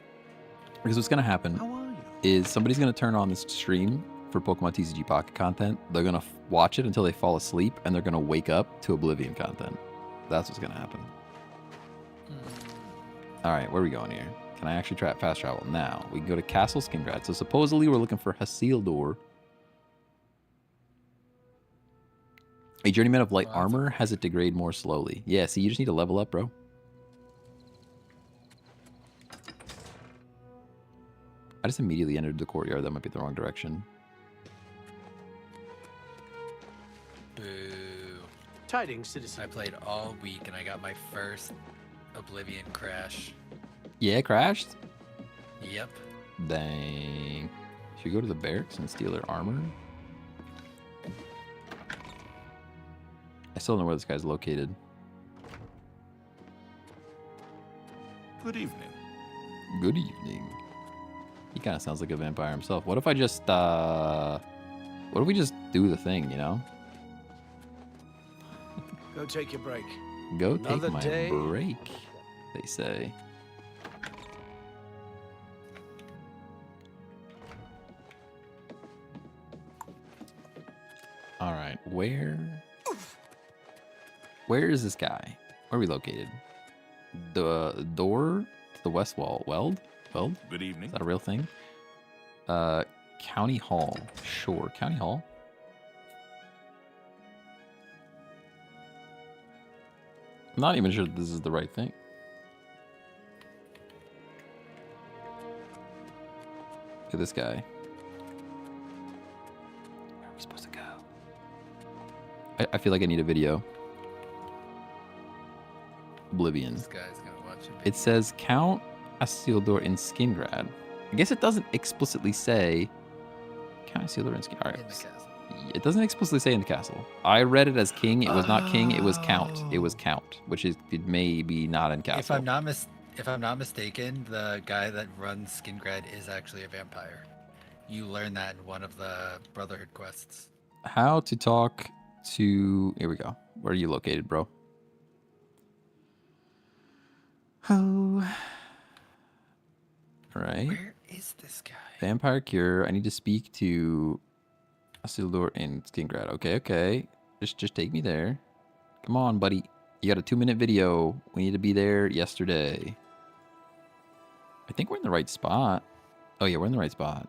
A: because what's going to happen is somebody's going to turn on this stream for Pokemon TCG Pocket content. They're going to watch it until they fall asleep, and they're going to wake up to Oblivion content. That's what's going to happen. All right, where are we going here? Can I actually fast travel? Now, we can go to Castle Skingrad. So supposedly we're looking for Hasildor. A Journeyman of Light Armor has it degrade more slowly. Yeah, see, you just need to level up, bro. I just immediately entered the courtyard. That might be the wrong direction.
B: Boo.
C: Tidings, citizen.
B: I played all week and I got my first Oblivion crash.
A: Yeah, crashed?
B: Yep.
A: Dang. Should we go to the barracks and steal their armor? I still don't know where this guy's located.
F: Good evening.
A: Good evening. He kind of sounds like a vampire himself. What if I just, what if we just do the thing, you know?
C: Go take your break.
A: Go
C: Another
A: take my
C: day.
A: break, they say. All right, where is this guy? Where are we located? The door to the west wall. Weld?
F: Good evening.
A: Is that a real thing? County Hall. Sure, County Hall. I'm not even sure this is the right thing. Look at this guy. Where are we supposed to go? I feel like I need a video. Oblivion.
B: This guy's gonna watch it.
A: It says Count Hasildor in Skingrad. I guess it doesn't explicitly say Count Hasildor in Skingrad. All right.
B: In the castle.
A: It doesn't explicitly say in the castle. I read it as king. It was not king. It was count. It was count, which is it may be not in castle.
B: If I'm not mistaken, the guy that runs Skingrad is actually a vampire. You learn that in one of the Brotherhood quests.
A: How to talk to... Here we go. Where are you located, bro? Oh. All right.
B: Where is this guy?
A: Vampire Cure. I need to speak to Hasildor in Skingrad. Okay. Just take me there. Come on, buddy. You got a 2-minute video. We need to be there yesterday. I think we're in the right spot. Oh, yeah, we're in the right spot.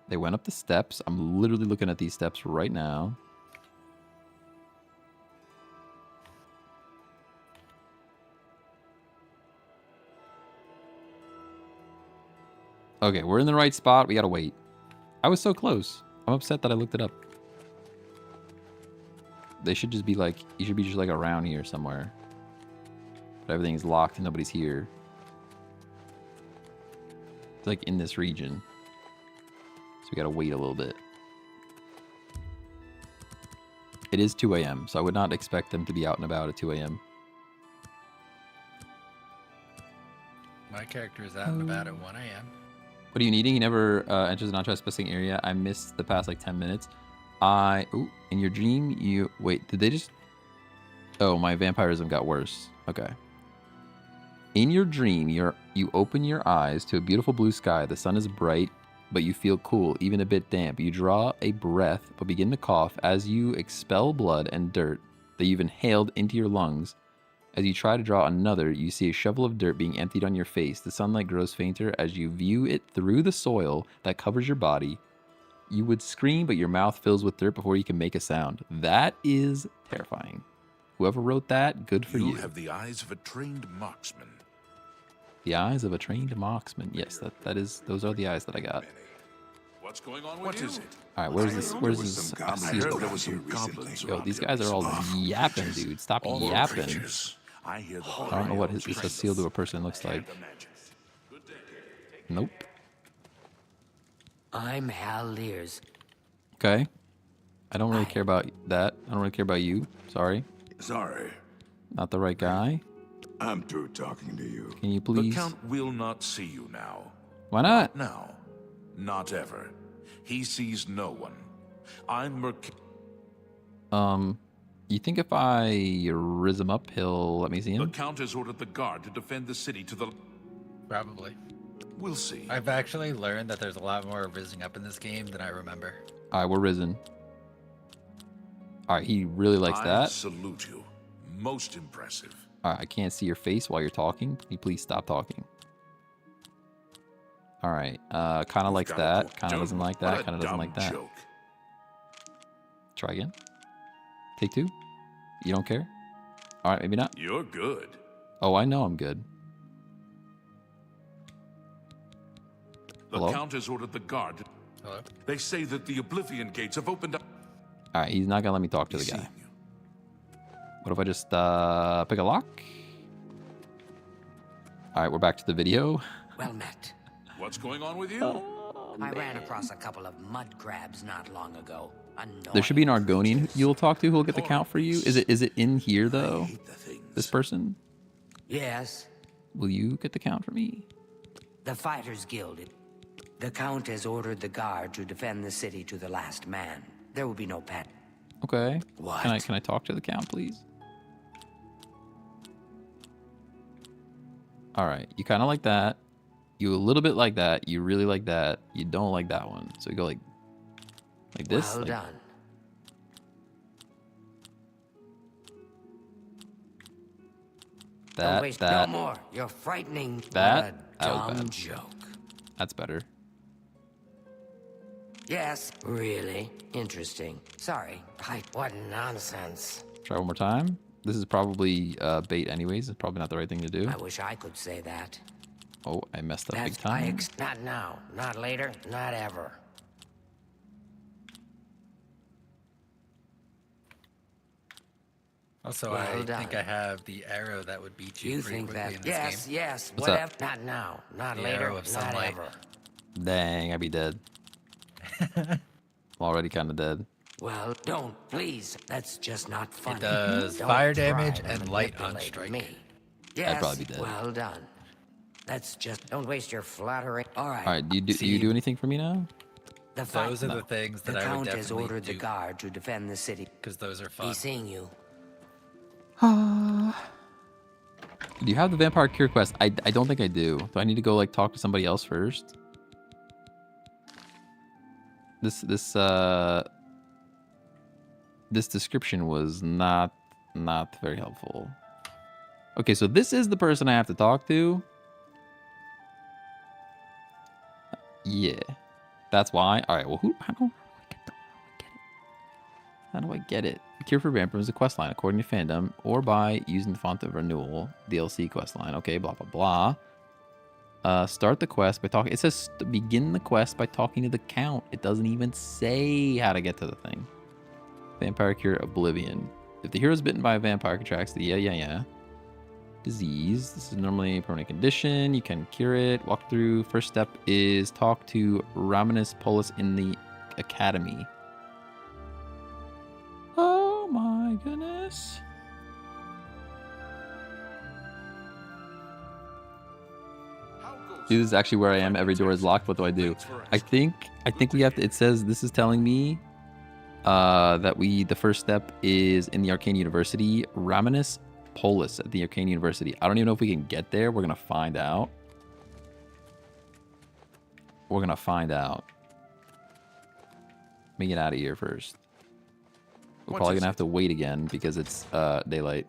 A: They went up the steps. I'm literally looking at these steps right now. Okay, we're in the right spot. We gotta wait. I was so close. I'm upset that I looked it up. They should just be like, you should be just like around here somewhere. But everything is locked and nobody's here. It's like in this region. So we gotta wait a little bit. It is 2 a.m., so I would not expect them to be out and about at 2 a.m.
B: My character is out and about at 1 a.m.
A: What are you needing? He never enters a non-trespassing area. I missed the past like 10 minutes. Ooh, in your dream, you... Wait, did they just... Oh, my vampirism got worse. Okay. In your dream, you open your eyes to a beautiful blue sky. The sun is bright, but you feel cool, even a bit damp. You draw a breath, but begin to cough as you expel blood and dirt that you've inhaled into your lungs. As you try to draw another, you see a shovel of dirt being emptied on your face. The sunlight grows fainter as you view it through the soil that covers your body. You would scream, but your mouth fills with dirt before you can make a sound. That is terrifying. Whoever wrote that, good for you.
F: You have the eyes of a trained marksman.
A: The eyes of a trained marksman. Yes, those are the eyes that I got.
F: What's going on with what you? Is it?
A: All right, where's this?
F: I heard there was some goblins.
A: Yo, these guys are all yapping, dude. Stop yapping. I don't know what his Hasildor person looks like. Nope.
E: I'm Hal Lears.
A: Okay. I don't really care about that. I don't really care about you. Sorry.
F: Sorry.
A: Not the right guy.
F: I'm through talking to you.
A: Can you please?
F: The Count will not see you now.
A: Why not?
F: Now. Not ever. He sees no one. I'm
A: You think if I riz him up, he'll let me see him?
F: The Count has ordered the guard to defend the city to the...
B: Probably.
F: We'll see.
B: I've actually learned that there's a lot more rising up in this game than I remember.
A: All right, we're risen. All right, he really likes
F: I
A: that.
F: salute you. Most impressive.
A: All right, I can't see your face while you're talking. Can you please stop talking? All right, kind of likes
F: Got a
A: that.
F: point.
A: Kind of doesn't like
F: What
A: that.
F: a
A: Kind of doesn't
F: dumb
A: like that.
F: joke.
A: Try again. Take two. You don't care? All right, maybe not.
F: You're good.
A: Oh, I know I'm good.
F: The
A: Hello?
F: Count has ordered the guard.
B: Hello?
F: They say that the Oblivion gates have opened up.
A: All right, he's not gonna let me talk to the
F: He's
A: guy.
F: seeing you.
A: What if I just pick a lock? All right, we're back to the video.
I: Well met.
F: What's going on with you?
I: I ran across a couple of mud crabs not long ago.
A: There should be an Argonian you'll talk to who'll get the count for you. Is it in here
F: I
A: though?
F: hate the things.
A: This person?
I: Yes,
A: Will you get the count for me?
I: the Fighters Guild. The Count has ordered the guard to defend the city to the last man. There will be no pet.
A: Okay.
I: What?
A: Can I talk to the count, please? All right. You kind of like that. You a little bit like that. You really like that. You don't like that one. So you go like this.
I: Well
A: like,
I: done. Don't
A: that.
I: waste
A: That.
I: no more. You're frightening.
A: That?
I: What a
A: That was
I: dumb
A: bad.
I: joke.
A: That's better.
I: Yes, really interesting. Sorry. What nonsense.
A: Try one more time. This is probably bait anyways. It's probably not the right thing to do.
I: I wish I could say that.
A: Oh, I messed up big
I: That's
A: time.
I: not now, not later, not ever.
B: Also,
I: Well
B: I
I: done.
B: think I have the arrow that would beat you,
I: You
B: pretty
I: think
B: quickly
I: that?
B: in this
I: Yes,
B: game.
I: yes,
A: What's
I: whatever.
A: up?
I: Not now, not
B: The
I: later,
B: arrow of
I: not
B: sunlight.
I: ever.
A: Dang, I'd be dead. I'm already kind of dead.
I: Well, don't, please. That's just not funny.
B: It does
I: Don't
B: fire
I: try
B: damage
I: to
B: and light on
I: manipulate
B: strike.
I: Me. Yes,
A: probably be dead.
I: well done. That's just, don't waste your flattering. All right.
A: All right, do you do anything for me now?
I: The fight.
B: Those are the things
I: The
B: that I would
I: Count has
B: definitely
I: ordered the
B: do,
I: guard to defend the city.
B: because those are fun.
I: He's seeing you.
A: Do you have the vampire cure quest? I don't think I do. Do I need to go like talk to somebody else first? This description was not very helpful. Okay, so this is the person I have to talk to. Yeah, that's why. All right. Well, how do I get it? Cure for Vampire is a quest line according to fandom, or by using the Font of Renewal DLC quest line. Okay, blah blah blah. Start the quest by talking. It says begin the quest by talking to the Count. It doesn't even say how to get to the thing. Vampire Cure Oblivion. If the hero is bitten by a vampire, contracts the disease. This is normally a permanent condition. You can cure it. Walk through. First step is talk to Raminus Polus in the academy. Oh my goodness. Dude, this is actually where I am. Every door is locked. What do I do? I think we have to, it says this is telling me that the first step is in the Arcane University, Raminus Polus at the Arcane University. I don't even know if we can get there. We're gonna find out. We're gonna find out. Let me get out of here first. We're probably gonna have to wait again because it's daylight.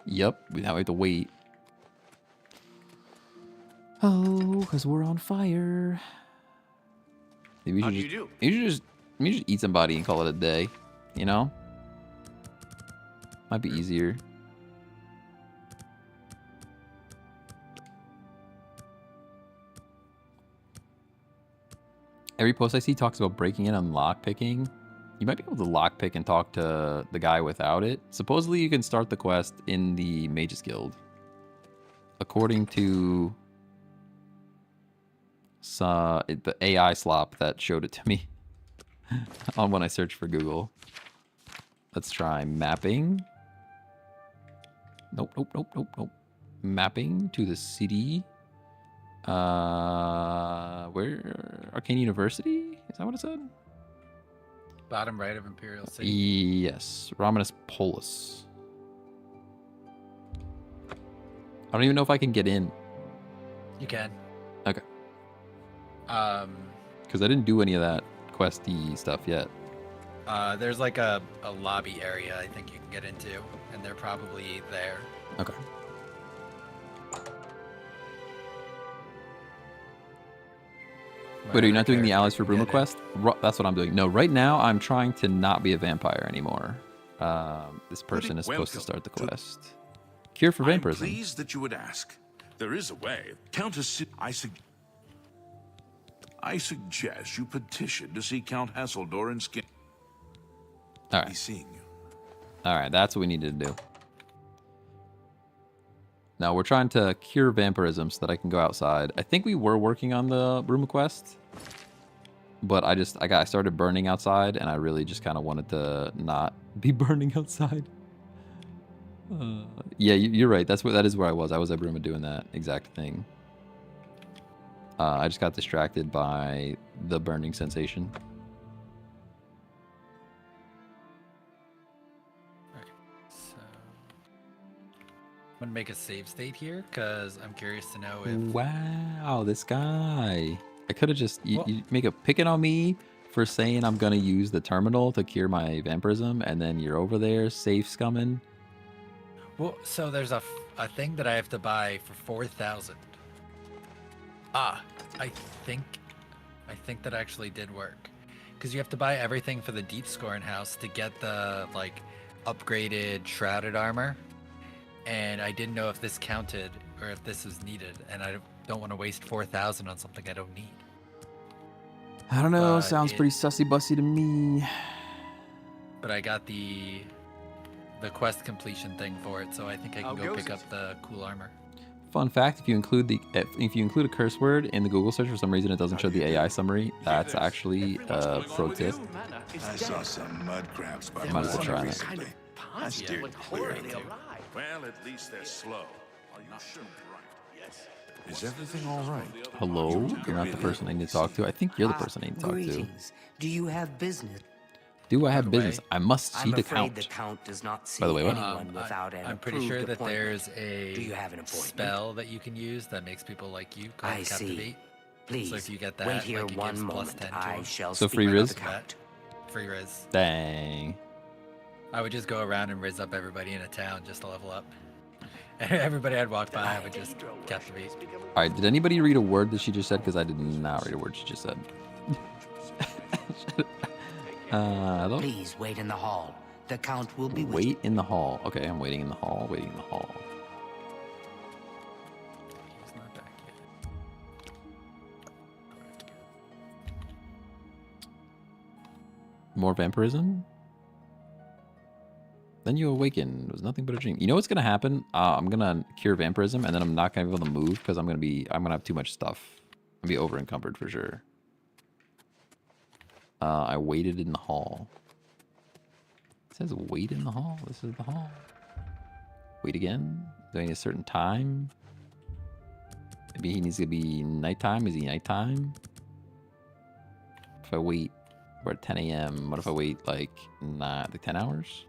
A: Yep, now we have to wait. Oh, because we're on fire. Maybe we should just eat somebody and call it a day. You know? Might be easier. Every post I see talks about breaking in and lockpicking. You might be able to lockpick and talk to the guy without it. Supposedly you can start the quest in the Mages Guild. According to the AI slop that showed it to me on when I searched for Google. Let's try mapping. Nope. Mapping to the city. Where? Arcane University? Is that what it said?
B: Bottom right of Imperial City.
A: Yes. Raminus Polus. I don't even know if I can get in.
B: You can.
A: Okay.
B: Because
A: I didn't do any of that questy stuff yet.
B: There's like a lobby area I think you can get into, and they're probably there.
A: Okay. Wait, are you not doing the Alice for Bruma quest? That's what I'm doing. No, right now I'm trying to not be a vampire anymore. This person is supposed to start the quest. Cure for vampirism.
F: I'm pleased that you would ask. There is a way. Countess, I suggest you petition to see Count Hasseldor and Skin.
A: All right.
F: He's seeing you.
A: All right, that's what we needed to do. Now we're trying to cure vampirism so that I can go outside. I think we were working on the Bruma quest, but I started burning outside, and I really just kind of wanted to not be burning outside. Yeah, you're right. That is where I was. I was at Bruma doing that exact thing. I just got distracted by the burning sensation.
B: I'm gonna make a save state here because I'm curious to know if.
A: Wow, this guy! I could have just you make a picket on me for saying I'm gonna use the terminal to cure my vampirism, and then you're over there safe scumming.
B: Well, so there's a thing that I have to buy for 4,000. I think that actually did work, because you have to buy everything for the deep scoring house to get the like upgraded shrouded armor. And I didn't know if this counted or if this was needed, and I don't want to waste 4,000 on something I don't need.
A: I don't know. Sounds pretty sussy bussy to me.
B: But I got the quest completion thing for it, so I think I can go pick up the cool armor.
A: Fun fact: if you include a curse word in the Google search, for some reason it doesn't show the AI summary. That's actually a pro tip.
F: I saw some mud crabs by
A: Might as well try that.
F: I steered clear of them. Well, at least they're slow. Are you sure? Yes. Is everything all right?
A: Hello? You're not the person I need to talk to. I think you're the person I need to talk to.
I: Greetings. Do you have business?
A: Do I have business? I must see
I: I'm
A: the
I: afraid
A: count.
I: the count does not see
A: By the way, what?
I: anyone without an
B: I'm pretty sure that
I: appointment.
B: there's a
I: Do you have an appointment?
B: spell that you can use that makes people like you called
I: I see.
B: Captivate.
I: Please,
B: So if you get that,
I: wait here
B: like, it
I: one
B: gives
I: moment.
B: +10 to
I: I
B: them.
I: shall
A: So
I: speak
A: free
I: with
A: riz?
I: the count.
B: Free Riz.
A: Dang.
B: I would just go around and riz up everybody in a town just to level up. Everybody I'd walk by, I would just captivate.
A: All right, did anybody read a word that she just said? Because I did not read a word she just said. Hello?
I: Please wait in the hall. The count will be with
A: Wait in the hall. Okay, I'm waiting in the hall. Waiting in the hall.
B: He's not back yet.
A: More vampirism? Then you awaken. It was nothing but a dream. You know what's gonna happen? I'm gonna cure vampirism, and then I'm not gonna be able to move because I'm gonna have too much stuff. I'm gonna be over encumbered for sure. I waited in the hall. It says wait in the hall. This is the hall. Wait again? Do I need a certain time? Maybe he needs to be nighttime. Is he nighttime? If I wait, we're at 10 a.m. What if I wait like 10 hours?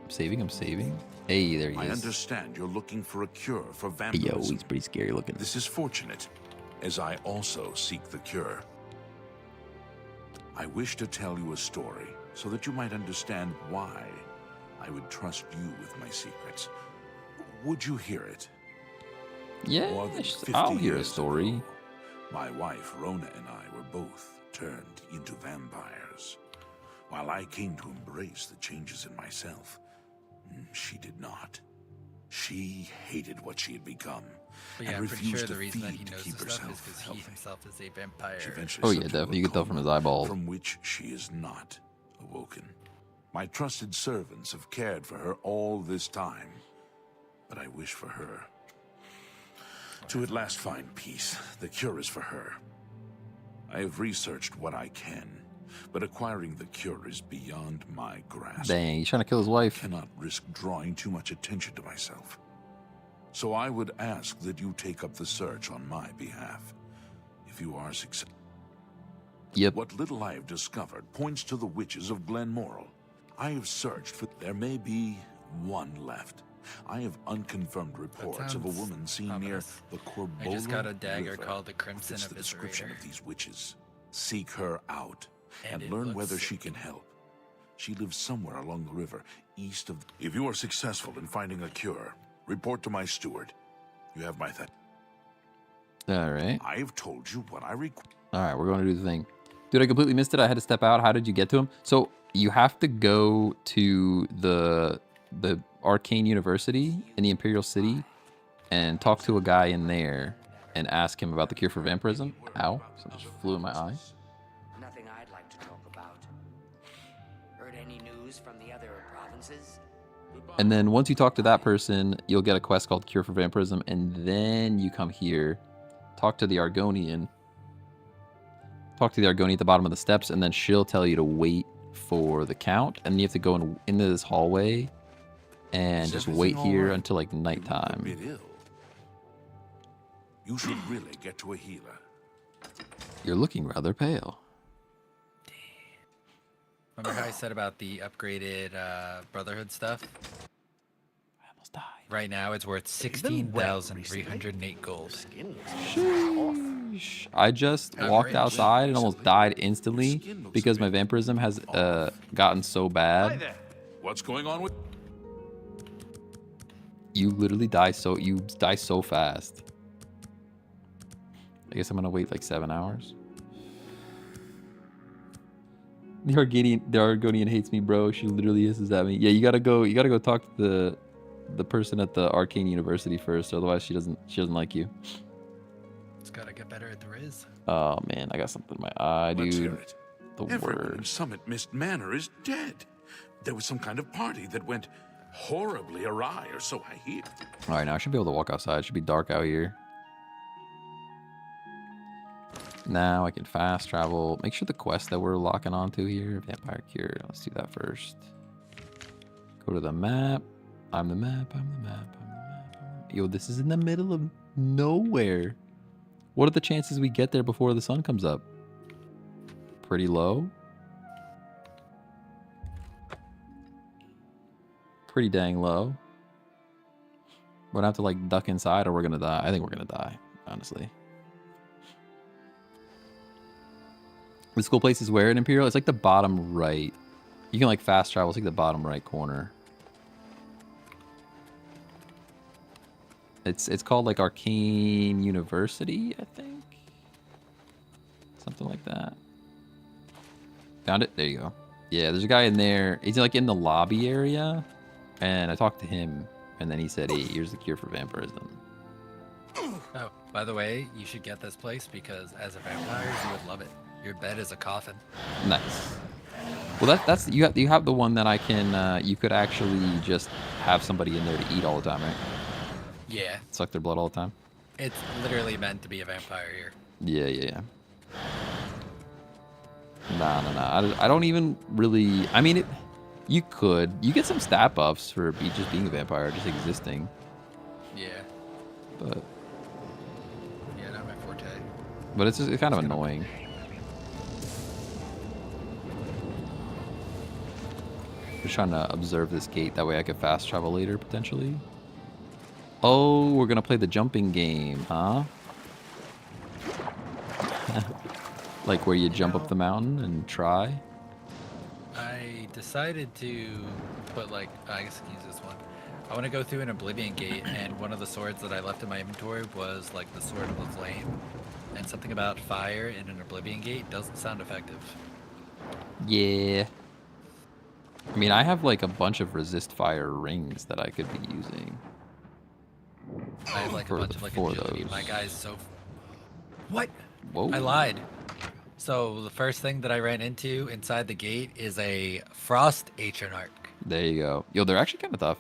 A: I'm saving. Hey, there he
F: I
A: is.
F: understand you're looking for a cure for
A: Hey,
F: vampirism.
A: yo, he's pretty scary looking.
F: This is fortunate, as I also seek the cure. I wish to tell you a story so that you might understand why I would trust you with my secrets. Would you hear it?
A: Yeah,
F: More than 50
A: I'll hear a
F: years
A: story.
F: ago, my wife, Rona, and I were both turned into vampires. While I came to embrace the changes in myself, she did not. She hated what she had become
B: But yeah,
F: and
B: I'm pretty
F: refused
B: sure
F: to
B: the reason that
F: feed
B: he
F: to
B: knows
F: keep
B: this stuff is
F: herself
B: because he
F: healthy.
B: himself is a vampire.
F: She eventually
A: Oh,
F: slipped
A: yeah,
F: into a
A: definitely. You can tell from his
F: coma
A: eyeball.
F: From which she is not awoken. My trusted servants have cared for her all this time, but I wish for her to at last find peace. The cure is for her. I have researched what I can, but acquiring the cure is beyond my grasp.
A: Dang, he's trying to kill his
F: I
A: wife.
F: cannot risk drawing too much attention to myself. So I would ask that you take up the search on my behalf. If you are successful.
A: Yep.
F: What little I have discovered points to the witches of Glenmoral. I have searched for... There may be one left. I have unconfirmed reports of a
B: sounds
F: woman seen near
B: ominous.
F: the Corbola
B: I just got a dagger
F: River.
B: called the Crimson
F: Fits the description
B: Eviscerator.
F: of these witches. Seek her out
B: And
F: and
B: it
F: learn
B: looks
F: whether she
B: sick.
F: can help. She lives somewhere along the river, east of... If you are successful in finding a cure, report to my steward. You have my thanks.
A: All right.
F: I have told you what I require.
A: All right, we're going to do the thing. Dude, I completely missed it. I had to step out. How did you get to him? So you have to go to the Arcane University in the Imperial City and talk to a guy in there and ask him about the cure for vampirism. Ow, something just flew in my eye.
I: Nothing I'd like to talk about. Heard any news from the other provinces?
A: And then once you talk to that person, you'll get a quest called Cure for Vampirism, and then you come here, talk to the Argonian. Talk to the Argonian at the bottom of the steps, and then she'll tell you to wait for the count, and you have to go into this hallway and
F: Is
A: just
F: everything
A: wait here
F: all right?
A: until like
F: You look a
A: nighttime.
F: bit ill. You should really get to a healer.
A: You're looking rather pale.
B: Remember how I said about the upgraded Brotherhood stuff?
A: I almost died.
B: Right now, it's worth
C: They've been wet
B: 16,308 gold.
C: Skin looks off.
A: Sheesh. I just walked
B: Outrageous.
A: outside and almost died
F: Your
A: instantly
F: skin looks
A: because
F: a
A: my
F: bit
A: vampirism has
F: off.
A: gotten so
C: Hi
A: bad.
C: there.
F: What's going on with...
A: You literally die so fast. I guess I'm gonna wait like 7 hours. The Argonian hates me, bro. She literally hisses at me. Yeah, you gotta go talk to the person at the Arcane University first, otherwise she doesn't like you.
B: It's gotta get better at the Riz.
A: Oh man, I got something in my eye,
F: Let's hear
A: dude.
F: it.
A: The
F: Everyone in
A: word.
F: Summit Mist Manor is dead. There was some kind of party that went horribly awry, or so I hear.
A: All right, now I should be able to walk outside. It should be dark out here. Now I can fast travel. Make sure the quest that we're locking onto here, Vampire Cure. Let's do that first. Go to the map. I'm the map. I'm the map. I'm the map. Yo, this is in the middle of nowhere. What are the chances we get there before the sun comes up? Pretty low. Pretty dang low. We're gonna have to like duck inside or we're gonna die. I think we're gonna die, honestly. This cool place is where in Imperial? It's like the bottom right. You can like fast travel. It's like the bottom right corner. It's called like Arcane University, I think. Something like that. Found it? There you go. Yeah, there's a guy in there. He's like in the lobby area. And I talked to him. And then he said, hey, here's the cure for vampirism.
B: Oh, by the way, you should get this place because as a vampire, you would love it. Your bed is a coffin.
A: Nice. Well, that's you have the one that I can. You could actually just have somebody in there to eat all the time, right?
B: Yeah,
A: Suck their blood all the time.
B: it's literally meant to be a vampire here.
A: Yeah. Nah. I don't even really. I mean, you could. You get some stat buffs for just being a vampire, just existing.
B: Yeah,
A: But
B: yeah, not my forte.
A: it's kind of annoying. Just trying to observe this gate. That way I could fast travel later, potentially. Oh, we're going to play the jumping game, huh? Like where you jump up the mountain and try?
B: I decided to put like, I guess I can use this one. I want to go through an Oblivion Gate, and one of the swords that I left in my inventory was like the Sword of the Flame. And something about fire in an Oblivion Gate doesn't sound effective.
A: Yeah. I mean, I have like a bunch of resist fire rings that I could be using.
B: I have like a
A: For
B: bunch
A: the-
B: of like
A: for
B: agility.
A: those.
B: My guy's so... What?
A: Whoa.
B: I lied. So the first thing that I ran into inside the gate is a Frost Atronach.
A: There you go. Yo, they're actually kind of tough.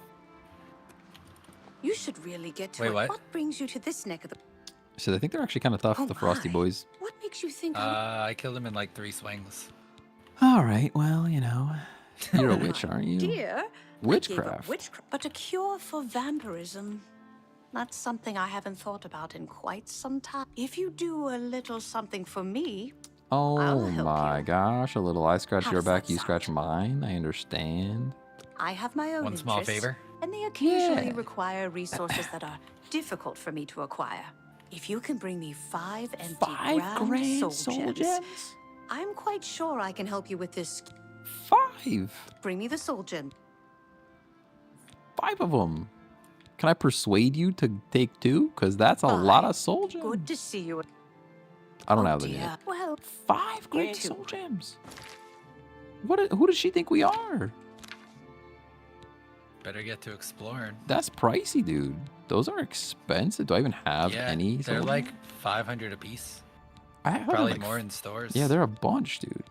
J: You should really get to
B: Wait,
J: it.
B: what?
J: brings you to this neck of the...
A: So I think they're actually kind of tough,
J: Oh
A: the Frosty
J: my.
A: Boys.
J: What makes you think
B: I killed him in like 3 swings.
A: All right, well, you know, you're a witch, aren't you?
J: Dear,
A: Witchcraft.
J: but a cure for vampirism. That's something I haven't thought about in quite some time. If you do a little something for me,
A: Oh
J: help
A: my
J: you.
A: gosh, a little I scratch
J: How
A: your
J: does that
A: back, you scratch
J: sound?
A: mine. I understand.
J: I have my own
B: One small
J: interests,
B: favor.
J: and they occasionally
A: Yeah.
J: require resources that are difficult for me to acquire. If you can bring me 5 empty
A: 5 grand soul gems?
J: I'm quite sure I can help you with this.
A: 5.
J: Bring me the soul gem.
A: 5 of them. Can I persuade you to take 2? Because that's a lot of soul gems.
J: Good to see you.
A: I don't
J: Oh,
A: have them
J: dear.
A: yet.
J: Well,
A: 5 grand
J: too.
A: soul gems. Who does she think we are?
B: Better get to exploring.
A: That's pricey, dude. Those are expensive. Do I even have
B: Yeah,
A: any?
B: they're
A: soul
B: like
A: gems?
B: 500 a piece.
A: I have
B: Probably
A: like
B: more in stores.
A: Yeah, they're a bunch, dude.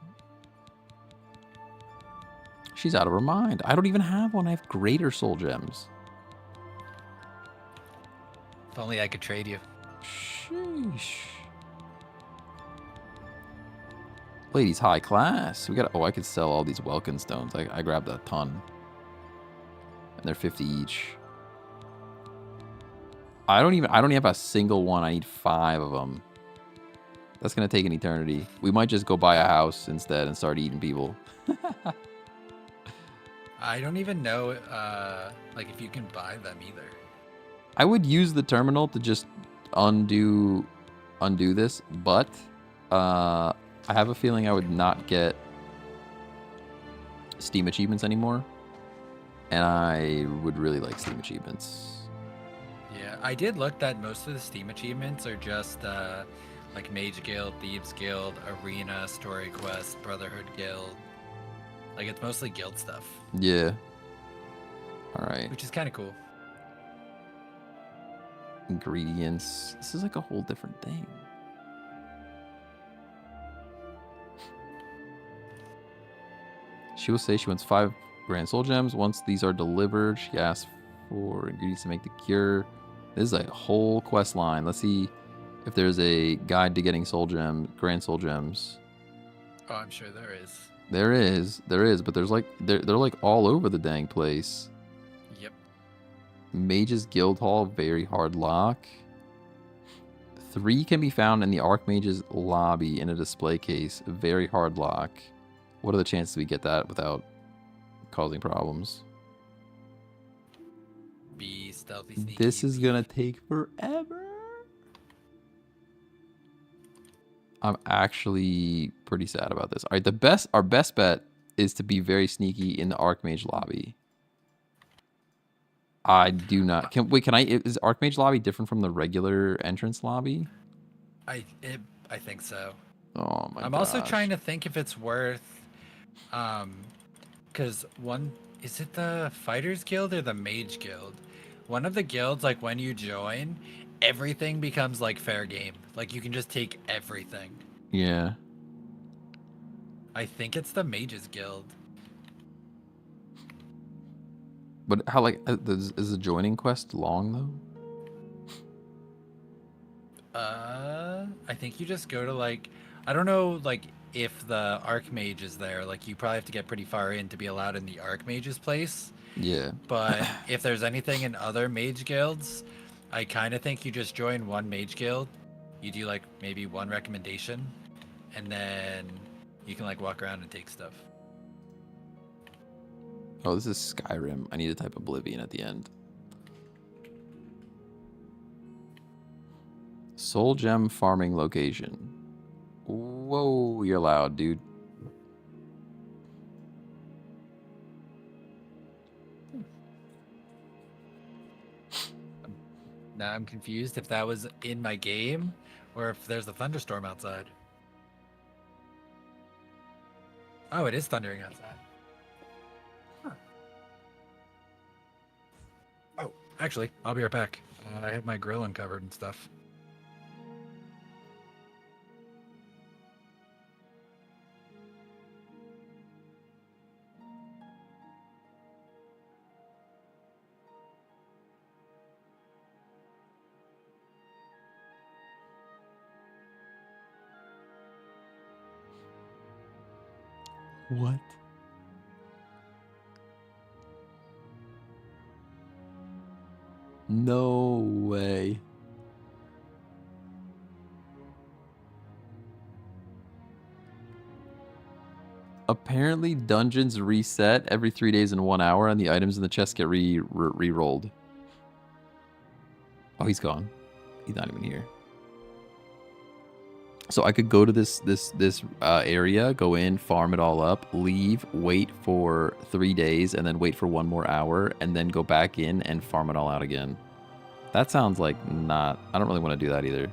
A: She's out of her mind. I don't even have one. I have greater soul gems.
B: If only I could trade you.
A: Sheesh. Ladies, high class. We got. Oh, I could sell all these Welkin stones. I grabbed a ton, and they're 50 each. I don't even have a single one. I need 5 of them. That's gonna take an eternity. We might just go buy a house instead and start eating people.
B: I don't even know like if you can buy them either.
A: I would use the terminal to just undo this, but I have a feeling I would not get Steam achievements anymore, and I would really like Steam achievements.
B: Yeah, I did look that most of the Steam achievements are just like Mage Guild, Thieves Guild, Arena, Story Quest, Brotherhood Guild. Like it's mostly guild stuff.
A: Yeah. All right.
B: Which is kind of cool.
A: Ingredients. This is like a whole different thing. She will say she wants 5 grand soul gems. Once these are delivered, she asks for ingredients to make the cure. This is a whole quest line. Let's see if there's a guide to getting soul gem, grand soul gems.
B: Oh, I'm sure there is.
A: There is, but there's like they're like all over the dang place.
B: Yep.
A: Mage's Guild Hall, very hard lock. 3 can be found in the Archmage's lobby in a display case, very hard lock. What are the chances we get that without causing problems?
B: Be stealthy, sneaky.
A: This is gonna take forever. I'm actually pretty sad about this. All right, our best bet is to be very sneaky in the Archmage lobby. I do not. Is Archmage lobby different from the regular entrance lobby?
B: I think so.
A: Oh my!
B: I'm also trying to think if it's worth, because is it the Fighters Guild or the Mage Guild? One of the guilds, like when you join, everything becomes like fair game. Like you can just take everything.
A: Yeah.
B: I think it's the Mages Guild.
A: But how is the joining quest long though?
B: I think you just go to like, I don't know like if the Archmage is there. Like you probably have to get pretty far in to be allowed in the Archmage's place.
A: Yeah.
B: But if there's anything in other mage guilds, I kind of think you just join one mage guild. You do like maybe one recommendation, and then you can like walk around and take stuff.
A: Oh, this is Skyrim. I need to type Oblivion at the end. Soul gem farming location. Whoa, you're loud, dude.
B: Now I'm confused if that was in my game or if there's a thunderstorm outside. Oh, it is thundering outside. Huh. Oh, actually, I'll be right back. I have my grill uncovered and stuff.
A: What? No way. Apparently, dungeons reset every 3 days and 1 hour, and the items in the chest get re-rolled. Oh, he's gone. He's not even here. So I could go to this area, go in, farm it all up, leave, wait for 3 days, and then wait for 1 more hour, and then go back in and farm it all out again. That sounds like not... I don't really want to do that either.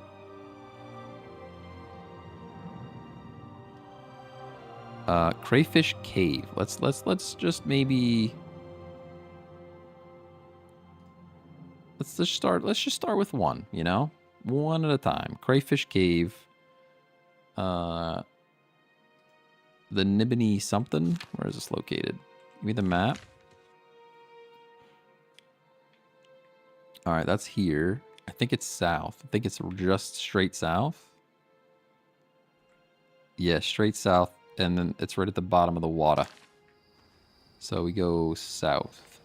A: Crayfish Cave. Let's just maybe... Let's just start with one, you know? One at a time. Crayfish Cave. The Nibini something? Where is this located? Give me the map. Alright, that's here. I think it's south. I think it's just straight south. Yeah, straight south. And then it's right at the bottom of the water. So we go south.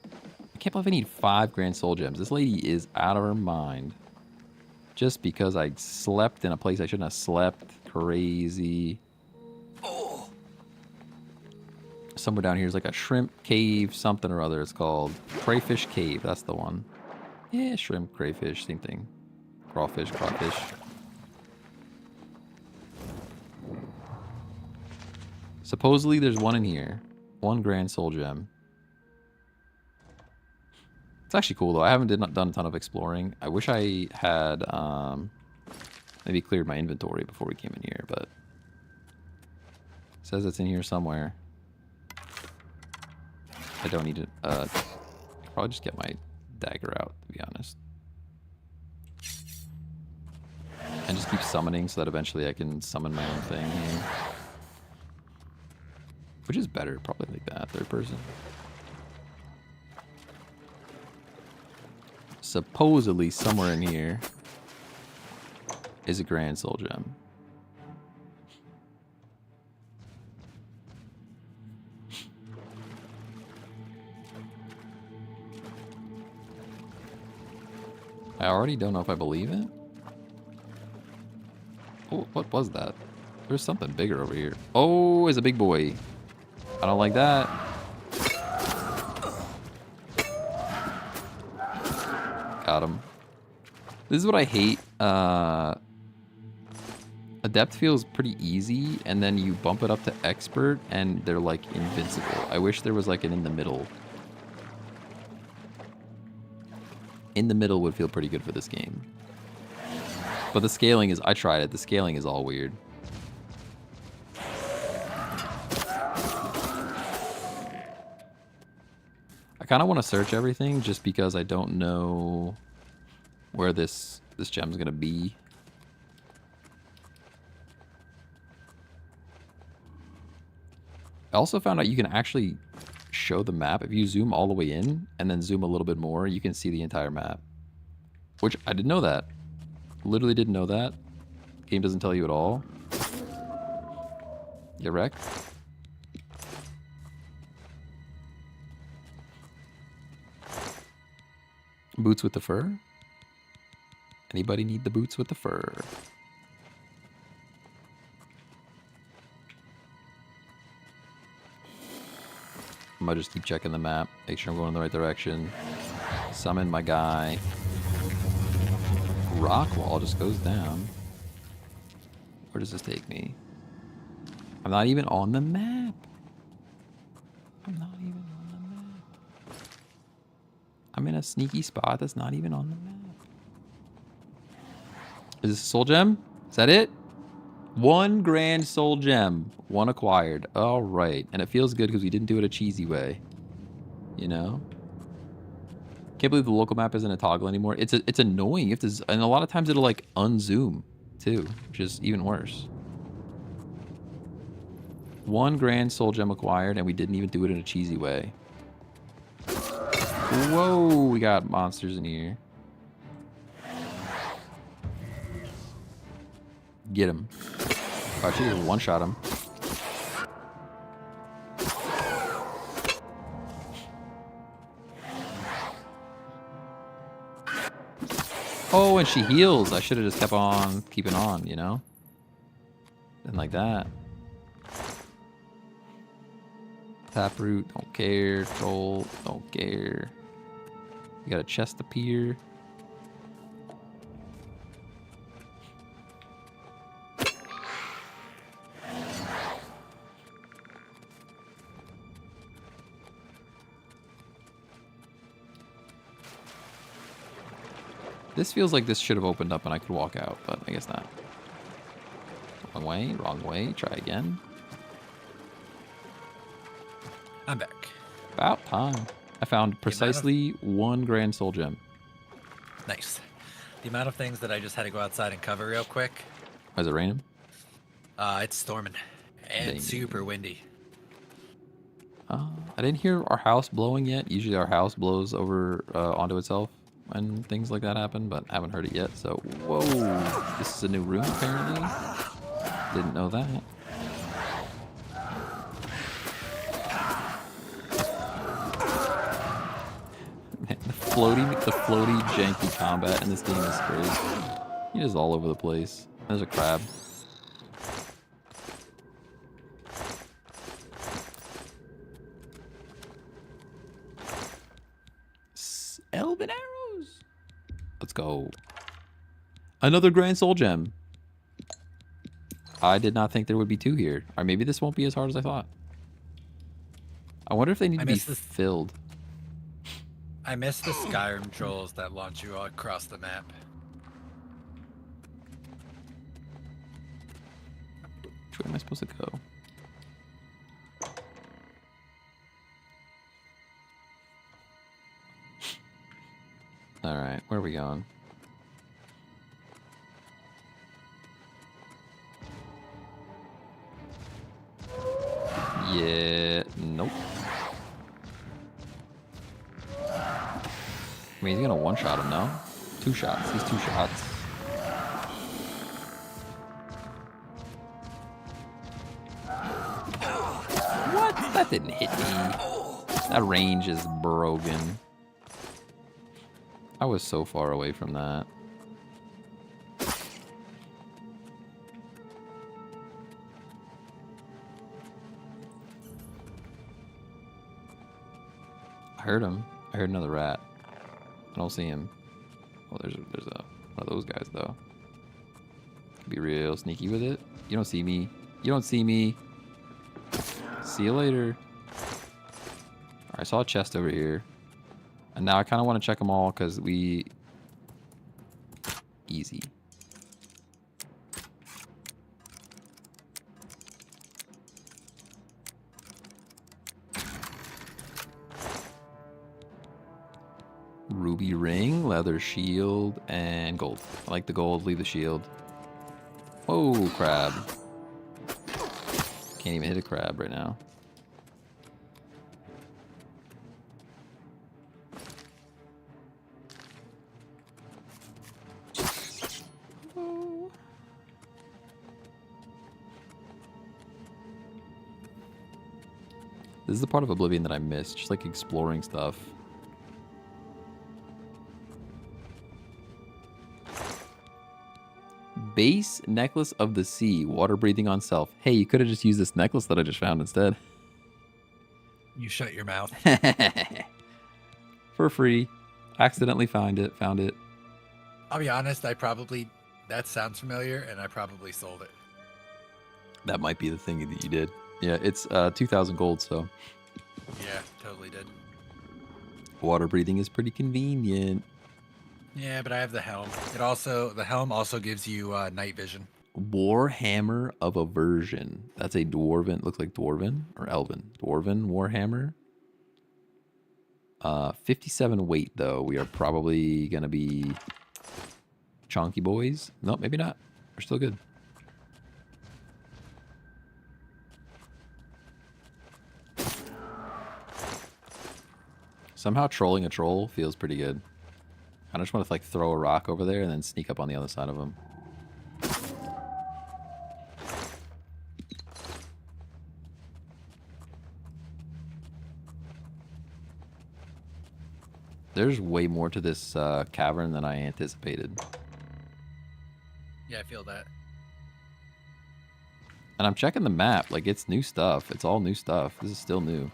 A: I can't believe I need 5 grand soul gems. This lady is out of her mind. Just because I slept in a place I shouldn't have slept. Crazy. Oh. Somewhere down here is like a shrimp cave, something or other it's called. Crayfish Cave, that's the one. Yeah, shrimp, crayfish, same thing. Crawfish, crawfish. Supposedly there's one in here. 1 grand soul gem. It's actually cool though. I haven't done a ton of exploring. I wish I had maybe cleared my inventory before we came in here, but it says it's in here somewhere. I don't need to probably just get my dagger out, to be honest. And just keep summoning so that eventually I can summon my own thing here. Which is better, probably like that, third person. Supposedly somewhere in here is a grand soul gem. I already don't know if I believe it. Oh, what was that? There's something bigger over here. Oh, it's a big boy. I don't like that. Got him. This is what I hate. Adept feels pretty easy, and then you bump it up to expert, and they're like invincible. I wish there was like an in the middle. In the middle would feel pretty good for this game. But the scaling is... I tried it. The scaling is all weird. I kind of want to search everything just because I don't know where this gem's going to be. I also found out you can actually show the map. If you zoom all the way in and then zoom a little bit more, you can see the entire map. Which I didn't know that. Literally didn't know that. Game doesn't tell you at all. Get wrecked. Boots with the fur? Anybody need the boots with the fur? I'm gonna just keep checking the map, make sure I'm going in the right direction. Summon my guy. Rock wall just goes down. Where does this take me? I'm not even on the map. I'm not even on the map. I'm in a sneaky spot that's not even on the map. Is this a soul gem? Is that it? 1 grand soul gem. 1 acquired. All right. And it feels good because we didn't do it a cheesy way. You know? Can't believe the local map isn't a toggle anymore. It's annoying. You have to, and a lot of times it'll like unzoom too, which is even worse. 1 grand soul gem acquired, and we didn't even do it in a cheesy way. Whoa, we got monsters in here. Get him. Oh, actually, one-shot him. Oh, and she heals. I should have just kept on keeping on, you know? Didn't like that. Taproot, don't care. Troll, don't care. You got a chest appear. This feels like this should have opened up and I could walk out, but I guess not. Wrong way, wrong way. Try again.
B: I'm back.
A: About time. I found precisely one grand soul gem.
B: Nice. The amount of things that I just had to go outside and cover real quick.
A: Is it raining?
B: It's storming. And
A: Dang.
B: super windy.
A: I didn't hear our house blowing yet. Usually our house blows over onto itself when things like that happen, but I haven't heard it yet. So, whoa. This is a new room, apparently. Didn't know that. Man, the floaty janky combat in this game is crazy. He is all over the place. There's a crab. Elven arrows. Let's go. Another grand soul gem. I did not think there would be 2 here. Or maybe this won't be as hard as I thought. I wonder if they need to be filled.
B: I miss the Skyrim trolls that launch you all across the map.
A: Which way am I supposed to go? Alright, where are we going? Yeah, nope. I mean, he's gonna one-shot him, no? 2 shots, he's 2 shots. What? That didn't hit me. That range is broken. I was so far away from that. I heard him. I heard another rat. I don't see him. Oh, there's one of those guys though. Could be real sneaky with it. You don't see me. You don't see me. See you later. Alright, I saw a chest over here. And now I kind of want to check them all because we... Easy. Ruby ring, leather shield, and gold. I like the gold, leave the shield. Oh, crab. Can't even hit a crab right now. This is the part of Oblivion that I missed, just like exploring stuff. Base necklace of the sea, water breathing on self. Hey, you could have just used this necklace that I just found instead.
B: You shut your mouth.
A: For free. Accidentally found it.
B: I'll be honest, that sounds familiar, and I probably sold it.
A: That might be the thing that you did. Yeah, it's 2,000 gold, so.
B: Yeah, totally did.
A: Water breathing is pretty convenient.
B: Yeah, but I have the helm. The helm also gives you night vision.
A: Warhammer of Aversion. That's a dwarven, looks like dwarven or elven. Dwarven Warhammer. 57 weight though. We are probably gonna be chonky boys. No, maybe not. We're still good. Somehow trolling a troll feels pretty good. I just want to like throw a rock over there and then sneak up on the other side of him. There's way more to this cavern than I anticipated.
B: Yeah, I feel that.
A: And I'm checking the map. Like, it's new stuff. It's all new stuff. This is still new.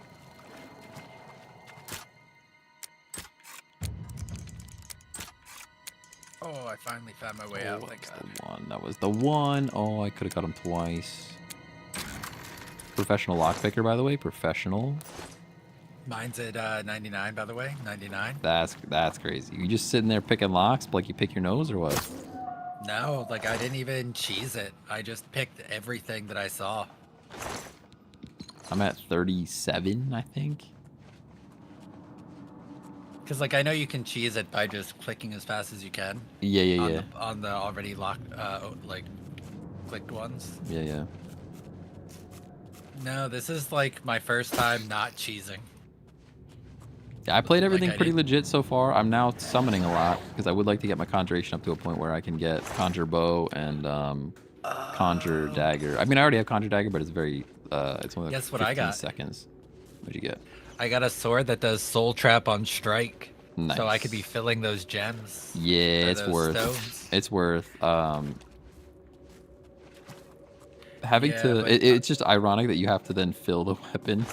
B: Oh, I finally found my way out. Thank God.
A: The one. That was the one. Oh, I could have got him twice. Professional lockpicker, by the way. Professional.
B: Mine's at 99, by the way. 99.
A: That's crazy. You just sitting there picking locks like you pick your nose or what?
B: No, like I didn't even cheese it. I just picked everything that I saw.
A: I'm at 37, I think.
B: Because like I know you can cheese it by just clicking as fast as you can.
A: Yeah.
B: On the already locked, like clicked ones.
A: Yeah.
B: No, this is like my first time not cheesing.
A: Yeah, I played everything
B: Like,
A: pretty legit so far. I'm now summoning a lot because I would like to get my conjuration up to a point where I can get conjure bow and conjure dagger. I mean, I already have conjure dagger, but it's very it's only like
B: Guess what
A: 15
B: I got?
A: seconds. What'd you get?
B: I got a sword that does soul trap on strike.
A: Nice.
B: So I could be filling those gems.
A: Yeah,
B: or
A: it's
B: those
A: worth.
B: stones.
A: It's worth. Having
B: Yeah,
A: to.
B: but-
A: It's just ironic that you have to then fill the weapon.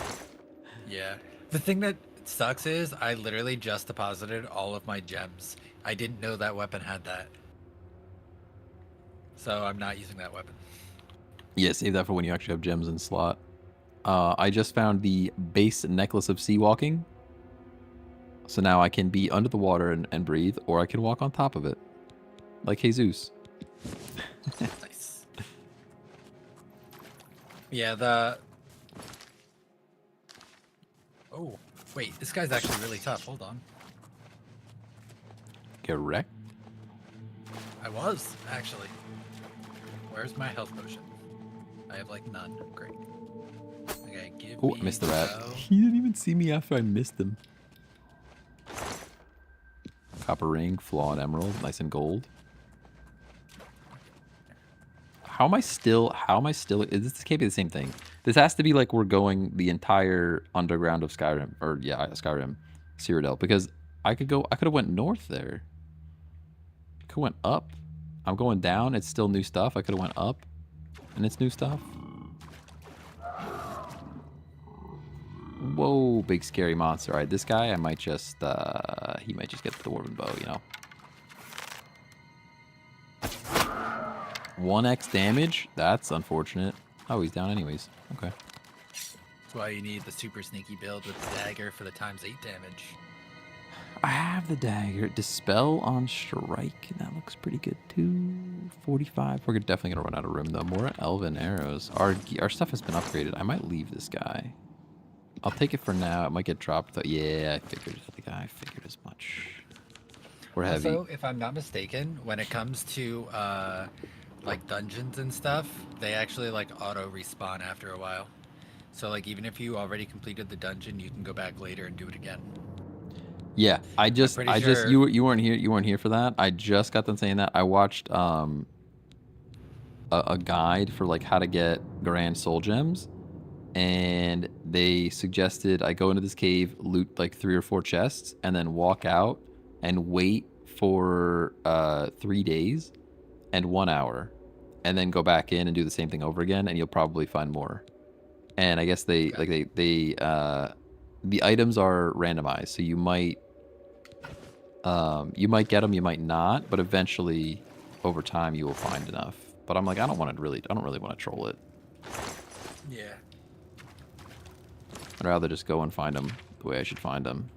B: Yeah. The thing that sucks is I literally just deposited all of my gems. I didn't know that weapon had that. So I'm not using that weapon.
A: Yeah, save that for when you actually have gems in slot. I just found the base necklace of sea walking. So now I can be under the water and breathe, or I can walk on top of it. Like Jesus.
B: Nice. Yeah, Oh, wait, this guy's actually really tough. Hold on.
A: Correct.
B: I was, actually. Where's my health potion? I have, like, none. Great. Okay, give
A: Oh,
B: me
A: I missed the rat.
B: bow.
A: He didn't even see me after I missed him. Copper ring, flaw and emerald, nice and gold. How am I still, this can't be the same thing. This has to be like we're going the entire underground of Skyrim, or yeah, Skyrim, Cyrodiil, because I could have went north there. Could have went up. I'm going down, it's still new stuff. I could have went up, and it's new stuff. Whoa, big scary monster. All right, this guy, I might just, he might just get the dwarven bow, you know. 1x damage? That's unfortunate. Oh, he's down anyways. Okay.
B: That's why you need the super sneaky build with the dagger for the ×8 damage.
A: I have the dagger. Dispel on strike. That looks pretty good too. 45. We're definitely going to run out of room though. More elven arrows. Our stuff has been upgraded. I might leave this guy. I'll take it for now. It might get dropped though. Yeah, I figured as much. We're heavy.
B: Also, if I'm not mistaken, when it comes to like dungeons and stuff, they actually like auto respawn after a while. So like even if you already completed the dungeon, you can go back later and do it again.
A: Yeah,
B: sure.
A: you weren't here for that. I just got done saying that. I watched a guide for like how to get grand soul gems, and they suggested I go into this cave, loot like 3 or 4 chests, and then walk out and wait for 3 days and 1 hour, and then go back in and do the same thing over again, and you'll probably find more. And I guess the items are randomized, so you might get them, you might not, but eventually over time you will find enough. But I'm like, I don't really want to troll it.
B: Yeah.
A: I'd rather just go and find them the way I should find them.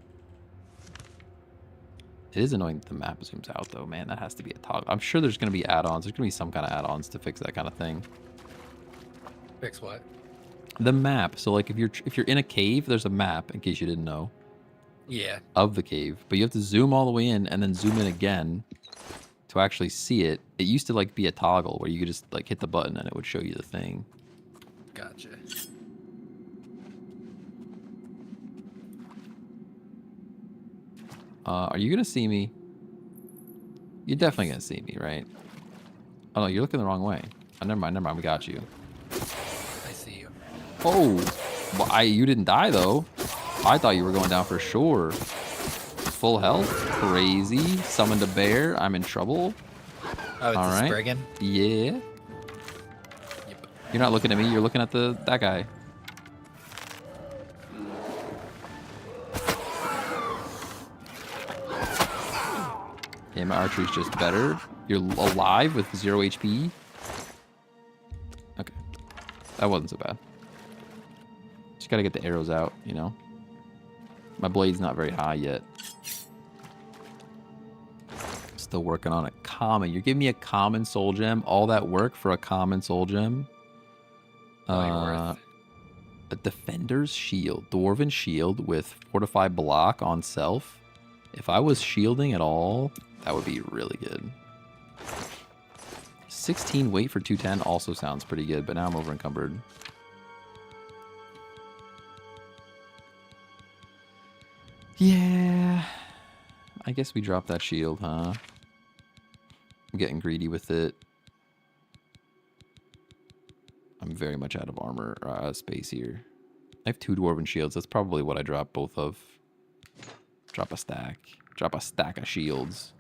A: It is annoying that the map zooms out though, man. That has to be a toggle. I'm sure there's going to be add-ons. There's going to be some kind of add-ons to fix that kind of thing.
B: Fix what?
A: The map. So like if you're in a cave, there's a map, in case you didn't know.
B: Yeah.
A: Of the cave, but you have to zoom all the way in and then zoom in again to actually see it. It used to like be a toggle where you could just like hit the button and it would show you the thing.
B: Gotcha.
A: Are you gonna see me? You're definitely gonna see me, right? Oh no, you're looking the wrong way. Oh, never mind, we got you.
B: I see you.
A: Oh, well, you didn't die though. I thought you were going down for sure. Full health, crazy. Summoned a bear. I'm in trouble.
B: Oh, it's
A: all
B: a
A: right.
B: Spriggan?
A: Yeah.
B: Yep.
A: You're not looking at me. You're looking at that guy. Yeah, my archery's just better. You're alive with 0 HP. Okay. That wasn't so bad. Just gotta get the arrows out, you know? My blade's not very high yet. Still working on a common. You're giving me a common soul gem? All that work for a common soul gem? A defender's shield. Dwarven shield with fortified block on self. If I was shielding at all, that would be really good. 16 weight for 210 also sounds pretty good, but now I'm over encumbered. Yeah. I guess we drop that shield, huh? I'm getting greedy with it. I'm very much out of armor space here. I have 2 dwarven shields. That's probably what I drop both of. Drop a stack. Drop a stack of shields.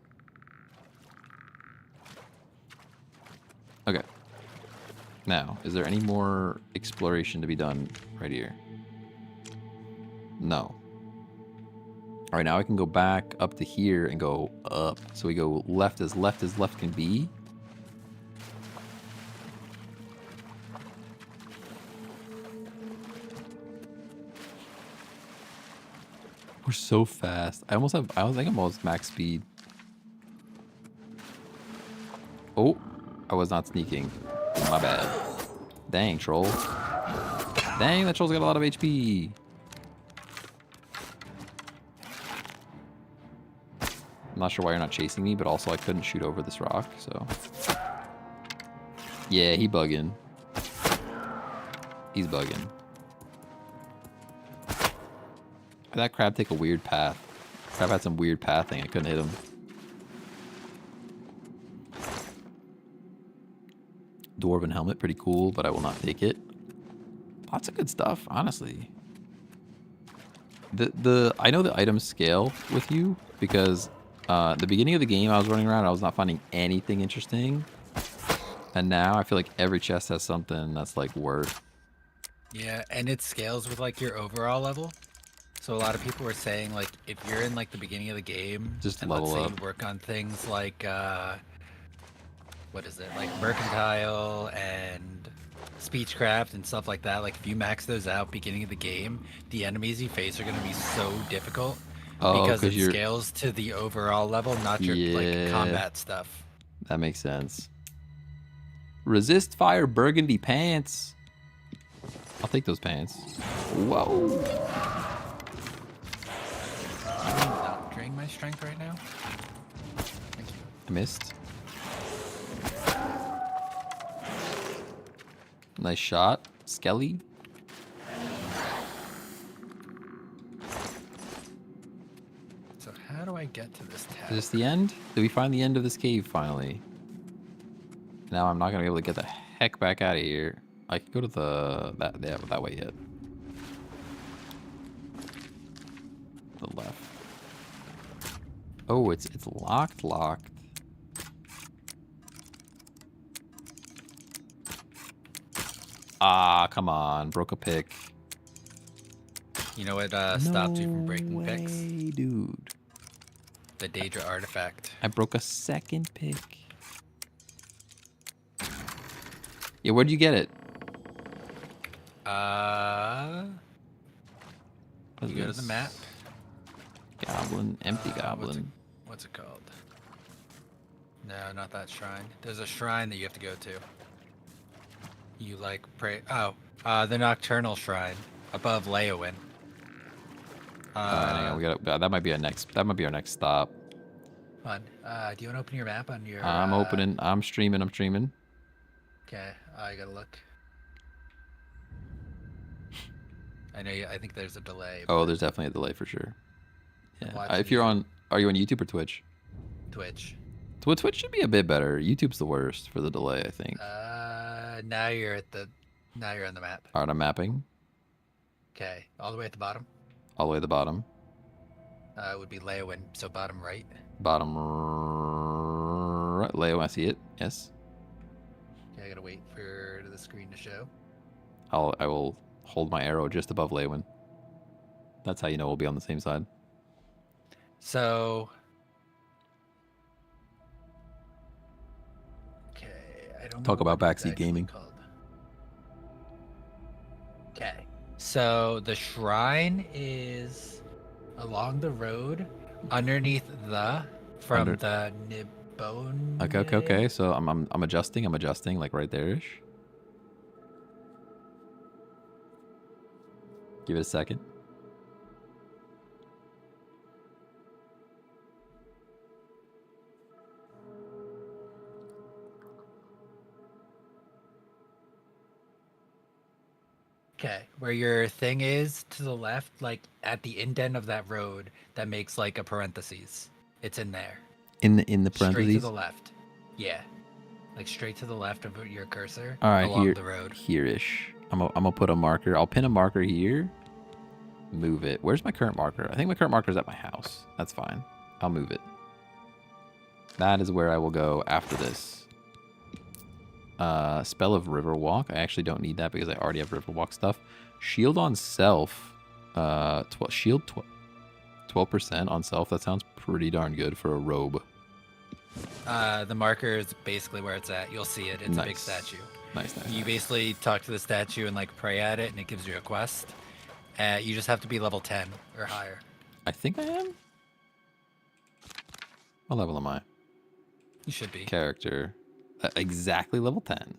A: Okay. Now, is there any more exploration to be done right here? No. All right, now I can go back up to here and go up. So we go left as left can be. We're so fast. I think I'm almost max speed. Oh, I was not sneaking. My bad. Dang, troll. Dang, that troll's got a lot of HP. I'm not sure why you're not chasing me, but also I couldn't shoot over this rock, so. Yeah, he bugging. He's bugging. Did that crab take a weird path? Crab had some weird pathing. I couldn't hit him. Dwarven helmet, pretty cool, but I will not take it. Lots of good stuff, honestly. I know the items scale with you because the beginning of the game I was running around, I was not finding anything interesting, and now I feel like every chest has something that's like worth.
B: Yeah, and it scales with like your overall level. So a lot of people were saying like if you're in like the beginning of the game,
A: just
B: and
A: level
B: let's say
A: up.
B: you work on things like what is it, like mercantile and speechcraft and stuff like that. Like if you max those out beginning of the game, the enemies you face are going to be so difficult because it scales to the overall level, not your like combat stuff.
A: That makes sense. Resist fire burgundy pants. I'll take those pants. Whoa.
B: I'm not drain my strength right now. Thank you.
A: I missed. Nice shot, Skelly.
B: So how do I get to this tab?
A: Is this the end? Did we find the end of this cave finally? Now I'm not gonna be able to get the heck back out of here. I can go to that way yet. The left. Oh, it's locked. Ah, come on. Broke a pick.
B: You know what stopped you from breaking picks?
A: Dude.
B: The Daedra artifact.
A: I broke a second pick. Yeah, where'd you get it?
B: You go to the map.
A: Goblin, empty goblin.
B: What's it called? No, not that shrine. There's a shrine that you have to go to. You like pray. Oh, the Nocturnal Shrine above Leowin.
A: Hang on, we got that might be our next. That might be our next stop.
B: Fun. Do you want to open your map on your?
A: I'm opening. I'm streaming.
B: Okay, I gotta look. I know. I think there's a delay.
A: Oh, there's definitely a delay for sure. Yeah. If you're
B: you.
A: on, are you on YouTube or Twitch?
B: Twitch.
A: Twitch should be a bit better. YouTube's the worst for the delay, I think.
B: Now you're on the map.
A: Alright, I'm mapping.
B: Okay, all the way at the bottom.
A: All the way at the bottom.
B: It would be Leowin, so bottom right.
A: Bottom right. Leo, I see it. Yes.
B: Okay, I gotta wait for the screen to show.
A: I will hold my arrow just above Leywin. That's how you know we'll be on the same side.
B: So, okay, I don't
A: Talk
B: know
A: about
B: what it's
A: backseat
B: actually
A: gaming.
B: called. Okay, so the shrine is along the road, underneath the the Nibone.
A: Okay. So I'm adjusting. I'm adjusting, like right there-ish. Give it a second.
B: Okay, where your thing is to the left, like at the indent of that road that makes like a parentheses. It's in there.
A: In the
B: Straight to
A: parentheses.
B: the left. Yeah. Like straight to the left of your cursor.
A: All right,
B: along the road.
A: Here-ish. I'm gonna put a marker. I'll pin a marker here. Move it. Where's my current marker? I think my current marker is at my house. That's fine. I'll move it. That is where I will go after this. Spell of Riverwalk. I actually don't need that because I already have Riverwalk stuff. Shield on self. Shield 12% on self. That sounds pretty darn good for a robe.
B: The marker is basically where it's at. You'll see it. It's a big statue.
A: Nice.
B: You basically talk to the statue and like pray at it, and it gives you a quest. You just have to be level 10 or higher.
A: I think I am. What level am I?
B: You should be.
A: Character. Exactly level 10.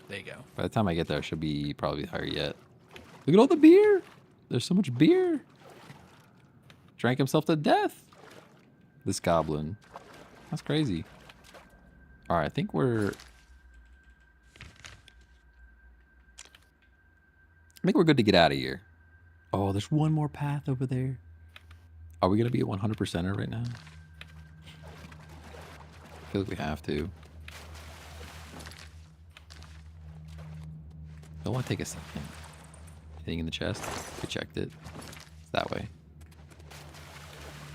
B: There you go.
A: By the time I get there, I should be probably higher yet. Look at all the beer. There's so much beer. Drank himself to death. This goblin. That's crazy. All right, I think we're good to get out of here. Oh, there's one more path over there. Are we going to be a 100%er right now? I feel like we have to. Don't want to take a second. Anything in the chest? We checked it. It's that way.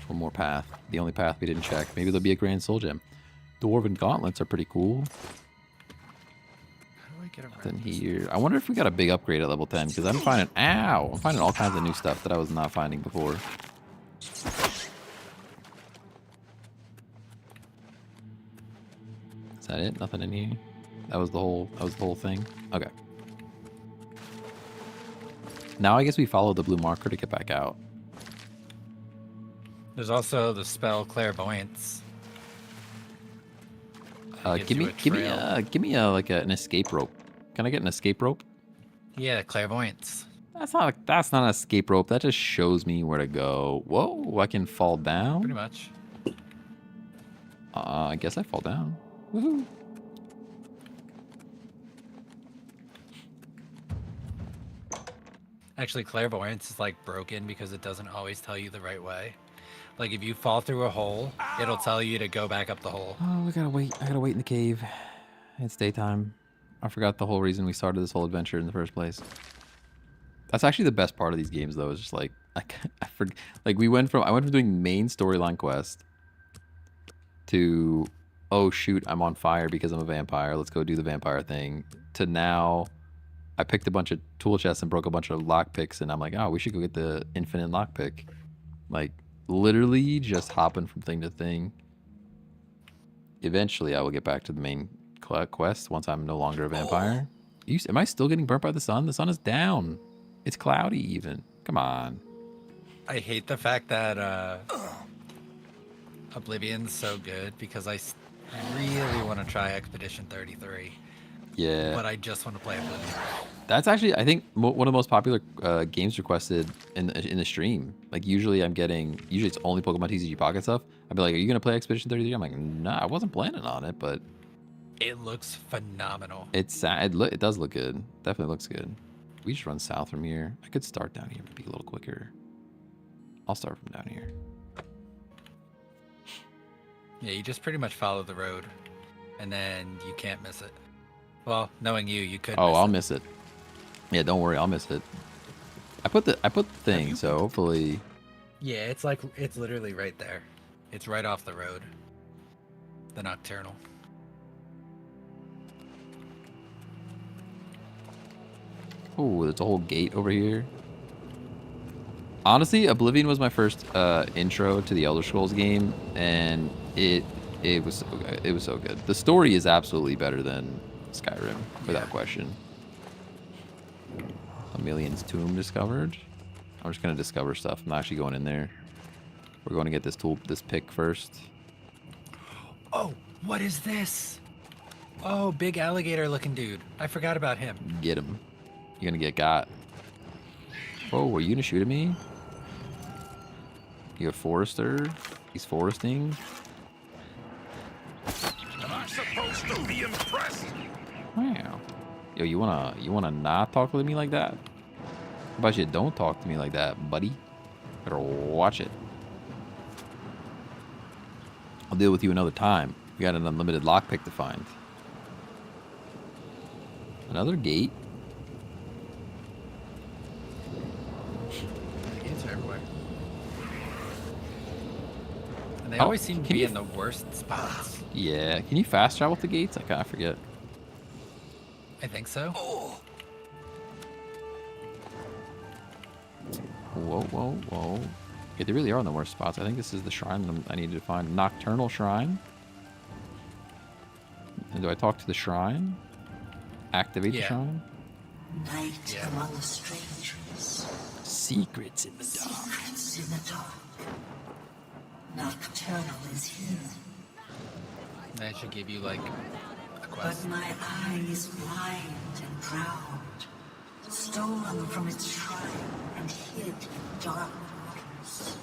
A: One more path. The only path we didn't check. Maybe there'll be a Grand Soul Gem. Dwarven Gauntlets are pretty cool.
B: How do I get around
A: Then here. I wonder if we got a big upgrade at level 10 because I'm finding all kinds of new stuff that I was not finding before. Is that it? Nothing in here? That was the whole thing? Okay. Now I guess we follow the blue marker to get back out.
B: There's also the spell Clairvoyance.
A: Give me an escape rope. Can I get an escape rope?
B: Yeah, Clairvoyance.
A: That's not an escape rope. That just shows me where to go. Whoa, I can fall down?
B: Pretty much.
A: I guess I fall down. Woohoo.
B: Actually, Clairvoyance is like broken because it doesn't always tell you the right way. Like if you fall through a hole, it'll tell you to go back up the hole.
A: Oh, I gotta wait in the cave. It's daytime. I forgot the whole reason we started this whole adventure in the first place. That's actually the best part of these games, though. Is just like I forget. Like I went from doing main storyline quest to, oh shoot, I'm on fire because I'm a vampire. Let's go do the vampire thing. To now, I picked a bunch of tool chests and broke a bunch of lockpicks, and I'm like, oh, we should go get the infinite lockpick. Like literally just hopping from thing to thing. Eventually, I will get back to the main quest once I'm no longer a vampire. Am I still getting burnt by the sun? The sun is down. It's cloudy even. Come on.
B: I hate the fact that Oblivion's so good because I really want to try Expedition 33.
A: Yeah.
B: But I just want to play Oblivion.
A: That's actually, I think, one of the most popular games requested in the stream. Like, usually it's only Pokemon TCG Pocket stuff. I'd be like, are you going to play Expedition 33? I'm like, nah, I wasn't planning on it, but...
B: It looks phenomenal.
A: It does look good. Definitely looks good. We just run south from here. I could start down here, maybe a little quicker. I'll start from down here.
B: Yeah, you just pretty much follow the road, and then you can't miss it. Well, knowing you could.
A: Oh, I'll miss it. Yeah, don't worry, I'll miss it. I put the thing, so hopefully.
B: Yeah, it's literally right there. It's right off the road. The Nocturnal.
A: Oh, there's a whole gate over here. Honestly, Oblivion was my first intro to the Elder Scrolls game, and it was so good. It was so good. The story is absolutely better than Skyrim, without question. Amelian's tomb discovered. I'm just gonna discover stuff. I'm not actually going in there. We're going to get this pick first.
B: Oh, what is this? Oh, big alligator looking dude. I forgot about him.
A: Get him. You're gonna get got. Oh, were you gonna shoot at me? You a forester? He's foresting.
F: Am I supposed to be impressed?
A: Wow. Yo, you wanna not talk to me like that? How about you don't talk to me like that, buddy? Better watch it. I'll deal with you another time. We got an unlimited lockpick to find. Another gate.
B: Gates are everywhere. And they always seem to be in the worst spots.
A: Yeah. Can you fast travel to gates? I kind of forget.
B: I think so.
A: Whoa, whoa, whoa. Yeah, they really are in the worst spots. I think this is the shrine I needed to find. Nocturnal Shrine. And do I talk to the shrine? Activate the shrine?
G: Night among the strangers.
A: Secrets in the dark.
G: Secrets in the dark. Nocturnal is here.
B: That should give you like a quest.
G: But my eye is blind and proud. Stolen from its shrine and hid in dark waters.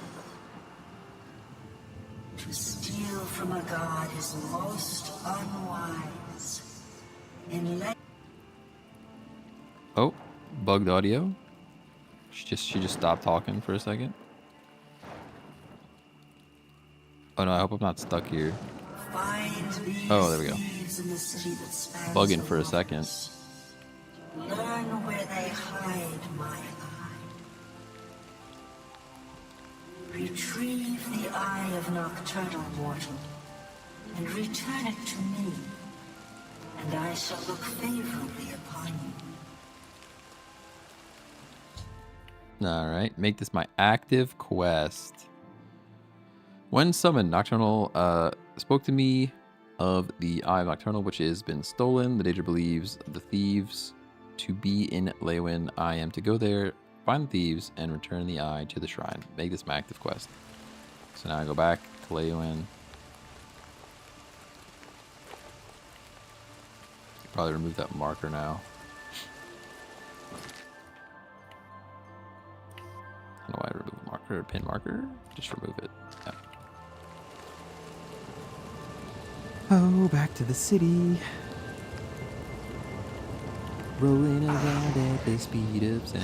G: To steal from a god is most unwise.
A: Oh, bugged audio. She just stopped talking for a second. Oh no, I hope I'm not stuck here. Oh, there we go. Bugging for a second.
G: Learn where they hide my eye. Retrieve the eye of nocturnal mortal and return it to me, and I shall look favorably upon you.
A: Alright, make this my active quest. When summoned, Nocturnal spoke to me of the Eye of Nocturnal, which has been stolen. The Daedra believes the thieves to be in Leywyn. I am to go there, find the thieves, and return the eye to the shrine. Make this my active quest. So now I go back to Leywyn. Probably remove that marker now. I don't know why I remove the marker or pin marker. Just remove it. Yeah. Oh, back to the city. Rolling around at the speed of sound.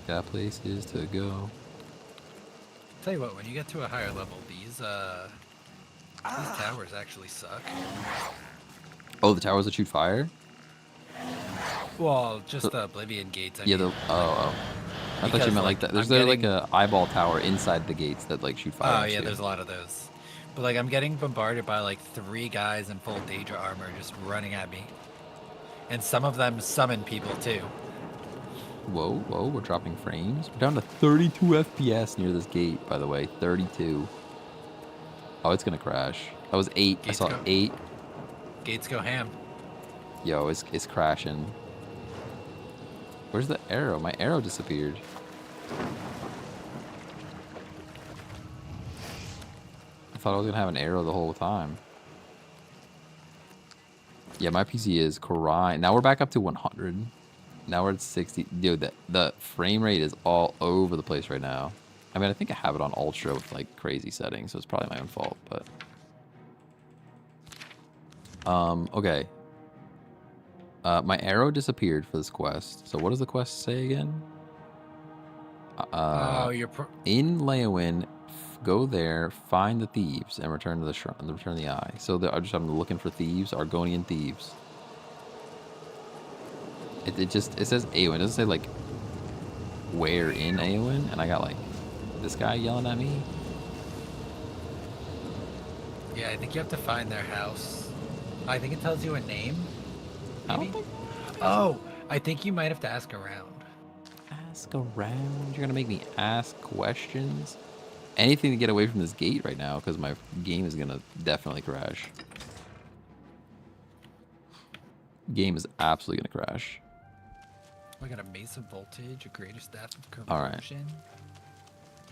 A: Got places to go.
B: Tell you what, when you get to a higher level, these towers actually suck.
A: Oh, the towers that shoot fire?
B: Well, just the Oblivion gates. I
A: Yeah,
B: mean.
A: I thought you meant like that. There's like a eyeball tower inside the gates that like shoot fire.
B: Oh yeah, there's a lot of those. But like I'm getting bombarded by like 3 guys in full Daedra armor just running at me. And some of them summon people too.
A: Whoa, whoa, we're dropping frames. We're down to 32 FPS near this gate, by the way. 32. Oh, it's gonna crash. That was 8. I saw 8.
B: Gates go ham.
A: Yo, it's crashing. Where's the arrow? My arrow disappeared. I thought I was gonna have an arrow the whole time. Yeah, my PC is crying. Now we're back up to 100. Now we're at 60. Dude, the frame rate is all over the place right now. I mean, I think I have it on ultra with like crazy settings, so it's probably my own fault, but... okay. My arrow disappeared for this quest. So what does the quest say again? In Leywyn, go there, find the thieves, and return to the shrine, return the eye. So I'm looking for thieves, Argonian thieves. It says Eowyn. It doesn't say like where in Eowyn, and I got like this guy yelling at me.
B: Yeah, I think you have to find their house. I think it tells you a name. Maybe? Oh, I think you might have to ask around.
A: Ask around. You're gonna make me ask questions. Anything to get away from this gate right now, because my game is gonna definitely crash. Game is absolutely gonna crash.
B: We got a mace of voltage, a greater staff of corrosion.
A: All right.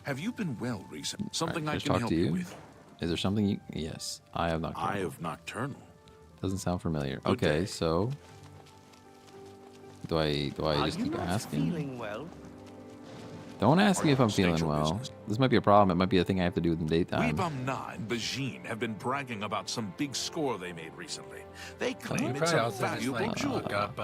F: Have you been well recently? Something
A: All right,
F: I
A: just
F: can
A: talk
F: help
A: to
F: you
A: you.
F: with?
A: Is there something you... Yes, Eye of Nocturnal.
F: Eye of Nocturnal.
A: Doesn't sound familiar.
F: Good
A: Okay,
F: day.
A: so... Do I just keep asking?
H: Feeling well?
A: Don't ask me if I'm
F: State
A: feeling
F: your
A: well.
F: business.
A: This might be a problem. It might be a thing I have to do in the daytime.
F: Weebamna and Bajin have been bragging about some big score they made recently. They
B: You
F: claim it's
B: probably
F: a
B: also just
F: valuable
B: like
F: jewel.
B: look up.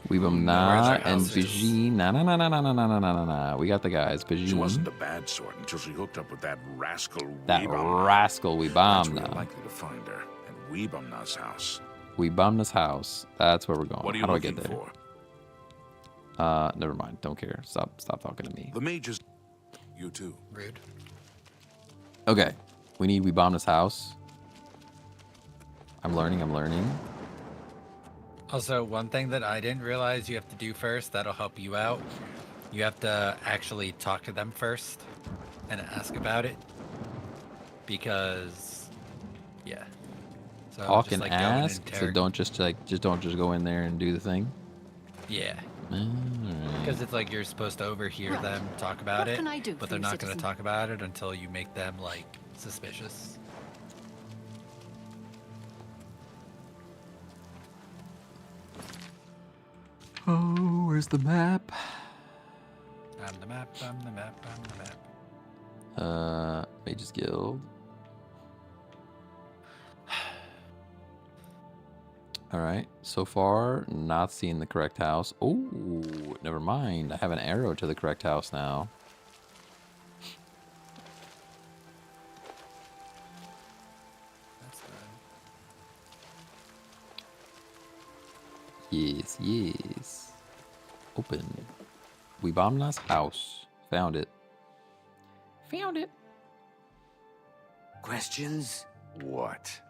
A: Weebam
B: Where
A: Na
B: their
A: and
B: house is.
A: Bajin. Nah. We got the guys.
F: She wasn't
A: Bajin.
F: a bad sort until she hooked up with that rascal
A: That
F: Weebamna.
A: rascal
F: That's
A: Weebam
F: where you're
A: Na.
F: likely to find her, at Weebamna's house.
A: Weebamna's house. That's where we're going.
F: What are you
A: How do I
F: looking
A: get there?
F: for?
A: Never mind. Don't care. Stop talking to me.
F: The mages. You too.
B: Rude.
A: Okay. We need Weebamna's house. I'm learning.
B: Also, one thing that I didn't realize you have to do first that'll help you out. You have to actually talk to them first and ask about it. Because, yeah. So
A: Talk
B: just,
A: and
B: like, go and
A: ask. So
B: interrogate-
A: don't just go in there and do the thing.
B: Yeah.
A: Alright.
B: Because it's like you're supposed to overhear
G: Right.
B: them talk about
G: What
B: it,
G: can I do
B: but
G: for
B: they're
G: you,
B: not going to
G: citizen?
B: talk about it until you make them like suspicious.
A: Oh, where's the map?
B: I'm the map. I'm the map. I'm the map.
A: Mages Guild. All right. So far, not seeing the correct house. Oh, never mind. I have an arrow to the correct house now.
B: That's good.
A: Yes. Open. Weebamna's house. Found it.
I: Questions?
H: What?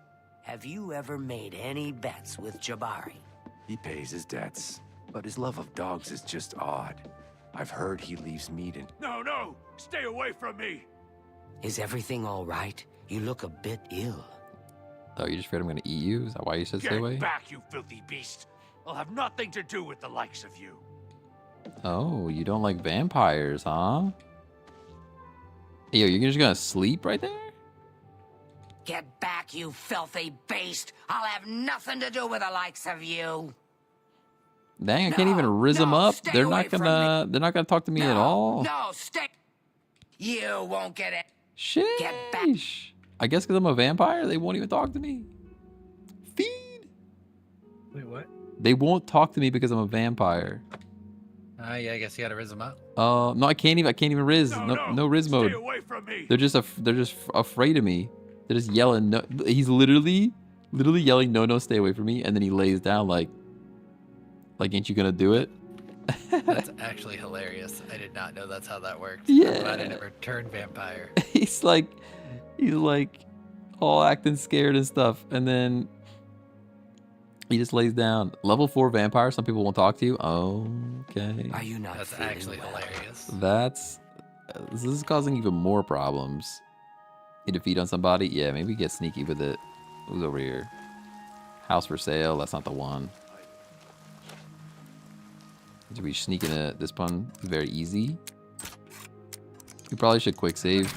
I: Have you ever made any bets with Jabari?
C: He pays his debts, but his love of dogs is just odd. I've heard he leaves meat in.
F: No! Stay away from me!
I: Is everything all right? You look a bit ill.
A: Oh, you just afraid I'm going to eat you? Is that why you said stay away?
F: back, you filthy beast! I'll have nothing to do with the likes of you.
A: Oh, you don't like vampires, huh? Hey, yo, you're just going to sleep right there?
I: Get back, you filthy beast! I'll have nothing to do with the likes of you.
A: Dang, I can't even riz them
I: no,
A: up.
I: stay
A: They're
I: away
A: not
I: from
A: gonna. They're not gonna talk to me at all.
I: No, stay. You won't get it. Get back.
A: Sheesh. I guess because I'm a vampire, they won't even talk to me. Feed.
B: Wait, what?
A: They won't talk to me because I'm a vampire.
B: Yeah, I guess you gotta riz them up.
A: No, I can't even riz. No riz mode.
F: away from me!
A: They're just afraid of me. They're just yelling. No, he's literally yelling, no, stay away from me, and then he lays down like, ain't you gonna do it?
B: That's actually hilarious. I did not know that's how that works.
A: Yeah.
B: I'm glad I never turned vampire.
A: he's like all acting scared and stuff, and then he just lays down. Level 4 vampire. Some people won't talk to you. Okay.
I: Are you not
B: That's
I: feeling
B: actually
I: well?
B: hilarious.
A: This is causing even more problems. You defeat on somebody? Yeah, maybe get sneaky with it. Who's over here? House for sale. That's not the one. Do we sneak into this one? Very easy. We probably should quick save.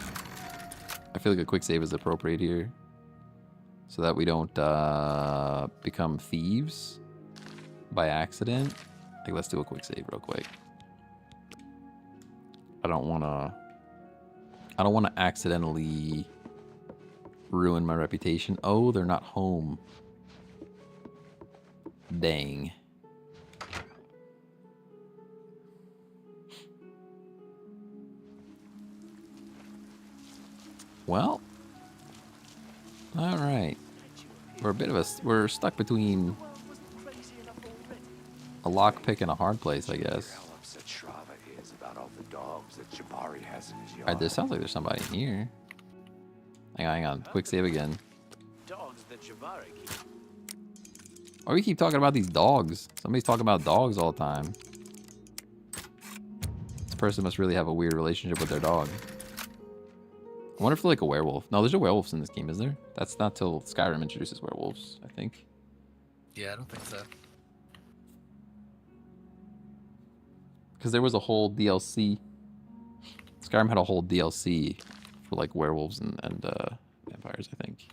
A: I feel like a quick save is appropriate here, so that we don't become thieves by accident. Like, let's do a quick save real quick. I don't want to accidentally ruin my reputation. Oh, they're not home. Dang. Well, all right. We're stuck between a lockpick and a hard place, I guess.
C: How upset Shrava is about all the dogs that Jabari has in his yard.
A: All right, there sounds like there's somebody in here. Hang on. Quick save again.
C: Dogs that Jabari keeps.
A: Why do we keep talking about these dogs? Somebody's talking about dogs all the time. This person must really have a weird relationship with their dog. I wonder if they're like a werewolf. No, there's no werewolves in this game, is there? That's not till Skyrim introduces werewolves, I think.
B: Yeah, I don't think so.
A: Because there was a whole DLC. Skyrim had a whole DLC for like werewolves and vampires, I think.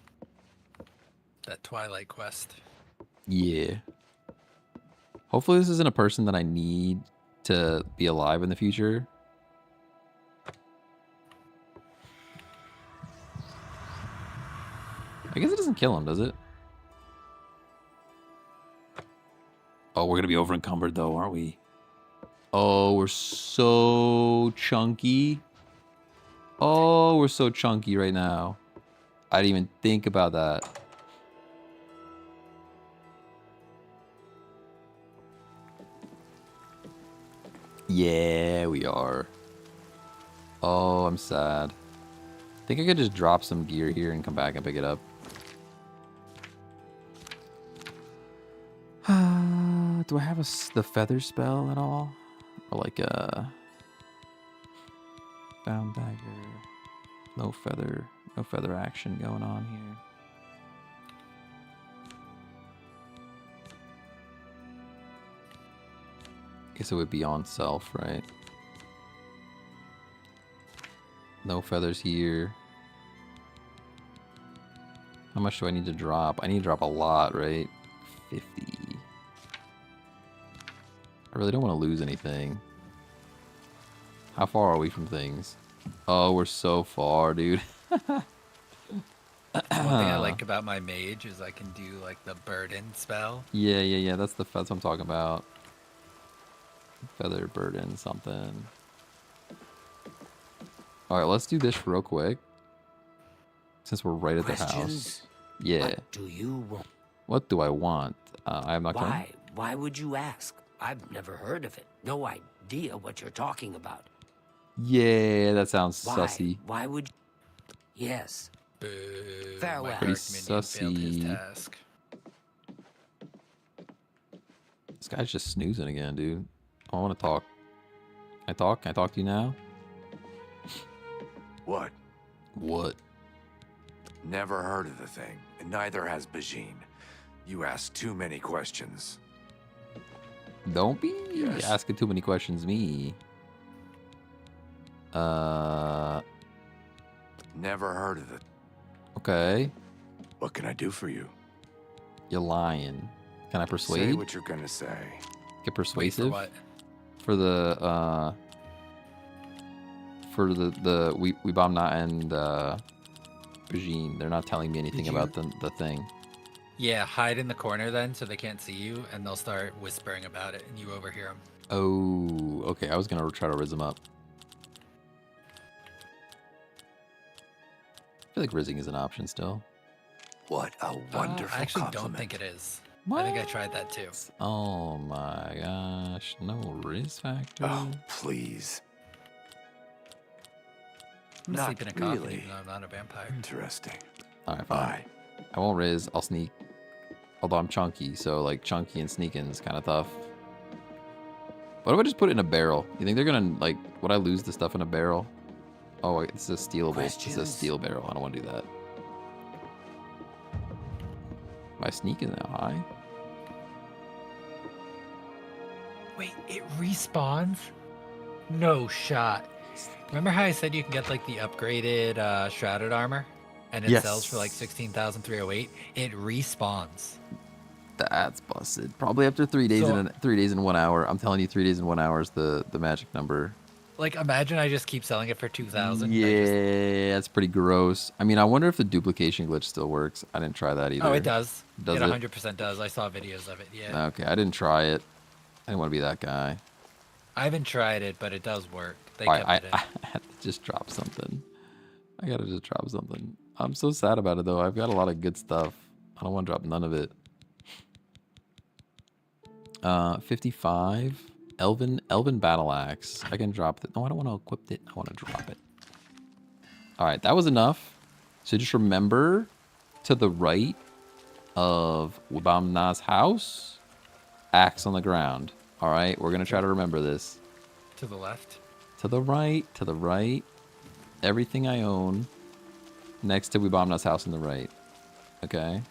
B: That Twilight quest.
A: Yeah. Hopefully this isn't a person that I need to be alive in the future. I guess it doesn't kill him, does it? Oh, we're gonna be over encumbered though, aren't we? Oh, we're so chunky. Oh, we're so chunky right now. I didn't even think about that. Yeah, we are. Oh, I'm sad. I think I could just drop some gear here and come back and pick it up. Do I have the feather spell at all? Or like a bound dagger? No feather action going on here. Guess it would be on self, right? No feathers here. How much do I need to drop? I need to drop a lot, right? 50. I really don't want to lose anything. How far are we from things? Oh, we're so far, dude.
B: One thing I like about my mage is I can do like the burden spell.
A: Yeah. That's what I'm talking about. Feather burden something. All right, let's do this real quick. Since we're right at the house. Yeah.
I: What do you want?
A: What do I want? I'm not going.
I: Why would you ask? I've never heard of it. No idea what you're talking about.
A: Yeah, that sounds sussy.
I: Why would you? Yes.
B: Boo.
I: Farewell.
A: Pretty
B: Failed his
A: sussy.
B: task.
A: This guy's just snoozing again, dude. I want to talk. Can I talk? Can I talk to you now?
C: What?
A: What?
C: Never heard of the thing, and neither has Bajin. You ask too many questions.
A: Don't be
C: Yes.
A: asking too many questions, me.
C: Never heard of it.
A: Okay.
C: What can I do for you?
A: You're lying. Can I
C: Say
A: persuade?
C: what you're gonna say.
A: Get
B: Wait,
A: persuasive?
B: for what?
A: For the we bomb not and Bajin. They're not telling me anything about the thing.
B: Yeah, hide in the corner then so they can't see you, and they'll start whispering about it, and you overhear them.
A: Oh, okay. I was gonna try to riz him up. I feel like rizzing is an option still.
C: What a wonderful
B: I actually
C: compliment.
B: don't think it is. I think I tried that too.
A: Oh my gosh, no riz factor.
C: Oh, please.
B: I'm gonna
C: Not
B: sleep in a coffin
C: really.
B: even though I'm not a vampire.
C: Interesting.
A: All right, fine.
C: Bye.
A: I won't riz. I'll sneak. Although I'm chunky, so like chunky and sneaking is kind of tough. What if I just put it in a barrel? You think they're gonna like? Would I lose the stuff in a barrel? Oh, wait, it's a stealable. It's a
I: Questions?
A: steel barrel. I don't want to do that. My sneak is now high.
B: Wait, it respawns? No shot. Remember how I said you can get like the upgraded shrouded armor? And it sells for like 16,308? It respawns.
A: That's busted. Probably after 3 days
B: So-
A: and 3 days and 1 hour. I'm telling you, 3 days and 1 hour is the magic number.
B: Like, imagine I just keep selling it for 2,000.
A: Yeah, that's pretty gross. I mean, I wonder if the duplication glitch still works. I didn't try that either.
B: Oh, it does.
A: Does
B: it
A: it?
B: 100% does. I saw videos of it, yeah.
A: Okay, I didn't try it. I didn't want to be that guy.
B: I haven't tried it, but it does work. They
A: All right,
B: kept it in.
A: I had to just drop something. I gotta just drop something. I'm so sad about it though. I've got a lot of good stuff. I don't want to drop none of it. 55 Elven Battle Axe. I can drop it. No, I don't want to equip it. I want to drop it. All right, that was enough. So just remember to the right of Wabamna's house. Axe on the ground. All right, we're going to try to remember this.
B: To the left.
A: To the right, to the right. Everything I own next to Wabamna's house on the right. Okay.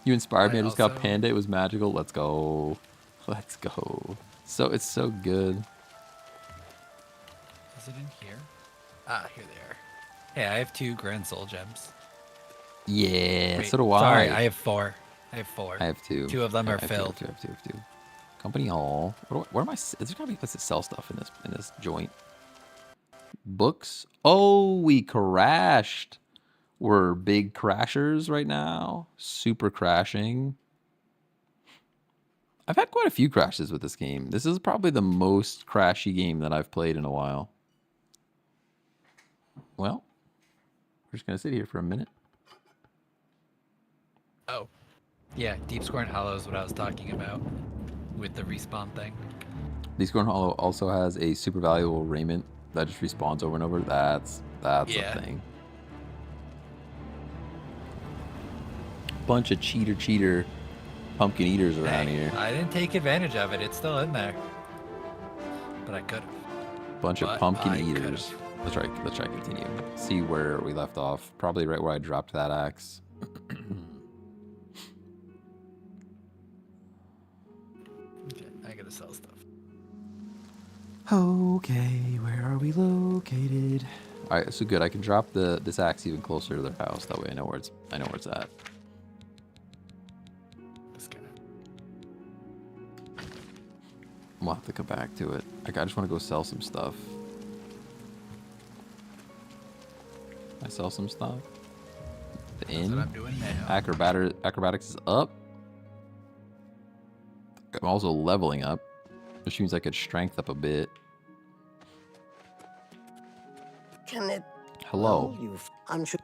A: You inspired me. I just got Panda. It was magical. Let's go. Let's go. So it's so good.
B: Is it in here? Ah, here they are. Hey, I have 2 Grand Soul Gems.
A: Yeah,
B: Wait,
A: so do I.
B: Sorry, I have 4. I have 4.
A: I have 2.
B: 2 of them are
A: I have
B: filled.
A: Two. Company hall. What am I? Is there gotta be a place to sell stuff in this joint? Books. Oh, we crashed. We're big crashers right now. Super crashing. I've had quite a few crashes with this game. This is probably the most crashy game that I've played in a while. Well, we're just gonna sit here for a minute.
B: Oh. Yeah, Deep Scorn Hollow is what I was talking about with the respawn thing.
A: Deep Scorn Hollow also has a super valuable raiment that just respawns over and over. That's a thing. Bunch of cheater pumpkin eaters around here.
B: I didn't take advantage of it. It's still in there. But I could have.
A: Bunch of pumpkin eaters. Let's try to continue. See where we left off. Probably right where I dropped that axe.
B: Okay, I gotta sell stuff.
A: Okay, where are we located? All right, so good. I can drop this axe even closer to their house. That way, I know where it's at.
B: This guy.
A: We'll have to come back to it. I just want to go sell some stuff. I sell some stuff. The
B: That's
A: inn.
B: what I'm doing now.
A: Acrobatics is up. I'm also leveling up, which means I could strength up a bit.
E: Can it?
A: Hello.
E: I'm sure.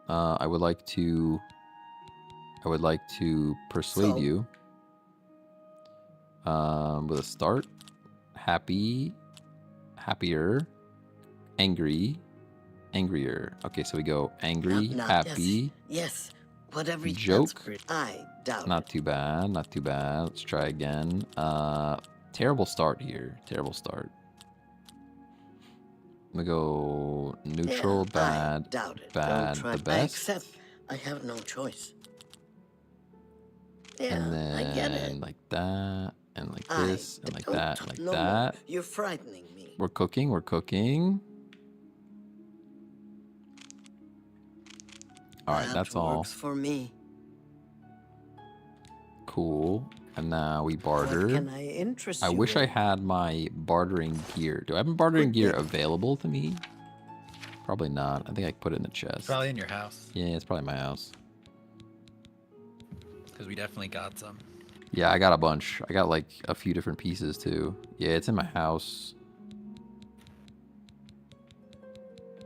A: I would like to persuade you. With a start. Happy. Happier. Angry. Angrier. Okay, so we go angry, happy.
E: Yes. Whatever.
A: Joke.
E: I doubt.
A: Not too bad. Not too bad. Let's try again. Terrible start here. Terrible start. I'm gonna go neutral, bad, bad, the best.
E: I accept. I have no choice. Yeah,
A: and then
E: I get it.
A: like that, and like this, and like that, and like that.
E: You're frightening me.
A: We're cooking. We're cooking. All right, that's all.
E: Works for me.
A: Cool. And now we barter.
E: What can I interest
A: I
E: you
A: wish
E: in?
A: I had my bartering gear. Do I have my bartering gear available to me? Probably not. I think I put it in the chest.
B: Probably in your house.
A: Yeah, it's probably my house.
B: Because we definitely got some.
A: Yeah, I got a bunch. I got like a few different pieces too. Yeah, it's in my house.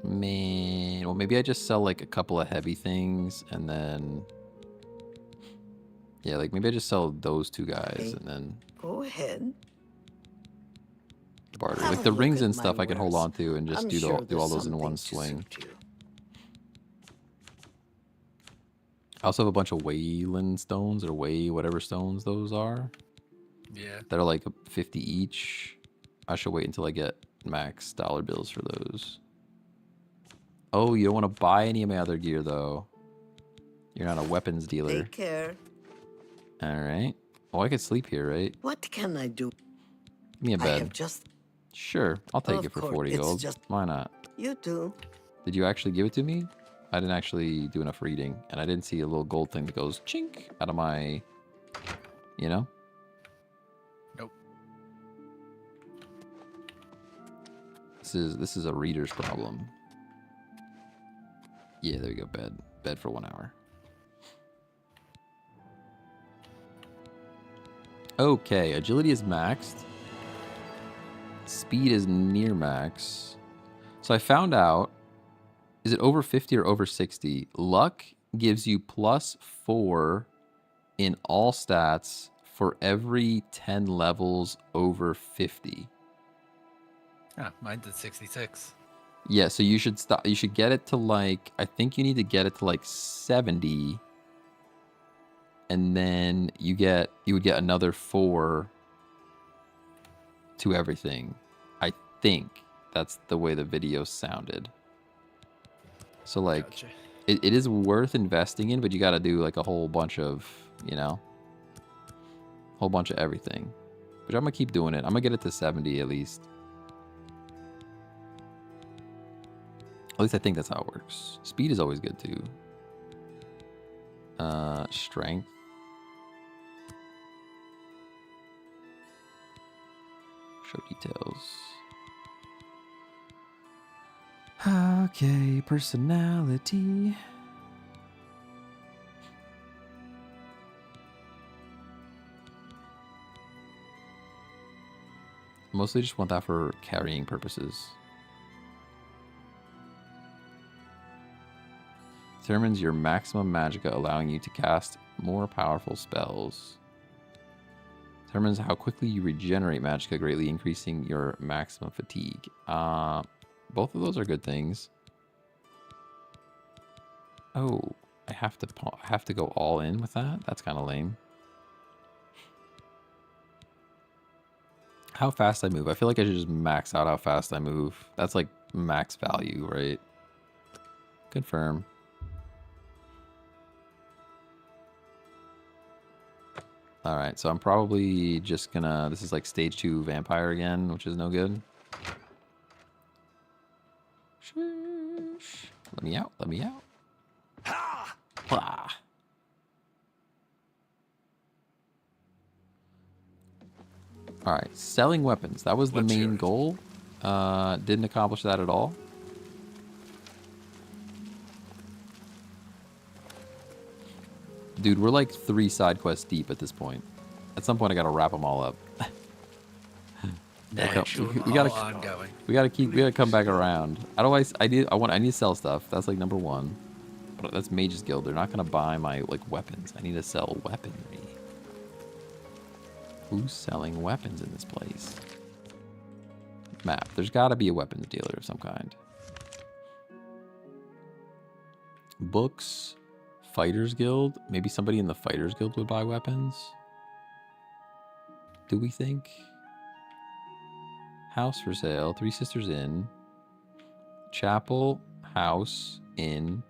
A: Man, well, maybe I just sell like a couple of heavy things and then... Yeah, like maybe I just sell those 2 guys and then...
E: Go ahead.
A: Barter.
E: Have
A: Like
E: a
A: the
E: look
A: rings
E: at
A: and
E: my
A: stuff I can hold
E: wares.
A: on to and just
E: I'm
A: do
E: sure
A: all
E: there's
A: those in one
E: something
A: swing.
E: to suit you.
A: I also have a bunch of Wayland stones or whatever stones those are.
B: Yeah.
A: That are like 50 each. I should wait until I get max dollar bills for those. Oh, you don't want to buy any of my other gear though. You're not a weapons dealer.
E: Take care.
A: All right. Oh, I could sleep here, right?
E: What can I do?
A: Give me a
E: I
A: bed.
E: have just.
A: Sure, I'll take
E: Of
A: it for
E: course,
A: 40
E: it's
A: gold.
E: just-
A: Why not?
E: You do.
A: Did you actually give it to me? I didn't actually do enough reading, and I didn't see a little gold thing that goes chink out of my, you know?
B: Nope.
A: This is a reader's problem. Yeah, there we go. Bed for 1 hour. Okay, agility is maxed. Speed is near max. So I found out, is it over 50 or over 60? Luck gives you +4 in all stats for every 10 levels over 50.
B: Ah, mine's at 66.
A: Yeah, so you should stop. You should get it to like, I think you need to get it to like 70. And then you would get another 4 to everything. I think that's the way the video sounded. So like,
B: Gotcha.
A: it is worth investing in, but you got to do like a whole bunch of, you know, whole bunch of everything. But I'm going to keep doing it. I'm going to get it to 70 at least. At least I think that's how it works. Speed is always good too. Strength. Show details. Okay, personality. Mostly just want that for carrying purposes. Determines your maximum magicka, allowing you to cast more powerful spells. Determines how quickly you regenerate magicka, greatly increasing your maximum fatigue. Both of those are good things. Oh, I have to go all in with that? That's kind of lame. How fast I move. I feel like I should just max out how fast I move. That's like max value, right? Confirm. All right, so I'm probably just gonna, this is like stage 2 vampire again, which is no good. Let me out, let me out. Blah. All right, selling weapons. That was the main goal. Didn't accomplish that at all. Dude, we're like 3 side quests deep at this point. At some point, I gotta wrap them all up. we gotta come back around. Otherwise, I need to sell stuff. That's like number 1. But that's Mage's Guild. They're not gonna buy my like weapons. I need to sell weaponry. Who's selling weapons in this place? Map. There's gotta be a weapons dealer of some kind. Books. Fighters Guild. Maybe somebody in the Fighters Guild would buy weapons. Do we think? House for sale. 3 Sisters Inn. Chapel. House. Inn.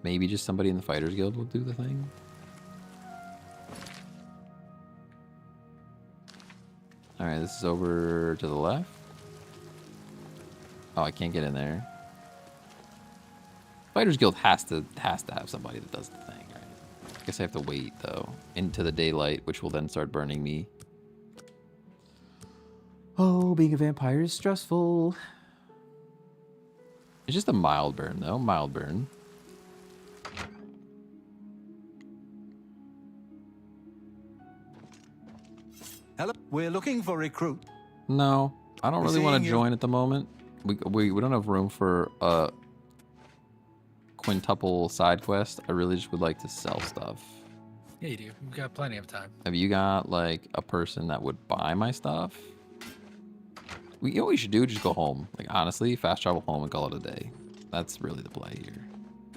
A: Maybe just somebody in the Fighters Guild will do the thing. Alright, this is over to the left. Oh, I can't get in there. Fighters Guild has to have somebody that does the thing, right? I guess I have to wait, though, into the daylight, which will then start burning me. Oh, being a vampire is stressful. It's just a mild burn, though. Mild burn.
K: Hello, we're looking for a recruit.
A: No, I don't really want to join at the moment. We don't have room for a quintuple side quest. I really just would like to sell stuff.
B: Yeah, you do. We've got plenty of time.
A: Have you got like a person that would buy my stuff? You know what we should do? Just go home. Like honestly, fast travel home and call it a day. That's really the play here.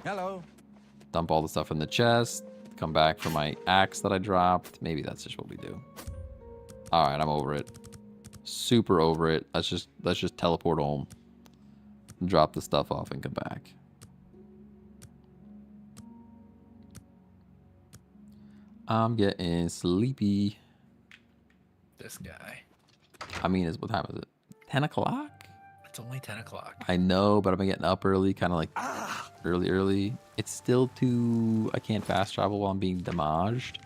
K: Hello.
A: Dump all the stuff in the chest. Come back for my axe that I dropped. Maybe that's just what we do. All right, I'm over it. Super over it. Let's just teleport home. Drop the stuff off and come back. I'm getting sleepy.
B: This guy.
A: I mean, what time is it? 10 o'clock?
B: It's only 10 o'clock.
A: I know, but I'm getting up early, kind of like early. It's still too... I can't fast travel while I'm being damaged.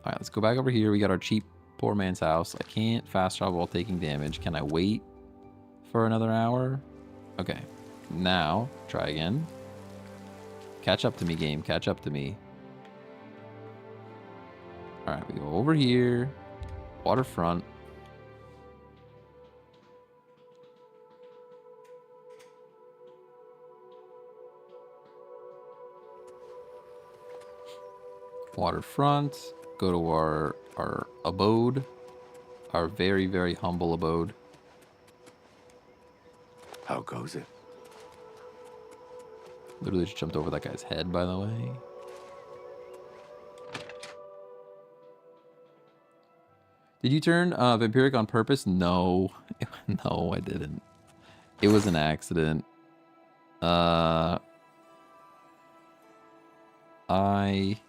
A: All right, let's go back over here. We got our cheap poor man's house. I can't fast travel while taking damage. Can I wait for another hour? Okay. Now, try again. Catch up to me, game. Catch up to me. All right, we go over here. Waterfront. Waterfront. Go to our abode. Our very, very humble abode.
C: How goes it?
A: Literally just jumped over that guy's head, by the way. Did you turn vampiric on purpose? No. No, I didn't. It was an accident. So I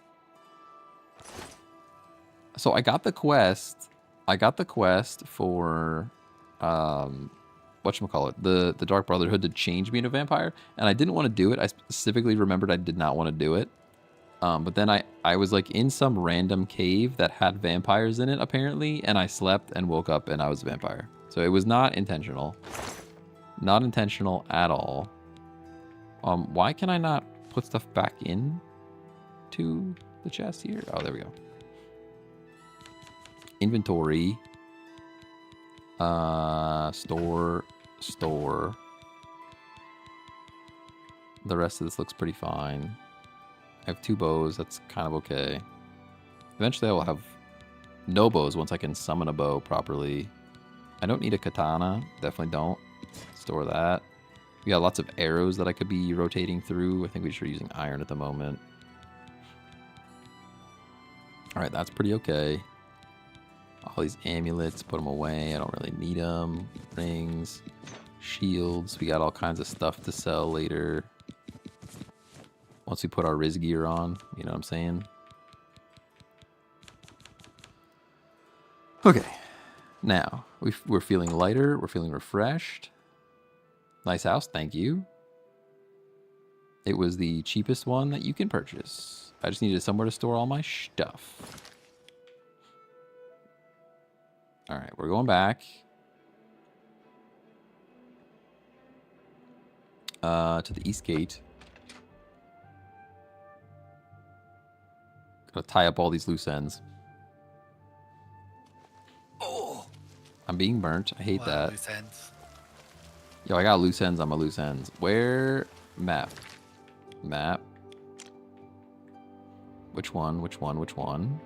A: got the quest. I got the quest for whatchamacallit, the Dark Brotherhood to change me into a vampire, and I didn't want to do it. I specifically remembered I did not want to do it. But then I was like in some random cave that had vampires in it apparently, and I slept and woke up and I was a vampire. So it was not intentional. Not intentional at all. Why can I not put stuff back in to the chest here? Oh, there we go. Inventory. Store. The rest of this looks pretty fine. I have 2 bows. That's kind of okay. Eventually I will have no bows once I can summon a bow properly. I don't need a katana. Definitely don't. Store that. We got lots of arrows that I could be rotating through. I think we should be using iron at the moment. Alright, that's pretty okay. All these amulets, put them away. I don't really need them. Rings, shields. We got all kinds of stuff to sell later. Once we put our Riz gear on, you know what I'm saying? Okay. Now, we're feeling lighter. We're feeling refreshed. Nice house, thank you. It was the cheapest one that you can purchase. I just needed somewhere to store all my stuff. Alright, we're going back. To the east gate. Gotta tie up all these loose ends.
B: Oh!
A: I'm being burnt. I hate that.
B: Loose ends.
A: Yo, I got loose ends on my loose ends. Where? Map. Map. Which one? Which one? Which one?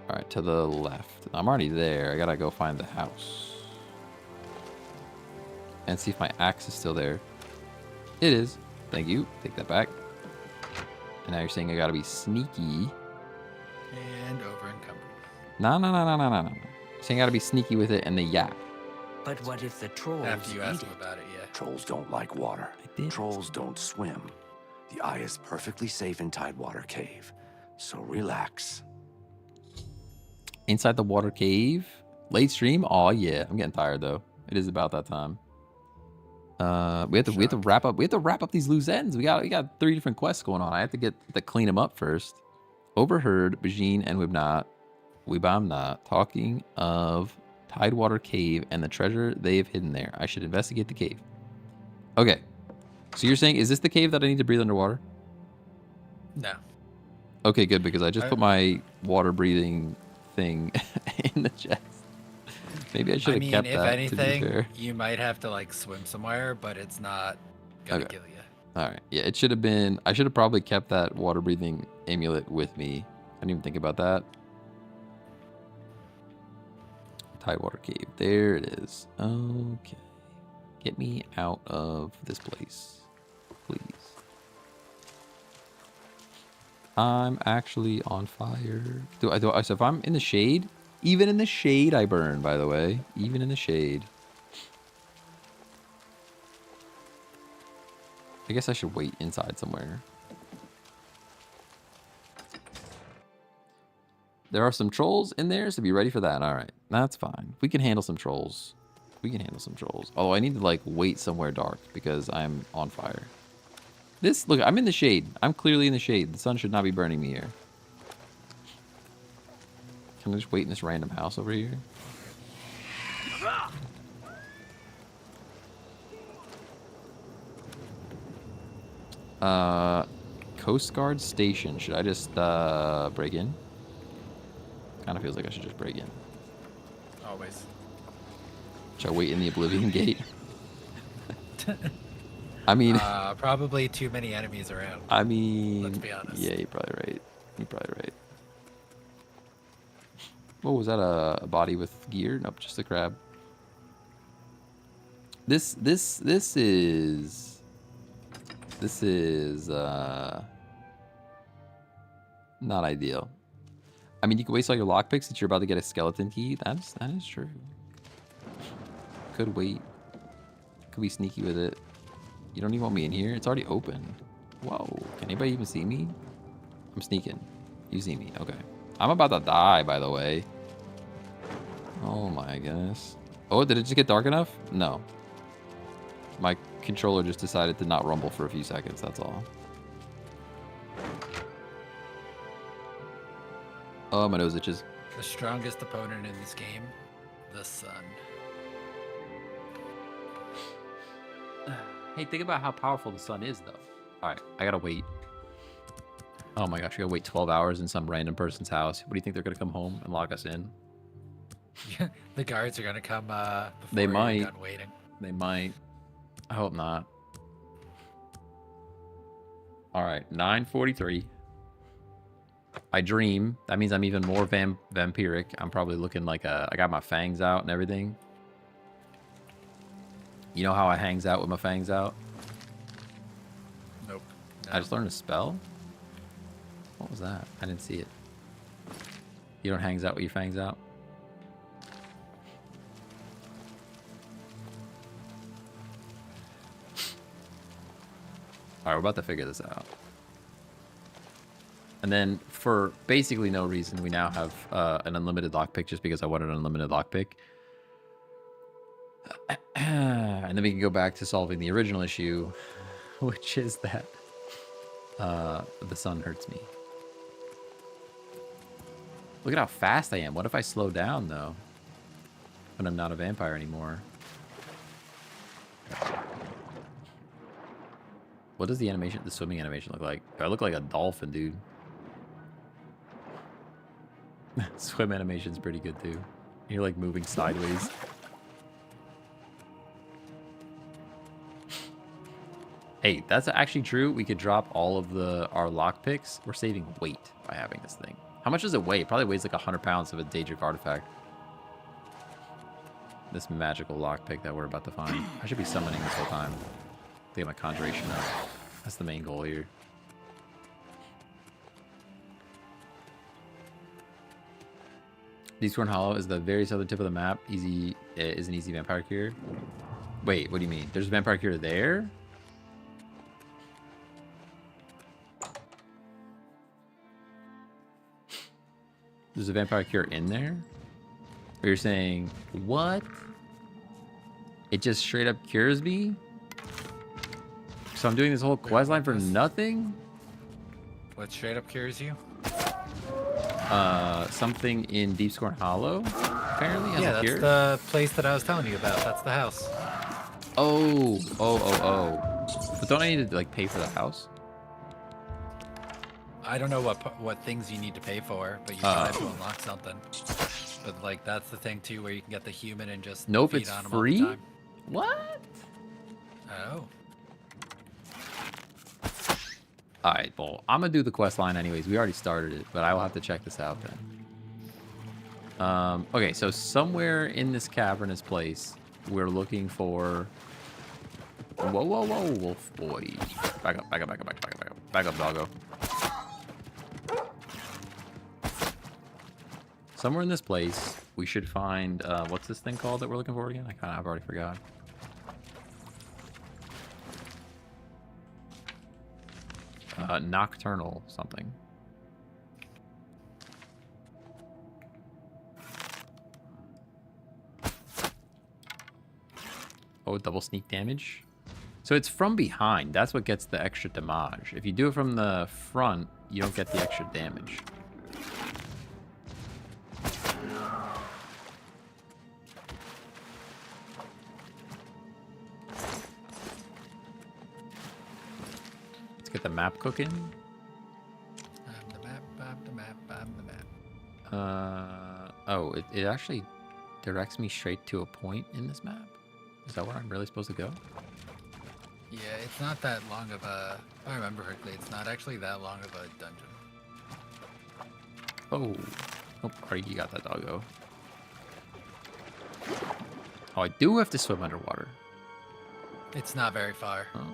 A: Alright, to the left. I'm already there. I gotta go find the house. And see if my axe is still there. It is. Thank you. Take that back. And now you're saying I gotta be sneaky.
B: And over encumbered.
A: No. You're saying I gotta be sneaky with it and the yap.
I: But what if the trolls
B: After you asked
I: eat
B: him
I: it?
B: about it, yeah.
C: Trolls don't like water. Trolls don't swim. The eye is perfectly safe in Tidewater Cave. So relax.
A: Inside the water cave? Late stream? Oh yeah. I'm getting tired though. It is about that time. We have to wrap up these loose ends. We got 3 different quests going on. I have to clean them up first. Overheard Bajin and Wibamna talking of Tidewater Cave and the treasure they've hidden there. I should investigate the cave. Okay. So you're saying, is this the cave that I need to breathe underwater?
B: No.
A: Okay, good, because I just put my water breathing thing in the chest. Maybe I should have kept that.
B: If anything,
A: to be fair.
B: you might have to like swim somewhere, but it's not gonna kill you.
A: Alright. Yeah, it should have been. I should have probably kept that water breathing amulet with me. I didn't even think about that. Tidewater Cave. There it is. Okay. Get me out of this place, please. I'm actually on fire. So if I'm in the shade, even in the shade I burn, by the way. Even in the shade. I guess I should wait inside somewhere. There are some trolls in there, so be ready for that. All right, that's fine. We can handle some trolls. We can handle some trolls. Although I need to like wait somewhere dark because I'm on fire. Look, I'm in the shade. I'm clearly in the shade. The sun should not be burning me here. Can I just wait in this random house over here? Coast Guard Station. Should I just break in? Kind of feels like I should just break in.
B: Always.
A: Should I wait in the Oblivion Gate? I mean...
B: probably too many enemies around.
A: I mean...
B: Let's be honest.
A: Yeah, you're probably right. You're probably right. Oh, was that a body with gear? Nope, just a crab. This is not ideal. I mean, you can waste all your lockpicks since you're about to get a skeleton key. That is true. Could wait. Could be sneaky with it. You don't even want me in here. It's already open. Whoa. Can anybody even see me? I'm sneaking. You see me. Okay. I'm about to die, by the way. Oh my goodness. Oh, did it just get dark enough? No. My controller just decided to not rumble for a few seconds. That's all. Oh, my nose itches.
B: The strongest opponent in this game, the sun.
A: Hey, think about how powerful the sun is, though. All right, I gotta wait. Oh my gosh, I gotta wait 12 hours in some random person's house. What do you think they're gonna come home and lock us in?
B: The guards are gonna come before
A: They might.
B: you're done waiting.
A: They might. I hope not. All right, 9:43. I dream. That means I'm even more vampiric. I'm probably looking like I got my fangs out and everything. You know how I hangs out with my fangs out?
B: Nope. No.
A: I just learned a spell? What was that? I didn't see it. You don't hangs out with your fangs out? Alright, we're about to figure this out. And then, for basically no reason, we now have an unlimited lockpick just because I wanted an unlimited lockpick. And then we can go back to solving the original issue, which is that the sun hurts me. Look at how fast I am. What if I slow down, though? When I'm not a vampire anymore. What does the swimming animation look like? I look like a dolphin, dude. Swim animation's pretty good, too. You're, like, moving sideways. Hey, that's actually true. We could drop all of our lockpicks. We're saving weight by having this thing. How much does it weigh? It probably weighs like 100 pounds of a Daedric artifact. This magical lockpick that we're about to find. I should be summoning this whole time. Get my conjuration up. That's the main goal here. Deepscorn Hollow is the very southern tip of the map. Is an easy vampire cure. Wait, what do you mean? There's a vampire cure there? There's a vampire cure in there? Or you're saying, what? It just straight up cures me? So I'm doing this whole quest line for nothing?
B: What straight up cures you?
A: Something in Deepscorn Hollow, apparently has a cure?
B: Yeah, that's the place that I was telling you about. That's the house.
A: Oh. But don't I need to, like, pay for the house?
B: I don't know what things you need to pay for, but you try to unlock something. But, like, that's the thing, too, where you can get the human and just
A: Nope,
B: feed
A: it's
B: on them
A: free?
B: all the time.
A: What?
B: Oh.
A: Alright, well, I'm gonna do the quest line anyways. We already started it, but I will have to check this out then. Okay, so somewhere in this cavernous place, we're looking for... Whoa, wolf boy. Back up, doggo. Somewhere in this place, we should find... what's this thing called that we're looking for again? I've already forgot. Nocturnal something. Oh, double sneak damage. So it's from behind. That's what gets the extra damage. If you do it from the front, you don't get the extra damage. Get the map cooking.
B: I'm the map, I'm the map, I'm the map.
A: Oh, it actually directs me straight to a point in this map. Is that where I'm really supposed to go?
B: Yeah, it's not that long of a... If I remember correctly, it's not actually that long of a dungeon.
A: Oh. Oh, alright, you got that, doggo. Oh, I do have to swim underwater.
B: It's not very far.
A: Oh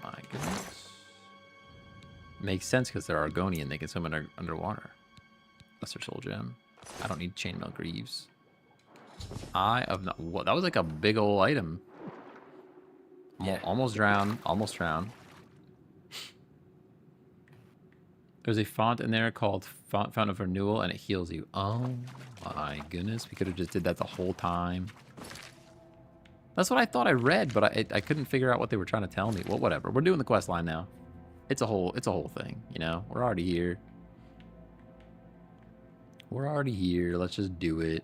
A: my goodness. Makes sense because they're Argonian. They can swim underwater. Lesser Soul Gem. I don't need Chainmail Greaves. Eye of no. What? That was like a big old item.
B: Yeah.
A: Almost drowned. Almost drowned. There's a font in there called Font of Renewal, and it heals you. Oh my goodness. We could have just did that the whole time. That's what I thought I read, but I couldn't figure out what they were trying to tell me. Well, whatever. We're doing the quest line now. It's a whole thing, you know? We're already here. We're already here. Let's just do it.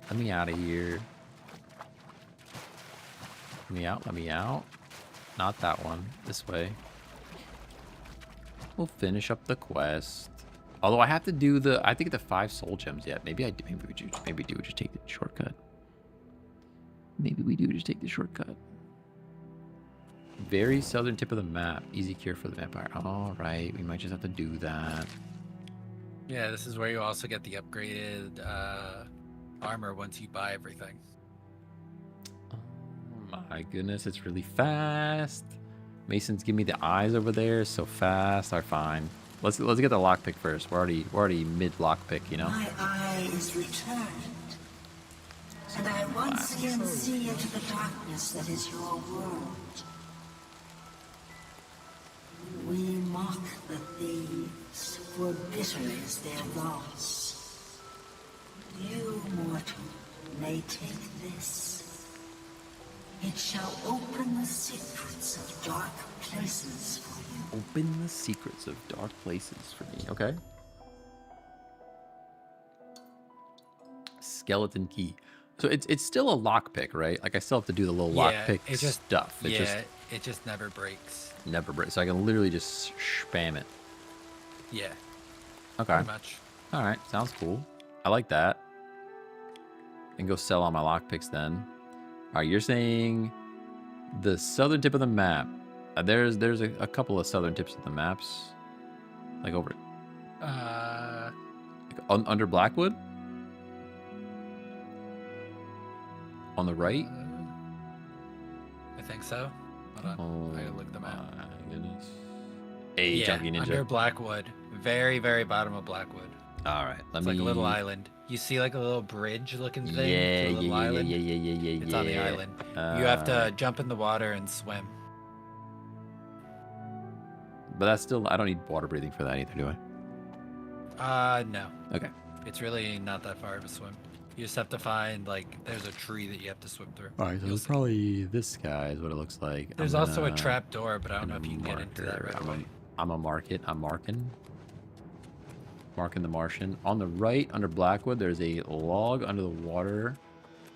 A: Let me out of here. Let me out. Let me out. Not that one. This way. We'll finish up the quest. Although I have to do I think the 5 soul gems yet. Maybe we do just take the shortcut. Maybe we do just take the shortcut. Very southern tip of the map. Easy cure for the vampire. All right, we might just have to do that.
B: Yeah, this is where you also get the upgraded armor once you buy everything.
A: Oh my goodness, it's really fast. Mason's give me the eyes over there so fast. Are fine. Let's get the lockpick first. We're already mid lockpick, you know.
E: My eye is returned, and I once again see into the darkness that is your world. We mock the thieves, for bitter is their loss. You, mortal, may take this. It shall open the secrets of dark places for you.
A: Open the secrets of dark places for me. Okay. Skeleton key. So it's still a lockpick, right? Like I still have to do the little lockpick stuff.
B: It just never breaks.
A: Never breaks. So I can literally just spam it.
B: Yeah.
A: Okay.
B: Pretty much.
A: All right. Sounds cool. I like that. And go sell all my lockpicks then. All right. You're saying the southern tip of the map. There's a couple of southern tips of the maps. Like over. Like under Blackwood. On the right?
B: I think so. Hold on. I gotta look them out.
A: My goodness. Hey,
B: yeah,
A: Chunky Ninja.
B: Under Blackwood. Very, very bottom of Blackwood.
A: All right.
B: It's like a little island. You see like a little bridge looking thing?
A: Yeah.
B: It's on the island. You have to jump in the water and swim.
A: But that's still, I don't need water breathing for that either, do I?
B: No.
A: Okay.
B: It's really not that far of a swim. You just have to find, like, there's a tree that you have to swim through.
A: All right, so it's probably this guy is what it looks like.
B: There's also a trap door, but I don't know if you can get into that right away.
A: I'm gonna mark it. I'm marking the Martian. On the right, under Blackwood, there's a log under the water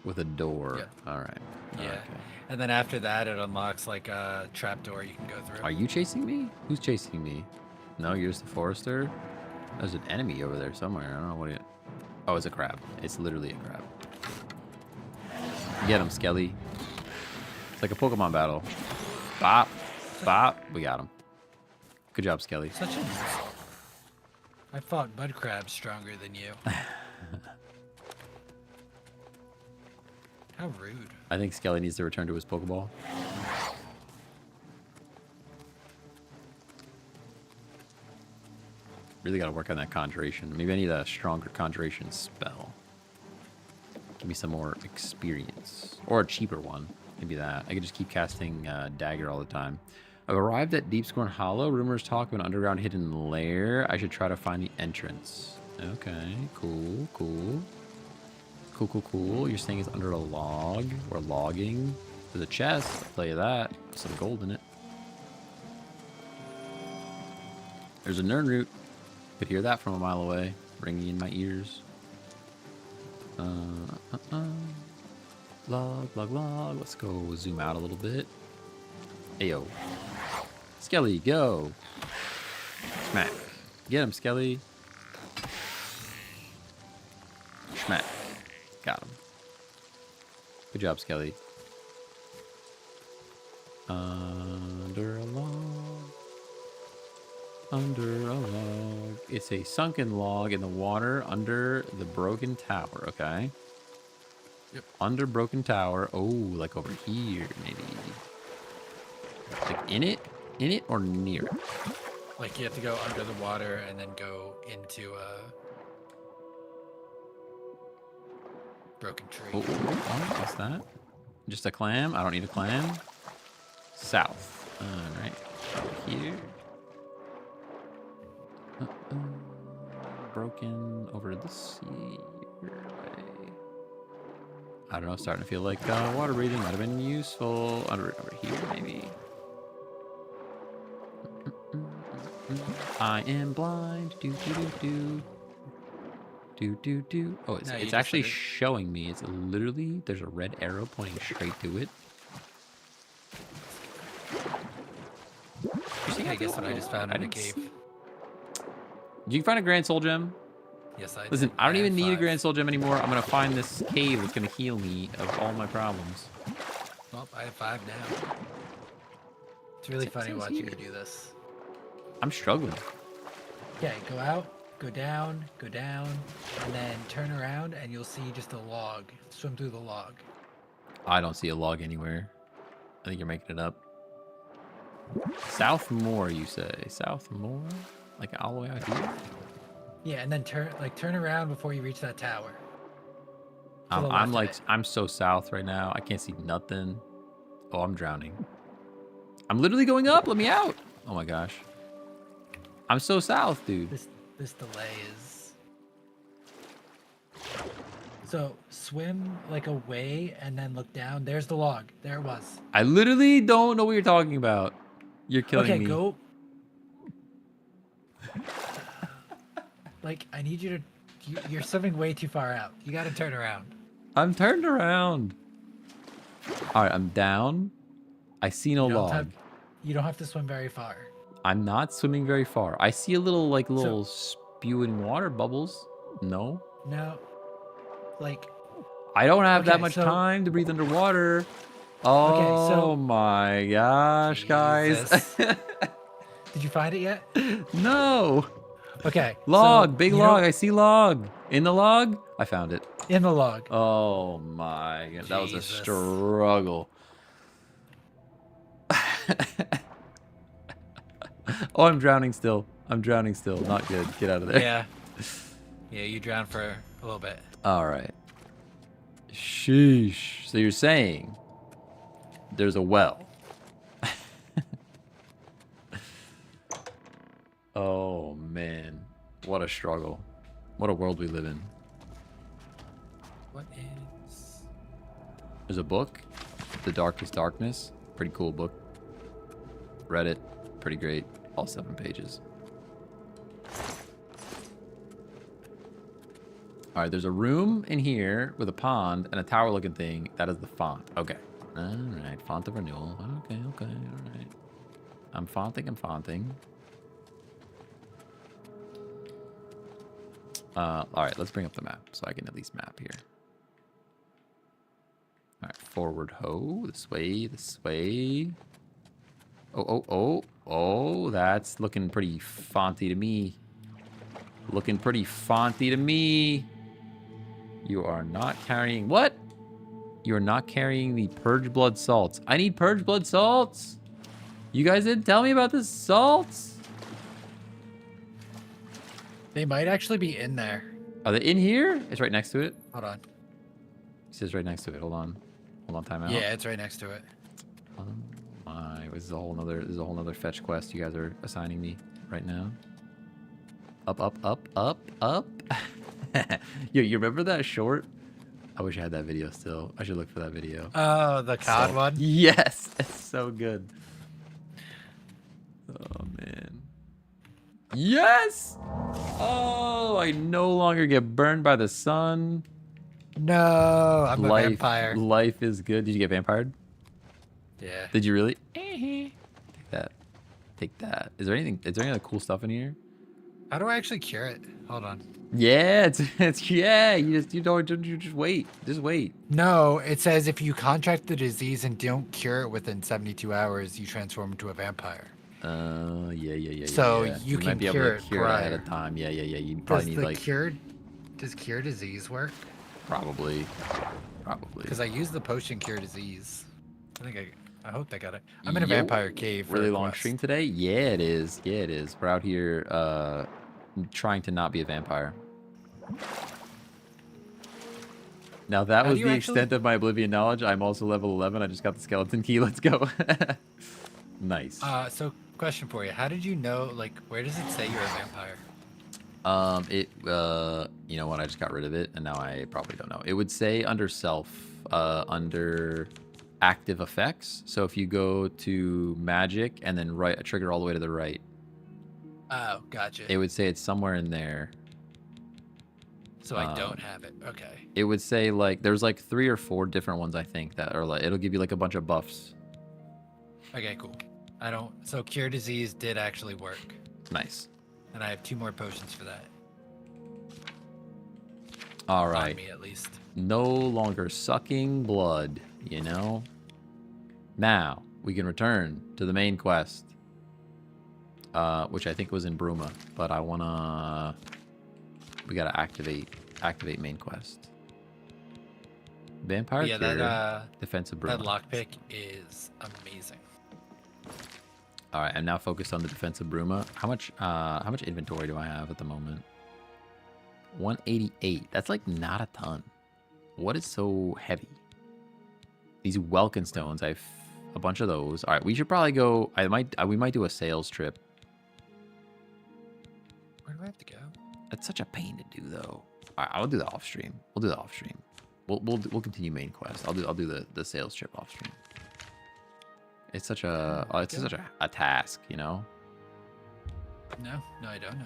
A: with a door.
B: Yeah.
A: All right.
B: Yeah.
A: Okay.
B: And then after that, it unlocks, like, a trap door you can go through.
A: Are you chasing me? Who's chasing me? No, you're just the forester? There's an enemy over there somewhere. I don't know what it... Oh, it's a crab. It's literally a crab. Get him, Skelly. It's like a Pokemon battle. Bop. Bop. We got him. Good job, Skelly.
B: I fought mud crabs stronger than you. How rude.
A: I think Skelly needs to return to his Pokeball. Really got to work on that conjuration. Maybe I need a stronger conjuration spell. Give me some more experience. Or a cheaper one. Maybe that. I could just keep casting Dagger all the time. I've arrived at Deepscorn Hollow. Rumors talk of an underground hidden lair. I should try to find the entrance. Okay. Cool. Cool. Cool, cool, cool. You're saying it's under a log. We're logging. There's a chest. I'll tell you that. Some gold in it. There's a Nern root. Could hear that from a mile away, ringing in my ears. Log, log, log. Let's go zoom out a little bit. Ayo. Skelly, go. Smack. Get him, Skelly. Smack. Got him. Good job, Skelly. Under a log. Under a log. It's a sunken log in the water under the broken tower, okay?
B: Yep.
A: Under broken tower. Oh, like over here, maybe. Like in it? In it or near it?
B: Like you have to go under the water and then go into a broken tree.
A: Oh, what's that? Just a clam? I don't need a clam. South. All right. Over here. Broken over to the sea. Way. I don't know. Starting to feel like water breathing might have been useful. Over here, maybe. I am blind. Do do do do. Do do do. Oh, it's actually showing me. It's literally there's a red arrow pointing straight to it.
B: I guess what I just found in a cave.
A: Did you find a Grand Soul Gem?
B: Yes, I did.
A: Listen, I don't even need a
B: 5.
A: Grand Soul Gem anymore. I'm gonna find this cave that's gonna heal me of all my problems.
B: Well, I have 5 now. It's really funny watching you do this.
A: I'm struggling.
B: Okay, go out, go down, and then turn around, and you'll see just a log. Swim through the log.
A: I don't see a log anywhere. I think you're making it up. South Moor, you say? South Moor? Like all the way out here?
B: Yeah, and then turn around before you reach that tower.
A: I'm so south right now. I can't see nothing. Oh, I'm drowning. I'm literally going up. Let me out. Oh my gosh. I'm so south, dude.
B: This delay is. So swim like away and then look down. There's the log. There it was.
A: I literally don't know what you're talking about. You're killing me.
B: Okay, go. Like, I need you to. You're swimming way too far out. You got to turn around.
A: I'm turned around. All right, I'm down. I see no log.
B: You don't have to swim very far.
A: I'm not swimming very far. I see a little spewing water bubbles. No.
B: No. Like.
A: I don't have that much time to breathe underwater. Oh my gosh, guys.
B: Did you find it yet?
A: No.
B: Okay.
A: Log, big log. I see log. In the log? I found it.
B: In the log.
A: Oh my god, that was a struggle. Oh, I'm drowning still. I'm drowning still. Not good. Get out of there.
B: Yeah. Yeah, you drowned for a little bit.
A: All right. Sheesh. So you're saying there's a well. Oh man, what a struggle. What a world we live in.
B: What is...
A: There's a book, The Darkest Darkness. Pretty cool book. Read it. Pretty great. All 7 pages. All right, there's a room in here with a pond and a tower looking thing. That is the font. Okay. All right, font of renewal. Okay, all right. I'm fonting. All right, let's bring up the map so I can at least map here. All right, forward ho, this way. Oh, that's looking pretty fonty to me. You are not carrying, what? You're not carrying the Purge Blood Salts. I need Purge Blood Salts. You guys didn't tell me about the salts.
B: They might actually be in there.
A: Are they in here? It's right next to it.
B: Hold on.
A: It says right next to it. Hold on, time out.
B: Yeah, it's right next to it.
A: Oh my, this is a whole nother fetch quest you guys are assigning me right now. Up. Yo, you remember that short? I wish I had that video still. I should look for that video.
B: Oh, the COD one?
A: Yes, it's so good. Oh man. Yes! Oh, I no longer get burned by the sun.
B: No, I'm a vampire.
A: Life is good. Did you get vampired?
B: Yeah.
A: Did you really? Take that. Is there any other cool stuff in here?
B: How do I actually cure it? Hold on.
A: Yeah, it's yeah. You just wait. Just wait.
B: No, it says if you contract the disease and don't cure it within 72 hours, you transform into a vampire.
A: Yeah.
B: So
A: yeah.
B: you can
A: might be
B: cure
A: able to cure it ahead
B: prior.
A: of time. Yeah. You probably need like.
B: Does cure disease work?
A: Probably.
B: Because I used the potion cure disease. I hope they got it. I'm in a vampire cave.
A: Really long stream today? Yeah, it is. Yeah, it is. We're out here trying to not be a vampire. Now that was the extent of my Oblivion knowledge. I'm also level 11. I just got the skeleton key. Let's go. Nice.
B: So question for you. How did you know, like, where does it say you're a vampire?
A: You know what? I just got rid of it, and now I probably don't know. It would say under self, under active effects. So if you go to magic and then right, trigger all the way to the right.
B: Oh, gotcha.
A: It would say it's somewhere in there.
B: So I don't have it. Okay.
A: It would say like there's like 3 or 4 different ones I think that are like it'll give you like a bunch of buffs.
B: Okay, cool. So cure disease did actually work.
A: Nice.
B: And I have 2 more potions for that.
A: All right.
B: On me at least.
A: No longer sucking blood, you know? Now, we can return to the main quest. Which I think was in Bruma, but I wanna we gotta activate main quest. Vampire
B: yeah,
A: Cure,
B: that
A: defensive Bruma.
B: That lockpick is amazing.
A: All right, I'm now focused on the defensive Bruma. How much inventory do I have at the moment? 188. That's like not a ton. What is so heavy? These Welkin stones. I've a bunch of those. All right, we should probably go. We might do a sales trip.
B: Where do I have to go?
A: That's such a pain to do, though. All right, I'll do the off stream. We'll do the off stream. We'll continue main quest. I'll do the sales trip off stream. It's such a a task, you know.
B: No, I don't know.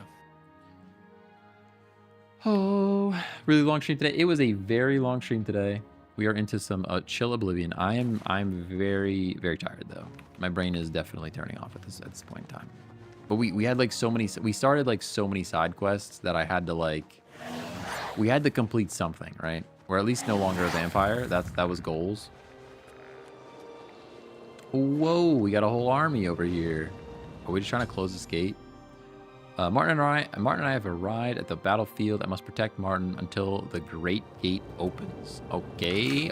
A: Oh, really long stream today. It was a very long stream today. We are into some chill Oblivion. I'm very, very tired though. My brain is definitely turning off at this point in time. But we had like so many. We started like so many side quests that I had to like. We had to complete something, right? We're at least no longer a vampire. That was goals. Whoa, we got a whole army over here. Are we just trying to close this gate? Martin and I have arrived at the battlefield. I must protect Martin until the great gate opens. Okay.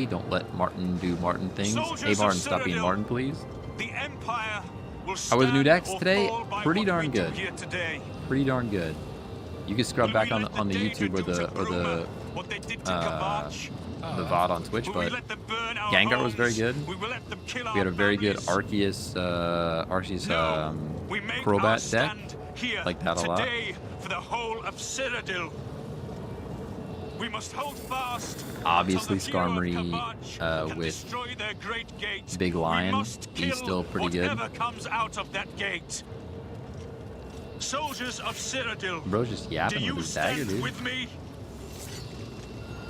A: Don't let Martin do Martin things. Hey, Martin, stop being Martin, please.
L: The Empire will
A: How were the new decks today?
L: Pretty
A: Darn good. Pretty darn good. You can scrub back on the YouTube or the VOD on Twitch, but Gengar was very good. We had a very good Arceus Crobat deck. Like that a lot.
L: For the whole of Cyrodiil. We must hold fast.
A: Obviously, Skarmory with Big Lion, he's still pretty good.
L: Comes out of that gate. Soldiers of Cyrodiil.
A: Bro's just yapping with his dagger, dude.
L: With me?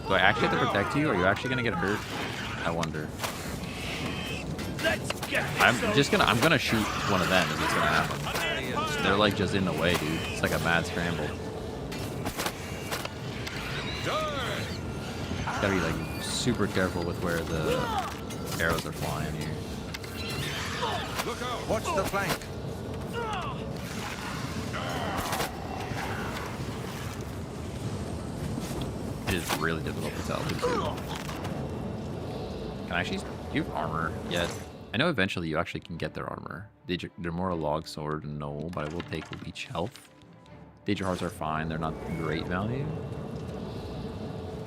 A: Do I actually have to protect you? Or are you actually gonna get hurt? I wonder. I'm gonna shoot one of them if it's gonna happen. They're like just in the way, dude. It's like a mad scramble. Gotta be like super careful with where the arrows are flying here.
K: Look out! Watch the flank.
A: It is really difficult to tell who's who. Can I actually do you have armor yet? I know eventually you actually can get their armor. They're more a log sword, no, but I will take leech health. Danger hearts are fine. They're not great value.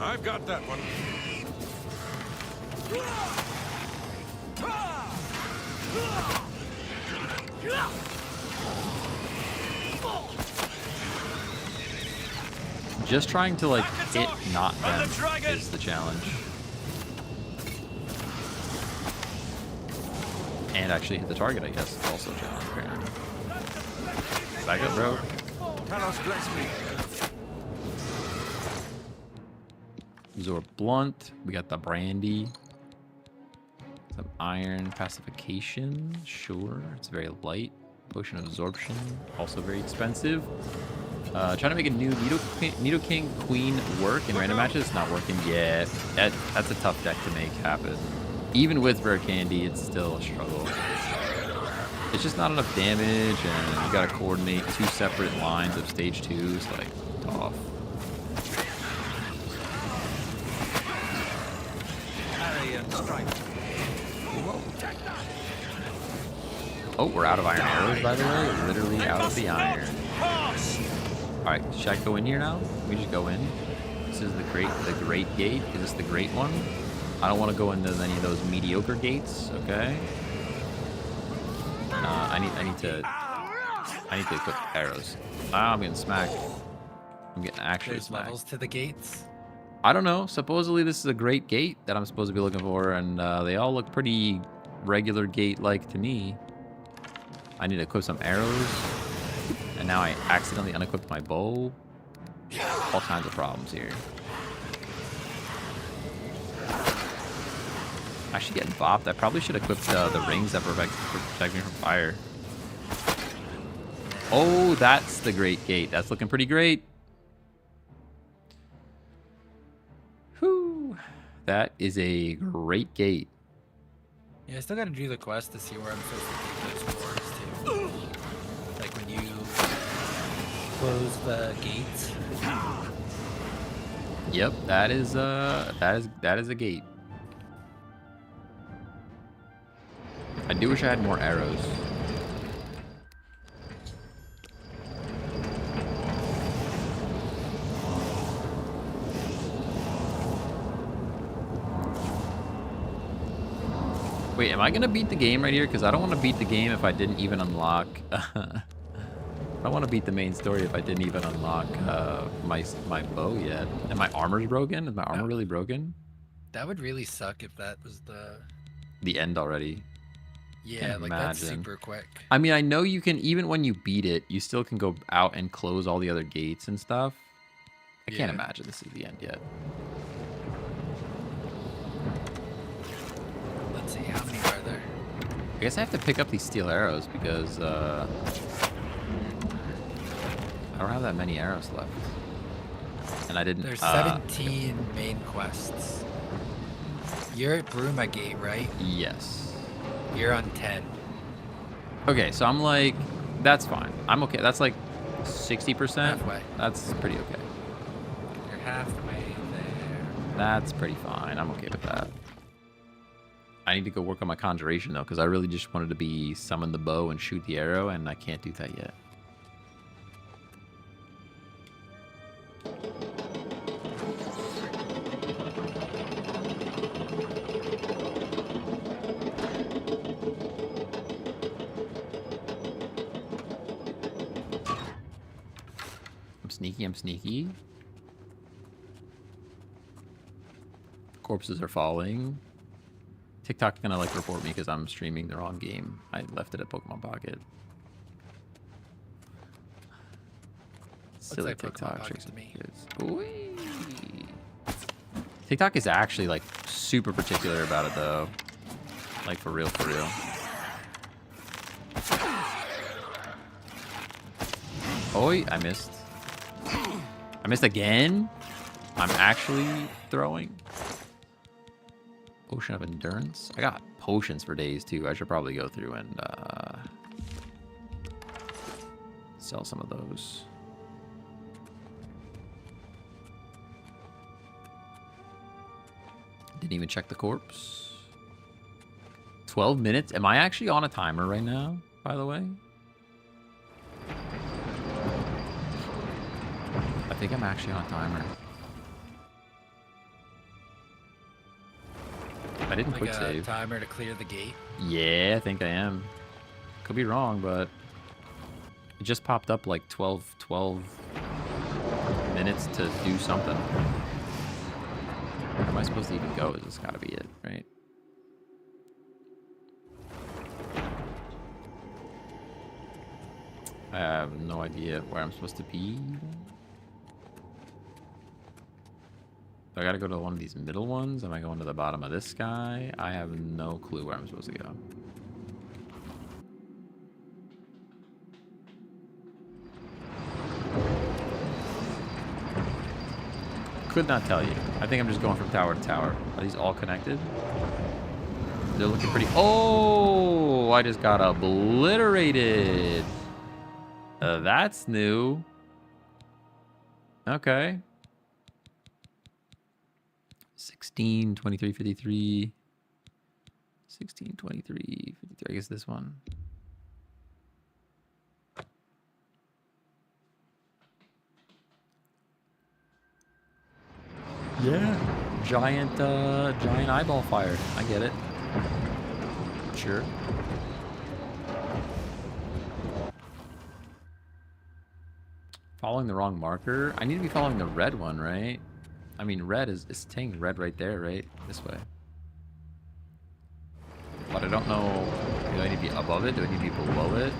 K: I've got that one.
A: Just trying to like hit not them is the challenge. And actually hit the target, I guess, is also a challenge apparently. Back up, bro.
K: Talos, bless me.
A: Absorb Blunt. We got the Brandy. Some Iron Pacification. Sure. It's very light. Potion of Absorption. Also very expensive. Trying to make a new Nidoking Queen work in random matches. Not working yet. That's a tough deck to make happen. Even with Rare Candy, it's still a struggle. It's just not enough damage, and you gotta coordinate 2 separate lines of stage 2s, like, tough.
K: strike.
A: Oh, we're out of iron arrows, by the way. Literally out of the iron. Alright, should I go in here now? We just go in. This is the great gate. Is this the great one? I don't want to go into any of those mediocre gates, okay? I need to equip arrows. Ah, I'm getting smacked. I'm getting actually
B: There's
A: smacked.
B: levels to the gates.
A: I don't know. Supposedly this is a great gate that I'm supposed to be looking for, and they all look pretty regular gate-like to me. I need to equip some arrows, and now I accidentally unequipped my bow. All kinds of problems here. Actually getting bopped. I probably should equip the rings that protect me from fire. Oh, that's the great gate. That's looking pretty great. Whew. That is a great gate.
B: Yeah, I still gotta do the quest to see where I'm supposed to take those cores to. Like when you close the gates.
A: Yep, that is a gate. I do wish I had more arrows. Wait, am I gonna beat the game right here? Because I don't want to beat the game if I didn't even unlock. I don't want to beat the main story if I didn't even unlock my bow yet. And my armor's broken. Is my armor really broken?
B: That would really suck if that was
A: The end already.
B: Yeah, like that's super quick.
A: I mean, I know you can, even when you beat it, you still can go out and close all the other gates and stuff. I can't imagine this is the end yet.
B: Let's see, how many are there?
A: I guess I have to pick up these steel arrows because I don't have that many arrows left. And I didn't...
B: There's 17 main quests. You're at Bruma Gate, right?
A: Yes.
B: You're on 10.
A: Okay, so I'm like, that's fine. I'm okay. That's like 60%.
B: Halfway.
A: That's pretty okay.
B: You're halfway there.
A: That's pretty fine. I'm okay with that. I need to go work on my conjuration though, because I really just wanted to be summon the bow and shoot the arrow, and I can't do that yet. I'm sneaky. Corpses are falling. TikTok's gonna like report me because I'm streaming the wrong game. I left it at Pokémon Pocket. Silly
B: like
A: TikTok.
B: Pokémon to me.
A: TikTok is actually like super particular about it though. Like for real, for real. Oi, I missed. I missed again? I'm actually throwing. Potion of Endurance. I got potions for days too. I should probably go through and sell some of those. Didn't even check the corpse. 12 minutes? Am I actually on a timer right now, by the way? I think I'm actually on a timer. I didn't
B: like
A: quick
B: a
A: save.
B: Timer to clear the gate.
A: Yeah, I think I am. Could be wrong, but it just popped up like 12 minutes to do something. Where am I supposed to even go? This has got to be it, right? I have no idea where I'm supposed to be. Do I gotta go to one of these middle ones? Am I going to the bottom of this guy? I have no clue where I'm supposed to go. Could not tell you. I think I'm just going from tower to tower. Are these all connected? They're looking pretty... Oh! I just got obliterated. That's new. Okay. 16, 23, 53. 16, 23, 53. I guess this one. Yeah. Giant eyeball fire. I get it. Sure. Following the wrong marker? I need to be following the red one, right? I mean, red is saying red right there, right? This way. But I don't know. Do I need to be above it? Do I need to be below it?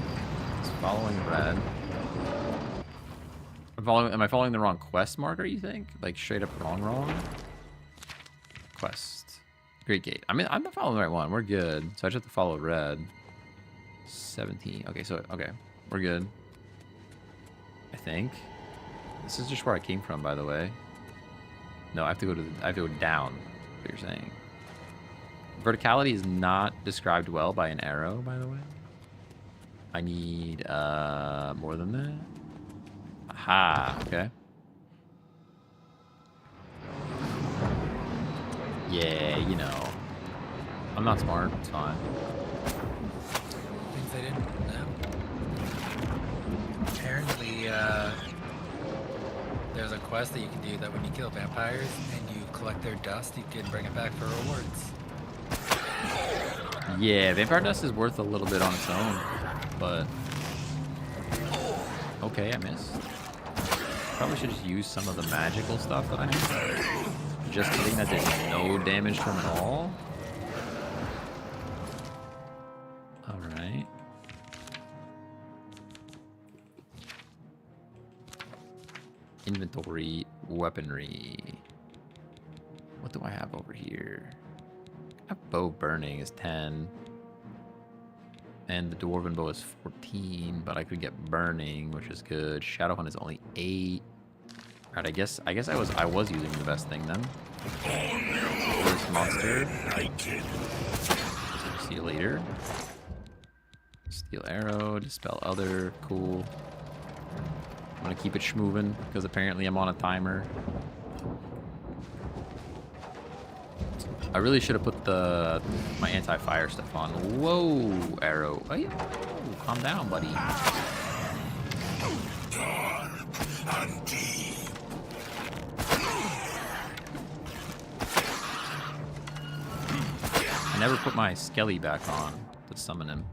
A: It's following red. Am I following the wrong quest marker, you think? Like, straight up wrong? Quest. Great Gate. I mean, I'm not following the right one. We're good. So I just have to follow red. 17. Okay, okay. We're good. I think. This is just where I came from, by the way. No, I have to go down, what you're saying. Verticality is not described well by an arrow, by the way. I need more than that. Aha, okay. Yeah, you know. I'm not smart, it's fine.
B: Things I didn't know. Apparently, there's a quest that you can do that when you kill vampires and you collect their dust, you can bring it back for rewards.
A: Yeah, vampire dust is worth a little bit on its own, but... Okay, I missed. Probably should just use some of the magical stuff that I have. Just kidding, that did no damage to him at all. Alright. Inventory, weaponry. What do I have over here? I have bow burning is 10. And the dwarven bow is 14, but I could get burning, which is good. Shadowhunt is only 8. Alright, I guess I was using the best thing then. First monster. See you later. Steel arrow, dispel other, cool. I'm gonna keep it schmoving because apparently I'm on a timer. I really should have put my anti-fire stuff on. Whoa, arrow. Oh, yeah. Calm down, buddy. I never put my Skelly back on to summon him.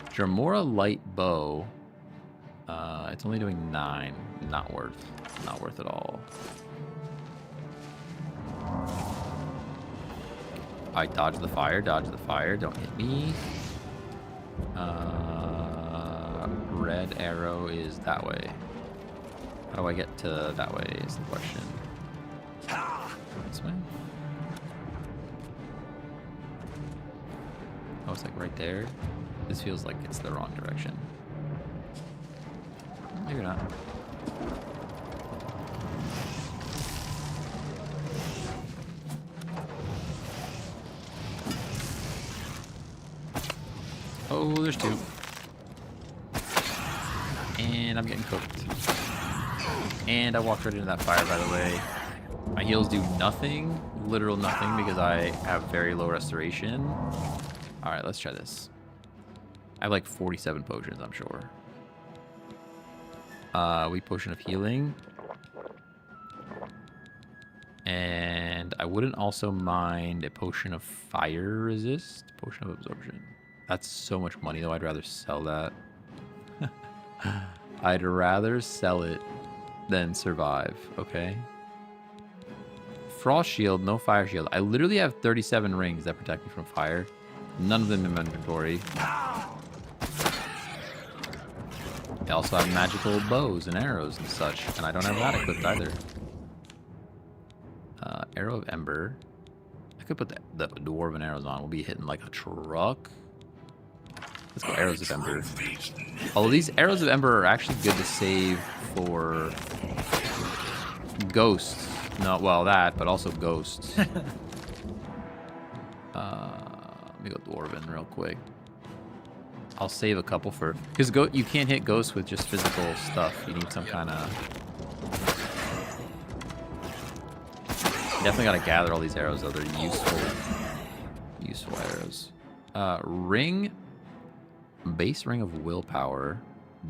A: Dramora light bow. It's only doing 9. Not worth it all. I dodge the fire, don't hit me. Red arrow is that way. How do I get to that way is the question. This way? Oh, it's like right there. This feels like it's the wrong direction. Maybe not. Oh, there's 2. And I'm getting cooked. And I walked right into that fire, by the way. My heals do nothing, literal nothing, because I have very low restoration. Alright, let's try this. I have like 47 potions, I'm sure. Weak potion of healing. And I wouldn't also mind a potion of fire resist. Potion of absorption. That's so much money, though. I'd rather sell that. I'd rather sell it than survive, okay? Frost shield, no fire shield. I literally have 37 rings that protect me from fire. None of them in my inventory. I also have magical bows and arrows and such, and I don't have that equipped either. Arrow of Ember. I could put the dwarven arrows on. We'll be hitting like a truck. Let's go Arrows of Ember. Oh, these Arrows of Ember are actually good to save for ghosts. No, well, that, but also ghosts. Let me go dwarven real quick. I'll save a couple for... Because you can't hit ghosts with just physical stuff. You need some kind of... Definitely got to gather all these arrows, though. They're useful. Useful arrows. Base ring of willpower.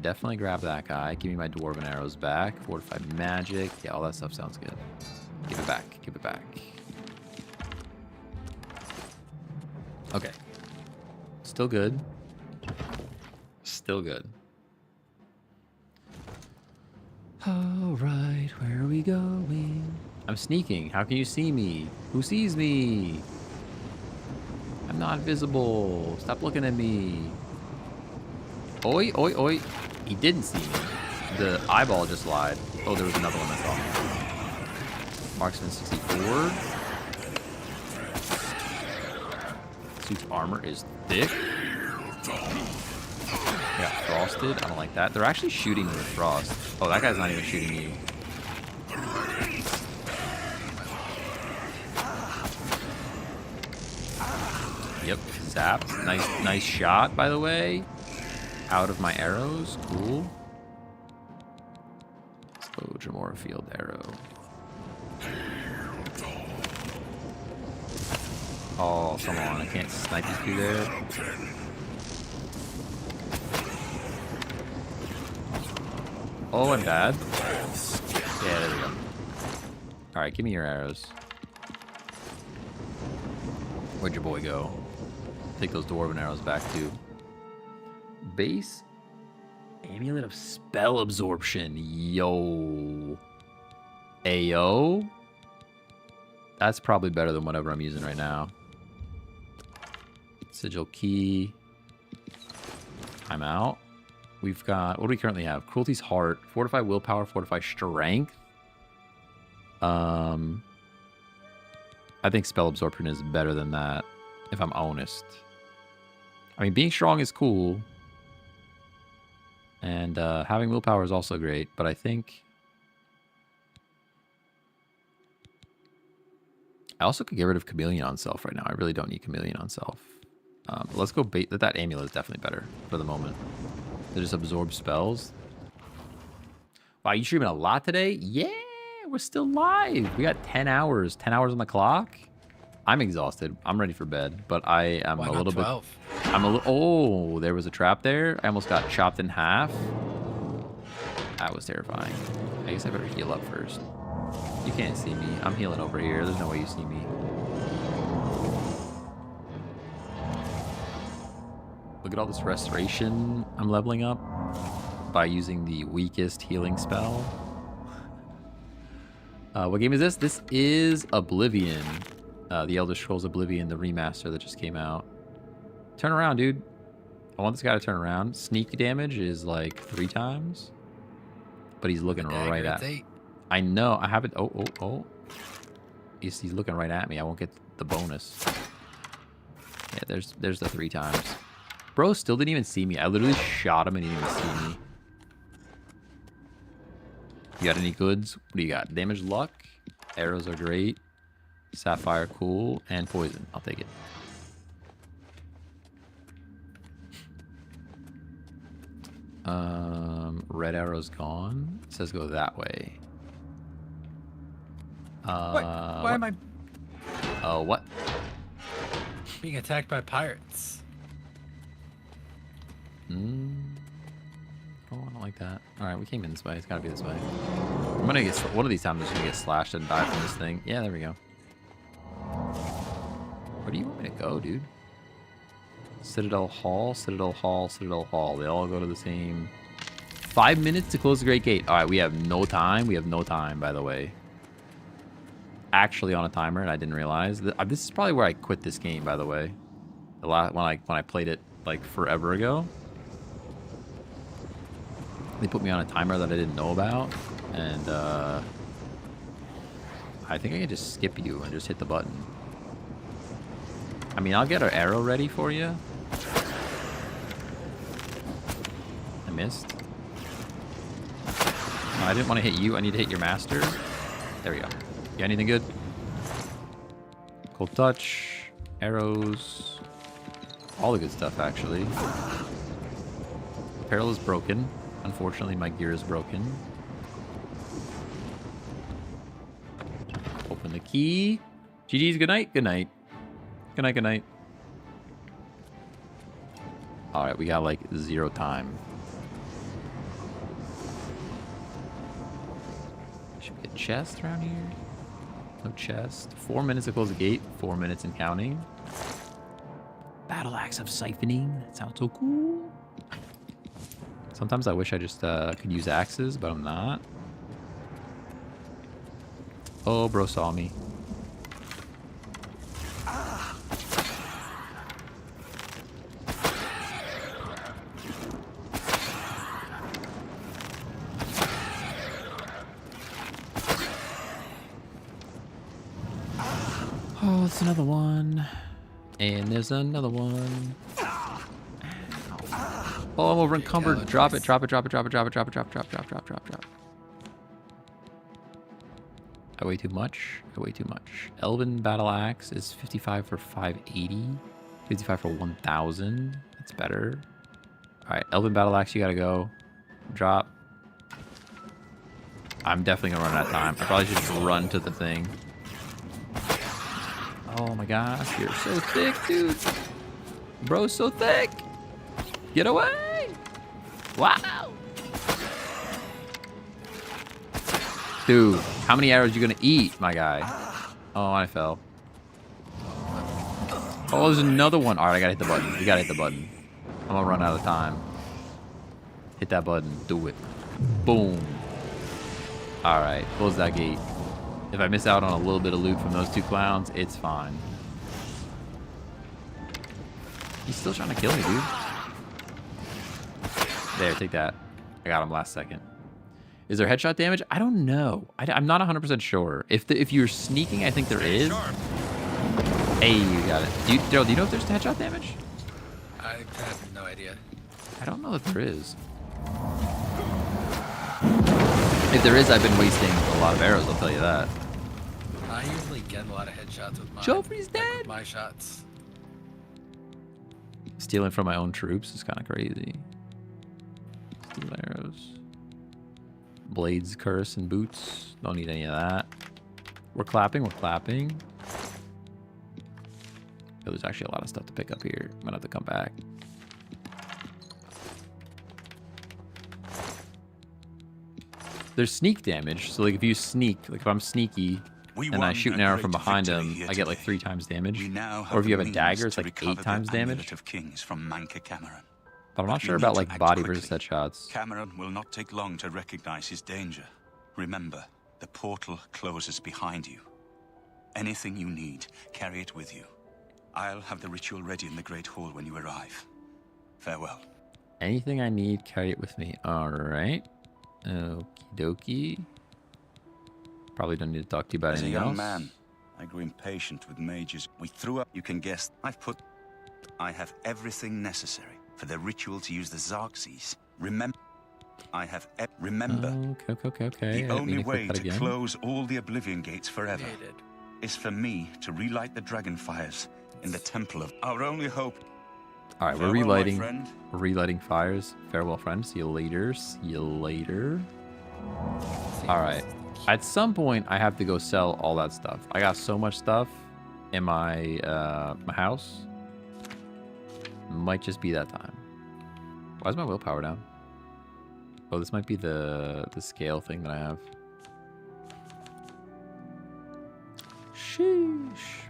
A: Definitely grab that guy. Give me my dwarven arrows back. Fortified magic. Yeah, all that stuff sounds good. Give it back. Give it back. Okay. Still good. Still good. All right, where are we going? I'm sneaking. How can you see me? Who sees me? I'm not visible. Stop looking at me. Oi, oi, oi. He didn't see me. The eyeball just lied. Oh, there was another one that saw me. Marksman 64. Suit's armor is thick. Yeah, frosted. I don't like that. They're actually shooting me with frost. Oh, that guy's not even shooting you. Yep, zap. Nice shot, by the way. Out of my arrows. Cool. Slow Jamora field arrow. Oh, come on. I can't snipe you through there. Oh, I'm bad. Yeah, there we go. Alright, give me your arrows. Where'd your boy go? Take those dwarven arrows back too. Base Amulet of Spell Absorption. Yo. Ayo. That's probably better than whatever I'm using right now. Sigil Key. I'm out. We've got, what do we currently have? Cruelty's Heart, Fortify Willpower, Fortify Strength. I think Spell Absorption is better than that, if I'm honest. I mean, being strong is cool. And having Willpower is also great, but I think... I also could get rid of Chameleon on Self right now. I really don't need Chameleon on Self. Let's go bait. That amulet is definitely better for the moment. They just absorb spells. Wow, you streaming a lot today? Yeah, we're still live. We got 10 hours. 10 hours on the clock. I'm exhausted. I'm ready for bed, but I am a little
B: 12?
A: bit... I'm a little... Oh, there was a trap there. I almost got chopped in half. That was terrifying. I guess I better heal up first. You can't see me. I'm healing over here. There's no way you see me. Look at all this restoration I'm leveling up by using the weakest healing spell. What game is this? This is Oblivion. The Elder Scrolls Oblivion, the remaster that just came out. Turn around, dude. I want this guy to turn around. Sneak damage is like 3 times. But he's looking right at me. I know. I haven't... Oh. He's looking right at me. I won't get the bonus. Yeah, there's the 3 times. Bro still didn't even see me. I literally shot him and he didn't even see me. You got any goods? What do you got? Damage luck. Arrows are great. Sapphire cool. And poison. I'll take it. Red arrow's gone. It says go that way.
B: Why am I...
A: Oh, what?
B: Being attacked by pirates.
A: Oh, I don't like that. Alright, we came in this way. It's gotta be this way. I'm gonna get... One of these times I'm just gonna get slashed and die from this thing. Yeah, there we go. Where do you want me to go, dude? Citadel Hall, Citadel Hall, Citadel Hall. They all go to the same... 5 minutes to close the Great Gate. Alright, we have no time. We have no time, by the way. Actually on a timer, and I didn't realize. This is probably where I quit this game, by the way. When I played it, like, forever ago. They put me on a timer that I didn't know about. And, I think I can just skip you and just hit the button. I mean, I'll get an arrow ready for you. I missed. No, I didn't want to hit you. I need to hit your master. There we go. You got anything good? Cold touch. Arrows. All the good stuff, actually. Apparel is broken. Unfortunately, my gear is broken. Open the key. GG's, good night. Good night. Good night, good night. All right, we got like 0 time. Should be a chest around here? No chest. 4 minutes to close the gate. 4 minutes and counting. Battle axe of siphoning. That sounds so cool. Sometimes I wish I just could use axes, but I'm not. Oh, bro saw me. Oh, it's another one. And there's another one. Oh, I'm over encumbered. Drop it, drop it, drop it, drop it, drop it, drop it, drop it, drop, drop, drop, drop, drop. I weigh too much. I weigh too much. Elven Battle Axe is 55 for 580. 55 for 1,000. That's better. Alright, Elven Battle Axe, you gotta go. Drop. I'm definitely gonna run out of time. I probably should just run to the thing. Oh my gosh, you're so thick, dude. Bro's so thick. Get away. Wow. Dude, how many arrows are you gonna eat, my guy? Oh, I fell. Oh, there's another one. All right, I gotta hit the button. You gotta hit the button. I'm gonna run out of time. Hit that button. Do it. Boom. All right, close that gate. If I miss out on a little bit of loot from those 2 clowns, it's fine. He's still trying to kill me, dude. There, take that. I got him last second. Is there headshot damage? I don't know. I'm not 100% sure. If you're sneaking, I think there is. Hey, you got it. Daryl, do you know if there's headshot damage?
B: I have no idea.
A: I don't know if there is. If there is, I've been wasting a lot of arrows, I'll tell you that.
B: I usually get a lot of headshots with mine.
A: Joffrey's dead!
B: With my shots.
A: Stealing from my own troops is kind of crazy. Steal arrows. Blades, curse, and boots. Don't need any of that. We're clapping, we're clapping. Oh, there's actually a lot of stuff to pick up here. I'm gonna have to come back. There's sneak damage, so like if you sneak, like if I'm sneaky and I shoot an arrow from behind him, I get like 3 times damage. Or if you have a dagger, it's like 8 times damage.
D: Of Kings from Manka Cameron.
A: But I'm not sure about like body versus headshots.
D: Cameron will not take long to recognize his danger. Remember, the portal closes behind you. Anything you need, carry it with you. I'll have the ritual ready in the Great Hall when you arrive. Farewell.
A: Anything I need, carry it with me. All right. Okie dokie. Probably don't need to talk to you about anything else.
D: As a young man, I grew impatient with mages. We threw up. You can guess. I have everything necessary for the ritual to use the Xarxes. Remember. Remember.
A: Okay.
D: The only way to close all the Oblivion Gates forever is for me to relight the dragon fires in the Temple of our only hope.
A: All right, we're relighting. We're relighting fires. Farewell, friend. See you later. See you later. All right. At some point, I have to go sell all that stuff. I got so much stuff in my my house. Might just be that time. Why is my willpower down? Oh, this might be the scale thing that I have. Sheesh.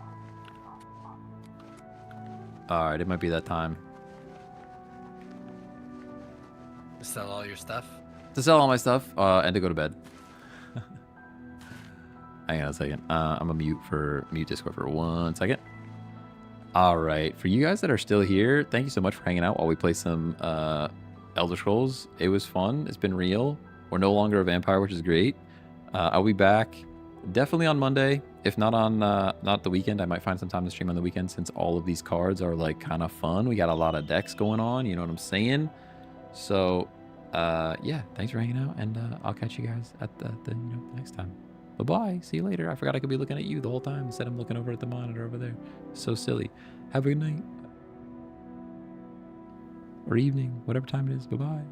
A: All right, it might be that time.
B: To sell all your stuff?
A: To sell all my stuff and to go to bed. Hang on a second. I'm a mute Discord for 1 second. All right, for you guys that are still here, thank you so much for hanging out while we play some Elder Scrolls. It was fun. It's been real. We're no longer a vampire, which is great. I'll be back definitely on Monday. If not on not the weekend, I might find some time to stream on the weekend since all of these cards are like kind of fun. We got a lot of decks going on. You know what I'm saying? So yeah, thanks for hanging out, and I'll catch you guys at the next time. Bye-bye. See you later. I forgot I could be looking at you the whole time instead I'm looking over at the monitor over there. So silly. Have a good night. Or evening, whatever time it is. Bye-bye.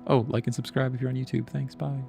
A: Oh, like and subscribe if you're on YouTube. Thanks. Bye.